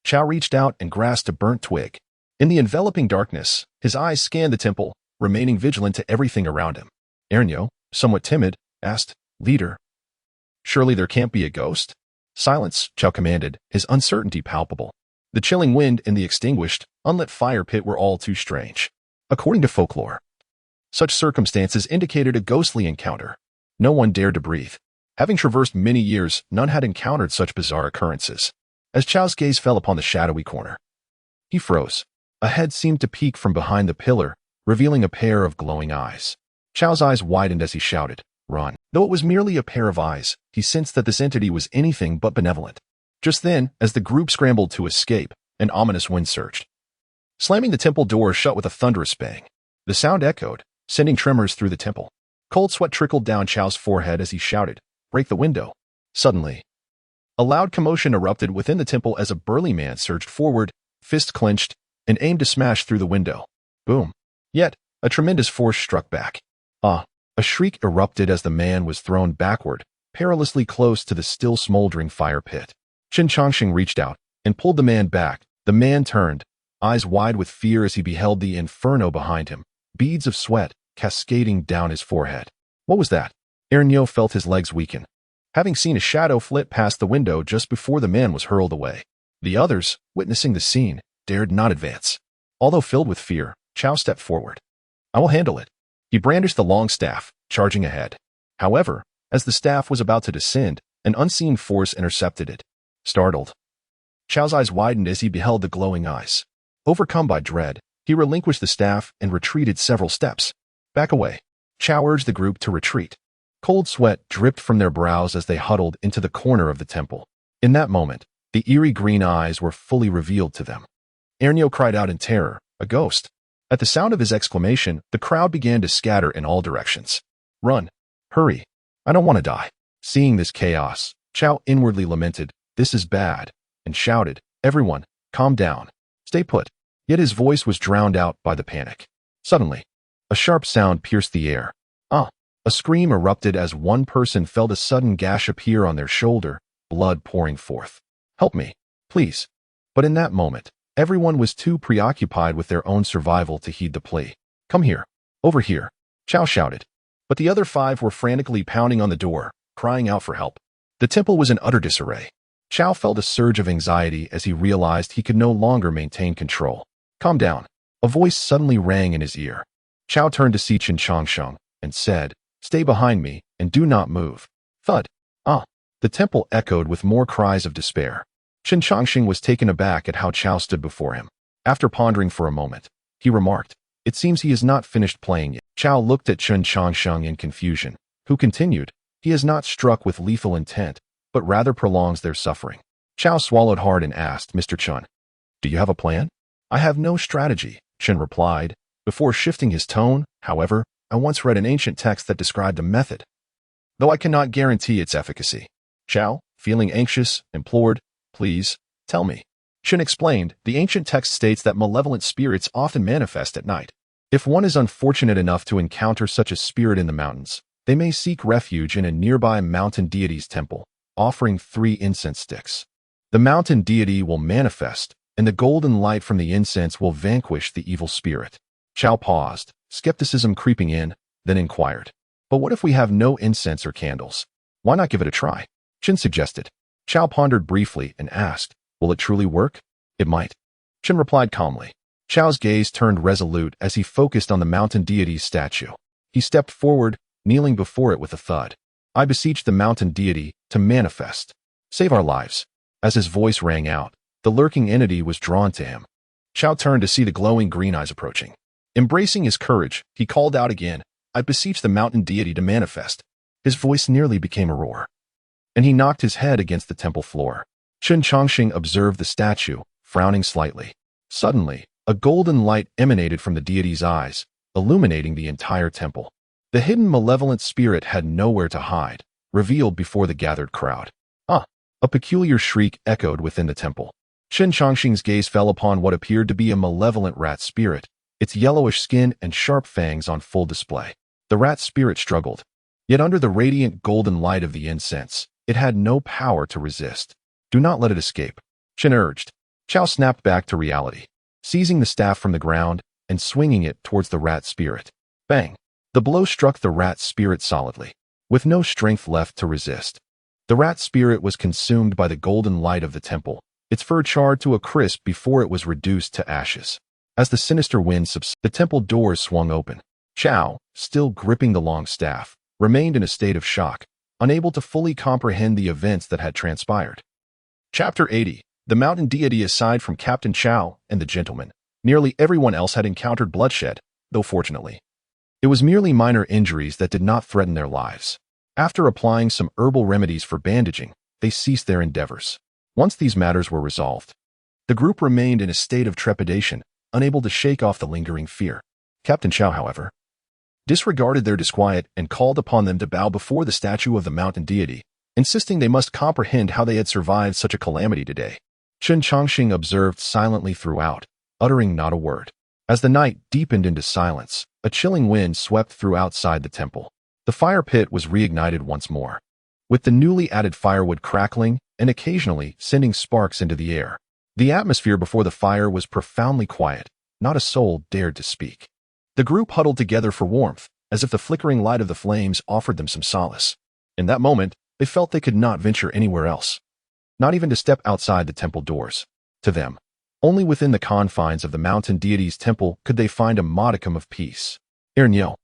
Chao reached out and grasped a burnt twig. In the enveloping darkness, his eyes scanned the temple, remaining vigilant to everything around him. Ernyo, somewhat timid, asked, "Leader, surely there can't be a ghost?" "Silence," Chao commanded, his uncertainty palpable. The chilling wind and the extinguished, unlit fire pit were all too strange. According to folklore, such circumstances indicated a ghostly encounter. No one dared to breathe. Having traversed many years, none had encountered such bizarre occurrences. As Chao's gaze fell upon the shadowy corner, he froze. A head seemed to peek from behind the pillar, revealing a pair of glowing eyes. Chao's eyes widened as he shouted, "Run!" Though it was merely a pair of eyes, he sensed that this entity was anything but benevolent. Just then, as the group scrambled to escape, an ominous wind surged, slamming the temple door shut with a thunderous bang. The sound echoed, sending tremors through the temple. Cold sweat trickled down Chao's forehead as he shouted, "Break the window!" Suddenly, a loud commotion erupted within the temple as a burly man surged forward, fist clenched, and aimed to smash through the window. Boom! Yet, a tremendous force struck back. A shriek erupted as the man was thrown backward, perilously close to the still smoldering fire pit. Chen Changsheng reached out and pulled the man back. The man turned, eyes wide with fear as he beheld the inferno behind him, beads of sweat cascading down his forehead. What was that? Ernyo felt his legs weaken, having seen a shadow flit past the window just before the man was hurled away. The others, witnessing the scene, dared not advance. Although filled with fear, Chao stepped forward. "I will handle it." He brandished the long staff, charging ahead. However, as the staff was about to descend, an unseen force intercepted it. Startled, Chao's eyes widened as he beheld the glowing eyes. Overcome by dread, he relinquished the staff and retreated several steps. "Back away." Chao urged the group to retreat. Cold sweat dripped from their brows as they huddled into the corner of the temple. In that moment, the eerie green eyes were fully revealed to them. Ernyo cried out in terror, "A ghost!" At the sound of his exclamation, the crowd began to scatter in all directions. "Run! Hurry! I don't want to die." Seeing this chaos, Chao inwardly lamented, "This is bad," and shouted, "Everyone, calm down. Stay put." Yet his voice was drowned out by the panic. Suddenly, a sharp sound pierced the air. A scream erupted as one person felt a sudden gash appear on their shoulder, blood pouring forth. "Help me, please." But in that moment, everyone was too preoccupied with their own survival to heed the plea. "Come here. Over here," Chao shouted. But the other 5 were frantically pounding on the door, crying out for help. The temple was in utter disarray. Chao felt a surge of anxiety as he realized he could no longer maintain control. "Calm down." A voice suddenly rang in his ear. Chao turned to see Chen Changsheng and said, "Stay behind me and do not move." Thud. The temple echoed with more cries of despair. Chen Changsheng was taken aback at how Chao stood before him. After pondering for a moment, he remarked, "It seems he has not finished playing yet." Chao looked at Chen Changsheng in confusion, who continued, "He has not struck with lethal intent, but rather prolongs their suffering." Chao swallowed hard and asked, "Mr. Chen, do you have a plan?" "I have no strategy," Chen replied. Before shifting his tone, however, "I once read an ancient text that described a method, though I cannot guarantee its efficacy." Chao, feeling anxious, implored, "Please, tell me." Chen explained, "The ancient text states that malevolent spirits often manifest at night. If one is unfortunate enough to encounter such a spirit in the mountains, they may seek refuge in a nearby mountain deity's temple, offering 3 incense sticks. The mountain deity will manifest, and the golden light from the incense will vanquish the evil spirit." Chao paused, skepticism creeping in, then inquired, "But what if we have no incense or candles? Why not give it a try?" Chen suggested. Chao pondered briefly and asked, "Will it truly work?" "It might," Chen replied calmly. Chao's gaze turned resolute as he focused on the mountain deity's statue. He stepped forward, kneeling before it with a thud. "I beseech the mountain deity to manifest. Save our lives." As his voice rang out, the lurking entity was drawn to him. Chao turned to see the glowing green eyes approaching. Embracing his courage, he called out again, "I beseech the mountain deity to manifest." His voice nearly became a roar, and he knocked his head against the temple floor. Chen Changsheng observed the statue, frowning slightly. Suddenly, a golden light emanated from the deity's eyes, illuminating the entire temple. The hidden malevolent spirit had nowhere to hide, revealed before the gathered crowd. A peculiar shriek echoed within the temple. Chen Changsheng's gaze fell upon what appeared to be a malevolent rat spirit, its yellowish skin and sharp fangs on full display. The rat spirit struggled, yet under the radiant golden light of the incense, it had no power to resist. "Do not let it escape," Chen urged. Chao snapped back to reality, seizing the staff from the ground and swinging it towards the rat spirit. Bang! The blow struck the rat spirit solidly, with no strength left to resist. The rat spirit was consumed by the golden light of the temple, its fur charred to a crisp before it was reduced to ashes. As the sinister wind subsided, the temple doors swung open. Chao, still gripping the long staff, remained in a state of shock, unable to fully comprehend the events that had transpired. Chapter 80. The mountain deity. Aside from Captain Chao and the gentleman, nearly everyone else had encountered bloodshed, though fortunately, it was merely minor injuries that did not threaten their lives. After applying some herbal remedies for bandaging, they ceased their endeavors. Once these matters were resolved, the group remained in a state of trepidation, unable to shake off the lingering fear. Captain Chao, however, disregarded their disquiet and called upon them to bow before the statue of the mountain deity, insisting they must comprehend how they had survived such a calamity today. Chen Changsheng observed silently throughout, uttering not a word. As the night deepened into silence, a chilling wind swept through outside the temple. The fire pit was reignited once more, with the newly added firewood crackling and occasionally sending sparks into the air. The atmosphere before the fire was profoundly quiet. Not a soul dared to speak. The group huddled together for warmth, as if the flickering light of the flames offered them some solace. In that moment, they felt they could not venture anywhere else, not even to step outside the temple doors. To them, only within the confines of the mountain deity's temple could they find a modicum of peace. Ernyo,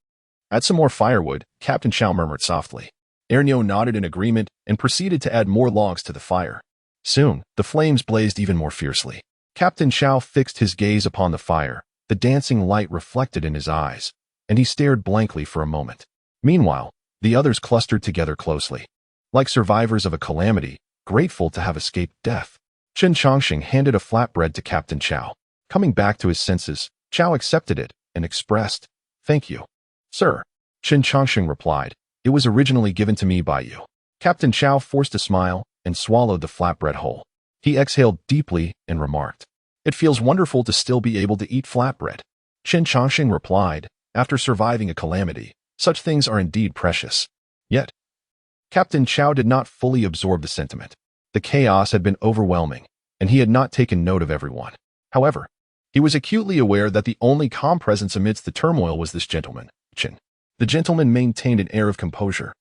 add some more firewood, Captain Chao murmured softly. Ernyo nodded in agreement and proceeded to add more logs to the fire. Soon, the flames blazed even more fiercely. Captain Chao fixed his gaze upon the fire, the dancing light reflected in his eyes, and he stared blankly for a moment. Meanwhile, the others clustered together closely, like survivors of a calamity, grateful to have escaped death. Chen Changsheng handed a flatbread to Captain Chao. Coming back to his senses, Chao accepted it and expressed, "Thank you, sir." Chen Changsheng replied, "It was originally given to me by you." Captain Chao forced a smile and swallowed the flatbread whole. He exhaled deeply and remarked, "It feels wonderful to still be able to eat flatbread." Chen Changsheng replied, "After surviving a calamity, such things are indeed precious." Yet, Captain Chao did not fully absorb the sentiment. The chaos had been overwhelming, and he had not taken note of everyone. However, he was acutely aware that the only calm presence amidst the turmoil was this gentleman, Chen. The gentleman maintained an air of composure,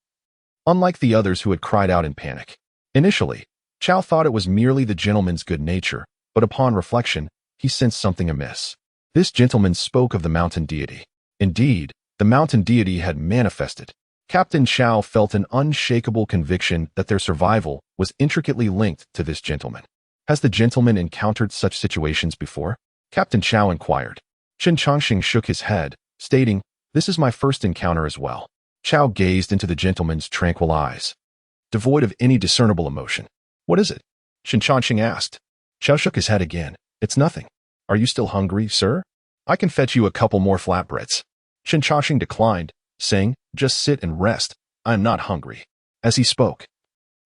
unlike the others who had cried out in panic. Initially, Chao thought it was merely the gentleman's good nature, but upon reflection, he sensed something amiss. This gentleman spoke of the mountain deity. Indeed, the mountain deity had manifested. Captain Chao felt an unshakable conviction that their survival was intricately linked to this gentleman. Has the gentleman encountered such situations before? Captain Chao inquired. Chen Changsheng shook his head, stating, "This is my first encounter as well." Chao gazed into the gentleman's tranquil eyes, devoid of any discernible emotion. "What is it?" Chen Changsheng asked. Chao shook his head again. "It's nothing. Are you still hungry, sir? I can fetch you a couple more flatbreads." Chen Changsheng declined, saying, "Just sit and rest. I am not hungry." As he spoke,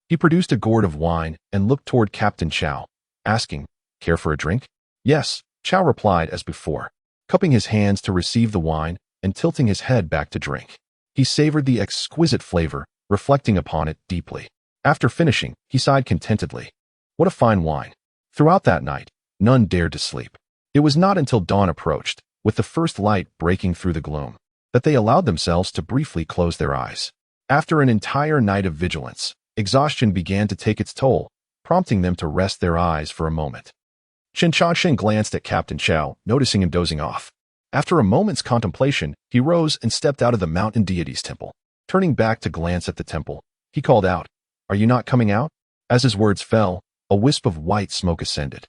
he produced a gourd of wine and looked toward Captain Chao, asking, "Care for a drink?" "Yes," Chao replied as before, cupping his hands to receive the wine and tilting his head back to drink. He savored the exquisite flavor, reflecting upon it deeply. After finishing, he sighed contentedly. What a fine wine. Throughout that night, none dared to sleep. It was not until dawn approached, with the first light breaking through the gloom, that they allowed themselves to briefly close their eyes. After an entire night of vigilance, exhaustion began to take its toll, prompting them to rest their eyes for a moment. Chen Changsheng glanced at Captain Chao, noticing him dozing off. After a moment's contemplation, he rose and stepped out of the mountain deity's temple. Turning back to glance at the temple, he called out, "Are you not coming out?" As his words fell, a wisp of white smoke ascended.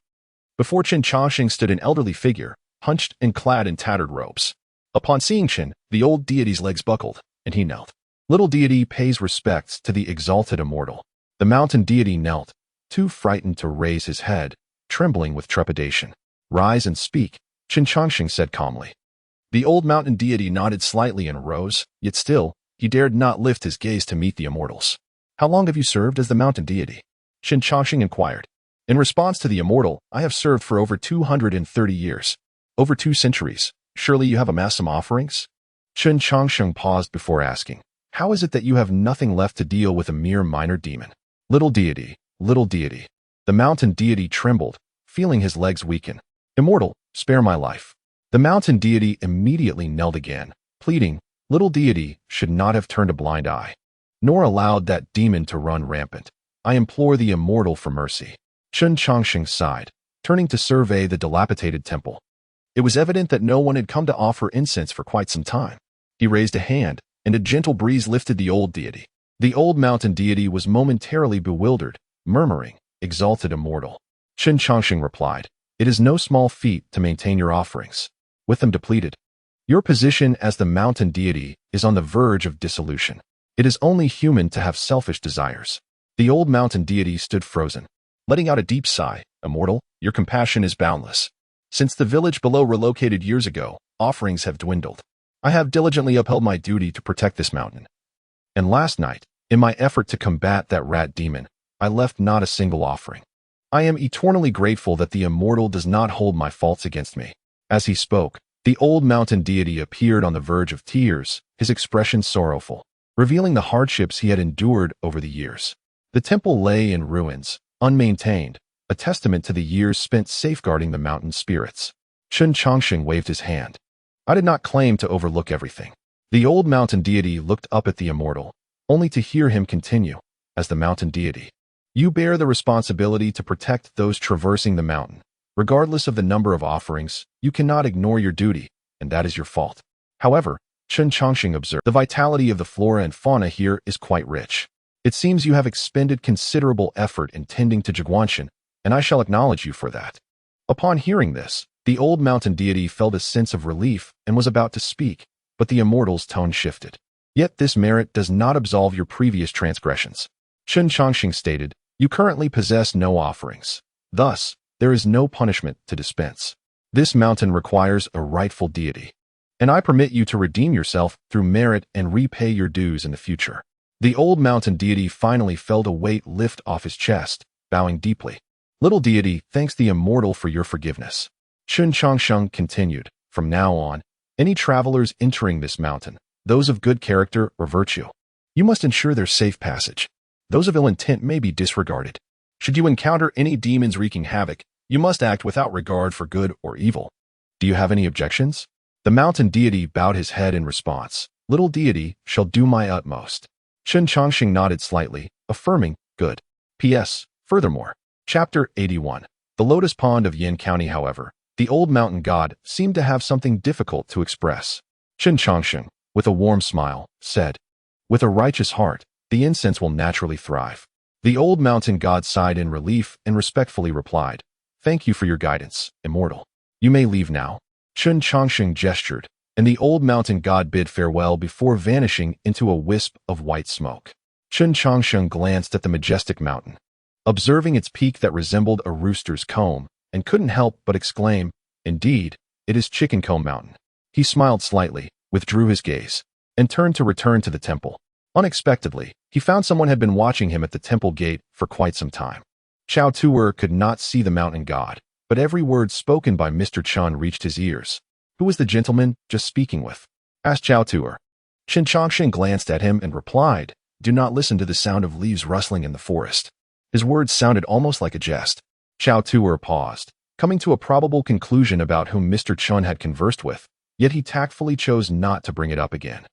Before Chen Changsheng stood an elderly figure, hunched and clad in tattered robes. Upon seeing Chen, the old deity's legs buckled, and he knelt. Little deity pays respects to the exalted immortal. The mountain deity knelt, too frightened to raise his head, trembling with trepidation. "Rise and speak," Chen Changsheng said calmly. The old mountain deity nodded slightly and rose, yet still, he dared not lift his gaze to meet the immortals. "How long have you served as the mountain deity?" Chen Changsheng inquired. In response to the immortal, "I have served for over 230 years. Over 2 centuries. Surely you have amassed some offerings?" Chen Changsheng paused before asking, "How is it that you have nothing left to deal with a mere minor demon?" Little deity, little deity." The mountain deity trembled, feeling his legs weaken. "Immortal, spare my life." The mountain deity immediately knelt again, pleading, "Little deity should not have turned a blind eye, nor allowed that demon to run rampant. I implore the immortal for mercy." Chen Changsheng sighed, turning to survey the dilapidated temple. It was evident that no one had come to offer incense for quite some time. He raised a hand, and a gentle breeze lifted the old deity. The old mountain deity was momentarily bewildered, murmuring, "Exalted immortal." Chen Changsheng replied, "It is no small feat to maintain your offerings. With them depleted, your position as the mountain deity is on the verge of dissolution. It is only human to have selfish desires." The old mountain deity stood frozen, letting out a deep sigh. "Immortal, your compassion is boundless. Since the village below relocated years ago, offerings have dwindled. I have diligently upheld my duty to protect this mountain. And last night, in my effort to combat that rat demon, I left not a single offering. I am eternally grateful that the immortal does not hold my faults against me." As he spoke, the old mountain deity appeared on the verge of tears, his expression sorrowful, revealing the hardships he had endured over the years. The temple lay in ruins, unmaintained, a testament to the years spent safeguarding the mountain spirits. Chen Changsheng waved his hand. "I did not claim to overlook everything." The old mountain deity looked up at the immortal, only to hear him continue, "As the mountain deity, you bear the responsibility to protect those traversing the mountain. Regardless of the number of offerings, you cannot ignore your duty, and that is your fault." However, Chen Changsheng observed, "The vitality of the flora and fauna here is quite rich. It seems you have expended considerable effort in tending to Jiguanshan, and I shall acknowledge you for that." Upon hearing this, the old mountain deity felt a sense of relief and was about to speak, but the immortal's tone shifted. "Yet this merit does not absolve your previous transgressions." Chen Changsheng stated, "You currently possess no offerings. Thus, there is no punishment to dispense. This mountain requires a rightful deity, and I permit you to redeem yourself through merit and repay your dues in the future." The old mountain deity finally felt a weight lift off his chest, bowing deeply. "Little deity, thanks the immortal for your forgiveness." Chen Changsheng continued, "From now on, any travelers entering this mountain, those of good character or virtue, you must ensure their safe passage. Those of ill intent may be disregarded. Should you encounter any demons wreaking havoc, you must act without regard for good or evil. Do you have any objections?" The mountain deity bowed his head in response. "Little deity, shall do my utmost." Chen Changsheng nodded slightly, affirming, "Good." P.S. Furthermore, Chapter 81. The Lotus Pond of Yin County. However, the old mountain god seemed to have something difficult to express. Chen Changsheng, with a warm smile, said, "With a righteous heart, the incense will naturally thrive." The old mountain god sighed in relief and respectfully replied, "Thank you for your guidance, immortal. You may leave now." Chen Changsheng gestured, and the old mountain god bid farewell before vanishing into a wisp of white smoke. Chen Changsheng glanced at the majestic mountain, observing its peak that resembled a rooster's comb, and couldn't help but exclaim, "Indeed, it is Chicken Comb Mountain." He smiled slightly, withdrew his gaze, and turned to return to the temple. Unexpectedly, he found someone had been watching him at the temple gate for quite some time. Chao Tuer could not see the mountain god, but every word spoken by Mr. Chen reached his ears. "Who was the gentleman just speaking with?" asked Chao Tuer. Chen Changsheng glanced at him and replied, "Do not listen to the sound of leaves rustling in the forest." His words sounded almost like a jest. Chao Tuer paused, coming to a probable conclusion about whom Mr. Chen had conversed with, yet he tactfully chose not to bring it up again.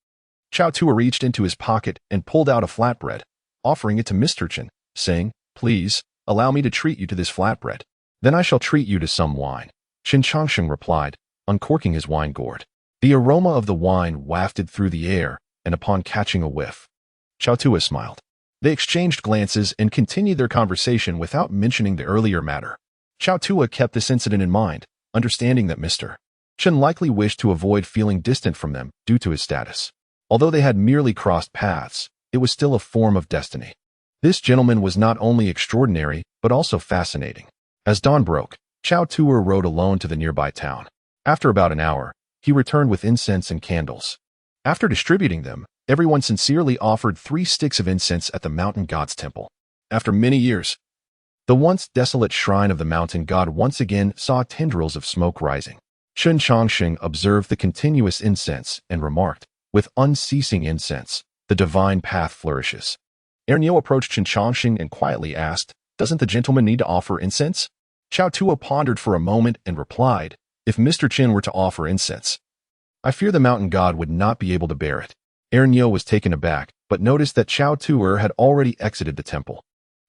Chao Tuer reached into his pocket and pulled out a flatbread, offering it to Mr. Chen, saying, "Please, allow me to treat you to this flatbread. Then I shall treat you to some wine." Chen Changsheng replied, uncorking his wine gourd. The aroma of the wine wafted through the air, and upon catching a whiff, Chao Tuer smiled. They exchanged glances and continued their conversation without mentioning the earlier matter. Chao Tuer kept this incident in mind, understanding that Mr. Chen likely wished to avoid feeling distant from them due to his status. Although they had merely crossed paths, it was still a form of destiny. This gentleman was not only extraordinary, but also fascinating. As dawn broke, Chao Tuer rode alone to the nearby town. After about an hour, he returned with incense and candles. After distributing them, everyone sincerely offered 3 sticks of incense at the mountain god's temple. After many years, the once desolate shrine of the mountain god once again saw tendrils of smoke rising. Chen Changsheng observed the continuous incense and remarked, "With unceasing incense, the divine path flourishes." Ernio approached Chen Changsheng and quietly asked, "Doesn't the gentleman need to offer incense?" Chao Tuer pondered for a moment and replied, "If Mr. Chen were to offer incense, I fear the mountain god would not be able to bear it." Ernio was taken aback, but noticed that Chao Tuer had already exited the temple.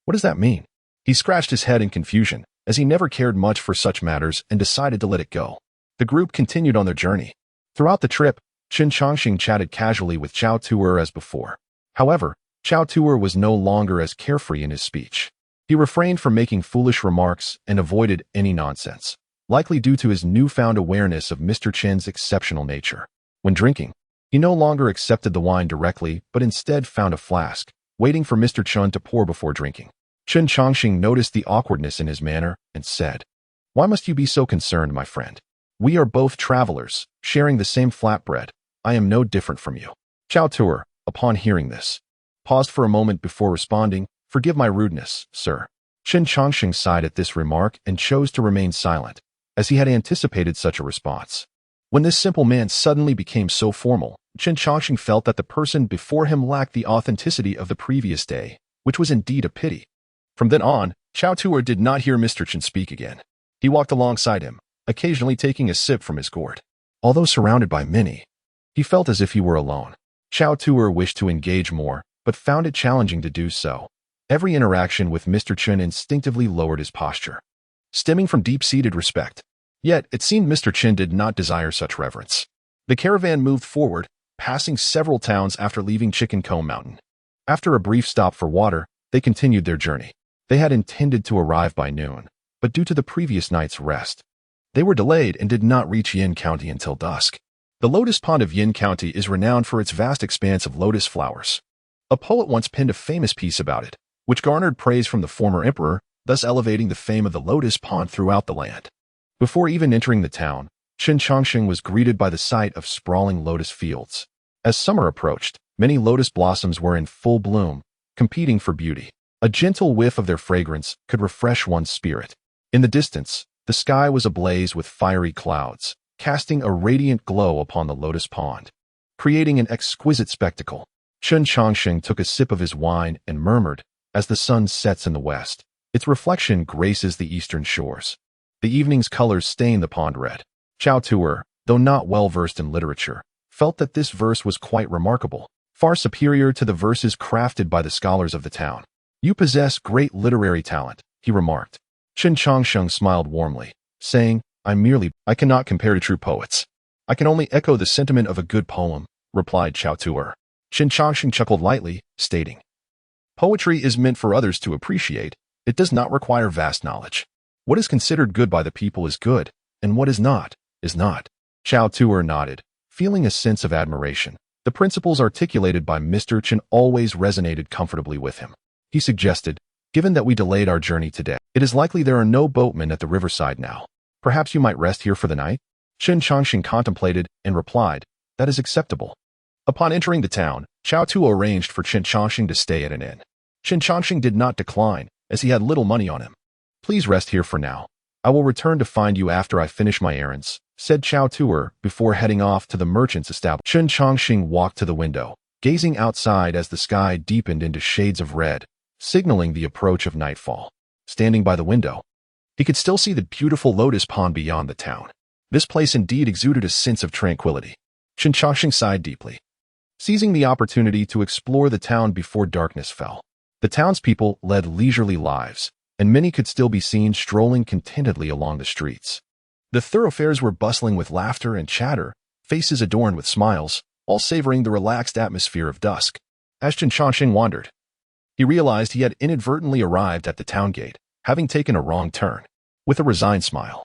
What does that mean? He scratched his head in confusion, as he never cared much for such matters and decided to let it go. The group continued on their journey. Throughout the trip, Chen Changsheng chatted casually with Chao Tuer as before. However, Chao Tuer was no longer as carefree in his speech. He refrained from making foolish remarks and avoided any nonsense, likely due to his newfound awareness of Mr. Chen's exceptional nature. When drinking, he no longer accepted the wine directly, but instead found a flask, waiting for Mr. Chen to pour before drinking. Chen Changsheng noticed the awkwardness in his manner and said, "Why must you be so concerned, my friend? We are both travelers, sharing the same flatbread. I am no different from you." Chao Tuer, upon hearing this, paused for a moment before responding, "Forgive my rudeness, sir." Chen Changsheng sighed at this remark and chose to remain silent, as he had anticipated such a response. When this simple man suddenly became so formal, Chen Changsheng felt that the person before him lacked the authenticity of the previous day, which was indeed a pity. From then on, Chao Tuer did not hear Mr. Chen speak again. He walked alongside him, occasionally taking a sip from his gourd. Although surrounded by many, he felt as if he were alone. Chao Tuer wished to engage more, but found it challenging to do so. Every interaction with Mr. Chen instinctively lowered his posture, stemming from deep-seated respect. Yet, it seemed Mr. Chen did not desire such reverence. The caravan moved forward, passing several towns after leaving Chicken Comb Mountain. After a brief stop for water, they continued their journey. They had intended to arrive by noon, but due to the previous night's rest, they were delayed and did not reach Yin County until dusk. The lotus pond of Yin County is renowned for its vast expanse of lotus flowers. A poet once penned a famous piece about it, which garnered praise from the former emperor, thus elevating the fame of the lotus pond throughout the land. Before even entering the town, Chen Changsheng was greeted by the sight of sprawling lotus fields. As summer approached, many lotus blossoms were in full bloom, competing for beauty. A gentle whiff of their fragrance could refresh one's spirit. In the distance, the sky was ablaze with fiery clouds, casting a radiant glow upon the lotus pond, creating an exquisite spectacle. Chen Changsheng took a sip of his wine and murmured, "As the sun sets in the west, its reflection graces the eastern shores. The evening's colors stain the pond red." Chao Tuer, though not well versed in literature, felt that this verse was quite remarkable, far superior to the verses crafted by the scholars of the town. "You possess great literary talent," he remarked. Chen Changsheng smiled warmly, saying, I cannot compare to true poets. I can only echo the sentiment of a good poem," replied Chao Tuer. Chen Changsheng chuckled lightly, stating, "Poetry is meant for others to appreciate. It does not require vast knowledge. What is considered good by the people is good, and what is not, is not." Chao Tuer nodded, feeling a sense of admiration. The principles articulated by Mr. Chen always resonated comfortably with him. He suggested, "Given that we delayed our journey today, it is likely there are no boatmen at the riverside now. Perhaps you might rest here for the night?" Chen Changsheng contemplated and replied, "That is acceptable." Upon entering the town, Chao Tuer arranged for Chen Changsheng to stay at an inn. Chen Changsheng did not decline, as he had little money on him. "Please rest here for now. I will return to find you after I finish my errands," said Chao Tuer before heading off to the merchant's establishment. Chen Changsheng walked to the window, gazing outside as the sky deepened into shades of red, signaling the approach of nightfall. Standing by the window, he could still see the beautiful lotus pond beyond the town. This place indeed exuded a sense of tranquility. Chen Changsheng sighed deeply, seizing the opportunity to explore the town before darkness fell. The townspeople led leisurely lives, and many could still be seen strolling contentedly along the streets. The thoroughfares were bustling with laughter and chatter, faces adorned with smiles, all savoring the relaxed atmosphere of dusk. As Chen Changsheng wandered, he realized he had inadvertently arrived at the town gate, having taken a wrong turn. With a resigned smile,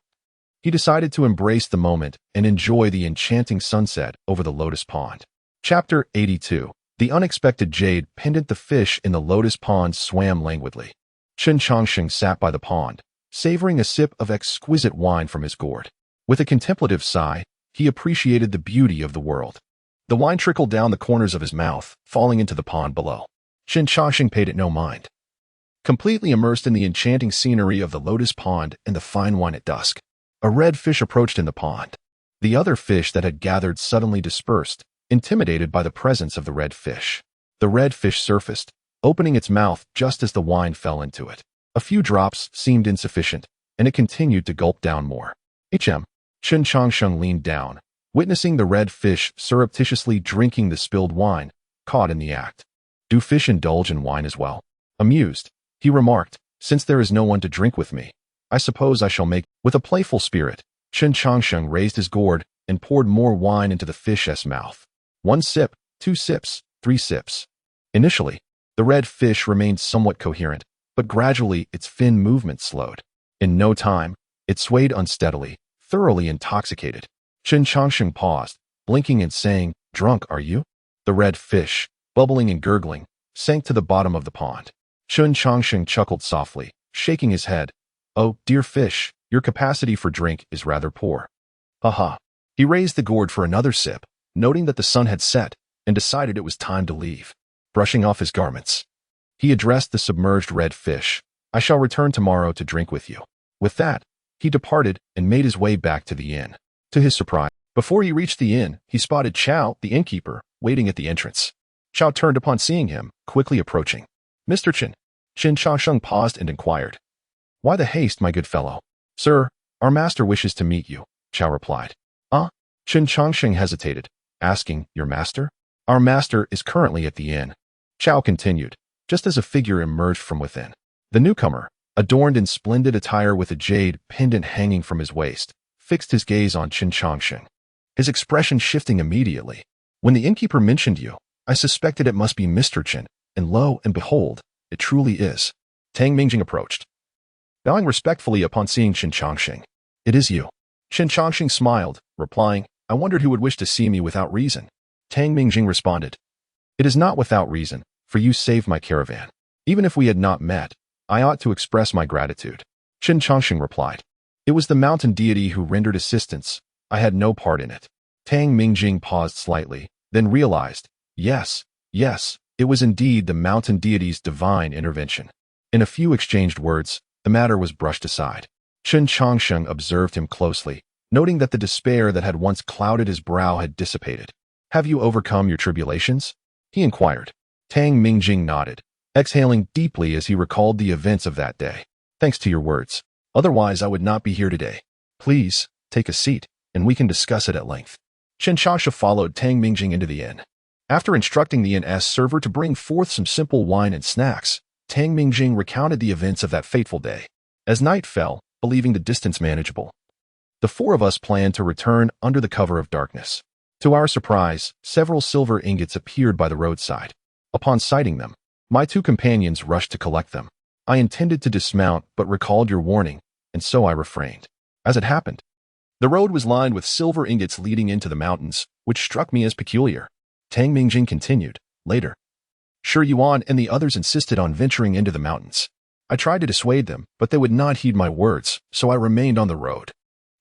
he decided to embrace the moment and enjoy the enchanting sunset over the lotus pond. Chapter 82. The unexpected jade pendant. The fish in the lotus pond swam languidly. Chen Changsheng sat by the pond, savoring a sip of exquisite wine from his gourd. With a contemplative sigh, he appreciated the beauty of the world. The wine trickled down the corners of his mouth, falling into the pond below. Chen Changsheng paid it no mind, completely immersed in the enchanting scenery of the lotus pond and the fine wine at dusk. A red fish approached in the pond. The other fish that had gathered suddenly dispersed, intimidated by the presence of the red fish. The red fish surfaced, opening its mouth just as the wine fell into it. A few drops seemed insufficient, and it continued to gulp down more. Chen Changsheng leaned down, witnessing the red fish surreptitiously drinking the spilled wine, caught in the act. "Do fish indulge in wine as well?" Amused, he remarked, "Since there is no one to drink with me, I suppose I shall make." With a playful spirit, Chen Changsheng raised his gourd and poured more wine into the fish's mouth. 1 sip, 2 sips, 3 sips. Initially, the red fish remained somewhat coherent, but gradually its fin movement slowed. In no time, it swayed unsteadily, thoroughly intoxicated. Chen Changsheng paused, blinking and saying, "Drunk, are you?" The red fish, bubbling and gurgling, sank to the bottom of the pond. Chen Changsheng chuckled softly, shaking his head. "Oh, dear fish, your capacity for drink is rather poor." Haha. He raised the gourd for another sip, noting that the sun had set, and decided it was time to leave. Brushing off his garments, he addressed the submerged red fish. "I shall return tomorrow to drink with you." With that, he departed and made his way back to the inn. To his surprise, before he reached the inn, he spotted Chao, the innkeeper, waiting at the entrance. Chao turned upon seeing him, quickly approaching. "Mr. Chen." Chen Changsheng paused and inquired. "Why the haste, my good fellow?" "Sir, our master wishes to meet you," Chao replied. "Ah?" Chen Changsheng hesitated, asking, "Your master?" "Our master is currently at the inn," Chao continued, just as a figure emerged from within. The newcomer, adorned in splendid attire with a jade pendant hanging from his waist, fixed his gaze on Chen Changsheng, his expression shifting immediately. "When the innkeeper mentioned you, I suspected it must be Mr. Chen, and lo and behold, it truly is." Tang Mingjing approached, bowing respectfully upon seeing Chen Changsheng. "It is you." Chen Changsheng smiled, replying, "I wondered who would wish to see me without reason." Tang Mingjing responded, "It is not without reason, for you saved my caravan. Even if we had not met, I ought to express my gratitude." Chen Changsheng replied, "It was the mountain deity who rendered assistance. I had no part in it." Tang Mingjing paused slightly, then realized, yes, it was indeed the mountain deity's divine intervention. In a few exchanged words, the matter was brushed aside. Chen Changsheng observed him closely, noting that the despair that had once clouded his brow had dissipated. "Have you overcome your tribulations?" he inquired. Tang Mingjing nodded, exhaling deeply as he recalled the events of that day. "Thanks to your words. Otherwise, I would not be here today. Please, take a seat, and we can discuss it at length." Chen Changsheng followed Tang Mingjing into the inn. After instructing the inn's server to bring forth some simple wine and snacks, Tang Mingjing recounted the events of that fateful day. As night fell, believing the distance manageable, the four of us planned to return under the cover of darkness. To our surprise, several silver ingots appeared by the roadside. Upon sighting them, my 2 companions rushed to collect them. I intended to dismount, but recalled your warning, and so I refrained. As it happened, the road was lined with silver ingots leading into the mountains, which struck me as peculiar. Tang Mingjing continued, later. Shi Yuan and the others insisted on venturing into the mountains. I tried to dissuade them, but they would not heed my words, so I remained on the road.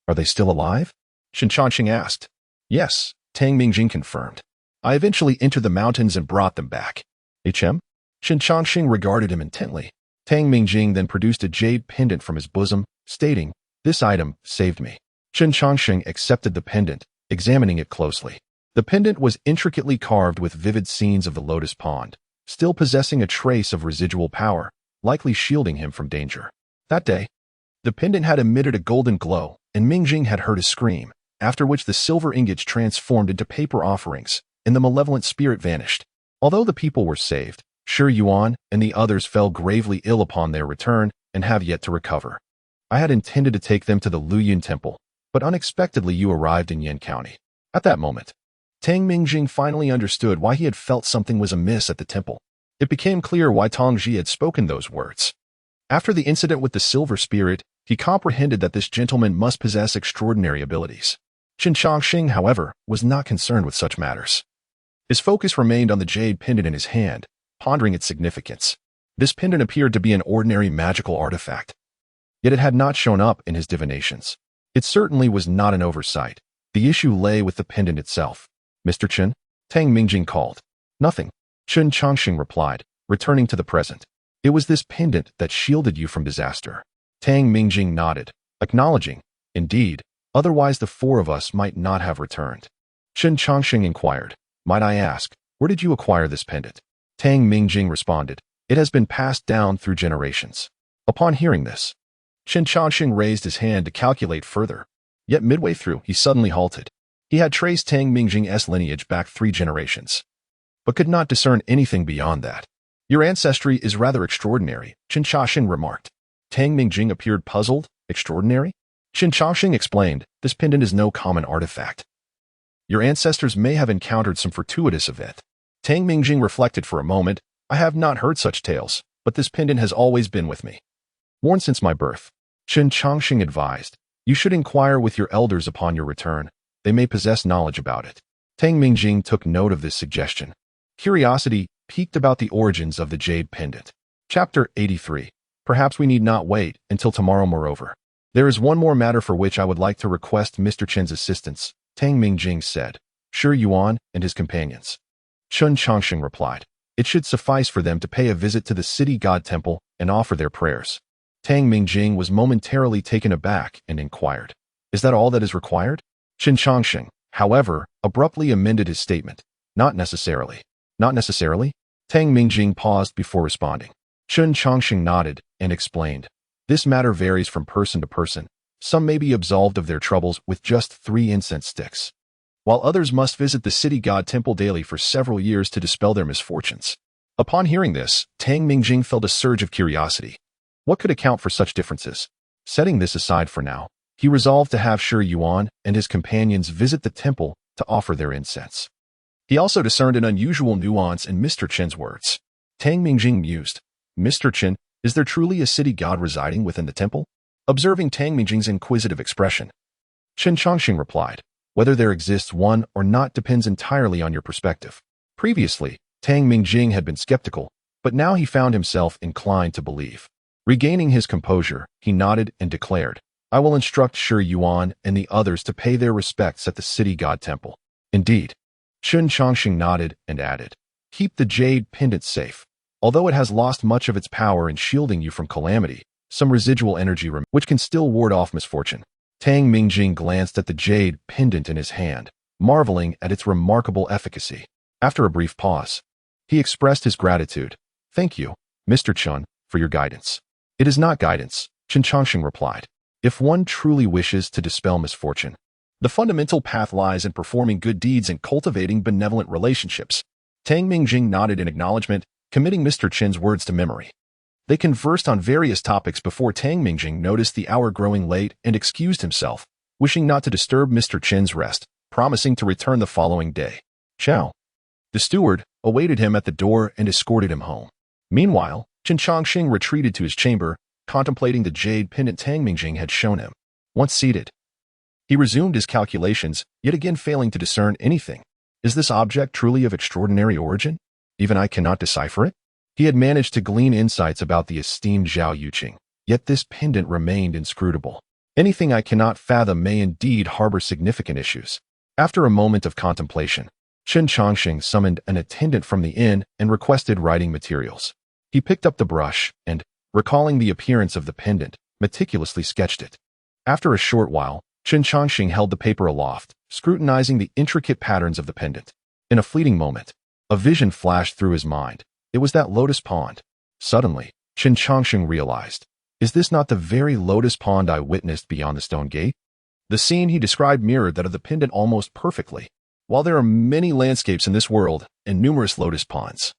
"Are they still alive?" Chen Changsheng asked. "Yes," Tang Mingjing confirmed. "I eventually entered the mountains and brought them back." "Hm?" Chen Changsheng regarded him intently. Tang Mingjing then produced a jade pendant from his bosom, stating, "This item saved me." Chen Changsheng accepted the pendant, examining it closely. The pendant was intricately carved with vivid scenes of the lotus pond, still possessing a trace of residual power, likely shielding him from danger. That day, the pendant had emitted a golden glow, and Mingjing had heard a scream, after which the silver ingots transformed into paper offerings, and the malevolent spirit vanished. Although the people were saved, Shi Yuan and the others fell gravely ill upon their return and have yet to recover. I had intended to take them to the Luyun Temple, but unexpectedly you arrived in Yan County. At that moment, Tang Mingjing finally understood why he had felt something was amiss at the temple. It became clear why Tongji had spoken those words. After the incident with the silver spirit, he comprehended that this gentleman must possess extraordinary abilities. Chen Changsheng, however, was not concerned with such matters. His focus remained on the jade pendant in his hand, pondering its significance. This pendant appeared to be an ordinary magical artifact, yet it had not shown up in his divinations. It certainly was not an oversight. The issue lay with the pendant itself. "Mr. Chen?" Tang Mingjing called. "Nothing," Chen Changsheng replied, returning to the present. "It was this pendant that shielded you from disaster." Tang Mingjing nodded, acknowledging, "Indeed, otherwise the 4 of us might not have returned." Chen Changsheng inquired, "Might I ask, where did you acquire this pendant?" Tang Mingjing responded, "It has been passed down through generations." Upon hearing this, Chen Changsheng raised his hand to calculate further, yet midway through he suddenly halted. He had traced Tang Mingjing's lineage back 3 generations, but could not discern anything beyond that. "Your ancestry is rather extraordinary," Chen Changsheng remarked. Tang Mingjing appeared puzzled. "Extraordinary?" Chen Changsheng explained, this pendant is no common artifact. Your ancestors may have encountered some fortuitous event. Tang Mingjing reflected for a moment. I have not heard such tales, but this pendant has always been with me. Worn since my birth. Chen Changsheng advised, you should inquire with your elders upon your return. They may possess knowledge about it. Tang Mingjing took note of this suggestion. Curiosity piqued about the origins of the jade pendant. Chapter 83. Perhaps we need not wait until tomorrow. Moreover, there is one more matter for which I would like to request Mr. Chen's assistance, Tang Mingjing said. Shi Yuan and his companions. Chen Changsheng replied, it should suffice for them to pay a visit to the city god temple and offer their prayers. Tang Mingjing was momentarily taken aback and inquired, is that all that is required? Chen Changsheng, however, abruptly amended his statement. Not necessarily. Not necessarily? Tang Mingjing paused before responding. Chen Changsheng nodded and explained, this matter varies from person to person. Some may be absolved of their troubles with just 3 incense sticks, while others must visit the city god temple daily for several years to dispel their misfortunes. Upon hearing this, Tang Mingjing felt a surge of curiosity. What could account for such differences? Setting this aside for now, he resolved to have Shi Yuan and his companions visit the temple to offer their incense. He also discerned an unusual nuance in Mr. Chen's words. Tang Mingjing mused, Mr. Chen, is there truly a city god residing within the temple? Observing Tang Mingjing's inquisitive expression, Chen Changsheng replied, whether there exists one or not depends entirely on your perspective. Previously, Tang Mingjing had been skeptical, but now he found himself inclined to believe. Regaining his composure, he nodded and declared, I will instruct Shi Yuan and the others to pay their respects at the city god temple. Indeed. Chen Changsheng nodded and added, keep the jade pendant safe. Although it has lost much of its power in shielding you from calamity, some residual energy remains, which can still ward off misfortune. Tang Mingjing glanced at the jade pendant in his hand, marveling at its remarkable efficacy. After a brief pause, he expressed his gratitude. Thank you, Mr. Chen, for your guidance. It is not guidance, Chen Changsheng replied. If one truly wishes to dispel misfortune, the fundamental path lies in performing good deeds and cultivating benevolent relationships. Tang Mingjing nodded in acknowledgement, committing Mr. Chen's words to memory. They conversed on various topics before Tang Mingjing noticed the hour growing late and excused himself, wishing not to disturb Mr. Chen's rest, promising to return the following day. Chow. The steward awaited him at the door and escorted him home. Meanwhile, Chen Changsheng retreated to his chamber, contemplating the jade pendant Tang Mingjing had shown him. Once seated, he resumed his calculations, yet again failing to discern anything. Is this object truly of extraordinary origin? Even I cannot decipher it? He had managed to glean insights about the esteemed Zhao Yuqing, yet this pendant remained inscrutable. Anything I cannot fathom may indeed harbor significant issues. After a moment of contemplation, Chen Changsheng summoned an attendant from the inn and requested writing materials. He picked up the brush and, recalling the appearance of the pendant, meticulously sketched it. After a short while, Chen Changsheng held the paper aloft, scrutinizing the intricate patterns of the pendant. In a fleeting moment, a vision flashed through his mind. It was that lotus pond. Suddenly, Chen Changsheng realized, is this not the very lotus pond I witnessed beyond the stone gate? The scene he described mirrored that of the pendant almost perfectly. While there are many landscapes in this world and numerous lotus ponds,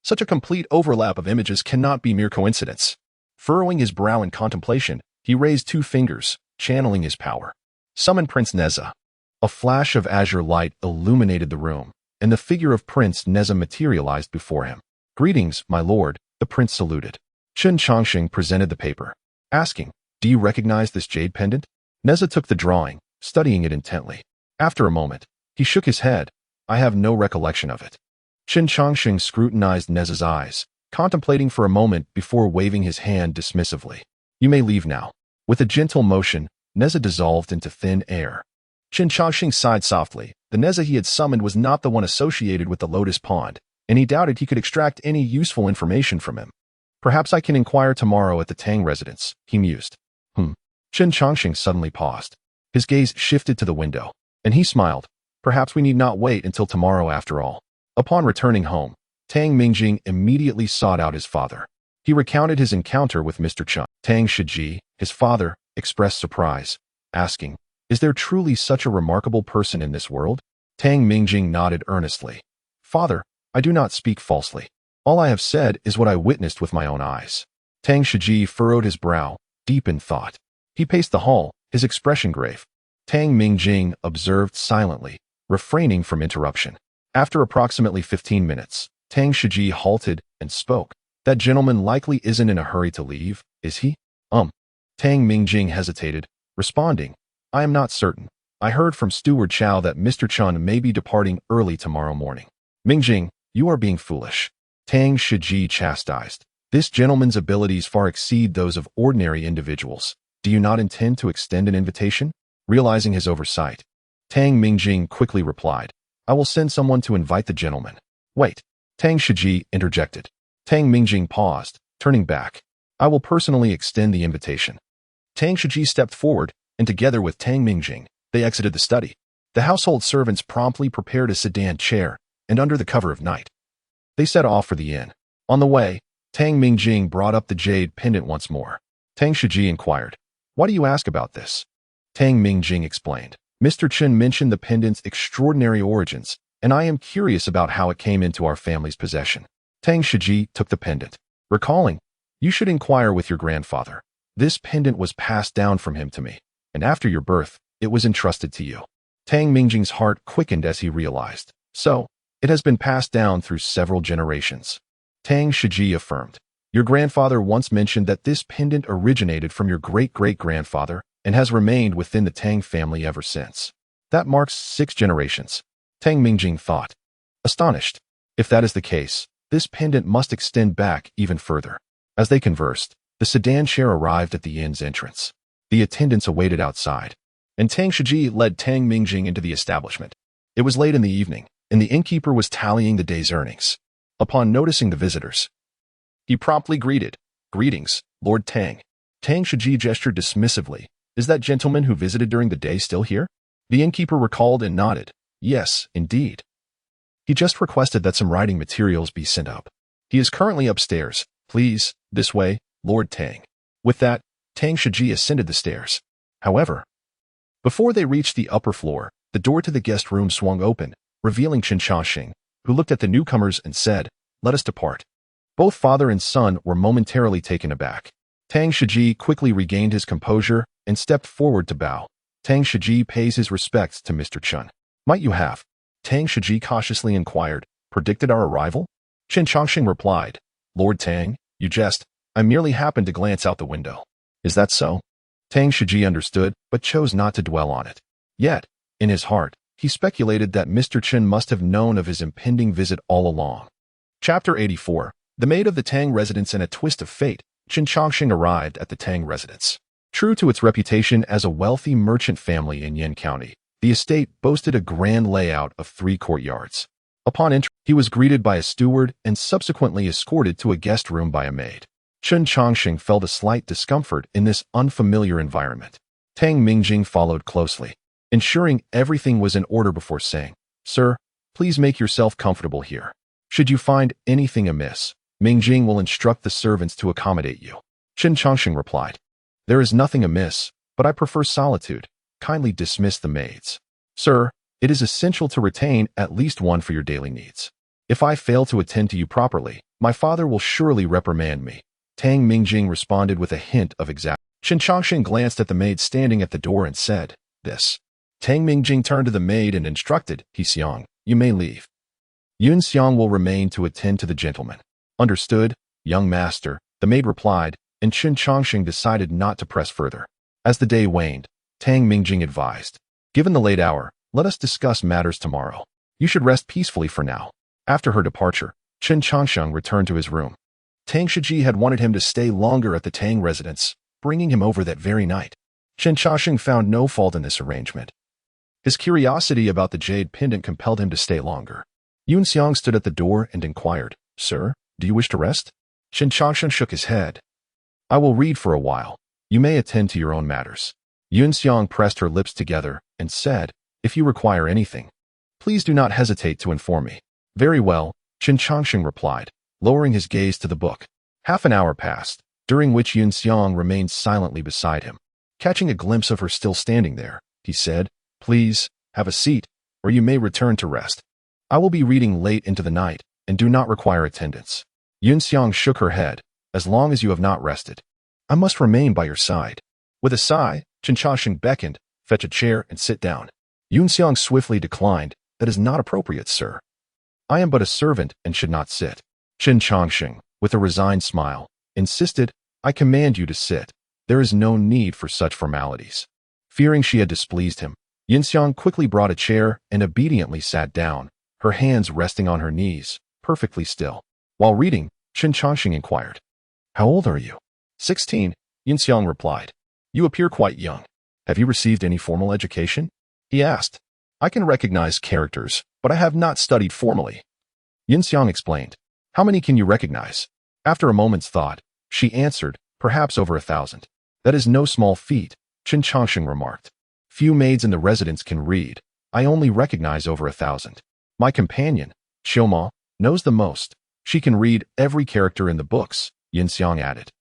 such a complete overlap of images cannot be mere coincidence. Furrowing his brow in contemplation, he raised 2 fingers, channeling his power. Summon Prince Neza. A flash of azure light illuminated the room, and the figure of Prince Neza materialized before him. Greetings, my lord, the prince saluted. Chen Changsheng presented the paper, asking, do you recognize this jade pendant? Neza took the drawing, studying it intently. After a moment, he shook his head. I have no recollection of it. Chen Changsheng scrutinized Neza's eyes, contemplating for a moment before waving his hand dismissively. You may leave now. With a gentle motion, Neza dissolved into thin air. Chen Changsheng sighed softly. The Neza he had summoned was not the one associated with the lotus pond, and he doubted he could extract any useful information from him. Perhaps I can inquire tomorrow at the Tang residence, he mused. Chen Changsheng suddenly paused. His gaze shifted to the window, and he smiled. Perhaps we need not wait until tomorrow after all. Upon returning home, Tang Mingjing immediately sought out his father. He recounted his encounter with Mr. Chen. Tang Shiji, his father, expressed surprise, asking, is there truly such a remarkable person in this world? Tang Mingjing nodded earnestly. Father, I do not speak falsely. All I have said is what I witnessed with my own eyes. Tang Shiji furrowed his brow, deep in thought. He paced the hall, his expression grave. Tang Mingjing observed silently, refraining from interruption. After approximately 15 minutes, Tang Shiji halted and spoke. That gentleman likely isn't in a hurry to leave, is he? Tang Mingjing hesitated, responding, I am not certain. I heard from Steward Chow that Mr. Chun may be departing early tomorrow morning. Mingjing, you are being foolish. Tang Shiji chastised. This gentleman's abilities far exceed those of ordinary individuals. Do you not intend to extend an invitation? Realizing his oversight, Tang Mingjing quickly replied, I will send someone to invite the gentleman. Wait. Tang Shiji interjected. Tang Mingjing paused, turning back. I will personally extend the invitation. Tang Shiji stepped forward, and together with Tang Mingjing, they exited the study. The household servants promptly prepared a sedan chair, and under the cover of night, they set off for the inn. On the way, Tang Mingjing brought up the jade pendant once more. Tang Shiji inquired, Why do you ask about this? Tang Mingjing explained, Mr. Chen mentioned the pendant's extraordinary origins, and I am curious about how it came into our family's possession. Tang Shiji took the pendant, recalling, You should inquire with your grandfather. This pendant was passed down from him to me, and after your birth, it was entrusted to you. Tang Mingjing's heart quickened as he realized. So, it has been passed down through several generations. Tang Shiji affirmed, Your grandfather once mentioned that this pendant originated from your great-great-grandfather and has remained within the Tang family ever since. That marks 6 generations. Tang Mingjing thought. Astonished. If that is the case, this pendant must extend back even further. As they conversed, the sedan chair arrived at the inn's entrance. The attendants awaited outside, and Tang Shiji led Tang Mingjing into the establishment. It was late in the evening, and the innkeeper was tallying the day's earnings. Upon noticing the visitors, he promptly greeted, Greetings, Lord Tang. Tang Shiji gestured dismissively. Is that gentleman who visited during the day still here? The innkeeper recalled and nodded. Yes, indeed. He just requested that some writing materials be sent up. He is currently upstairs. Please, this way, Lord Tang. With that, Tang Shiji ascended the stairs. However, before they reached the upper floor, the door to the guest room swung open, revealing Chen Changsheng, who looked at the newcomers and said, Let us depart. Both father and son were momentarily taken aback. Tang Shiji quickly regained his composure and stepped forward to bow. Tang Shiji pays his respects to Mr. Chun. Might you have? Tang Shiji cautiously inquired, predicted our arrival? Chen Changsheng replied, Lord Tang, you jest. I merely happened to glance out the window. Is that so? Tang Shiji understood, but chose not to dwell on it. Yet, in his heart, he speculated that Mr. Chen must have known of his impending visit all along. Chapter 84. The maid of the Tang residence and a twist of fate. Chen Changsheng arrived at the Tang residence. True to its reputation as a wealthy merchant family in Yin County, the estate boasted a grand layout of 3 courtyards. Upon entry, he was greeted by a steward and subsequently escorted to a guest room by a maid. Chen Changsheng felt a slight discomfort in this unfamiliar environment. Tang Mingjing followed closely, ensuring everything was in order before saying, Sir, please make yourself comfortable here. Should you find anything amiss, Mingjing will instruct the servants to accommodate you. Chen Changsheng replied, There is nothing amiss, but I prefer solitude. Kindly dismiss the maids. Sir, it is essential to retain at least one for your daily needs. If I fail to attend to you properly, my father will surely reprimand me. Tang Mingjing responded with a hint of exact. Chen Changsheng glanced at the maid standing at the door and said, This. Tang Mingjing turned to the maid and instructed, He Xiang, you may leave. Yun Xiang will remain to attend to the gentleman. Understood, young master, the maid replied, and Chen Changsheng decided not to press further. As the day waned, Tang Mingjing advised, Given the late hour, let us discuss matters tomorrow. You should rest peacefully for now. After her departure, Chen Changsheng returned to his room. Tang Shiji had wanted him to stay longer at the Tang residence, bringing him over that very night. Chen Changsheng found no fault in this arrangement. His curiosity about the jade pendant compelled him to stay longer. Yun Xiang stood at the door and inquired, Sir, do you wish to rest? Chen Changsheng shook his head. I will read for a while. You may attend to your own matters. Yun Xiang pressed her lips together and said, If you require anything, please do not hesitate to inform me. Very well, Chen Changsheng replied, lowering his gaze to the book. Half an hour passed, during which Yun Xiang remained silently beside him. Catching a glimpse of her still standing there, he said, Please, have a seat, or you may return to rest. I will be reading late into the night, and do not require attendance. Yun Xiang shook her head. As long as you have not rested, I must remain by your side. With a sigh, Chen Changsheng beckoned, "Fetch a chair and sit down." Yunxiang swiftly declined. "That is not appropriate, sir. I am but a servant and should not sit." Chen Changsheng, with a resigned smile, insisted, "I command you to sit. There is no need for such formalities." Fearing she had displeased him, Yunxiang quickly brought a chair and obediently sat down, her hands resting on her knees, perfectly still. While reading, Chen Changsheng inquired, "How old are you?" 16, Yunxiang replied. "You appear quite young. Have you received any formal education?" he asked. "I can recognize characters, but I have not studied formally." Yunxiang explained. "How many can you recognize?" After a moment's thought, she answered, "Perhaps over 1,000. "That is no small feat," Chen Changsheng remarked. "Few maids in the residence can read. I only recognize over 1,000. My companion, Xiaoma, knows the most. She can read every character in the books," Yunxiang added.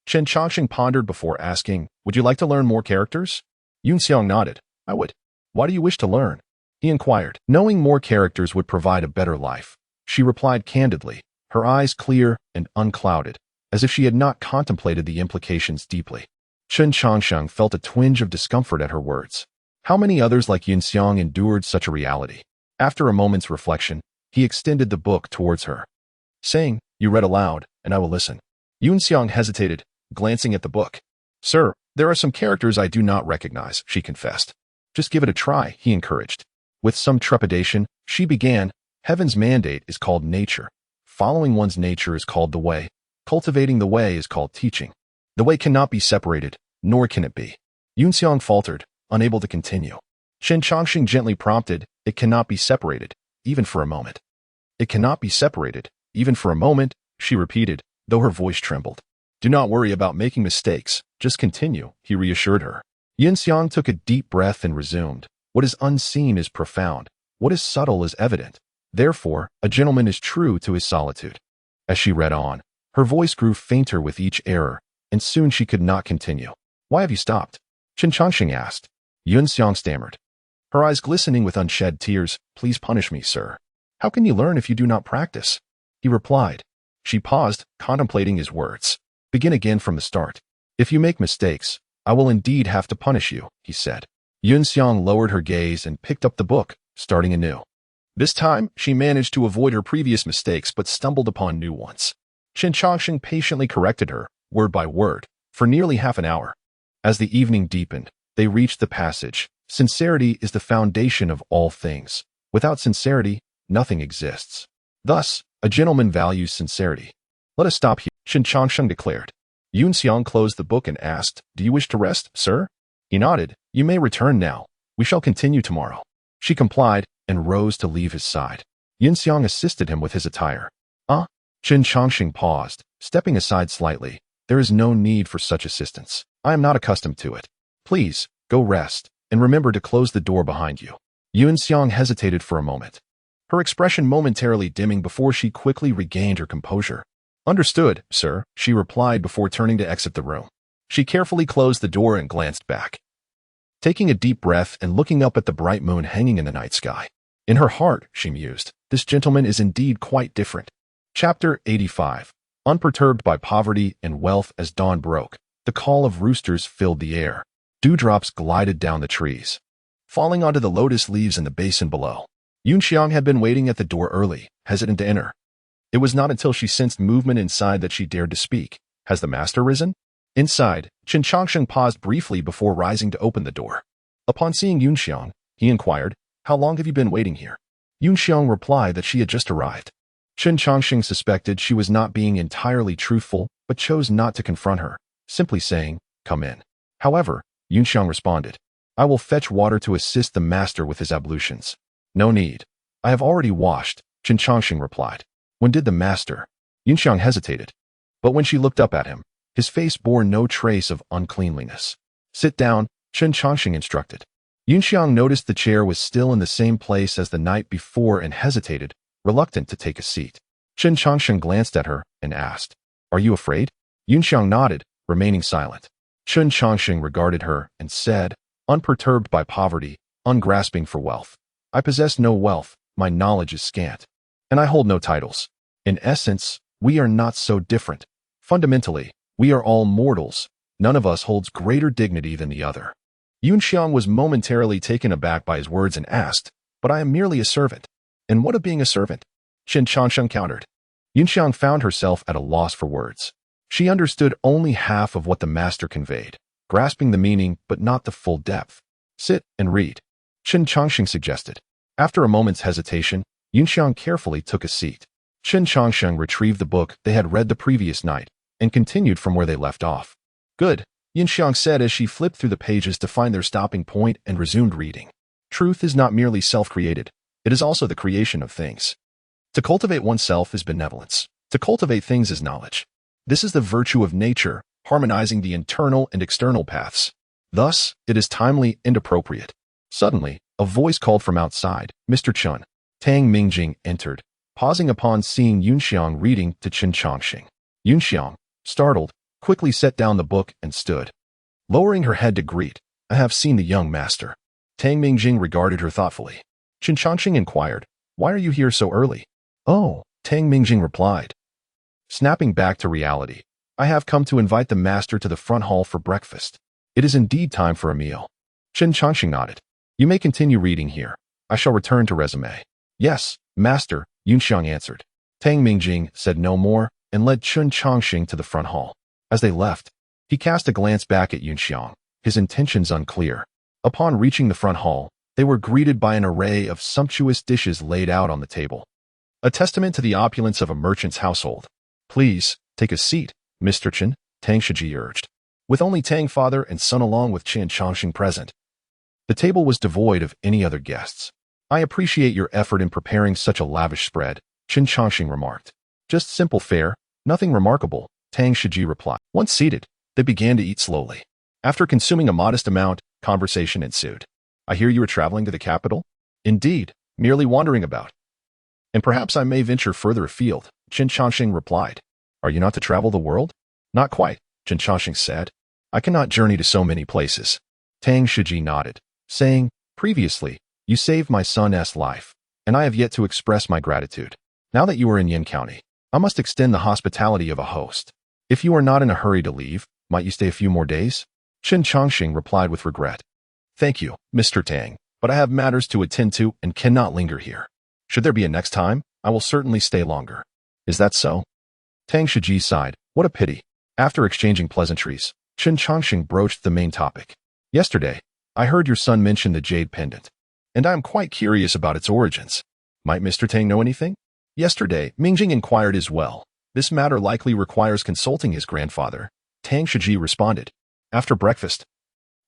Chen Changsheng pondered before asking, "Would you like to learn more characters?" Yunxiang nodded. "I would." "Why do you wish to learn?" he inquired. "Knowing more characters would provide a better life," she replied candidly, her eyes clear and unclouded, as if she had not contemplated the implications deeply. Chen Changsheng felt a twinge of discomfort at her words. How many others like Yunxiang endured such a reality? After a moment's reflection, he extended the book towards her, saying, "You read aloud, and I will listen." Yunxiang hesitated, glancing at the book. "Sir, there are some characters I do not recognize," she confessed. "Just give it a try," he encouraged. With some trepidation, she began, "Heaven's mandate is called nature. Following one's nature is called the way. Cultivating the way is called teaching. The way cannot be separated, nor can it be." Yunxiang faltered, unable to continue. Chen Changsheng gently prompted, "It cannot be separated, even for a moment." "It cannot be separated, even for a moment," she repeated, though her voice trembled. "Do not worry about making mistakes. Just continue," he reassured her. Yunxiang took a deep breath and resumed. "What is unseen is profound. What is subtle is evident. Therefore, a gentleman is true to his solitude." As she read on, her voice grew fainter with each error, and soon she could not continue. "Why have you stopped?" Chen Changsheng asked. Yunxiang stammered, her eyes glistening with unshed tears. "Please punish me, sir." "How can you learn if you do not practice?" he replied. She paused, contemplating his words. "Begin again from the start. If you make mistakes, I will indeed have to punish you," he said. Yunxiang lowered her gaze and picked up the book, starting anew. This time, she managed to avoid her previous mistakes but stumbled upon new ones. Chen Changsheng patiently corrected her, word by word, for nearly half an hour. As the evening deepened, they reached the passage, "Sincerity is the foundation of all things. Without sincerity, nothing exists. Thus, a gentleman values sincerity." "Let us stop here," Chen Changsheng declared. Yunxiang closed the book and asked, "Do you wish to rest, sir?" He nodded. "You may return now. We shall continue tomorrow." She complied and rose to leave his side. Yunxiang assisted him with his attire. Chen Changsheng paused, stepping aside slightly. "There is no need for such assistance. I am not accustomed to it. Please, go rest, and remember to close the door behind you." Yunxiang hesitated for a moment, her expression momentarily dimming before she quickly regained her composure. "Understood, sir," she replied before turning to exit the room. She carefully closed the door and glanced back, taking a deep breath and looking up at the bright moon hanging in the night sky. In her heart, she mused, "This gentleman is indeed quite different." Chapter 85. Unperturbed by poverty and wealth as dawn broke, the call of roosters filled the air. Dewdrops glided down the trees, falling onto the lotus leaves in the basin below. Yunxiang had been waiting at the door early, hesitant to enter. It was not until she sensed movement inside that she dared to speak. "Has the master risen?" Inside, Chen Changsheng paused briefly before rising to open the door. Upon seeing Yunxiang, he inquired, "How long have you been waiting here?" Yunxiang replied that she had just arrived. Chen Changsheng suspected she was not being entirely truthful, but chose not to confront her, simply saying, "Come in." However, Yunxiang responded, "I will fetch water to assist the master with his ablutions." "No need. I have already washed," Chen Changsheng replied. "When did the master?" Yunxiang hesitated, but when she looked up at him, his face bore no trace of uncleanliness. "Sit down," Chen Changsheng instructed. Yunxiang noticed the chair was still in the same place as the night before and hesitated, reluctant to take a seat. Chen Changsheng glanced at her and asked, "Are you afraid?" Yunxiang nodded, remaining silent. Chen Changsheng regarded her and said, "Unperturbed by poverty, ungrasping for wealth. I possess no wealth, my knowledge is scant, and I hold no titles. In essence, we are not so different. Fundamentally, we are all mortals. None of us holds greater dignity than the other. Yunxiang was momentarily taken aback by his words and asked, "But I am merely a servant." "And what of being a servant?" Chen Changsheng countered. Yunxiang found herself at a loss for words. She understood only half of what the master conveyed, grasping the meaning but not the full depth. "Sit and read," Chen Changsheng suggested. After a moment's hesitation, Yunxiang carefully took a seat. Chen Changsheng retrieved the book they had read the previous night and continued from where they left off. "Good," Yunxiang said as she flipped through the pages to find their stopping point and resumed reading. "Truth is not merely self-created, it is also the creation of things. To cultivate oneself is benevolence. To cultivate things is knowledge. This is the virtue of nature, harmonizing the internal and external paths. Thus, it is timely and appropriate." Suddenly, a voice called from outside, "Mr. Chen." Tang Mingjing entered, pausing upon seeing Yunxiang reading to Chen Changsheng. Yunxiang, startled, quickly set down the book and stood. Lowering her head to greet, "I have seen the young master." Tang Mingjing regarded her thoughtfully. Chen Changsheng inquired, "Why are you here so early?" "Oh," Tang Mingjing replied. Snapping back to reality, "I have come to invite the master to the front hall for breakfast. It is indeed time for a meal." Chen Changsheng nodded. "You may continue reading here. I shall return to resume." "Yes, master," Yunxiang answered. Tang Mingjing said no more and led Chen Changsheng to the front hall. As they left, he cast a glance back at Yunxiang, his intentions unclear. Upon reaching the front hall, they were greeted by an array of sumptuous dishes laid out on the table, a testament to the opulence of a merchant's household. "Please, take a seat, Mr. Chen," Tang Shiji urged. With only Tang father and son along with Chen Changsheng present, the table was devoid of any other guests. "I appreciate your effort in preparing such a lavish spread," Chen Changsheng remarked. "Just simple fare, nothing remarkable," Tang Shiji replied. Once seated, they began to eat slowly. After consuming a modest amount, conversation ensued. "I hear you are traveling to the capital?" "Indeed, merely wandering about." "And perhaps I may venture further afield," Chen Changsheng replied. "Are you not to travel the world?" "Not quite," Chen Changsheng said. "I cannot journey to so many places." Tang Shiji nodded, saying, "Previously, you saved my son's life, and I have yet to express my gratitude. Now that you are in Yin County, I must extend the hospitality of a host. If you are not in a hurry to leave, might you stay a few more days?" Chen Changsheng replied with regret. "Thank you, Mr. Tang, but I have matters to attend to and cannot linger here. Should there be a next time, I will certainly stay longer." "Is that so?" Tang Shiji sighed. "What a pity." After exchanging pleasantries, Chen Changsheng broached the main topic. "Yesterday, I heard your son mention the jade pendant, and I am quite curious about its origins. Might Mr. Tang know anything?" "Yesterday," Mingjing inquired as well. "This matter likely requires consulting his grandfather," Tang Shiji responded. After breakfast,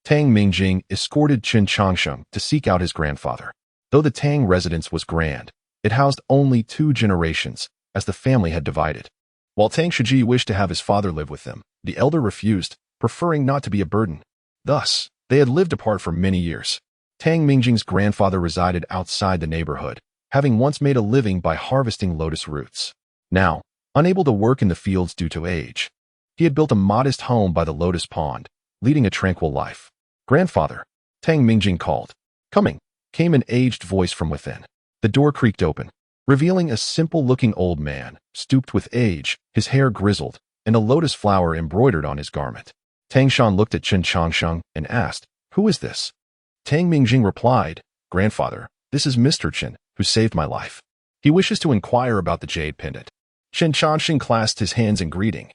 Tang Mingjing escorted Chen Changsheng to seek out his grandfather. Though the Tang residence was grand, it housed only 2 generations, as the family had divided. While Tang Shiji wished to have his father live with them, the elder refused, preferring not to be a burden. Thus, they had lived apart for many years. Tang Mingjing's grandfather resided outside the neighborhood, having once made a living by harvesting lotus roots. Now, unable to work in the fields due to age, he had built a modest home by the lotus pond, leading a tranquil life. "Grandfather," Tang Mingjing called. "Coming," came an aged voice from within. The door creaked open, revealing a simple-looking old man, stooped with age, his hair grizzled, and a lotus flower embroidered on his garment. Tang Shan looked at Chen Changsheng and asked, "Who is this?" Tang Mingjing replied, "Grandfather, this is Mr. Chen, who saved my life. He wishes to inquire about the jade pendant." Chen Changsheng clasped his hands in greeting.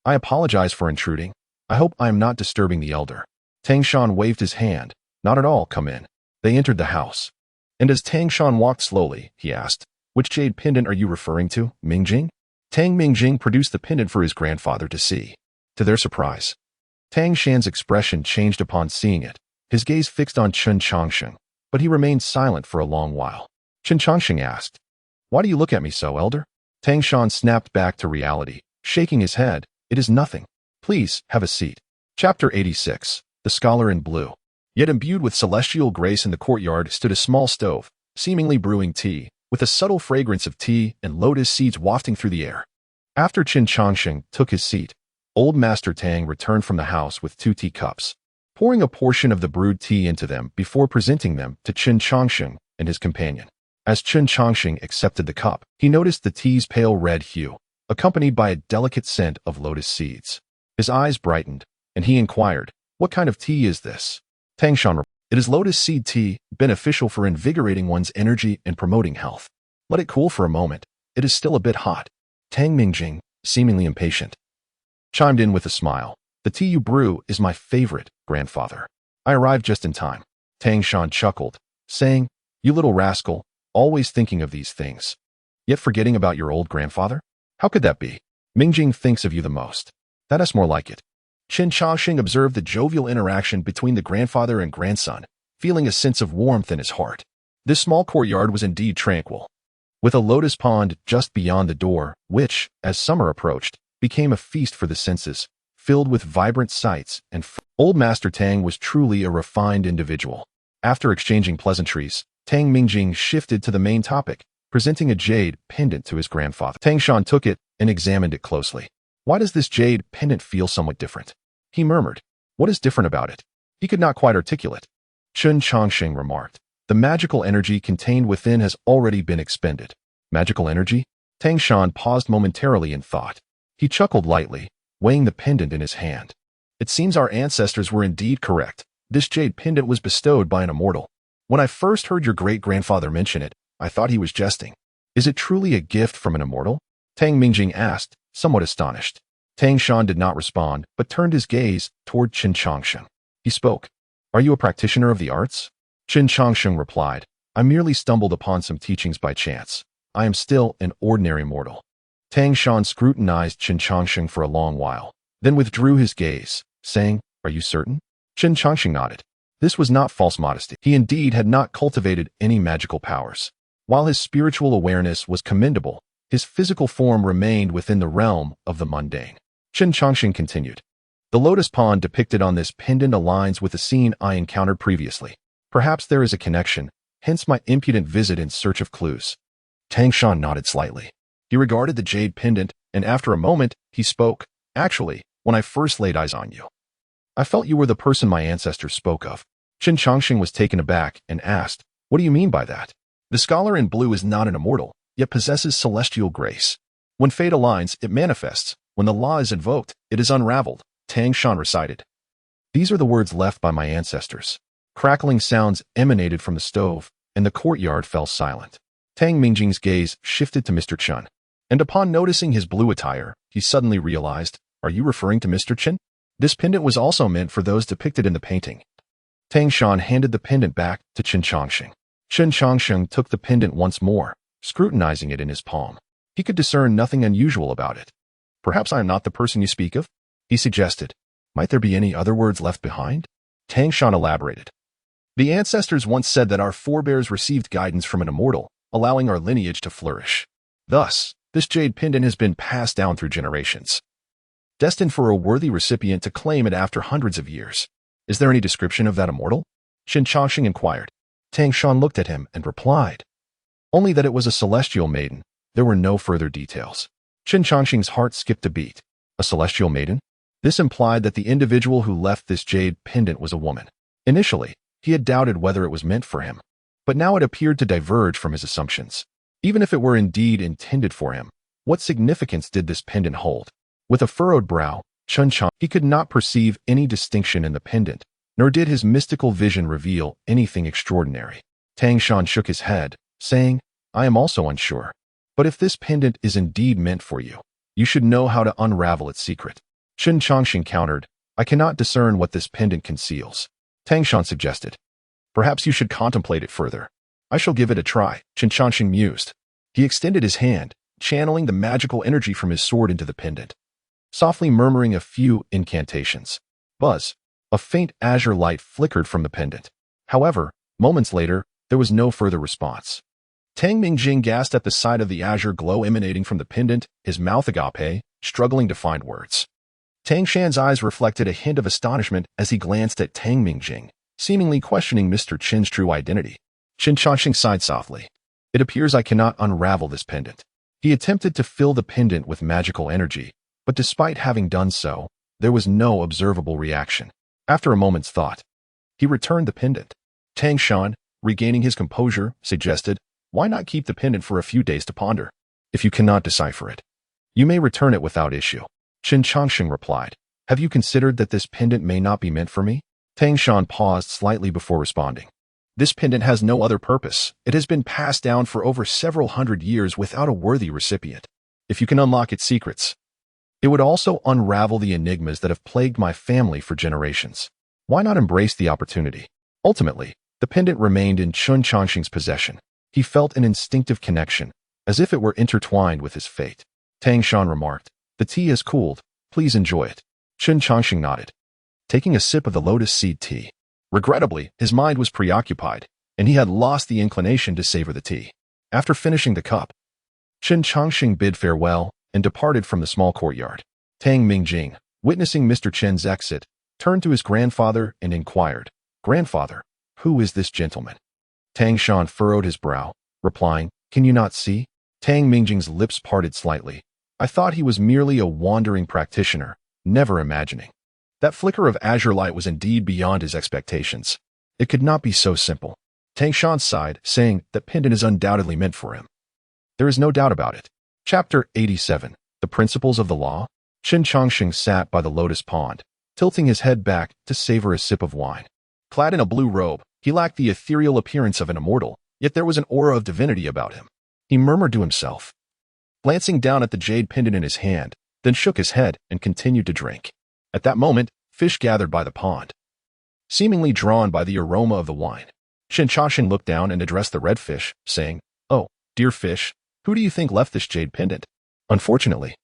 "I apologize for intruding. I hope I am not disturbing the elder." Tang Shan waved his hand. "Not at all, come in." They entered the house. And as Tang Shan walked slowly, he asked, "Which jade pendant are you referring to, Mingjing?" Tang Mingjing produced the pendant for his grandfather to see. To their surprise, Tang Shan's expression changed upon seeing it, his gaze fixed on Chen Changsheng, but he remained silent for a long while. Chen Changsheng asked, "Why do you look at me so, elder?" Tang Shan snapped back to reality, shaking his head. "It is nothing. Please, have a seat." Chapter 86. The Scholar in Blue. Yet imbued with celestial grace in the courtyard stood a small stove, seemingly brewing tea, with a subtle fragrance of tea and lotus seeds wafting through the air. After Chen Changsheng took his seat, old Master Tang returned from the house with 2 teacups, pouring a portion of the brewed tea into them before presenting them to Chen Changsheng and his companion. As Chen Changsheng accepted the cup, he noticed the tea's pale red hue, accompanied by a delicate scent of lotus seeds. His eyes brightened, and he inquired, "What kind of tea is this?" Tangshan, it is lotus seed tea, beneficial for invigorating one's energy and promoting health. Let it cool for a moment. It is still a bit hot. Tang Mingjing, seemingly impatient, chimed in with a smile. The tea you brew is my favorite, grandfather. I arrived just in time. Tangshan chuckled, saying, you little rascal, always thinking of these things, yet forgetting about your old grandfather? How could that be? Mingjing thinks of you the most. That is more like it. Chen Changsheng observed the jovial interaction between the grandfather and grandson, feeling a sense of warmth in his heart. This small courtyard was indeed tranquil, with a lotus pond just beyond the door, which, as summer approached, became a feast for the senses, filled with vibrant sights and Old Master Tang was truly a refined individual. After exchanging pleasantries, Tang Mingjing shifted to the main topic, presenting a jade pendant to his grandfather. Tangshan took it and examined it closely. Why does this jade pendant feel somewhat different? He murmured. What is different about it? He could not quite articulate. Chen Changsheng remarked. The magical energy contained within has already been expended. Magical energy? Tangshan paused momentarily in thought. He chuckled lightly, weighing the pendant in his hand. It seems our ancestors were indeed correct. This jade pendant was bestowed by an immortal. When I first heard your great-grandfather mention it, I thought he was jesting. Is it truly a gift from an immortal? Tang Mingjing asked, somewhat astonished. Tangshan did not respond, but turned his gaze toward Chen Changsheng. He spoke. Are you a practitioner of the arts? Chen Changsheng replied. I merely stumbled upon some teachings by chance. I am still an ordinary mortal. Tangshan scrutinized Chen Changsheng for a long while, then withdrew his gaze, saying, Are you certain? Chen Changsheng nodded. This was not false modesty. He indeed had not cultivated any magical powers. While his spiritual awareness was commendable, his physical form remained within the realm of the mundane. Chen Changsheng continued. The lotus pond depicted on this pendant aligns with a scene I encountered previously. Perhaps there is a connection, hence my impudent visit in search of clues. Tangshan nodded slightly. He regarded the jade pendant, and after a moment, he spoke. Actually, when I first laid eyes on you, I felt you were the person my ancestors spoke of. Chen Changsheng was taken aback and asked, What do you mean by that? The scholar in blue is not an immortal, yet possesses celestial grace. When fate aligns, it manifests. When the law is invoked, it is unraveled. Tangshan recited. These are the words left by my ancestors. Crackling sounds emanated from the stove, and the courtyard fell silent. Tang Mingjing's gaze shifted to Mr. Chen, and upon noticing his blue attire, he suddenly realized, Are you referring to Mr. Chen? This pendant was also meant for those depicted in the painting. Tangshan handed the pendant back to Chen Changsheng. Chen Changsheng took the pendant once more, scrutinizing it in his palm. He could discern nothing unusual about it. Perhaps I am not the person you speak of? He suggested. Might there be any other words left behind? Tangshan elaborated. The ancestors once said that our forebears received guidance from an immortal, allowing our lineage to flourish. Thus, this jade pendant has been passed down through generations, destined for a worthy recipient to claim it after hundreds of years. Is there any description of that immortal? Chen Changsheng inquired. Tangshan looked at him and replied. Only that it was a celestial maiden. There were no further details. Chen Changsheng's heart skipped a beat. A celestial maiden? This implied that the individual who left this jade pendant was a woman. Initially, he had doubted whether it was meant for him, but now it appeared to diverge from his assumptions. Even if it were indeed intended for him, what significance did this pendant hold? With a furrowed brow, Chen Changsheng, he could not perceive any distinction in the pendant, nor did his mystical vision reveal anything extraordinary. Tangshan shook his head, saying, I am also unsure. But if this pendant is indeed meant for you, you should know how to unravel its secret. Chen Changsheng countered, I cannot discern what this pendant conceals. Tangshan suggested. Perhaps you should contemplate it further. I shall give it a try, Chen Changsheng mused. He extended his hand, channeling the magical energy from his sword into the pendant, softly murmuring a few incantations. Buzz. A faint azure light flickered from the pendant. However, moments later, there was no further response. Tang Mingjing gasped at the sight of the azure glow emanating from the pendant, his mouth agape, struggling to find words. Tangshan's eyes reflected a hint of astonishment as he glanced at Tang Mingjing, seemingly questioning Mr. Chen's true identity. Chen Changsheng sighed softly. It appears I cannot unravel this pendant. He attempted to fill the pendant with magical energy, but despite having done so, there was no observable reaction. After a moment's thought, he returned the pendant. Tangshan, regaining his composure, suggested, Why not keep the pendant for a few days to ponder? If you cannot decipher it, you may return it without issue. Chen Changsheng replied, Have you considered that this pendant may not be meant for me? Tang Shan paused slightly before responding. This pendant has no other purpose. It has been passed down for over several hundred years without a worthy recipient. If you can unlock its secrets, it would also unravel the enigmas that have plagued my family for generations. Why not embrace the opportunity? Ultimately, the pendant remained in Chen Changsheng's possession. He felt an instinctive connection, as if it were intertwined with his fate. Tang Shan remarked, "The tea has cooled. Please enjoy it." Chen Changsheng nodded, taking a sip of the lotus seed tea. Regrettably, his mind was preoccupied, and he had lost the inclination to savor the tea. After finishing the cup, Chen Changsheng bid farewell and departed from the small courtyard. Tang Mingjing, witnessing Mr. Chen's exit, turned to his grandfather and inquired, "Grandfather, who is this gentleman?" Tang Shan furrowed his brow, replying, "Can you not see?" Tang Mingjing's lips parted slightly. "I thought he was merely a wandering practitioner, never imagining." That flicker of azure light was indeed beyond his expectations. It could not be so simple. Tang Shan sighed, saying that pendant is undoubtedly meant for him. There is no doubt about it. Chapter 87. The Principles of the Law. Chen Changsheng sat by the lotus pond, tilting his head back to savor a sip of wine. Clad in a blue robe, he lacked the ethereal appearance of an immortal, yet there was an aura of divinity about him. He murmured to himself, glancing down at the jade pendant in his hand, then shook his head and continued to drink. At that moment, fish gathered by the pond, seemingly drawn by the aroma of the wine. Chen Changsheng looked down and addressed the red fish, saying, "Oh, dear fish, who do you think left this jade pendant?" Unfortunately,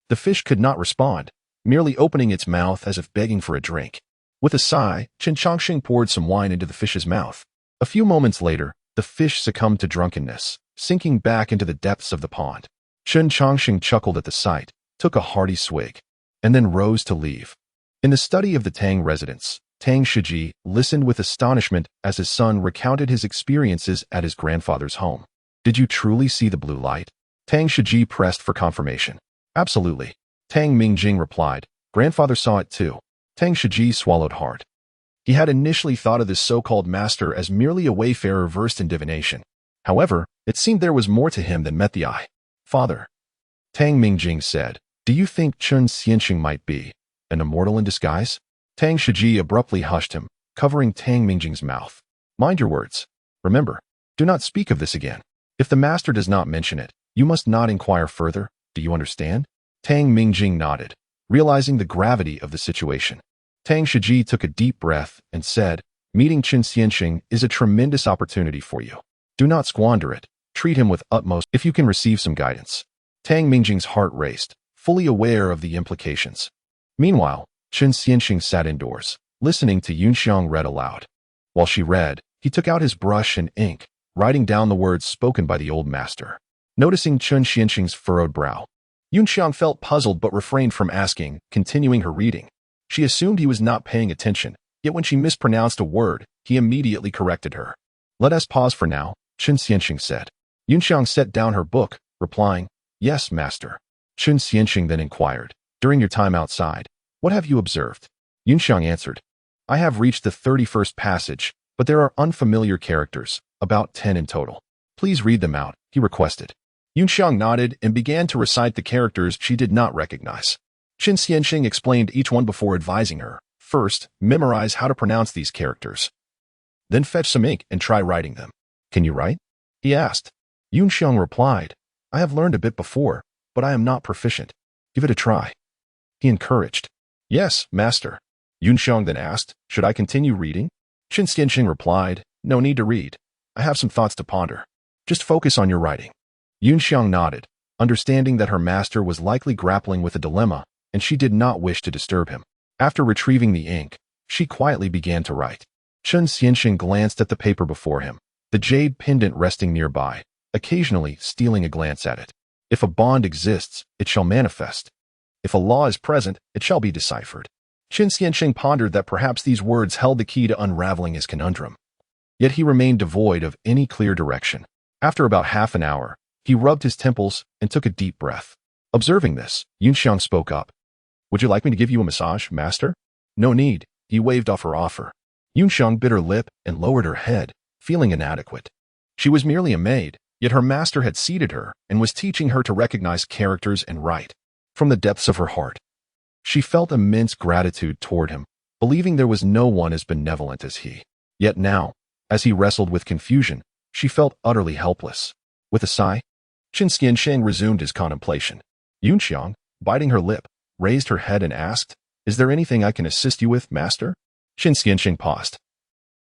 the fish could not respond, merely opening its mouth as if begging for a drink. With a sigh, Chen Changsheng poured some wine into the fish's mouth. A few moments later, the fish succumbed to drunkenness, sinking back into the depths of the pond. Chen Changsheng chuckled at the sight, took a hearty swig, and then rose to leave. In the study of the Tang residence, Tang Shiji listened with astonishment as his son recounted his experiences at his grandfather's home. "Did you truly see the blue light?" Tang Shiji pressed for confirmation. "Absolutely." Tang Mingjing replied. "Grandfather saw it too." Tang Shiji swallowed hard. He had initially thought of this so-called master as merely a wayfarer versed in divination. However, it seemed there was more to him than met the eye. "Father," Tang Mingjing said, "do you think Chen Changsheng might be an immortal in disguise?" Tang Shiji abruptly hushed him, covering Tang Mingjing's mouth. "Mind your words. Remember, do not speak of this again. If the master does not mention it, you must not inquire further. Do you understand?" Tang Mingjing nodded, realizing the gravity of the situation. Tang Shiji took a deep breath and said, "Meeting Chen Changsheng is a tremendous opportunity for you. Do not squander it. Treat him with utmost if you can receive some guidance." Tang Mingjing's heart raced, fully aware of the implications. Meanwhile, Chen Changsheng sat indoors, listening to Yunxiang read aloud. While she read, he took out his brush and ink, writing down the words spoken by the old master. Noticing Chen Changsheng's furrowed brow, Yunxiang felt puzzled but refrained from asking, continuing her reading. She assumed he was not paying attention, yet when she mispronounced a word, he immediately corrected her. "Let us pause for now," Chen Changsheng said. Yunxiang set down her book, replying, "Yes, master." Chen Changsheng then inquired, "During your time outside, what have you observed?" Yunxiang answered, "I have reached the 31st passage, but there are unfamiliar characters, about 10 in total. Please read them out," he requested. Yunxiang nodded and began to recite the characters she did not recognize. Chen Changsheng explained each one before advising her. "First, memorize how to pronounce these characters. Then fetch some ink and try writing them." "Can you write?" he asked. Yunxiang replied, "I have learned a bit before, but I am not proficient. Give it a try," he encouraged. "Yes, master." Yunxiang then asked, "Should I continue reading?" Chen Changsheng replied, "No need to read. I have some thoughts to ponder. Just focus on your writing." Yunxiang nodded, understanding that her master was likely grappling with a dilemma, and she did not wish to disturb him. After retrieving the ink, she quietly began to write. Chen Changsheng glanced at the paper before him, the jade pendant resting nearby, occasionally stealing a glance at it. "If a bond exists, it shall manifest. If a law is present, it shall be deciphered." Chen Changsheng pondered that perhaps these words held the key to unraveling his conundrum. Yet he remained devoid of any clear direction. After about half an hour, he rubbed his temples and took a deep breath. Observing this, Yunxiang spoke up. "Would you like me to give you a massage, master?" "No need," he waved off her offer. Yunxiang bit her lip and lowered her head, feeling inadequate. She was merely a maid, yet her master had seated her and was teaching her to recognize characters and write. From the depths of her heart, she felt immense gratitude toward him, believing there was no one as benevolent as he. Yet now, as he wrestled with confusion, she felt utterly helpless. With a sigh, Chen Changsheng resumed his contemplation. Yunxiang, biting her lip, raised her head and asked, "Is there anything I can assist you with, master?" Chen Changsheng paused,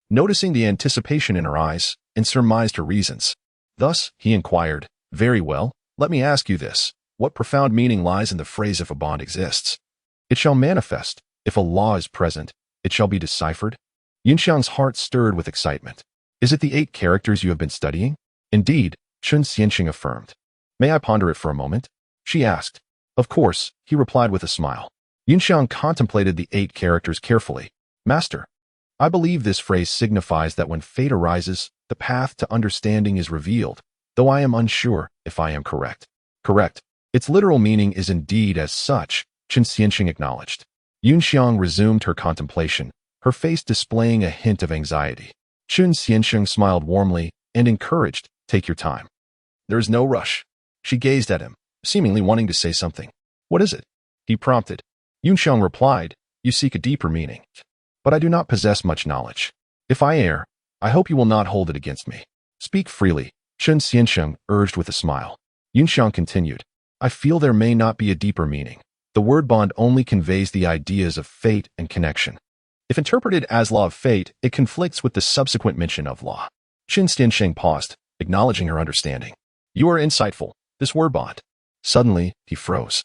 noticing the anticipation in her eyes, and surmised her reasons. Thus, he inquired, "Very well, let me ask you this. What profound meaning lies in the phrase 'if a bond exists, it shall manifest'? If a law is present, it shall be deciphered?" Yunxiang's heart stirred with excitement. "Is it the 8 characters you have been studying?" "Indeed," Chen Changsheng affirmed. "May I ponder it for a moment?" she asked. "Of course," he replied with a smile. Yunxiang contemplated the 8 characters carefully. "Master, I believe this phrase signifies that when fate arises, the path to understanding is revealed, though I am unsure if I am correct." "Correct. Its literal meaning is indeed as such," Chen Changsheng acknowledged. Yunxiang resumed her contemplation, her face displaying a hint of anxiety. Chen Changsheng smiled warmly and encouraged, "Take your time. There is no rush." She gazed at him, seemingly wanting to say something. "What is it?" he prompted. Yunxiang replied, "You seek a deeper meaning, but I do not possess much knowledge. If I err, I hope you will not hold it against me. Speak freely," Chen Changsheng urged with a smile. Yunxiang continued, "I feel there may not be a deeper meaning. The word bond only conveys the ideas of fate and connection. If interpreted as law of fate, it conflicts with the subsequent mention of law." Chen Changsheng paused, acknowledging her understanding. "You are insightful. This word bond." Suddenly, he froze,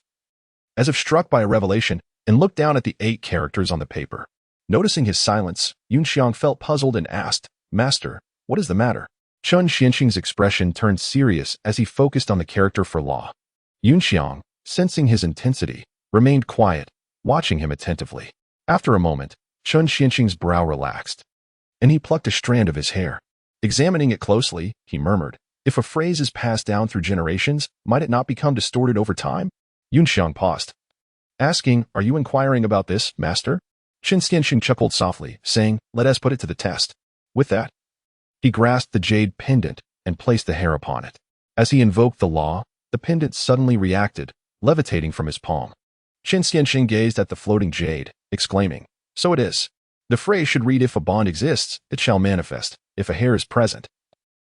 as if struck by a revelation, and looked down at the 8 characters on the paper. Noticing his silence, Yunxiang felt puzzled and asked, "Master, what is the matter?" Chen Changsheng's expression turned serious as he focused on the character for law. Yunxiang, sensing his intensity, remained quiet, watching him attentively. After a moment, Chen Changsheng's brow relaxed, and he plucked a strand of his hair. Examining it closely, he murmured, "If a phrase is passed down through generations, might it not become distorted over time?" Yunxiang paused, asking, "Are you inquiring about this, master?" Chen Changsheng chuckled softly, saying, "Let us put it to the test." With that, he grasped the jade pendant and placed the hair upon it. As he invoked the law, the pendant suddenly reacted, levitating from his palm. Chen Changsheng gazed at the floating jade, exclaiming, "So it is. The phrase should read, 'If a bond exists, it shall manifest. If a hair is present,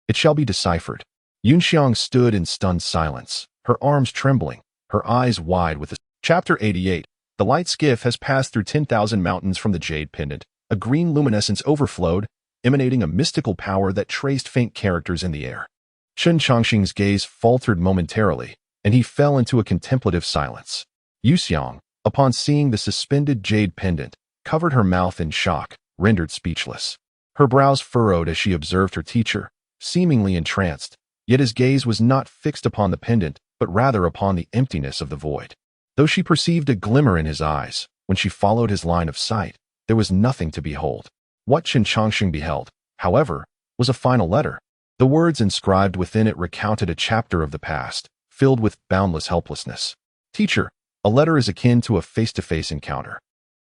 it shall be deciphered.'" Yunxiang stood in stunned silence, her arms trembling, her eyes wide with a... Chapter 88. The light skiff has passed through 10,000 mountains from the jade pendant. A green luminescence overflowed, emanating a mystical power that traced faint characters in the air. Chen Changsheng's gaze faltered momentarily, and he fell into a contemplative silence. Yunxiang, upon seeing the suspended jade pendant, covered her mouth in shock, rendered speechless. Her brows furrowed as she observed her teacher, seemingly entranced, yet his gaze was not fixed upon the pendant, but rather upon the emptiness of the void. Though she perceived a glimmer in his eyes, when she followed his line of sight, there was nothing to behold. What Chen Changsheng beheld, however, was a final letter. The words inscribed within it recounted a chapter of the past, filled with boundless helplessness. "Teacher, a letter is akin to a face-to-face encounter.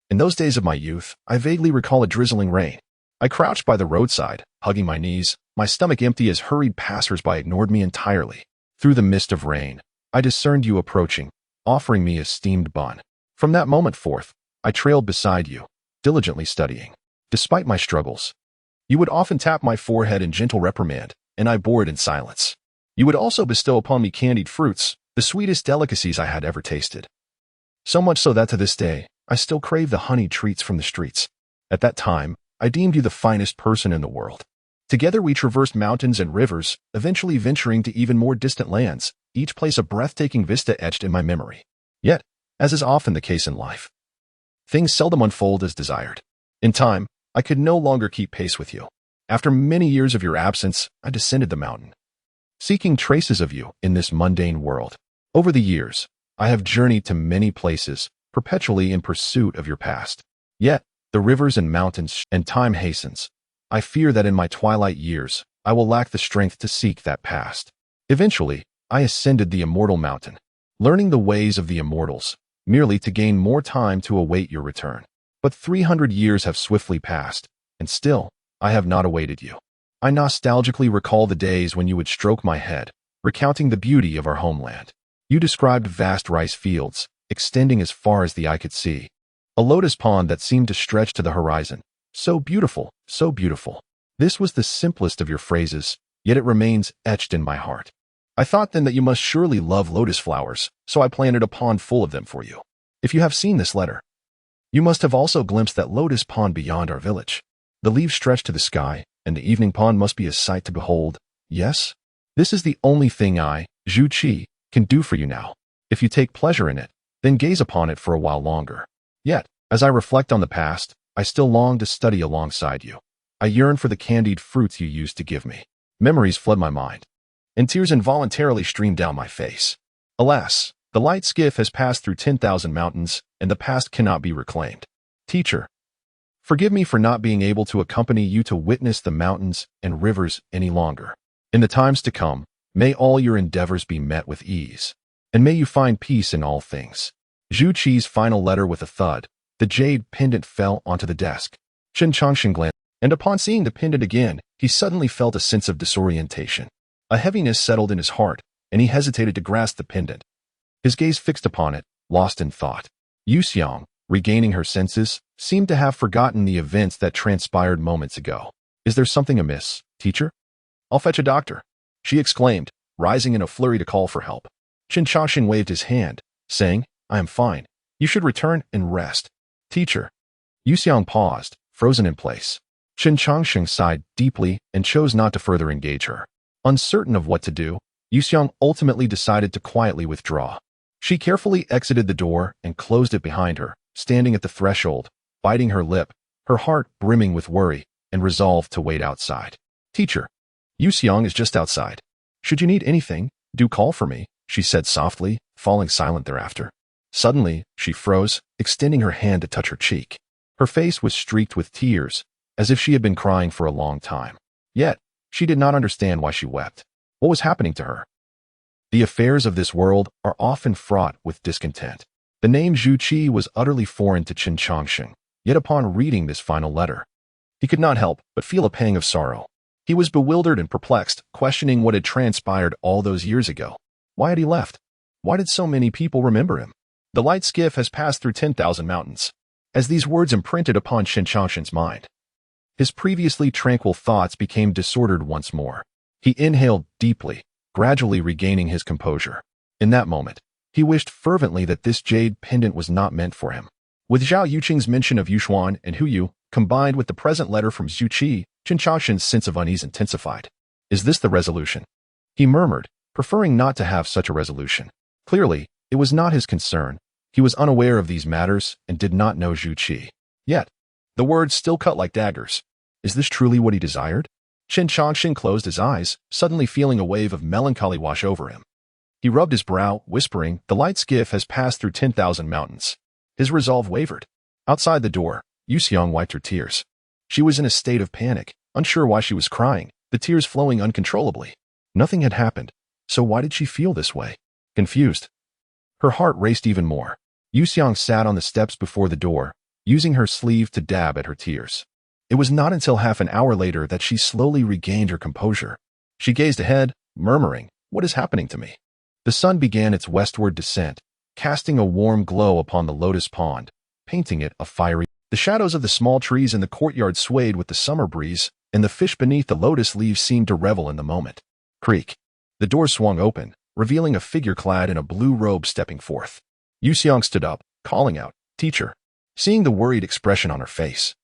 In those days of my youth, I vaguely recall a drizzling rain. I crouched by the roadside, hugging my knees, my stomach empty as hurried passers-by ignored me entirely. Through the mist of rain, I discerned you approaching, offering me a steamed bun. From that moment forth, I trailed beside you, diligently studying. Despite my struggles, you would often tap my forehead in gentle reprimand, and I bore it in silence. You would also bestow upon me candied fruits, the sweetest delicacies I had ever tasted. So much so that to this day, I still crave the honeyed treats from the streets. At that time, I deemed you the finest person in the world. Together we traversed mountains and rivers, eventually venturing to even more distant lands, each place a breathtaking vista etched in my memory. Yet, as is often the case in life, things seldom unfold as desired. In time, I could no longer keep pace with you. After many years of your absence, I descended the mountain, seeking traces of you in this mundane world. Over the years, I have journeyed to many places, perpetually in pursuit of your past. Yet, the rivers and mountains and time hastens. I fear that in my twilight years, I will lack the strength to seek that past. Eventually, I ascended the immortal mountain, learning the ways of the immortals, merely to gain more time to await your return. But 300 years have swiftly passed, and still, I have not awaited you. I nostalgically recall the days when you would stroke my head, recounting the beauty of our homeland. You described vast rice fields, extending as far as the eye could see, A lotus pond that seemed to stretch to the horizon. So beautiful, so beautiful. This was the simplest of your phrases, yet it remains etched in my heart. I thought then that you must surely love lotus flowers, so I planted a pond full of them for you. If you have seen this letter, you must have also glimpsed that lotus pond beyond our village. The leaves stretch to the sky, and the evening pond must be a sight to behold. Yes? This is the only thing I, Zhu Qi, can do for you now. If you take pleasure in it, then gaze upon it for a while longer. Yet, as I reflect on the past, I still long to study alongside you. I yearn for the candied fruits you used to give me. Memories flood my mind, and tears involuntarily stream down my face. Alas, the light skiff has passed through 10,000 mountains, and the past cannot be reclaimed. Teacher, forgive me for not being able to accompany you to witness the mountains and rivers any longer. In the times to come, may all your endeavors be met with ease, and may you find peace in all things. Zhu Qi's final letter with a thud, the jade pendant fell onto the desk. Chen Changsheng glanced, and upon seeing the pendant again, he suddenly felt a sense of disorientation. A heaviness settled in his heart, and he hesitated to grasp the pendant. His gaze fixed upon it, lost in thought. Yu Xiang, regaining her senses, seemed to have forgotten the events that transpired moments ago. Is there something amiss, teacher? I'll fetch a doctor, she exclaimed, rising in a flurry to call for help. Chen Changsheng waved his hand, saying, I am fine. You should return and rest. Teacher. Yu Xiang paused, frozen in place. Chen Changsheng sighed deeply and chose not to further engage her. Uncertain of what to do, Yu Xiang ultimately decided to quietly withdraw. She carefully exited the door and closed it behind her, standing at the threshold, biting her lip, her heart brimming with worry, and resolved to wait outside. Teacher, Yu Xiang is just outside. Should you need anything, do call for me, she said softly, falling silent thereafter. Suddenly, she froze, extending her hand to touch her cheek. Her face was streaked with tears, as if she had been crying for a long time. Yet, she did not understand why she wept. What was happening to her? The affairs of this world are often fraught with discontent. The name Zhu Qi was utterly foreign to Chen Changsheng, yet upon reading this final letter, he could not help but feel a pang of sorrow. He was bewildered and perplexed, questioning what had transpired all those years ago. Why had he left? Why did so many people remember him? The light skiff has passed through 10,000 mountains. As these words imprinted upon Chen Changsheng's mind, his previously tranquil thoughts became disordered once more. He inhaled deeply, gradually regaining his composure. In that moment, he wished fervently that this jade pendant was not meant for him. With Zhao Yuqing's mention of Yushuan and Huyu, combined with the present letter from Zhu Qi, Chen Changsheng's sense of unease intensified. Is this the resolution? He murmured, preferring not to have such a resolution. Clearly, it was not his concern. He was unaware of these matters and did not know Zhu Qi. Yet, the words still cut like daggers. Is this truly what he desired? Chen Changsheng closed his eyes, suddenly feeling a wave of melancholy wash over him. He rubbed his brow, whispering, the light skiff has passed through 10,000 mountains. His resolve wavered. Outside the door, Yu Xiang wiped her tears. She was in a state of panic, unsure why she was crying, the tears flowing uncontrollably. Nothing had happened, so why did she feel this way? Confused. Her heart raced even more. Yu Xiang sat on the steps before the door, using her sleeve to dab at her tears. It was not until half an hour later that she slowly regained her composure. She gazed ahead, murmuring, what is happening to me? The sun began its westward descent, casting a warm glow upon the lotus pond, painting it a fiery. The shadows of the small trees in the courtyard swayed with the summer breeze, and the fish beneath the lotus leaves seemed to revel in the moment. Creak. The door swung open, revealing a figure clad in a blue robe stepping forth. Yu Xiang stood up, calling out, Teacher. Seeing the worried expression on her face,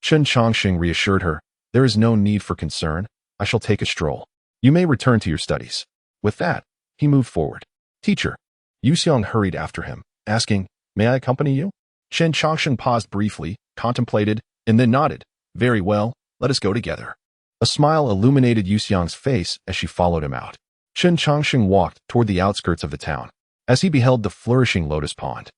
Chen Changsheng reassured her, there is no need for concern. I shall take a stroll. You may return to your studies. With that, he moved forward. Teacher. Yu Xiang hurried after him, asking, may I accompany you? Chen Changsheng paused briefly, contemplated, and then nodded. Very well, let us go together. A smile illuminated Yu Xiang's face as she followed him out. Chen Changsheng walked toward the outskirts of the town. As he beheld the flourishing lotus pond,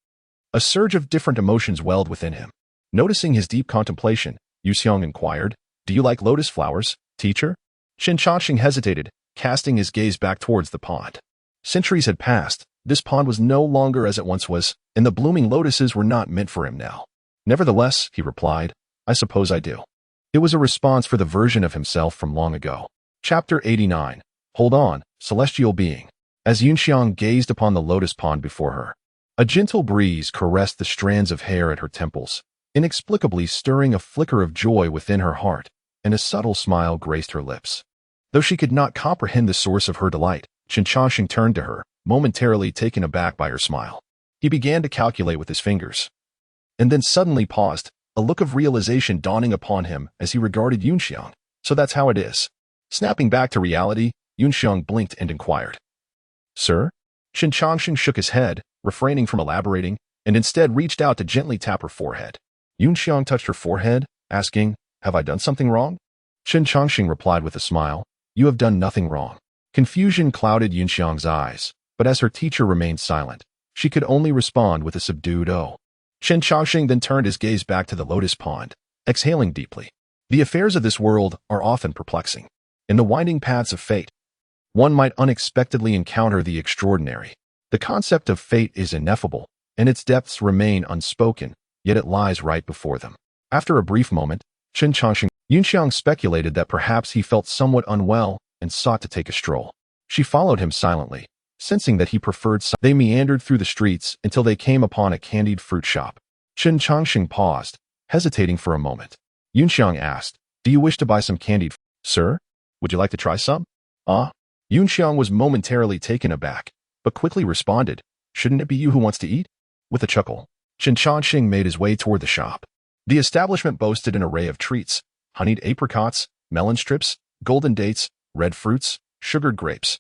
a surge of different emotions welled within him. Noticing his deep contemplation, Yu Xiang inquired, do you like lotus flowers, teacher? Chen Changsheng hesitated, casting his gaze back towards the pond. Centuries had passed. This pond was no longer as it once was, and the blooming lotuses were not meant for him now. Nevertheless, he replied, I suppose I do. It was a response for the version of himself from long ago. Chapter 89. Hold on, celestial being. As Yunxiang gazed upon the lotus pond before her, A gentle breeze caressed the strands of hair at her temples, inexplicably stirring a flicker of joy within her heart, and a subtle smile graced her lips. Though she could not comprehend the source of her delight, Chen Changsheng turned to her, momentarily taken aback by her smile. He began to calculate with his fingers, and then suddenly paused, a look of realization dawning upon him as he regarded Yunxiang. So that's how it is. Snapping back to reality, Yunxiang blinked and inquired. Sir? Chen Changsheng shook his head, refraining from elaborating, and instead reached out to gently tap her forehead. Yunxiang touched her forehead, asking, Have I done something wrong? Chen Changsheng replied with a smile, You have done nothing wrong. Confusion clouded Yunxiang's eyes, but as her teacher remained silent, she could only respond with a subdued "oh." Chen Changsheng then turned his gaze back to the lotus pond, exhaling deeply. The affairs of this world are often perplexing. In the winding paths of fate, one might unexpectedly encounter the extraordinary. The concept of fate is ineffable, and its depths remain unspoken, yet it lies right before them. After a brief moment, Chen Changsheng, Yunxiang speculated that perhaps he felt somewhat unwell and sought to take a stroll. She followed him silently, sensing that he preferred silence. They meandered through the streets until they came upon a candied fruit shop. Chen Changsheng paused, hesitating for a moment. Yunxiang asked, Do you wish to buy some candied fruit? Sir? Would you like to try some? Yunxiang was momentarily taken aback, but quickly responded, Shouldn't it be you who wants to eat? With a chuckle, Chen Changsheng made his way toward the shop. The establishment boasted an array of treats, honeyed apricots, melon strips, golden dates, red fruits, sugared grapes,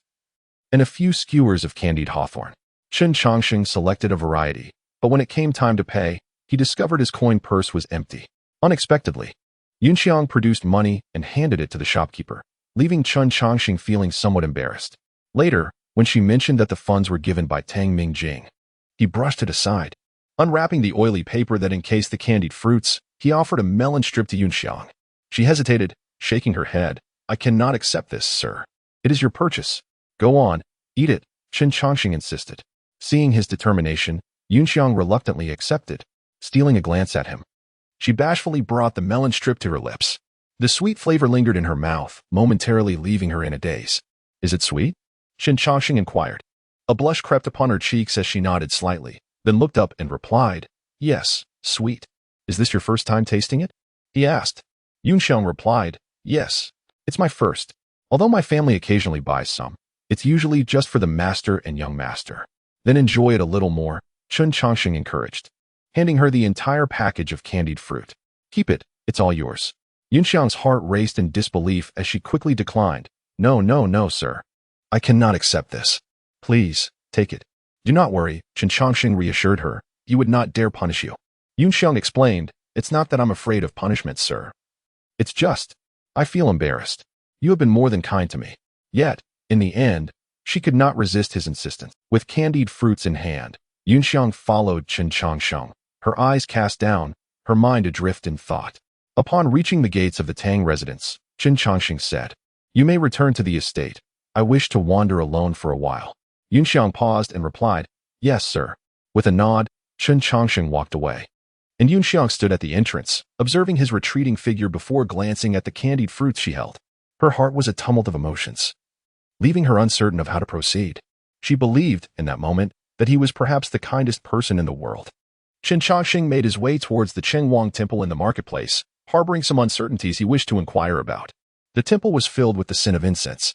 and a few skewers of candied hawthorn. Chen Changsheng selected a variety, but when it came time to pay, he discovered his coin purse was empty. Unexpectedly, Yunxiang produced money and handed it to the shopkeeper, leaving Chen Changsheng feeling somewhat embarrassed. Later, when she mentioned that the funds were given by Tang Mingjing, he brushed it aside. Unwrapping the oily paper that encased the candied fruits, he offered a melon strip to Yunxiang. She hesitated, shaking her head. I cannot accept this, sir. It is your purchase. Go on, eat it, Chen Changsheng insisted. Seeing his determination, Yunxiang reluctantly accepted, stealing a glance at him. She bashfully brought the melon strip to her lips. The sweet flavor lingered in her mouth, momentarily leaving her in a daze. Is it sweet? Chen Changsheng inquired. A blush crept upon her cheeks as she nodded slightly, then looked up and replied, Yes, sweet. Is this your first time tasting it? He asked. Yunxiang replied, Yes, it's my first. Although my family occasionally buys some, it's usually just for the master and young master. Then enjoy it a little more, Chen Changsheng encouraged, handing her the entire package of candied fruit. Keep it, it's all yours. Yunxiang's heart raced in disbelief as she quickly declined. No, sir. I cannot accept this. Please, take it. Do not worry, Chen Changsheng reassured her. He would not dare punish you. Yunxiang explained, It's not that I'm afraid of punishment, sir. It's just, I feel embarrassed. You have been more than kind to me. Yet, in the end, she could not resist his insistence. With candied fruits in hand, Yunxiang followed Chen Changsheng, her eyes cast down, her mind adrift in thought. Upon reaching the gates of the Tang residence, Chen Changsheng said, You may return to the estate. I wish to wander alone for a while. Yunxiang paused and replied, Yes, sir. With a nod, Chen Changsheng walked away. And Yunxiang stood at the entrance, observing his retreating figure before glancing at the candied fruits she held. Her heart was a tumult of emotions, leaving her uncertain of how to proceed. She believed, in that moment, that he was perhaps the kindest person in the world. Chen Changsheng made his way towards the Chengwang temple in the marketplace, harboring some uncertainties he wished to inquire about. The temple was filled with the scent of incense,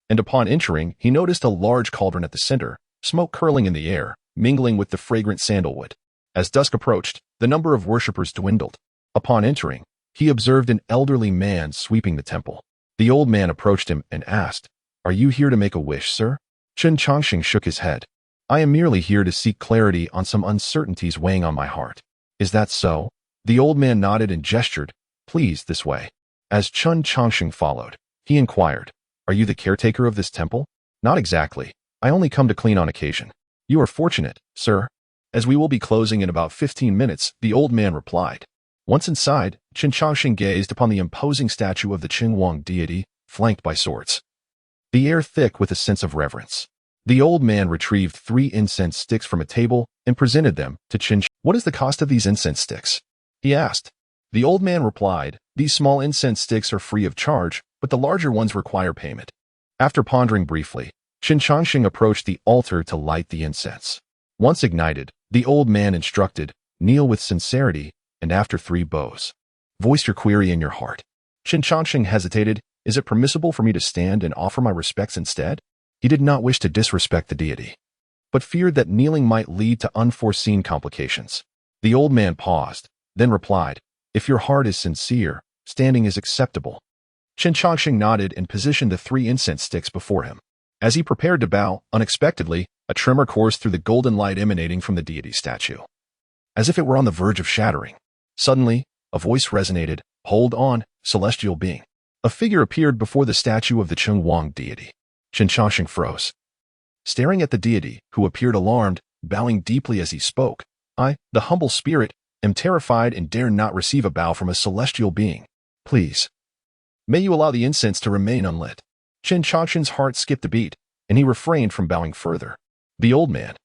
and upon entering, he noticed a large cauldron at the center, smoke curling in the air, mingling with the fragrant sandalwood. As dusk approached, the number of worshippers dwindled. Upon entering, he observed an elderly man sweeping the temple. The old man approached him and asked, Are you here to make a wish, sir? Chen Changsheng shook his head. I am merely here to seek clarity on some uncertainties weighing on my heart. Is that so? The old man nodded and gestured, Please, this way. As Chen Changsheng followed, he inquired, Are you the caretaker of this temple? Not exactly. I only come to clean on occasion. You are fortunate, sir. As we will be closing in about 15 minutes, the old man replied. Once inside, Chen Changsheng gazed upon the imposing statue of the Chengwang deity, flanked by swords, the air thick with a sense of reverence. The old man retrieved 3 incense sticks from a table and presented them to Chen. What is the cost of these incense sticks? He asked. The old man replied, These small incense sticks are free of charge, but the larger ones require payment. After pondering briefly, Chen Changsheng approached the altar to light the incense. Once ignited, the old man instructed, kneel with sincerity, and after 3 bows, voice your query in your heart. Chen Changsheng hesitated. Is it permissible for me to stand and offer my respects instead? He did not wish to disrespect the deity, but feared that kneeling might lead to unforeseen complications. The old man paused, then replied, if your heart is sincere, standing is acceptable. Chen Changsheng nodded and positioned the 3 incense sticks before him. As he prepared to bow, unexpectedly, a tremor coursed through the golden light emanating from the deity statue, as if it were on the verge of shattering. Suddenly, a voice resonated, hold on, celestial being. A figure appeared before the statue of the Chengwang deity. Chen Changsheng froze, staring at the deity, who appeared alarmed, bowing deeply as he spoke. I, the humble spirit, am terrified and dare not receive a bow from a celestial being. Please, may you allow the incense to remain unlit. Chen Changsheng's heart skipped a beat, and he refrained from bowing further. The old man,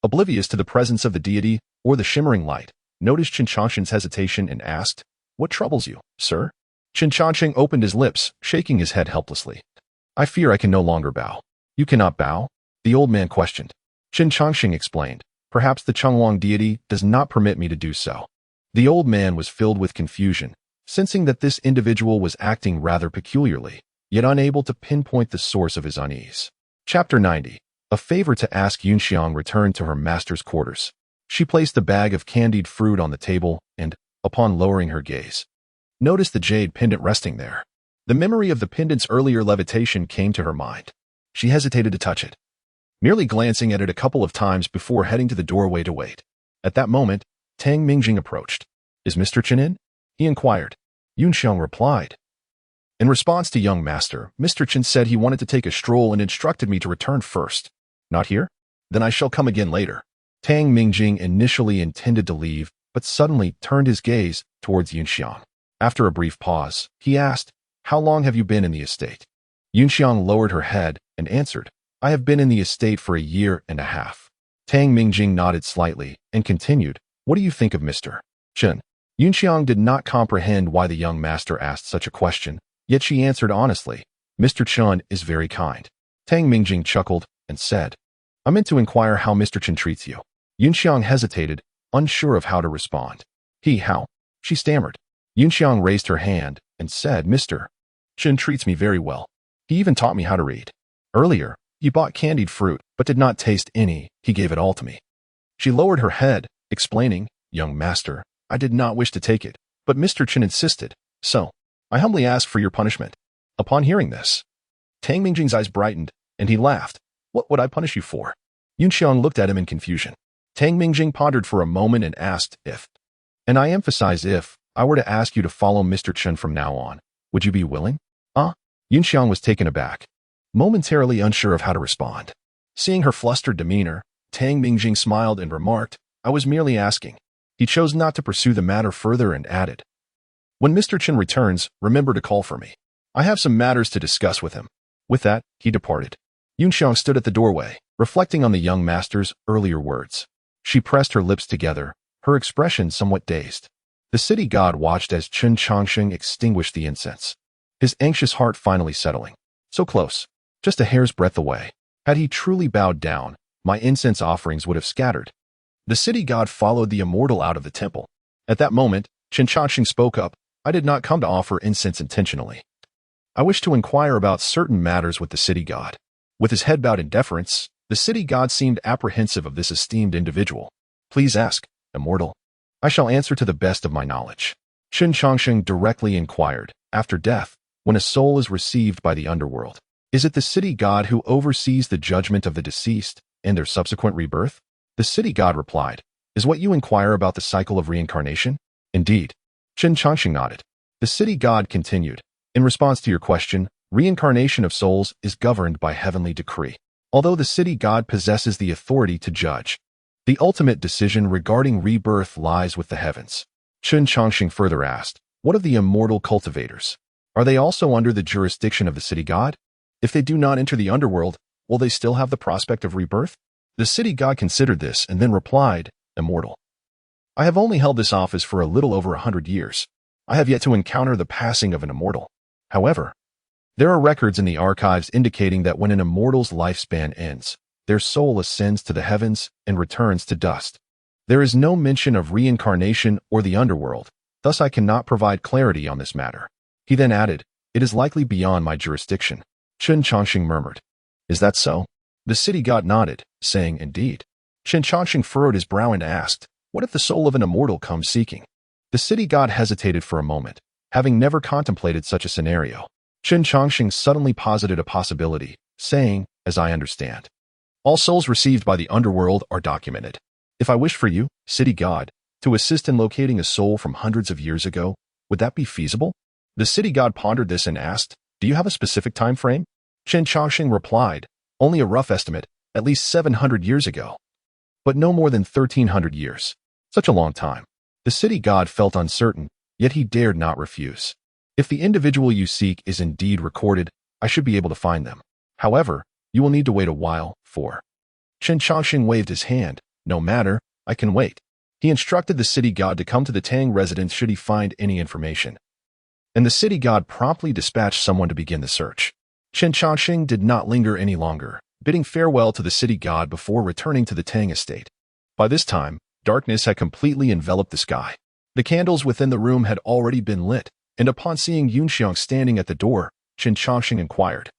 oblivious to the presence of the deity or the shimmering light, noticed Chen Changsheng's hesitation and asked, what troubles you, sir? Chen Changsheng opened his lips, shaking his head helplessly. I fear I can no longer bow. You cannot bow? The old man questioned. Chen Changsheng explained, perhaps the Chengwang deity does not permit me to do so. The old man was filled with confusion, sensing that this individual was acting rather peculiarly, yet unable to pinpoint the source of his unease. Chapter 90. A favor to ask. Yunxiang returned to her master's quarters. She placed the bag of candied fruit on the table and, upon lowering her gaze, noticed the jade pendant resting there. The memory of the pendant's earlier levitation came to her mind. She hesitated to touch it, merely glancing at it a couple of times before heading to the doorway to wait. At that moment, Tang Mingjing approached. Is Mr. Chen in? He inquired. Yunxiang replied. In response to young master, Mr. Chen said he wanted to take a stroll and instructed me to return first. Not here? Then I shall come again later. Tang Mingjing initially intended to leave, but suddenly turned his gaze towards Yunxiang. After a brief pause, he asked, how long have you been in the estate? Yunxiang lowered her head and answered, I have been in the estate for 1.5 years. Tang Mingjing nodded slightly and continued, what do you think of Mr. Chen? Yunxiang did not comprehend why the young master asked such a question, yet she answered honestly, Mr. Chen is very kind. Tang Mingjing chuckled and said, I meant to inquire how Mr. Chen treats you. Yunxiang hesitated, unsure of how to respond. How? She stammered. Yunxiang raised her hand and said, Mr. Chen treats me very well. He even taught me how to read. Earlier, he bought candied fruit, but did not taste any. He gave it all to me. She lowered her head, explaining, young master, I did not wish to take it, but Mr. Chen insisted, so I humbly ask for your punishment. Upon hearing this, Tang Mingjing's eyes brightened, and he laughed. What would I punish you for? Yunxiang looked at him in confusion. Tang Mingjing pondered for a moment and asked if, and I emphasize if, I were to ask you to follow Mr. Chen from now on, would you be willing? Yunxiang was taken aback, momentarily unsure of how to respond. Seeing her flustered demeanor, Tang Mingjing smiled and remarked, I was merely asking. He chose not to pursue the matter further and added, when Mr. Chen returns, remember to call for me. I have some matters to discuss with him. With that, he departed. Yunxiang stood at the doorway, reflecting on the young master's earlier words. She pressed her lips together, her expression somewhat dazed. The city god watched as Chen Changsheng extinguished the incense, his anxious heart finally settling. So close, just a hair's breadth away. Had he truly bowed down, my incense offerings would have scattered. The city god followed the immortal out of the temple. At that moment, Chen Changsheng spoke up, I did not come to offer incense intentionally. I wish to inquire about certain matters with the city god. With his head bowed in deference, the city god seemed apprehensive of this esteemed individual. Please ask, immortal. I shall answer to the best of my knowledge. Chen Changsheng directly inquired, after death, when a soul is received by the underworld, is it the city god who oversees the judgment of the deceased and their subsequent rebirth? The city god replied, is what you inquire about the cycle of reincarnation? Indeed. Chen Changsheng nodded. The city god continued, in response to your question, reincarnation of souls is governed by heavenly decree. Although the city god possesses the authority to judge, the ultimate decision regarding rebirth lies with the heavens. Chen Changsheng further asked, what of the immortal cultivators? Are they also under the jurisdiction of the city god? If they do not enter the underworld, will they still have the prospect of rebirth? The city god considered this and then replied, immortal. I have only held this office for a little over 100 years. I have yet to encounter the passing of an immortal. However, there are records in the archives indicating that when an immortal's lifespan ends, their soul ascends to the heavens and returns to dust. There is no mention of reincarnation or the underworld, thus I cannot provide clarity on this matter." He then added, "It is likely beyond my jurisdiction." Chen Changsheng murmured, "Is that so?" The city god nodded, saying, "Indeed." Chen Changsheng furrowed his brow and asked, "What if the soul of an immortal comes seeking?" The city god hesitated for a moment, having never contemplated such a scenario. Chen Changsheng suddenly posited a possibility, saying, "As I understand, all souls received by the underworld are documented. If I wish for you, city god, to assist in locating a soul from hundreds of years ago, would that be feasible?" The city god pondered this and asked, "Do you have a specific time frame?" Chen Changsheng replied, "Only a rough estimate, at least 700 years ago. But no more than 1300 years. Such a long time." The city god felt uncertain, yet he dared not refuse. "If the individual you seek is indeed recorded, I should be able to find them. However, you will need to wait a while, for—" Chen Changsheng waved his hand. "No matter, I can wait." He instructed the city god to come to the Tang residence should he find any information. And the city god promptly dispatched someone to begin the search. Chen Changsheng did not linger any longer, bidding farewell to the city god before returning to the Tang estate. By this time, darkness had completely enveloped the sky. The candles within the room had already been lit, and upon seeing Yunxiang standing at the door, Chen Changsheng inquired,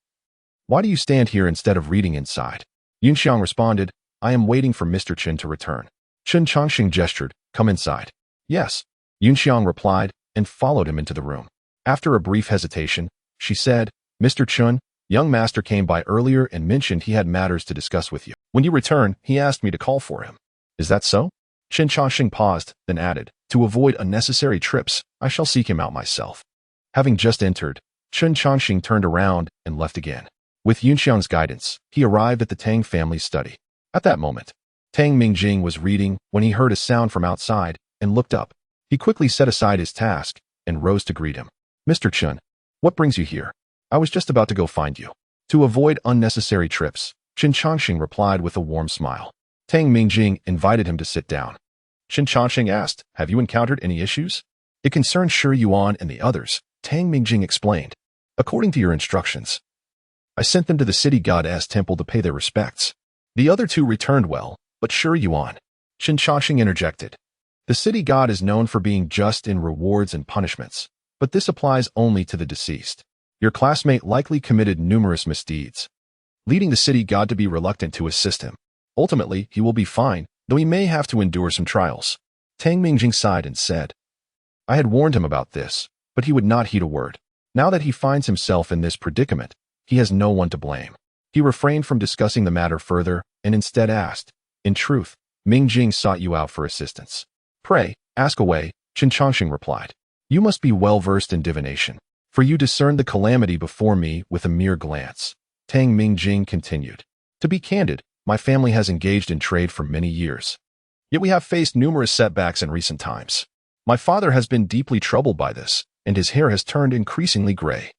"Why do you stand here instead of reading inside?" Yunxiang responded, "I am waiting for Mr. Chen to return." Chen Changsheng gestured, "Come inside." "Yes." Yunxiang replied, and followed him into the room. After a brief hesitation, she said, "Mr. Chen, young master came by earlier and mentioned he had matters to discuss with you. When you return, he asked me to call for him. Is that so?" Chen Changsheng paused, then added, "To avoid unnecessary trips, I shall seek him out myself." Having just entered, Chen Changsheng turned around and left again. With Yunxiang's guidance, he arrived at the Tang family's study. At that moment, Tang Mingjing was reading when he heard a sound from outside and looked up. He quickly set aside his task and rose to greet him. "Mr. Chen, what brings you here?" "I was just about to go find you." To avoid unnecessary trips, Chen Changsheng replied with a warm smile. Tang Mingjing invited him to sit down. Chen Changsheng asked, "Have you encountered any issues?" "It concerns Shi Yuan and the others," Tang Mingjing explained. "According to your instructions, I sent them to the city goddess temple to pay their respects. The other two returned well, but Shi Yuan—" Chen Changsheng interjected. "The city god is known for being just in rewards and punishments, but this applies only to the deceased. Your classmate likely committed numerous misdeeds, leading the city god to be reluctant to assist him. Ultimately, he will be fine, though he may have to endure some trials." Tang Mingjing sighed and said, "I had warned him about this, but he would not heed a word. Now that he finds himself in this predicament, he has no one to blame." He refrained from discussing the matter further and instead asked, "In truth, Mingjing sought you out for assistance." "Pray, ask away," Chen Changsheng replied. "You must be well versed in divination, for you discerned the calamity before me with a mere glance." Tang Mingjing continued, "To be candid, my family has engaged in trade for many years. Yet we have faced numerous setbacks in recent times. My father has been deeply troubled by this, and his hair has turned increasingly gray.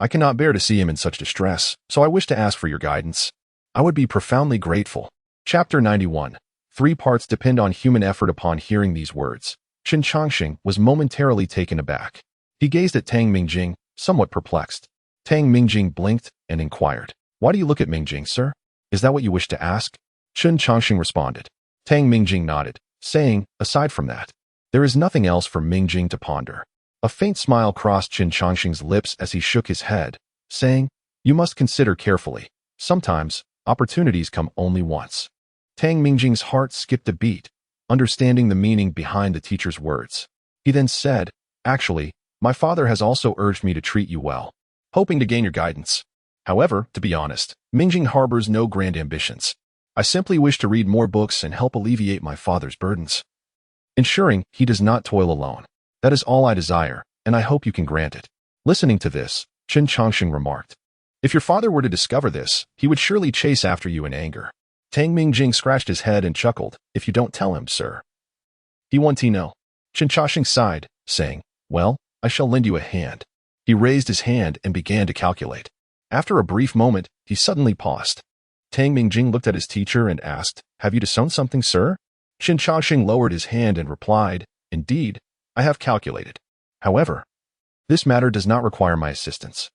I cannot bear to see him in such distress, so I wish to ask for your guidance. I would be profoundly grateful." Chapter 91. 3 parts depend on human effort. Upon hearing these words, Chen Changsheng was momentarily taken aback. He gazed at Tang Mingjing, somewhat perplexed. Tang Mingjing blinked and inquired, "Why do you look at Mingjing, sir? Is that what you wish to ask?" Chen Changsheng responded. Tang Mingjing nodded, saying, "Aside from that, there is nothing else for Mingjing to ponder." A faint smile crossed Chen Changsheng's lips as he shook his head, saying, "You must consider carefully. Sometimes, opportunities come only once." Tang Mingjing's heart skipped a beat, understanding the meaning behind the teacher's words. He then said, "Actually, my father has also urged me to treat you well, hoping to gain your guidance. However, to be honest, Mingjing harbors no grand ambitions. I simply wish to read more books and help alleviate my father's burdens, ensuring he does not toil alone. That is all I desire, and I hope you can grant it." Listening to this, Chen Changsheng remarked, "If your father were to discover this, he would surely chase after you in anger." Tang Mingjing scratched his head and chuckled, "If you don't tell him, sir, he won't know." Chen Changsheng sighed, saying, "Well, I shall lend you a hand." He raised his hand and began to calculate. After a brief moment, he suddenly paused. Tang Mingjing looked at his teacher and asked, "Have you disowned something, sir?" Chen Changsheng lowered his hand and replied, "Indeed, I have calculated. However, this matter does not require my assistance."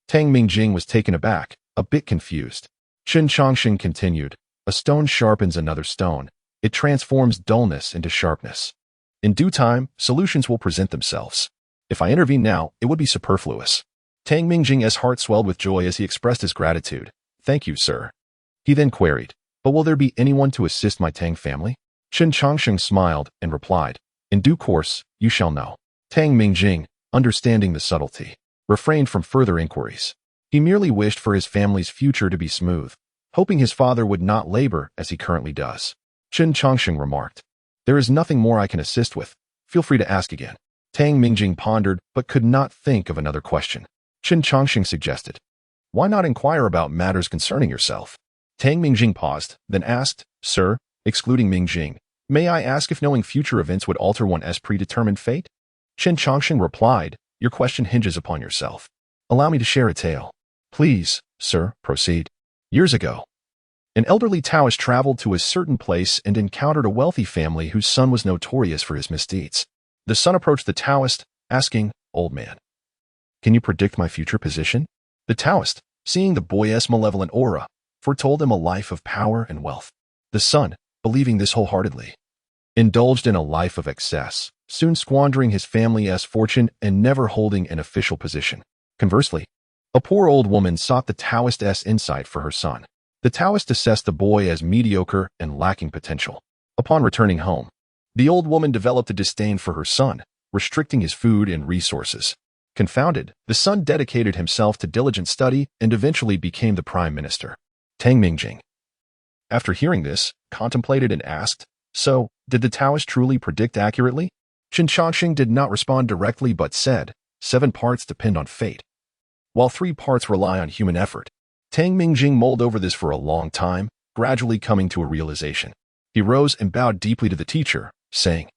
Tang Mingjing was taken aback, a bit confused. Chen Changsheng continued, a stone sharpens another stone. It transforms dullness into sharpness. In due time, solutions will present themselves. If I intervene now, it would be superfluous. Tang Mingjing's heart swelled with joy as he expressed his gratitude. Thank you, sir. He then queried, but will there be anyone to assist my Tang family? Chen Changsheng smiled and replied, in due course, you shall know. Tang Mingjing, understanding the subtlety, refrained from further inquiries. He merely wished for his family's future to be smooth, hoping his father would not labor as he currently does. Chen Changsheng remarked, there is nothing more I can assist with. Feel free to ask again. Tang Mingjing pondered but could not think of another question. Chen Changsheng suggested, why not inquire about matters concerning yourself? Tang Mingjing paused, then asked, sir, excluding Mingjing, may I ask if knowing future events would alter one's predetermined fate? Chen Changsheng replied, your question hinges upon yourself. Allow me to share a tale. Please, sir, proceed. Years ago, an elderly Taoist traveled to a certain place and encountered a wealthy family whose son was notorious for his misdeeds. The son approached the Taoist, asking, old man, can you predict my future position? The Taoist, seeing the boy's malevolent aura, foretold him a life of power and wealth. The son, believing this wholeheartedly, indulged in a life of excess, soon squandering his family's fortune and never holding an official position. Conversely, a poor old woman sought the Taoist's insight for her son. The Taoist assessed the boy as mediocre and lacking potential. Upon returning home, the old woman developed a disdain for her son, restricting his food and resources. Confounded, the son dedicated himself to diligent study and eventually became the prime minister. Tang Mingjing, after hearing this, contemplated and asked, so, did the Taoist truly predict accurately? Chen Changsheng did not respond directly but said, 7 parts depend on fate, while 3 parts rely on human effort. Tang Mingjing mulled over this for a long time, gradually coming to a realization. He rose and bowed deeply to the teacher, saying,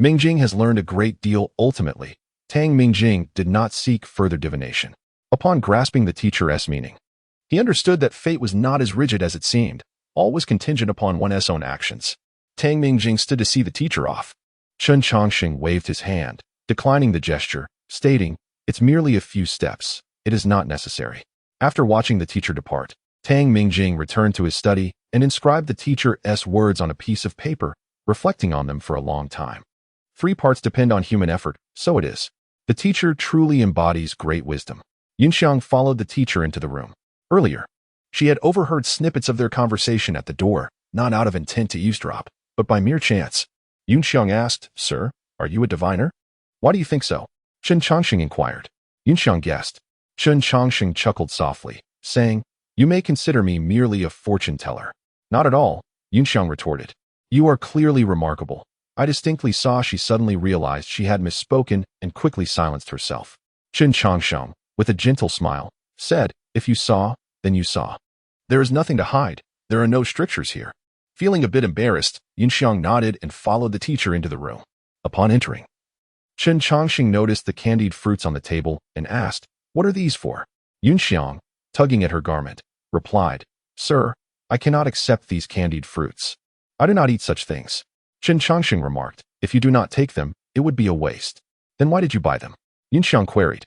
Mingjing has learned a great deal. Ultimately, Tang Mingjing did not seek further divination. Upon grasping the teacher's meaning, he understood that fate was not as rigid as it seemed. All was contingent upon one's own actions. Tang Mingjing stood to see the teacher off. Chen Changsheng waved his hand, declining the gesture, stating, it's merely a few steps. It is not necessary. After watching the teacher depart, Tang Mingjing returned to his study and inscribed the teacher's words on a piece of paper, reflecting on them for a long time. 3 parts depend on human effort, so it is. The teacher truly embodies great wisdom. Yunxiang followed the teacher into the room. Earlier, she had overheard snippets of their conversation at the door, not out of intent to eavesdrop, but by mere chance. Yunxiang asked, Sir, are you a diviner? Why do you think so? Chen Changsheng inquired. Yunxiang guessed. Chen Changsheng chuckled softly, saying, You may consider me merely a fortune teller. Not at all, Yunxiang retorted. You are clearly remarkable. I distinctly saw she suddenly realized she had misspoken and quickly silenced herself. Chen Changsheng, with a gentle smile, said, If you saw, then you saw. There is nothing to hide. There are no strictures here. Feeling a bit embarrassed, Yunxiang nodded and followed the teacher into the room. Upon entering, Chen Changsheng noticed the candied fruits on the table and asked, What are these for? Yunxiang, tugging at her garment, replied, Sir, I cannot accept these candied fruits. I do not eat such things. Chen Changsheng remarked, If you do not take them, it would be a waste. Then why did you buy them? Yunxiang queried.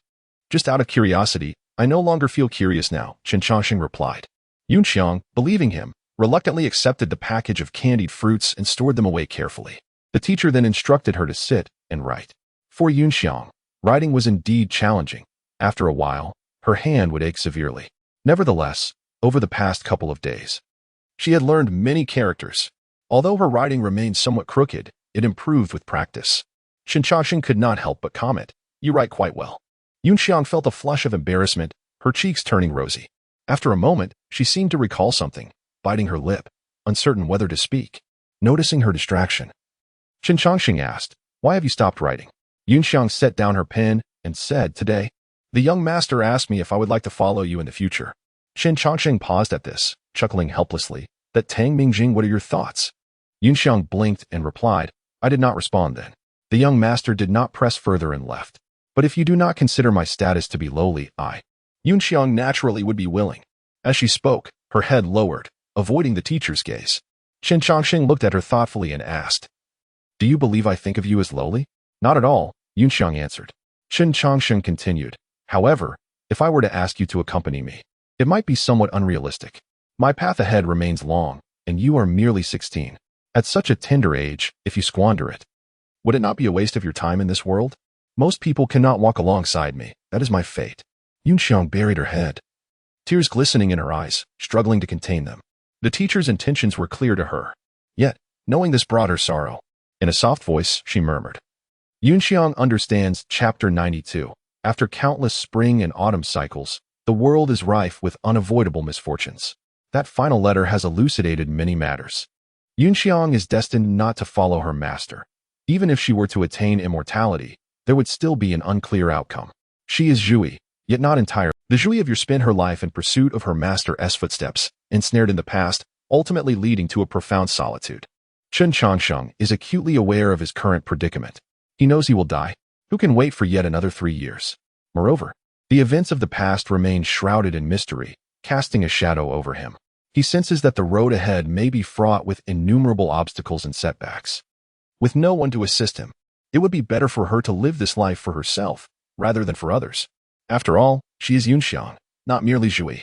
Just out of curiosity. I no longer feel curious now, Chen Changsheng replied. Yunxiang, believing him, reluctantly accepted the package of candied fruits and stored them away carefully. The teacher then instructed her to sit and write. For Yunxiang, writing was indeed challenging. After a while, her hand would ache severely. Nevertheless, over the past couple of days, she had learned many characters. Although her writing remained somewhat crooked, it improved with practice. Chen Changsheng could not help but comment, You write quite well. Yunxiang felt a flush of embarrassment, her cheeks turning rosy. After a moment, she seemed to recall something, biting her lip, uncertain whether to speak. Noticing her distraction, Chen Changsheng asked, Why have you stopped writing? Yunxiang set down her pen and said, Today, the young master asked me if I would like to follow you in the future. Chen Changsheng paused at this, chuckling helplessly. That Tang Mingjing, what are your thoughts? Yunxiang blinked and replied, I did not respond then. The young master did not press further and left. But if you do not consider my status to be lowly, Yunxiang naturally would be willing. As she spoke, her head lowered, avoiding the teacher's gaze. Chen Changsheng looked at her thoughtfully and asked, Do you believe I think of you as lowly? Not at all, Yunxiang answered. Chen Changsheng continued, However, if I were to ask you to accompany me, it might be somewhat unrealistic. My path ahead remains long, and you are merely 16. At such a tender age, if you squander it, would it not be a waste of your time in this world? Most people cannot walk alongside me. That is my fate. Yunxiang buried her head, tears glistening in her eyes, struggling to contain them. The teacher's intentions were clear to her. Yet, knowing this brought her sorrow. In a soft voice, she murmured, Yunxiang understands Chapter 92. After countless spring and autumn cycles, the world is rife with unavoidable misfortunes. That final letter has elucidated many matters. Yunxiang is destined not to follow her master. Even if she were to attain immortality, there would still be an unclear outcome. She is Zhui, yet not entirely. The Zhui of your spent her life in pursuit of her master's footsteps, ensnared in the past, ultimately leading to a profound solitude. Chen Changsheng is acutely aware of his current predicament. He knows he will die. Who can wait for yet another 3 years? Moreover, the events of the past remain shrouded in mystery, casting a shadow over him. He senses that the road ahead may be fraught with innumerable obstacles and setbacks. With no one to assist him, it would be better for her to live this life for herself, rather than for others. After all, she is Yunxiang, not merely Zhui.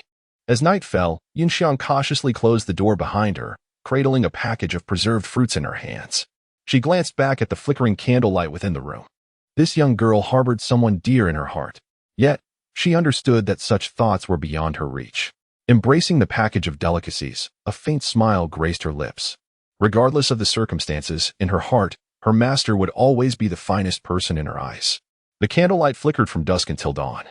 As night fell, Yunxiang cautiously closed the door behind her, cradling a package of preserved fruits in her hands. She glanced back at the flickering candlelight within the room. This young girl harbored someone dear in her heart. Yet, she understood that such thoughts were beyond her reach. Embracing the package of delicacies, a faint smile graced her lips. Regardless of the circumstances, in her heart, her master would always be the finest person in her eyes. The candlelight flickered from dusk until dawn.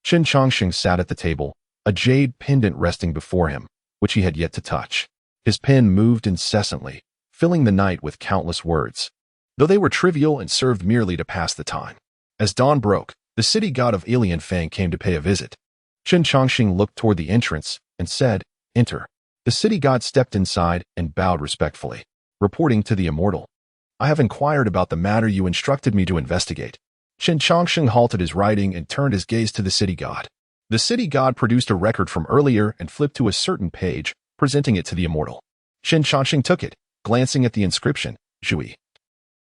Chen Changsheng sat at the table, a jade pendant resting before him, which he had yet to touch. His pen moved incessantly, filling the night with countless words, though they were trivial and served merely to pass the time. As dawn broke, the city god of Alien Fang came to pay a visit. Chen Changsheng looked toward the entrance and said, Enter. The city god stepped inside and bowed respectfully, reporting to the immortal. I have inquired about the matter you instructed me to investigate. Chen Changsheng halted his writing and turned his gaze to the city god. The city god produced a record from earlier and flipped to a certain page, presenting it to the immortal. Chen Changsheng took it, glancing at the inscription, Zhui.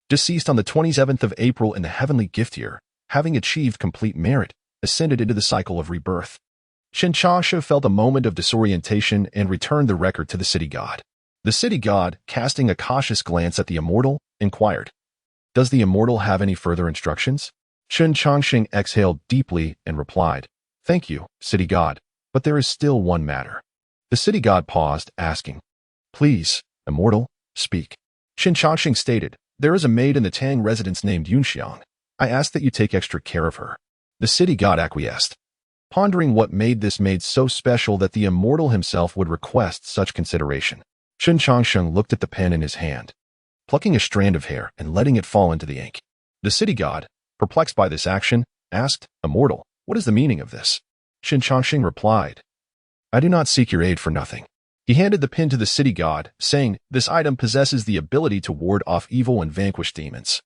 Deceased on the 27th of April in the heavenly gift year, having achieved complete merit, ascended into the cycle of rebirth. Chen Changsheng felt a moment of disorientation and returned the record to the city god. The city god, casting a cautious glance at the immortal, inquired, Does the immortal have any further instructions? Chen Changsheng exhaled deeply and replied, Thank you, city god, but there is still one matter. The city god paused, asking, Please, immortal, speak. Chen Changsheng stated, There is a maid in the Tang residence named Yunxiang. I ask that you take extra care of her. The city god acquiesced, pondering what made this maid so special that the immortal himself would request such consideration. Chen Changsheng looked at the pen in his hand, plucking a strand of hair and letting it fall into the ink. The city god, perplexed by this action, asked, Immortal, what is the meaning of this? Chen Changsheng replied, I do not seek your aid for nothing. He handed the pen to the city god, saying, This item possesses the ability to ward off evil and vanquish demons.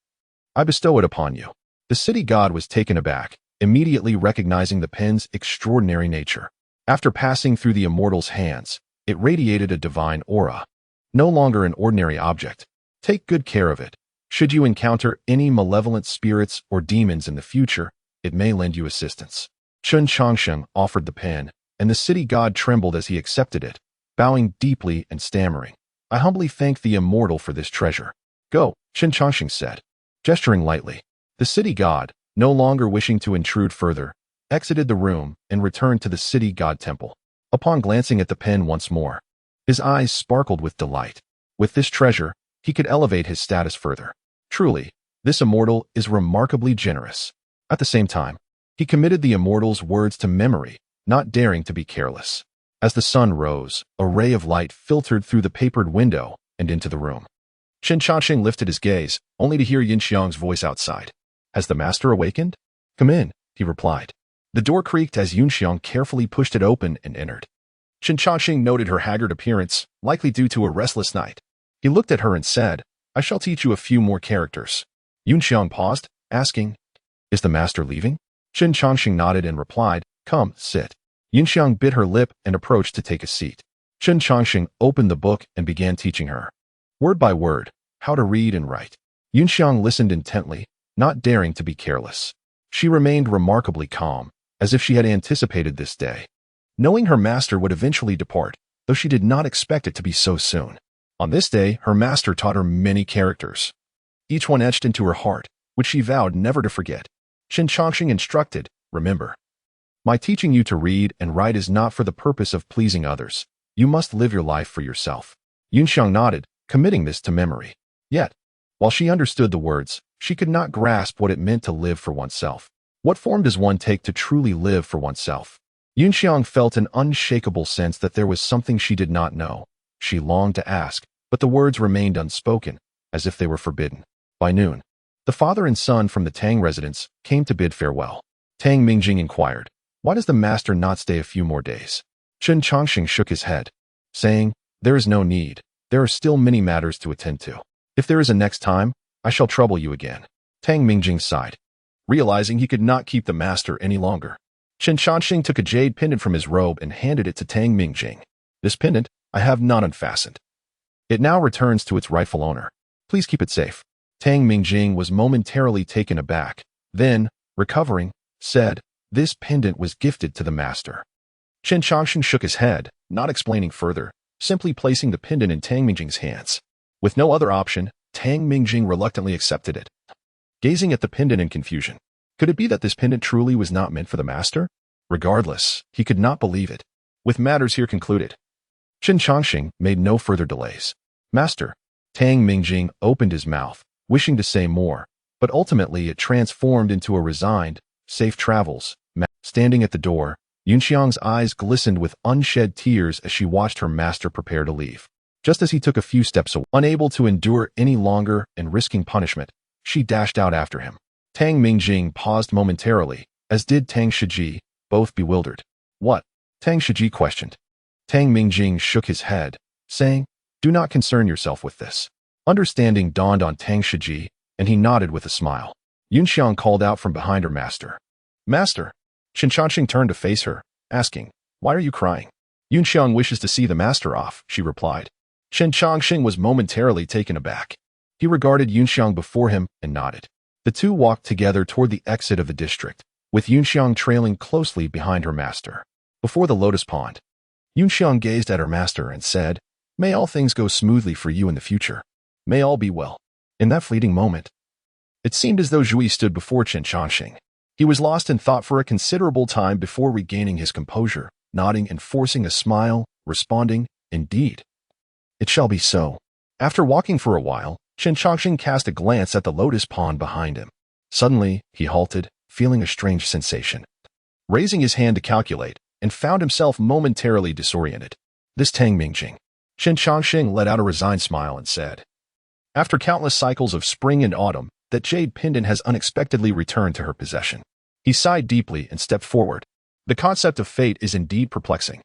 I bestow it upon you. The city god was taken aback, immediately recognizing the pen's extraordinary nature. After passing through the immortal's hands, it radiated a divine aura. No longer an ordinary object. Take good care of it. Should you encounter any malevolent spirits or demons in the future, it may lend you assistance. Chen Changsheng offered the pen, and the city god trembled as he accepted it, bowing deeply and stammering. I humbly thank the immortal for this treasure. Go, Chen Changsheng said, gesturing lightly. The city god, no longer wishing to intrude further, exited the room and returned to the city god temple. Upon glancing at the pen once more, his eyes sparkled with delight. With this treasure, he could elevate his status further. Truly, this immortal is remarkably generous. At the same time, he committed the immortal's words to memory, not daring to be careless. As the sun rose, a ray of light filtered through the papered window and into the room. Chen Changsheng lifted his gaze, only to hear Yunxiang's voice outside. Has the master awakened? Come in, he replied. The door creaked as Yunxiang carefully pushed it open and entered. Chen Changsheng noted her haggard appearance, likely due to a restless night. He looked at her and said, I shall teach you a few more characters. Yunxiang paused, asking, Is the master leaving? Chen Changsheng nodded and replied, Come, sit. Yunxiang bit her lip and approached to take a seat. Chen Changsheng opened the book and began teaching her, word by word, how to read and write. Yunxiang listened intently, not daring to be careless. She remained remarkably calm, as if she had anticipated this day. Knowing her master would eventually depart, though she did not expect it to be so soon. On this day, her master taught her many characters, each one etched into her heart, which she vowed never to forget. Chen Changsheng instructed, "Remember, my teaching you to read and write is not for the purpose of pleasing others. You must live your life for yourself." Yunxiang nodded, committing this to memory. Yet, while she understood the words, she could not grasp what it meant to live for oneself. What form does one take to truly live for oneself? Yunxiang felt an unshakable sense that there was something she did not know. She longed to ask, but the words remained unspoken, as if they were forbidden. By noon, the father and son from the Tang residence came to bid farewell. Tang Mingjing inquired, "Why does the master not stay a few more days?" Chen Changsheng shook his head, saying, "There is no need. There are still many matters to attend to. If there is a next time, I shall trouble you again." Tang Mingjing sighed, realizing he could not keep the master any longer. Chen Changsheng took a jade pendant from his robe and handed it to Tang Mingjing. "This pendant I have not unfastened. It now returns to its rightful owner. Please keep it safe." Tang Mingjing was momentarily taken aback, then, recovering, said, "This pendant was gifted to the master." Chen Changsheng shook his head, not explaining further, simply placing the pendant in Tang Mingjing's hands. With no other option, Tang Mingjing reluctantly accepted it, gazing at the pendant in confusion. Could it be that this pendant truly was not meant for the master? Regardless, he could not believe it. With matters here concluded, Chen Changsheng made no further delays. "Master." Tang Mingjing opened his mouth, wishing to say more, but ultimately it transformed into a resigned, "Safe travels." Standing at the door, Yunxiang's eyes glistened with unshed tears as she watched her master prepare to leave. Just as he took a few steps away, unable to endure any longer and risking punishment, she dashed out after him. Tang Mingjing paused momentarily, as did Tang Shiji, both bewildered. "What?" Tang Shiji questioned. Tang Mingjing shook his head, saying, "Do not concern yourself with this." Understanding dawned on Tang Shiji, and he nodded with a smile. Yunxiang called out from behind her master. "Master!" Chen Changsheng turned to face her, asking, "Why are you crying?" "Yunxiang wishes to see the master off," she replied. Chen Changsheng was momentarily taken aback. He regarded Yunxiang before him and nodded. The two walked together toward the exit of the district, with Yunxiang trailing closely behind her master. Before the lotus pond, Yunxiang gazed at her master and said, "May all things go smoothly for you in the future. May all be well." In that fleeting moment, it seemed as though Zhui stood before Chen Changsheng. He was lost in thought for a considerable time before regaining his composure, nodding and forcing a smile, responding, "Indeed. It shall be so." After walking for a while, Chen Changsheng cast a glance at the lotus pond behind him. Suddenly, he halted, feeling a strange sensation. Raising his hand to calculate, and found himself momentarily disoriented. "This Tang Mingjing." Chen Changsheng let out a resigned smile and said, "After countless cycles of spring and autumn, that jade pendant has unexpectedly returned to her possession." He sighed deeply and stepped forward. The concept of fate is indeed perplexing.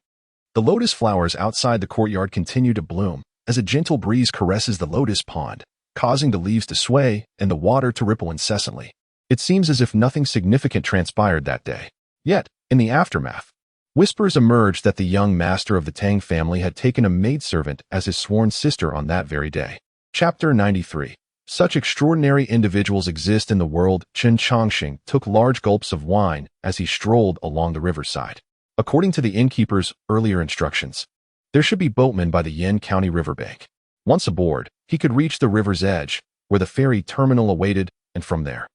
The lotus flowers outside the courtyard continue to bloom, as a gentle breeze caresses the lotus pond, causing the leaves to sway and the water to ripple incessantly. It seems as if nothing significant transpired that day. Yet, in the aftermath, whispers emerged that the young master of the Tang family had taken a maidservant as his sworn sister on that very day. Chapter 93. Such extraordinary individuals exist in the world. Chen Changsheng took large gulps of wine as he strolled along the riverside. According to the innkeeper's earlier instructions, there should be boatmen by the Yen County riverbank. Once aboard, he could reach the river's edge, where the ferry terminal awaited, and from there,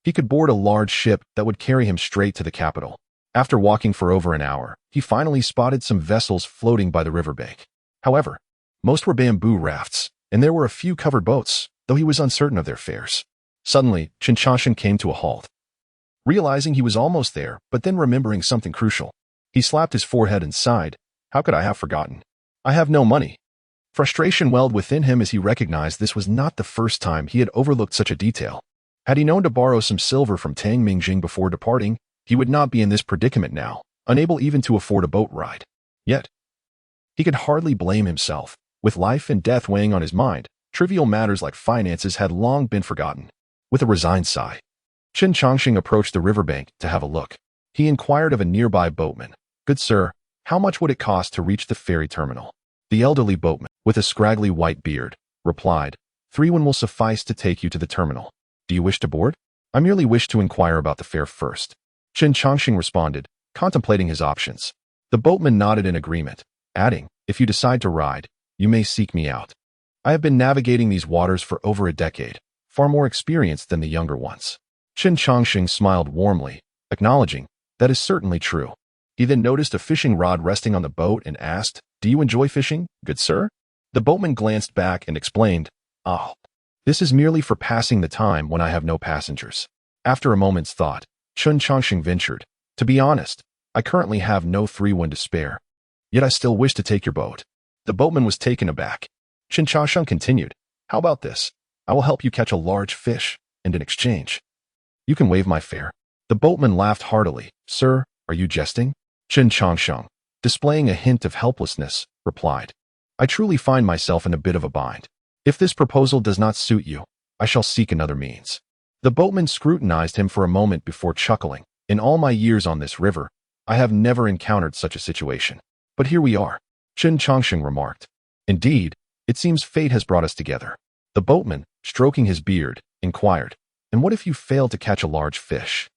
he could board a large ship that would carry him straight to the capital. After walking for over an hour, he finally spotted some vessels floating by the riverbank. However, most were bamboo rafts, and there were a few covered boats, though he was uncertain of their fares. Suddenly, Chen Changsheng came to a halt. Realizing he was almost there, but then remembering something crucial, he slapped his forehead and sighed. "How could I have forgotten? I have no money." Frustration welled within him as he recognized this was not the first time he had overlooked such a detail. Had he known to borrow some silver from Tang Mingjing before departing, he would not be in this predicament now, unable even to afford a boat ride. Yet, he could hardly blame himself. With life and death weighing on his mind, trivial matters like finances had long been forgotten. With a resigned sigh, Chen Changsheng approached the riverbank to have a look. He inquired of a nearby boatman, "Good sir, how much would it cost to reach the ferry terminal?" The elderly boatman, with a scraggly white beard, replied, "3 will suffice to take you to the terminal. Do you wish to board?" "I merely wish to inquire about the fare first." Chen Changsheng responded, contemplating his options. The boatman nodded in agreement, adding, If you decide to ride, you may seek me out. I have been navigating these waters for over a decade, far more experienced than the younger ones. Chen Changsheng smiled warmly, acknowledging, that is certainly true. He then noticed a fishing rod resting on the boat and asked, "Do you enjoy fishing, good sir?" The boatman glanced back and explained, "Oh, this is merely for passing the time when I have no passengers." After a moment's thought, Chen Changsheng ventured, "To be honest, I currently have no 3-1 to spare. Yet I still wish to take your boat." The boatman was taken aback. Chen Changsheng continued, "How about this? I will help you catch a large fish, and in exchange, you can waive my fare." The boatman laughed heartily. "Sir, are you jesting?" Chen Changsheng, displaying a hint of helplessness, replied, "I truly find myself in a bit of a bind. If this proposal does not suit you, I shall seek another means." The boatman scrutinized him for a moment before chuckling. "In all my years on this river, I have never encountered such a situation. But here we are," Chen Changsheng remarked. "Indeed, it seems fate has brought us together." The boatman, stroking his beard, inquired, "And what if you fail to catch a large fish?"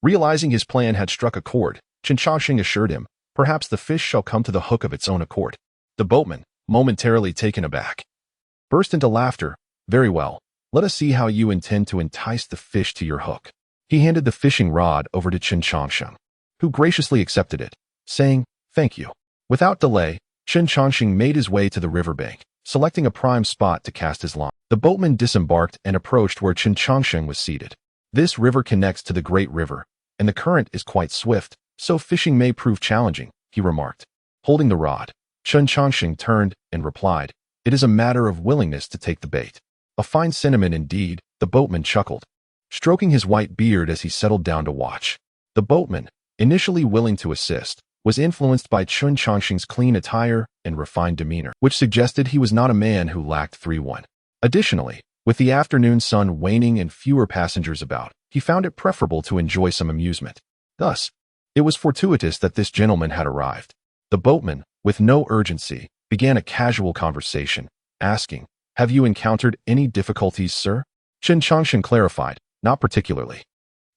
Realizing his plan had struck a chord, Chen Changsheng assured him, "Perhaps the fish shall come to the hook of its own accord." The boatman, momentarily taken aback, burst into laughter. "Very well, let us see how you intend to entice the fish to your hook." He handed the fishing rod over to Chen Changsheng, who graciously accepted it, saying, "Thank you." Without delay, Chen Changsheng made his way to the riverbank, selecting a prime spot to cast his line. The boatman disembarked and approached where Chen Changsheng was seated. This river connects to the Great River, and the current is quite swift, so fishing may prove challenging, he remarked. Holding the rod, Chen Changsheng turned and replied, "It is a matter of willingness to take the bait." "A fine sentiment indeed," the boatman chuckled, stroking his white beard as he settled down to watch. The boatman, initially willing to assist, was influenced by Chen Changsheng's clean attire and refined demeanor, which suggested he was not a man who lacked 3-1. Additionally, with the afternoon sun waning and fewer passengers about, he found it preferable to enjoy some amusement. Thus, it was fortuitous that this gentleman had arrived. The boatman, with no urgency, began a casual conversation, asking, "Have you encountered any difficulties, sir?" Chen Changsheng clarified, "Not particularly.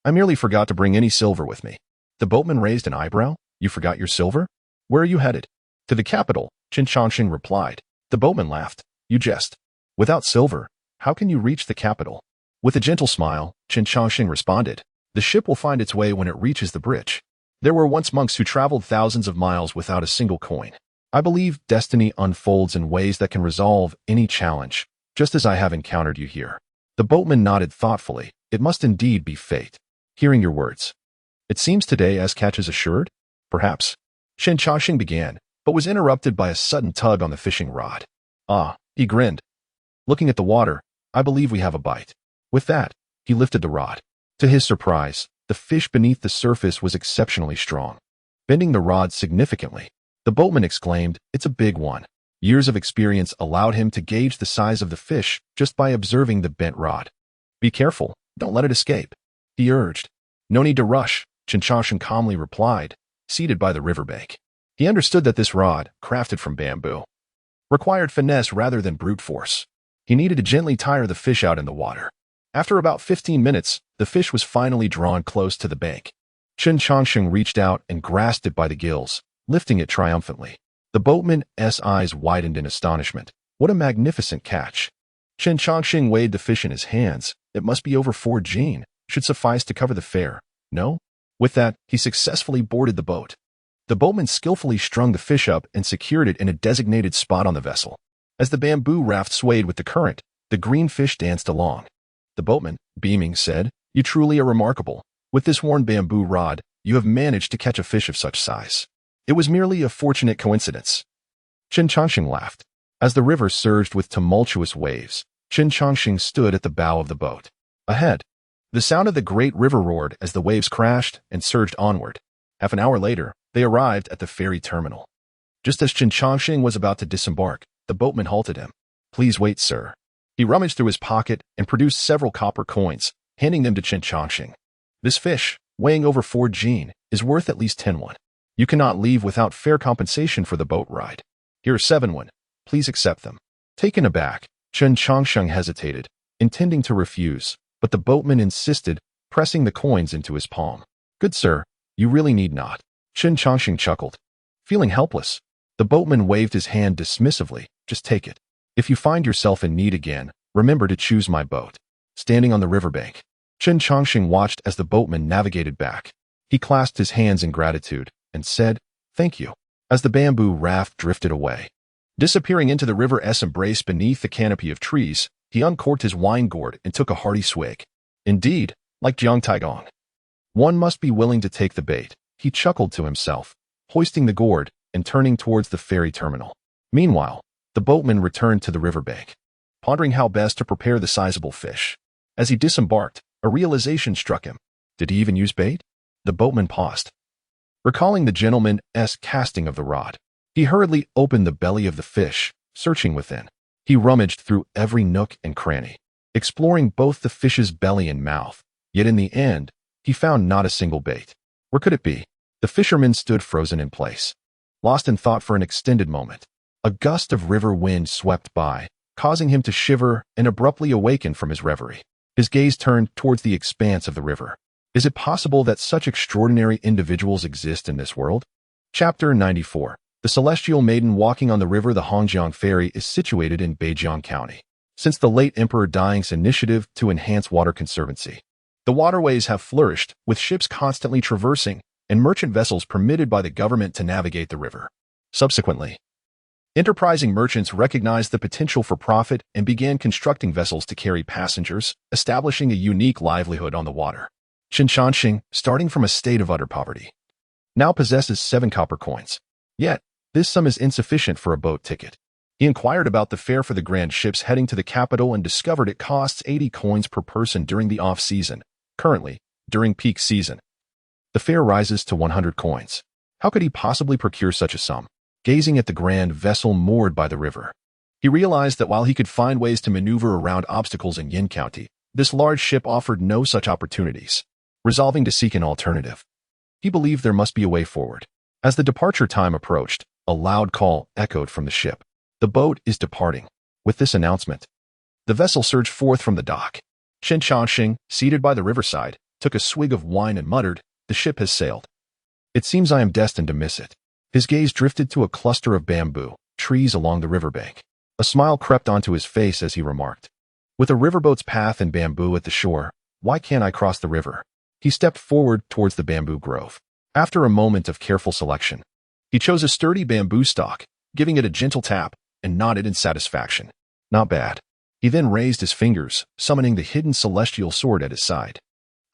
I merely forgot to bring any silver with me." The boatman raised an eyebrow. "You forgot your silver? Where are you headed?" "To the capital," Chen Changsheng replied. The boatman laughed. "You jest. Without silver, how can you reach the capital?" With a gentle smile, Chen Changsheng responded, "The ship will find its way when it reaches the bridge. There were once monks who traveled thousands of miles without a single coin. I believe destiny unfolds in ways that can resolve any challenge, just as I have encountered you here." The boatman nodded thoughtfully. "It must indeed be fate. Hearing your words, it seems today as catch is assured?" "Perhaps." Chen Changsheng began, but was interrupted by a sudden tug on the fishing rod. "Ah," he grinned, looking at the water, "I believe we have a bite." With that, he lifted the rod. To his surprise, the fish beneath the surface was exceptionally strong. Bending the rod significantly, the boatman exclaimed, "It's a big one." Years of experience allowed him to gauge the size of the fish just by observing the bent rod. "Be careful, don't let it escape," he urged. "No need to rush," Chen Changsheng calmly replied, seated by the riverbank. He understood that this rod, crafted from bamboo, required finesse rather than brute force. He needed to gently tire the fish out in the water. After about 15 minutes, the fish was finally drawn close to the bank. Chen Changsheng reached out and grasped it by the gills, lifting it triumphantly. The boatman's eyes widened in astonishment. What a magnificent catch! Chen Changsheng weighed the fish in his hands. It must be over 4 jin, should suffice to cover the fare. No? With that, he successfully boarded the boat. The boatman skillfully strung the fish up and secured it in a designated spot on the vessel. As the bamboo raft swayed with the current, the green fish danced along. The boatman, beaming, said, "You truly are remarkable. With this worn bamboo rod, you have managed to catch a fish of such size." "It was merely a fortunate coincidence." Chen Changsheng laughed. As the river surged with tumultuous waves, Chen Changsheng stood at the bow of the boat. Ahead, the sound of the great river roared as the waves crashed and surged onward. Half an hour later, they arrived at the ferry terminal. Just as Chen Changsheng was about to disembark, the boatman halted him. "Please wait, sir." He rummaged through his pocket and produced several copper coins, handing them to Chen Changsheng. "This fish, weighing over 4 jin, is worth at least 10-1. You cannot leave without fair compensation for the boat ride. Here are 7-1. Please accept them." Taken aback, Chen Changsheng hesitated, intending to refuse, but the boatman insisted, pressing the coins into his palm. "Good sir, you really need not." Chen Changsheng chuckled. Feeling helpless, The boatman waved his hand dismissively. Just take it. If you find yourself in need again, remember to choose my boat. Standing on the riverbank, Chen Changsheng watched as the boatman navigated back. He clasped his hands in gratitude and said, "Thank you," as the bamboo raft drifted away. Disappearing into the river's embrace beneath the canopy of trees, he uncorked his wine gourd and took a hearty swig. Indeed, like Jiang Taigong, one must be willing to take the bait, he chuckled to himself, hoisting the gourd and turning towards the ferry terminal. Meanwhile, the boatman returned to the riverbank, pondering how best to prepare the sizable fish. As he disembarked, a realization struck him. Did he even use bait? The boatman paused, recalling the gentleman's casting of the rod. He hurriedly opened the belly of the fish, searching within. He rummaged through every nook and cranny, exploring both the fish's belly and mouth. Yet in the end, he found not a single bait. Where could it be? The fisherman stood frozen in place, lost in thought for an extended moment. A gust of river wind swept by, causing him to shiver and abruptly awaken from his reverie. His gaze turned towards the expanse of the river. Is it possible that such extraordinary individuals exist in this world? Chapter 94. The celestial maiden walking on the river. The Hongjiang Ferry is situated in Beijiang County. Since the late Emperor Ding's initiative to enhance water conservancy, the waterways have flourished, with ships constantly traversing and merchant vessels permitted by the government to navigate the river. Subsequently, enterprising merchants recognized the potential for profit and began constructing vessels to carry passengers, establishing a unique livelihood on the water. Chen Changsheng, starting from a state of utter poverty, now possesses 7 copper coins. Yet, this sum is insufficient for a boat ticket. He inquired about the fare for the grand ships heading to the capital and discovered it costs 80 coins per person during the off-season. Currently, during peak season, the fare rises to 100 coins. How could he possibly procure such a sum? Gazing at the grand vessel moored by the river, he realized that while he could find ways to maneuver around obstacles in Yin County, this large ship offered no such opportunities. Resolving to seek an alternative, he believed there must be a way forward. As the departure time approached, a loud call echoed from the ship. The boat is departing. With this announcement, the vessel surged forth from the dock. Chen Changsheng, seated by the riverside, took a swig of wine and muttered, "The ship has sailed. It seems I am destined to miss it." His gaze drifted to a cluster of bamboo trees along the riverbank. A smile crept onto his face as he remarked, "With a riverboat's path and bamboo at the shore, why can't I cross the river?" He stepped forward towards the bamboo grove. After a moment of careful selection, he chose a sturdy bamboo stalk, giving it a gentle tap, and nodded in satisfaction. Not bad. He then raised his fingers, summoning the hidden celestial sword at his side.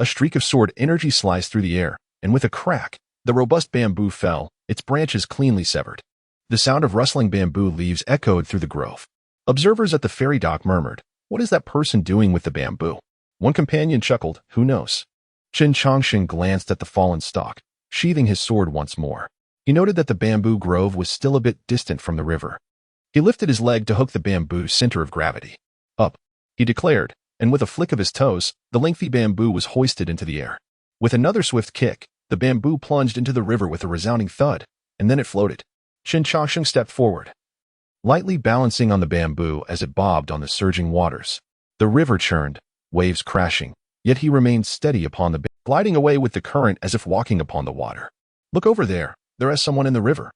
A streak of sword energy sliced through the air, and with a crack, the robust bamboo fell, its branches cleanly severed. The sound of rustling bamboo leaves echoed through the grove. Observers at the ferry dock murmured, "What is that person doing with the bamboo?" One companion chuckled, "Who knows?" Chen Changsheng glanced at the fallen stalk, sheathing his sword once more. He noted that the bamboo grove was still a bit distant from the river. He lifted his leg to hook the bamboo's center of gravity. "Up," he declared, and with a flick of his toes, the lengthy bamboo was hoisted into the air. With another swift kick, the bamboo plunged into the river with a resounding thud, and then it floated. Chen Changsheng stepped forward, lightly balancing on the bamboo as it bobbed on the surging waters. The river churned, waves crashing, yet he remained steady upon the bank, gliding away with the current as if walking upon the water. "Look over there. There is someone in the river."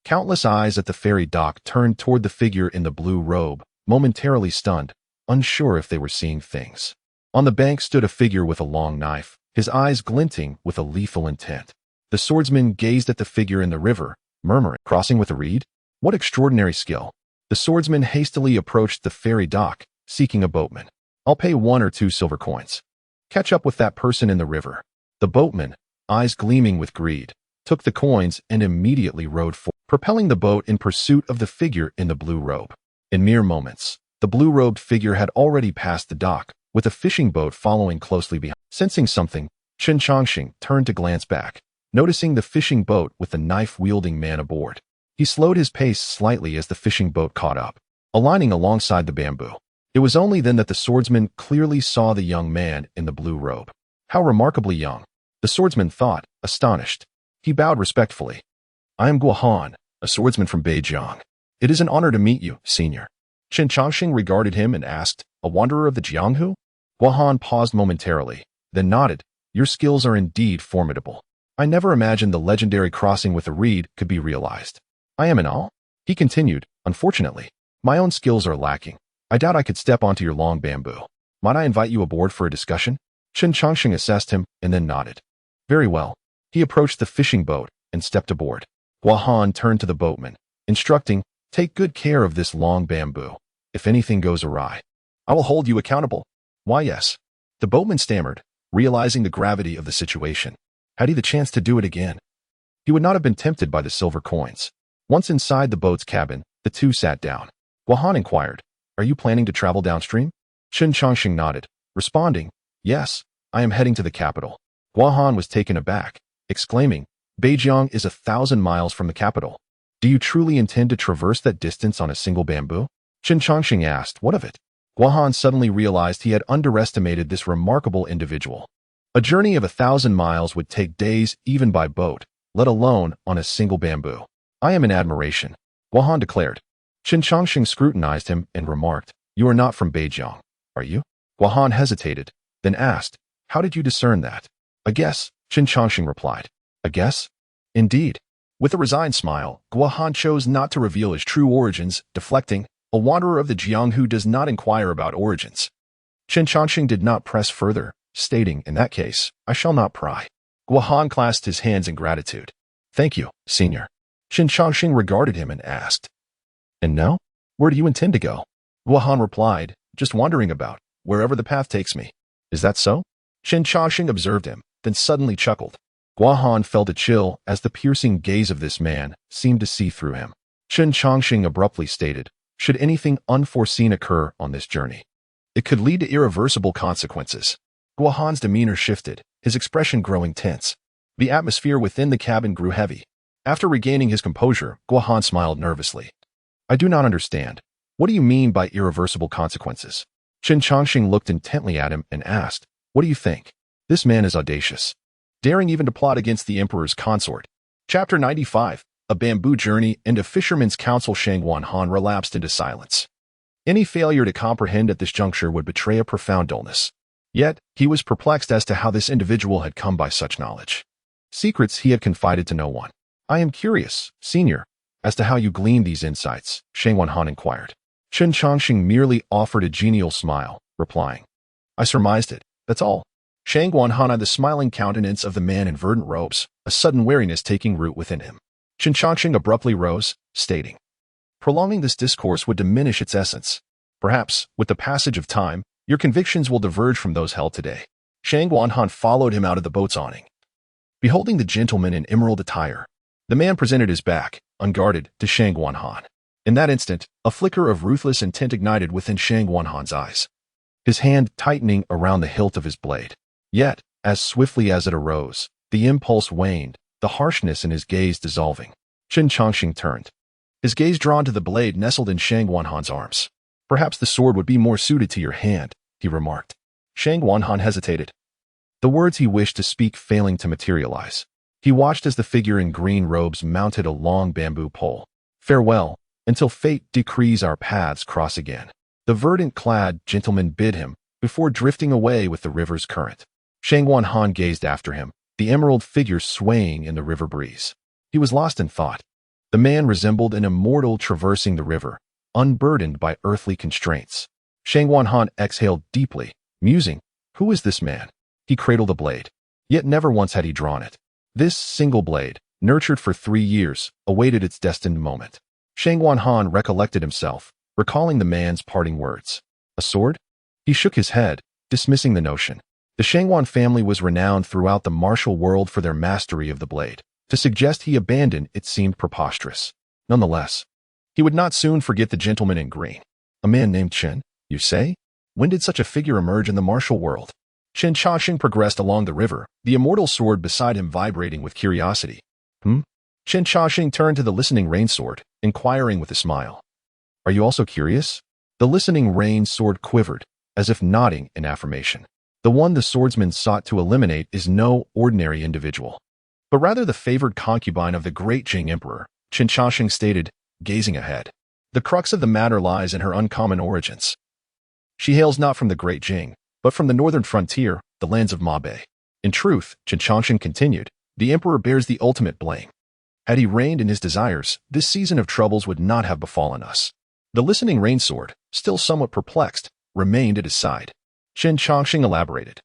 Countless eyes at the ferry dock turned toward the figure in the blue robe, momentarily stunned, unsure if they were seeing things. On the bank stood a figure with a long knife, his eyes glinting with a lethal intent. The swordsman gazed at the figure in the river, murmuring, "Crossing with a reed? What extraordinary skill." The swordsman hastily approached the ferry dock, seeking a boatman. "I'll pay 1 or 2 silver coins. Catch up with that person in the river." The boatman, eyes gleaming with greed, took the coins and immediately rowed forward, propelling the boat in pursuit of the figure in the blue robe. In mere moments, the blue-robed figure had already passed the dock, with a fishing boat following closely behind. Sensing something, Chen Changsheng turned to glance back, noticing the fishing boat with the knife-wielding man aboard. He slowed his pace slightly as the fishing boat caught up, aligning alongside the bamboo. It was only then that the swordsman clearly saw the young man in the blue robe. How remarkably young, the swordsman thought, astonished. He bowed respectfully. "I am Guohan, a swordsman from Beijiang. It is an honor to meet you, senior." Chen Changsheng regarded him and asked, "A wanderer of the Jianghu?" Guohan paused momentarily, then nodded. "Your skills are indeed formidable. I never imagined the legendary crossing with a reed could be realized. I am in awe." He continued, unfortunately, my own skills are lacking. I doubt I could step onto your long bamboo. Might I invite you aboard for a discussion? Chen Changsheng assessed him and then nodded. Very well. He approached the fishing boat and stepped aboard. Guahan turned to the boatman, instructing, take good care of this long bamboo. If anything goes awry, I will hold you accountable. Why, yes. The boatman stammered, realizing the gravity of the situation. Had he the chance to do it again, he would not have been tempted by the silver coins. Once inside the boat's cabin, the two sat down. Guahan inquired, are you planning to travel downstream? Chen Changsheng nodded, responding, yes, I am heading to the capital. Guahan was taken aback, exclaiming, Beijiang is 1,000 miles from the capital. Do you truly intend to traverse that distance on a single bamboo? Chen Changsheng asked, what of it? Guahan suddenly realized he had underestimated this remarkable individual. A journey of 1,000 miles would take days even by boat, let alone on a single bamboo. I am in admiration, Guahan declared. Chen Changsheng scrutinized him and remarked, you are not from Beijiang, are you? Guahan hesitated, then asked, how did you discern that? A guess, Chen Changsheng replied. A guess? Indeed. With a resigned smile, Guahan chose not to reveal his true origins, deflecting, a wanderer of the Jiang who does not inquire about origins. Chen Changsheng did not press further, stating, in that case, I shall not pry. Guahan clasped his hands in gratitude. Thank you, senior. Chen Changsheng regarded him and asked, and now? Where do you intend to go? Guahan replied, just wandering about, wherever the path takes me. Is that so? Chen Changsheng observed him, then suddenly chuckled. Guahan felt a chill as the piercing gaze of this man seemed to see through him. Chen Changsheng abruptly stated, should anything unforeseen occur on this journey, it could lead to irreversible consequences. Guahan's demeanor shifted, his expression growing tense. The atmosphere within the cabin grew heavy. After regaining his composure, Guahan smiled nervously. I do not understand. What do you mean by irreversible consequences? Chen Changsheng looked intently at him and asked, what do you think? This man is audacious, daring even to plot against the emperor's consort. Chapter 95, A Bamboo Journey and a Fisherman's Counsel. Shang Guanhan relapsed into silence. Any failure to comprehend at this juncture would betray a profound dullness. Yet, he was perplexed as to how this individual had come by such knowledge. Secrets he had confided to no one. I am curious, senior, as to how you gleaned these insights, Shang Guanhan inquired. Chen Changsheng merely offered a genial smile, replying, I surmised it, that's all. Shang Guanhan had the smiling countenance of the man in verdant robes, a sudden wariness taking root within him. Chen Changsheng abruptly rose, stating, prolonging this discourse would diminish its essence. Perhaps, with the passage of time, your convictions will diverge from those held today. Shang Guanhan followed him out of the boat's awning. Beholding the gentleman in emerald attire, the man presented his back, unguarded, to Shang Guanhan. In that instant, a flicker of ruthless intent ignited within Shang Guanhan's eyes, his hand tightening around the hilt of his blade. Yet, as swiftly as it arose, the impulse waned, the harshness in his gaze dissolving. Chen Changsheng turned, his gaze drawn to the blade nestled in Shang Guanhan's arms. Perhaps the sword would be more suited to your hand, he remarked. Shang Guanhan hesitated, the words he wished to speak failing to materialize. He watched as the figure in green robes mounted a long bamboo pole. Farewell, until fate decrees our paths cross again, the verdant-clad gentleman bid him, before drifting away with the river's current. Shang Guanhan gazed after him, the emerald figure swaying in the river breeze. He was lost in thought. The man resembled an immortal traversing the river, unburdened by earthly constraints. Shang Guanhan exhaled deeply, musing, who is this man? He cradled the blade. Yet never once had he drawn it. This single blade, nurtured for 3 years, awaited its destined moment. Shang Guanhan recollected himself, recalling the man's parting words. A sword? He shook his head, dismissing the notion. The Shangguan family was renowned throughout the martial world for their mastery of the blade. To suggest he abandoned it seemed preposterous. Nonetheless, he would not soon forget the gentleman in green. A man named Chen, you say? When did such a figure emerge in the martial world? Chen Changsheng progressed along the river, the immortal sword beside him vibrating with curiosity. Chen Changsheng turned to the listening rain sword, inquiring with a smile. Are you also curious? The listening rain sword quivered, as if nodding in affirmation. The one the swordsman sought to eliminate is no ordinary individual, but rather the favored concubine of the great Jing emperor, Chen Changsheng stated, gazing ahead. The crux of the matter lies in her uncommon origins. She hails not from the great Jing, but from the northern frontier, the lands of Ma Bei. In truth, Chen Changsheng continued, the emperor bears the ultimate blame. Had he reigned in his desires, this season of troubles would not have befallen us. The listening rain sword, still somewhat perplexed, remained at his side. Chen Changsheng elaborated.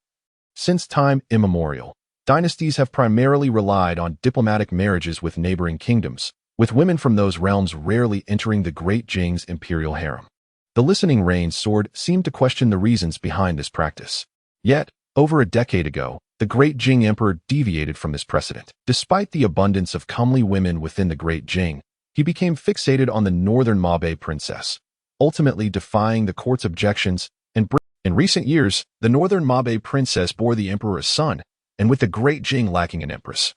Since time immemorial, dynasties have primarily relied on diplomatic marriages with neighboring kingdoms, with women from those realms rarely entering the Great Jing's imperial harem. The listening rain sword seemed to question the reasons behind this practice. Yet, over a decade ago, the Great Jing Emperor deviated from this precedent. Despite the abundance of comely women within the Great Jing, he became fixated on the northern Mabe princess, ultimately defying the court's objections and in recent years, the northern Mabe princess bore the emperor a son, and with the Great Jing lacking an empress,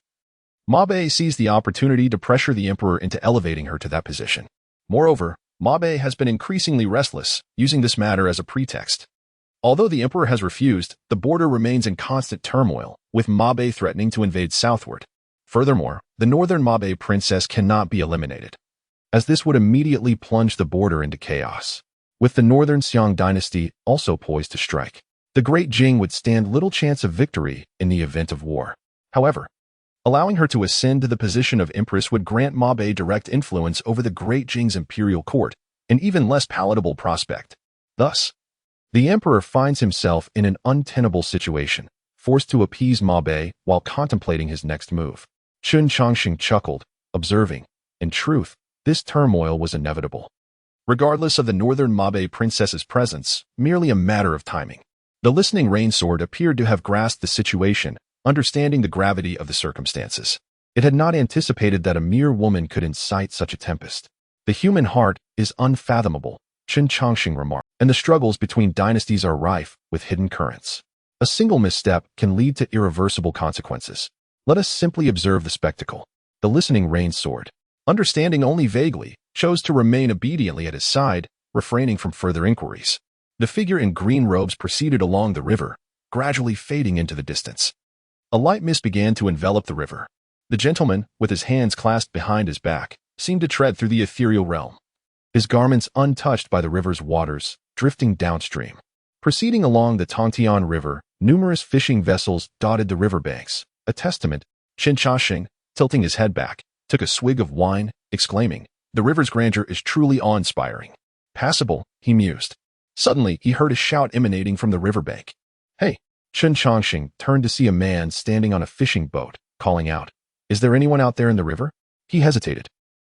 Mabe seized the opportunity to pressure the emperor into elevating her to that position. Moreover, Mabe has been increasingly restless, using this matter as a pretext. Although the emperor has refused, the border remains in constant turmoil, with Mabe threatening to invade southward. Furthermore, the northern Mabe princess cannot be eliminated, as this would immediately plunge the border into chaos. With the northern Xiang dynasty also poised to strike, the Great Jing would stand little chance of victory in the event of war. However, allowing her to ascend to the position of empress would grant Mabe direct influence over the Great Jing's imperial court, an even less palatable prospect. Thus, the emperor finds himself in an untenable situation, forced to appease Mabe while contemplating his next move. Chen Changsheng chuckled, observing, in truth, this turmoil was inevitable. Regardless of the northern Mabe princess's presence, merely a matter of timing. The listening rain sword appeared to have grasped the situation, understanding the gravity of the circumstances. It had not anticipated that a mere woman could incite such a tempest. The human heart is unfathomable, Chen Changsheng remarked, and the struggles between dynasties are rife with hidden currents. A single misstep can lead to irreversible consequences. Let us simply observe the spectacle. The listening rain sword, understanding only vaguely, chose to remain obediently at his side, refraining from further inquiries. The figure in green robes proceeded along the river, gradually fading into the distance. A light mist began to envelop the river. The gentleman, with his hands clasped behind his back, seemed to tread through the ethereal realm, his garments untouched by the river's waters, drifting downstream. Proceeding along the Tongtian River, numerous fishing vessels dotted the riverbanks, a testament. Chen Changsheng, tilting his head back, took a swig of wine, exclaiming, "The river's grandeur is truly awe-inspiring." Passable, he mused. Suddenly, he heard a shout emanating from the riverbank. "Hey!" Chen Changsheng turned to see a man standing on a fishing boat, calling out, "Is there anyone out there in the river?" He hesitated,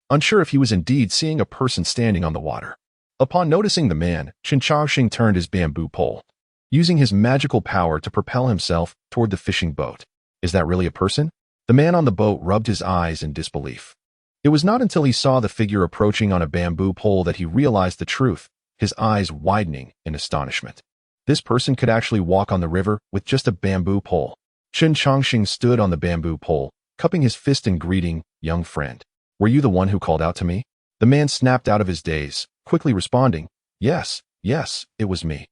unsure if he was indeed seeing a person standing on the water. Upon noticing the man, Chen Changsheng turned his bamboo pole, using his magical power to propel himself toward the fishing boat. "Is that really a person?" The man on the boat rubbed his eyes in disbelief. It was not until he saw the figure approaching on a bamboo pole that he realized the truth, his eyes widening in astonishment. This person could actually walk on the river with just a bamboo pole. Chen Changsheng stood on the bamboo pole, cupping his fist in greeting, "Young friend, were you the one who called out to me?" The man snapped out of his daze, quickly responding, "Yes, it was me."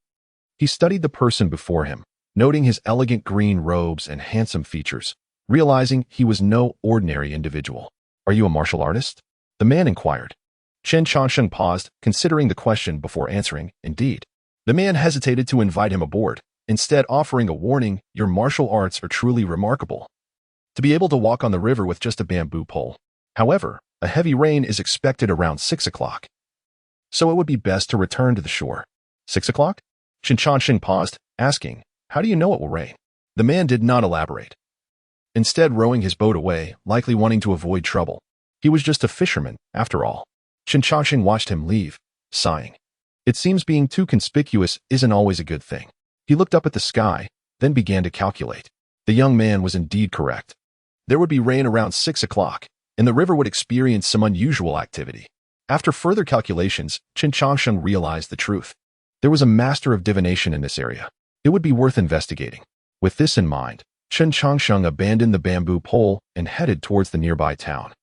He studied the person before him, noting his elegant green robes and handsome features, realizing he was no ordinary individual. "Are you a martial artist?" the man inquired. Chen Changsheng paused, considering the question before answering, "Indeed." The man hesitated to invite him aboard, instead offering a warning, "Your martial arts are truly remarkable. To be able to walk on the river with just a bamboo pole. However, a heavy rain is expected around 6 o'clock. So it would be best to return to the shore." 6 o'clock? Chen Changsheng paused, asking, "How do you know it will rain?" The man did not elaborate, instead rowing his boat away, likely wanting to avoid trouble. He was just a fisherman, after all. Chen Changsheng watched him leave, sighing. It seems being too conspicuous isn't always a good thing. He looked up at the sky, then began to calculate. The young man was indeed correct. There would be rain around 6 o'clock, and the river would experience some unusual activity. After further calculations, Chen Changsheng realized the truth. There was a master of divination in this area. It would be worth investigating. With this in mind, Chen Changsheng abandoned the bamboo pole and headed towards the nearby town.